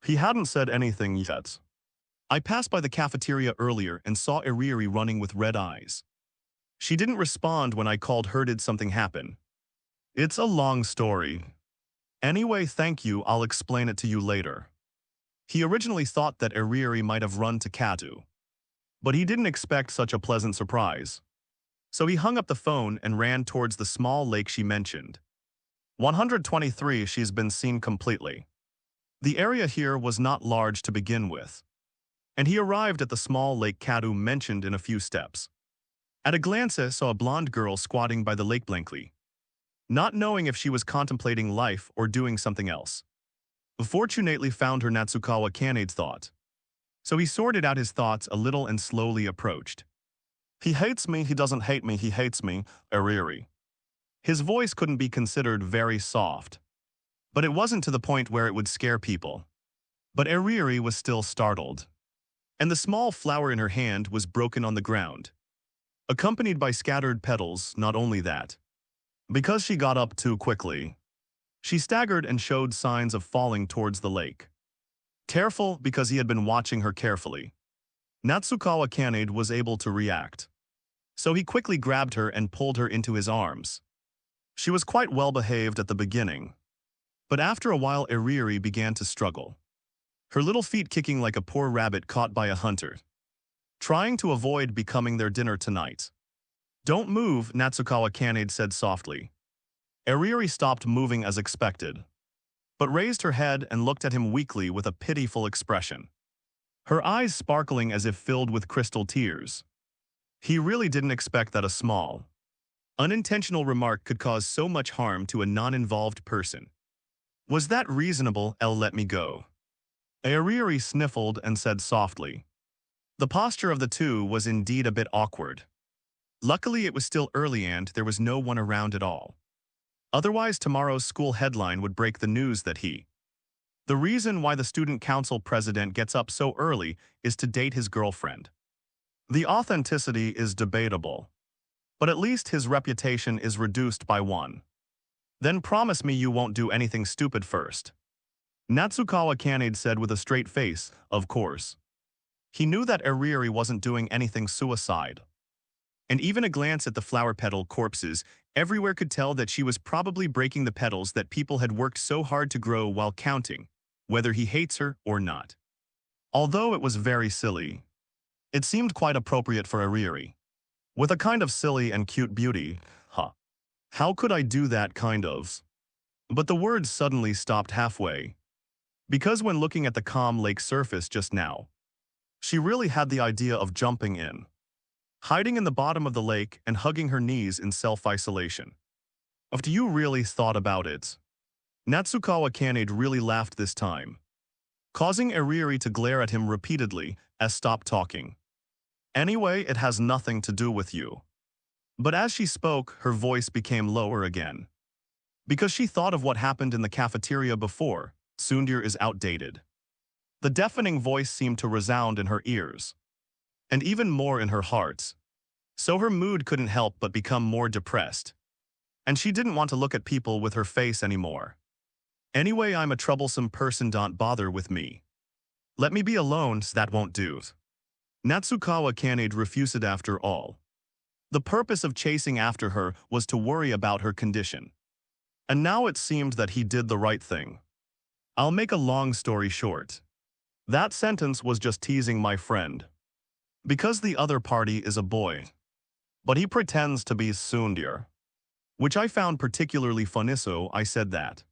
He hadn't said anything yet. I passed by the cafeteria earlier and saw Iriri running with red eyes. She didn't respond when I called her. Did something happen? It's a long story. Anyway, thank you, I'll explain it to you later. He originally thought that Iriri might have run to Kadu, but he didn't expect such a pleasant surprise. So he hung up the phone and ran towards the small lake she mentioned. 123, she's been seen completely. The area here was not large to begin with, and he arrived at the small lake Kadu mentioned in a few steps. At a glance, he saw a blonde girl squatting by the lake blankly, not knowing if she was contemplating life or doing something else. Fortunately found her, Natsukawa Kanade's thought. So he sorted out his thoughts a little and slowly approached. He hates me, he doesn't hate me, he hates me, Iriri. His voice couldn't be considered very soft, but it wasn't to the point where it would scare people. But Iriri was still startled, and the small flower in her hand was broken on the ground, accompanied by scattered petals. Not only that, because she got up too quickly, she staggered and showed signs of falling towards the lake. Careful, because he had been watching her carefully, Natsukawa Kanade was able to react. So he quickly grabbed her and pulled her into his arms. She was quite well behaved at the beginning, but after a while Iriri began to struggle, her little feet kicking like a poor rabbit caught by a hunter, trying to avoid becoming their dinner tonight. "Don't move," Natsukawa Kanade said softly. Iriri stopped moving as expected, but raised her head and looked at him weakly with a pitiful expression, her eyes sparkling as if filled with crystal tears. He really didn't expect that a small, unintentional remark could cause so much harm to a non-involved person. "Was that reasonable? Let me go." Iriri sniffled and said softly. The posture of the two was indeed a bit awkward. Luckily it was still early and there was no one around at all. Otherwise tomorrow's school headline would break the news that the reason why the student council president gets up so early is to date his girlfriend. The authenticity is debatable, but at least his reputation is reduced by one. "Then promise me you won't do anything stupid first." Natsukawa Kanade said with a straight face, "Of course." He knew that Iriri wasn't doing anything suicide. And even a glance at the flower petal corpses everywhere could tell that she was probably breaking the petals that people had worked so hard to grow while counting, whether he hates her or not. Although it was very silly, it seemed quite appropriate for Iriri. With a kind of silly and cute beauty, How could I do that kind of? But the words suddenly stopped halfway. Because when looking at the calm lake surface just now, she really had the idea of jumping in, hiding in the bottom of the lake and hugging her knees in self-isolation. "After you really thought about it?" Natsukawa Kanade really laughed this time, causing Iriri to glare at him repeatedly as stopped talking. "Anyway, it has nothing to do with you." But as she spoke, her voice became lower again. Because she thought of what happened in the cafeteria before, Sundir is outdated. The deafening voice seemed to resound in her ears, and even more in her heart. So her mood couldn't help but become more depressed. And she didn't want to look at people with her face anymore. "Anyway, I'm a troublesome person, don't bother with me. Let me be alone, that won't do." Natsukawa Kanade refused after all. The purpose of chasing after her was to worry about her condition. And now it seemed that he did the right thing. I'll make a long story short. That sentence was just teasing my friend. Because the other party is a boy. But he pretends to be Sundir. Which I found particularly funny, so I said that.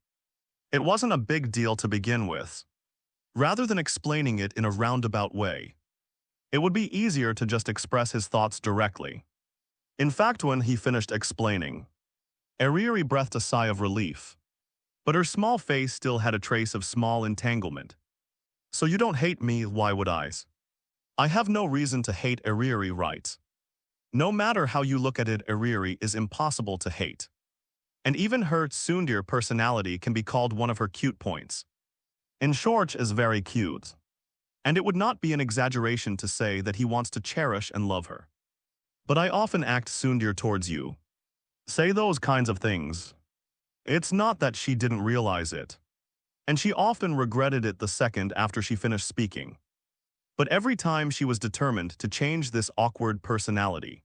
It wasn't a big deal to begin with. Rather than explaining it in a roundabout way, it would be easier to just express his thoughts directly. In fact, when he finished explaining, Iriri breathed a sigh of relief. But her small face still had a trace of small entanglement. "So you don't hate me, why would I?" "I have no reason to hate," Iriri writes. No matter how you look at it, Iriri is impossible to hate. And even her Sundir personality can be called one of her cute points. In short, is very cute. And it would not be an exaggeration to say that he wants to cherish and love her. "But I often act Sundir towards you. Say those kinds of things." It's not that she didn't realize it. And she often regretted it the second after she finished speaking. But every time she was determined to change this awkward personality,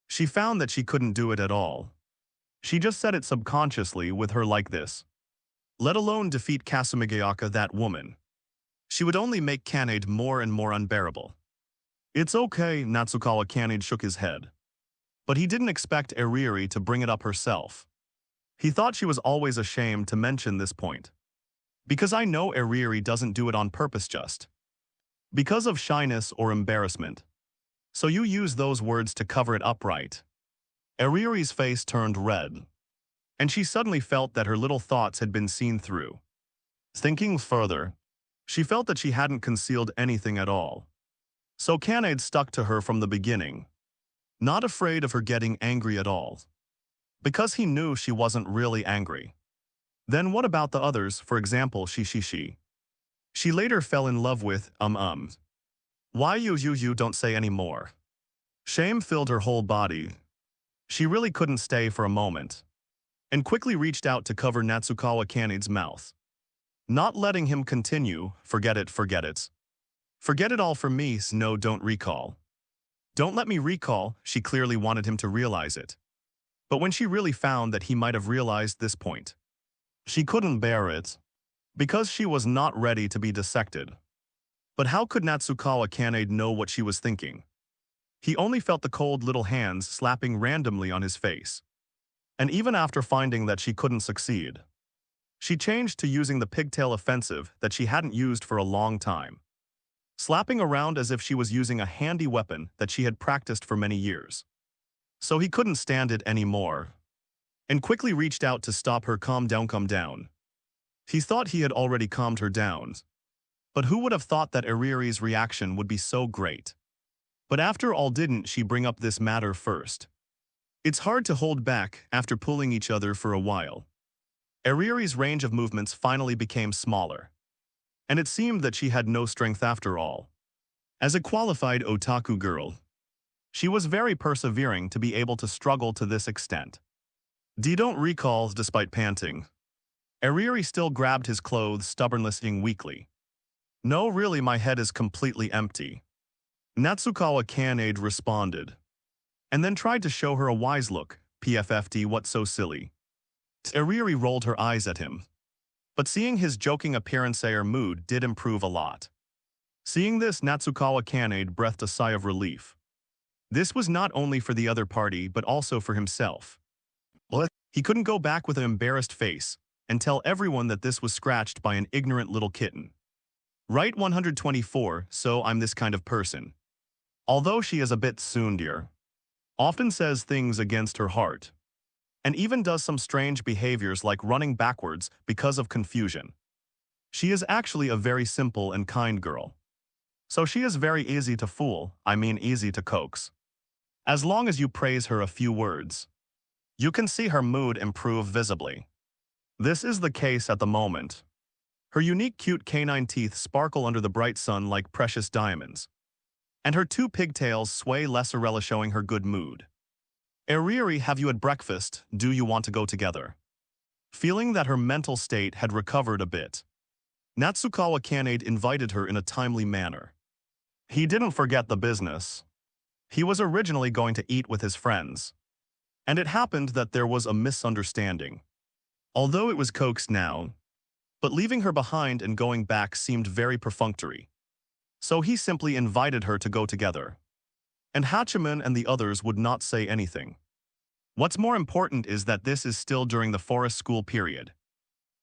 she found that she couldn't do it at all. She just said it subconsciously with her like this. Let alone defeat Kasumigayaka, that woman. She would only make Kanade more and more unbearable. "It's okay," Natsukawa Kanade shook his head. But he didn't expect Iriri to bring it up herself. He thought she was always ashamed to mention this point. "Because I know Iriri doesn't do it on purpose, just because of shyness or embarrassment. So you use those words to cover it up, right?" Iriri's face turned red, and she suddenly felt that her little thoughts had been seen through. Thinking further, she felt that she hadn't concealed anything at all. So Kanade stuck to her from the beginning, not afraid of her getting angry at all. Because he knew she wasn't really angry. Then what about the others, for example, she. She later fell in love with, Why you don't say any more. Shame filled her whole body. She really couldn't stay for a moment, and quickly reached out to cover Natsukawa Kanade's mouth. Not letting him continue, forget it. Forget it all for me, no, don't recall. Don't let me recall, she clearly wanted him to realize it. But when she really found that he might have realized this point, she couldn't bear it, because she was not ready to be dissected. But how could Natsukawa Kanade know what she was thinking? He only felt the cold little hands slapping randomly on his face. And even after finding that she couldn't succeed, she changed to using the pigtail offensive that she hadn't used for a long time, slapping around as if she was using a handy weapon that she had practiced for many years. So he couldn't stand it anymore, and quickly reached out to stop her. Calm down. He thought he had already calmed her down, but who would have thought that Ariri's reaction would be so great? But after all, didn't she bring up this matter first? It's hard to hold back after pulling each other for a while. Ariri's range of movements finally became smaller, and it seemed that she had no strength after all. As a qualified otaku girl, she was very persevering to be able to struggle to this extent. Don't recall, despite panting. Ariri still grabbed his clothes, stubbornly saying weakly, "No, really, my head is completely empty." Natsukawa Kanade responded, and then tried to show her a wise look. PFFD, what's so silly? Ariri rolled her eyes at him, but seeing his joking appearance, her mood did improve a lot. Seeing this, Natsukawa Kanade breathed a sigh of relief. This was not only for the other party but also for himself. He couldn't go back with an embarrassed face and tell everyone that this was scratched by an ignorant little kitten. Right, 124, so I'm this kind of person. Although she is a bit tsundere, often says things against her heart, and even does some strange behaviors like running backwards because of confusion. She is actually a very simple and kind girl. So she is very easy to fool, easy to coax. As long as you praise her a few words, you can see her mood improve visibly. This is the case at the moment. Her unique cute canine teeth sparkle under the bright sun like precious diamonds, and her two pigtails sway lesserella, showing her good mood. Ariri, have you had breakfast? Do you want to go together? Feeling that her mental state had recovered a bit, Natsukawa Kanade invited her in a timely manner. He didn't forget the business. He was originally going to eat with his friends, and it happened that there was a misunderstanding. Although it was coaxed now, but leaving her behind and going back seemed very perfunctory. So he simply invited her to go together. And Hachiman and the others would not say anything. What's more important is that this is still during the forest school period.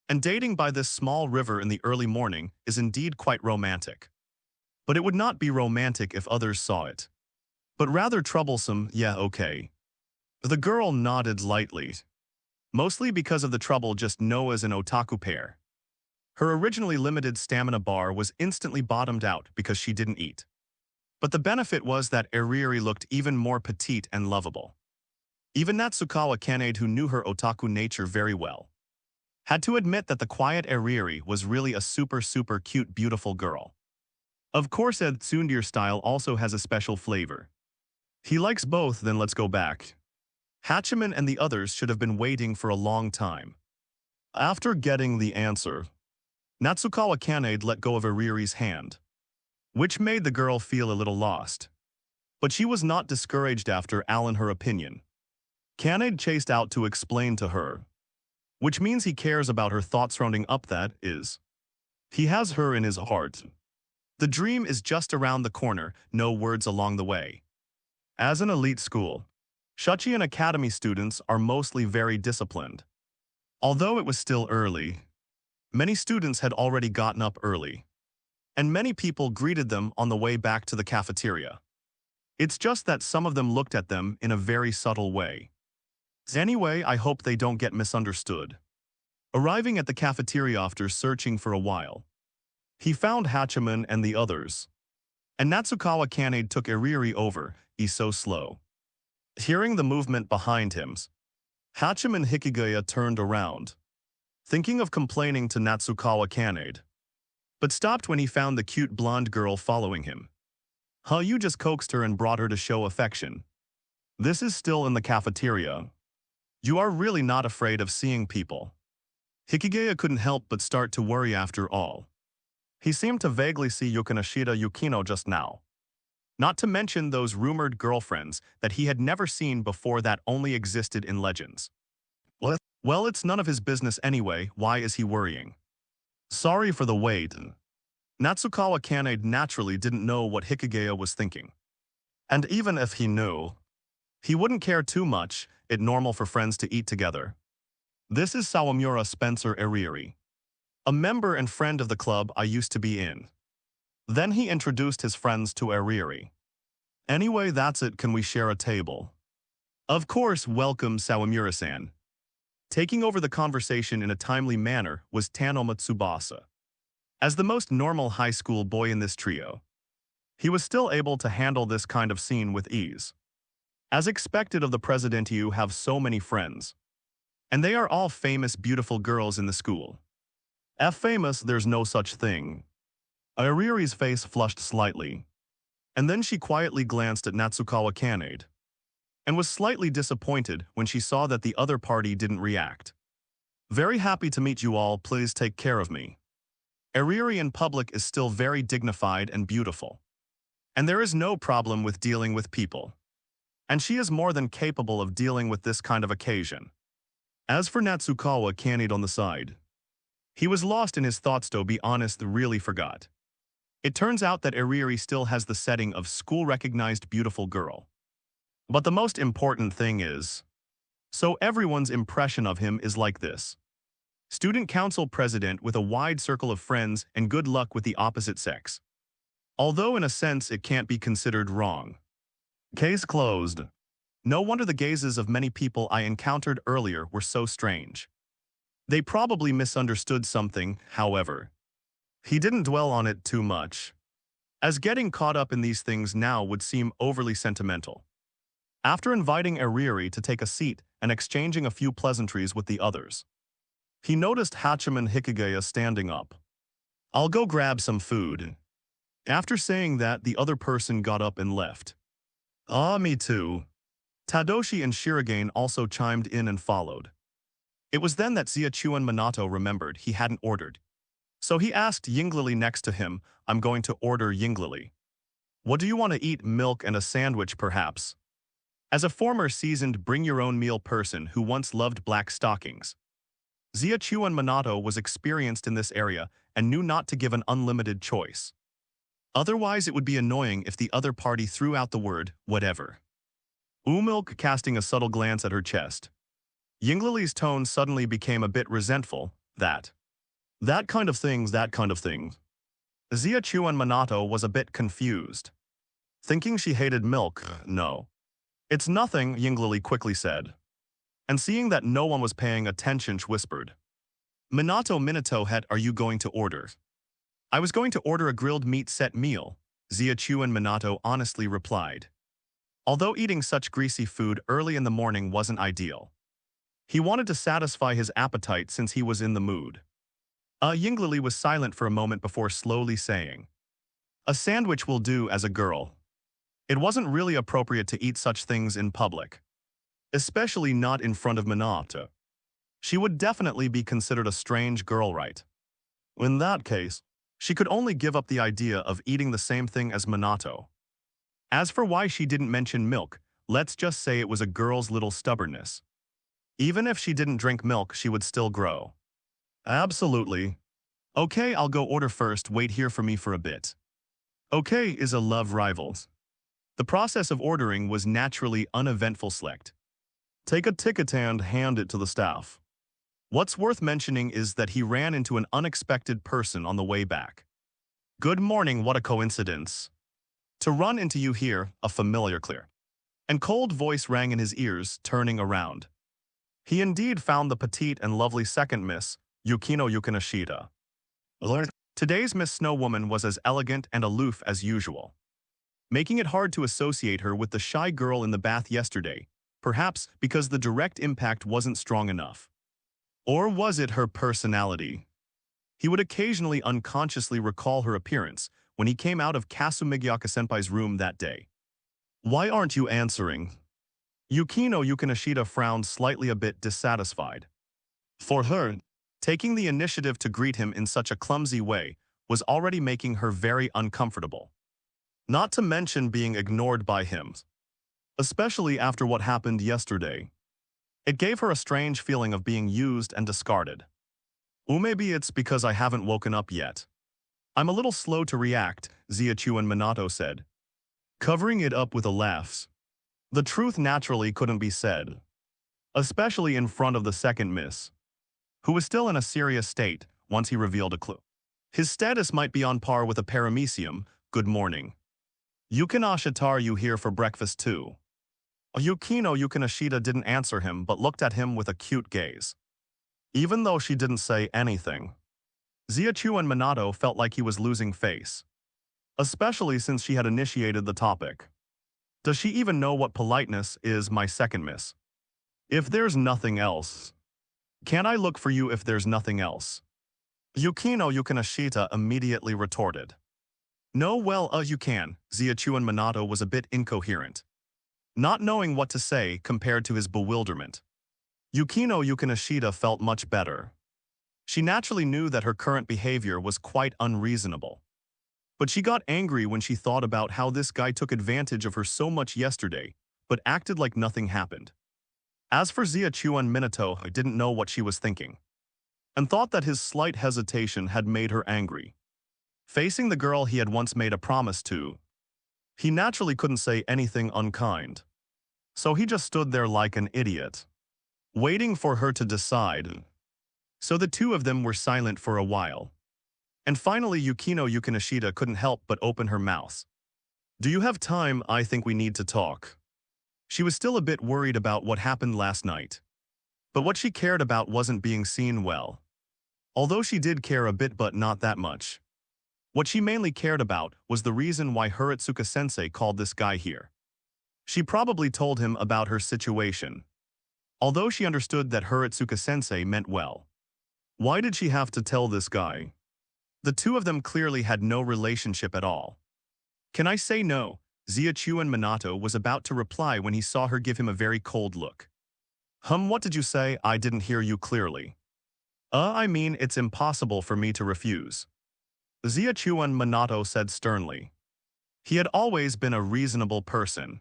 And dating by this small river in the early morning is indeed quite romantic. But it would not be romantic if others saw it, but rather troublesome. Yeah, okay. The girl nodded lightly, mostly because of the trouble just know as an otaku pair. Her originally limited stamina bar was instantly bottomed out because she didn't eat. But the benefit was that Ariri looked even more petite and lovable. Even Natsukawa Kanade, who knew her otaku nature very well, had to admit that the quiet Ariri was really a super cute beautiful girl. Of course, Ed Tsundir style also has a special flavor. He likes both. Then let's go back. Hachiman and the others should have been waiting for a long time. After getting the answer, Natsukawa Kanade let go of Ariri's hand, which made the girl feel a little lost. But she was not discouraged after Alan her opinion. Kanade chased out to explain to her, which means he cares about her thoughts. Rounding up, that is, he has her in his heart. The dream is just around the corner, no words along the way. As an elite school, Shuchian Academy students are mostly very disciplined. Although it was still early, many students had already gotten up early, and many people greeted them on the way back to the cafeteria. It's just that some of them looked at them in a very subtle way. Anyway, I hope they don't get misunderstood. Arriving at the cafeteria after searching for a while, he found Hachiman and the others, and Natsukawa Kanade took Ariri over. He's so slow. Hearing the movement behind him, Hachiman Hikigaya turned around, thinking of complaining to Natsukawa Kanade, but stopped when he found the cute blonde girl following him. Huh, you just coaxed her and brought her to show affection. This is still in the cafeteria. You are really not afraid of seeing people. Hikigaya couldn't help but start to worry after all. He seemed to vaguely see Yukinashita Yukino just now. Not to mention those rumored girlfriends that he had never seen before that only existed in legends. Well, it's none of his business anyway, why is he worrying? Sorry for the wait. Natsukawa Kanade naturally didn't know what Hikigaya was thinking. And even if he knew, he wouldn't care too much, it's normal for friends to eat together. This is Sawamura Spencer Erieri, a member and friend of the club I used to be in. Then he introduced his friends to Erieri. Anyway, that's it, can we share a table? Of course, welcome Sawamura-san. Taking over the conversation in a timely manner was Tanoma Tsubasa. As the most normal high school boy in this trio, he was still able to handle this kind of scene with ease. As expected of the president, you have so many friends. And they are all famous, beautiful girls in the school. Famous, there's no such thing. Arieri's face flushed slightly, and then she quietly glanced at Natsukawa Kanade, and was slightly disappointed when she saw that the other party didn't react. Very happy to meet you all, please take care of me. Erieri in public is still very dignified and beautiful. And there is no problem with dealing with people. And she is more than capable of dealing with this kind of occasion. As for Natsukawa Kanade on the side, he was lost in his thoughts, to be honest, really forgot. It turns out that Erieri still has the setting of school-recognized beautiful girl. But the most important thing is, so everyone's impression of him is like this. Student council president with a wide circle of friends and good luck with the opposite sex. Although in a sense it can't be considered wrong. Case closed. No wonder the gazes of many people I encountered earlier were so strange. They probably misunderstood something, however. He didn't dwell on it too much, as getting caught up in these things now would seem overly sentimental. After inviting Erieri to take a seat and exchanging a few pleasantries with the others, he noticed Hachiman Hikigaya standing up. I'll go grab some food. After saying that, the other person got up and left. Me too. Tadoshi and Shirogane also chimed in and followed. It was then that Ziachuan Minato remembered he hadn't ordered. So he asked Yinglili next to him, I'm going to order Yinglili. What do you want to eat, milk and a sandwich perhaps? As a former seasoned bring-your-own-meal person who once loved black stockings, Ziachuan Minato was experienced in this area and knew not to give an unlimited choice. Otherwise it would be annoying if the other party threw out the word, whatever. Umilk casting a subtle glance at her chest. Yinglili's tone suddenly became a bit resentful, that kind of thing. Ziachuan Minato was a bit confused. Thinking she hated milk, no. It's nothing, Yinglili quickly said. And seeing that no one was paying attention, she whispered. Minato het, are you going to order? I was going to order a grilled meat set meal, Ziachuan Minato honestly replied. Although eating such greasy food early in the morning wasn't ideal, he wanted to satisfy his appetite since he was in the mood. Yinglili was silent for a moment before slowly saying, a sandwich will do as a girl. It wasn't really appropriate to eat such things in public, especially not in front of Minato. She would definitely be considered a strange girl, right? In that case, she could only give up the idea of eating the same thing as Minato. As for why she didn't mention milk, let's just say it was a girl's little stubbornness. Even if she didn't drink milk, she would still grow. Absolutely. Okay, I'll go order first, wait here for me for a bit. Okay is a love rivals. The process of ordering was naturally uneventful. Select. Take a ticket and hand it to the staff. What's worth mentioning is that he ran into an unexpected person on the way back. Good morning, what a coincidence. To run into you here, a familiar clear and cold voice rang in his ears, turning around. He indeed found the petite and lovely second Miss, Yukino Yukinashita. Today's Miss Snow Woman was as elegant and aloof as usual, making it hard to associate her with the shy girl in the bath yesterday, perhaps because the direct impact wasn't strong enough. Or was it her personality? He would occasionally unconsciously recall her appearance when he came out of Kasumigiaka-senpai's room that day. Why aren't you answering? Yukino Yukinashita frowned slightly, a bit dissatisfied. For her, taking the initiative to greet him in such a clumsy way was already making her very uncomfortable. not to mention being ignored by him, especially after what happened yesterday. It gave her a strange feeling of being used and discarded. Or maybe it's because I haven't woken up yet. I'm a little slow to react, Ziachuan Minato said, covering it up with a laugh. The truth naturally couldn't be said, especially in front of the second miss, who was still in a serious state once he revealed a clue. His status might be on par with a paramecium. Good morning. Yukina Shitar, you here for breakfast too? Yukino Yukinashita didn't answer him but looked at him with a cute gaze. Even though she didn't say anything, Ziachuan Minato felt like he was losing face, especially since she had initiated the topic. Does she even know what politeness is, my second miss? If there's nothing else. Can I look for you if there's nothing else? Yukino Yukinashita immediately retorted. No, well, you can. Ziachuan Minato was a bit incoherent, not knowing what to say compared to his bewilderment. Yukino Yukinashita felt much better. She naturally knew that her current behavior was quite unreasonable. But she got angry when she thought about how this guy took advantage of her so much yesterday, but acted like nothing happened. As for Ziachuan Minato, I didn't know what she was thinking, and thought that his slight hesitation had made her angry. Facing the girl he had once made a promise to, he naturally couldn't say anything unkind. So he just stood there like an idiot, waiting for her to decide. So the two of them were silent for a while. And finally Yukino Yukinashita couldn't help but open her mouth. Do you have time? I think we need to talk. She was still a bit worried about what happened last night. But what she cared about wasn't being seen well. Although she did care a bit but not that much. What she mainly cared about was the reason why Hiratsuka-sensei called this guy here. She probably told him about her situation, although she understood that Hiratsuka-sensei meant well. Why did she have to tell this guy? The two of them clearly had no relationship at all. Can I say no? Ziachuan Minato was about to reply when he saw her give him a very cold look. What did you say? I didn't hear you clearly. I mean, it's impossible for me to refuse. Ziachuan Minato said sternly. He had always been a reasonable person,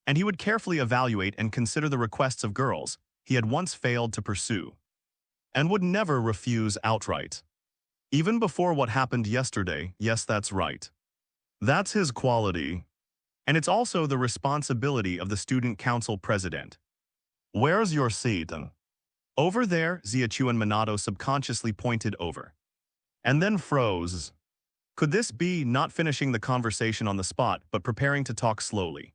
and he would carefully evaluate and consider the requests of girls he had once failed to pursue, and would never refuse outright. Even before what happened yesterday, yes, that's right. That's his quality. And it's also the responsibility of the student council president. Where's your seat? Over there, Ziachuan Minato subconsciously pointed over, and then froze. Could this be not finishing the conversation on the spot but preparing to talk slowly?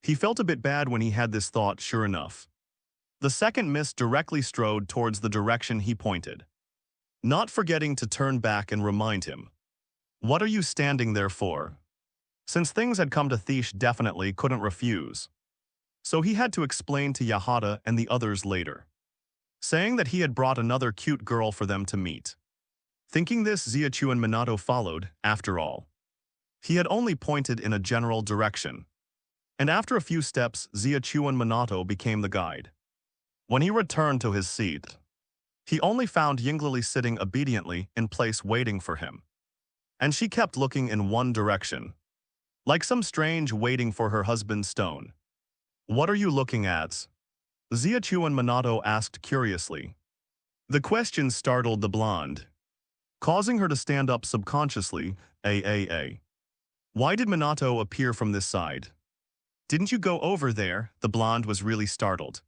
He felt a bit bad when he had this thought, sure enough. The second miss directly strode towards the direction he pointed, not forgetting to turn back and remind him. What are you standing there for? Since things had come to Thish definitely couldn't refuse. So he had to explain to Yahata and the others later, saying that he had brought another cute girl for them to meet. Thinking this, Ziachuan Minato followed, after all. He had only pointed in a general direction. And after a few steps, Ziachuan Minato became the guide. When he returned to his seat, he only found Yinglili sitting obediently in place waiting for him. And she kept looking in one direction, like some strange waiting for her husband's stone. What are you looking at? Ziachuan Minato asked curiously. The question startled the blonde, causing her to stand up subconsciously. Why did Minato appear from this side? Didn't you go over there? The blonde was really startled.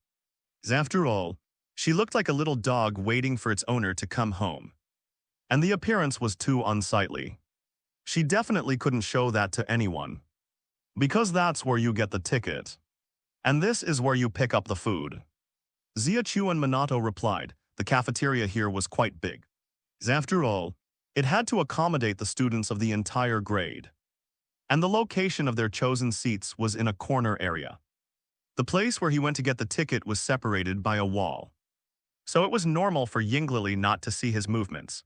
After all, she looked like a little dog waiting for its owner to come home. And the appearance was too unsightly. She definitely couldn't show that to anyone. Because that's where you get the ticket. And this is where you pick up the food. Ziachuan Minato replied. The cafeteria here was quite big. After all, it had to accommodate the students of the entire grade. And the location of their chosen seats was in a corner area. The place where he went to get the ticket was separated by a wall. So it was normal for Yinglili not to see his movements.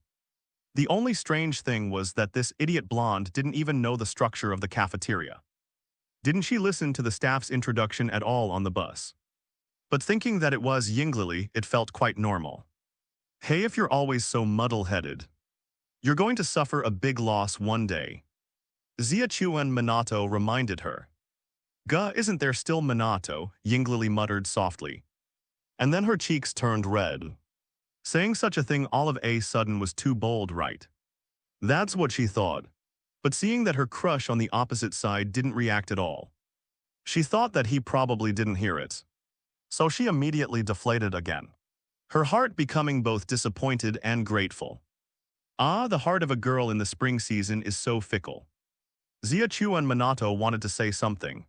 The only strange thing was that this idiot blonde didn't even know the structure of the cafeteria. Didn't she listen to the staff's introduction at all on the bus? But thinking that it was Yinglili, it felt quite normal. Hey, if you're always so muddle-headed, you're going to suffer a big loss one day. Ziachuan Minato reminded her. Gah, isn't there still Minato? Yinglili muttered softly. And then her cheeks turned red. Saying such a thing all of a sudden was too bold, right? That's what she thought. But seeing that her crush on the opposite side didn't react at all, she thought that he probably didn't hear it. So she immediately deflated again, her heart becoming both disappointed and grateful. Ah, the heart of a girl in the spring season is so fickle. Ziachuan Minato wanted to say something,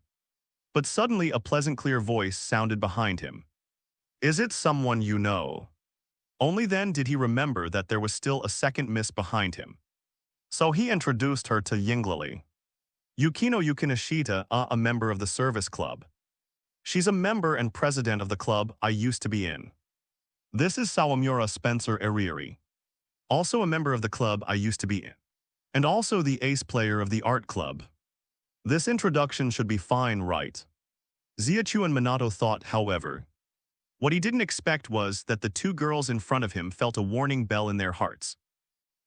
but suddenly a pleasant clear voice sounded behind him. Is it someone you know? Only then did he remember that there was still a second miss behind him. So he introduced her to Yinglili. Yukino Yukinishita, a member of the service club. She's a member and president of the club I used to be in. This is Sawamura Spencer Eriri, also a member of the club I used to be in, and also the ace player of the art club. This introduction should be fine, right? Ziachuan Minato thought, however. What he didn't expect was that the two girls in front of him felt a warning bell in their hearts.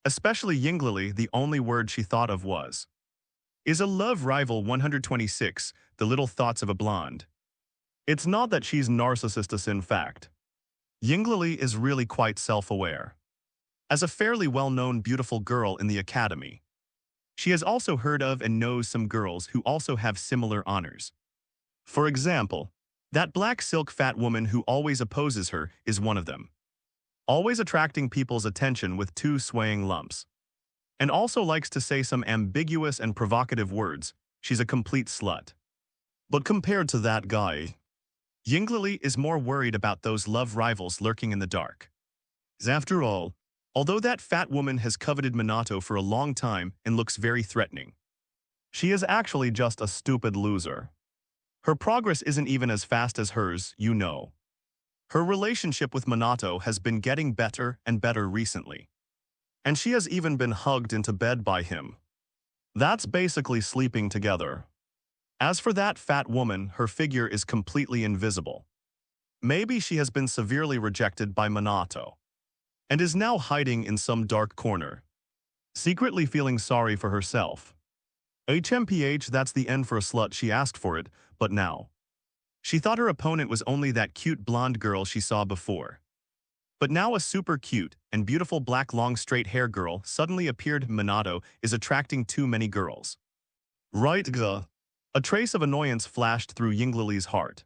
Especially Yinglili, the only word she thought of was, "Is a love rival 126, the little thoughts of a blonde." It's not that she's narcissistic in fact. Yinglili is really quite self-aware. As a fairly well-known beautiful girl in the academy, she has also heard of and knows some girls who also have similar honors. For example, that black silk fat woman who always opposes her is one of them. Always attracting people's attention with two swaying lumps. And also likes to say some ambiguous and provocative words. She's a complete slut. But compared to that guy, Yinglili is more worried about those love rivals lurking in the dark. After all, although that fat woman has coveted Minato for a long time and looks very threatening, she is actually just a stupid loser. Her progress isn't even as fast as hers, you know. Her relationship with Minato has been getting better and better recently. And she has even been hugged into bed by him. That's basically sleeping together. As for that fat woman, her figure is completely invisible. Maybe she has been severely rejected by Minato and is now hiding in some dark corner, secretly feeling sorry for herself. HMPH, that's the end for a slut, she asked for it, but now. She thought her opponent was only that cute blonde girl she saw before. But now a super cute and beautiful black long straight hair girl suddenly appeared. Minato is attracting too many girls. Right, gah. A trace of annoyance flashed through Yinglili's heart.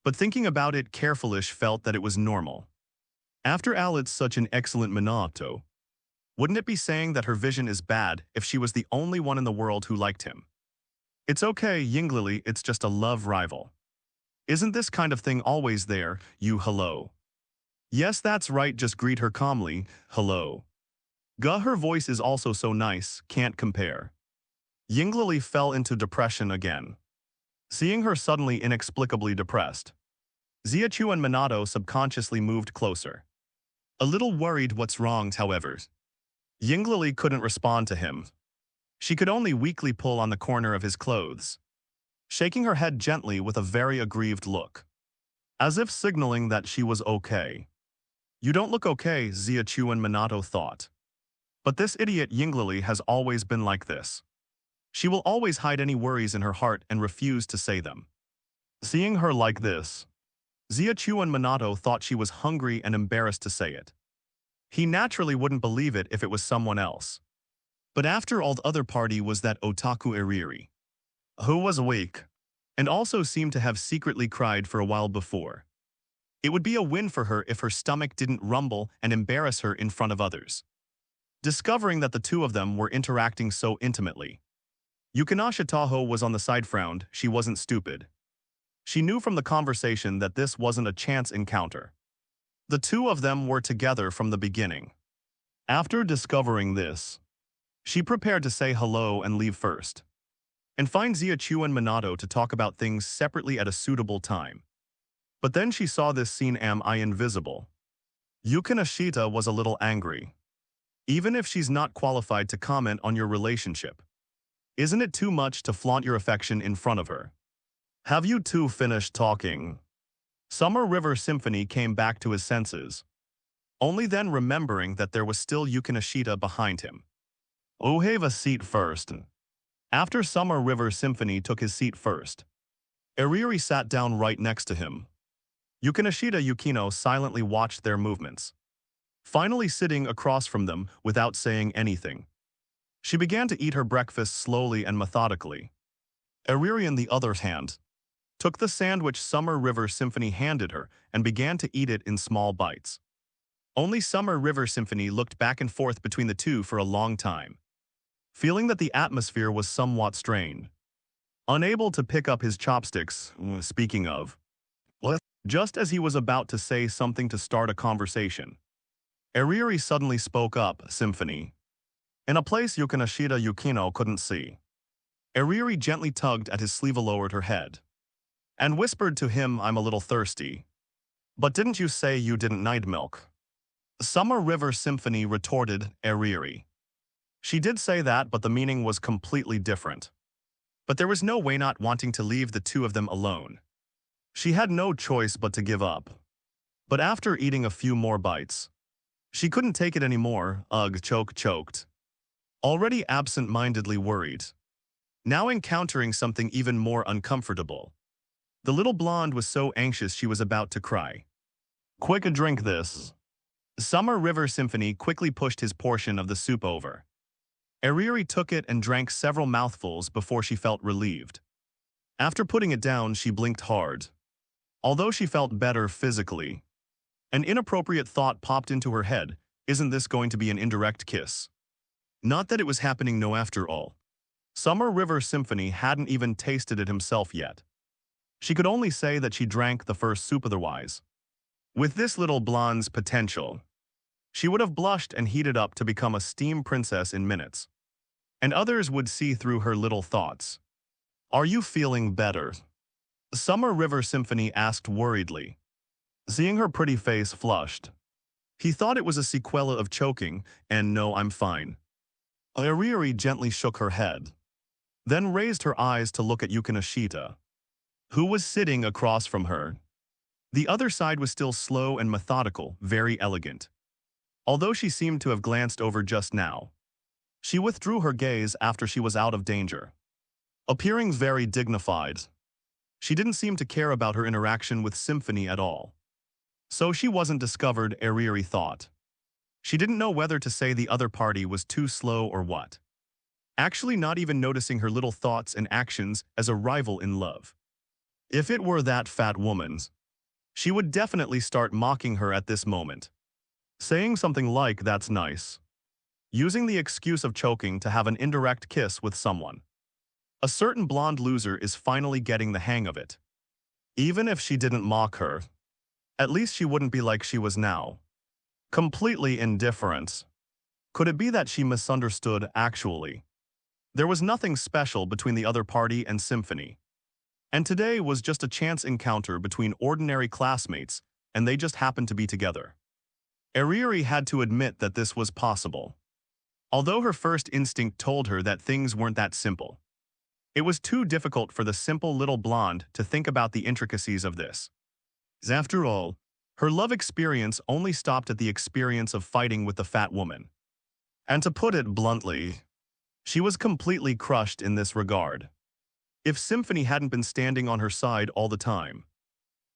But thinking about it, Carefullish felt that it was normal. After all, it's such an excellent Minato. Wouldn't it be saying that her vision is bad if she was the only one in the world who liked him? It's okay, Yinglili, it's just a love rival. Isn't this kind of thing always there, you hello? Yes, that's right, just greet her calmly, hello. Gah, her voice is also so nice, can't compare. Yinglili fell into depression again. Seeing her suddenly inexplicably depressed, Ziachuan Minato subconsciously moved closer. A little worried what's wrong, however. Yinglili couldn't respond to him. She could only weakly pull on the corner of his clothes, shaking her head gently with a very aggrieved look, as if signaling that she was okay. You don't look okay, Ziachuan Minato thought. But this idiot Yinglili has always been like this. She will always hide any worries in her heart and refuse to say them. Seeing her like this, Ziachuan Minato thought she was hungry and embarrassed to say it. He naturally wouldn't believe it if it was someone else. But after all, the other party was that otaku Eriri, who was weak, and also seemed to have secretly cried for a while before. It would be a win for her if her stomach didn't rumble and embarrass her in front of others. Discovering that the two of them were interacting so intimately, Yukinashi Taho was on the side. Frowned. She wasn't stupid. She knew from the conversation that this wasn't a chance encounter. The two of them were together from the beginning. After discovering this, she prepared to say hello and leave first, and find Ziachuan Minato to talk about things separately at a suitable time. But then she saw this scene. Am I invisible? Yukinashita was a little angry. Even if she's not qualified to comment on your relationship, isn't it too much to flaunt your affection in front of her? Have you two finished talking? Summer River Symphony came back to his senses, only then remembering that there was still Yukinashita behind him. Oh, have a seat first. After Summer River Symphony took his seat first, Eriri sat down right next to him. Yukinashita Yukino silently watched their movements, finally sitting across from them without saying anything. She began to eat her breakfast slowly and methodically. Eriri, on the other hand, took the sandwich Summer River Symphony handed her and began to eat it in small bites. Only Summer River Symphony looked back and forth between the two for a long time, feeling that the atmosphere was somewhat strained. Unable to pick up his chopsticks, speaking of, just as he was about to say something to start a conversation, Eriri suddenly spoke up, Symphony, in a place Yukinashita Yukino couldn't see. Eriri gently tugged at his sleeve, lowered her head, and whispered to him, I'm a little thirsty. But didn't you say you didn't need milk? Summer River Symphony retorted, Eriri. She did say that, but the meaning was completely different. But there was no way not wanting to leave the two of them alone. She had no choice but to give up. But after eating a few more bites, she couldn't take it anymore, choked. Already absent-mindedly worried, now encountering something even more uncomfortable. The little blonde was so anxious she was about to cry. Quick, drink this. Summer River Symphony quickly pushed his portion of the soup over. Eriri took it and drank several mouthfuls before she felt relieved. After putting it down, she blinked hard. Although she felt better physically, an inappropriate thought popped into her head, isn't this going to be an indirect kiss? Not that it was happening, no, after all. Summer River Symphony hadn't even tasted it himself yet. She could only say that she drank the first soup otherwise. With this little blonde's potential, she would have blushed and heated up to become a steam princess in minutes. And others would see through her little thoughts. Are you feeling better? Summer River Symphony asked worriedly. Seeing her pretty face flushed, he thought it was a sequela of choking, and no, I'm fine. Eriri gently shook her head, then raised her eyes to look at Yukinashita, who was sitting across from her. The other side was still slow and methodical, very elegant. Although she seemed to have glanced over just now, she withdrew her gaze after she was out of danger. Appearing very dignified, she didn't seem to care about her interaction with Symphony at all. So she wasn't discovered, Eriri thought. She didn't know whether to say the other party was too slow or what. Actually not even noticing her little thoughts and actions as a rival in love. If it were that fat woman's, she would definitely start mocking her at this moment. Saying something like, that's nice. Using the excuse of choking to have an indirect kiss with someone. A certain blonde loser is finally getting the hang of it. Even if she didn't mock her, at least she wouldn't be like she was now. Completely indifferent. Could it be that she misunderstood, actually? There was nothing special between the other party and Symphony. And today was just a chance encounter between ordinary classmates, and they just happened to be together. Eriri had to admit that this was possible. Although her first instinct told her that things weren't that simple. It was too difficult for the simple little blonde to think about the intricacies of this. After all, her love experience only stopped at the experience of fighting with the fat woman. And to put it bluntly, she was completely crushed in this regard. If Symphony hadn't been standing on her side all the time,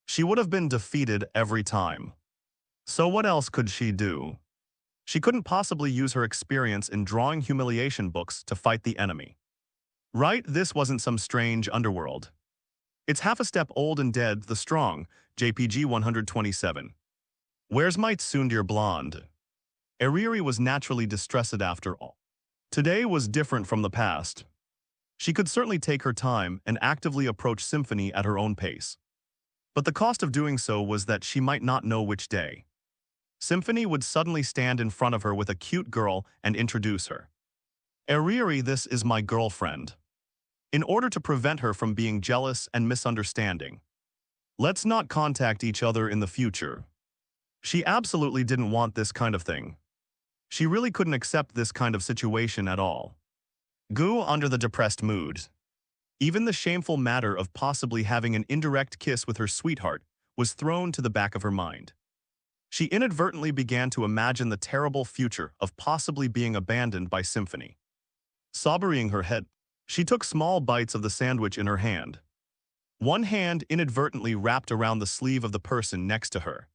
she would have been defeated every time. So what else could she do? She couldn't possibly use her experience in drawing humiliation books to fight the enemy. Right, this wasn't some strange underworld. It's half a step old and dead, the strong, JPG 127. Where's my Tsundir blonde? Eriri was naturally distressed after all. Today was different from the past. She could certainly take her time and actively approach Symphony at her own pace. But the cost of doing so was that she might not know which day Symphony would suddenly stand in front of her with a cute girl and introduce her. Eriri, this is my girlfriend. In order to prevent her from being jealous and misunderstanding. Let's not contact each other in the future. She absolutely didn't want this kind of thing. She really couldn't accept this kind of situation at all. Gu under the depressed mood. Even the shameful matter of possibly having an indirect kiss with her sweetheart was thrown to the back of her mind. She inadvertently began to imagine the terrible future of possibly being abandoned by Symphony. Sobbing her head, She took small bites of the sandwich in her hand. One hand inadvertently wrapped around the sleeve of the person next to her,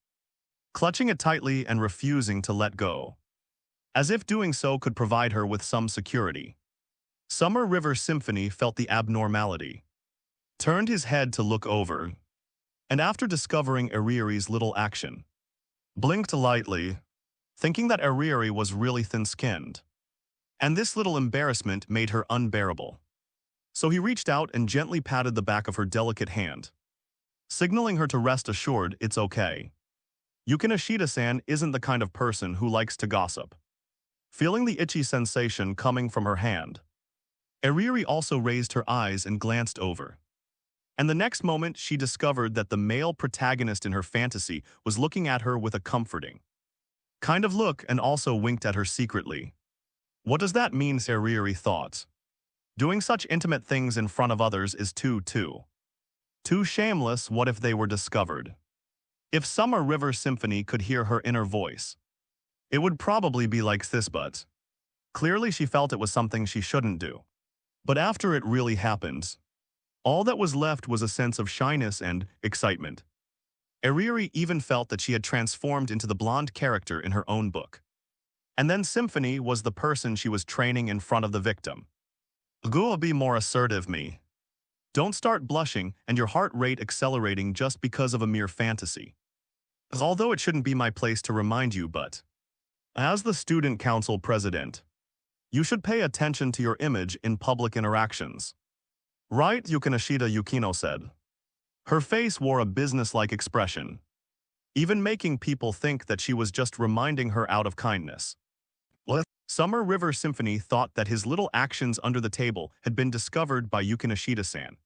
clutching it tightly and refusing to let go, as if doing so could provide her with some security. Summer River Symphony felt the abnormality, turned his head to look over, and after discovering Arieri's little action, blinked lightly, thinking that Arieri was really thin-skinned. And this little embarrassment made her unbearable. So he reached out and gently patted the back of her delicate hand, signaling her to rest assured it's okay. Yukina Shida-san isn't the kind of person who likes to gossip. Feeling the itchy sensation coming from her hand, Arieri also raised her eyes and glanced over. And the next moment she discovered that the male protagonist in her fantasy was looking at her with a comforting kind of look and also winked at her secretly. What does that mean, Arieri thought. Doing such intimate things in front of others is too shameless. What if they were discovered? If Summer River Symphony could hear her inner voice, it would probably be like this, but clearly she felt it was something she shouldn't do. But after it really happened, all that was left was a sense of shyness and excitement. Arieri even felt that she had transformed into the blonde character in her own book. And then Symphony was the person she was training in front of the victim. Go be more assertive, me. Don't start blushing and your heart rate accelerating just because of a mere fantasy. Although it shouldn't be my place to remind you, but as the student council president, you should pay attention to your image in public interactions. Right, Yukinashita Yukino said. Her face wore a businesslike expression, even making people think that she was just reminding her out of kindness. Summer River Symphony thought that his little actions under the table had been discovered by Yukinashita-san,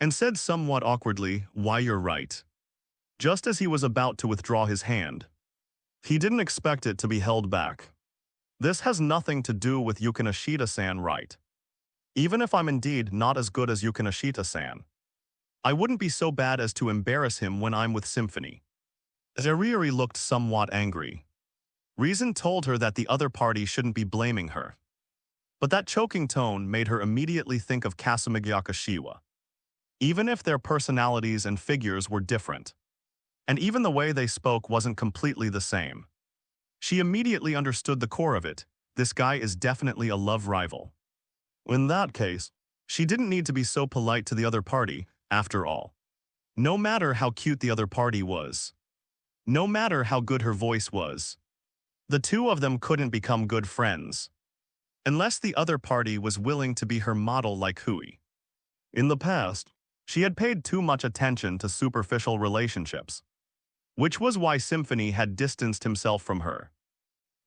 and said somewhat awkwardly, "Why, you're right." Just as he was about to withdraw his hand, he didn't expect it to be held back. This has nothing to do with Yukinashita-san, right? Even if I'm indeed not as good as Yukinashita-san, I wouldn't be so bad as to embarrass him when I'm with Symphony. Arieri looked somewhat angry. Reason told her that the other party shouldn't be blaming her. But that choking tone made her immediately think of Kasumigyaka Shiwa. Even if their personalities and figures were different, and even the way they spoke wasn't completely the same, she immediately understood the core of it. This guy is definitely a love rival. In that case, she didn't need to be so polite to the other party, after all. No matter how cute the other party was, no matter how good her voice was, the two of them couldn't become good friends, unless the other party was willing to be her model like Hui. In the past, she had paid too much attention to superficial relationships, which was why Symphony had distanced himself from her.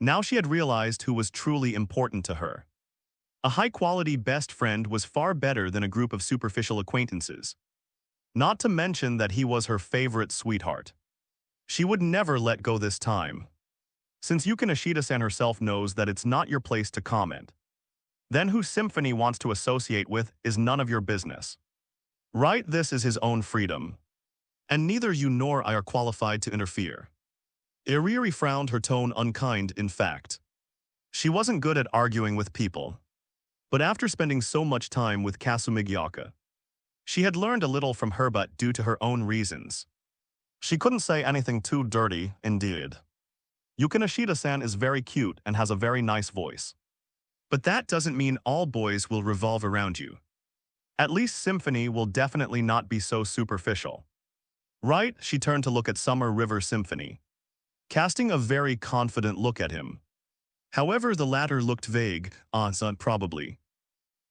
Now she had realized who was truly important to her. A high-quality best friend was far better than a group of superficial acquaintances. Not to mention that he was her favorite sweetheart. She would never let go this time. Since Yukinashita-san herself knows that it's not your place to comment, then who Symphony wants to associate with is none of your business. Right, this is his own freedom, and neither you nor I are qualified to interfere. Arieri frowned, her tone unkind, in fact. She wasn't good at arguing with people, but after spending so much time with Kasumigyaka, she had learned a little from her, but due to her own reasons, she couldn't say anything too dirty, indeed. Yukinashita-san is very cute and has a very nice voice. But that doesn't mean all boys will revolve around you. At least Symphony will definitely not be so superficial. Right, she turned to look at Summer River Symphony, casting a very confident look at him. However, the latter looked vague, probably.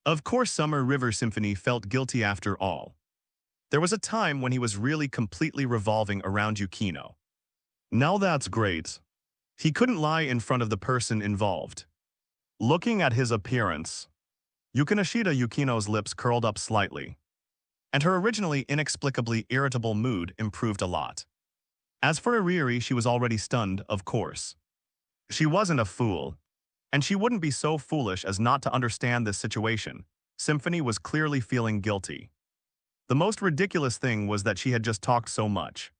Of course, Summer River Symphony felt guilty after all. There was a time when he was really completely revolving around Yukino. Now that's great. He couldn't lie in front of the person involved. Looking at his appearance, Yukinashita Yukino's lips curled up slightly, and her originally inexplicably irritable mood improved a lot. As for Arieri, she was already stunned, of course. She wasn't a fool, and she wouldn't be so foolish as not to understand this situation. Symphony was clearly feeling guilty. The most ridiculous thing was that she had just talked so much.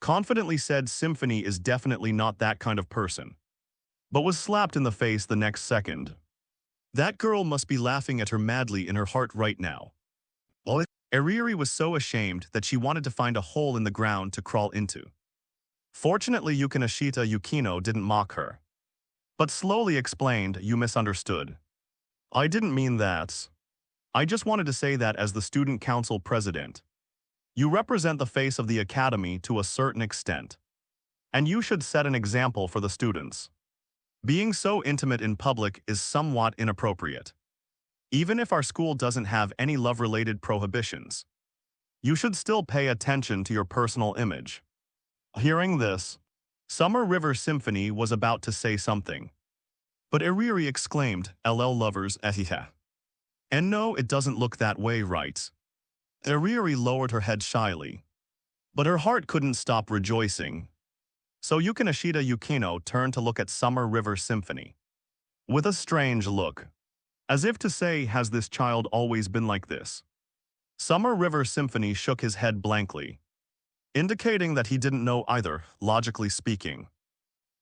Confidently said Symphony is definitely not that kind of person, but was slapped in the face the next second. That girl must be laughing at her madly in her heart right now. Well, Eriri was so ashamed that she wanted to find a hole in the ground to crawl into. Fortunately, Yukinashita Yukino didn't mock her, but slowly explained, "You misunderstood. I didn't mean that. I just wanted to say that as the student council president, you represent the face of the academy to a certain extent, and you should set an example for the students. Being so intimate in public is somewhat inappropriate. Even if our school doesn't have any love-related prohibitions, you should still pay attention to your personal image." Hearing this, Summer River Symphony was about to say something, but Eriri exclaimed, "LL lovers, ehihe. And no, it doesn't look that way, right?" Eriri lowered her head shyly, but her heart couldn't stop rejoicing. So Yukinashita Yukino turned to look at Summer River Symphony with a strange look, as if to say, "Has this child always been like this?" Summer River Symphony shook his head blankly, indicating that he didn't know either, logically speaking.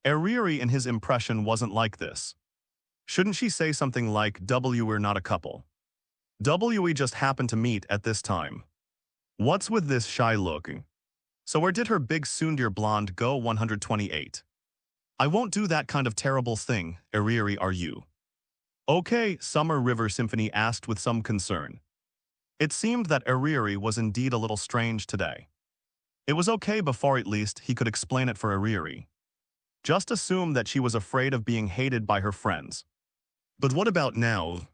Eriri in his impression wasn't like this. Shouldn't she say something like, "We're not a couple. We just happened to meet at this time." What's with this shy look? So where did her big tsundere blonde go? 128. I won't do that kind of terrible thing, Eriri, are you? Okay, Summer River Symphony asked with some concern. It seemed that Eriri was indeed a little strange today. It was okay before at least he could explain it for Eriri. Just assume that she was afraid of being hated by her friends. But what about now?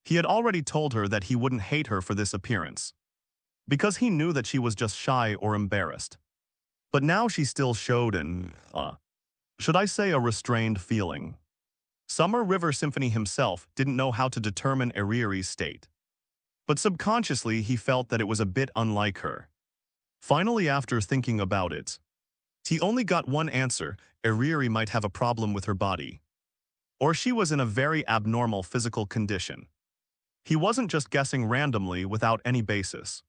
He had already told her that he wouldn't hate her for this appearance, because he knew that she was just shy or embarrassed. But now she still showed should I say, a restrained feeling. Summer River Symphony himself didn't know how to determine Eriri's state, but subconsciously he felt that it was a bit unlike her. Finally, after thinking about it, he only got one answer: Eriri might have a problem with her body, or she was in a very abnormal physical condition. He wasn't just guessing randomly without any basis,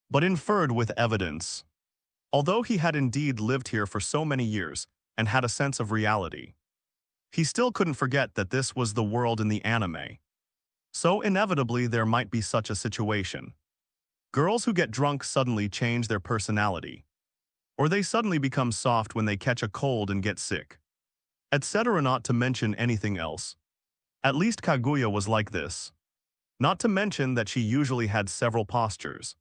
but inferred with evidence. Although he had indeed lived here for so many years and had a sense of reality, he still couldn't forget that this was the world in the anime. So inevitably there might be such a situation. Girls who get drunk suddenly change their personality, or they suddenly become soft when they catch a cold and get sick, etc. Not to mention anything else. At least Kaguya was like this. Not to mention that she usually had several postures.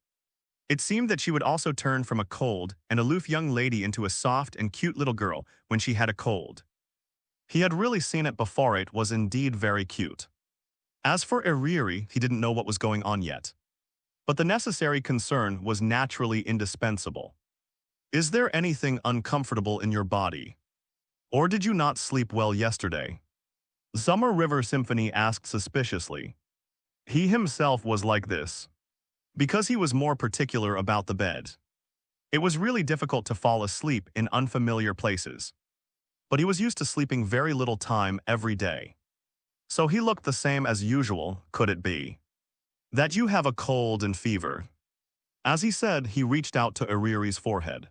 It seemed that she would also turn from a cold and aloof young lady into a soft and cute little girl when she had a cold. He had really seen it before. It was indeed very cute. As for Eriri, he didn't know what was going on yet, but the necessary concern was naturally indispensable. Is there anything uncomfortable in your body? Or did you not sleep well yesterday? Summer River Symphony asked suspiciously. He himself was like this, because he was more particular about the bed. It was really difficult to fall asleep in unfamiliar places, but he was used to sleeping very little time every day. So he looked the same as usual. Could it be that you have a cold and fever? As he said, he reached out to Eriri's forehead.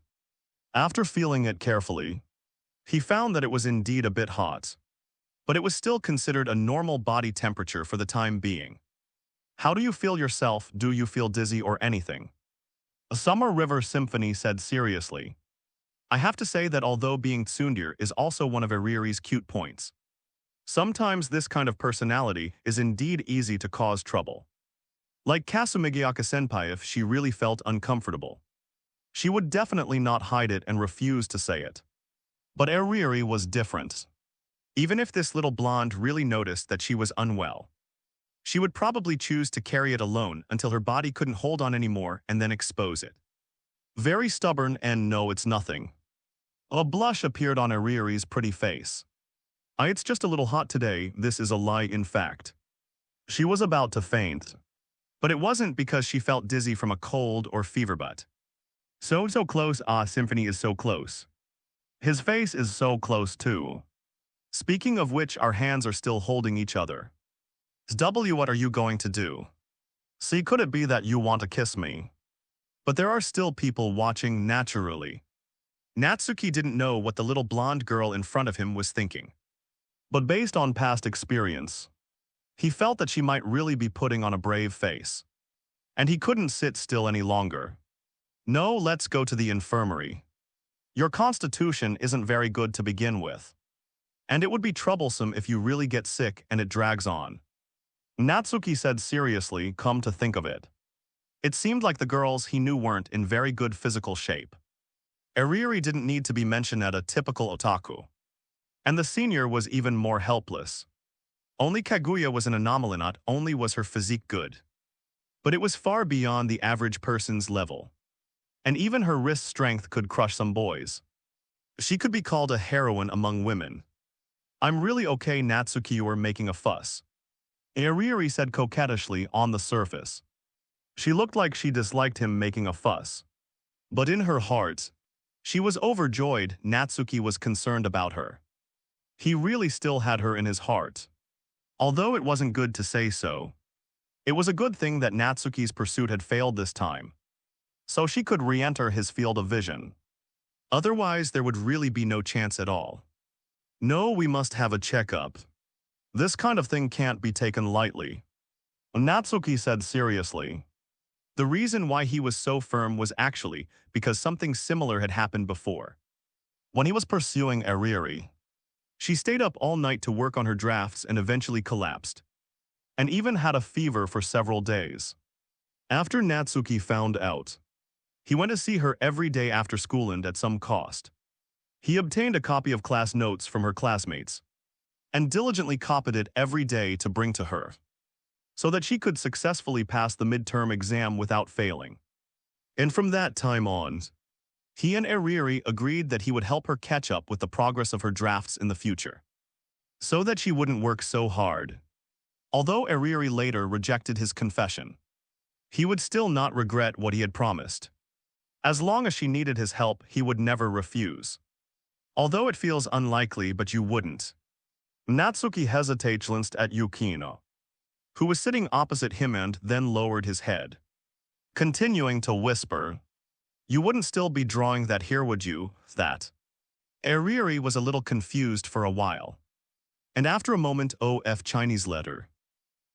After feeling it carefully, he found that it was indeed a bit hot, but it was still considered a normal body temperature for the time being. How do you feel yourself? Do you feel dizzy or anything? Summer River Symphony said seriously. I have to say that although being tsundere is also one of Eriri's cute points, sometimes this kind of personality is indeed easy to cause trouble. Like Kasumigiaka Senpai, if she really felt uncomfortable, she would definitely not hide it and refuse to say it. But Eriri was different. Even if this little blonde really noticed that she was unwell, she would probably choose to carry it alone until her body couldn't hold on anymore and then expose it. Very stubborn, and no, it's nothing. A blush appeared on Eriri's pretty face. It's just a little hot today. This is a lie, in fact. She was about to faint, but it wasn't because she felt dizzy from a cold or fever, but so close. Symphony is so close. His face is so close too. Speaking of which, our hands are still holding each other. What are you going to do? See, could it be that you want to kiss me? But there are still people watching naturally. Natsuki didn't know what the little blonde girl in front of him was thinking, but based on past experience, He felt that she might really be putting on a brave face. And he couldn't sit still any longer. No, let's go to the infirmary. Your constitution isn't very good to begin with. And it would be troublesome if you really get sick and it drags on. Natsuki said seriously, come to think of it. It seemed like the girls he knew weren't in very good physical shape. Eriri didn't need to be mentioned at a typical otaku. And the senior was even more helpless. Only Kaguya was an anomaly, not only was her physique good, but it was far beyond the average person's level. And even her wrist strength could crush some boys. She could be called a heroine among women. I'm really okay, Natsuki, you were making a fuss. Eriri said coquettishly on the surface. She looked like she disliked him making a fuss. But in her heart, she was overjoyed Natsuki was concerned about her. He really still had her in his heart. Although it wasn't good to say so, it was a good thing that Natsuki's pursuit had failed this time, so she could re-enter his field of vision. Otherwise, there would really be no chance at all. No, we must have a checkup. This kind of thing can't be taken lightly. Natsuki said seriously. The reason why he was so firm was actually because something similar had happened before. When he was pursuing Eriri, she stayed up all night to work on her drafts and eventually collapsed, and even had a fever for several days. After Natsuki found out, he went to see her every day after school and at some cost. He obtained a copy of class notes from her classmates and diligently copied it every day to bring to her, so that she could successfully pass the midterm exam without failing. And from that time on, he and Eriri agreed that he would help her catch up with the progress of her drafts in the future, so that she wouldn't work so hard. Although Eriri later rejected his confession, he would still not regret what he had promised. As long as she needed his help, he would never refuse. Although it feels unlikely, but you wouldn't. Natsuki hesitated, glanced at Yukino, who was sitting opposite him, and then lowered his head, continuing to whisper, "You wouldn't still be drawing that here, would you, that?" Eriri was a little confused for a while, and after a moment of Chinese letter,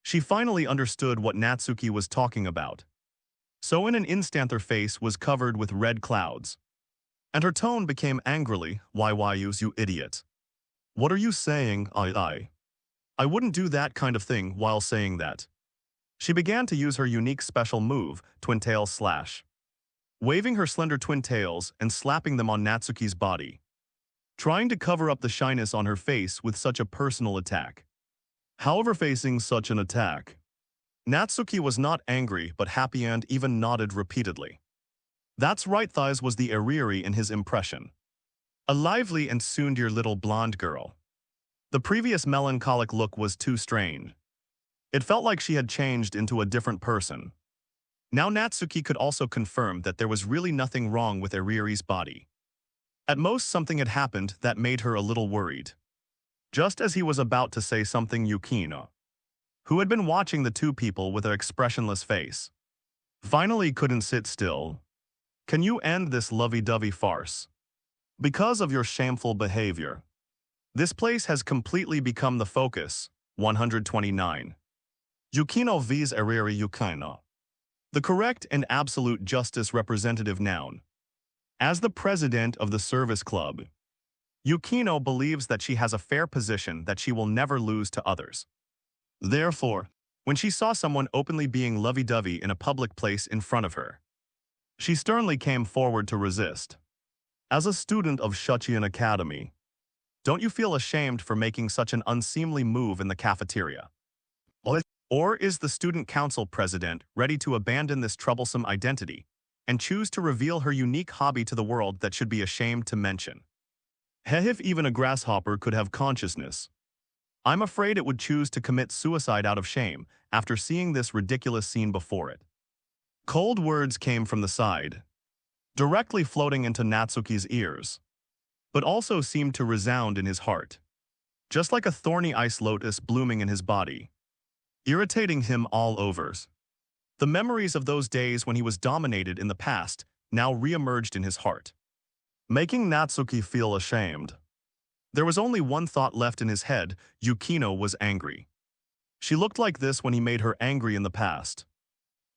she finally understood what Natsuki was talking about. So in an instant her face was covered with red clouds, and her tone became angrily, why you idiot? What are you saying? I wouldn't do that kind of thing while saying that. She began to use her unique special move, twin tail slash, waving her slender twin tails and slapping them on Natsuki's body, trying to cover up the shyness on her face with such a personal attack. However, facing such an attack, Natsuki was not angry but happy and even nodded repeatedly. That's right, thighs was the Eriri in his impression. A lively and soon-dear little blonde girl. The previous melancholic look was too strange. It felt like she had changed into a different person. Now Natsuki could also confirm that there was really nothing wrong with Eriri's body. At most, something had happened that made her a little worried. Just as he was about to say something, Yukino, who had been watching the two people with an expressionless face, finally couldn't sit still. Can you end this lovey-dovey farce? Because of your shameful behavior, this place has completely become the focus. 129. Yukino vs Eriri. Yukino, the correct and absolute justice representative noun. As the president of the service club, Yukino believes that she has a fair position that she will never lose to others. Therefore, when she saw someone openly being lovey-dovey in a public place in front of her, she sternly came forward to resist. As a student of Shuchian Academy, don't you feel ashamed for making such an unseemly move in the cafeteria? Or is the student council president ready to abandon this troublesome identity and choose to reveal her unique hobby to the world that should be ashamed to mention? If even a grasshopper could have consciousness, I'm afraid it would choose to commit suicide out of shame after seeing this ridiculous scene before it. Cold words came from the side, directly floating into Natsuki's ears, but also seemed to resound in his heart, just like a thorny ice lotus blooming in his body, irritating him all over. The memories of those days when he was dominated in the past now re-emerged in his heart, making Natsuki feel ashamed. There was only one thought left in his head: Yukino was angry. She looked like this when he made her angry in the past.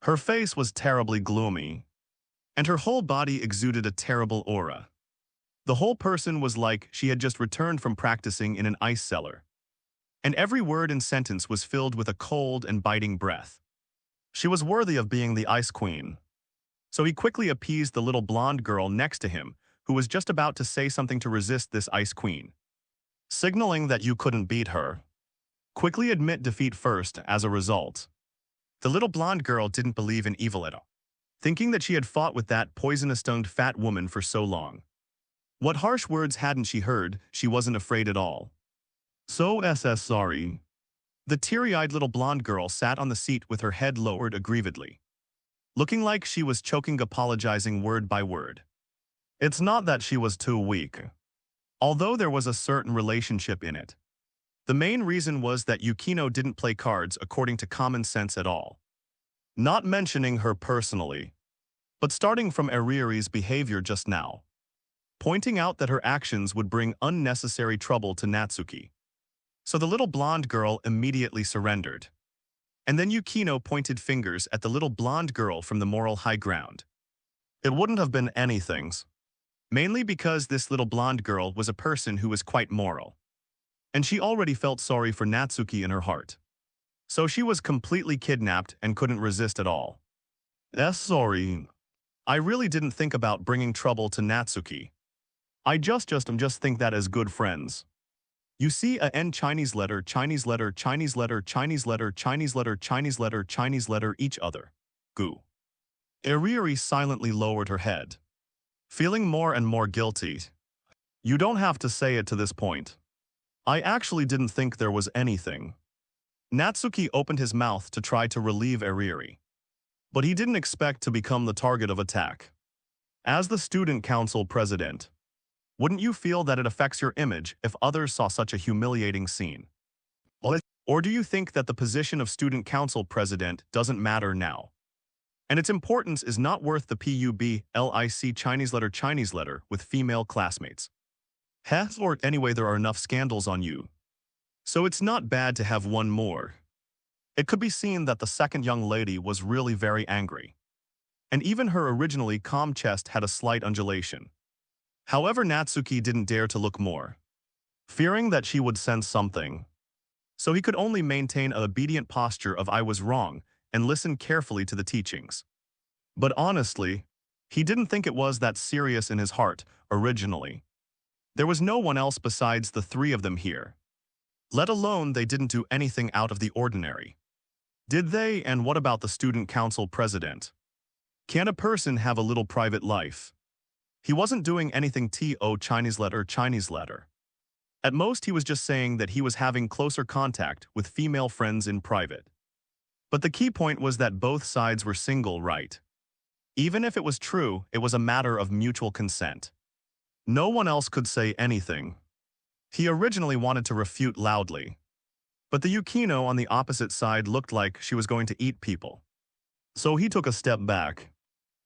Her face was terribly gloomy, and her whole body exuded a terrible aura. The whole person was like she had just returned from practicing in an ice cellar. And every word and sentence was filled with a cold and biting breath. She was worthy of being the Ice Queen. So he quickly appeased the little blonde girl next to him, who was just about to say something to resist this Ice Queen. Signaling that you couldn't beat her. Quickly admit defeat first as a result. The little blonde girl didn't believe in evil at all, thinking that she had fought with that poisonous-tongued fat woman for so long. What harsh words hadn't she heard? She wasn't afraid at all. So sorry. The teary-eyed little blonde girl sat on the seat with her head lowered aggrievedly, looking like she was choking, apologizing word by word. It's not that she was too weak, although there was a certain relationship in it. The main reason was that Yukino didn't play cards according to common sense at all. Not mentioning her personally, but starting from Ariri's behavior just now, pointing out that her actions would bring unnecessary trouble to Natsuki. So the little blonde girl immediately surrendered. And then Yukino pointed fingers at the little blonde girl from the moral high ground. It wouldn't have been anything's, mainly because this little blonde girl was a person who was quite moral. And she already felt sorry for Natsuki in her heart. So she was completely kidnapped and couldn't resist at all. Sorry. I really didn't think about bringing trouble to Natsuki. I just think that as good friends. You see a N Chinese letter, Chinese letter, Chinese letter, Chinese letter, Chinese letter, Chinese letter, Chinese letter, each other. Goo. Iriri silently lowered her head, feeling more and more guilty. You don't have to say it to this point. I actually didn't think there was anything. Natsuki opened his mouth to try to relieve Iriri, but he didn't expect to become the target of attack. As the student council president, wouldn't you feel that it affects your image if others saw such a humiliating scene? Or do you think that the position of student council president doesn't matter now? And its importance is not worth the PUBLIC Chinese letter with female classmates. Or anyway, there are enough scandals on you. So it's not bad to have one more. It could be seen that the second young lady was really very angry. And even her originally calm chest had a slight undulation. However, Natsuki didn't dare to look more, fearing that she would sense something. So he could only maintain an obedient posture of I was wrong and listen carefully to the teachings. But honestly, he didn't think it was that serious in his heart originally. There was no one else besides the three of them here. Let alone they didn't do anything out of the ordinary. Did they? And what about the student council president? Can a person have a little private life? He wasn't doing anything Chinese letter. At most he was just saying that he was having closer contact with female friends in private. But the key point was that both sides were single, right? Even if it was true, it was a matter of mutual consent. No one else could say anything. He originally wanted to refute loudly, but the Yukino on the opposite side looked like she was going to eat people. So he took a step back,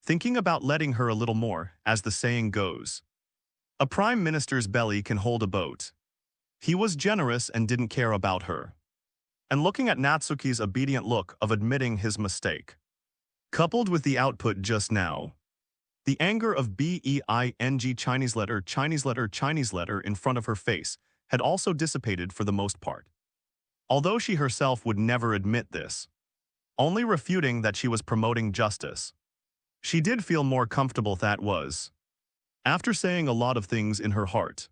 thinking about letting her a little more, as the saying goes. A prime minister's belly can hold a boat. He was generous and didn't care about her. And looking at Natsuki's obedient look of admitting his mistake, coupled with the output just now, the anger of BEING Chinese letter in front of her face had also dissipated for the most part. Although she herself would never admit this, only refuting that she was promoting justice. She did feel more comfortable, that was. After saying a lot of things in her heart,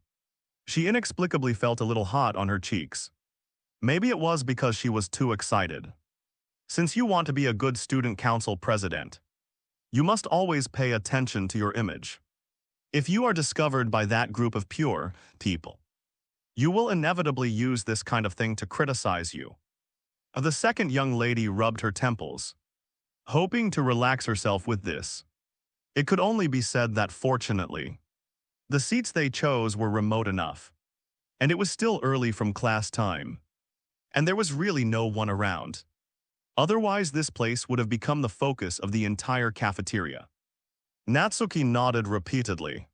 she inexplicably felt a little hot on her cheeks. Maybe it was because she was too excited. Since you want to be a good student council president, you must always pay attention to your image. If you are discovered by that group of pure people, you will inevitably use this kind of thing to criticize you. The second young lady rubbed her temples, hoping to relax herself with this. It could only be said that fortunately, the seats they chose were remote enough, and it was still early from class time, and there was really no one around. Otherwise, this place would have become the focus of the entire cafeteria. Natsuki nodded repeatedly,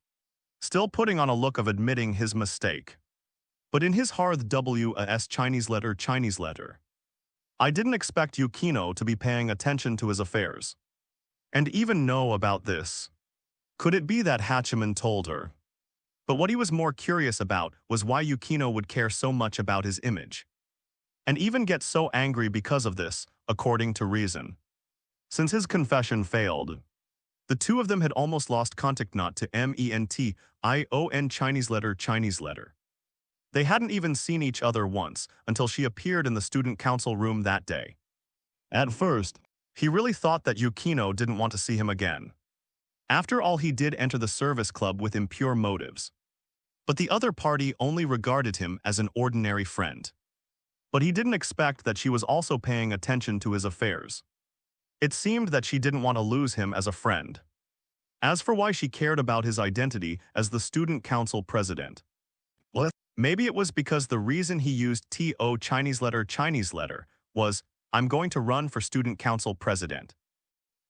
still putting on a look of admitting his mistake. But in his heart, Chinese letter, I didn't expect Yukino to be paying attention to his affairs. And even know about this. Could it be that Hachiman told her? But what he was more curious about was why Yukino would care so much about his image. And even get so angry because of this, according to reason. Since his confession failed, the two of them had almost lost contact not to MENTION Chinese letter. They hadn't even seen each other once until she appeared in the student council room that day. At first, he really thought that Yukino didn't want to see him again. After all, he did enter the service club with impure motives. But the other party only regarded him as an ordinary friend. But he didn't expect that she was also paying attention to his affairs. It seemed that she didn't want to lose him as a friend. As for why she cared about his identity as the student council president, well, maybe it was because the reason he used TO Chinese letter was, I'm going to run for student council president.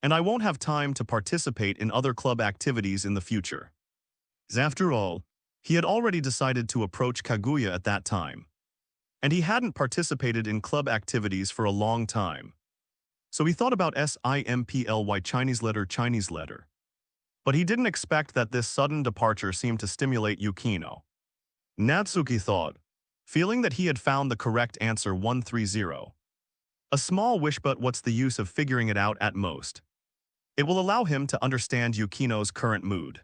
And I won't have time to participate in other club activities in the future. After all, he had already decided to approach Kaguya at that time. And he hadn't participated in club activities for a long time. So he thought about SIMPLY Chinese letter. But he didn't expect that this sudden departure seemed to stimulate Yukino. Natsuki thought, feeling that he had found the correct answer 130. A small wish, but what's the use of figuring it out at most? It will allow him to understand Yukino's current mood.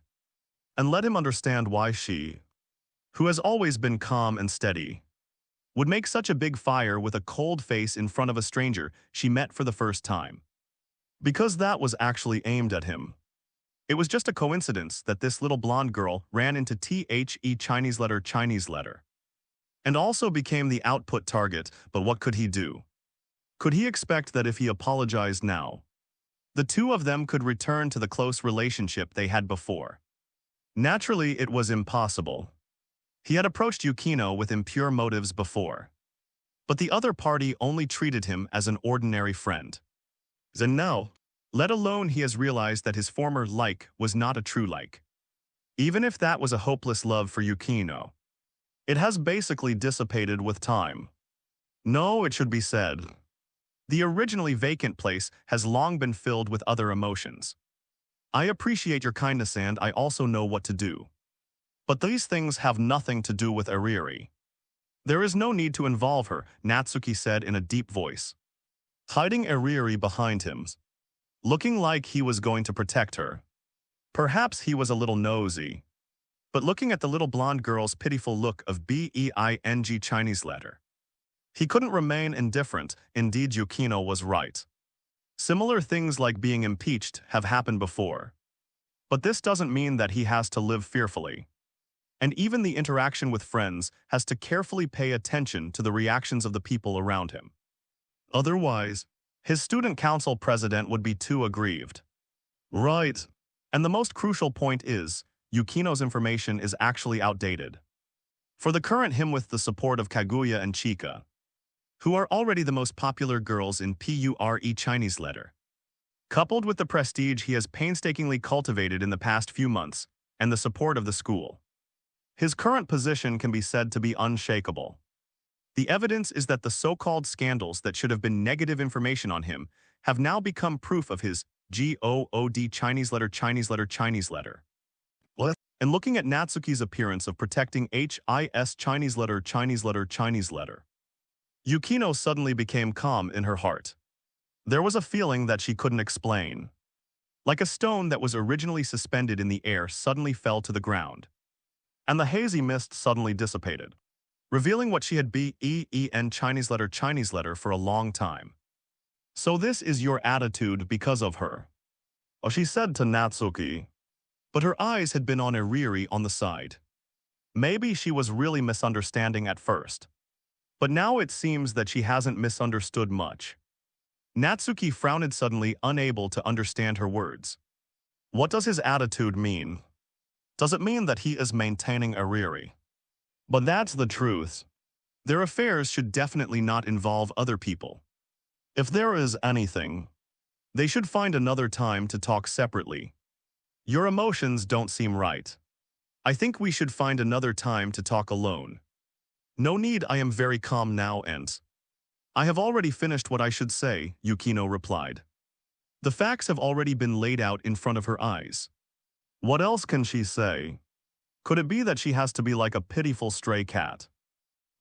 And let him understand why she, who has always been calm and steady, would make such a big fire with a cold face in front of a stranger she met for the first time. Because that was actually aimed at him. It was just a coincidence that this little blonde girl ran into THE Chinese letter. And also became the output target, but what could he do? Could he expect that if he apologized now, the two of them could return to the close relationship they had before? Naturally, it was impossible. He had approached Yukino with impure motives before. But the other party only treated him as an ordinary friend. And now, let alone he has realized that his former like was not a true like. Even if that was a hopeless love for Yukino, it has basically dissipated with time. No, it should be said. The originally vacant place has long been filled with other emotions. I appreciate your kindness and I also know what to do. But these things have nothing to do with Ariri. There is no need to involve her, Natsuki said in a deep voice. Hiding Ariri behind him, looking like he was going to protect her. Perhaps he was a little nosy. But looking at the little blonde girl's pitiful look of BEING Chinese letter, he couldn't remain indifferent. Indeed, Yukino was right. Similar things like being impeached have happened before. But this doesn't mean that he has to live fearfully. And even the interaction with friends has to carefully pay attention to the reactions of the people around him. Otherwise, his student council president would be too aggrieved. Right. And the most crucial point is, Yukino's information is actually outdated. For the current him with the support of Kaguya and Chika, who are already the most popular girls in PURE Chinese letter, coupled with the prestige he has painstakingly cultivated in the past few months, and the support of the school, his current position can be said to be unshakable. The evidence is that the so-called scandals that should have been negative information on him have now become proof of his GOOD Chinese letter. What? And looking at Natsuki's appearance of protecting HIS Chinese letter, Yukino suddenly became calm in her heart. There was a feeling that she couldn't explain. Like a stone that was originally suspended in the air suddenly fell to the ground. And the hazy mist suddenly dissipated, revealing what she had BEEN Chinese letter for a long time. So this is your attitude because of her? Oh, she said to Natsuki. But her eyes had been on Ariri on the side. Maybe she was really misunderstanding at first. But now it seems that she hasn't misunderstood much. Natsuki frowned suddenly, unable to understand her words. What does his attitude mean? Does it mean that he is maintaining Ariri? But that's the truth. Their affairs should definitely not involve other people. If there is anything, they should find another time to talk separately. Your emotions don't seem right. I think we should find another time to talk alone. No need, I am very calm now and I have already finished what I should say, Yukino replied. The facts have already been laid out in front of her eyes. What else can she say? Could it be that she has to be like a pitiful stray cat?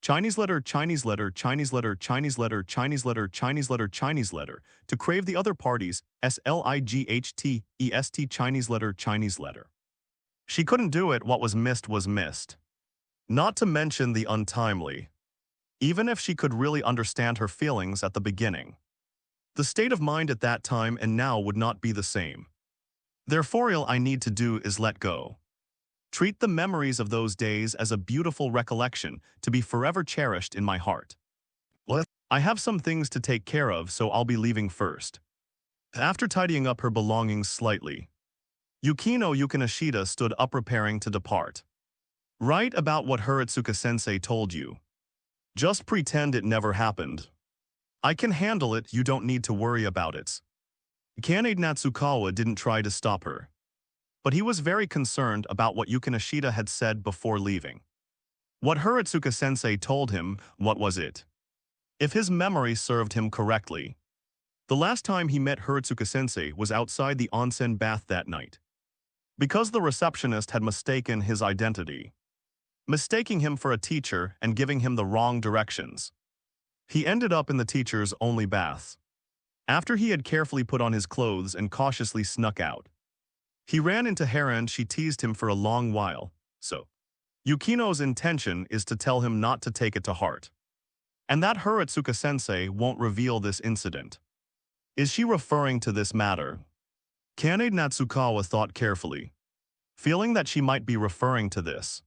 Chinese letter, Chinese letter, Chinese letter, Chinese letter, Chinese letter, Chinese letter, Chinese letter, to crave the other party's SLIGHTEST Chinese letter, Chinese letter. She couldn't do it, what was missed was missed. Not to mention the untimely. Even if she could really understand her feelings at the beginning. The state of mind at that time and now would not be the same. Therefore, all I need to do is let go. Treat the memories of those days as a beautiful recollection to be forever cherished in my heart. I have some things to take care of, so I'll be leaving first. After tidying up her belongings slightly, Yukino Yukinashita stood up preparing to depart. Write about what Hiratsuka-sensei told you. Just pretend it never happened. I can handle it, you don't need to worry about it. Kanade Natsukawa didn't try to stop her. But he was very concerned about what Yukinashita had said before leaving. What Hiratsuka-sensei told him, what was it? If his memory served him correctly, the last time he met Hiratsuka-sensei was outside the onsen bath that night. Because the receptionist had mistaken his identity, mistaking him for a teacher and giving him the wrong directions. He ended up in the teacher's only bath. After he had carefully put on his clothes and cautiously snuck out, he ran into her and she teased him for a long while, so Yukino's intention is to tell him not to take it to heart. And that Hiratsuka-sensei won't reveal this incident. Is she referring to this matter? Kanade Natsukawa thought carefully, feeling that she might be referring to this.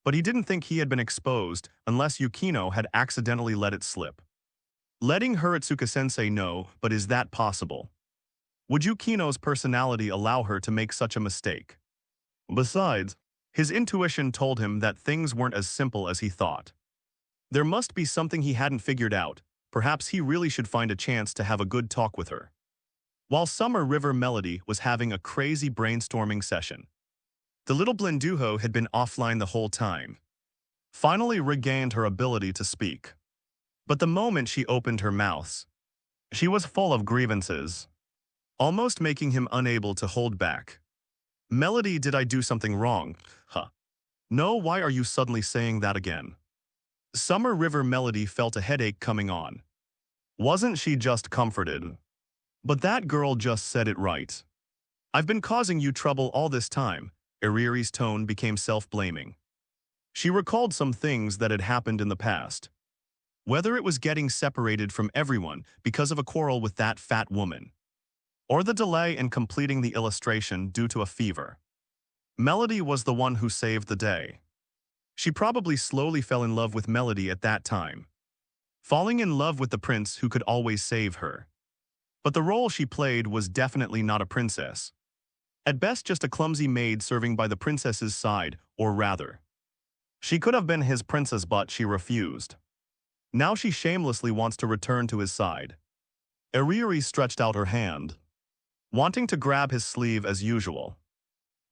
But he didn't think he had been exposed unless Yukino had accidentally let it slip. Letting Hiratsuka-sensei know, but is that possible? Would Yukino's personality allow her to make such a mistake? Besides, his intuition told him that things weren't as simple as he thought. There must be something he hadn't figured out. Perhaps he really should find a chance to have a good talk with her. While Summer River Melody was having a crazy brainstorming session, the little blinduho had been offline the whole time. Finally regained her ability to speak. But the moment she opened her mouth, she was full of grievances, almost making him unable to hold back. Melody, did I do something wrong? Huh. No, why are you suddenly saying that again? Summer River Melody felt a headache coming on. Wasn't she just comforted? But that girl just said it right. I've been causing you trouble all this time. Iriri's tone became self-blaming. She recalled some things that had happened in the past. Whether it was getting separated from everyone because of a quarrel with that fat woman, or the delay in completing the illustration due to a fever. Melody was the one who saved the day. She probably slowly fell in love with Melody at that time, falling in love with the prince who could always save her. But the role she played was definitely not a princess. At best, just a clumsy maid serving by the princess's side, or rather. She could have been his princess, but she refused. Now she shamelessly wants to return to his side. Iriri stretched out her hand, wanting to grab his sleeve as usual.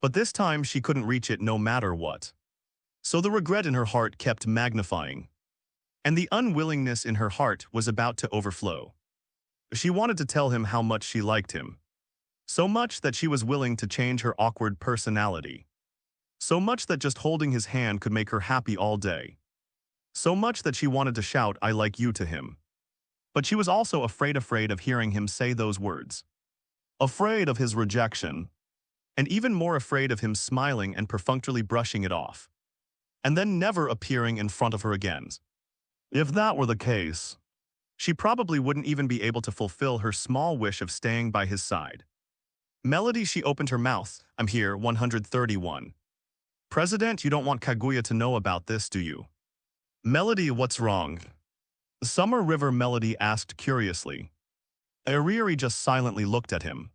But this time she couldn't reach it no matter what. So the regret in her heart kept magnifying. And the unwillingness in her heart was about to overflow. She wanted to tell him how much she liked him. So much that she was willing to change her awkward personality. So much that just holding his hand could make her happy all day. So much that she wanted to shout, "I like you" to him. But she was also afraid of hearing him say those words. Afraid of his rejection. And even more afraid of him smiling and perfunctorily brushing it off. And then never appearing in front of her again. If that were the case, she probably wouldn't even be able to fulfill her small wish of staying by his side. Melody, she opened her mouth. I'm here, 131. President, you don't want Kaguya to know about this, do you? Melody, what's wrong? Summer River Melody asked curiously. Iriri just silently looked at him.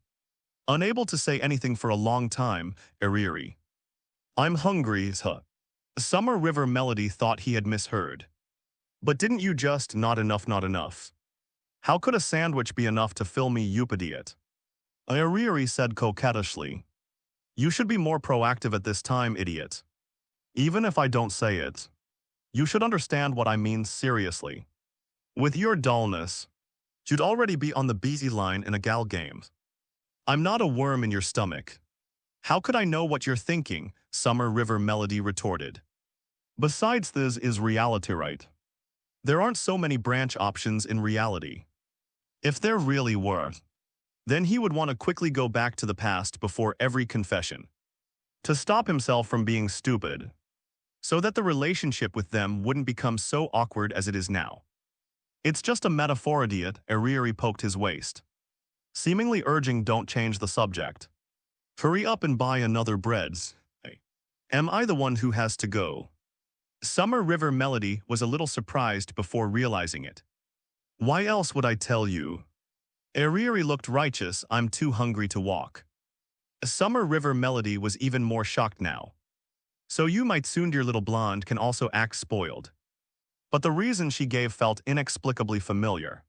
Unable to say anything for a long time, Iriri. I'm hungry, huh? Summer River Melody thought he had misheard. But didn't you just not enough? How could a sandwich be enough to fill me, you idiot? Iriri said coquettishly. You should be more proactive at this time, idiot. Even if I don't say it. You should understand what I mean seriously. With your dullness, you'd already be on the busy line in a gal game. I'm not a worm in your stomach. How could I know what you're thinking? Summer River Melody retorted. Besides, this is reality, right? There aren't so many branch options in reality. If there really were, then he would want to quickly go back to the past before every confession, to stop himself from being stupid, so that the relationship with them wouldn't become so awkward as it is now. It's just a metaphor, idiot. Arieri poked his waist, seemingly urging don't change the subject. Hurry up and buy another breads. Hey. Am I the one who has to go? Summer River Melody was a little surprised before realizing it. Why else would I tell you? Arieri looked righteous. I'm too hungry to walk. Summer River Melody was even more shocked now. So you might soon, dear little blonde, can also act spoiled. But the reason she gave felt inexplicably familiar.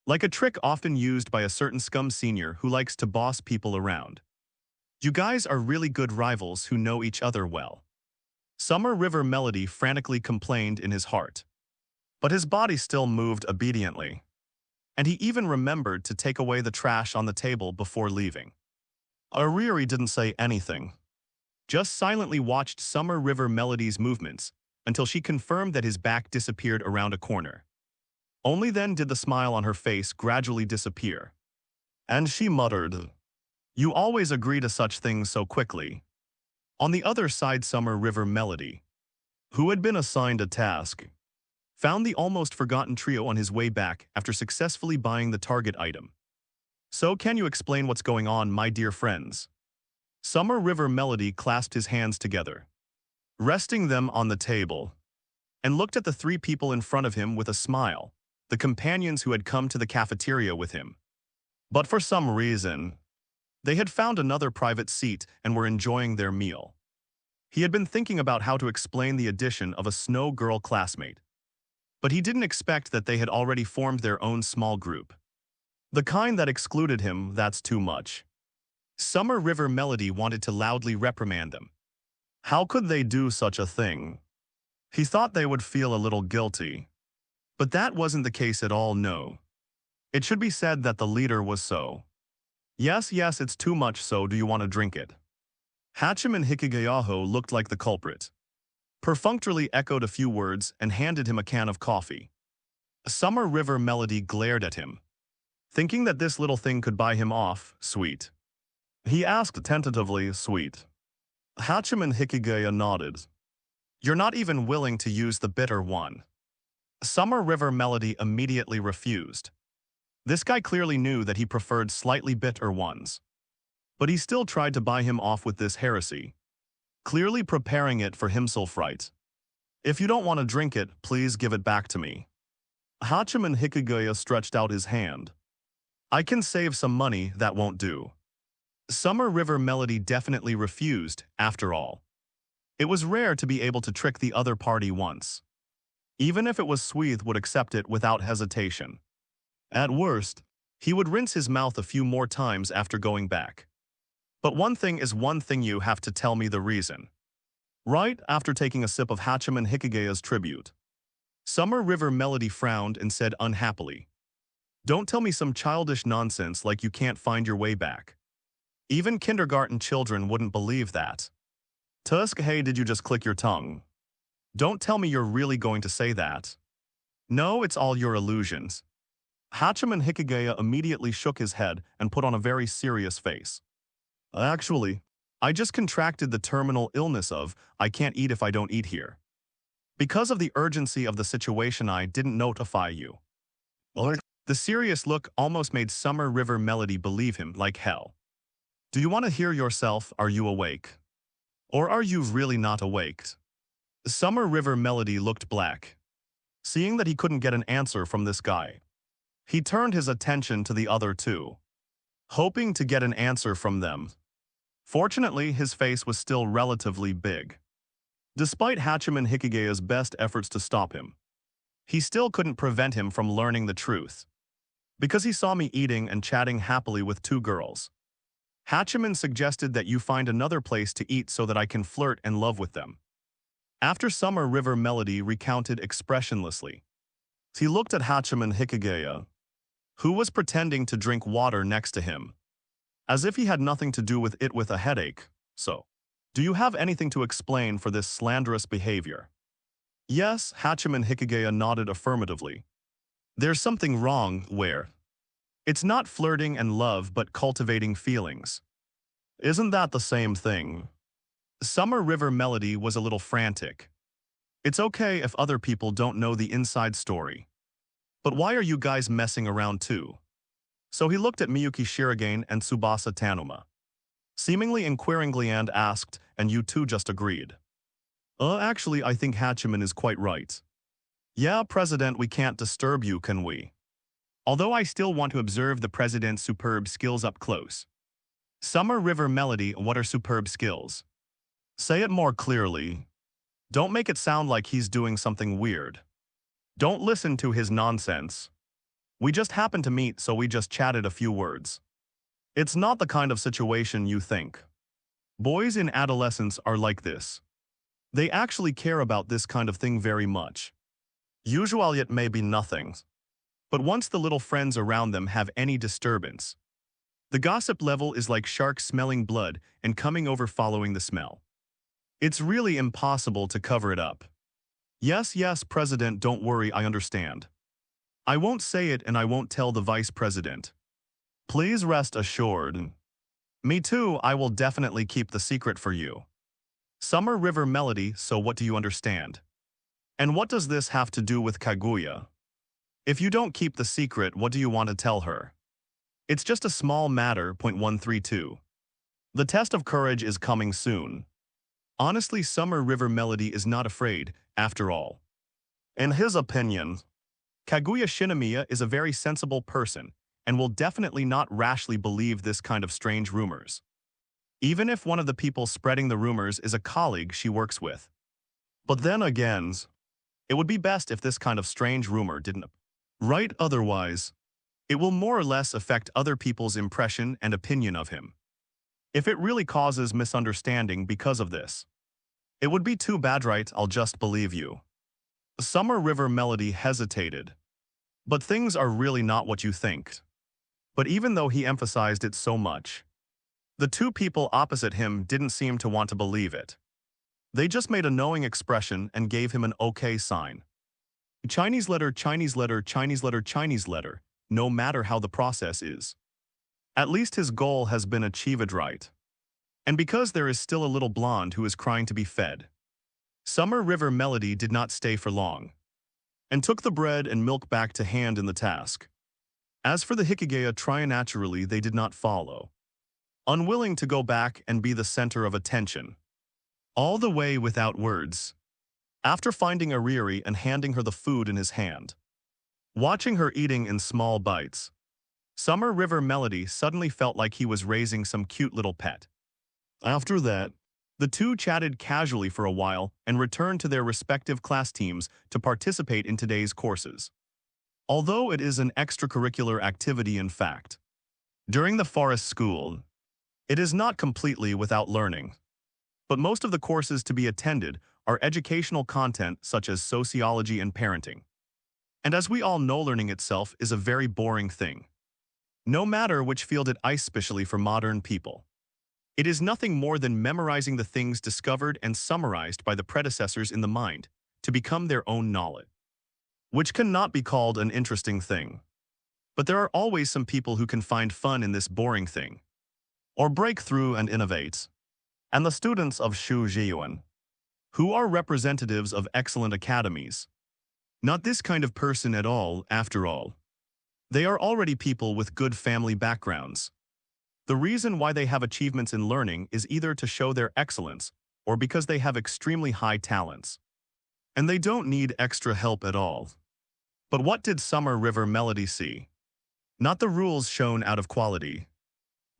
Like a trick often used by a certain scum senior who likes to boss people around. You guys are really good rivals who know each other well. Summer River Melody frantically complained in his heart. But his body still moved obediently. And he even remembered to take away the trash on the table before leaving. Arieri didn't say anything, just silently watched Summer River Melody's movements until she confirmed that his back disappeared around a corner. Only then did the smile on her face gradually disappear. And she muttered, "You always agree to such things so quickly." On the other side, Summer River Melody, who had been assigned a task, found the almost forgotten trio on his way back after successfully buying the target item. So can you explain what's going on, my dear friends? Summer River Melody clasped his hands together, resting them on the table, and looked at the three people in front of him with a smile, the companions who had come to the cafeteria with him. But for some reason, they had found another private seat and were enjoying their meal. He had been thinking about how to explain the addition of a snow girl classmate, but he didn't expect that they had already formed their own small group. The kind that excluded him, that's too much. Summer River Melody wanted to loudly reprimand them. How could they do such a thing? He thought they would feel a little guilty. But that wasn't the case at all, no. It should be said that the leader was so. Yes, it's too much, so do you want to drink it? Hachim and Hikigayaho looked like the culprit. Perfunctorily echoed a few words and handed him a can of coffee. Summer River Melody glared at him, thinking that this little thing could buy him off, sweet. He asked tentatively, sweet. Hachim and Hikigaya nodded. You're not even willing to use the bitter one. Summer River Melody immediately refused. This guy clearly knew that he preferred slightly bitter ones. But he still tried to buy him off with this heresy, clearly preparing it for himself right. If you don't want to drink it, please give it back to me. Hachim and Hikigaya stretched out his hand. I can save some money, that won't do. Summer River Melody definitely refused, after all. It was rare to be able to trick the other party once. Even if it was Sweeth would accept it without hesitation. At worst, he would rinse his mouth a few more times after going back. But one thing is one thing, you have to tell me the reason. Right after taking a sip of Hachim and Hikigaya's tribute, Summer River Melody frowned and said unhappily, don't tell me some childish nonsense like you can't find your way back. Even kindergarten children wouldn't believe that. Tusk, hey, did you just click your tongue? Don't tell me you're really going to say that. No, it's all your illusions. Hachim and Hikigaya immediately shook his head and put on a very serious face. Actually, I just contracted the terminal illness of, I can't eat if I don't eat here. Because of the urgency of the situation, I didn't notify you. The serious look almost made Summer River Melody believe him like hell. Do you want to hear yourself? Are you awake? Or are you really not awake? Summer River Melody looked black, seeing that he couldn't get an answer from this guy. He turned his attention to the other two, hoping to get an answer from them. Fortunately, his face was still relatively big. Despite Hachim and Hikigaya's best efforts to stop him, he still couldn't prevent him from learning the truth. Because he saw me eating and chatting happily with two girls. Hachiman suggested that you find another place to eat so that I can flirt and love with them. After Summer River Melody recounted expressionlessly, He looked at Hachiman Hikigaya, who was pretending to drink water next to him, as if he had nothing to do with it with a headache. So, do you have anything to explain for this slanderous behavior? Yes, Hachiman Hikigaya nodded affirmatively. There's something wrong where it's not flirting and love but cultivating feelings. Isn't that the same thing? Summer River Melody was a little frantic. It's okay if other people don't know the inside story. But why are you guys messing around too? So he looked at Miyuki Shirogane and Tsubasa Tanuma, seemingly inquiringly, and asked, and you two just agreed. Actually, I think Hachiman is quite right. Yeah, President, we can't disturb you, can we? Although I still want to observe the President's superb skills up close. Summer River Melody, what are superb skills? Say it more clearly. Don't make it sound like he's doing something weird. Don't listen to his nonsense. We just happened to meet, so we just chatted a few words. It's not the kind of situation you think. Boys in adolescence are like this. They actually care about this kind of thing very much. Usually it may be nothing. But once the little friends around them have any disturbance, the gossip level is like sharks smelling blood and coming over following the smell. It's really impossible to cover it up. Yes, President, don't worry, I understand. I won't say it and I won't tell the Vice President. Please rest assured. Me too, I will definitely keep the secret for you. Summer River Melody, so what do you understand? And what does this have to do with Kaguya? If you don't keep the secret, what do you want to tell her? It's just a small matter. Point 132. The test of courage is coming soon. Honestly, Summer River Melody is not afraid, after all. In his opinion, Kaguya Shinomiya is a very sensible person and will definitely not rashly believe this kind of strange rumors. Even if one of the people spreading the rumors is a colleague she works with. But then again, it would be best if this kind of strange rumor didn't. Right, otherwise, it will more or less affect other people's impression and opinion of him. If it really causes misunderstanding because of this, it would be too bad, right? I'll just believe you. Summer River Melody hesitated. But things are really not what you think. But even though he emphasized it so much, the two people opposite him didn't seem to want to believe it. They just made a knowing expression and gave him an okay sign. Chinese letter, Chinese letter, Chinese letter, Chinese letter, no matter how the process is. At least his goal has been achieved, right? And because there is still a little blonde who is crying to be fed. Summer River Melody did not stay for long, and took the bread and milk back to hand in the task. As for the Hikigaya, naturally they did not follow, unwilling to go back and be the center of attention. All the way without words. After finding Ariri and handing her the food in his hand, watching her eating in small bites, Summer River Melody suddenly felt like he was raising some cute little pet. After that, the two chatted casually for a while and returned to their respective class teams to participate in today's courses. Although it is an extracurricular activity in fact, during the forest school, it is not completely without learning. But most of the courses to be attended are educational content such as sociology and parenting. And as we all know, learning itself is a very boring thing. No matter which field it is, especially for modern people. It is nothing more than memorizing the things discovered and summarized by the predecessors in the mind to become their own knowledge, which cannot be called an interesting thing. But there are always some people who can find fun in this boring thing, or break through and innovate. And the students of Shu Jiyuan, who are representatives of excellent academies. Not this kind of person at all, after all. They are already people with good family backgrounds. The reason why they have achievements in learning is either to show their excellence or because they have extremely high talents. And they don't need extra help at all. But what did Summer River Melody see? Not the rules shown out of quality,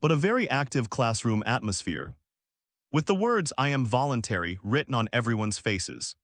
but a very active classroom atmosphere, with the words "I am voluntary" written on everyone's faces.